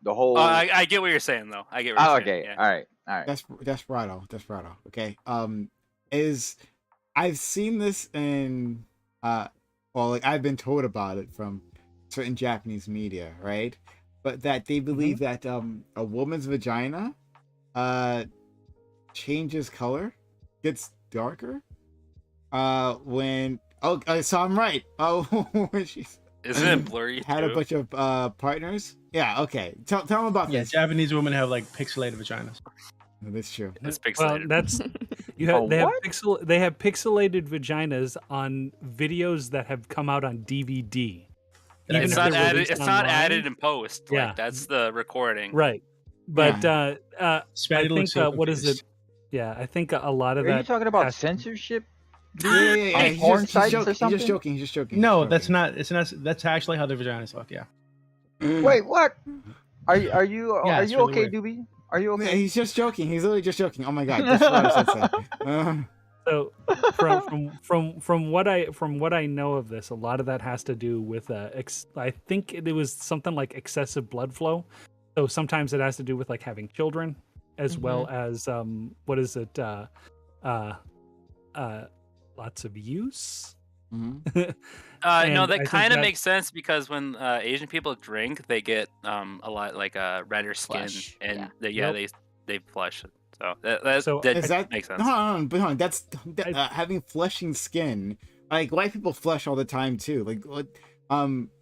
the whole. I get what you're saying, though. I get what you're saying. Okay, Yeah. all right. That's Desperado. Okay. Is I've seen this in like I've been told about it from certain Japanese media, right? But that they believe that a woman's vagina changes color, gets darker when so I'm right. When she's Isn't it blurry? had too? a bunch of partners. Yeah, okay. Tell them about Yeah, this. Japanese women have like pixelated vaginas. That's true. That's Well, pixelated. that's they have pixelated vaginas on videos that have come out on DVD. Even It's if not they're added. released It's not online. added in post. Yeah. Like, that's the recording. Right. But I Spatty looks think so what is it? confused. Yeah, I think a lot of Are that. you talking about has- censorship? Yeah. On He's porn just sites or joking. He's something? just joking. He's just joking. No, He's that's joking. not. It's not. That's actually how their vaginas look. Yeah. Wait, what? Are you Yeah, are it's you really okay, weird. Doobie? Are you Yeah, okay? he's just joking. He's literally just joking. Oh my god, that's what I said. So from what I know of this, a lot of that has to do with I think it was something like excessive blood flow. So sometimes it has to do with like having children, as well as what is it? Lots of use. Mhm. No, And I that think kind of that- makes sense because when Asian people drink, they get a lot like redder skin, Flush, and yeah. they flush. So that So that Is that makes sense. Hold on. That's having flushing skin. Like white people flush all the time too. Like what?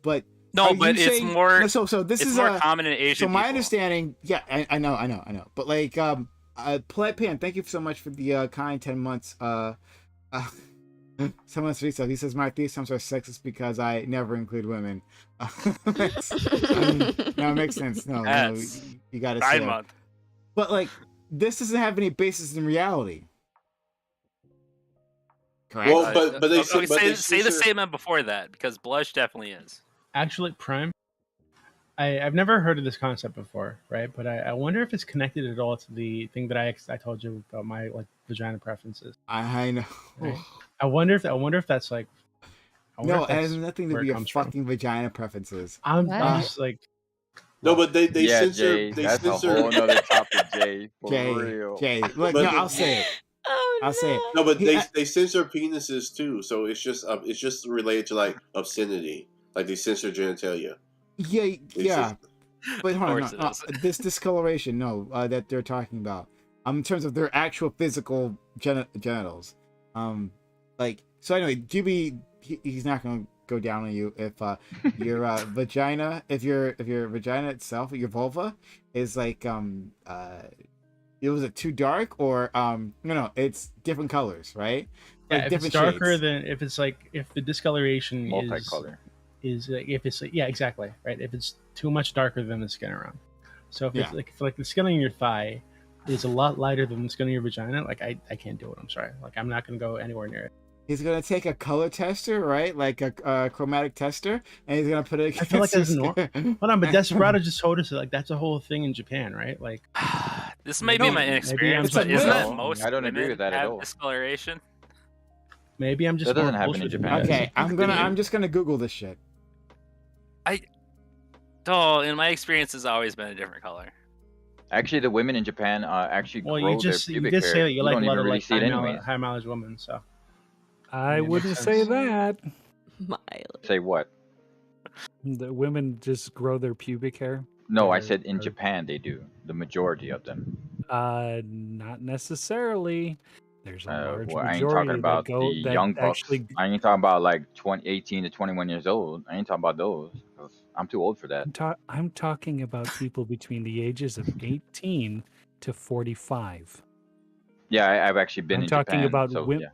But No, are but you it's saying- more. No, so this it's is more common in Asian. So my people. understanding, yeah, I know. But like, Polite Pan, thank you so much for the kind 10 months. Someone's threesome. He says my threesomes are sexist because I never include women. No, it makes sense. No, you gotta say. Month. But like, this doesn't have any basis in reality. Correct. Well, but they okay, say say the statement before that, because blush definitely is. Actually, Prime, I've never heard of this concept before, right? But I wonder if it's connected at all to the thing that I told you about my like vagina preferences. I know. Right? I wonder if that's like. No, it has nothing to do with your fucking vagina preferences. I'm just like. No, but they censor. Jay, they that's censor. a whole nother topic, Jay. For Jay, real. Jay, look, But no, the- I'll say it. I'll say it. No, but they censor penises too, so it's just related to like obscenity, like they censor genitalia. Yeah. But hold on, course no, it is. this discoloration, that they're talking about, in terms of their actual physical genitals, like so. Anyway, GB, he's not gonna go down on you if your vagina, if your vagina itself, your vulva, is like was it too dark or no, it's different colors, right? Yeah, Like if different it's darker shades. than if the discoloration Multicolor. is if it's yeah, exactly, right. If it's too much darker than the skin around. So if it's like the skin on your thigh is a lot lighter than the skin on your vagina, like I can't do it. I'm sorry. Like I'm not gonna go anywhere near it. He's gonna take a color tester, right? Like a chromatic tester, and he's gonna put it. I feel like against that's his normal. Hold on, but Desperado just told us that, like that's a whole thing in Japan, right? Like This may be my inexperience, but isn't that most I don't agree women with that at have all. discoloration? Maybe I'm just That doesn't more happen in bullshit than Japan. you guys. Okay, I'm just gonna Google this shit. Oh, in my experience, it's always been a different color. Actually, the women in Japan actually Well, grow you just their you pubic did hair. say that you like a don't lot even of really like see it anyways. high mileage women, so I it makes wouldn't sense. say that. Say what? The women just grow their pubic hair. No, I said in Japan they do. The majority of them. Not necessarily. There's a large Well, I ain't majority talking about that go the that young bucks. actually. I ain't talking about like 18 to 21 years old. I ain't talking about those. 'Cause I'm too old for that. I'm talking about people between the ages of 18 to 45. Yeah, I've actually been I'm in talking Japan. about so, women. yeah.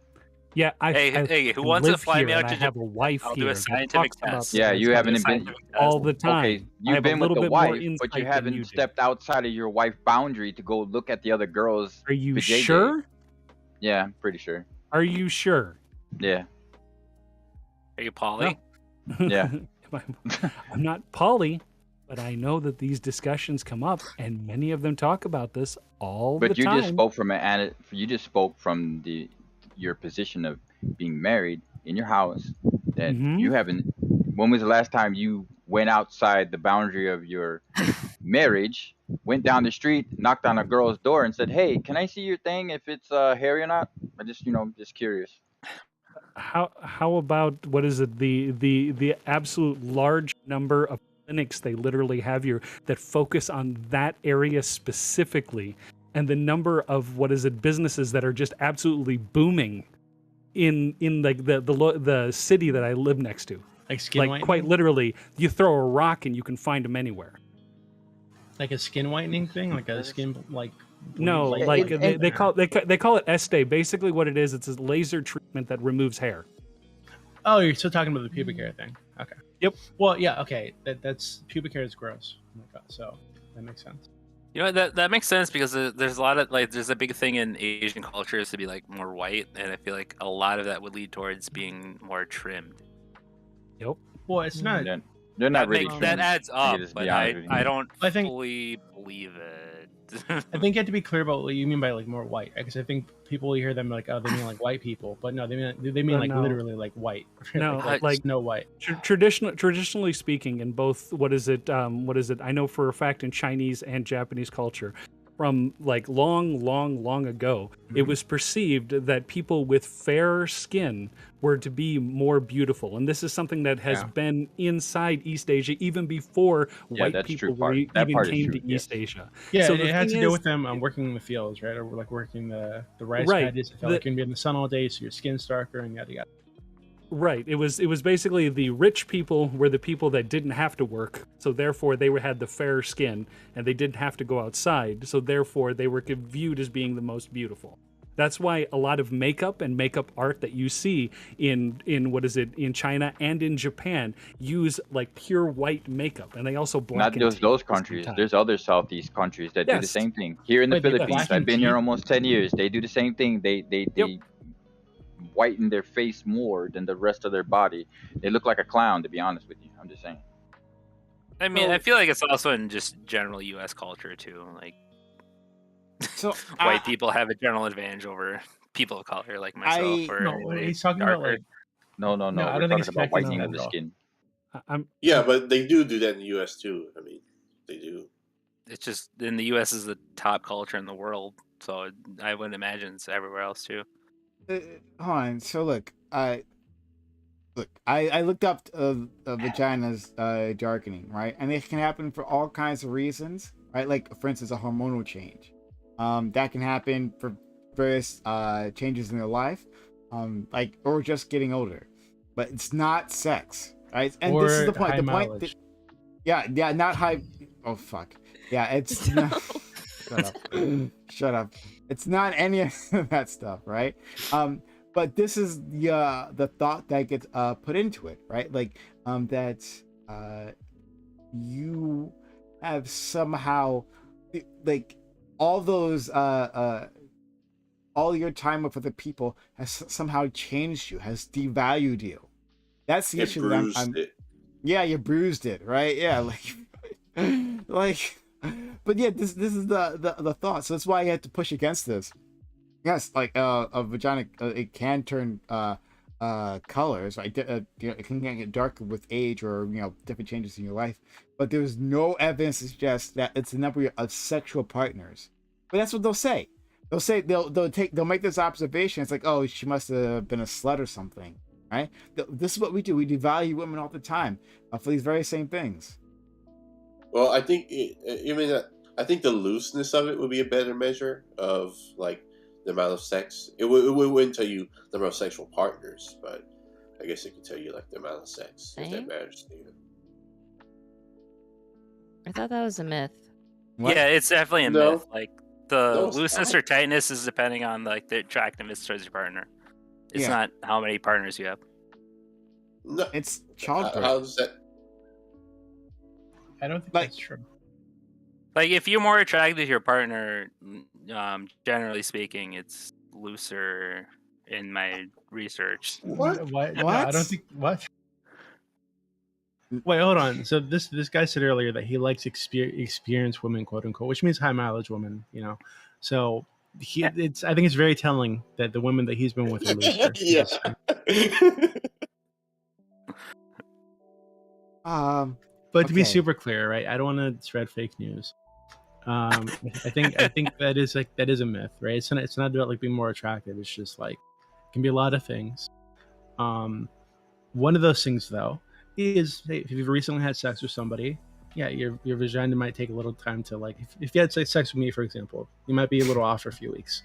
Yeah, Hey, who wants to live fly here me and out I to have a Japan? wife I'll do here a that scientific talks about test. Yeah, this you haven't been Scientific test. all the time. Okay, I you've have a been with little the bit more wife, but insight you than haven't you do. stepped outside of your wife boundary to go look at the other girls. Are you vajayjay. sure? Yeah, I'm pretty sure. Are you sure? Yeah. Are you poly? Yeah. I'm not poly, but I know that these discussions come up, and many of them talk about this all But the you time. just spoke from from your position of being married in your house that Mhm. you haven't. When was the last time you went outside the boundary of your marriage, went down the street, knocked on a girl's door, and said, "Hey, can I see your thing? If it's hairy or not?" I just curious. How about what is it, the absolute large number of clinics they literally have here that focus on that area specifically, and the number of businesses that are just absolutely booming in like the city that I live next to. Like skin Like whitening? quite literally, you throw a rock and you can find them anywhere. Like a skin whitening thing, like a skin like. No, like they call it Estee. Basically, what it is, it's a laser treatment that removes hair. Oh, you're still talking about the pubic hair thing. Okay. Yep. Well, yeah. Okay. That's pubic hair is gross. Oh my god. So that makes sense. You know that makes sense because there's a lot of there's a big thing in Asian cultures to be like more white, and I feel like a lot of that would lead towards being more trimmed. Yep. Well, it's not. They're not really. That adds up, just but be honest with you. I don't I think- fully believe it. I think you have to be clear about what you mean by like more white, because I think people hear them like, oh, they mean like white people, but no, they mean like No. literally like white. No, like like Snow White. Traditionally speaking, in both what is it? I know for a fact in Chinese and Japanese culture, from like long ago, it was perceived that people with fair skin were to be more beautiful, and this is something that has been inside East Asia even before white that's people true part. even That part is came true, to East Asia. Yeah, So it the had to thing do is- with them working in the fields, right? Or like working the rice Right. paddies. It felt like you're gonna be in the sun all day, so your skin's darker and yada yada. Right. It was basically the rich people were the people that didn't have to work, so therefore they had the fairer skin, and they didn't have to go outside, so therefore they were viewed as being the most beautiful. That's why a lot of makeup and makeup art that you see in in China and in Japan use like pure white makeup, and they also Not blacken just teeth those at the same countries. time. There's other Southeast countries that do the Yes. same thing. Here in the Wait, they Philippines, blacken I've been here teeth? almost 10 years. They do the same thing. They whiten their face more than the rest of their body. They look like a clown, to be honest with you. I'm just saying. I mean, I feel like it's also in just general U.S. culture too. Like, So white people have a general advantage over people of color, like myself, or No, anybody he's talking about darker. like. No, No, no. I We're don't think talking he's about connecting whitening that of the at all. skin. Yeah, but they do that in the U.S. too. I mean, they do. It's just in the U.S. is the top culture in the world, so I wouldn't imagine it's everywhere else too. Hold on. So look, I looked up vagina's darkening, right? And it can happen for all kinds of reasons, right? Like for instance, a hormonal change. That can happen for various changes in their life, like or just getting older. But it's not sex, right? And this is Or the point. high The point. mileage. Yeah, not high. Oh fuck. Yeah, it's not. Shut up. Shut up. It's not any of that stuff, right? But this is the thought that gets put into it, right? Like that you have somehow like all those all your time with other people has somehow changed you, has devalued you. That's the It issue that bruised it. Yeah, you bruised it, right? Yeah, like like but yeah, this is the thought. So that's why you had to push against this. Yes, like a vagina, it can turn colors, right? It can get darker with age or different changes in your life. But there's no evidence to suggest that it's the number of sexual partners. But that's what they'll say. They'll make this observation. It's like, oh, she must have been a slut or something, right? This is what we do. We devalue women all the time for these very same things. Well, I think I think the looseness of it would be a better measure of like the amount of sex. It wouldn't tell you the amount of sexual partners, but I guess it could tell you like the amount of sex if that matters to you. I thought that was a myth. What? Yeah, it's definitely a No. myth. Like the No, it's looseness not. or tightness is depending on like the attractiveness towards your partner. It's Yeah. not how many partners you have. No, It's childbirth. how does that? I don't think Like- that's true. Like if you're more attracted to your partner, generally speaking, it's looser in my research. What? No, I What? don't think what. Wait, hold on. So this guy said earlier that he likes experienced women, quote unquote, which means high mileage women. So I think it's very telling that the women that he's been with are looser. Yeah. But to be Okay. super clear, right? I don't want to spread fake news. I think that is a myth, right? It's not about like being more attractive. It's just like it can be a lot of things. One of those things though is, hey, if you've recently had sex with somebody, yeah, your vagina might take a little time to like. If you had sex with me, for example, you might be a little off for a few weeks.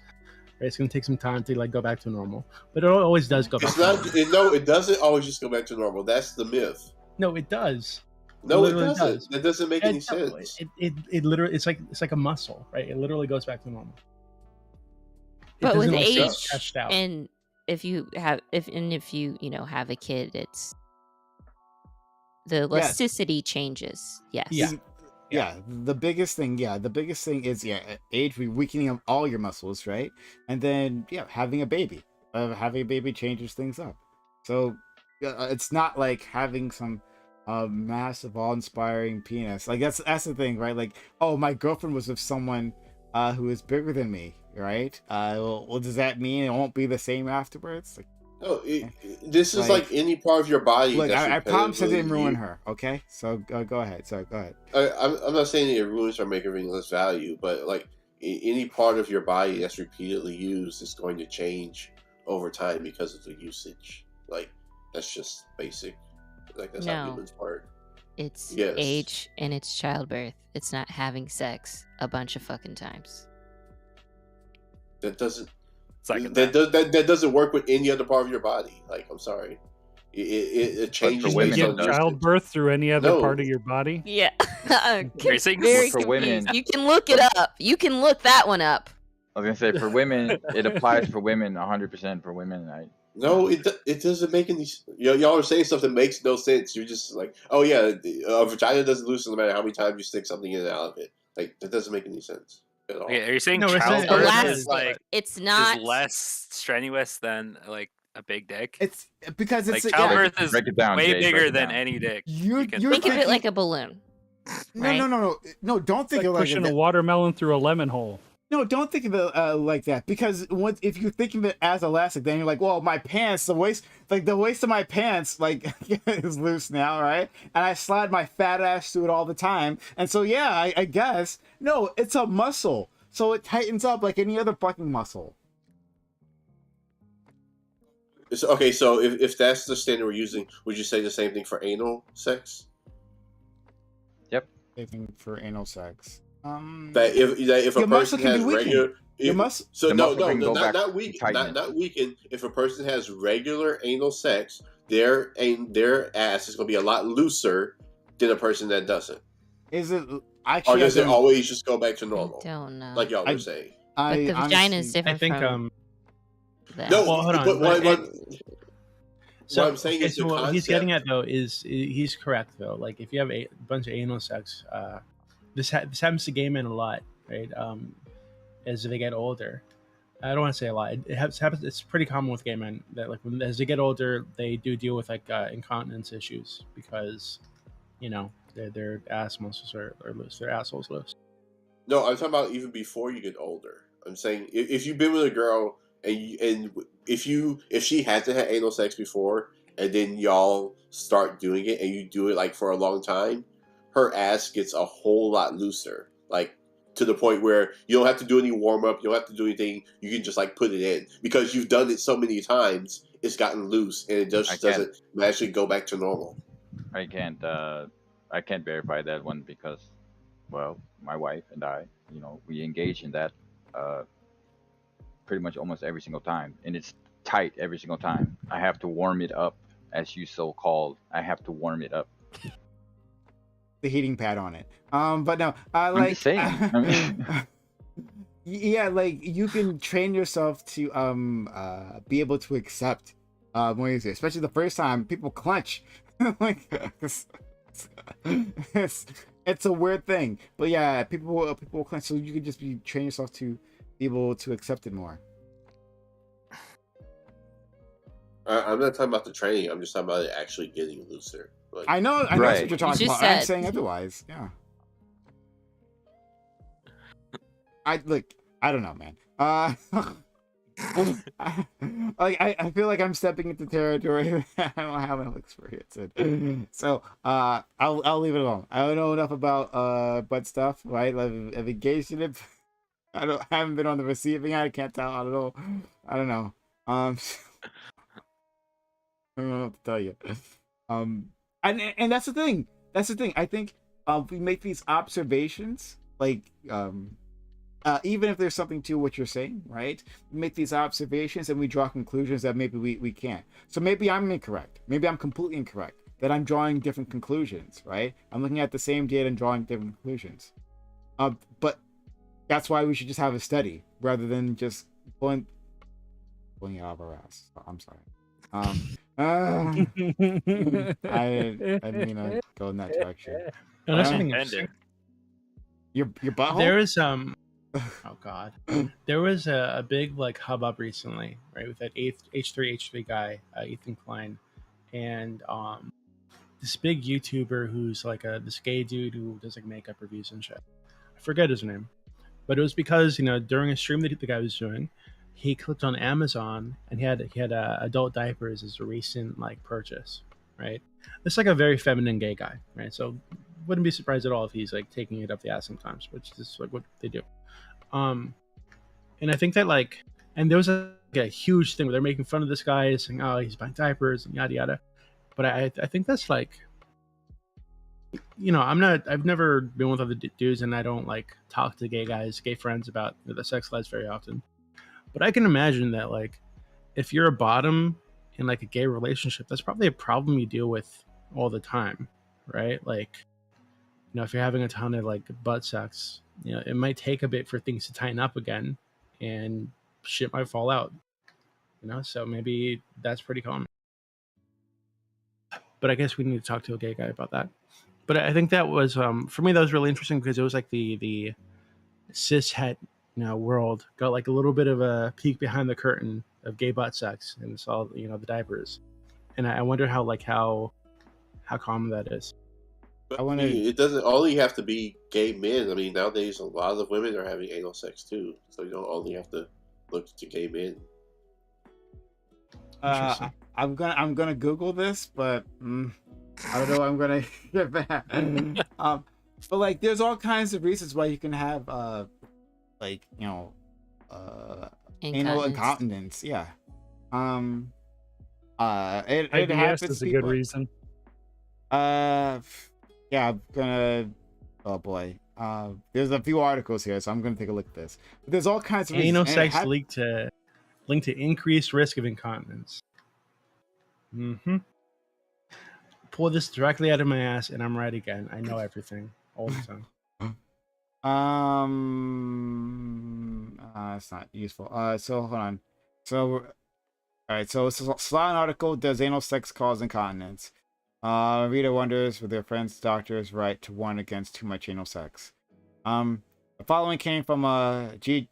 Right? It's gonna take some time to like go back to normal, but it always does go back. It's to not. normal. No, it doesn't always just go back to normal. That's the myth. No, it does. No, it literally doesn't. does. That doesn't make any sense. It literally it's like a muscle, right? It literally goes back to normal. But with doesn't, like, stay age stretched out. and if you have have a kid, it's the elasticity changes. Yes. Yeah. The biggest thing is age weakening of all your muscles, right? And then having a baby changes things up. So it's not like having some massive awe-inspiring penis. Like that's the thing, right? Like, oh, my girlfriend was with someone who is bigger than me, right? Well, does that mean it won't be the same afterwards? Like, No, this is like any part of your body. Look, that's I promise I didn't repetitively ruin used. her. Okay, so go ahead. Sorry, go ahead. I'm not saying it ruins or make everything less value, but like any part of your body that's repeatedly used is going to change over time because of the usage. Like that's just basic. Like that's how No. humans part. It's Yes. age and it's childbirth. It's not having sex a bunch of fucking times. That doesn't. Second That doesn't work with any other part of your body. Like I'm sorry. It changes You women, based get on does. usage. childbirth through any other part No. of your body? Yeah. You're saying Very for confused. women- You can look it up. You can look that one up. I was gonna say for women, it applies for women 100% for women. No, it doesn't make any. Y'all are saying stuff that makes no sense. You're just like, oh yeah, a vagina doesn't loosen no matter how many times you stick something in and out of it. Like that doesn't make any sense at all. Okay, are you saying No, we're saying- childbirth Elast- is like It's not. is less strenuous than like a big dick? It's because Like it's childbirth is Break it down, way Jay, break bigger it than down. any dick. You're can Think of find. it like a balloon. No, right? no. Don't It's think like of it like pushing that. a watermelon through a lemon hole. No, don't think of it like that, because if you think of it as elastic, then you're like, well, my pants, the waist of my pants, like is loose now, right? And I slide my fat ass through it all the time, and so yeah, I guess no, it's a muscle, so it tightens up like any other fucking muscle. Okay, so if that's the standard we're using, would you say the same thing for anal sex? I think for anal sex. That if a Your muscle person can has be weakened. regular, Your muscle. so The no, muscle can go back not weak, and tighten not weakened. If a person has regular anal sex, their ass is going to be a lot looser than a person that doesn't. Is it Or actually? does I it don't- always just go back to normal? Don't know. Like y'all I- were saying. But the vagina is honestly- different I think from the No, Well, hold on, but but what So I'm saying okay, is so the what concept. he's getting at though is he's correct though. Like if you have a bunch of anal sex, this happens to gay men a lot, right? As they get older, I don't want to say a lot. It happens. It's pretty common with gay men that like as they get older, they do deal with like incontinence issues because, their ass muscles are loose, their assholes loose. No, I'm talking about even before you get older. I'm saying if you've been with a girl and if she hasn't had anal sex before and then y'all start doing it and you do it like for a long time, her ass gets a whole lot looser, like to the point where you don't have to do any warm up, you don't have to do anything. You can just like put it in because you've done it so many times. It's gotten loose and it just doesn't magically go back to normal. I can't verify that one because, well, my wife and I, we engage in that pretty much almost every single time, and it's tight every single time. I have to warm it up, as you so called. I have to warm it up. The heating pad on it. But no, I'm like just saying. yeah, like you can train yourself to be able to accept more easily, especially the first time people clench. Like it's a weird thing, but yeah, people will clench, so you can just train yourself to be able to accept it more. I'm not talking about the training. I'm just talking about it actually getting looser. Like, I know that's what you're talking about. I'm saying otherwise. Yeah. I don't know, man. I feel like I'm stepping into territory I don't have enough experience in. So I'll leave it alone. I don't know enough about butt stuff, right? I've engaged in it. I haven't been on the receiving end. I can't tell. I don't know. I don't know what to tell you. And that's the thing. I think we make these observations, like even if there's something to what you're saying, right? We make these observations and we draw conclusions that maybe we can't. So maybe I'm incorrect. Maybe I'm completely incorrect. That I'm drawing different conclusions, right? I'm looking at the same data and drawing different conclusions. But that's why we should just have a study rather than just pulling it out of our ass. I'm sorry. I didn't mean to go in that direction. No, that's something interesting. Your butthole? There is oh god, there was a big like hubbub recently, right, with that H3 guy, Ethan Klein, and this big YouTuber who's like this gay dude who does like makeup reviews and shit. I forget his name, but it was because during a stream that the guy was doing, he clicked on Amazon and he had adult diapers as a recent like purchase, right? It's like a very feminine gay guy, right? So wouldn't be surprised at all if he's like taking it up the ass sometimes, which is like what they do. And I think that like, and there was a huge thing where they're making fun of this guy, saying, "Oh, he's buying diapers and yada yada." But I think that's like, I've never been with other dudes, and I don't like talk to gay friends about the sex lives very often. But I can imagine that like, if you're a bottom in like a gay relationship, that's probably a problem you deal with all the time, right? Like, you know, if you're having a ton of like butt sex, you know, it might take a bit for things to tighten up again, and shit might fall out. You know, so maybe that's pretty common. But I guess we need to talk to a gay guy about that. But I think that was for me, that was really interesting because it was like the cis het, you know, world got like a little bit of a peek behind the curtain of gay butt sex and saw, you know, the diapers. And I wonder how common that is. But, I mean, it doesn't only have to be gay men. I mean, nowadays a lot of women are having anal sex too, so you don't only have to look to gay men. I'm gonna Google this, but I don't know what I'm gonna get back. But like, there's all kinds of reasons why you can have like, you know, anal incontinence. Yeah. It happens. Is a good reason. Yeah, I'm gonna. Oh boy. There's a few articles here, so I'm gonna take a look at this. But there's all kinds of anal reasons. sex linked to increased risk of incontinence. Pull this directly out of my ass, and I'm right again. I know everything all the time. It's not useful. So hold on. So, all right. So it's a slide article. Does anal sex cause incontinence? Reader wonders with their friends' doctors right to warn against too much anal sex. The following came from a G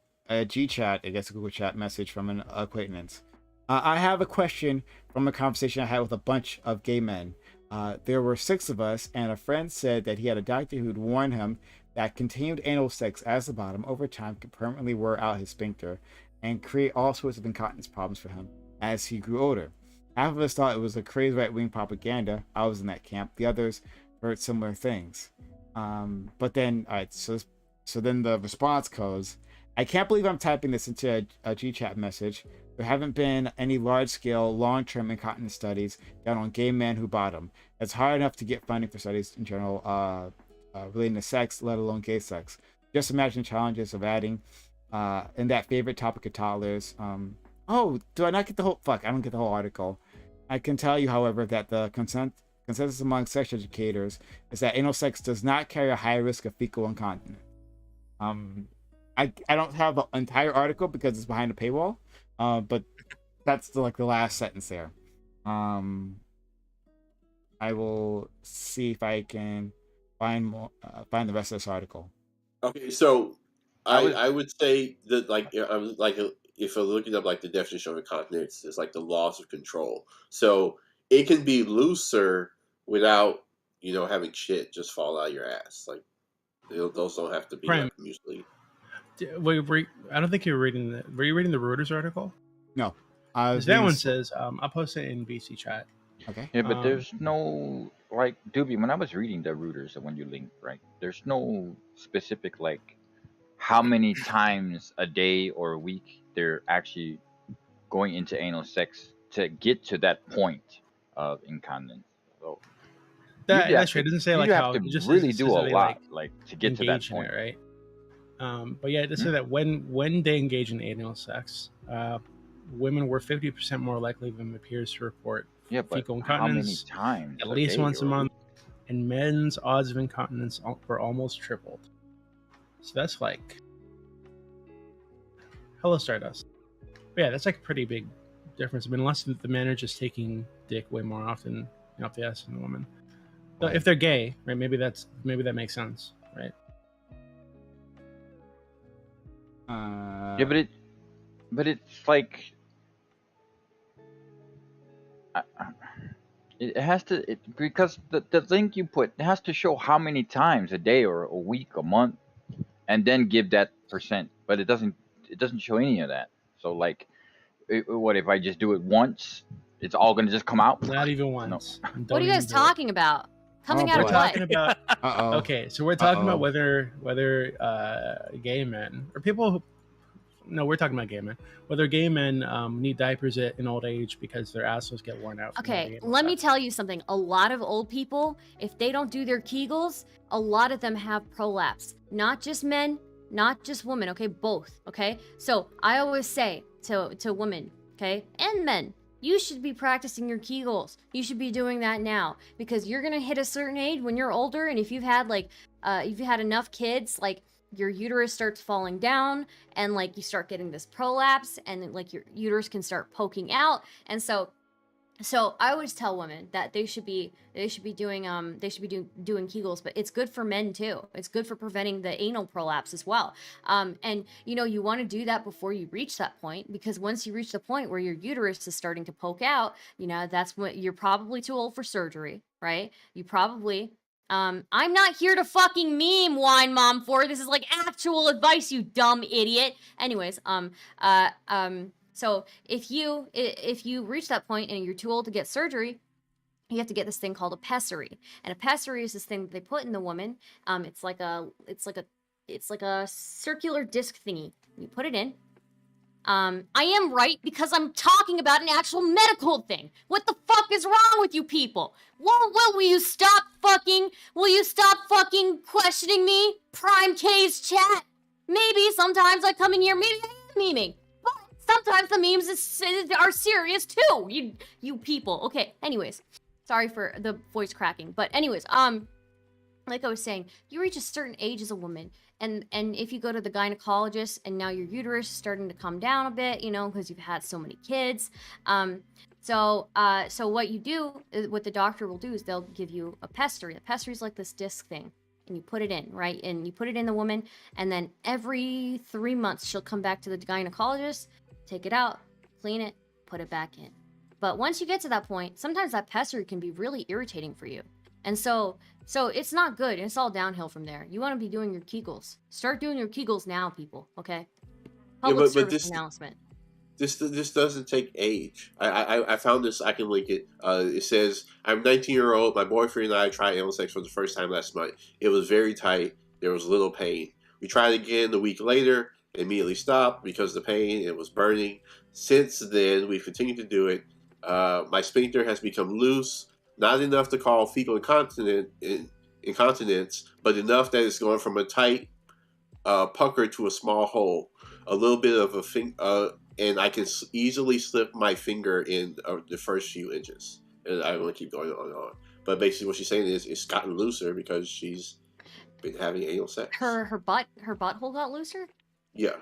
chat, I guess a Google chat message from an acquaintance. I have a question from a conversation I had with a bunch of gay men. There were 6 of us, and a friend said that he had a doctor who'd warned him that continued anal sex as the bottom over time could permanently wear out his sphincter and create all sorts of incontinence problems for him as he grew older. Half of us thought it was a crazy right-wing propaganda. I was in that camp. The others heard similar things. But then, all right, so then the response goes, I can't believe I'm typing this into a G-chat message. There haven't been any large-scale, long-term incontinence studies done on gay men who bottom. It's hard enough to get funding for studies in general relating to sex, let alone gay sex. Just imagine the challenges of adding in that favorite topic of toddlers. Oh, do I not get the whole... Fuck, I don't get the whole article. I can tell you, however, that the consensus among sex educators is that anal sex does not carry a high risk of fecal incontinence. I don't have the entire article because it's behind a paywall, but that's like the last sentence there. I will see if I can find the rest of this article. Okay, so I would say that if I'm looking up like the definition of incontinence, it's like the loss of control. So it can be looser without, you know, having shit just fall out of your ass. Like those don't have to be like muesli. Wait, I don't think you were reading the. Were you reading the Reuters article? No. That one says, I'll post it in VC chat. Okay. Yeah, but there's no, like, Doobie, when I was reading the Reuters, the one you linked, right, there's no specific, like, how many times a day or a week they're actually going into anal sex to get to that point of incontinence. So that's true. It doesn't say like how you it just really says do a they, lot, like to get to that engage in point, it, right? But yeah, it does say that when they engage in anal sex, women were 50% more likely than their peers to report fecal incontinence how many times at least once a month, and men's odds of incontinence were almost tripled. So that's like, hello Stardust. But yeah, that's like a pretty big difference. I mean, unless the men are just taking dick way more often, you know, up the ass than the woman. So if they're gay, right? Maybe that makes sense, right? Yeah, but it's like it has to because the link you put, it has to show how many times a day or a week, a month, and then give that percent. But it doesn't show any of that. So like, what if I just do it once? It's all gonna just come out? Not even once. No. What are you guys talking about? Coming out of what? Talking about, okay, so we're talking about whether gay men or people who, no, we're talking about gay men. Whether gay men need diapers in old age because their assholes get worn out. Okay, let me tell you something. A lot of old people, if they don't do their Kegels, a lot of them have prolapse. Not just men, not just women, okay? Both, okay? So I always say to women, okay, and men, you should be practicing your Kegels. You should be doing that now, because you're gonna hit a certain age when you're older, and if you've had enough kids, like your uterus starts falling down, and like you start getting this prolapse, and like your uterus can start poking out, and so I always tell women that they should be doing Kegels, but it's good for men too. It's good for preventing the anal prolapse as well. And you want to do that before you reach that point, because once you reach the point where your uterus is starting to poke out, that's when you're probably too old for surgery, right? You probably I'm not here to fucking meme Wine Mom 4. This is like actual advice, you dumb idiot. Anyways, so if you reach that point and you're too old to get surgery, you have to get this thing called a pessary. And a pessary is this thing that they put in the woman. It's like a circular disc thingy. You put it in. I am right because I'm talking about an actual medical thing. What the fuck is wrong with you people? Will you stop fucking questioning me? Prime K's chat. Maybe sometimes I come in here, maybe I am memeing. Sometimes the memes are serious too, you people. Okay, anyways, sorry for the voice cracking, but anyways, like I was saying, you reach a certain age as a woman, and if you go to the gynecologist and now your uterus is starting to come down a bit, because you've had so many kids, so what you do, what the doctor will do is they'll give you a pessary. A pessary is like this disc thing. And you put it in, right? And you put it in the woman, and then every 3 months she'll come back to the gynecologist, take it out, clean it, put it back in. But once you get to that point, sometimes that pessary can be really irritating for you. And so it's not good, and it's all downhill from there. You want to be doing your Kegels. Start doing your Kegels now, people, okay? Public service announcement. This doesn't take age. I found this. I can link it. It says, I'm 19-year-old. My boyfriend and I tried anal sex for the first time last month. It was very tight. There was little pain. We tried again a week later. Immediately stopped because of the pain. It was burning. Since then, we've continued to do it. My sphincter has become loose. Not enough to call fecal incontinence, but enough that it's going from a tight pucker to a small hole. A little bit of a and I can easily slip my finger in the first few inches. And I want to keep going on and on. But basically what she's saying is it's gotten looser because she's been having anal sex. Her butthole got looser? Yeah.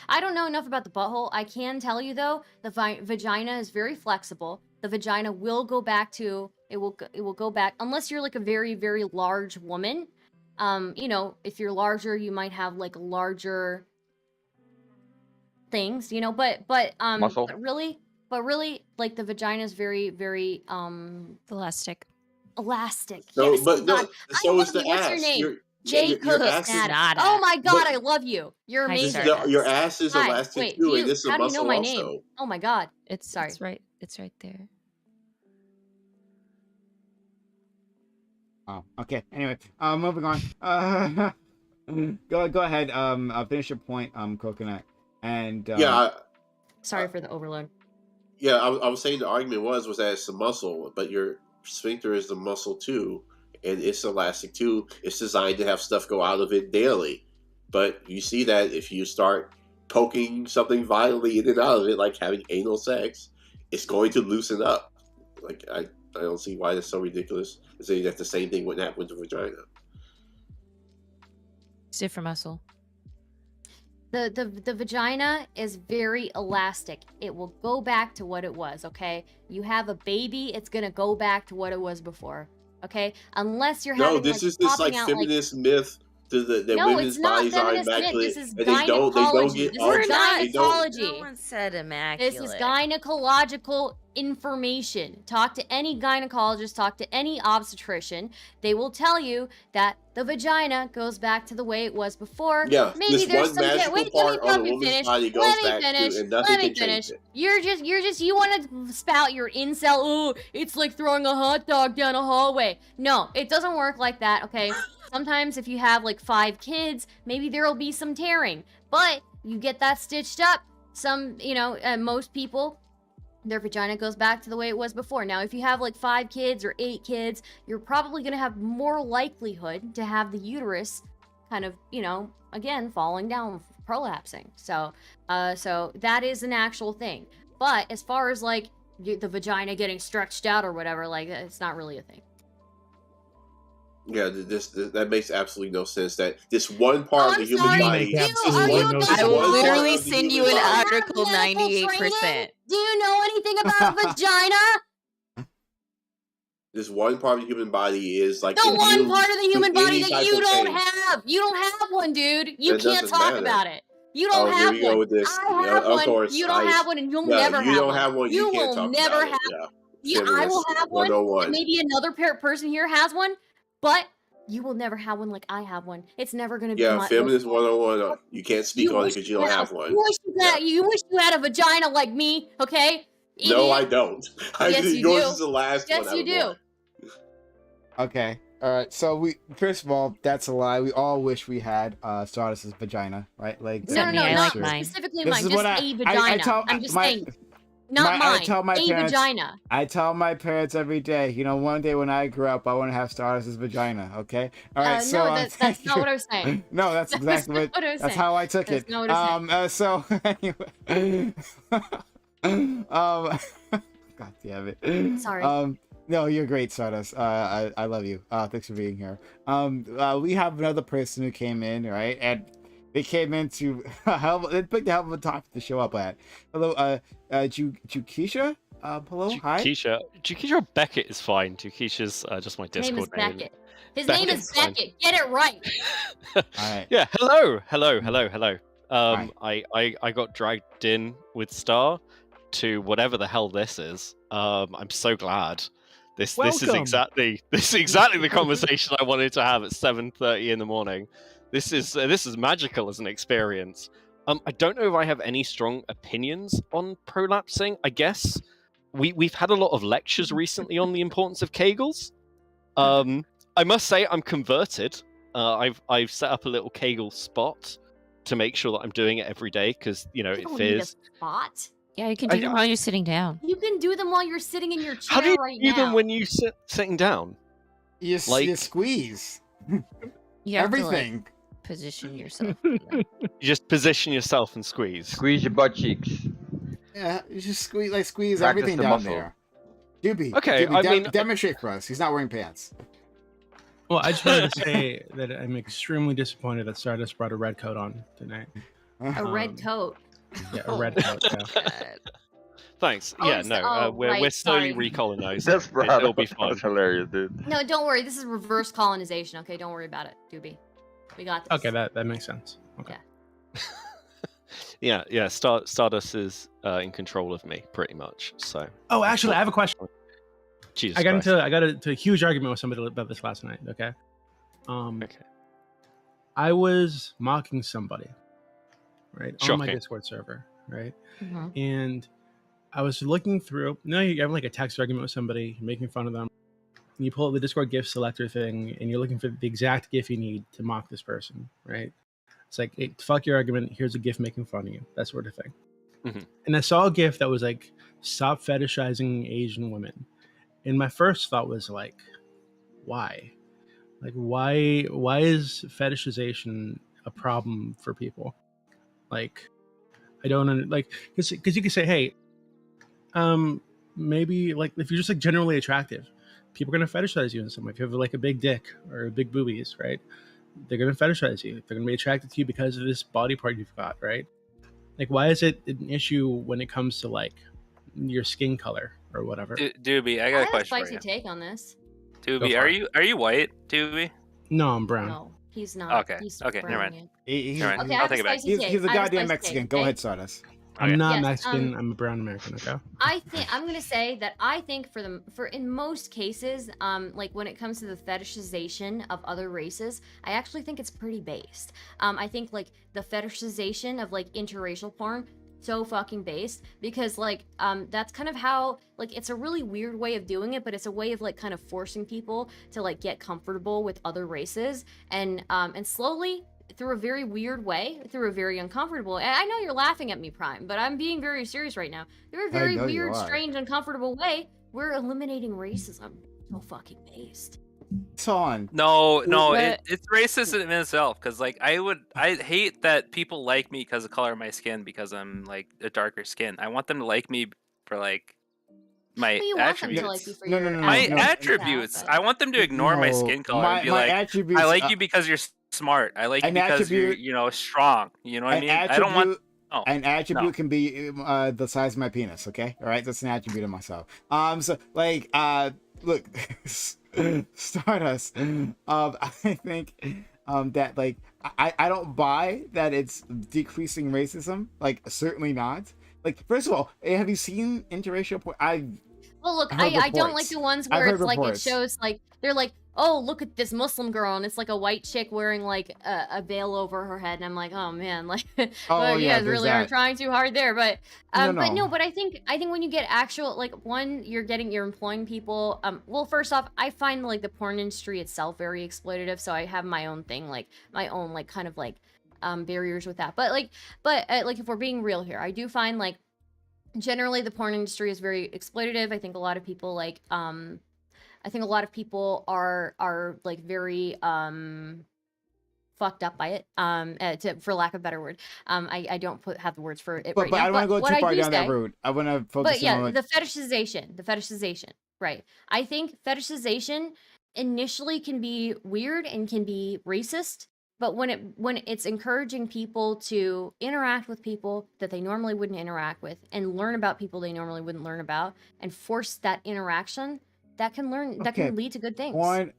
I don't know enough about the butthole. I can tell you, though, the vagina is very flexible. The vagina will go back to, it will go back, unless you're like a very, very large woman. If you're larger, you might have like larger things, but muscle. but really, like the vagina is very, very elastic. No, yes, but no, so is the What's ass. your name? Your Jacobs. ass Oh my god, I love you. You're amazing. Your ass is Hi, elastic wait, too, and this is a how do you muscle know my also. name? Oh my god. It's right there. Oh, okay. Anyway, moving on. Go ahead. Finish your point, Coconut. And sorry for the overload. Yeah, I was saying the argument was that it's a muscle, but your sphincter is the muscle too, and it's elastic too. It's designed to have stuff go out of it daily. But you see that if you start poking something violently in and out of it, like having anal sex, it's going to loosen up. Like I don't see why that's so ridiculous. To say that the same thing wouldn't happen with the vagina. It's different muscle. The vagina is very elastic. It will go back to what it was, okay? You have a baby, it's gonna go back to what it was before, okay? Unless you're having this is this like feminist myth that women's bodies are immaculate and they don't get gynecology. No one said immaculate. This is gynecological information. Talk to any gynecologist, talk to any obstetrician. They will tell you that the vagina goes back to the way it was before. Yeah, maybe this there's one some magical part on a woman's body goes back to, and nothing can change it. You want to spout your incel, oh, it's like throwing a hot dog down a hallway. No, it doesn't work like that, okay? Sometimes if you have like 5 kids, maybe there'll be some tearing, but you get that stitched up. Most people, their vagina goes back to the way it was before. Now, if you have like 5 kids or 8 kids, you're probably going to have more likelihood to have the uterus kind of, again, falling down, prolapsing. So that is an actual thing. But as far as like the vagina getting stretched out or whatever. Like, it's not really a thing. Yeah, that makes absolutely no sense. That this one part of the human body, I will literally send you an article. Medical 98%. training? Do you know anything about vagina? this one part of the human body is like The one immune part of the to human body any that type you of don't change. have. You don't have one, dude. You That can't doesn't talk matter. about it. You don't Oh, here have we go one. with this. I Yeah, have of one. course, You don't have one, and you'll No, never you have don't one. have one. You You can't will talk never about it. have. Yeah. I will Feminist have one. 101. And maybe another person here has one, but you will never have one like I have one. It's never gonna be Yeah, my. feminist 101. You can't speak on it because you don't have one. You wish you had a vagina like me, okay? No, I Idiot. don't. Yes, you Yours do. is the last one. Yes, I you would do. want. Okay. All right. So first of all, that's a lie. We all wish we had Stardust's vagina, right? Like No, that's not true. specifically This mine. is Just what a vagina. I'm just saying, not mine. I tell my a parents, vagina. I tell my parents every day. You know, one day when I grow up, I want to have Stardust's vagina. Okay. All right. So No, that's not what I was saying. No, that's exactly not what I was that's saying. how I took That's it. not what I was So anyway, God damn it. Sorry. No, you're great, Stardust. I love you. Thanks for being here. We have another person who came in, right? And they came in to they picked a hell of a topic to show up at. Hello, Jukisha? Hello, hi. Jukisha Beckett is fine. Jukisha's just my His name is Discord name. Beckett. His name is Beckett's fine. Beckett. Get it right. All right. Yeah, hello. I got dragged in with Star to whatever the hell this is. I'm so glad. This is exactly the conversation I wanted to have at 7:30 in the morning. This is magical as an experience. I don't know if I have any strong opinions on prolapsing. I guess we've had a lot of lectures recently on the importance of Kegels. I must say I'm converted. I've set up a little Kegel spot to make sure that I'm doing it every day because it don't feels. need a spot. Yeah, you can do them while you're sitting down. You can do them while you're sitting in your chair How do you right do now. them when you sitting down? You squeeze. You have everything. To, position yourself. You just position yourself and squeeze. Squeeze your butt cheeks. Yeah, you just squeeze Practice everything the down muscle. there. Doobie. Okay, Doobie, I mean, demonstrate for us. He's not wearing pants. Well, I just wanted to say that I'm extremely disappointed that Stardust brought a red coat on tonight. A red coat. Yeah, a red coat. Yeah. Thanks. Oh, Yeah, so- no, oh, we're right, slowly sorry. recolonizing. That's It'll be fun. That's hilarious, dude. No, don't worry. This is reverse colonization. Okay, don't worry about it, Doobie. We got this. Okay, that makes sense. Okay. Yeah. Stardust is in control of me pretty much. So. Oh, actually, I have a question. Jesus I got Christ. into a huge argument with somebody about this last night. Okay. Okay. I was mocking somebody, right, on my Shocking. Discord server, right, Mhm. and I was looking through. You have like a text argument with somebody, you're making fun of them. And you pull up the Discord GIF selector thing, and you're looking for the exact GIF you need to mock this person, right? It's like, hey, fuck your argument. Here's a GIF making fun of you, that sort of thing. Mhm. And I saw a GIF that was like, "Stop fetishizing Asian women," and my first thought was like, why? Like, why is fetishization a problem for people? Like, I don't like, because you could say, hey, maybe like if you're just like generally attractive, people are gonna fetishize you in some way. If you have like a big dick or big boobies, right? They're gonna fetishize you. They're gonna be attracted to you because of this body part you've got, right? Like, why is it an issue when it comes to like your skin color or whatever? Doobie, I I got a have a question for spicy you. take on this. Doobie, Go are for you white, Doobie? No, I'm brown. No, he's not. Okay. He's Okay, never mind. browning Never mind. Okay, I I'll have take a it back. spicy take. He's a I have goddamn spicy Mexican. take, Go okay? ahead, Stardust. I'm not Yes, Mexican. I'm a brown American. Okay. I'm gonna say that I think for in most cases, like when it comes to the fetishization of other races, I actually think it's pretty based. I think like the fetishization of like interracial porn, so fucking based, because like that's kind of how, like, it's a really weird way of doing it, but it's a way of like kind of forcing people to like get comfortable with other races, and slowly, through a very weird way, through a very uncomfortable. I know you're laughing at me, Prime, but I'm being very serious right now. Through a very know you weird, are. strange, uncomfortable way, we're eliminating racism. So fucking based. Ton. No, But- it's racist in itself. Because like I hate that people like me because of the color of my skin because I'm like a darker skin. I want them to like me for like my But you want them to like attributes. you for No, your no, no, My attributes. no. attributes. Yeah, I want them to ignore my No, skin color and be my like, attributes. I like you because you're smart. I like you An because you're, attribute, you know, strong. You know what I an mean? I don't want. attribute, No, an no. attribute can be the size of my penis. Okay, all right, that's an attribute of myself. So like, look, Stardust. I think that like I don't buy that it's decreasing racism. Like, certainly not. Like, first of all, have you seen interracial porn? Well, look, I've heard I don't like reports. the ones I've where heard it's like it reports. shows like they're like, oh, look at this Muslim girl, and it's like a white chick wearing like a veil over her head, and I'm like, oh man, like, Oh well, you yeah, guys there's really aren't that. trying too hard there, but No, but no, no. but I think when you get actual like one, you're employing people. Well, first off, I find like the porn industry itself very exploitative, so I have my own thing, like my own like kind of like barriers with that. But like if we're being real here, I do find like generally the porn industry is very exploitative. I think a lot of people like I think a lot of people are like very fucked up by it, for lack of a better word. I don't have the words for it But right but now. I don't want to go What too I far do down that say, road. I want to focus but in yeah, on like, the fetishization, right? I think fetishization initially can be weird and can be racist, but when it's encouraging people to interact with people that they normally wouldn't interact with and learn about people they normally wouldn't learn about and force that interaction, that can okay, lead to good things.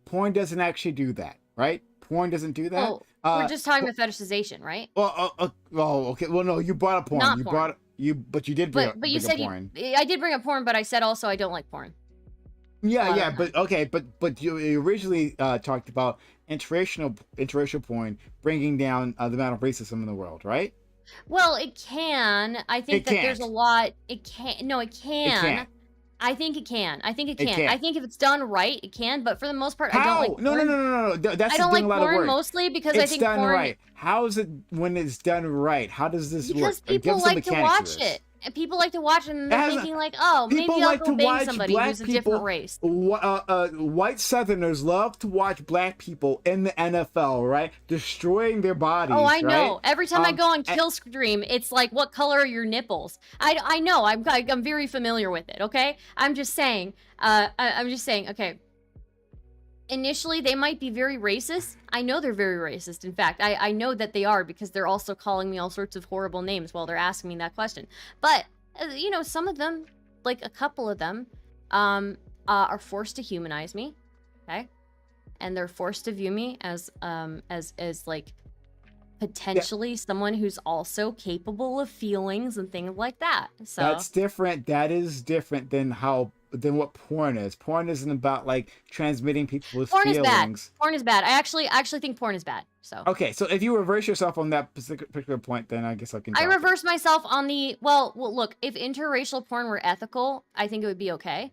porn doesn't actually do that, right? Porn doesn't do that. Well, we're just talking about fetishization, right? Well, okay. Well, no, you brought up porn. Not You porn. brought but you did bring But you up said porn. I did bring up porn, but I said also I don't like porn. Yeah, but okay, but you originally talked about interracial porn bringing down the amount of racism in the world, right? Well, it can. I think It that there's a can't. lot. It can. No, it can. It can't. I think it can. I think it It can. can't. I think if it's done right, it can. But for the most part, I don't How? like No. porn. That's I don't doing like a lot of porn work. mostly because I It's think done porn. right. How is it when it's done right? How does this Because work? Give people us some like to mechanics watch this. it. And people like to watch it, and It they're hasn't- thinking like, oh, maybe People I'll like go to bang watch somebody black who's a people. different race. White Southerners love to watch black people in the NFL, right? Destroying their bodies. Oh, I know. Right? Every time I go on and- Killstream, it's like, what color are your nipples? I know. I'm very familiar with it. Okay, I'm just saying. I'm just saying. Okay. Initially, they might be very racist. I know they're very racist. In fact, I know that they are because they're also calling me all sorts of horrible names while they're asking me that question. But you know, some of them, like a couple of them, are forced to humanize me. Okay, and they're forced to view me as like potentially someone who's also capable of feelings and things like that. So That's different. That is different than what porn is. Porn isn't about like transmitting people's porn feelings. is bad. Porn is bad. I actually think porn is bad. So Okay, so if you reverse yourself on that particular point, then I guess I can. I drop it. reverse myself on the well, look, if interracial porn were ethical, I think it would be okay.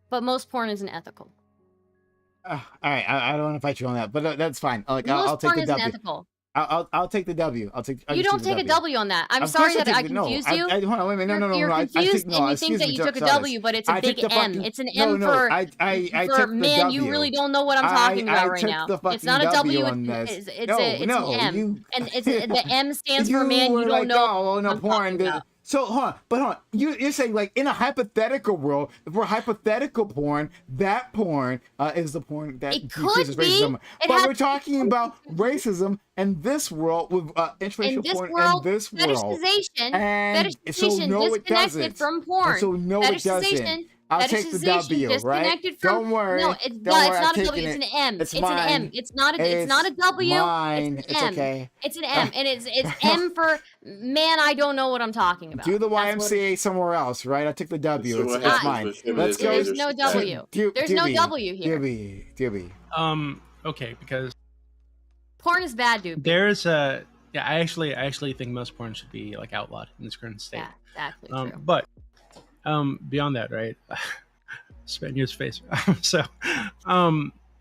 But most porn isn't ethical. All right, I don't want to fight you on that, but that's fine. Like, Most I'll take porn the isn't W. ethical. I'll take the W. I'll You don't take a W on that. I'm Of sorry course that I take the- confused no, you. hold on, wait a minute. No. You're I confused take, and you think that you took a W, but it's a big M. It's an M for I for took the man. You W. really don't know what I'm talking about right took now. the It's not a fucking W. on this. It's No, an M, and it's the M stands for man. You were don't like, know. Oh, no, what I'm porn. talking about. So, hold on. You're saying, like, in a hypothetical world, if we're hypothetical porn, that porn is the porn that It decreases could be. racism. It But has- we're talking about racism in this world with interracial In this porn world, in this world. fetishization, And so, no, it disconnected doesn't. from porn. And so, no, it doesn't. Fetishization, I'll take the W, right? disconnected from. Don't worry. No, it's Don't not. worry, It's I'm not a taking W. It's it. an M. It's It's an M. mine. It's not a. It's not a W. Mine. It's an It's M. okay. It's an M, and it's M for man. I don't know what I'm talking about. Do the That's what YMCA somewhere else, right? I took the W. So It's, what it's happens mine. with feminist Let's go. There's no W. There's no W here. Dibby. Okay, because Porn is bad, dude. there's a yeah. I actually think most porn should be like outlawed in this current state. Yeah, exactly true. But beyond that, right? Spaniard's face. So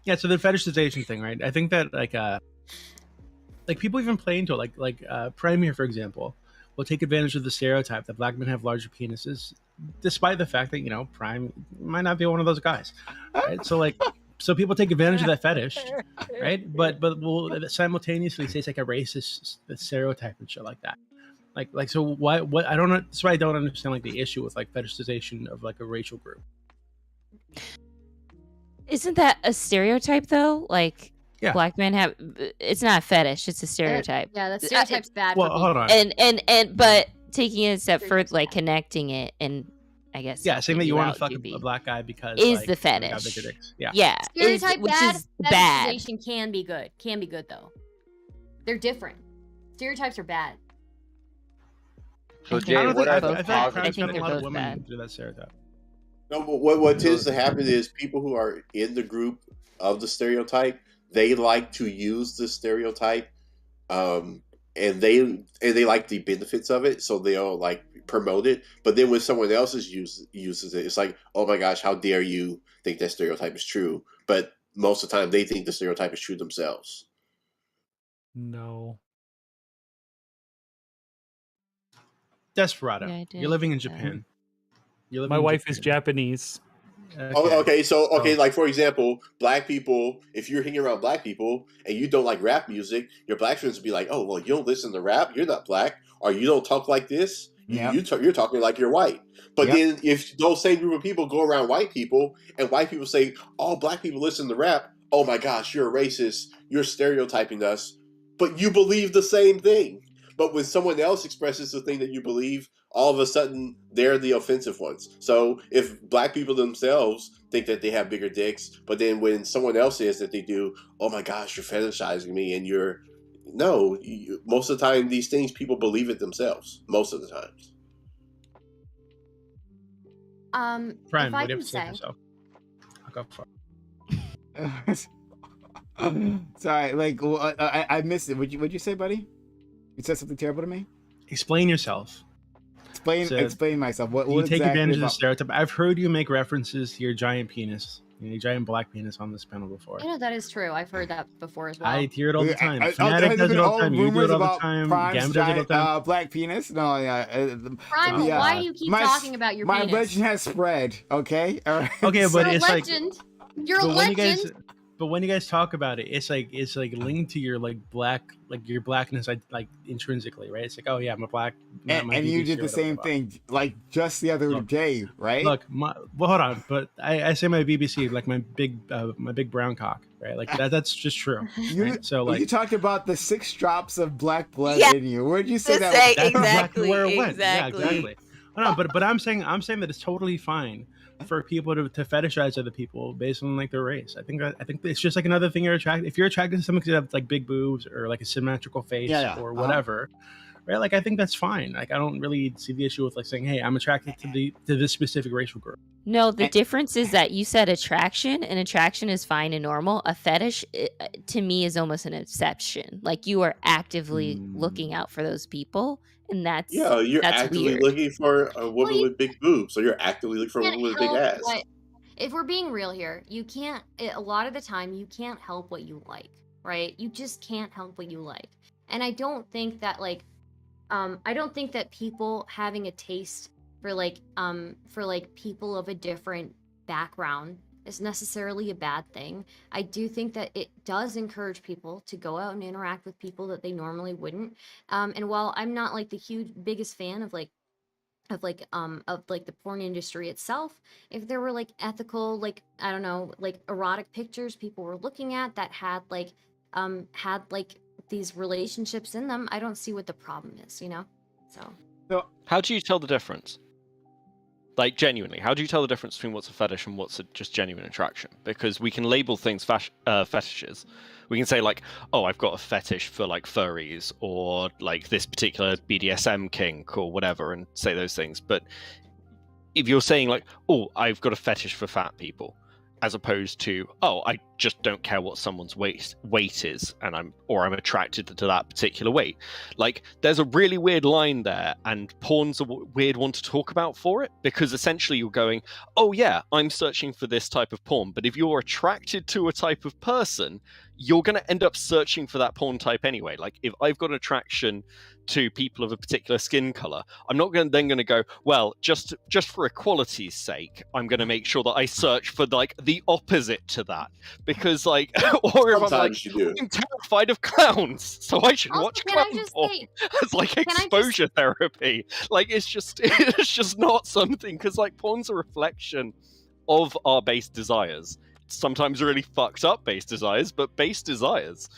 yeah. So the fetishization thing, right? I think that like people even play into it. Like Prime here, for example, will take advantage of the stereotype that black men have larger penises, despite the fact that Prime might not be one of those guys, right? So people take advantage of that fetish, right? But will simultaneously say it's like a racist stereotype and shit like that. Like so what I don't know. That's why I don't understand like the issue with like fetishization of like a racial group. Isn't that a stereotype though? Like Yeah. black men have it's not a fetish, it's a stereotype. Yeah, that stereotype's bad Well, for people. hold on. And but taking it a step further, like connecting it and I guess Yeah, saying that you want to fuck GB a black guy because is like, the they got fetish. bigger dicks. Yeah. Yeah. Stereotype which bad. is bad. Fetishization can be good. Can be good though. They're different. Stereotypes are bad. So I think Jay, I don't what think, are the I think both- crimes think got a they're lot of both women bad. through that stereotype. No, but what tends to happen is people who are in the group of the stereotype, they like to use the stereotype, and they like the benefits of it, so they'll like promote it. But then when someone else uses it, it's like, oh my gosh, how dare you think that stereotype is true? But most of the time, they think the stereotype is true themselves. No. Desperado. Yeah, I You're living in did. Japan. You're living My in wife is Japan. Japanese. Okay, like for example, black people. If you're hanging around black people and you don't like rap music, your black friends would be like, "Oh, well, you don't listen to rap. You're not black, or you don't talk like this. You're talking like you're white." But then if those same group of people go around white people and white people say, "All black people listen to rap," oh my gosh, you're a racist. You're stereotyping us. But you believe the same thing. But when someone else expresses the thing that you believe, all of a sudden they're the offensive ones. So if black people themselves think that they have bigger dicks, but then when someone else says that they do, oh my gosh, you're fetishizing me, and most of the time these things people believe it themselves. Most of the times. Brian, if I what do you can have to say for say, yourself? I'll go for it. Sorry, like I missed it. What'd you say, buddy? You said something terrible to me. Explain yourself. Explain myself. What You take exactly advantage of the about- stereotype. I've heard you make references to your giant penis, your giant black penis on this panel before. you know that is true. I've heard that before as well. I hear it all the time. I- Fnatic does it all the time. You do rumors it all the about time. Prime's Gamma does it all the giant, time. black penis. No, yeah. Prime, why do you keep talking about your my penis? legend has spread. Okay. All right. Okay, but You're it's a like, legend. You're a but when you legend. guys, but when you guys talk about it, it's like linked to your your blackness, like intrinsically, right? It's like, oh yeah, I'm a black. And you did the same thing, like just the other day, right? Look, well, hold on, but I say my BBC, like my big brown cock, right? Like that's just true. Right? So like you talked about the 6 drops of black blood Yeah. in you. Where'd you say that? Say that's exactly, where it went. exactly. Yeah, exactly. No, but I'm saying that it's totally fine for people to fetishize other people based on like their race. I think it's just like another thing you're attracted. If you're attracted to someone who have like big boobs or like a symmetrical face or whatever, right? Like I think that's fine. Like I don't really see the issue with like saying, hey, I'm attracted to this specific racial group. No, the difference is that you said attraction, and attraction is fine and normal. A fetish, to me, is almost an exception. Like you are actively looking out for those people, and that's you're that's actively weird. looking for a woman with big boobs, so you're actively looking for a woman with a big help ass. if we're being real here, you can't. A lot of the time, you can't help what you like, right? You just can't help what you like, and I don't think that I don't think that people having a taste for people of a different background is necessarily a bad thing. I do think that it does encourage people to go out and interact with people that they normally wouldn't. And while I'm not like the biggest fan of the porn industry itself, if there were like ethical, like I don't know, like erotic pictures people were looking at that had these relationships in them, I don't see what the problem is, you know? So how do you tell the difference? Like genuinely, how do you tell the difference between what's a fetish and what's just genuine attraction? Because we can label things fetishes. We can say like, oh, I've got a fetish for like furries or like this particular BDSM kink or whatever, and say those things. But if you're saying like, oh, I've got a fetish for fat people, as opposed to, oh, I just don't care what someone's weight is, and I'm attracted to that particular weight. Like, there's a really weird line there, and porn's a weird one to talk about for it, because essentially you're going, oh yeah, I'm searching for this type of porn, but if you're attracted to a type of person, you're going to end up searching for that porn type anyway. Like, if I've got an attraction to people of a particular skin color, I'm not then going to go, well, just for equality's sake, I'm going to make sure that I search for like the opposite to that, because like, or if I'm like, I'm terrified of clowns, so I should watch clown porn as like exposure therapy. Like, it's just not something, because like porn's a reflection of our base desires. Sometimes really fucked up base desires, but base desires.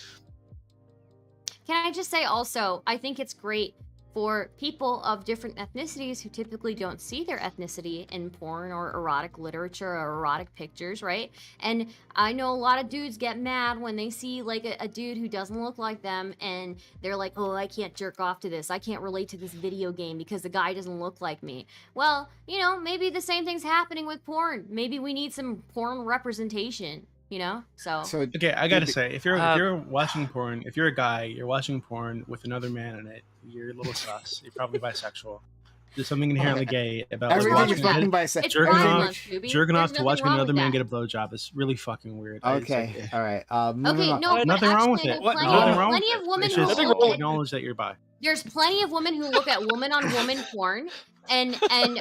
Can I just say also, I think it's great for people of different ethnicities who typically don't see their ethnicity in porn or erotic literature or erotic pictures, right? And I know a lot of dudes get mad when they see like a dude who doesn't look like them and they're like, oh, I can't jerk off to this. I can't relate to this video game because the guy doesn't look like me. Well, you know, maybe the same thing's happening with porn. Maybe we need some porn representation. You know, so okay, I gotta say, if you're watching porn, if you're a guy, you're watching porn with another man in it, you're a little sus. You're probably bisexual. There's something inherently gay about Everything is watching fucking bisexual. jerking off to watching another man get a blowjob is really fucking weird. Okay, all right. Okay, no, but nothing wrong with actually, it. there's Nothing wrong with plenty of it. women It's who just look at, acknowledge that you're bi. there's plenty of women who look at woman on woman porn and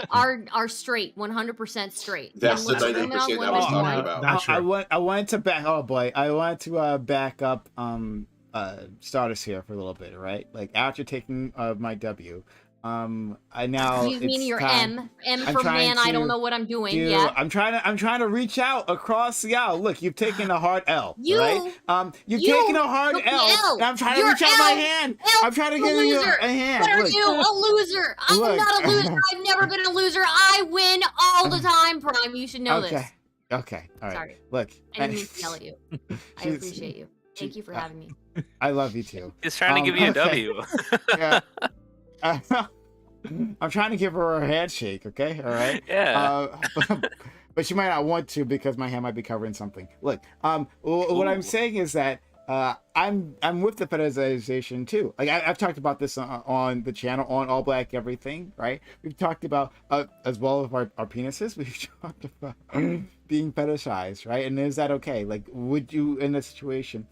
are straight, 100% straight. That's the And look at women on 90% I women was porn. talking about. I wanted to back. Oh boy, I wanted to back up Stardust here for a little bit, right? Like after taking my W, I now You mean it's your time- M I'm for trying man? I don't to know what I'm doing. do- Yeah. I'm trying to reach out across the aisle. Look, you've taken a hard L, You- right? You've you taken a hard took the L, L. and I'm trying to You're reach out my L. hand. L I'm trying to for give you loser. a hand. What are Look. you? A loser. I'm Look. not a loser. I've never been a loser. I win all the time, Prime. You should know Okay. this. Okay. All right. Sorry. Look. I didn't mean to yell at you. I She's- appreciate you. Thank you for having me. I love you too. He's trying to give you a okay. W. Yeah. I'm trying to give her a handshake, okay? All right. Yeah. But she might not want to because my hand might be covering something. Look, what I'm saying is that I'm with the fetishization too. Like I've talked about this on the channel on All Black Everything, right? We've talked about as well as our penises. We've talked about being fetishized, right? And is that okay? Like, would you in a situation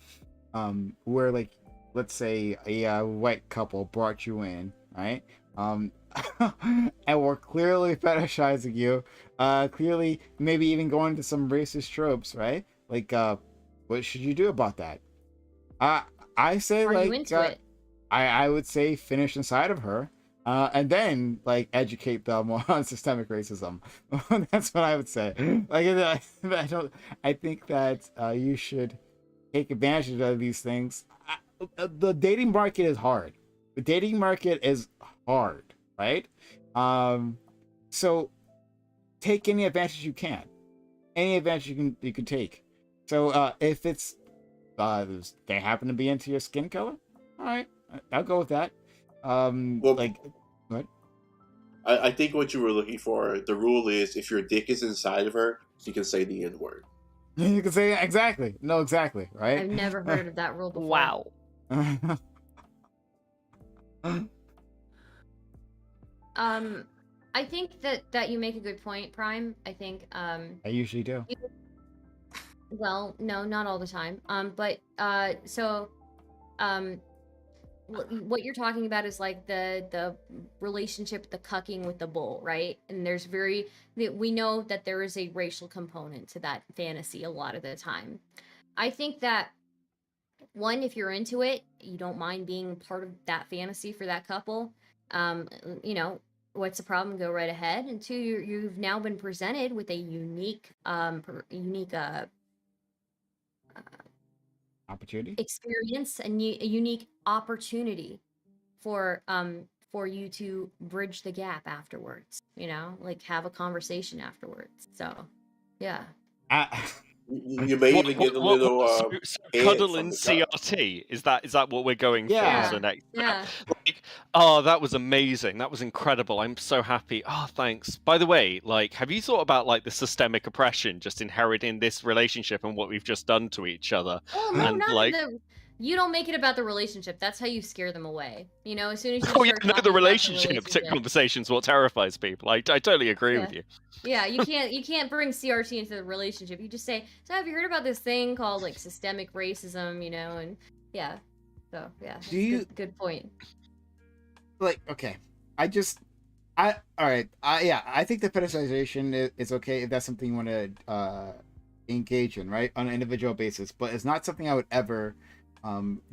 where, like, let's say a white couple brought you in, right? And we're clearly fetishizing you, clearly maybe even going to some racist tropes, right? Like, what should you do about that? I say, Are like, you into it? I would say finish inside of her, and then like educate them on systemic racism. That's what I would say. Like, I think that you should take advantage of these things. The dating market is hard. The dating market is hard, right? So take any advantage you can. Any advantage you can take. So if it's they happen to be into your skin color, all right, I'll go with that. Like, what? I think what you were looking for, the rule is if your dick is inside of her, you can say the N-word. You can say exactly. No, exactly, right? I've never heard of that rule before. Wow. I think that you make a good point, Prime. I think I usually do. well, no, not all the time. What you're talking about is like the relationship, the cucking with the bull, right? And we know that there is a racial component to that fantasy a lot of the time. I think that one, if you're into it, you don't mind being part of that fantasy for that couple. You know, what's the problem? Go right ahead. And two, you've now been presented with a unique Opportunity? experience and a unique opportunity for you to bridge the gap afterwards, you know, like have a conversation afterwards. So yeah. You may even get a little so head cuddle from and the guy. CRT, is that what we're going Yeah. for as the next Yeah. like, oh, that was amazing, that was incredible, I'm so happy. Oh, thanks. By the way, like, have you thought about like the systemic oppression just inherent in this relationship and what we've just done to each other? Oh no, And not like, you don't make it about the relationship. That's how you scare them away. You know, as soon as you oh yeah, start no, talking the about relationship conversation's what terrifies people. I totally agree with you. Yeah, you can't bring CRT into the relationship. You just say, so have you heard about this thing called like systemic racism, you know? And yeah. So yeah. Do you- good point. Like, okay, all right. Yeah, I think the fetishization is okay if that's something you want to engage in, right, on an individual basis. But it's not something I would ever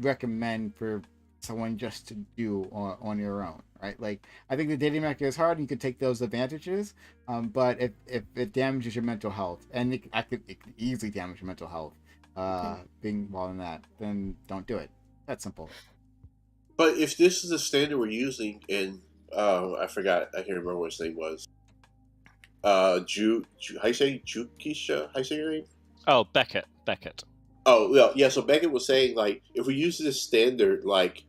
recommend for someone just to do on your own, right? Like, I think the dating market is hard, and you could take those advantages. But if it damages your mental health, and it could easily damage your mental health, being involved in that, then don't do it. That's simple. But if this is the standard we're using, and I forgot, I can't remember what his name was. How you say Jukisha? How you say your name? Oh, Beckett. Oh, yeah. So Beckett was saying, like, if we use this standard, like,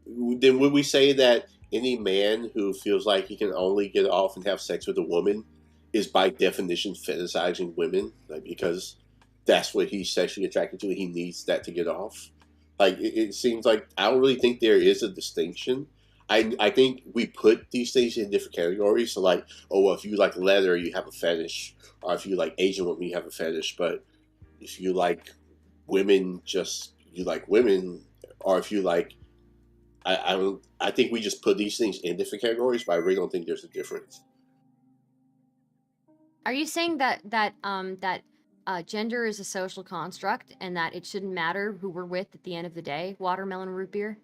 then would we say that any man who feels like he can only get off and have sex with a woman is by definition fetishizing women, like, because that's what he's sexually attracted to, and he needs that to get off? Like, it seems like I don't really think there is a distinction. I think we put these things in different categories. So, like, oh, well, if you like leather, you have a fetish, or if you like Asian women, you have a fetish. But if you like women, you like women, or if you like, I think we just put these things in different categories, but I really don't think there's a difference. Are you saying that gender is a social construct and that it shouldn't matter who we're with at the end of the day? Watermelon root beer?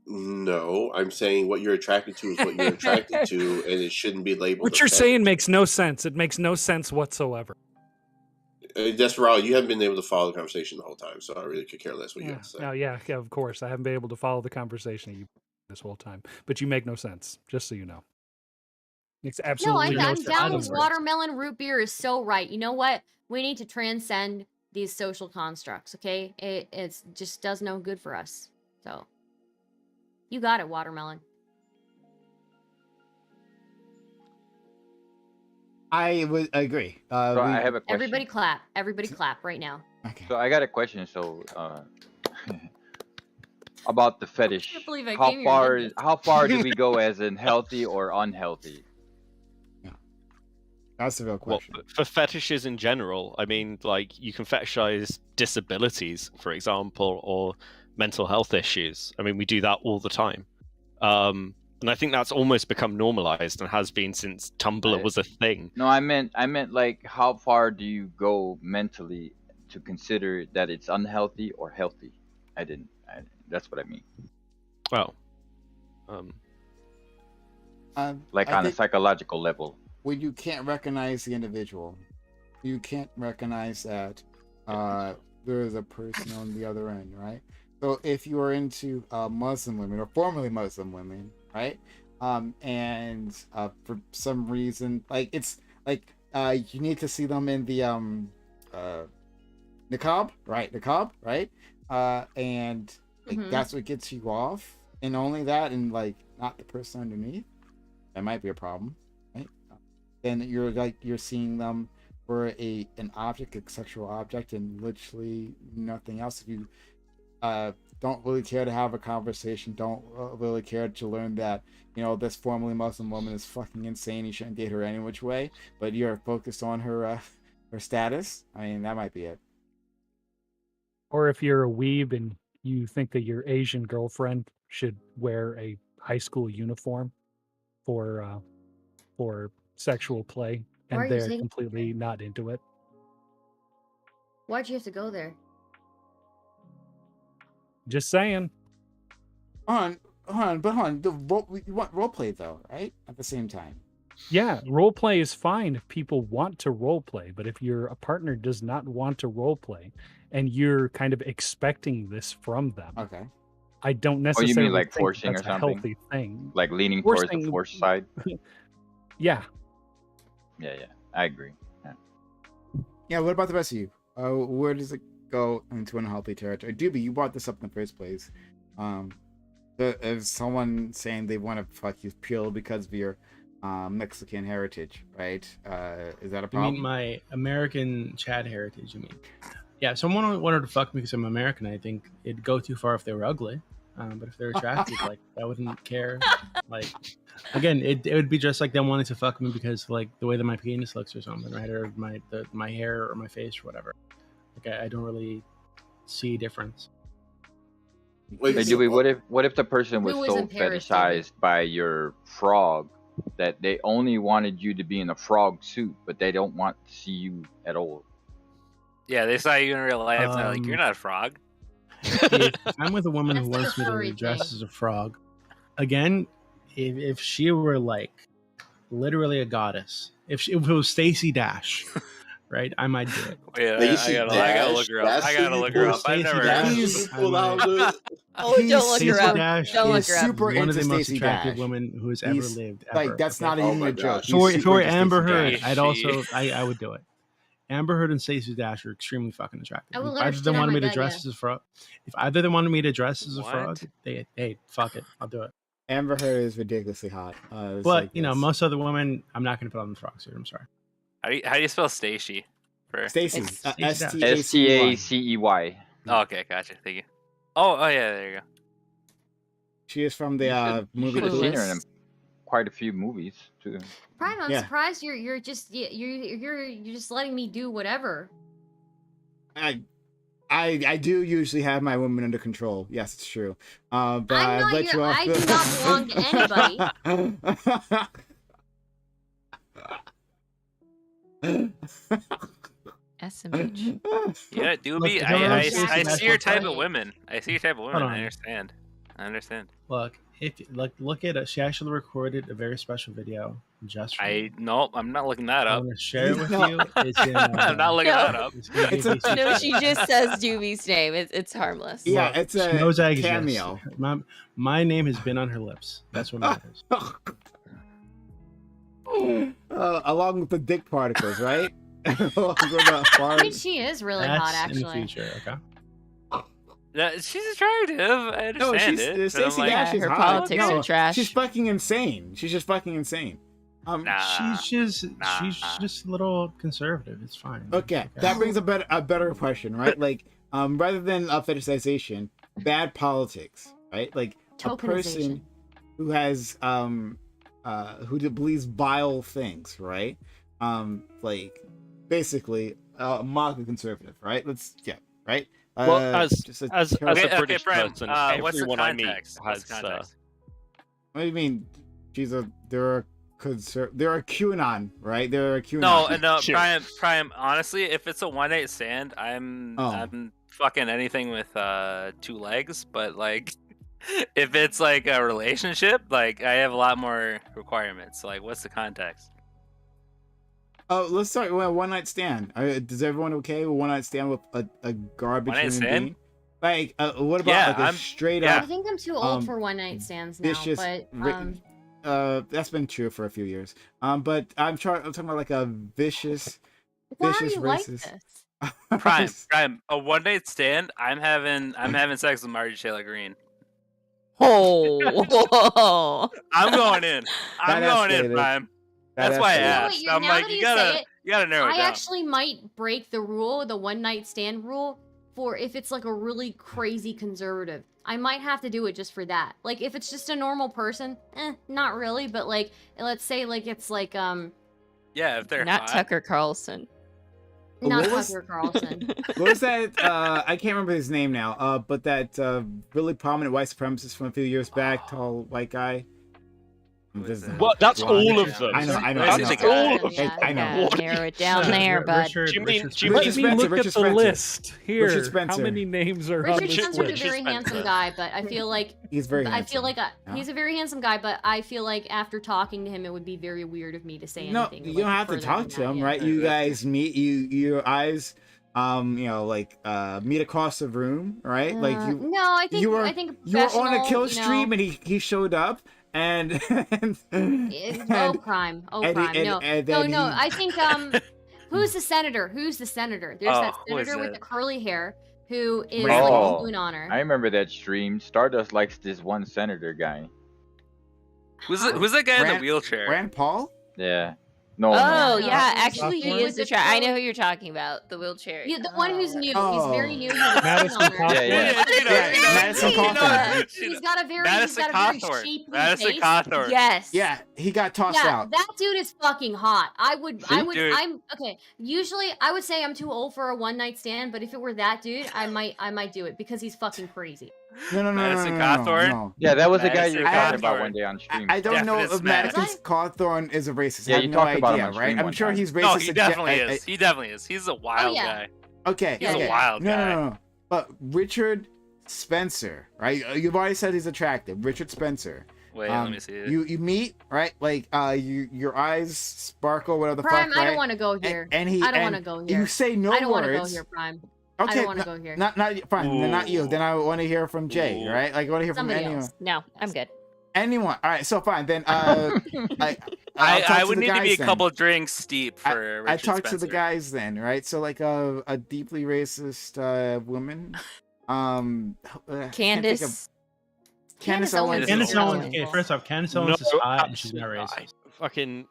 No, I'm saying what you're attracted to is what you're attracted to, and it shouldn't be labeled. What you're saying makes no sense. It makes no sense whatsoever. That's right. You haven't been able to follow the conversation the whole time, so I really could care less what you have to say. Oh, yeah, of course. I haven't been able to follow the conversation this whole time. But you make no sense, just so you know. Makes absolutely no sense. I'm down with watermelon root beer is so right. You know what? We need to transcend these social constructs, okay? It just does no good for us. So, you got it, watermelon. I would agree. So I have a question. Everybody clap. Everybody clap right now. Okay. So I got a question. So about the fetish. I can't believe I how came here and did how far do we go as in healthy or unhealthy? That's a real question. Well, for fetishes in general, I mean, like, you can fetishize disabilities, for example, or mental health issues. I mean, we do that all the time. And I think that's almost become normalized and has been since Tumblr was a thing. No, I meant like, how far do you go mentally to consider that it's unhealthy or healthy? I didn't that's what I mean. Oh. Like, on a psychological level. When you can't recognize the individual, you can't recognize that there is a person on the other end, right? So if you are into Muslim women or formerly Muslim women, right? And for some reason, like, it's like you need to see them in the niqab, right? Niqab, right? And like, that's what gets you off, and only that, and like not the person underneath. That might be a problem, right? Then you're seeing them for an object, a sexual object, and literally nothing else. If you don't really care to have a conversation, don't really care to learn that, you know, this formerly Muslim woman is fucking insane, you shouldn't date her any which way, but you're focused on her status, I mean, that might be it. Or if you're a weeb and you think that your Asian girlfriend should wear a high school uniform for sexual play, and they're completely not into it. Why'd you have to go there? Just saying. Hold on. You want role play though, right? At the same time. Yeah, role play is fine if people want to role play, but if your partner does not want to role play, and you're kind of expecting this from them, okay, I don't necessarily. Oh, you mean like think forcing that's or something? A healthy thing. Like leaning towards the force side. Yeah. Yeah, I agree. Yeah. What about the rest of you? Where does it go into unhealthy territory? Doobie, you brought this up in the first place. Is someone saying they want to fuck you purely because of your Mexican heritage, right? Is that a problem? You mean my American Chad heritage, you mean? Yeah, if someone wanted to fuck me because I'm American, I think it'd go too far if they were ugly. But if they're attractive, like, I wouldn't care. Like, again, it would be just like them wanting to fuck me because, like, the way that my penis looks or something, right? Or my hair or my face or whatever. Like, I don't really see a difference. Hey, Dewey, what if the person was so fetishized by your frog that they only wanted you to be in a frog suit, but they don't want to see you at all? Yeah, they saw you in real life, and they're like, "You're not a frog." If I'm with a woman who wants me to dress as a frog, again, if she were like literally a goddess, if it was Stacey Dash, right, I might do it. Yeah, I gotta look her up. I gotta look her up. I've never heard of Dash, her. Oh, don't look her Stacey up. Dash Don't look is her up. super one of the into most Stacey attractive Dash. women who has He's- ever lived. like, Ever, that's not Oh even my a joke. gosh. He's For super into Amber Stacey Heard, Dash. I'd also I would do it. Amber Heard and Stacey Dash are extremely fucking attractive. I would If let her either of shit them on wanted my me to gut, dress yeah. as a frog, if either of them wanted me to dress as a What? frog, hey, fuck it, I'll do it. Amber Heard is ridiculously hot. It's But like you know, this. most other women, I'm not going to put on the frog suit. I'm sorry. How do you spell Stacey? Stacey, It's Stacey Dash. STACEY. Oh, okay, gotcha. Thank you. Oh yeah, there you go. She is from You the movie should have seen her in Clueless. quite a few movies too. Prime, I'm Yeah. surprised you're just you're just letting me do whatever. I do usually have my women under control. Yes, it's true. But I'm I not let your, you off I do not belong to anybody. SMH. Yeah, Doobie, Look, don't I understand see your type of funny. women. I see your type of women. Hold on. I understand. I understand. Look, if look at it. She actually recorded a very special video just for you. Nope, I'm not looking that I'm up. going to share it with No. you. It's in, I'm not looking No. that up. it's gonna be It's a- DC No, show. she just says Doobie's name. It's harmless. Yeah, Look, it's she a knows I exist. cameo. My name has been on her lips. That's what matters. Along with the dick particles, right? Along with the I mean, fart. she is really That's hot, in the actually. future. Okay. She's attractive. I No, understand she's it. but I'm Stacey like, Dash is her hot. politics No, are trash. She's fucking insane. She's just fucking insane. Nah, she's just a little conservative. It's fine. Okay, that brings a better question, right? Like, rather than fetishization, bad politics, right? Like a person who has who believes vile things, right? Like basically mildly conservative, right? Right. Well, as just a as terrible- a British Brian, person, what's the everyone I meet context? What's has the context? What do you mean? They're a QAnon, right? They're a QAnon. No, Sure. Prime. Honestly, if it's a one night stand, I'm fucking anything with 2 legs. But like, if it's like a relationship, like I have a lot more requirements. Like, what's the context? Oh, let's start with a one night stand. Does everyone okay with one night stand with a garbage One-night human stand? being? Like, what about Yeah, like a I'm- straight I up think I'm too old for one night stands now, vicious? but That's been true for a few years. But I'm talking about like a vicious, why are vicious you like racist. this? Prime. A one night stand. I'm having sex with Margie Taylor Greene. Oh, I'm going in. I'm That going in, escalated. Prime. That That's why I escalated. asked. You know what, I'm now like, that you you say gotta it, narrow it I down. actually might break the rule, the one night stand rule, for if it's like a really crazy conservative. I might have to do it just for that. Like if it's just a normal person, not really, but like let's say like it's like Yeah, if they're not hot. Tucker Carlson. not What was- Tucker Carlson. What was that? I can't remember his name now. But that really prominent white supremacist from a few years back, tall white guy. Well, that's all of them. I know. That's all of Yeah, them. I know. yeah, narrow it down there, bud. Do you mean Richard Let me Spencer, look Richard at the Spencer. list here. Richard How Spencer. many names are on Richard this Spencer's a list? very handsome guy, but I feel like He's very I feel handsome. like he's a very handsome guy, but I feel like after talking to him, it would be very weird of me to say No, anything. you like, don't have to further talk than to that, him, yeah. right? You guys meet. Your eyes, meet across the room, right? Like you. No, I think you were I think you were on a kill professional, stream and he showed up and crime. Oh, and he- crime. No, and no, then no. he- I think who's the senator? Who's the senator? There's that who is senator with it? the curly hair who is Rand like Paul. a spoon on her. I remember that stream. Stardust likes this one senator guy. Who's that guy in the Rand- wheelchair? Rand Paul? Yeah. No. Oh no. yeah, He's actually the one he with is the the track. I curly- know who you're talking about. The wheelchair. Yeah, the one who's new. Oh. He's very new. He has a Madison spoon on her. Yeah, yeah. Madison Cawthorn. He's got a very, Madison he's got a very Cawthorn. shapely Madison face. Cawthorn. Yes. Yeah, he got tossed Yeah, out. that dude is fucking hot. Dude. I'm okay. Usually, I would say I'm too old for a one night stand, but if it were that dude, I might do it because he's fucking crazy. No, Madison Cawthorn? no. Yeah, that was the guy Madison you were talking Cawthorn. about one day on stream. I don't know Definite if smash. Madison Cawthorn is a racist. Yeah, I have you no talked about him idea, on stream right? I'm one sure time. he's racist. No, he definitely is. He definitely is. He's a wild yeah. guy. Okay, He's okay. a wild guy. No. But Richard Spencer, right? You've already said he's attractive. Richard Spencer. Wait, let me see it. You meet, right? Like your eyes sparkle, whatever the Prime, fuck, I right? don't want to go here. And he I don't want and to go here. you say no I don't want to go words. here, Prime. Okay, I don't want to go here. Not fine. Then not you. Then I want to hear from Jay, Ooh. right? Like I want to hear Somebody from anyone. else. No, I'm good. Anyone. All right, so fine. Then I would need to be a couple drinks steep for I Richard talked to the Spencer. guys then, right? So like a deeply racist woman. Candace. Candace Owens. Owens. Candace is Owens. awesome. Okay, first off, Candace Owens is hot and she's not absolutely racist. not. Fucking.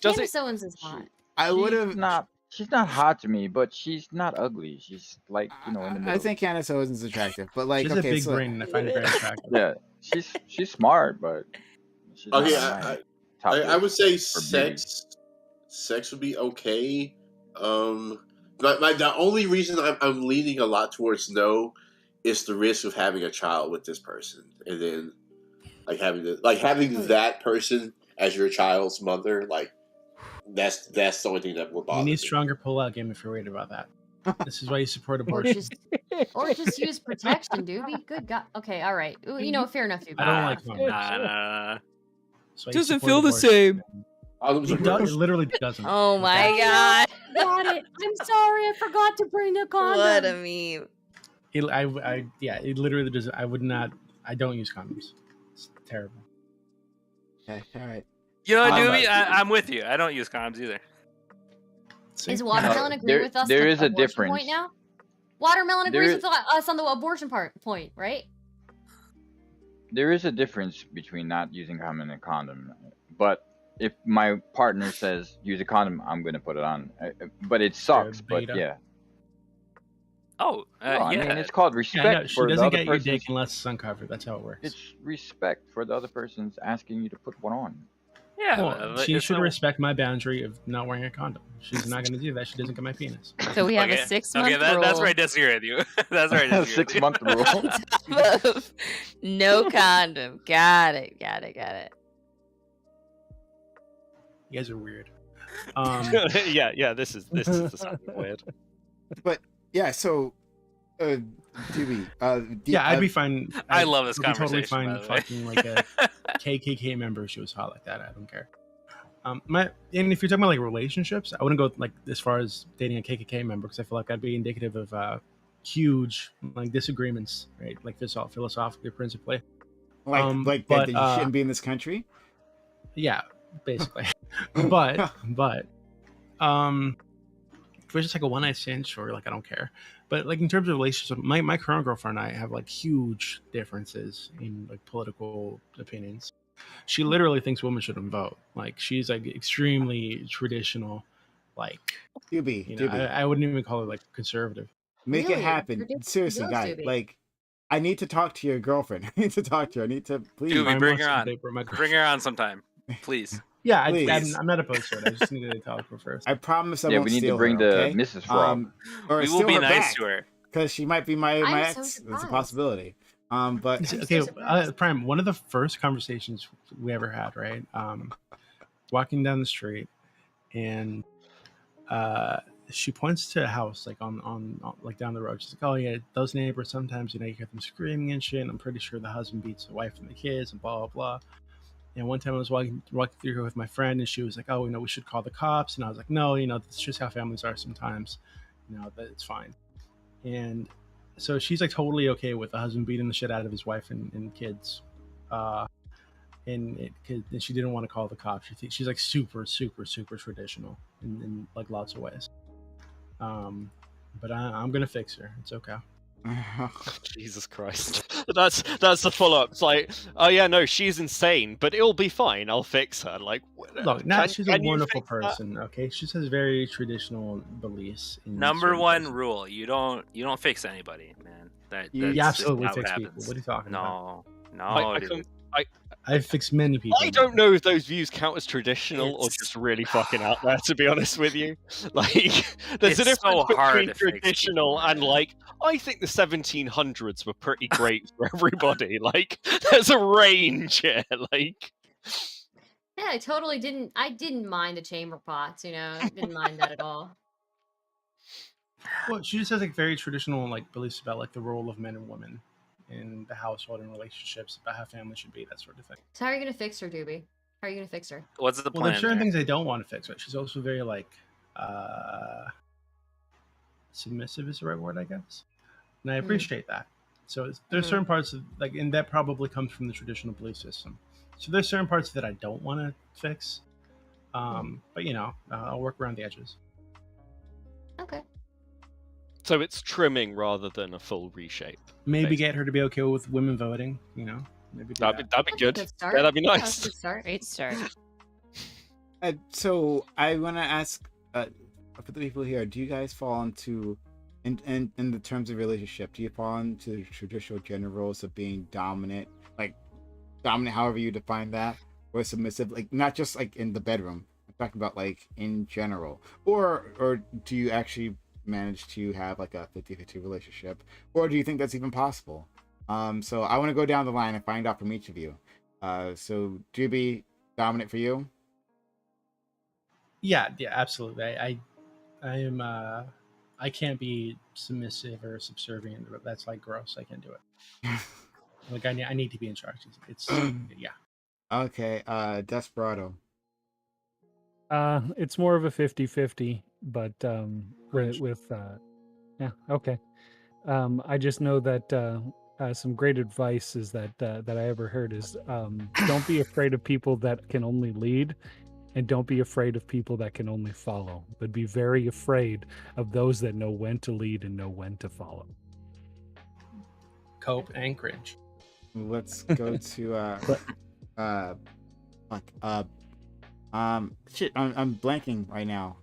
Does Candace Owens is hot. I would have not. She's not hot to me, but she's not ugly. She's like in the middle. I think Candace Owens is attractive, but like She's okay, a big so brain and I find it very attractive. Yeah, she's smart, but she's not Okay, my top I would say list for beauty. sex would be okay. The only reason I'm leaning a lot towards no is the risk of having a child with this person, and then having that person as your child's mother, like that's the only thing that would bother You need me. stronger pull-out game if you're worried about that. This is why you support abortion. Or just use protection, doobie. Good God. Okay, all right. You know, fair enough, doobie. I don't like condoms. Nah. So Doesn't feel the same. It literally doesn't. Oh my god. Got it. I'm sorry, I forgot to bring the condom. What a meme. It literally does. I would not. I don't use condoms. It's terrible. Okay, all right. You know, Doobie, I'm with you. I don't use condoms either. Is Watermelon agree with us? There on is the a abortion difference. Point now? Watermelon There agrees is- with us on the abortion point, right? There is a difference between not using condom and a condom, but if my partner says use a condom, I'm gonna put it on. But it sucks. But beta. yeah. Oh, I yeah. mean, it's called respect Yeah, no, she for the doesn't other get your person's. dick unless it's uncovered. That's how it works. It's respect for the other person's asking you to put one on. Yeah, Well, she should respect my boundary of not wearing a condom. She's not going to do that. She doesn't get my penis. So we have Okay. a 6 month Okay, rule. that's where I disagree with you. That's where I disagree. 6 month rule. On top of no condom. Got it. You guys are weird. yeah. This is something weird. But yeah, so Doobie, I'd be fine. I love this I'd be totally conversation, fine by the way. fucking like a KKK member if she was hot like that. I don't care. And if you're talking about like relationships, I wouldn't go like as far as dating a KKK member because I feel like that'd be indicative of huge like disagreements, right? Like philosophically, principally. Like but, that you shouldn't be in this country. Yeah, basically. but if it's just like a one night stand, sure, like I don't care. But like in terms of relationships, my current girlfriend and I have like huge differences in like political opinions. She literally thinks women shouldn't vote. Like she's like extremely traditional. Like Doobie, I wouldn't even call her like conservative. Make Really? it happen. Ridiculous, Seriously, guy. Doobie. Like, I need to talk to your girlfriend. I need to talk to her. I need to please. Doobie, bring her on. Date for my Bring her on sometime, please. Yeah, Please. I'm not opposed to it. I just need to talk to her first. I promise I Yeah, won't we need to steal bring her, the okay? Mrs. Frog. Or We will steal be her nice back, to her. because she might be my I'm ex. so It's a surprised. possibility. But Okay, Prime. One of the first conversations we ever had, right? Walking down the street, and she points to a house like on like down the road. She's like, "Oh yeah, those neighbors. Sometimes you hear them screaming and shit. And I'm pretty sure the husband beats the wife and the kids and blah blah blah." And one time I was walking through here with my friend, and she was like, "Oh, we should call the cops." And I was like, "No, that's just how families are sometimes. That it's fine." And so she's like totally okay with the husband beating the shit out of his wife and kids, and she didn't want to call the cops. She's like super traditional in like lots of ways. But I'm gonna fix her. It's okay. Jesus Christ. That's the follow-up. It's like, oh yeah, no, she's insane, but it'll be fine. I'll fix her. Like, Look, she's a can you wonderful fix that? person. Okay, she has very traditional beliefs. In Number certain one things. rule: you don't fix anybody, man. You That's just absolutely not what fix people. happens. What are you talking about? No, I dude. I've fixed many people. I don't know if those views count as traditional or It's- just really fucking out there, to be honest with you. Like, there's a It's so difference hard between to fix traditional people, and, man. like, I think the 1700s were pretty great for everybody. Like, there's a range here. Like, Yeah, I totally didn't. I didn't mind the chamber pots. Didn't mind that at all. Well, she just has like very traditional like beliefs about like the role of men and women. in the household and relationships, about how family should be, that sort of thing. So how are you gonna fix her, Doobie? How are you gonna fix her? What's the Well, plan there's certain there? things I don't want to fix. Right? She's also very like submissive is the right word, I guess, and I appreciate that. So there's certain parts of like, and that probably comes from the traditional belief system. So there's certain parts that I don't want to fix, but you know, I'll work around the edges. Okay. So it's trimming rather than a full reshape. Maybe get her to be okay with women voting. You know, maybe that'd be That's a good. good start. Yeah, that'd be Yeah, nice. that's a good start. Great start. So I want to ask for the people here: do you guys fall into, in the terms of relationship, do you fall into the traditional gender roles of being dominant, like dominant, however you define that, or submissive, like not just like in the bedroom? I'm talking about like in general, or do you actually manage to have like a 50-50 relationship, or do you think that's even possible? So I want to go down the line and find out from each of you. So Doobie, dominant for you? Yeah, absolutely. I am. I can't be submissive or subservient. That's like gross. I can't do it. Like I need to be in charge. It's yeah. Okay, Desperado. It's more of a 50-50, but with yeah, okay. I just know that some great advice is that I ever heard is don't be afraid of people that can only lead, and don't be afraid of people that can only follow, but be very afraid of those that know when to lead and know when to follow. Cope and cringe. Let's go to shit, I'm blanking right now.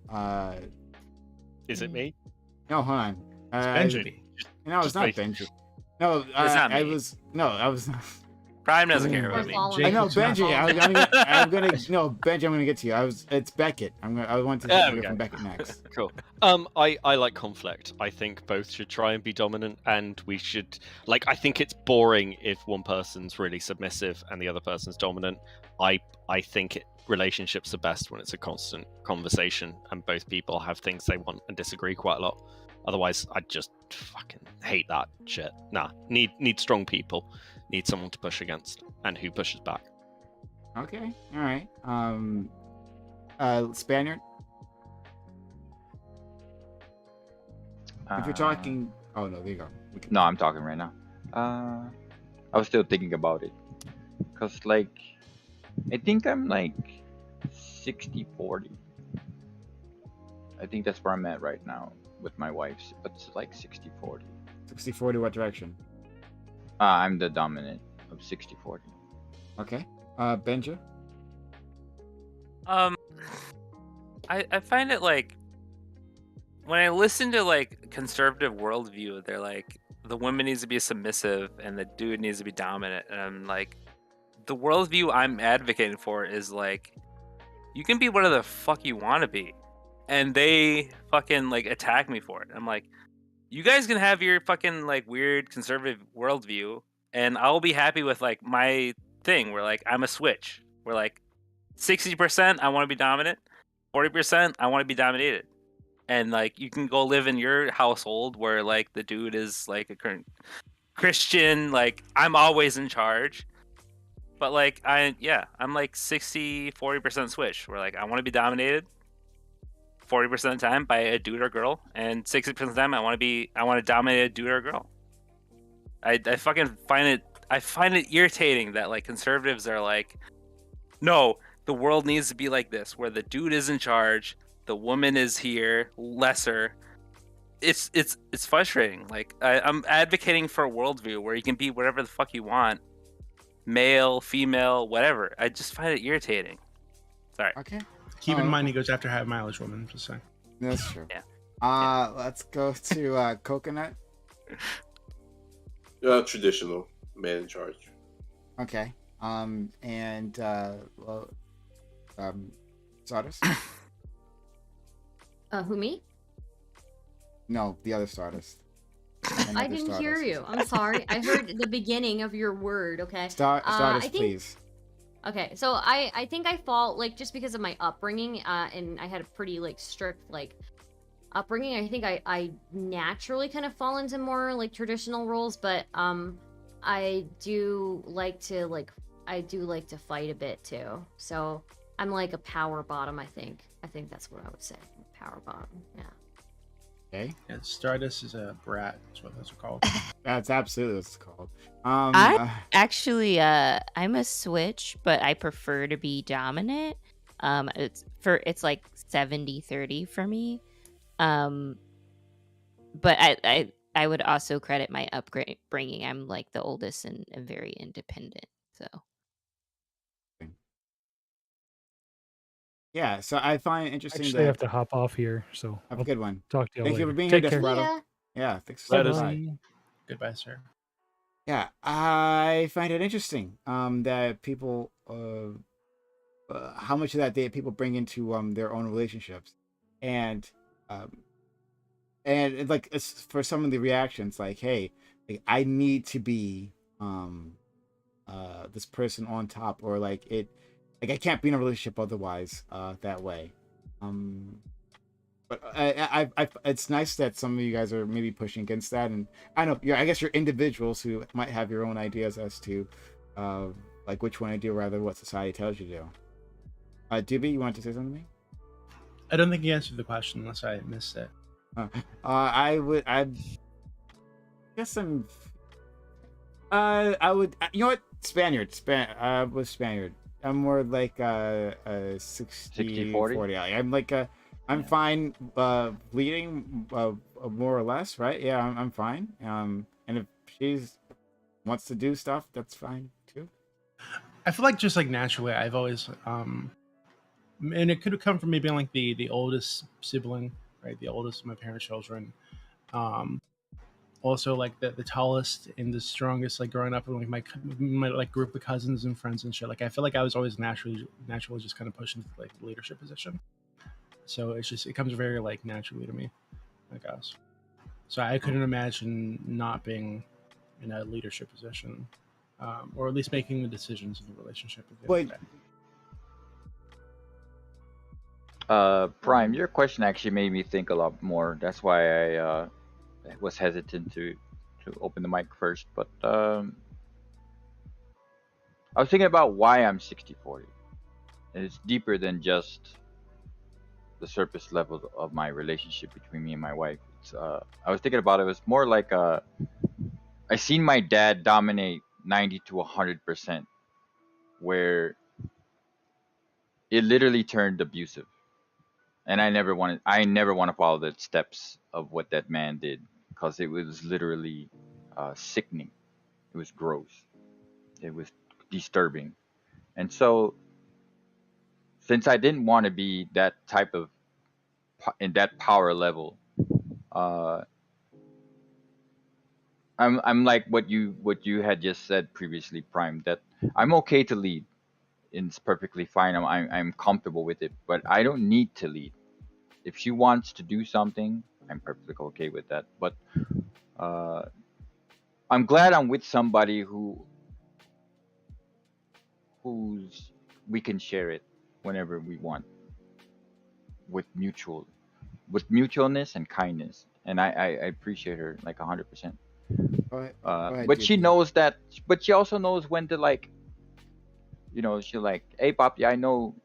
Is it me? No, hold on. It's Benji. No, it's Just not me. Benji. No, It's not I me. was no, I was. Prime doesn't care about me. I know Benji. I'm gonna no Benji. I'm gonna get to you. It's Beckett. I want to There we hear go. from Beckett next. Cool. I like conflict. I think both should try and be dominant, and we should like. I think it's boring if one person's really submissive and the other person's dominant. I think relationships are best when it's a constant conversation and both people have things they want and disagree quite a lot. Otherwise, I just fucking hate that shit. Nah, need strong people. Need someone to push against and who pushes back. Okay, all right. Spaniard. If you're talking, oh no, there you go. No, I'm talking right now. I was still thinking about it, cause like, I think I'm like 60-40. I think that's where I'm at right now with my wife, but it's like 60-40. 60-40, what direction? I'm the dominant of 60-40. Okay. Benja. I find it like when I listen to like conservative worldview, they're like the woman needs to be submissive and the dude needs to be dominant, and I'm like, the worldview I'm advocating for is like, you can be whatever the fuck you want to be, and they fucking like attack me for it. I'm like, you guys can have your fucking like weird conservative worldview, and I'll be happy with like my thing where like I'm a switch. Where like 60% I want to be dominant, 40% I want to be dominated, and like you can go live in your household where like the dude is like a current Christian, like I'm always in charge. But like I'm like 60-40% switch where like I want to be dominated 40% of the time by a dude or girl, and 60% of the time I want to dominate a dude or girl. I fucking find it irritating that like conservatives are like, no, the world needs to be like this, where the dude is in charge, the woman is here, lesser. It's frustrating. Like I'm advocating for a worldview where you can be whatever the fuck you want, male, female, whatever. I just find it irritating. Sorry. Okay. Keep in mind he goes after high mileage women. Just saying. That's true. Yeah. Let's go to Coconut. Traditional man in charge. Okay. Stardust. Who, me? No, the other Stardust. I didn't hear you. I'm sorry. I heard the beginning of your word. Okay. Stardust, please. Okay, so I think I fall like just because of my upbringing, and I had a pretty like strict like upbringing. I think I naturally kind of fall into more like traditional roles, but I do like to fight a bit too. So I'm like a power bottom, I think. I think that's what I would say. Power bottom. Yeah. Okay. Yeah, Stardust is a brat. That's what those are called. That's absolutely what it's called. Actually, I'm a switch, but I prefer to be dominant. It's like 70-30 for me. But I would also credit my upbringing. I'm like the oldest and very independent. So yeah, so I find it interesting Actually, I have that to hop off here, so have I'll a good one. talk to you Thank you later. for being here, Take care. Desperado. Yeah, thanks for Bye. stopping by. Goodbye, sir. Yeah, I find it interesting that people how much of that people bring into their own relationships, and like it's for some of the reactions, like, hey, like, I need to be this person on top, or like I can't be in a relationship otherwise that way. But it's nice that some of you guys are maybe pushing against that, and I know, I guess you're individuals who might have your own ideas as to like which one to do rather what society tells you to do. Doobie, you want to say something to me? I don't think you answered the question unless I missed it. I guess I would, you know what, Spaniard. Was Spaniard. I'm more like a 60-40. I'm like I'm fine bleeding more or less, right? Yeah, I'm fine. And if she's wants to do stuff, that's fine too. I feel like just like naturally, I've always and it could have come from me being like the oldest sibling, right? The oldest of my parents' children. Also like the tallest and the strongest, like growing up with like my like group of cousins and friends and shit. Like I feel like I was always naturally just kind of pushed into like the leadership position. So it comes very like naturally to me, I guess. So I couldn't imagine not being in a leadership position, or at least making the decisions in the relationship. Prime, your question actually made me think a lot more. That's why I was hesitant to open the mic first. But I was thinking about why I'm 60-40. And it's deeper than just the surface level of my relationship between me and my wife. It's, I was thinking about it was more like I seen my dad dominate 90 to 100%, where it literally turned abusive. And I never want to follow the steps of what that man did, because it was literally sickening. It was gross. It was disturbing. And so, since I didn't want to be that type of in that power level, I'm like what you had just said previously, Prime. That I'm okay to lead. It's perfectly fine. I'm comfortable with it, but I don't need to lead. If she wants to do something, I'm perfectly okay with that. But I'm glad I'm with somebody who's we can share it whenever we want, with mutualness and kindness. And I appreciate her like 100%. But she knows that. But she also knows when to, like, she's like, hey, Papi, I know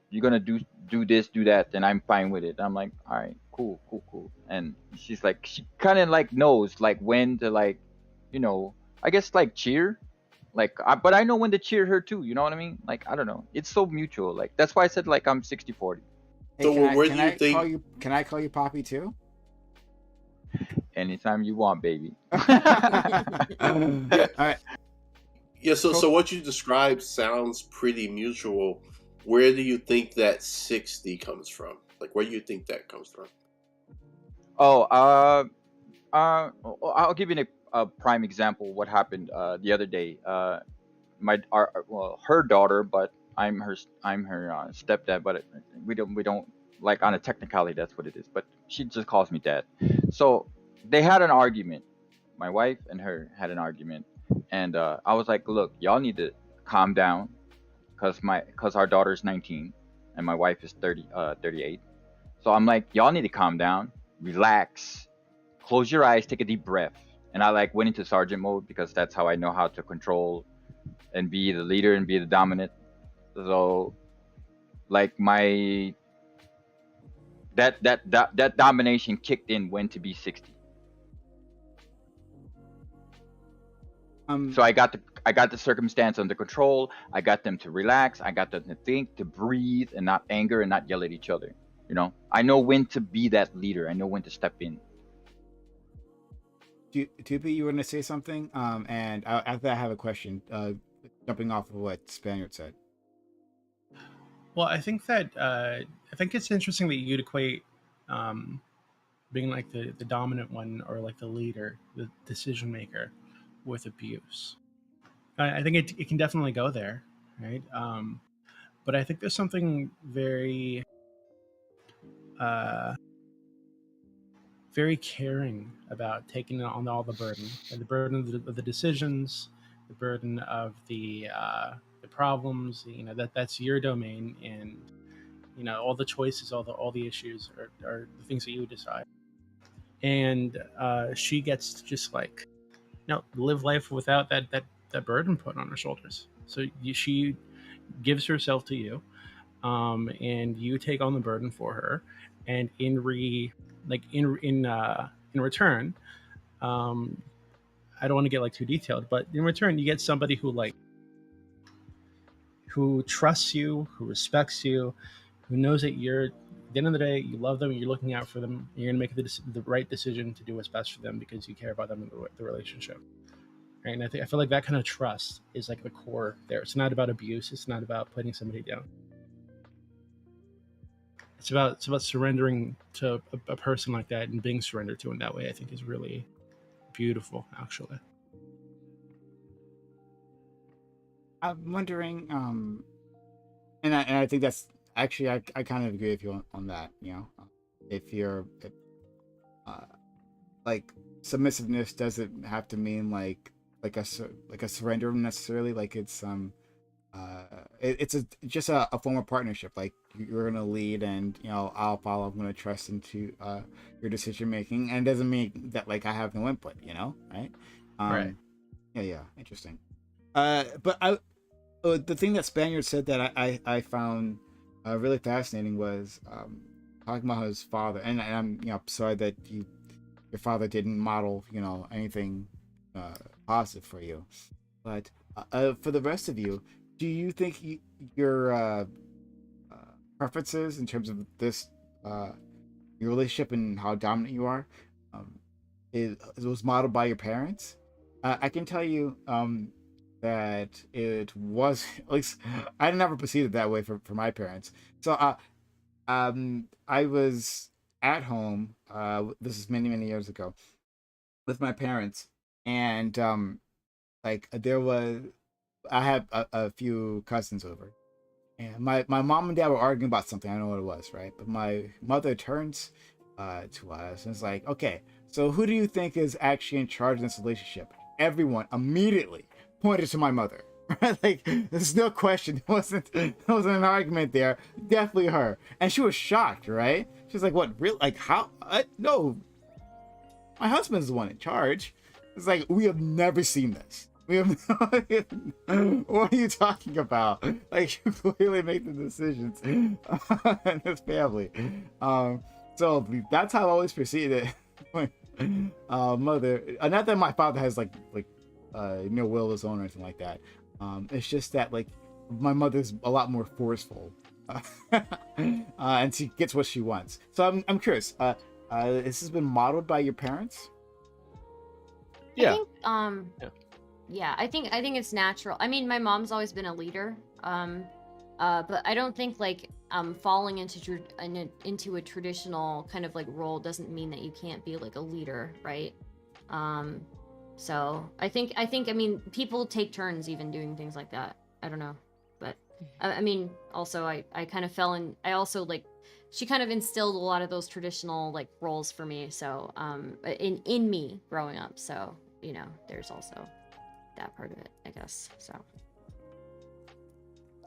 you're gonna do this, do that, and I'm fine with it. I'm like, all right, cool. And she's like, she kind of like knows like when to, like, I guess like cheer, like, but I know when to cheer her too. You know what I mean? Like, I don't know. It's so mutual. Like, that's why I said like I'm 60-40. Hey, so can I call you Poppy too? Anytime you want, baby. All right. Yeah, so what you described sounds pretty mutual. Where do you think that 60 comes from? Like, where do you think that comes from? Oh, I'll give you a prime example. What happened the other day? Her daughter, but I'm her stepdad. But we don't like, on a technicality, that's what it is. But she just calls me dad. So they had an argument. My wife and her had an argument, and I was like, look, y'all need to calm down, because our daughter's 19 and my wife is 38. So I'm like, y'all need to calm down, relax, close your eyes, take a deep breath, and I like went into sergeant mode because that's how I know how to control and be the leader and be the dominant. So, like that domination kicked in when to be 60. So I got the circumstance under control. I got them to relax. I got them to think, to breathe, and not anger and not yell at each other. You know, I know when to be that leader. I know when to step in. Tupi, you want to say something? And after I have a question, jumping off of what Spaniard said. Well, I think it's interesting that you'd equate being like the dominant one or like the leader, the decision maker, with abuse. I think it can definitely go there, right? But I think there's something very very caring about taking on all the burden, and the burden of the decisions, the burden of the problems. You know, that's your domain, and you know, all the choices, all the issues are the things that you decide. And she gets to just like, you know, live life without that burden put on her shoulders. So she gives herself to you, and you take on the burden for her, and in return, I don't want to get like too detailed, but in return you get somebody who trusts you, who respects you, who knows that you're, at the end of the day, you love them, you're looking out for them, and you're going to make the right decision to do what's best for them because you care about them in the relationship. Right? And I feel like that kind of trust is like the core there. It's not about abuse. It's not about putting somebody down. It's about surrendering to a person like that, and being surrendered to in that way, I think, is really beautiful, actually. I'm wondering, and I think that's actually, I kind of agree with you on that. You know, if like submissiveness doesn't have to mean like a surrender necessarily. Like it's it's just a form of partnership. Like you're gonna lead, and you know, I'll follow. I'm gonna trust into your decision making, and it doesn't mean that like I have no input. You know, right? Right. Yeah, interesting. But the thing that Spaniard said that I found really fascinating was talking about his father, and I'm, you know, sorry that your father didn't model, you know, anything positive for you, but for the rest of you, do you think your preferences in terms of this your relationship and how dominant you are it was modeled by your parents? I can tell you that it was, at least I never perceived it that way for my parents. So I was at home, this is many years ago, with my parents, and like I had a few cousins over, and my mom and dad were arguing about something. I don't know what it was, right? But my mother turns to us and is like, okay, so who do you think is actually in charge of this relationship? Everyone immediately pointed to my mother. Like, there's no question. There wasn't an argument there. Definitely her. And she was shocked, right? She was like, what, really? Like, how? No, my husband's the one in charge. It's like, we have never seen this. We have what are you talking about? Like, you clearly make the decisions in this family. So that's how I always perceived it. Mother, not that my father has like no will of his own or anything like that. It's just that like my mother's a lot more forceful, and she gets what she wants. So I'm curious. This has been modeled by your parents? Yeah. I think it's natural. I mean, my mom's always been a leader. But I don't think like falling into a traditional kind of like role doesn't mean that you can't be like a leader, right? So I think I mean, people take turns even doing things like that. I don't know, but I mean, also I kind of fell in. I also like, she kind of instilled a lot of those traditional like roles for me. So in me growing up. So you know, there's also that part of it, I guess. So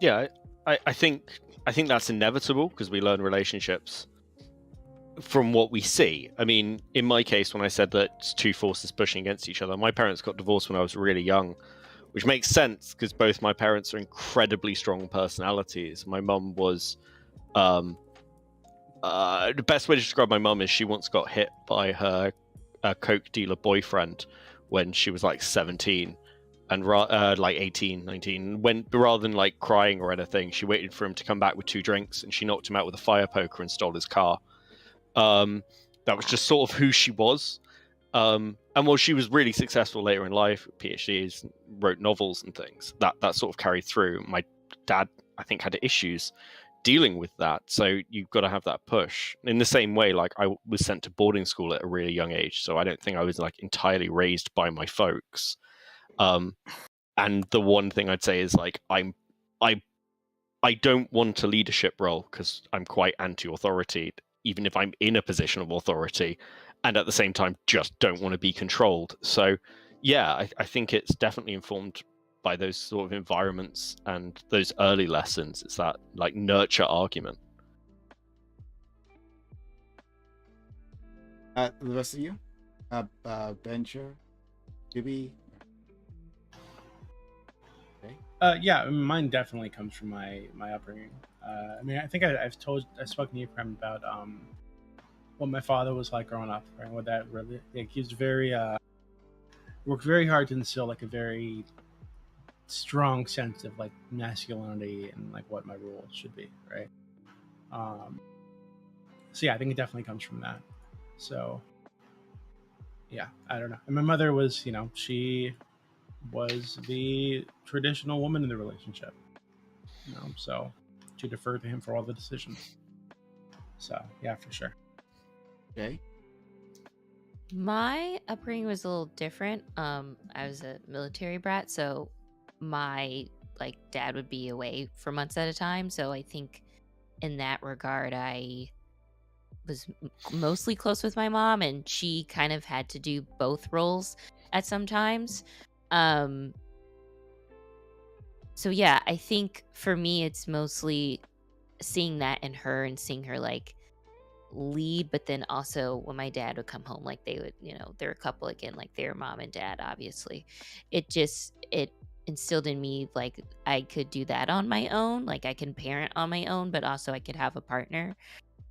yeah, I think that's inevitable because we learn relationships from what we see. I mean, in my case, when I said that it's two forces pushing against each other, my parents got divorced when I was really young, which makes sense because both my parents are incredibly strong personalities. My mum was, the best way to describe my mum is she once got hit by her coke dealer boyfriend when she was like 17 and like 18, 19. When rather than like crying or anything, she waited for him to come back with 2 drinks and she knocked him out with a fire poker and stole his car. That was just sort of who she was. And while she was really successful later in life, PhDs, wrote novels and things, that sort of carried through. My dad, I think, had issues dealing with that. So you've got to have that push. In the same way, like I was sent to boarding school at a really young age, so I don't think I was like entirely raised by my folks. And the one thing I'd say is like I don't want a leadership role because I'm quite anti-authority, even if I'm in a position of authority, and at the same time just don't want to be controlled. So yeah, I think it's definitely informed by those sort of environments and those early lessons. It's that like nurture argument. The rest of you, Bencher, Gibby. Yeah, mine definitely comes from my upbringing. I mean, I think I've spoken to you, Prem, about what my father was like growing up, right? What that really, like, he was very worked very hard to instill like a very strong sense of like masculinity and like what my role should be, right? So yeah, I think it definitely comes from that. So yeah, I don't know. And my mother was, you know, she was the traditional woman in the relationship, you know, so she deferred to him for all the decisions. So yeah, for sure. Okay. My upbringing was a little different. I was a military brat, so my like dad would be away for months at a time. So I think in that regard, I was mostly close with my mom, and she kind of had to do both roles at some times. So yeah, I think for me, it's mostly seeing that in her and seeing her like lead, but then also when my dad would come home, like they would, you know, they're a couple again, like their mom and dad, obviously. It instilled in me like I could do that on my own, like I can parent on my own, but also I could have a partner.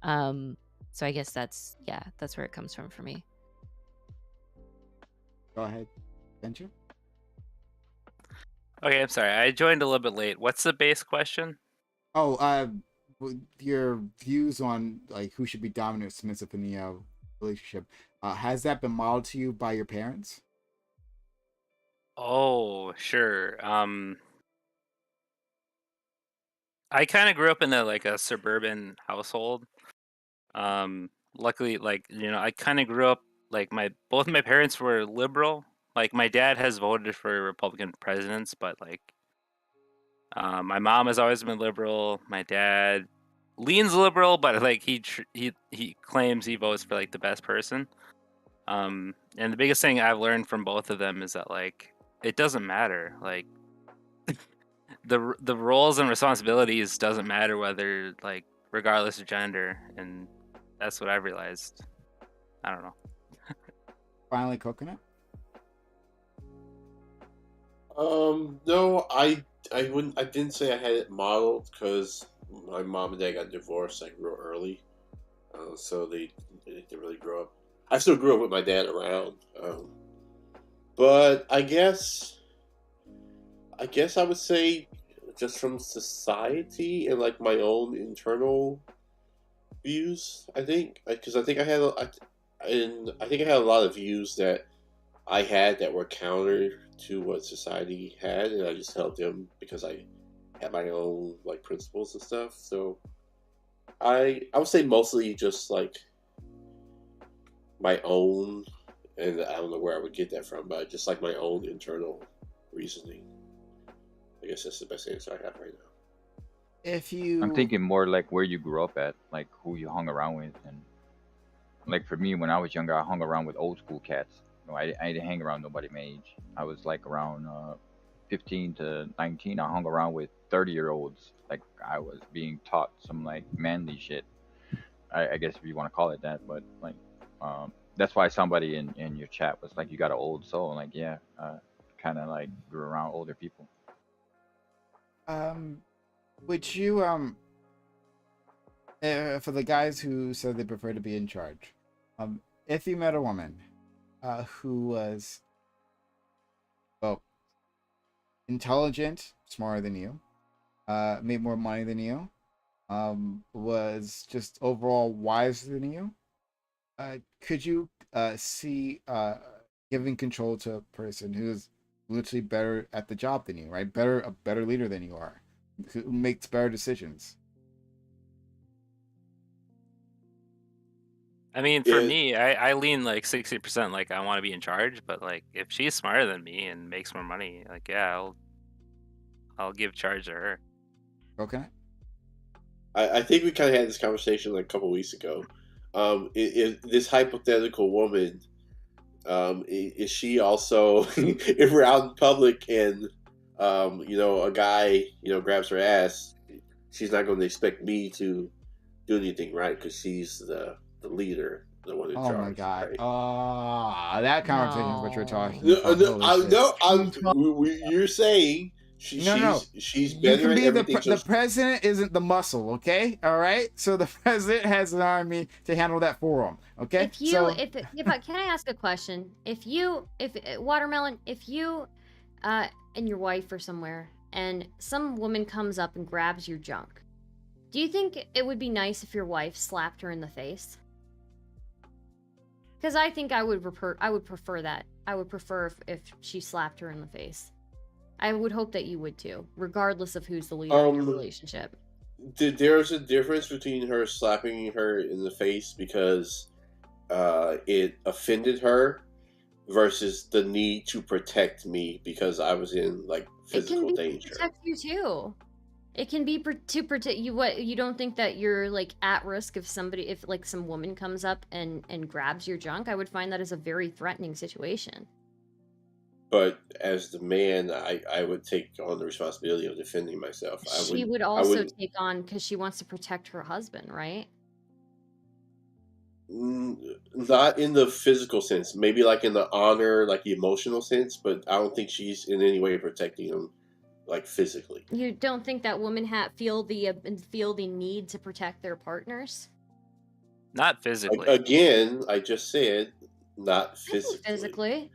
So I guess that's where it comes from for me. Go ahead, Bencher. Okay, I'm sorry. I joined a little bit late. What's the base question? Oh, your views on like who should be dominant or submissive in the relationship. Has that been modeled to you by your parents? Oh, sure. I kind of grew up in a suburban household. Luckily, like, you know, I kind of grew up like both my parents were liberal. Like my dad has voted for Republican presidents, but like my mom has always been liberal. My dad leans liberal, but like he claims he votes for like the best person. And the biggest thing I've learned from both of them is that like it doesn't matter. Like the roles and responsibilities doesn't matter whether like regardless of gender, and that's what I've realized. I don't know. Finally, Coconut. No, I wouldn't. I didn't say I had it modeled because my mom and dad got divorced like real early, so they didn't really grow up. I still grew up with my dad around, but I guess I would say just from society and like my own internal views. I think because I think I had a lot of views that I had that were counter to what society had, and I just held them because I had my own like principles and stuff. So I would say mostly just like my own, and I don't know where I would get that from, but just like my own internal reasoning. I guess that's the best answer I have right now. I'm thinking more like where you grew up at, like who you hung around with, and like for me, when I was younger, I hung around with old school cats. You know, I didn't hang around nobody my age. I was like around 15 to 19. I hung around with 30-year-olds. Like I was being taught some like manly shit. I guess if you want to call it that, but like, that's why somebody in your chat was like, you got an old soul. Like, yeah, kind of like grew around older people. Would you for the guys who said they prefer to be in charge, if you met a woman who was, well, intelligent, smarter than you, made more money than you, was just overall wiser than you, could you see giving control to a person who's literally better at the job than you, right? A better leader than you are, who makes better decisions? I mean, for me, I lean like 60%. Like, I want to be in charge, but like, if she's smarter than me and makes more money, like, yeah, I'll give charge to her. Okay. I think we kind of had this conversation like a couple weeks ago. This hypothetical woman, is she also, if we're out in public and a guy grabs her ass, she's not going to expect me to do anything, right? Because she's the leader, the one in charge. Oh my god! Right? That conversation is what you're talking about. You're saying she's better at everything. The president isn't the muscle, okay? All right. So the president has an army to handle that for him, okay? Can I ask a question? If Watermelon, if you and your wife are somewhere and some woman comes up and grabs your junk, do you think it would be nice if your wife slapped her in the face? Because I think I would prefer that. I would prefer if she slapped her in the face. I would hope that you would too, regardless of who's the leader in your relationship. There's a difference between her slapping her in the face because it offended her versus the need to protect me because I was in like physical danger. To protect you too. It can be to protect you. What, you don't think that you're like at risk if like some woman comes up and grabs your junk? I would find that as a very threatening situation. But as the man, I would take on the responsibility of defending myself. She would also take on, because she wants to protect her husband, right? Not in the physical sense, maybe like in the honor, like the emotional sense, but I don't think she's in any way protecting him, like physically. You don't think that women feel the need to protect their partners? Not physically. Again, I just said not physically.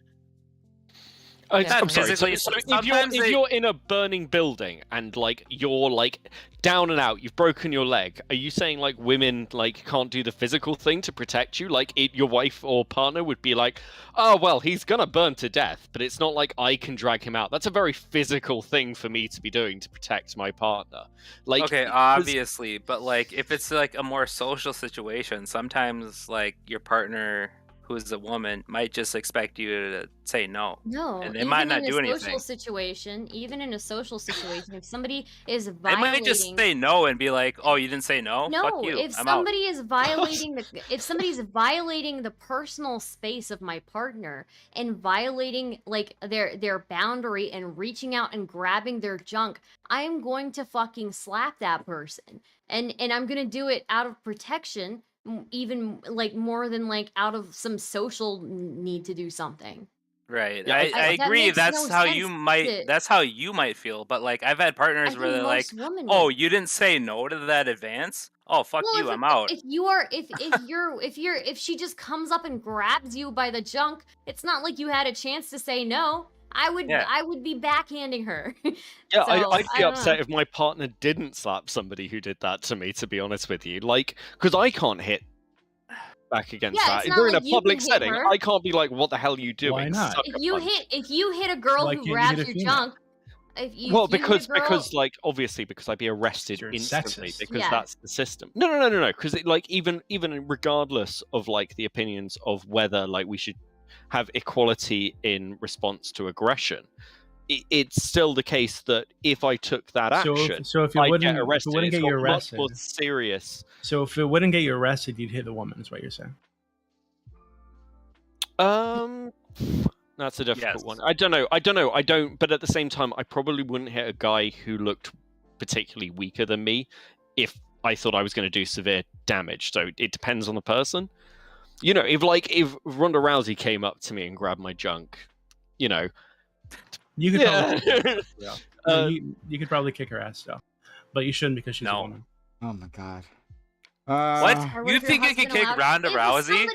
I'm sorry. So if you're in a burning building and like you're like down and out, you've broken your leg, are you saying like women like can't do the physical thing to protect you? Like your wife or partner would be like, oh well, he's gonna burn to death, but it's not like I can drag him out. That's a very physical thing for me to be doing to protect my partner. Like, okay, obviously, but like if it's like a more social situation, sometimes like your partner, who's a woman, might just expect you to say no. No, and they might not do anything. Even in a social situation, if somebody is violating, they might just say no and be like, "Oh, you didn't say no? No, fuck you. if somebody is violating if somebody's violating the personal space of my partner and violating like their boundary and reaching out and grabbing their junk, I am going to fucking slap that person, and I'm gonna do it out of protection. Even like more than like out of some social need to do something. Right. Yeah, I agree. That's no how sense you might. That's how you might feel. But like, I've had partners where they're like, women "Oh, would. you didn't say no to that advance. Oh, fuck Well, you. I'm out." If she just comes up and grabs you by the junk, it's not like you had a chance to say no. I would be backhanding her. Yeah, So, I'd be I don't upset know. if my partner didn't slap somebody who did that to me, to be honest with you. Like, because I can't hit back against Yeah, that. it's If not we're in a like you public can hit setting, her. I can't be like, what the hell are you doing? Why not? Sucker punch. If you hit a girl Why who can't you grabs hit a your female? junk, Well, if you hit a girl, because obviously because I'd be arrested You're instantly sexist. because Yeah. that's the system. No. Because like even regardless of like the opinions of whether like we should have equality in response to aggression, it's still the case that if I took that action, So if it I'd wouldn't, get arrested. if it wouldn't It's get you got much more arrested, serious. so if it wouldn't get you arrested, you'd hit the woman. Is what you're saying? That's a difficult Yes. one. I don't know. But at the same time, I probably wouldn't hit a guy who looked particularly weaker than me if I thought I was going to do severe damage. So it depends on the person. You know, if Ronda Rousey came up to me and grabbed my junk, you know, you could yeah. probably no, you could probably kick her ass though, but you shouldn't because she's a woman. Oh my god. What? You think you can kick Ronda Rousey?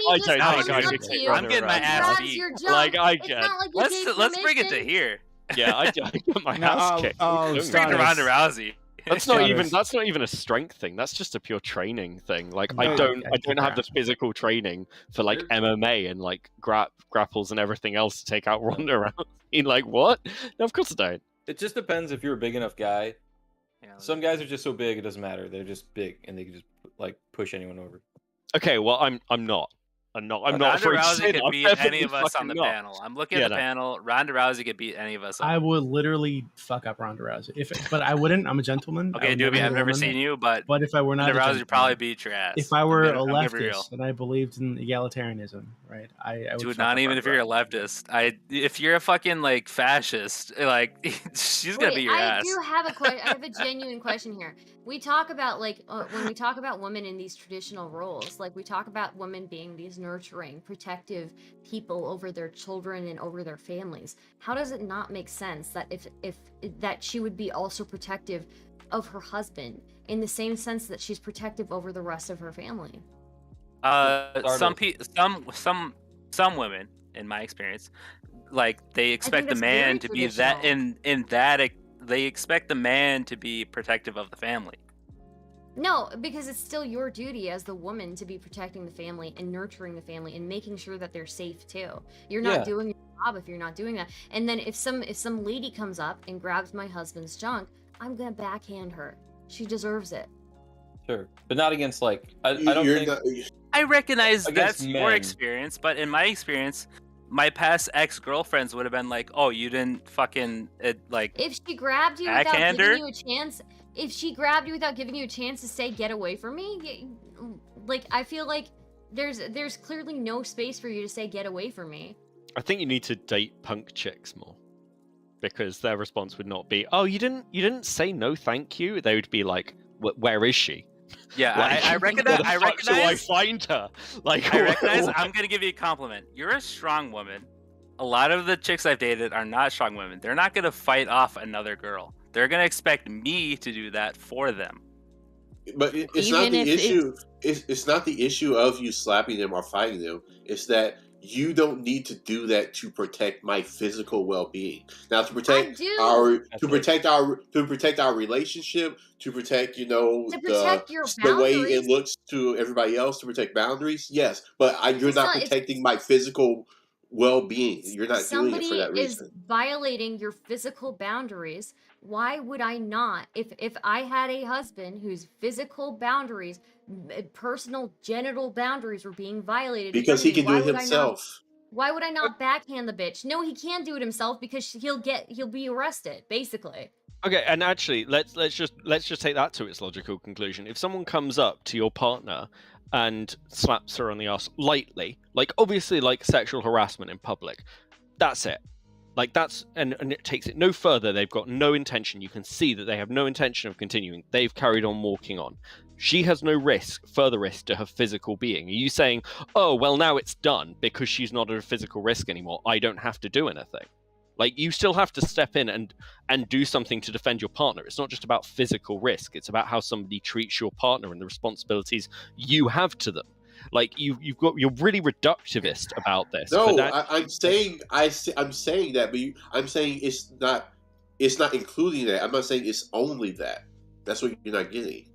I'm getting my ass beat. Like I get. Let's bring it to here. Yeah, I get my ass kicked. Let's bring it to Ronda Rousey. That's not even a strength thing. That's just a pure training thing. Like I don't have the physical training for like MMA and like grapples and everything else to take out Ronda Rousey. Like what? No, of course I don't. It just depends if you're a big enough guy. Some guys are just so big it doesn't matter. They're just big and they can just like push anyone over. Okay, well I'm not. I'm not Ronda afraid to Rousey say could that. beat any of us on the panel. I'm looking at the panel. Ronda Rousey could beat any of us. I would literally fuck up Ronda Rousey, but I wouldn't. I'm a gentleman. Okay, Doobie, I've never seen you, but if I were not, Ronda Rousey would probably beat your ass. If I were a leftist and I believed in egalitarianism, right? I would. Dude, not even if you're a leftist. If you're a fucking like fascist, like she's gonna beat your ass. I do have a question. I have a genuine question here. We talk about like when we talk about women in these traditional roles, like we talk about women being these nurturing, protective people over their children and over their families. How does it not make sense that if that she would be also protective of her husband in the same sense that she's protective over the rest of her family? Some women, in my experience, like they expect the man to be that in that they expect the man to be protective of the family. No, because it's still your duty as the woman to be protecting the family and nurturing the family and making sure that they're safe too. You're not doing your job if you're not doing that. And then if some lady comes up and grabs my husband's junk, I'm gonna backhand her. She deserves it. Sure, but not against like I don't think. I recognize that's your men. experience, but in my experience, my past ex-girlfriends would have been like, "Oh, you didn't fucking like." If she grabbed you without giving you a chance, to say "get away from me," like I feel like there's clearly no space for you to say "get away from me." I think you need to date punk chicks more, because their response would not be, "Oh, you didn't say no, thank you." They would be like, "Where is she?" Yeah, like, I recognize. I recognize. Do I find her? Like, I recognize. I'm gonna give you a compliment. You're a strong woman. A lot of the chicks I've dated are not strong women. They're not gonna fight off another girl. They're gonna expect me to do that for them. But it's not the issue. It's not the issue of you slapping them or fighting them. It's that you don't need to do that to protect my physical well-being. Now, to protect our relationship, to protect the way it looks to everybody else, to protect boundaries. Yes, but you're not protecting my physical well-being. You're not doing it for that reason. Somebody is violating your physical boundaries. Why would I not? If I had a husband whose physical boundaries, personal genital boundaries were being violated, because he can do it himself. Why would I not backhand the bitch? No, he can do it himself because he'll be arrested, basically. Okay, and actually, let's just take that to its logical conclusion. If someone comes up to your partner and slaps her on the ass lightly, like obviously like sexual harassment in public, that's it. Like that's and it takes it no further. They've got no intention. You can see that they have no intention of continuing. They've carried on walking on. She has no further risk to her physical being. Are you saying, oh, well, now it's done because she's not at a physical risk anymore, I don't have to do anything? Like, you still have to step in and do something to defend your partner. It's not just about physical risk. It's about how somebody treats your partner and the responsibilities you have to them. Like, you're really reductivist about this. No, I'm saying that, but I'm saying it's not including that. I'm not saying it's only that. That's what you're not getting.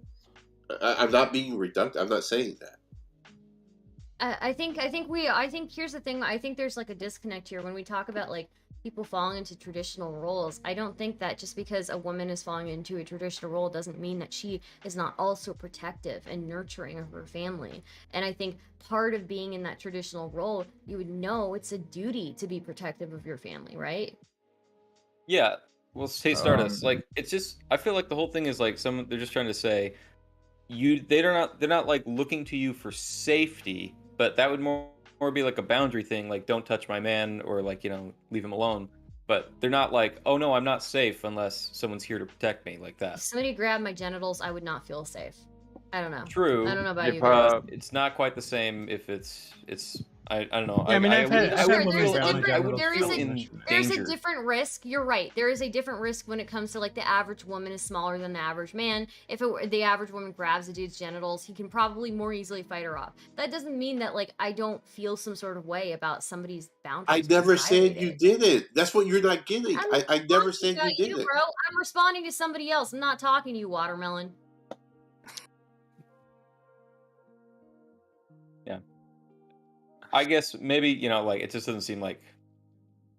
I'm not being reductive. I'm not saying that. I think here's the thing. I think there's like a disconnect here when we talk about like people falling into traditional roles. I don't think that just because a woman is falling into a traditional role doesn't mean that she is not also protective and nurturing of her family. And I think part of being in that traditional role, you would know it's a duty to be protective of your family, right? Yeah. Well, hey, Stardust, like it's just I feel like the whole thing is like they're just trying to say they're not like looking to you for safety, but that would more be like a boundary thing, like don't touch my man or like, leave him alone. But they're not like, oh no, I'm not safe unless someone's here to protect me like that. If somebody grabbed my genitals, I would not feel safe. I don't know. True. I don't know about If you guys. It's not quite the same if it's I don't know. Yeah, I mean, I've had Sure, women there's a found different, genital there's a danger. different risk. You're right. There is a different risk when it comes to like the average woman is smaller than the average man. If the average woman grabs a dude's genitals, he can probably more easily fight her off. That doesn't mean that like I don't feel some sort of way about somebody's boundaries. I being never said you violated. did it. That's what you're not getting. I'm I never talking said about you did you, it. bro. I'm responding to somebody else. I'm not talking to you, Watermelon. Yeah. I guess maybe, like it just doesn't seem like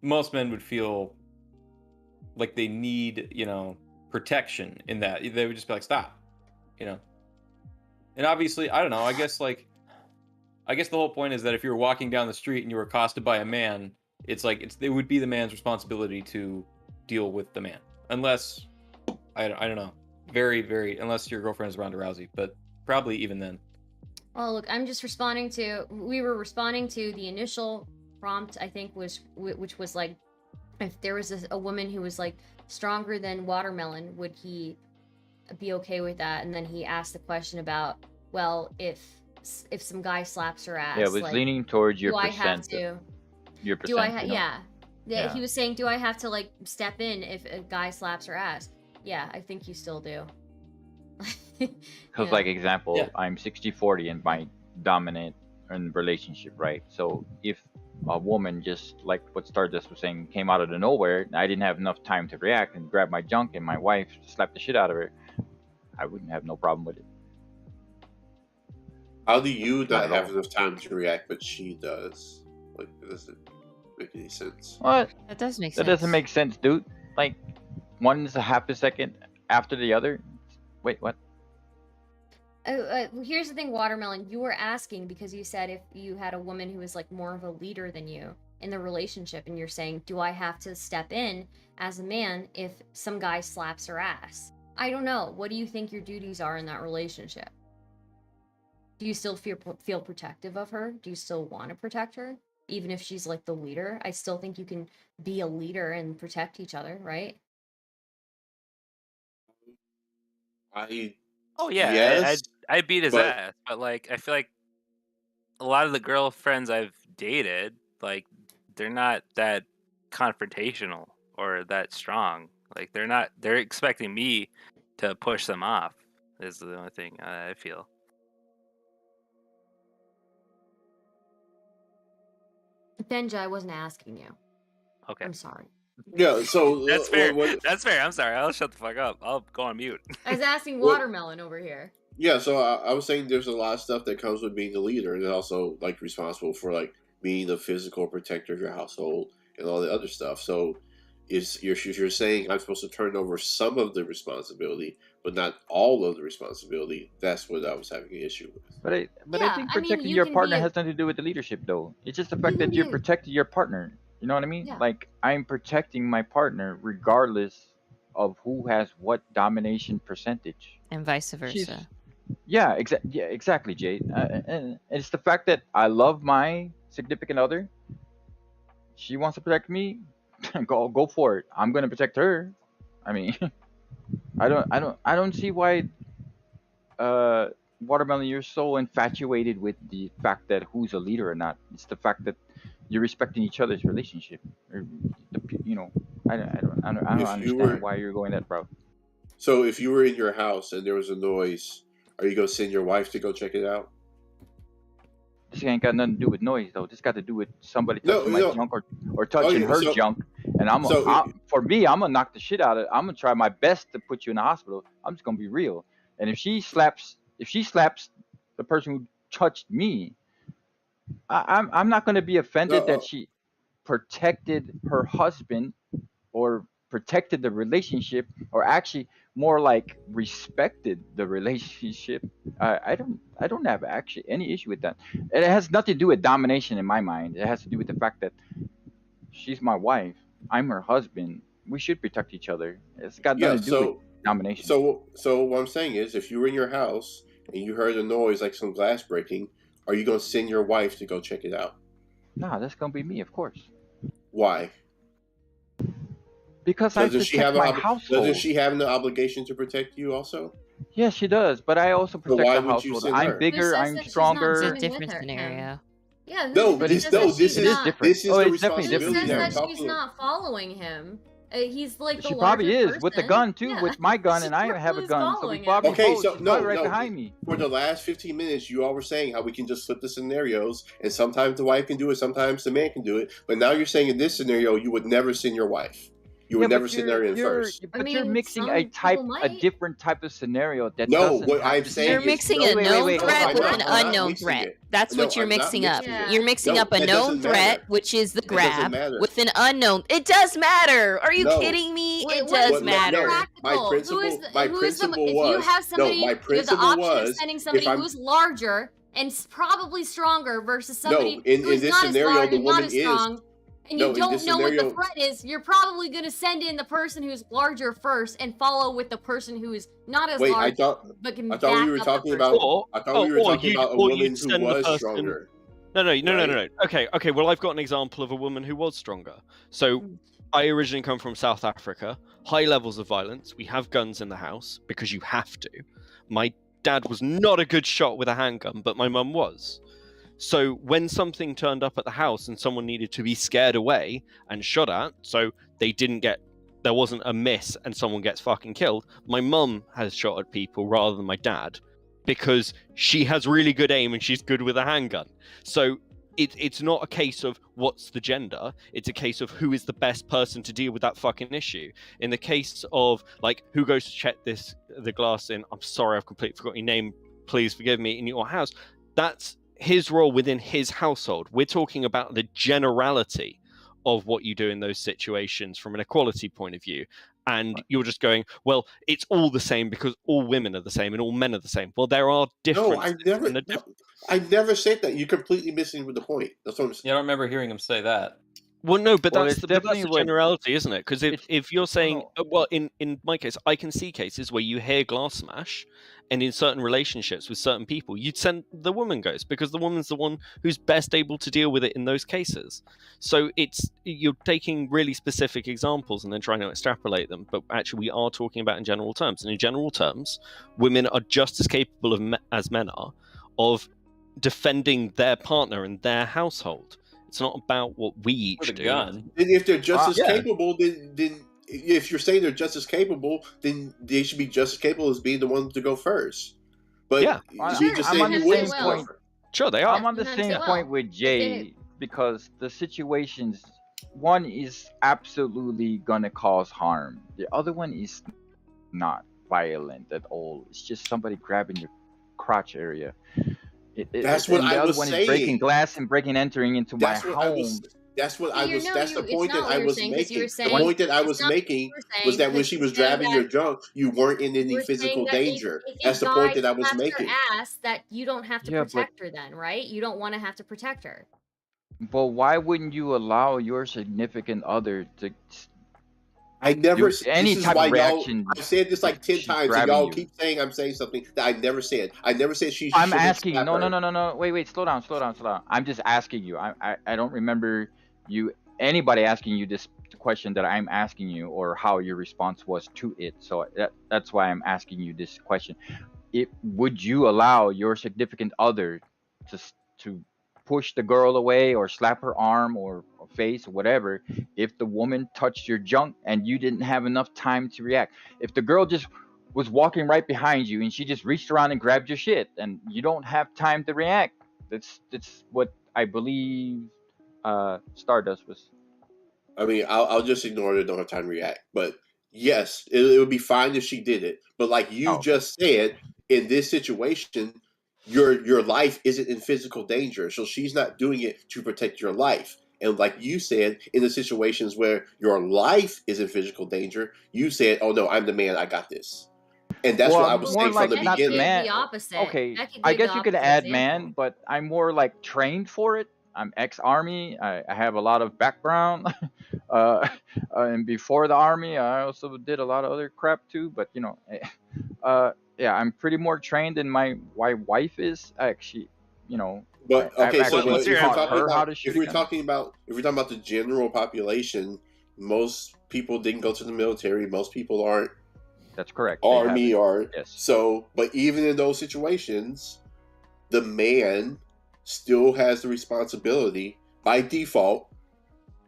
most men would feel like they need, protection in that. They would just be like, stop, And obviously, I don't know, I guess the whole point is that if you were walking down the street and you were accosted by a man, it's like it would be the man's responsibility to deal with the man. Unless I don't know. Very, very unless your girlfriend is Ronda Rousey, but probably even then. Well, look, I'm just responding to. We were responding to the initial prompt. I think which was like, if there was a woman who was like stronger than Watermelon, would he be okay with that? And then he asked the question about, well, if some guy slaps her ass. Yeah, it was like, leaning towards your do I have percent. to? Your Do I? percent. Yeah. He was saying, do I have to like step in if a guy slaps her ass? Yeah, I think you still do. Because, like, example, I'm 60-40 in my dominant relationship, right? So if a woman, just like what Stardust was saying, came out of the nowhere, I didn't have enough time to react and grab my junk, and my wife slapped the shit out of her, I wouldn't have no problem with it. How do you not have all. enough time to react, but she does? Like, it doesn't make any sense. What? That does make That sense. doesn't make sense, dude. Like, one is a half a second after the other. Wait, what? Here's the thing, Watermelon. You were asking because you said if you had a woman who was like more of a leader than you in the relationship, and you're saying, do I have to step in as a man if some guy slaps her ass? I don't know. What do you think your duties are in that relationship? Do you still feel protective of her? Do you still want to protect her? Even if she's like the leader? I still think you can be a leader and protect each other, right? Oh yeah, Yes, I beat his but ass, but like I feel like a lot of the girlfriends I've dated, like they're not that confrontational or that strong. Like they're expecting me to push them off. Is the only thing I feel. Benja, I wasn't asking you. Okay. I'm sorry. yeah. So That's fair. That's fair. I'm sorry. I'll shut the fuck up. I'll go on mute. I was asking What- Watermelon over here. Yeah, so I was saying there's a lot of stuff that comes with being the leader, and also like responsible for like being the physical protector of your household and all the other stuff. So you're saying I'm supposed to turn over some of the responsibility, but not all of the responsibility. That's what I was having an issue with. But I Yeah, think I mean, protecting you your can partner be a- has nothing to do with the leadership, though. It's just the fact can that you're be- protecting your partner. You know what I mean? Yeah. Like, I'm protecting my partner regardless of who has what domination percentage. And vice versa. She's- Yeah, exactly, Jade. And it's the fact that I love my significant other. She wants to protect me. Go for it. I'm gonna protect her. I mean, I don't see why, Watermelon, you're so infatuated with the fact that who's a leader or not. It's the fact that you're respecting each other's relationship. Or I don't understand why you're going that route. So if you were in your house and there was a noise, are you gonna send your wife to go check it out? This ain't got nothing to do with noise, though. This got to do with somebody No, touching my no. junk or touching Okay, her so- junk. And so for me, I'm gonna knock the shit out of it. I'm gonna try my best to put you in the hospital. I'm just gonna be real. And if she slaps the person who touched me, I'm not gonna be offended that she protected her husband or protected the relationship, or actually more like respected the relationship. I don't have actually any issue with that. It has nothing to do with domination in my mind. It has to do with the fact that she's my wife, I'm her husband. We should protect each other. It's got nothing to do with domination. So what I'm saying is, if you were in your house and you heard a noise like some glass breaking, are you gonna send your wife to go check it out? Nah, that's gonna be me, of course. Why? Because I Doesn't she protect have my an household. Doesn't she have an obligation to protect you also? Yes, she does. But I also So protect why the would you household. send I'm her? Who bigger. says I'm that she's not stronger. It's a swimming with different her, scenario. Him? Yeah, No, But who it's says no, that it's, this she's it is is not? different. this is Oh, the it's definitely a Who different responsibility says that I'm that scenario. she's talking about. not following him? He's like the She probably larger is with the person. gun too. Yeah. With my gun, She and I have a is gun, so we following him. probably Okay, both. so She's probably no, right no. behind me. For the last 15 minutes, you all were saying how we can just flip the scenarios, and sometimes the wife can do it, sometimes the man can do it. But now you're saying in this scenario, you would never send your wife. You would Yeah, never but send her in first. but you're mean, mixing some people a might. different type of scenario that No, doesn't what have I'm the saying You're is mixing no. a known No, threat I'm with not. an I'm not unknown mixing threat. it. That's No, what you're I'm not mixing up. mixing it. You're mixing No, up a that known doesn't threat, matter. which is the It doesn't grab, matter. with an unknown. It does matter. Are you No. kidding me? It What's does What? No, matter. my practical? principle. My Who is the? principle If you was have somebody, no. My you have the principle option of was sending if somebody I'm who's larger and probably stronger versus no somebody in who's this not as scenario large the and not woman as is strong, and no you in don't this know what the scenario threat is. You're probably going to send in the person who's larger first and follow with the person who is not as wait. large but can I thought we back were up the talking person. about. I thought we were talking about a or woman you'd who send the was person. stronger. No. Okay. Well, I've got an example of a woman who was stronger. So, I originally come from South Africa. High levels of violence. We have guns in the house because you have to. My dad was not a good shot with a handgun, but my mum was. So when something turned up at the house and someone needed to be scared away and shot at, so there wasn't a miss and someone gets fucking killed, my mum has shot at people rather than my dad because she has really good aim and she's good with a handgun. So it's not a case of what's the gender, it's a case of who is the best person to deal with that fucking issue. In the case of like who goes to check the glass in, I'm sorry I've completely forgot your name, please forgive me, in your house, that's his role within his household. We're talking about the generality of what you do in those situations from an equality point of view. And you're just going, well, it's all the same because all women are the same and all men are the same. Well, there are differences. No, I never said that. You're completely missing the point. That's what I'm saying. Yeah, I don't remember hearing him say that. Well, no, but Well, that's it's the definitely what generality, isn't it? Because if you're saying, well, in my case, I can see cases where you hear glass smash, and in certain relationships with certain people, you'd send the woman goes because the woman's the one who's best able to deal with it in those cases. So you're taking really specific examples and then trying to extrapolate them, but actually we are talking about in general terms. And in general terms, women are just as capable of as men are of defending their partner and their household. It's not about what we each do. And if they're just as capable, then if you're saying they're just as capable, then they should be just as capable as being the one to go first. But yeah, you just I'm say on you the wouldn't same go point. first. Sure, they are. I'm on the same point with Jay because the situations, one is absolutely gonna cause harm. The other one is not violent at all. It's just somebody grabbing your crotch area. That's what I was one saying. Is breaking glass and entering into my home. That's what I was. That's the point that I was making. The saying- point that I was making was that when she was grabbing your junk, you weren't in any We're physical saying that danger. if That's a the point guy that I was slaps making. her ass, that you don't have to Yeah, but- protect her then, right? You don't want to have to protect her. But why wouldn't you allow your significant other to? I never. Any this is type why of reaction. y'all. I said this like 10 times, and grabbing y'all you. keep saying I'm saying something that I never said. I never said she. I'm shouldn't asking you. slap No. her. Wait. Slow down. I'm just asking you. I don't remember anybody asking you this question that I'm asking you or how your response was to it. So that's why I'm asking you this question. Would you allow your significant other to push the girl away or slap her arm or face or whatever if the woman touched your junk and you didn't have enough time to react? If the girl just was walking right behind you and she just reached around and grabbed your shit and you don't have time to react, that's what I believe Stardust was. I mean, I'll just ignore it. Don't have time to react. But yes, it would be fine if she did it. But like you just said, in this situation, your life isn't in physical danger, so she's not doing it to protect your life. And like you said, in the situations where your life is in physical danger, you said, "Oh no, I'm the man. I got this." And that's what I was saying from the beginning. The opposite. Okay, That could I be guess the you could opposite add example. man, but I'm more like trained for it. I'm ex-army. I have a lot of background, and before the army, I also did a lot of other crap too. But yeah, I'm pretty more trained than my wife is. Actually, But okay, so if we're talking about the general population, most people didn't go to the military. Most people aren't That's correct. They or have me, it. or Yes. so. But even in those situations, the man still has the responsibility by default,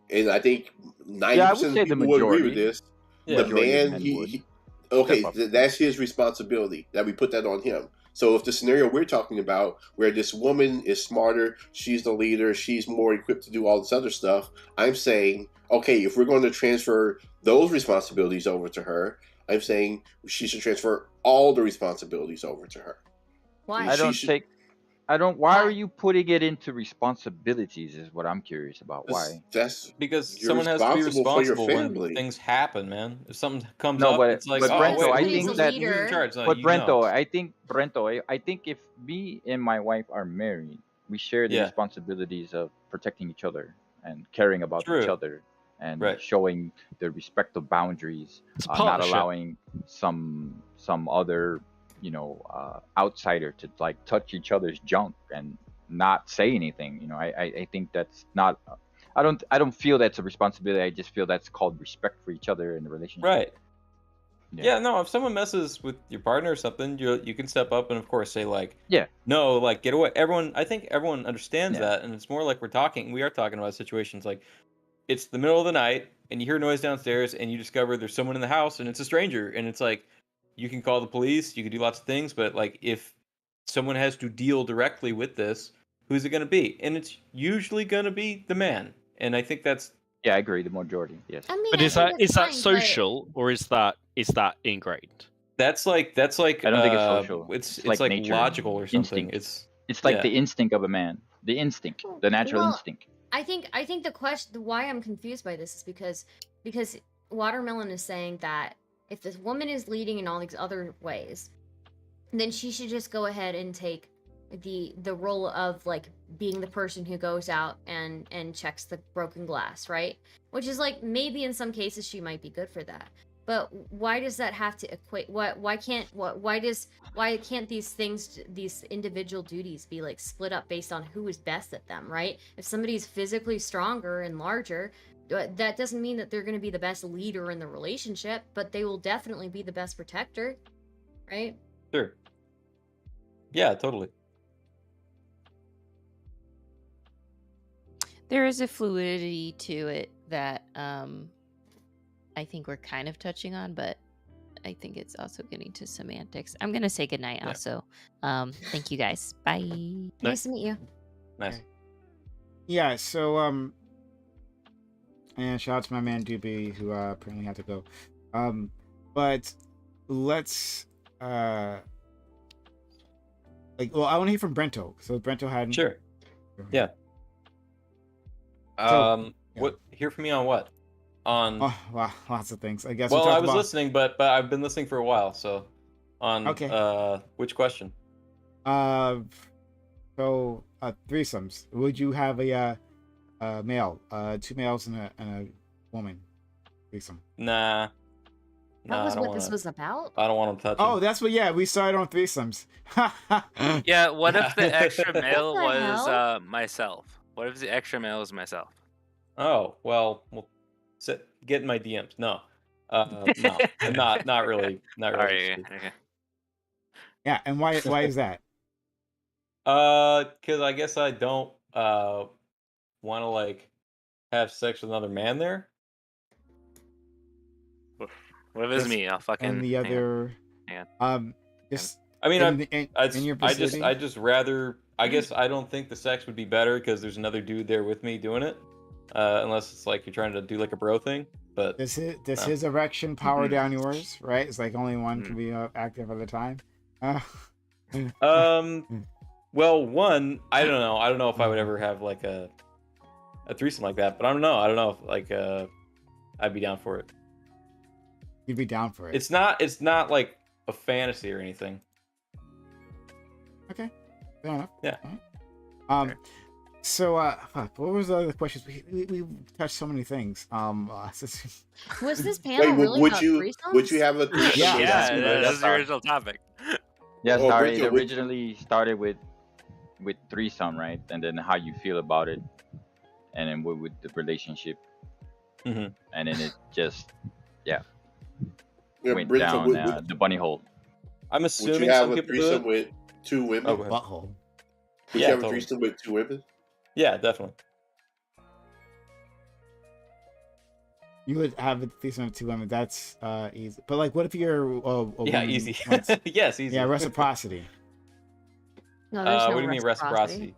and I think 90% Yeah, I would of say the the people would agree with majority. this. The The majority of man, men would okay, step up. that's his responsibility that we put that on him. So if the scenario we're talking about, where this woman is smarter, she's the leader, she's more equipped to do all this other stuff, I'm saying, okay, if we're going to transfer those responsibilities over to her, I'm saying she should transfer all the responsibilities over to her. Why? Why are you putting it into responsibilities? Is what I'm curious about. Why? That's because you're someone has to be responsible for your responsible when family. things happen, man. If something comes No, up, but it's like, but oh Brento, wait, I Somebody's think a that. who's in charge? No, But you know. Brento, I think if me and my wife are married, we share the Yeah. responsibilities of protecting each other and caring about each True. other and Right. showing the respective boundaries, It's a not partnership. allowing some other outsider to like touch each other's junk and not say anything. I think that's not. I don't feel that's a responsibility. I just feel that's called respect for each other in the relationship. Right. Yeah. Yeah, no, if someone messes with your partner or something, you can step up and of course say like, Yeah. no, like get away. I think everyone understands that, and it's more like we are talking about situations like it's the middle of the night and you hear noise downstairs and you discover there's someone in the house and it's a stranger, and it's like you can call the police, you can do lots of things, but like if someone has to deal directly with this, who's it going to be? And it's usually going to be the man. And I think that's Yeah, I agree. The majority, yes. I mean, But I is think that that's fine, social or is that ingrained? That's like I don't think it's social. It's like like nature, logical or something. instinct. It's like yeah. the instinct of a man. The instinct, the natural Well, instinct. I think the question, why I'm confused by this is because Watermelon is saying that if this woman is leading in all these other ways, then she should just go ahead and take the role of like being the person who goes out and checks the broken glass, right? Which is like maybe in some cases she might be good for that. But why does that have to equate? Why can't these individual duties be like split up based on who is best at them, right? If somebody's physically stronger and larger, that doesn't mean that they're going to be the best leader in the relationship, but they will definitely be the best protector, right? Sure. Yeah, totally. There is a fluidity to it that I think we're kind of touching on, but I think it's also getting to semantics. I'm gonna say goodnight also. Thank you guys. Bye. Nice to meet you. Nice. Yeah, so and shout out to my man Doobie who apparently had to go. But let's I want to hear from Brento. So Brento had Sure. Yeah. What? Hear from me on what? On oh wow, lots of things. I guess. Well, I was listening, but I've been listening for a while. So, on which question? So threesomes. Would you have a male, two males and a woman threesome? That Nah. was what this was about? I don't want to touch. Oh, that's what. Yeah, we started on threesomes. Yeah. What if the extra male What the was hell? myself? What if the extra male was myself? Oh well, get in my DMs. No, no, not really, not really. All right. interested. Okay. Yeah, and why is that? Because I guess I don't want to like have sex with another man there. What if it's me? I'll fucking. And the other, hang on. just. I mean, in your vicinity? I just rather. I guess I don't think the sex would be better because there's another dude there with me doing it. Unless it's like you're trying to do like a bro thing. But does his erection power down yours? Right, it's like only one can be active at a time. Well, one, I don't know. I don't know if I would ever have like a threesome like that. But I don't know. I don't know if like I'd be down for it. You'd be down for it. It's not like a fantasy or anything. Okay, fair enough. Yeah. Okay. So, fuck, what was the other questions? We touched so many things. Was this panel really about threesomes? Would you have a threesome? Yeah, that's the original topic. Yeah, Oh, sorry. Brito, It originally started with threesome, right? And then how you feel about it, and then with the relationship, Mm-hmm. and then it just, yeah. Yeah, went bring down some with- the bunny hole. I'm Would assuming you have some a people do threesome it. with 2 women? Oh, go ahead. Butthole. Would Yeah, you have a totally. threesome with 2 women? Yeah, definitely. You would have a threesome with 2 women. That's easy. But like, what if you're a Yeah, woman easy. wants- Yes, easy. Yeah, reciprocity. No, there's no What do you mean reciprocity?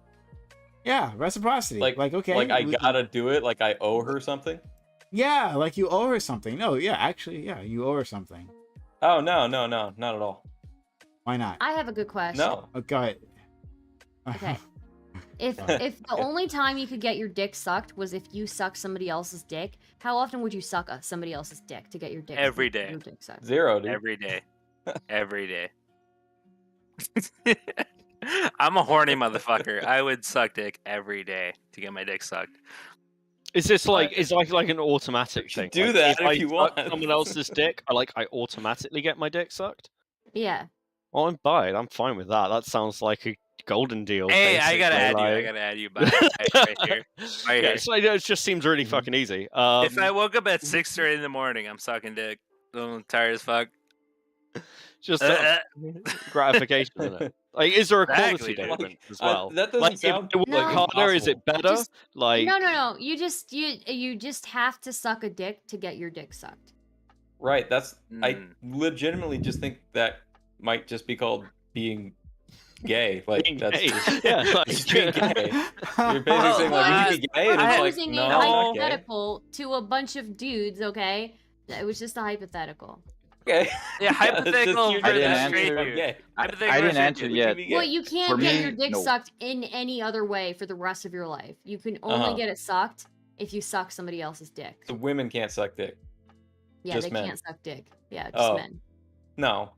Yeah, reciprocity. Like okay, like I we- gotta do it. Like I owe her something. Yeah, like you owe her something. No, yeah, actually, yeah, you owe her something. Oh no, not at all. Why not? I have a good question. No. Oh, go ahead. Okay. If the only time you could get your dick sucked was if you suck somebody else's dick, how often would you suck somebody else's dick to get your dick? Every day. Your dick sucked? 0, dude. Every day. Every day. I'm a horny motherfucker. I would suck dick every day to get my dick sucked. Is this like like an automatic thing? do Like, that if if I you suck want. someone else's dick, I automatically get my dick sucked. Yeah. Well, I'm bi. I'm fine with that. That sounds like a golden deal. Hey, I gotta basically, add you. I like- gotta add you. Right here. Right Yeah, here. so it just seems really fucking easy. If I woke up at 6:30 in the morning, I'm sucking dick. I'm tired as fuck. just sort of gratification in it. Like, is there a Exactly, quality dude. difference as well? that doesn't like, sound if it No. work harder, is it better? Just- like, No. You just have to suck a dick to get your dick sucked. Right. That's I Mm. legitimately just think that might just be called being gay. Like Being that's gay. just, Yeah, like- just being gay. You're basically Well, saying like you can be gay, and it's I'm like using no, a I'm not gay. hypothetical to a bunch of dudes. Okay, it was just a hypothetical. Okay. Yeah, hypothetical you for didn't the answer straight it. dude. Yeah. Hypothetical I for didn't straight answer dude. yet. Well, you can't For get me, your dick no. sucked in any other way for the rest of your life. You can only Uh-huh. get it sucked if you suck somebody else's dick. So women can't suck dick. Yeah, just they men. can't suck dick. Yeah, just Oh. men. No.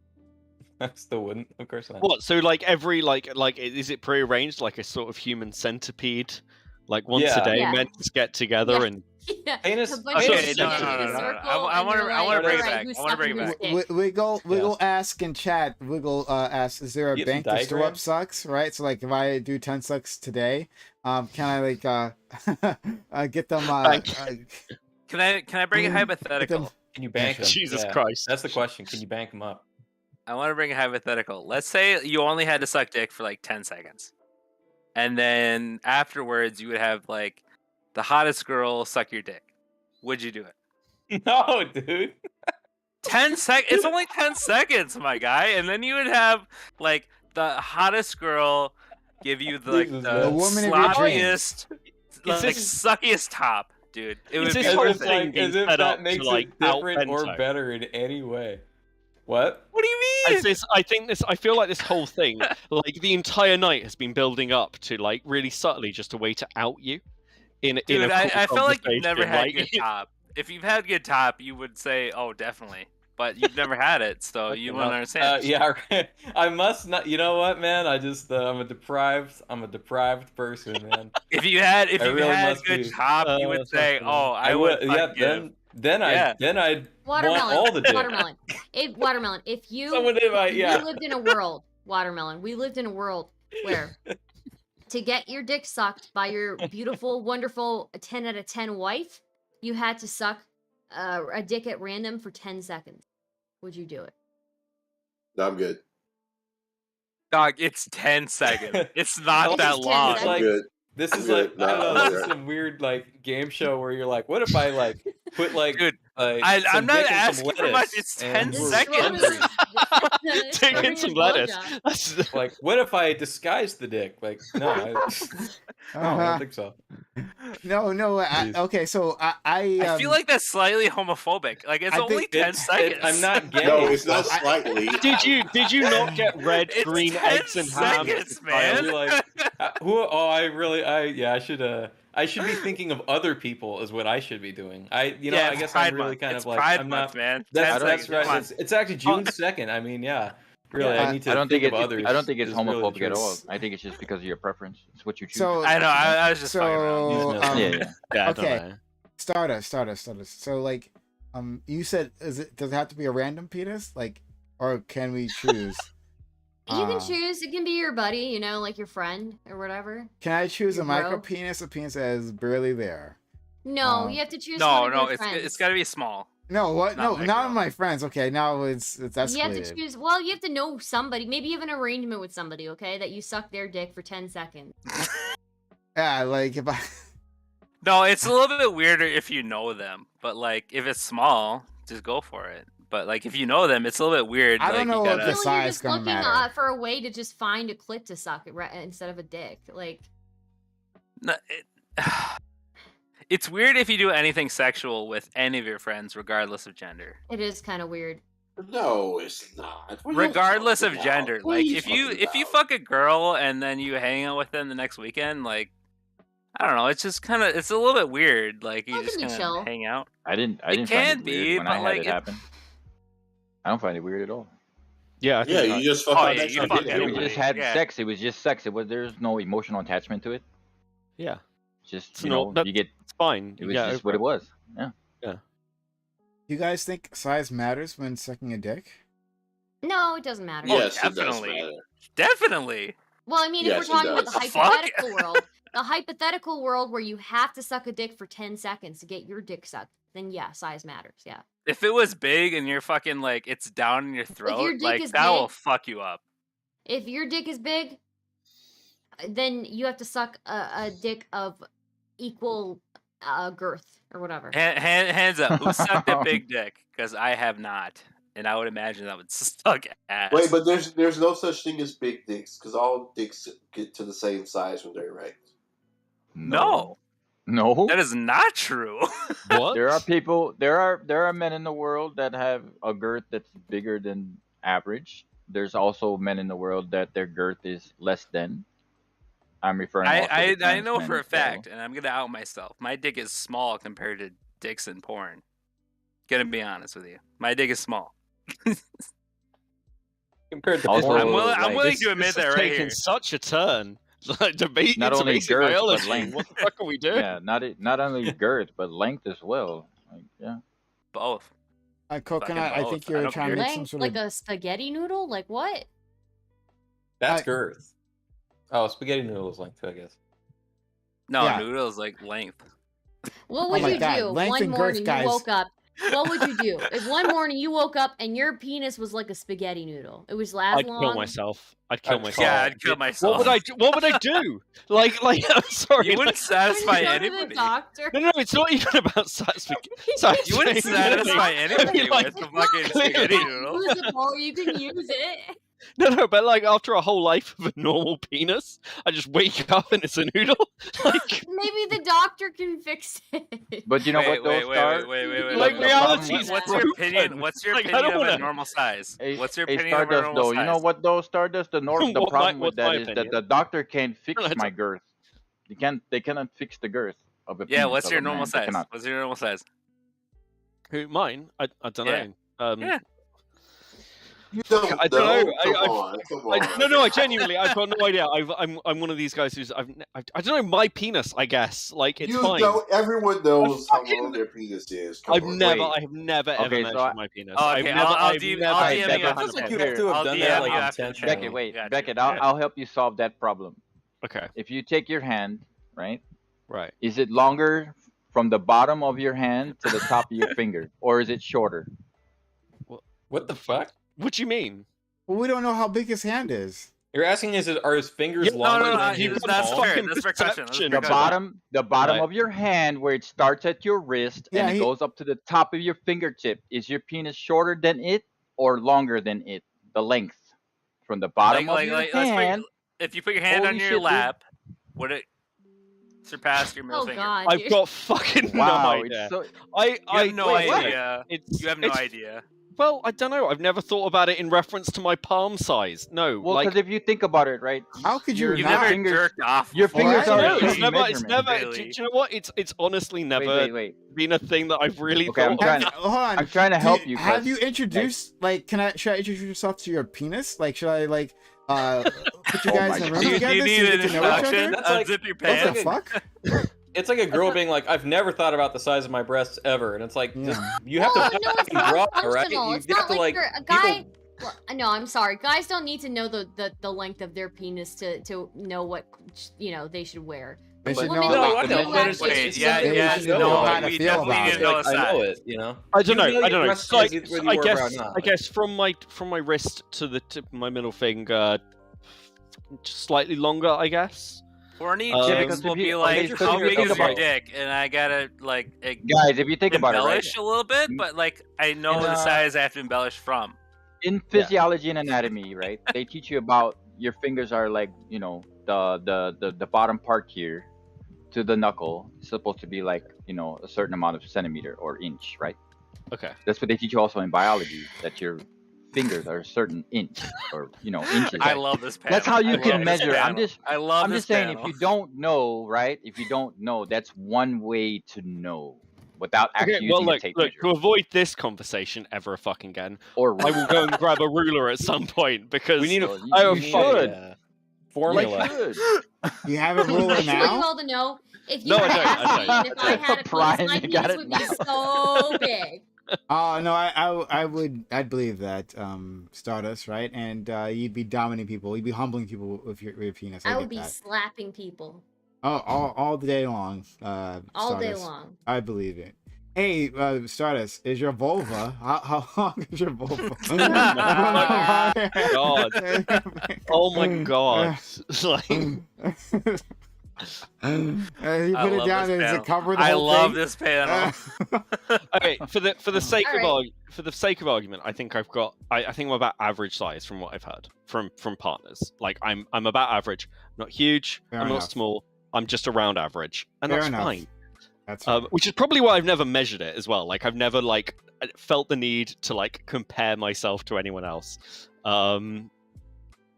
I still wouldn't. Of course not. what? So like every like is it prearranged like a sort of human centipede? Like once Yeah. a day, Yeah. men just get together Yeah. and Yeah, Penis- a bunch of Okay, dicks no. in a circle, I and wanna- you're I wanna like, bring it "Alright, back. who's I wanna bring it sucking back. whose dick?" Wiggle ask in chat. Wiggle asks, is there a You get some bank to store up diagrams? sucks? Right. So like, if I do 10 sucks today, can I like get them? Can I bring a Mm, hypothetical? Can you bank them? Jesus Yeah. Christ. That's the question. Can you bank them up? I want to bring a hypothetical. Let's say you only had to suck dick for like 10 seconds. And then afterwards, you would have like the hottest girl suck your dick. Would you do it? No, dude. 10 seconds. It's only 10 seconds, my guy. And then you would have like the hottest girl give you the, like Jesus, the man. woman of your sloppiest, like this- suckiest top, dude. It would Is be this As whole if, perfect. thing like, being as if set up that to, makes like, it different out or Bento? better in any way. What? What do you mean? I feel like this whole thing, like the entire night has been building up to like really subtly just a way to out you. In a Dude, cool I feel like you've never conversation, had good top. If you've had good top, you would say, "Oh, definitely." But you've never had it, so you won't understand. Yeah, right. I must not. You know what, man? I just I'm a deprived person, man. If you had I really had must good be. top, you would say, "Oh, I would." Yeah. Then I'd want Watermelon. all the dick. Watermelon. Watermelon. If you, Someone did my- if yeah. we lived in a world, watermelon. We lived in a world where to get your dick sucked by your beautiful, wonderful 10 out of 10 wife, you had to suck a dick at random for 10 seconds. Would you do it? No, I'm good. Dog, it's 10 seconds. It's not It's that 10 long. seconds. I'm Like, good. This I'm is good. like I don't No, know. I'm This is good. some weird like game show where you're like, what if I like put like Dude, like I'm some not dick and some asking for much. lettuce It's and 10 we're seconds. hungry. Taking some lettuce. That's Like, what if I disguise the dick? Like, no, I don't think so. No. Jeez. Okay, so I I feel like that's slightly homophobic. Like, it's I only think 10 seconds. I'm not gay. No, it's not slightly. Did you not get red, It's green 10 eggs and ham? seconds, I'd man. be like, who? Oh, I should be thinking of other people is what I should be doing. I Yeah, guess Pride I'm really Month. kind It's of like Pride I'm Month, not. man. 10 That's seconds, right. come on. It's actually June 2nd. I mean, yeah. Really, Yeah. I need to. I don't think of it's others. I don't think it's is really the homophobic at all. truth. I think it's just because of your preference. It's what you choose. so. I know. I was just fucking around. So Use yeah, yeah. Yeah, I don't okay. know. Stardust. So like, you said, does it have to be a random penis, like, or can we choose? You can choose. It can be your buddy, you know, like your friend or whatever. Can I choose a Your bro. micro penis, a penis that is barely there? No, you have to choose. No, one of your it's friends. got to be small. No, what? Not No, my not girl. my friends. Okay, now it's escalated. You have to choose. Well, you have to know somebody. Maybe you have an arrangement with somebody, okay? That you suck their dick for 10 seconds. Yeah, like if I. No, it's a little bit weirder if you know them, but like if it's small, just go for it. But like if you know them, it's a little bit weird. I don't like, know you what gotta... the I feel like size you're just gonna looking matter. for a way to just find a clit to suck instead of a dick. Like, No, it's weird if you do anything sexual with any of your friends, regardless of gender. it is kind of weird. No, it's not. What are you Regardless of talking gender, about? What are like you if you talking about? fuck a girl and then you hang out with them the next weekend, like I don't know, it's just kind of it's a little bit weird. Like you How just can you kind chill? of hang out. I didn't It find can it weird be, when but I had like it happen. I don't find it weird at all. Yeah, I think Yeah, you just fuck Oh out yeah, next you time. fuck Yeah, We anybody. just had Yeah. sex. It was just sex. There's no emotional attachment to it. yeah, Just it's you know, you get. it's fine. It was just what it was. Yeah. You guys think size matters when sucking a dick? No, it doesn't matter. Yes, it does definitely. matter. Definitely. Well, I mean, Yes, if we're it talking about the does. Fuck. hypothetical world, the hypothetical world where you have to suck a dick for 10 seconds to get your dick sucked, then yeah, size matters. Yeah. If it was big and you're fucking like it's down in your throat, your dick like is that will big- fuck you up. If your dick is big, then you have to suck a dick of equal girth or whatever. Hands up, who sucked a big dick? Because I have not, and I would imagine that would suck ass. Wait, but there's no such thing as big dicks because all dicks get to the same size when they're erect. No, No. that is not true. What? There are people. There are men in the world that have a girth that's bigger than average. There's also men in the world that their girth is less than. I'm referring. also to I trans know men for a as well. fact, and I'm gonna out myself. My dick is small compared to dicks in porn. Gonna be honest with you, my dick is small. Compared to Also, porn, I'm willing to This admit is that right taking here. such a turn. Like debate Not into only basic girth, but biology. length. What the fuck are we doing? Yeah, not only girth but length as well. Like, yeah. Both. Coconut, I both. think I you're don't trying to care. make some Length, sort like of. a spaghetti noodle? Like what? that's I- girth. Oh, spaghetti noodles length, I guess. No, Yeah. noodles like length. What Oh would my you God, do length one and girth, morning guys. you woke up? What would you do if one morning you woke up and your penis was like a spaghetti noodle? It was as I'd long. kill myself. I'd kill myself. Yeah, I'd kill myself. What would I do? What would I do? Like, I'm sorry. You wouldn't When satisfy you go to the anybody. doctor. No, it's not even about satisfying. You wouldn't satisfy anybody like, with the fucking spaghetti It's noodle. usable, you can use it. No, but like after a whole life of a normal penis, I just wake up and it's a noodle. Like, Maybe the doctor can fix it. But you know what those are? Wait. Like, look, reality's What's your proven. opinion? What's your Like, I opinion don't of a wanna- normal size? What's your Hey, opinion of a Stardust, normal though, size? you know what though, Stardust? The What problem with what's that my is that opinion? the doctor can't fix That's my girth. They cannot fix the girth of a Yeah, penis what's of your a normal man. They size? cannot. What's your normal size? who? Mine? I don't Yeah. know. Yeah. You don't I don't know. Come on. No, I genuinely, I've got no idea. I'm one of these guys who's I don't know my penis. I guess like it's You fine. don't. Everyone knows how fucking- long their penis is. Come I've on. never Wait. ever Okay, so measured my penis. Oh, I've okay, never, I'll I've DM never, I'll I've DM never you had after a the like podcast. you have to have I'll done DM that, you like, after the intentionally. Beckett, wait, Gotcha. Beckett, I'll help you solve that problem. Okay, If you take your hand, right? right. Is it longer from the bottom of your hand to the top of your finger, or is it shorter? What the fuck? What do you mean? Well, we don't know how big his hand is. You're asking are his fingers Yeah, longer no, than you've his got that's palm? fair. fucking That's fair question. That's perception. fair The question. bottom Right. of your hand, where it starts at your wrist Yeah, and it goes up to the top of your fingertip. Is your penis shorter than it or longer than it? The length from the bottom of your let's hand. if you put your hand Holy on your shit, dude. lap, would it surpass your middle Oh finger? god. I've dude. got fucking Wow, no it's idea. so. I You have no wait, what? idea. It's You have no it's- idea. Well, I don't know. I've never thought about it in reference to my palm size. No, Well, like because if you think about it, right? How could you your You've not? never fingers, jerked off. your before, fingers I are don't know, a it's never, it's measurement. never. Really. Do you know what? It's honestly never Wait. been a thing that I've really Okay, I'm thought. trying of. to- Hold on. I'm trying to Do help you. Have 'cause, you introduced like? Should I introduce yourself to your penis? Like, should I like put you Oh guys my in a God. room Do you together need so you an get to know each introduction? other? That's like- Unzip your What pants. the fuck? It's like a girl being like, "I've never thought about the size of my breasts ever," and it's like, Yeah. just, you have Well, to no, it's fucking not draw, right? functional. You It's have not to like like you're a guy. people- Well, no, I'm sorry. Guys don't need to know the length of their penis to know what they should wear. They should Well, know. maybe No, like I know, you but it's actually- just yeah, something yeah, we should know about how it. to we feel definitely about need it. to know Like, a I know side. it, you know. I don't know. You I don't know. your It's like, breast is whether I you wear a bra or guess, not. I guess from my wrist to the tip of my middle finger, slightly longer. I guess. Horny Um, chicks because will if you- be okay, like, because how if you big think is your about it- dick? And I gotta like Guys, if you think about it, right? embellish a little bit, but like I know And, the size I have to embellish from. In physiology and anatomy, right? They teach you about your fingers are like, you know, the bottom part here to the knuckle is supposed to be like, you know, a certain amount of centimeter or inch, right? Okay. That's what they teach you also in biology, that your fingers are a certain inch or, you know, inches. I right? love this panel. That's how you I can love this measure. I'm panel. just I love I'm this just saying panel. if you don't know, right? If you don't know, that's one way to know without actually Okay, well, using a look, tape look. measure. To avoid this conversation ever fucking again, Or I will go and grab a ruler at some point because We need a. I we am need fucking. a, formula. should. You have a ruler I just want you now? all to know, if you No, I had don't, asked I me, don't. and if I had a Prime, penis, my you got penis it would now. be so big. Oh no, I'd believe that, Stardust, right? And you'd be dominating people, you'd be humbling people with your penis. I I would get be that. slapping people All the day long. all day Stardust. long. I believe it. Hey, Stardust, is your vulva? How long is your vulva? God. Oh my god. Like, you I put it love down this and does panel. it cover the I whole love thing? this panel. okay, for the sake of Alright. for the sake of argument, I think I've got I think I'm about average size from what I've heard from partners. Like I'm about average, not huge, Fair I'm enough. not small, I'm just around average, and Fair that's enough. fine. That's Which is probably why I've never measured it as well. Like I've never like felt the need to like compare myself to anyone else.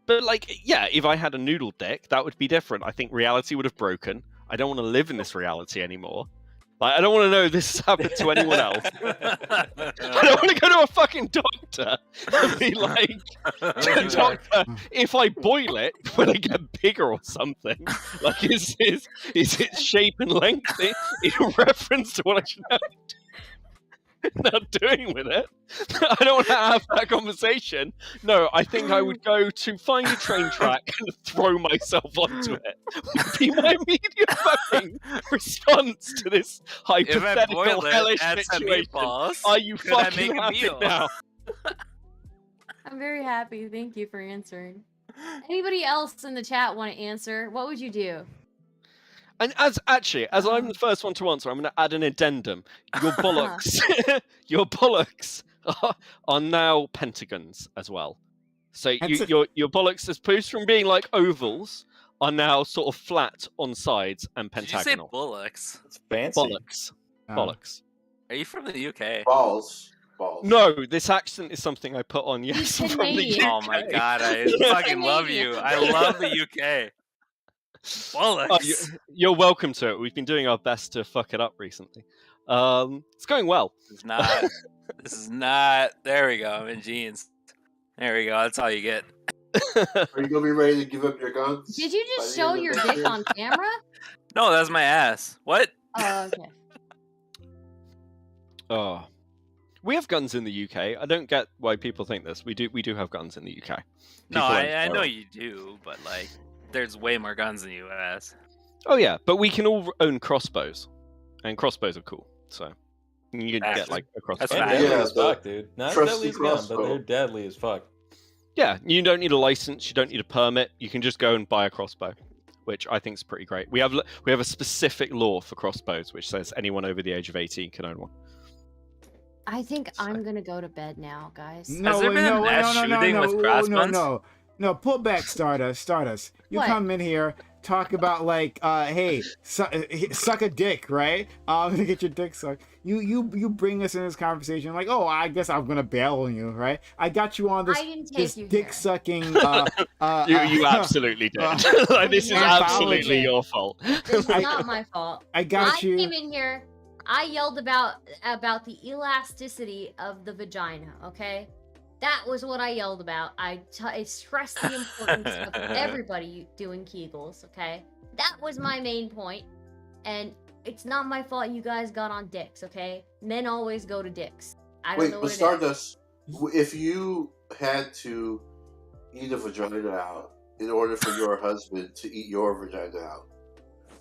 But like, yeah, if I had a noodle dick, that would be different. I think reality would have broken. I don't want to live in this reality anymore. Like, I don't want to know this has happened to anyone else. I don't want to go to a fucking doctor and be like, doctor, if I boil it, will it get bigger or something? Like, is its shape and length in reference to what I should have not doing with it? I don't want to have that conversation. No, I think I would go to find a train track and throw myself onto it. Would be my immediate fucking response to this hypothetical boil it, hellish add some situation. meatballs, Are you could I fucking make a happy meal? now? I'm very happy. Thank you for answering. Anybody else in the chat want to answer? What would you do? And as I'm the first one to answer, I'm going to add an addendum. Your bollocks, your bollocks are now pentagons as well. So your bollocks, as opposed from being like ovals, are now sort of flat on sides and Did you say pentagonal. bullocks? It's fancy. Bollocks, bollocks. Are you from the UK? Balls. No, this accent is something I put on. Yes, He's from the Canadian. UK. Oh my god, I fucking love you. I love the UK. Bollocks. Oh, you're welcome to it. We've been doing our best to fuck it up recently. It's going well. It's not. This is not. There we go. I'm in jeans. There we go. That's all you get. Are you gonna be ready to give up your guns? Did you by just the show end of your next dick year? on camera? No, that's my ass. What? Oh, okay. Oh, we have guns in the UK. I don't get why people think this. We do have guns in the UK. No, People I know are- you do, but like, there's way more guns in the US. Oh yeah, but we can all own crossbows, and crossbows are cool. So you can That's- get like a crossbow. that's They're fact. deadly Yeah, as the fuck, dude. Not as trusty deadly as a gun, but crossbow. they're deadly as fuck. Yeah, you don't need a license. You don't need a permit. You can just go and buy a crossbow, which I think is pretty great. We have a specific law for crossbows, which says anyone over the age of 18 can own one. I think I'm gonna go to bed now, guys. Has there been a mass shooting with crossbows? No, pull back, Stardust. You What? come in here, talk about like, hey, suck a dick, right? To get your dick sucked. You bring us in this conversation like, oh, I guess I'm gonna bail on you, right? I got you on this, I didn't take this you dick here. sucking. You absolutely did. Like, this is absolutely your fault. This is not my fault. I got you. I came in here. I yelled about the elasticity of the vagina. Okay, that was what I yelled about. I stressed the importance of everybody doing Kegels. Okay, that was my main point, and it's not my fault you guys got on dicks. Okay, men always go to dicks. I don't Wait, know but what it is. Stardust, if you had to eat a vagina out in order for your husband to eat your vagina out,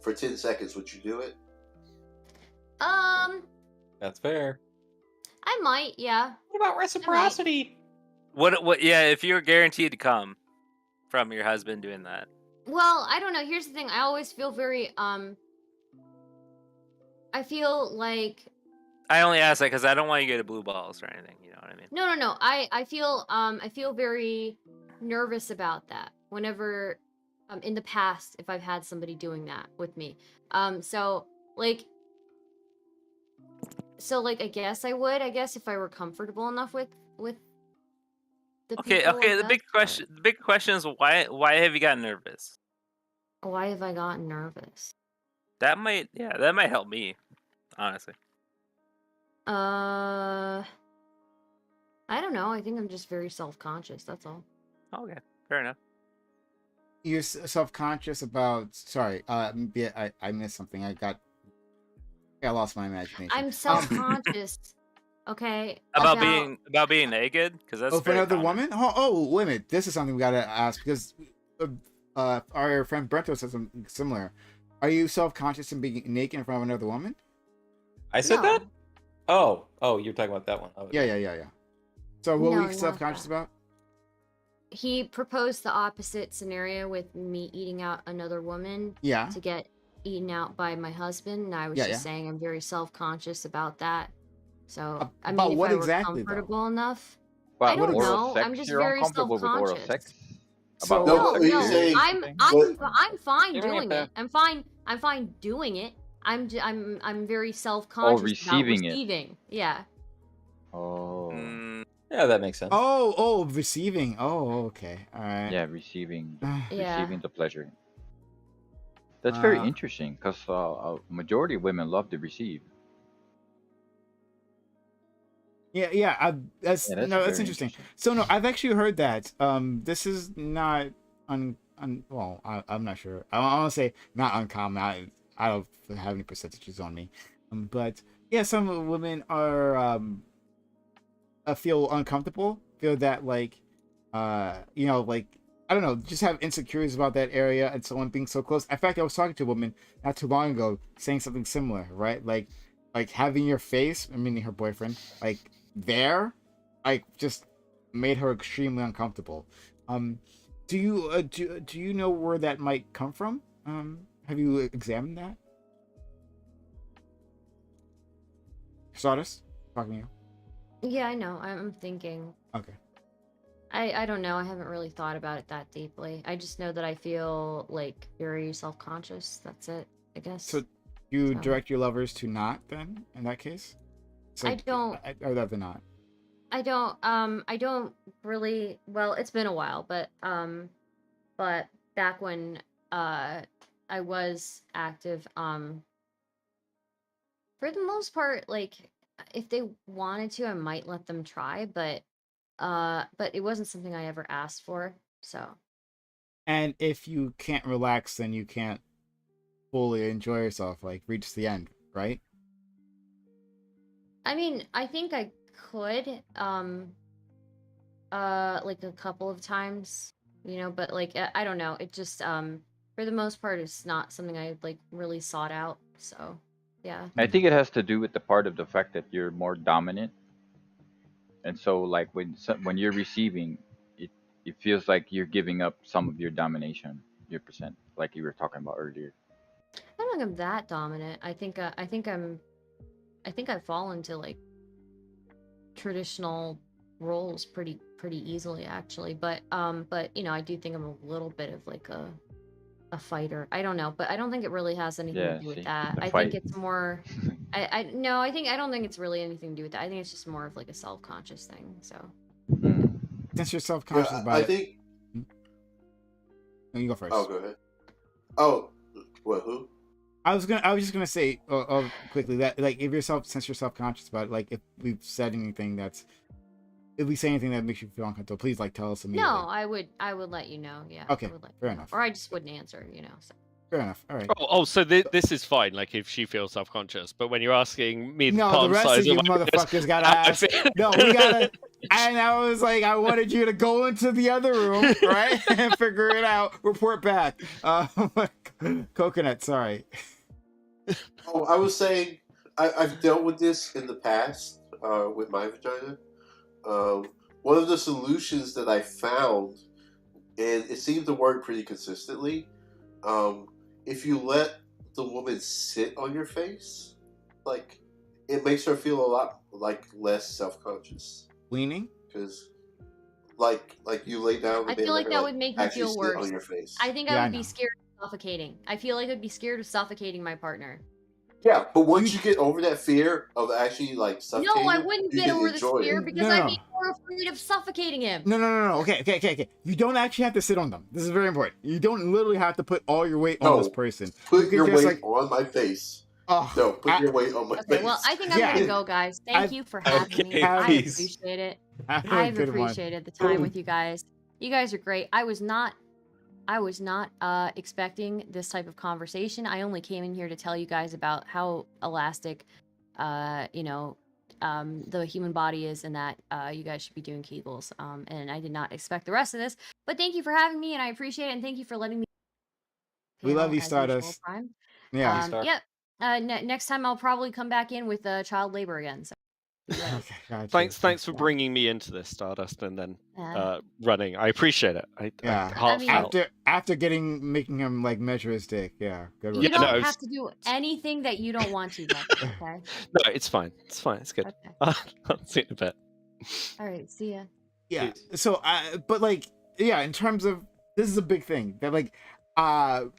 for 10 seconds, would you do it? That's fair. I might, yeah. What about reciprocity? What? Yeah, if you're guaranteed to come from your husband doing that. Well, I don't know. Here's the thing. I always feel very I feel like I only ask that because I don't want you to get blue balls or anything. You know what I mean? no. I feel very nervous about that whenever in the past if I've had somebody doing that with me. So like I guess I would. I guess if I were comfortable enough with the Okay. people, Okay. I The guess, big question is why have you gotten nervous? but why have I gotten nervous? That might help me, honestly. I don't know. I think I'm just very self-conscious. That's all. Okay, fair enough. You're self-conscious about. Sorry, yeah, I missed something. I lost my imagination. I'm self-conscious. Okay. About being naked, because that's for very another common. woman. Oh, wait a minute. This is something we gotta ask because our friend Brento said something similar. Are you self-conscious in being naked in front of another woman? I said that? Oh, you're talking about that one. Oh, Yeah. So what No, were not you self-conscious that. about? He proposed the opposite scenario with me eating out another woman. Yeah. To get eaten out by my husband, and I was Yeah, just yeah. saying I'm very self-conscious about that. So I about mean, if what I were exactly, though? comfortable enough, About I don't oral know. sex, I'm just you're very uncomfortable with oral self-conscious. sex? So- About No, oral but sex he's period? saying- I'm fine You don't doing have it. I'm fine doing it. I'm very self-conscious about receiving it. receiving. Yeah. Oh. Yeah, that makes sense. Oh, receiving. Oh, okay. All right. Yeah, receiving Yeah. the pleasure. That's very Uh, interesting because a majority of women love to receive. Yeah. That's Yeah, that's no, that's very interesting. interesting. So no, I've actually heard that. This is not well, I'm not sure. I want to say not uncommon. I don't have any percentages on me, but yeah, some women are feel uncomfortable, feel that like like I don't know, just have insecurities about that area and someone being so close. In fact, I was talking to a woman not too long ago saying something similar, right? Like having your face, meaning her boyfriend, like there, like just made her extremely uncomfortable. Do you know where that might come from? Have you examined that? Sawdust, talking to you. Yeah, I know. I'm thinking. Okay. I don't know. I haven't really thought about it that deeply. I just know that I feel like very self-conscious. That's it, I guess. So you direct your lovers to not then in that case? It's I don't. I'd rather not. I don't really. Well, it's been a while, but back when I was active, for the most part, like if they wanted to, I might let them try, but it wasn't something I ever asked for. So And if you can't relax, then you can't fully enjoy yourself, like reach the end, right? I mean, I think I could, like a couple of times, but like I don't know. It just for the most part, it's not something I like really sought out. So yeah. I think it has to do with the part of the fact that you're more dominant, and so like when you're receiving, it feels like you're giving up some of your domination, your percent, like you were talking about earlier. I don't think I'm that dominant. I think I fall into like traditional roles pretty easily actually. But I do think I'm a little bit of like a fighter. I don't know, but I don't think it really has anything Yeah, to do with see, that. the I fight. think it's more I don't think it's really anything to do with that. I think it's just more of like a self-conscious thing. So Since you're self-conscious Yeah, about I it. think. No, you go first. Oh, go ahead. Oh, what? Who? I was just gonna say quickly that like since you're self-conscious about it, like if we've said anything if we say anything that makes you feel uncomfortable, please like tell us immediately. no, I would let you know. Yeah. Okay, I would let you fair know. enough. Or I just wouldn't answer. So. Fair enough. All right. So this is fine, like if she feels self-conscious. But when you're asking me the No, palm the rest size of you my penis, motherfuckers gotta I ask. feel- No, we gotta. And I was like, I wanted you to go into the other room, right, and figure it out. Report back. Coconut, sorry. Oh, I was saying I've dealt with this in the past with my vagina. One of the solutions that I found, and it seemed to work pretty consistently, if you let the woman sit on your face, like it makes her feel a lot like less self-conscious. Leaning? Because like you lay down. I feel like that would make me actually feel sit worse. on your face. I think Yeah, I I would be know. scared of suffocating. I feel like I'd be scared of suffocating my partner. Yeah, but once you get over that fear of actually like suffocating, No, I wouldn't you get can over this enjoy fear it. because I'd be more afraid of suffocating him. No. Okay. You don't actually have to sit on them. This is very important. You don't literally have to put all your weight on this person. Put You can your just, weight on my face. Oh, No, put your weight on my face. Okay, well, I think I'm gonna go, guys. Thank you for having me. I appreciate it. Have a I've good one. appreciated the time with you guys. You guys are great. I was not expecting this type of conversation. I only came in here to tell you guys about how elastic, the human body is, and that you guys should be doing Kegels. And I did not expect the rest of this. But thank you for having me, and I appreciate it. And thank you for letting me. We love you, as usual, Stardust. Prime. Yeah. Yep. Next time I'll probably come back in with child labor again. So. Okay, gotcha. Thanks for bringing me into this, Stardust, and then Yeah. Running. I appreciate it. Yeah. Heartfelt. After making him like measure his dick. Yeah. Good one. You don't have to do anything that you don't want to, Bucky, okay? No, it's fine. It's fine. It's good. Okay. I'll see you in a bit. All right, see ya. Yeah. So but like, yeah, in terms of, this is a big thing that like, I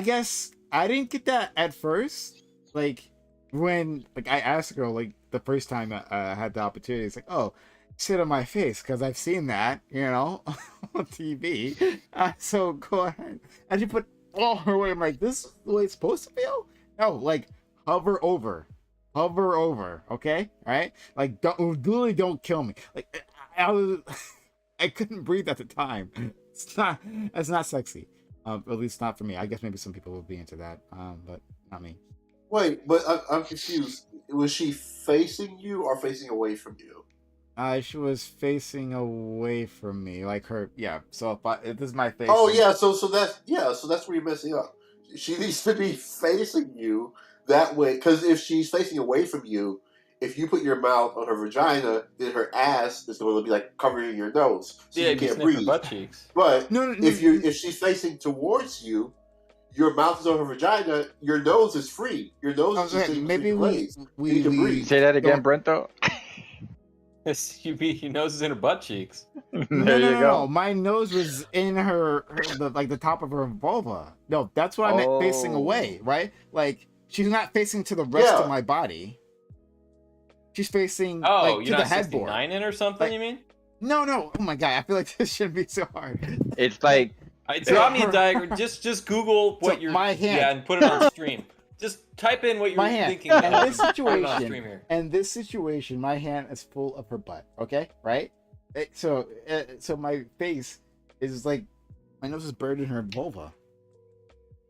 guess I didn't get that at first. Like when like I asked a girl like the first time I had the opportunity, it's like, oh, sit on my face, because I've seen that, on TV. So go ahead. And she put all her weight. I'm like, this is the way it's supposed to feel? No, like hover over, okay? All right? Like, don't kill me. Like, I couldn't breathe at the time. It's not sexy. At least not for me. I guess maybe some people would be into that, but not me. Wait, but I'm confused. Was she facing you or facing away from you? She was facing away from me, like her. Yeah. So if this is my face. Oh yeah, so that's where you're messing up. She needs to be facing you that way, because if she's facing away from you, if you put your mouth on her vagina, then her ass is going to be like covering your nose, so Yeah, you you can't sniff her breathe. butt cheeks. But No. if she's facing towards you, your mouth is on her vagina, your nose is free. Your nose is just maybe raised. You can breathe. Say that again, Brento. Your nose is in her butt cheeks. No. My nose was in the top of her vulva. No, that's what I meant facing away, right? Like she's not facing to the rest of my body. She's facing to you're the not headboard. 69 in or something, you mean? No. Oh my god, I feel like this shouldn't be so hard. It's like draw me a diagram. Just Google what you're my hand. Yeah, and put it on stream. Just type in what you're My hand. thinking about. In this situation, my hand is full of her butt. Okay, right? So my face is like my nose is buried in her vulva.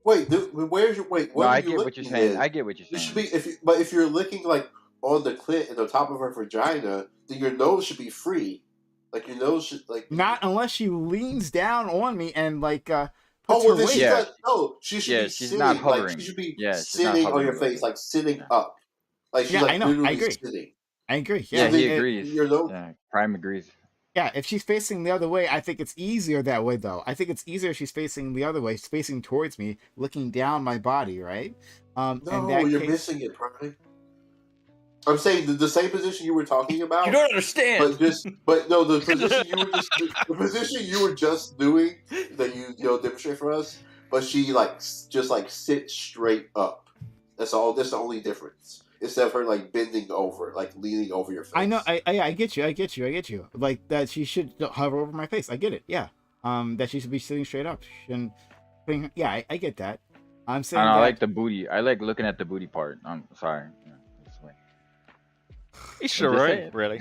Wait, where's your wait? No, I get what you're saying. I get what you're It saying. should be if you're licking like on the clit and the top of her vagina, then your nose should be free. Like your nose should like not unless she leans down on me and like puts well, her weight. she's not, no, she should be she's sitting. not hovering. Like she should be she's sitting not on your hovering. face, like sitting up. Like she's Yeah, like I know. I literally agree. sitting. I agree. Yeah, Yeah, he agrees. Your nose. Yeah, Prime agrees. Yeah, if she's facing the other way, I think it's easier that way, though. I think it's easier if she's facing the other way. She's facing towards me, looking down my body, right? No, you're missing it, Prime. I'm saying the same position you were talking about. You don't understand. But no, the position you were just doing that you demonstrate for us. But she just sits straight up. That's all. That's the only difference. Instead of her bending over, leaning over your face. I know. I get you. Like that, she should hover over my face. I get it. Yeah. That she should be sitting straight up. Yeah, I get that. I'm saying. I like the booty. I like looking at the booty part. I'm sorry. It's sure right, really.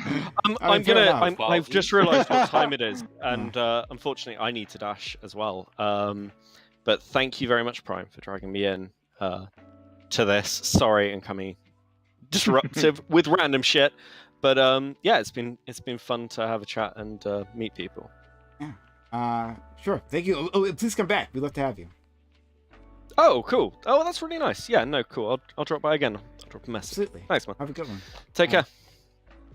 I've just realised what time it is, and unfortunately, I need to dash as well. But thank you very much, Prime, for dragging me in to this. Sorry, and coming disruptive with random shit, But yeah, it's been fun to have a chat and meet people. Yeah. Sure. Thank you. Oh, please come back. We'd love to have you. Oh, cool. Oh, that's really nice. Yeah, no, cool. I'll drop by again. I'll drop a message. Absolutely. Thanks, man. Have a good one. Take care.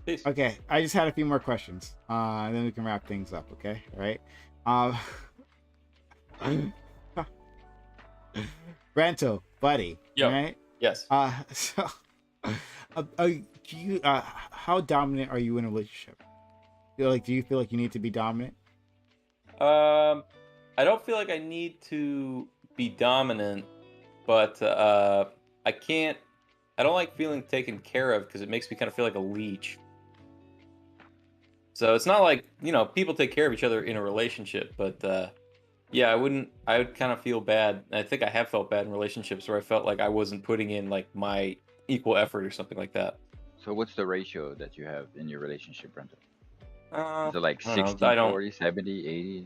Peace. Okay, I just had a few more questions. And then we can wrap things up. Okay. All right. Brento, buddy. Yo. Right. Yes. So, do you how dominant are you in a relationship? Do you feel like you need to be dominant? I don't feel like I need to be dominant, but I can't. I don't like feeling taken care of because it makes me kind of feel like a leech. So it's not like, people take care of each other in a relationship, but yeah, I would kind of feel bad. And I think I have felt bad in relationships where I felt like I wasn't putting in like my equal effort or something like that. So what's the ratio that you have in your relationship, Brenda? Is it like I don't know. 60, I don't- 40, 70, 80?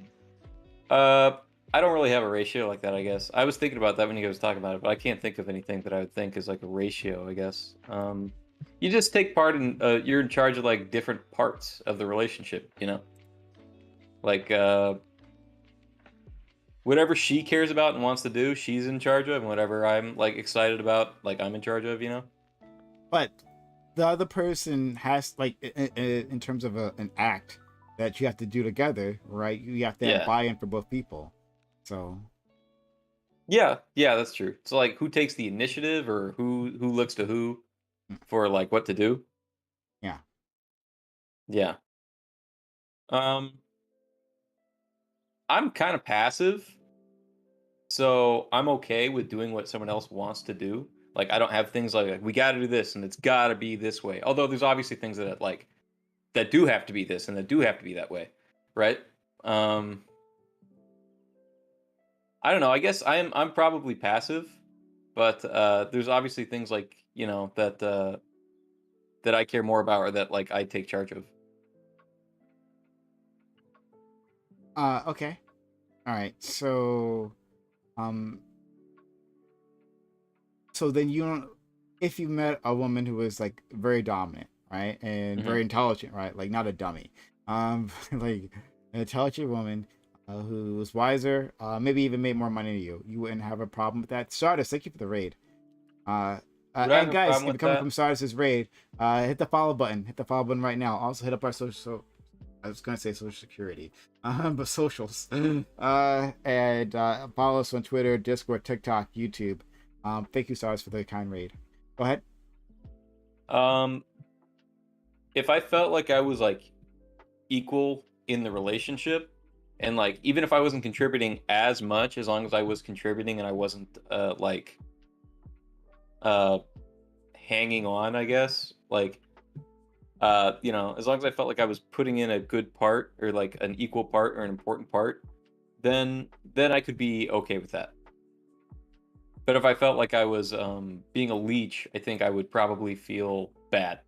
I don't really have a ratio like that, I guess. I was thinking about that when you guys were talking about it, but I can't think of anything that I would think is like a ratio, I guess. You just take part in, you're in charge of like different parts of the relationship, Like, whatever she cares about and wants to do, she's in charge of, and whatever I'm like excited about, like I'm in charge of, But the other person has like in terms of an act that you have to do together, right? You have to have Yeah. buy-in for both people. So Yeah, that's true. So like, who takes the initiative, or who looks to who for like what to do? yeah. Yeah. I'm kind of passive, so I'm okay with doing what someone else wants to do. Like, I don't have things like we got to do this and it's got to be this way. Although there's obviously things that do have to be this and that do have to be that way, right? I don't know. I guess I'm probably passive, but there's obviously things like that I care more about, or that like I take charge of. Okay. All right. So so then you don't, if you met a woman who was like very dominant, right, and very intelligent, right, like not a dummy, like an intelligent woman who was wiser, maybe even made more money than you wouldn't have a problem with that. Sardis, thank you for the raid. Would I have And a guys, problem if you're with coming that? from Sardis's raid, hit the follow button. Hit the follow button right now. Also hit up our social. I was gonna say social security, but socials. And follow us on Twitter, Discord, TikTok, YouTube. Thank you, Stars, for the kind raid. Go ahead. If I felt like I was like equal in the relationship, and like even if I wasn't contributing as much, as long as I was contributing and I wasn't hanging on, I guess, like as long as I felt like I was putting in a good part, or like an equal part or an important part, then I could be okay with that. But if I felt like I was being a leech, I think I would probably feel bad.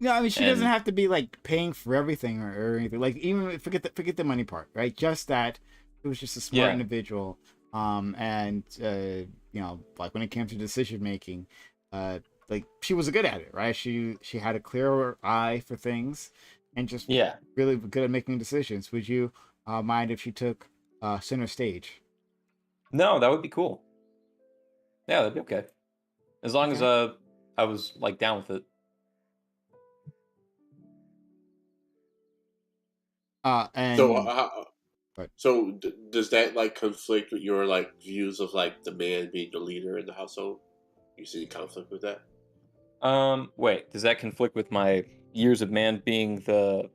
No, I mean she doesn't And- have to be like paying for everything or anything. Like even forget the money part, right? Just that it was just a smart Yeah. individual. And like when it came to decision making, like she was good at it, right? She had a clear eye for things, and just Yeah. really good at making decisions. Would you mind if she took center stage? No, that would be cool. Yeah, that'd be okay. As long as I was like down with it. And So does that like conflict with your like views of like the man being the leader in the household? You see any conflict with that? Wait, does that conflict with my years of man being the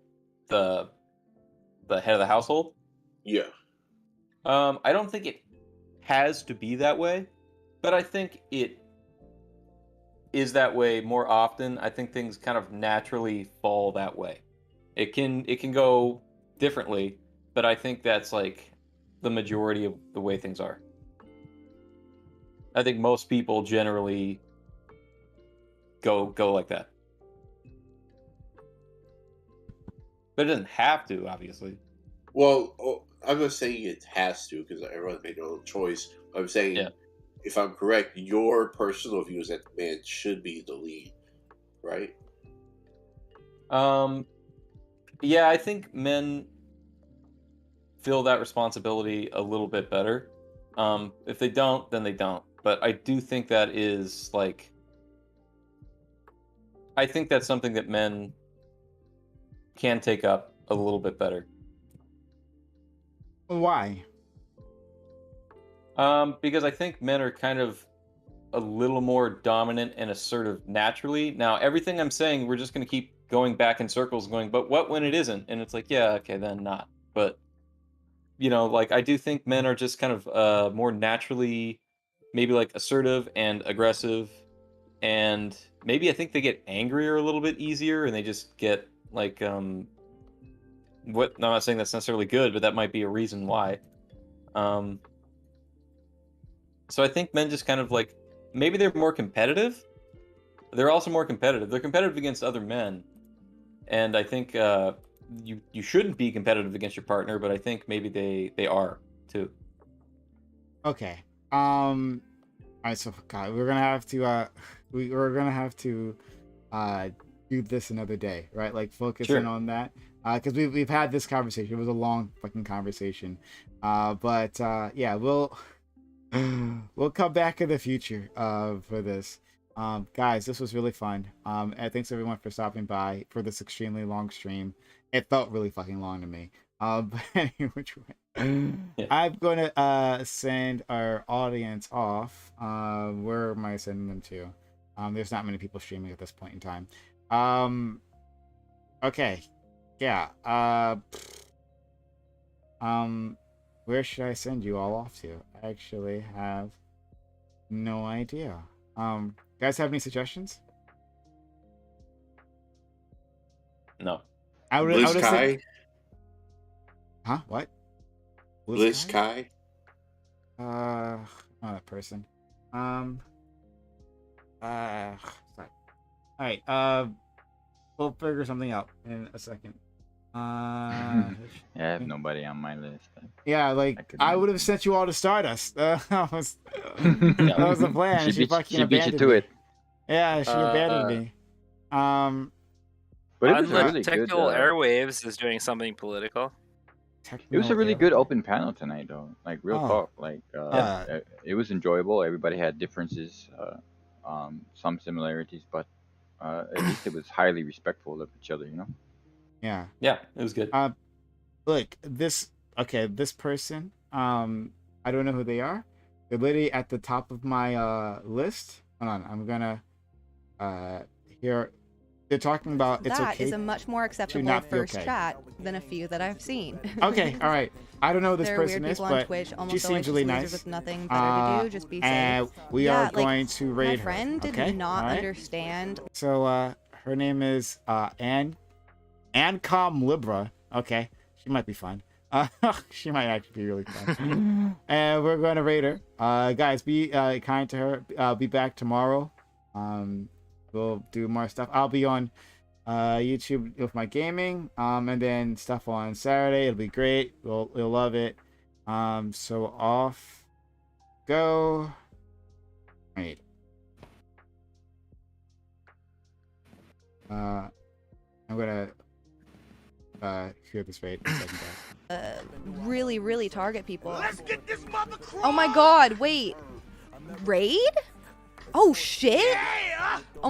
head of the household? Yeah. I don't think it has to be that way, but I think it is that way more often. I think things kind of naturally fall that way. It can go differently, but I think that's like the majority of the way things are. I think most people generally go like that. But it doesn't have to, obviously. Well, I'm not saying it has to because everyone made their own choice. I'm saying, if I'm correct, your personal view is that the man should be the lead, right? Yeah, I think men feel that responsibility a little bit better. If they don't, then they don't. But I do think that is like, I think that's something that men can take up a little bit better. Why? Because I think men are kind of a little more dominant and assertive naturally. Now, everything I'm saying, we're just going to keep going back in circles, going, but what when it isn't? And it's like, yeah, okay, then not. But like I do think men are just kind of more naturally, maybe like assertive and aggressive, and maybe I think they get angrier a little bit easier, and they just get like what? No, I'm not saying that's necessarily good, but that might be a reason why. So I think men just kind of like, maybe they're more competitive. They're also more competitive. They're competitive against other men, and I think you shouldn't be competitive against your partner, but I think maybe they are too. Okay. All right. So God, we're gonna have to we're gonna have to do this another day, right? Like focus in on that because we've had this conversation. It was a long fucking conversation, but yeah, we'll come back in the future for this. Guys, this was really fun. And thanks everyone for stopping by for this extremely long stream. It felt really fucking long to me. But anyway, which way? I'm gonna send our audience off. Where am I sending them to? There's not many people streaming at this point in time. Okay. Yeah. Where should I send you all off to? I actually have no idea. Guys have any suggestions? No. I would Bliss Kai. say... Huh? What? Bliss Kai. Not that person. Sorry. All right. We'll figure something out in a second. I have nobody on my list. Yeah, like I would have sent you all to Stardust. That was the plan. She fucking abandoned me. Yeah, she abandoned me. But it was really good. Technical Airwaves is doing something political. It was a really good open panel tonight, though. Like real talk. Like it was enjoyable. Everybody had differences, some similarities, but at least it was highly respectful of each other. Yeah. Yeah, it was good. Look, this person, I don't know who they are. The lady at the top of my list. Hold on, I'm gonna here. They're talking about it's that okay is a much more acceptable first chat than a few that I've seen. Okay, all right. I don't know who this there person are weird is, people on but Twitch, almost she seems really nice. With nothing better to do, just be safe. And we are going to raid her. My friend did not understand. So her name is Ancom Libra. Okay, she might be fun. She might actually be really fun. And we're going to raid her. Guys, be kind to her. Be back tomorrow. We'll do more stuff. I'll be on YouTube with my gaming, and then stuff on Saturday. It'll be great. You'll love it. So off go. Right. I'm gonna hear this raid in a second, guys. Really, really target people. Let's get this mother. Oh my God! Wait, raid? Oh shit! Yeah. Oh.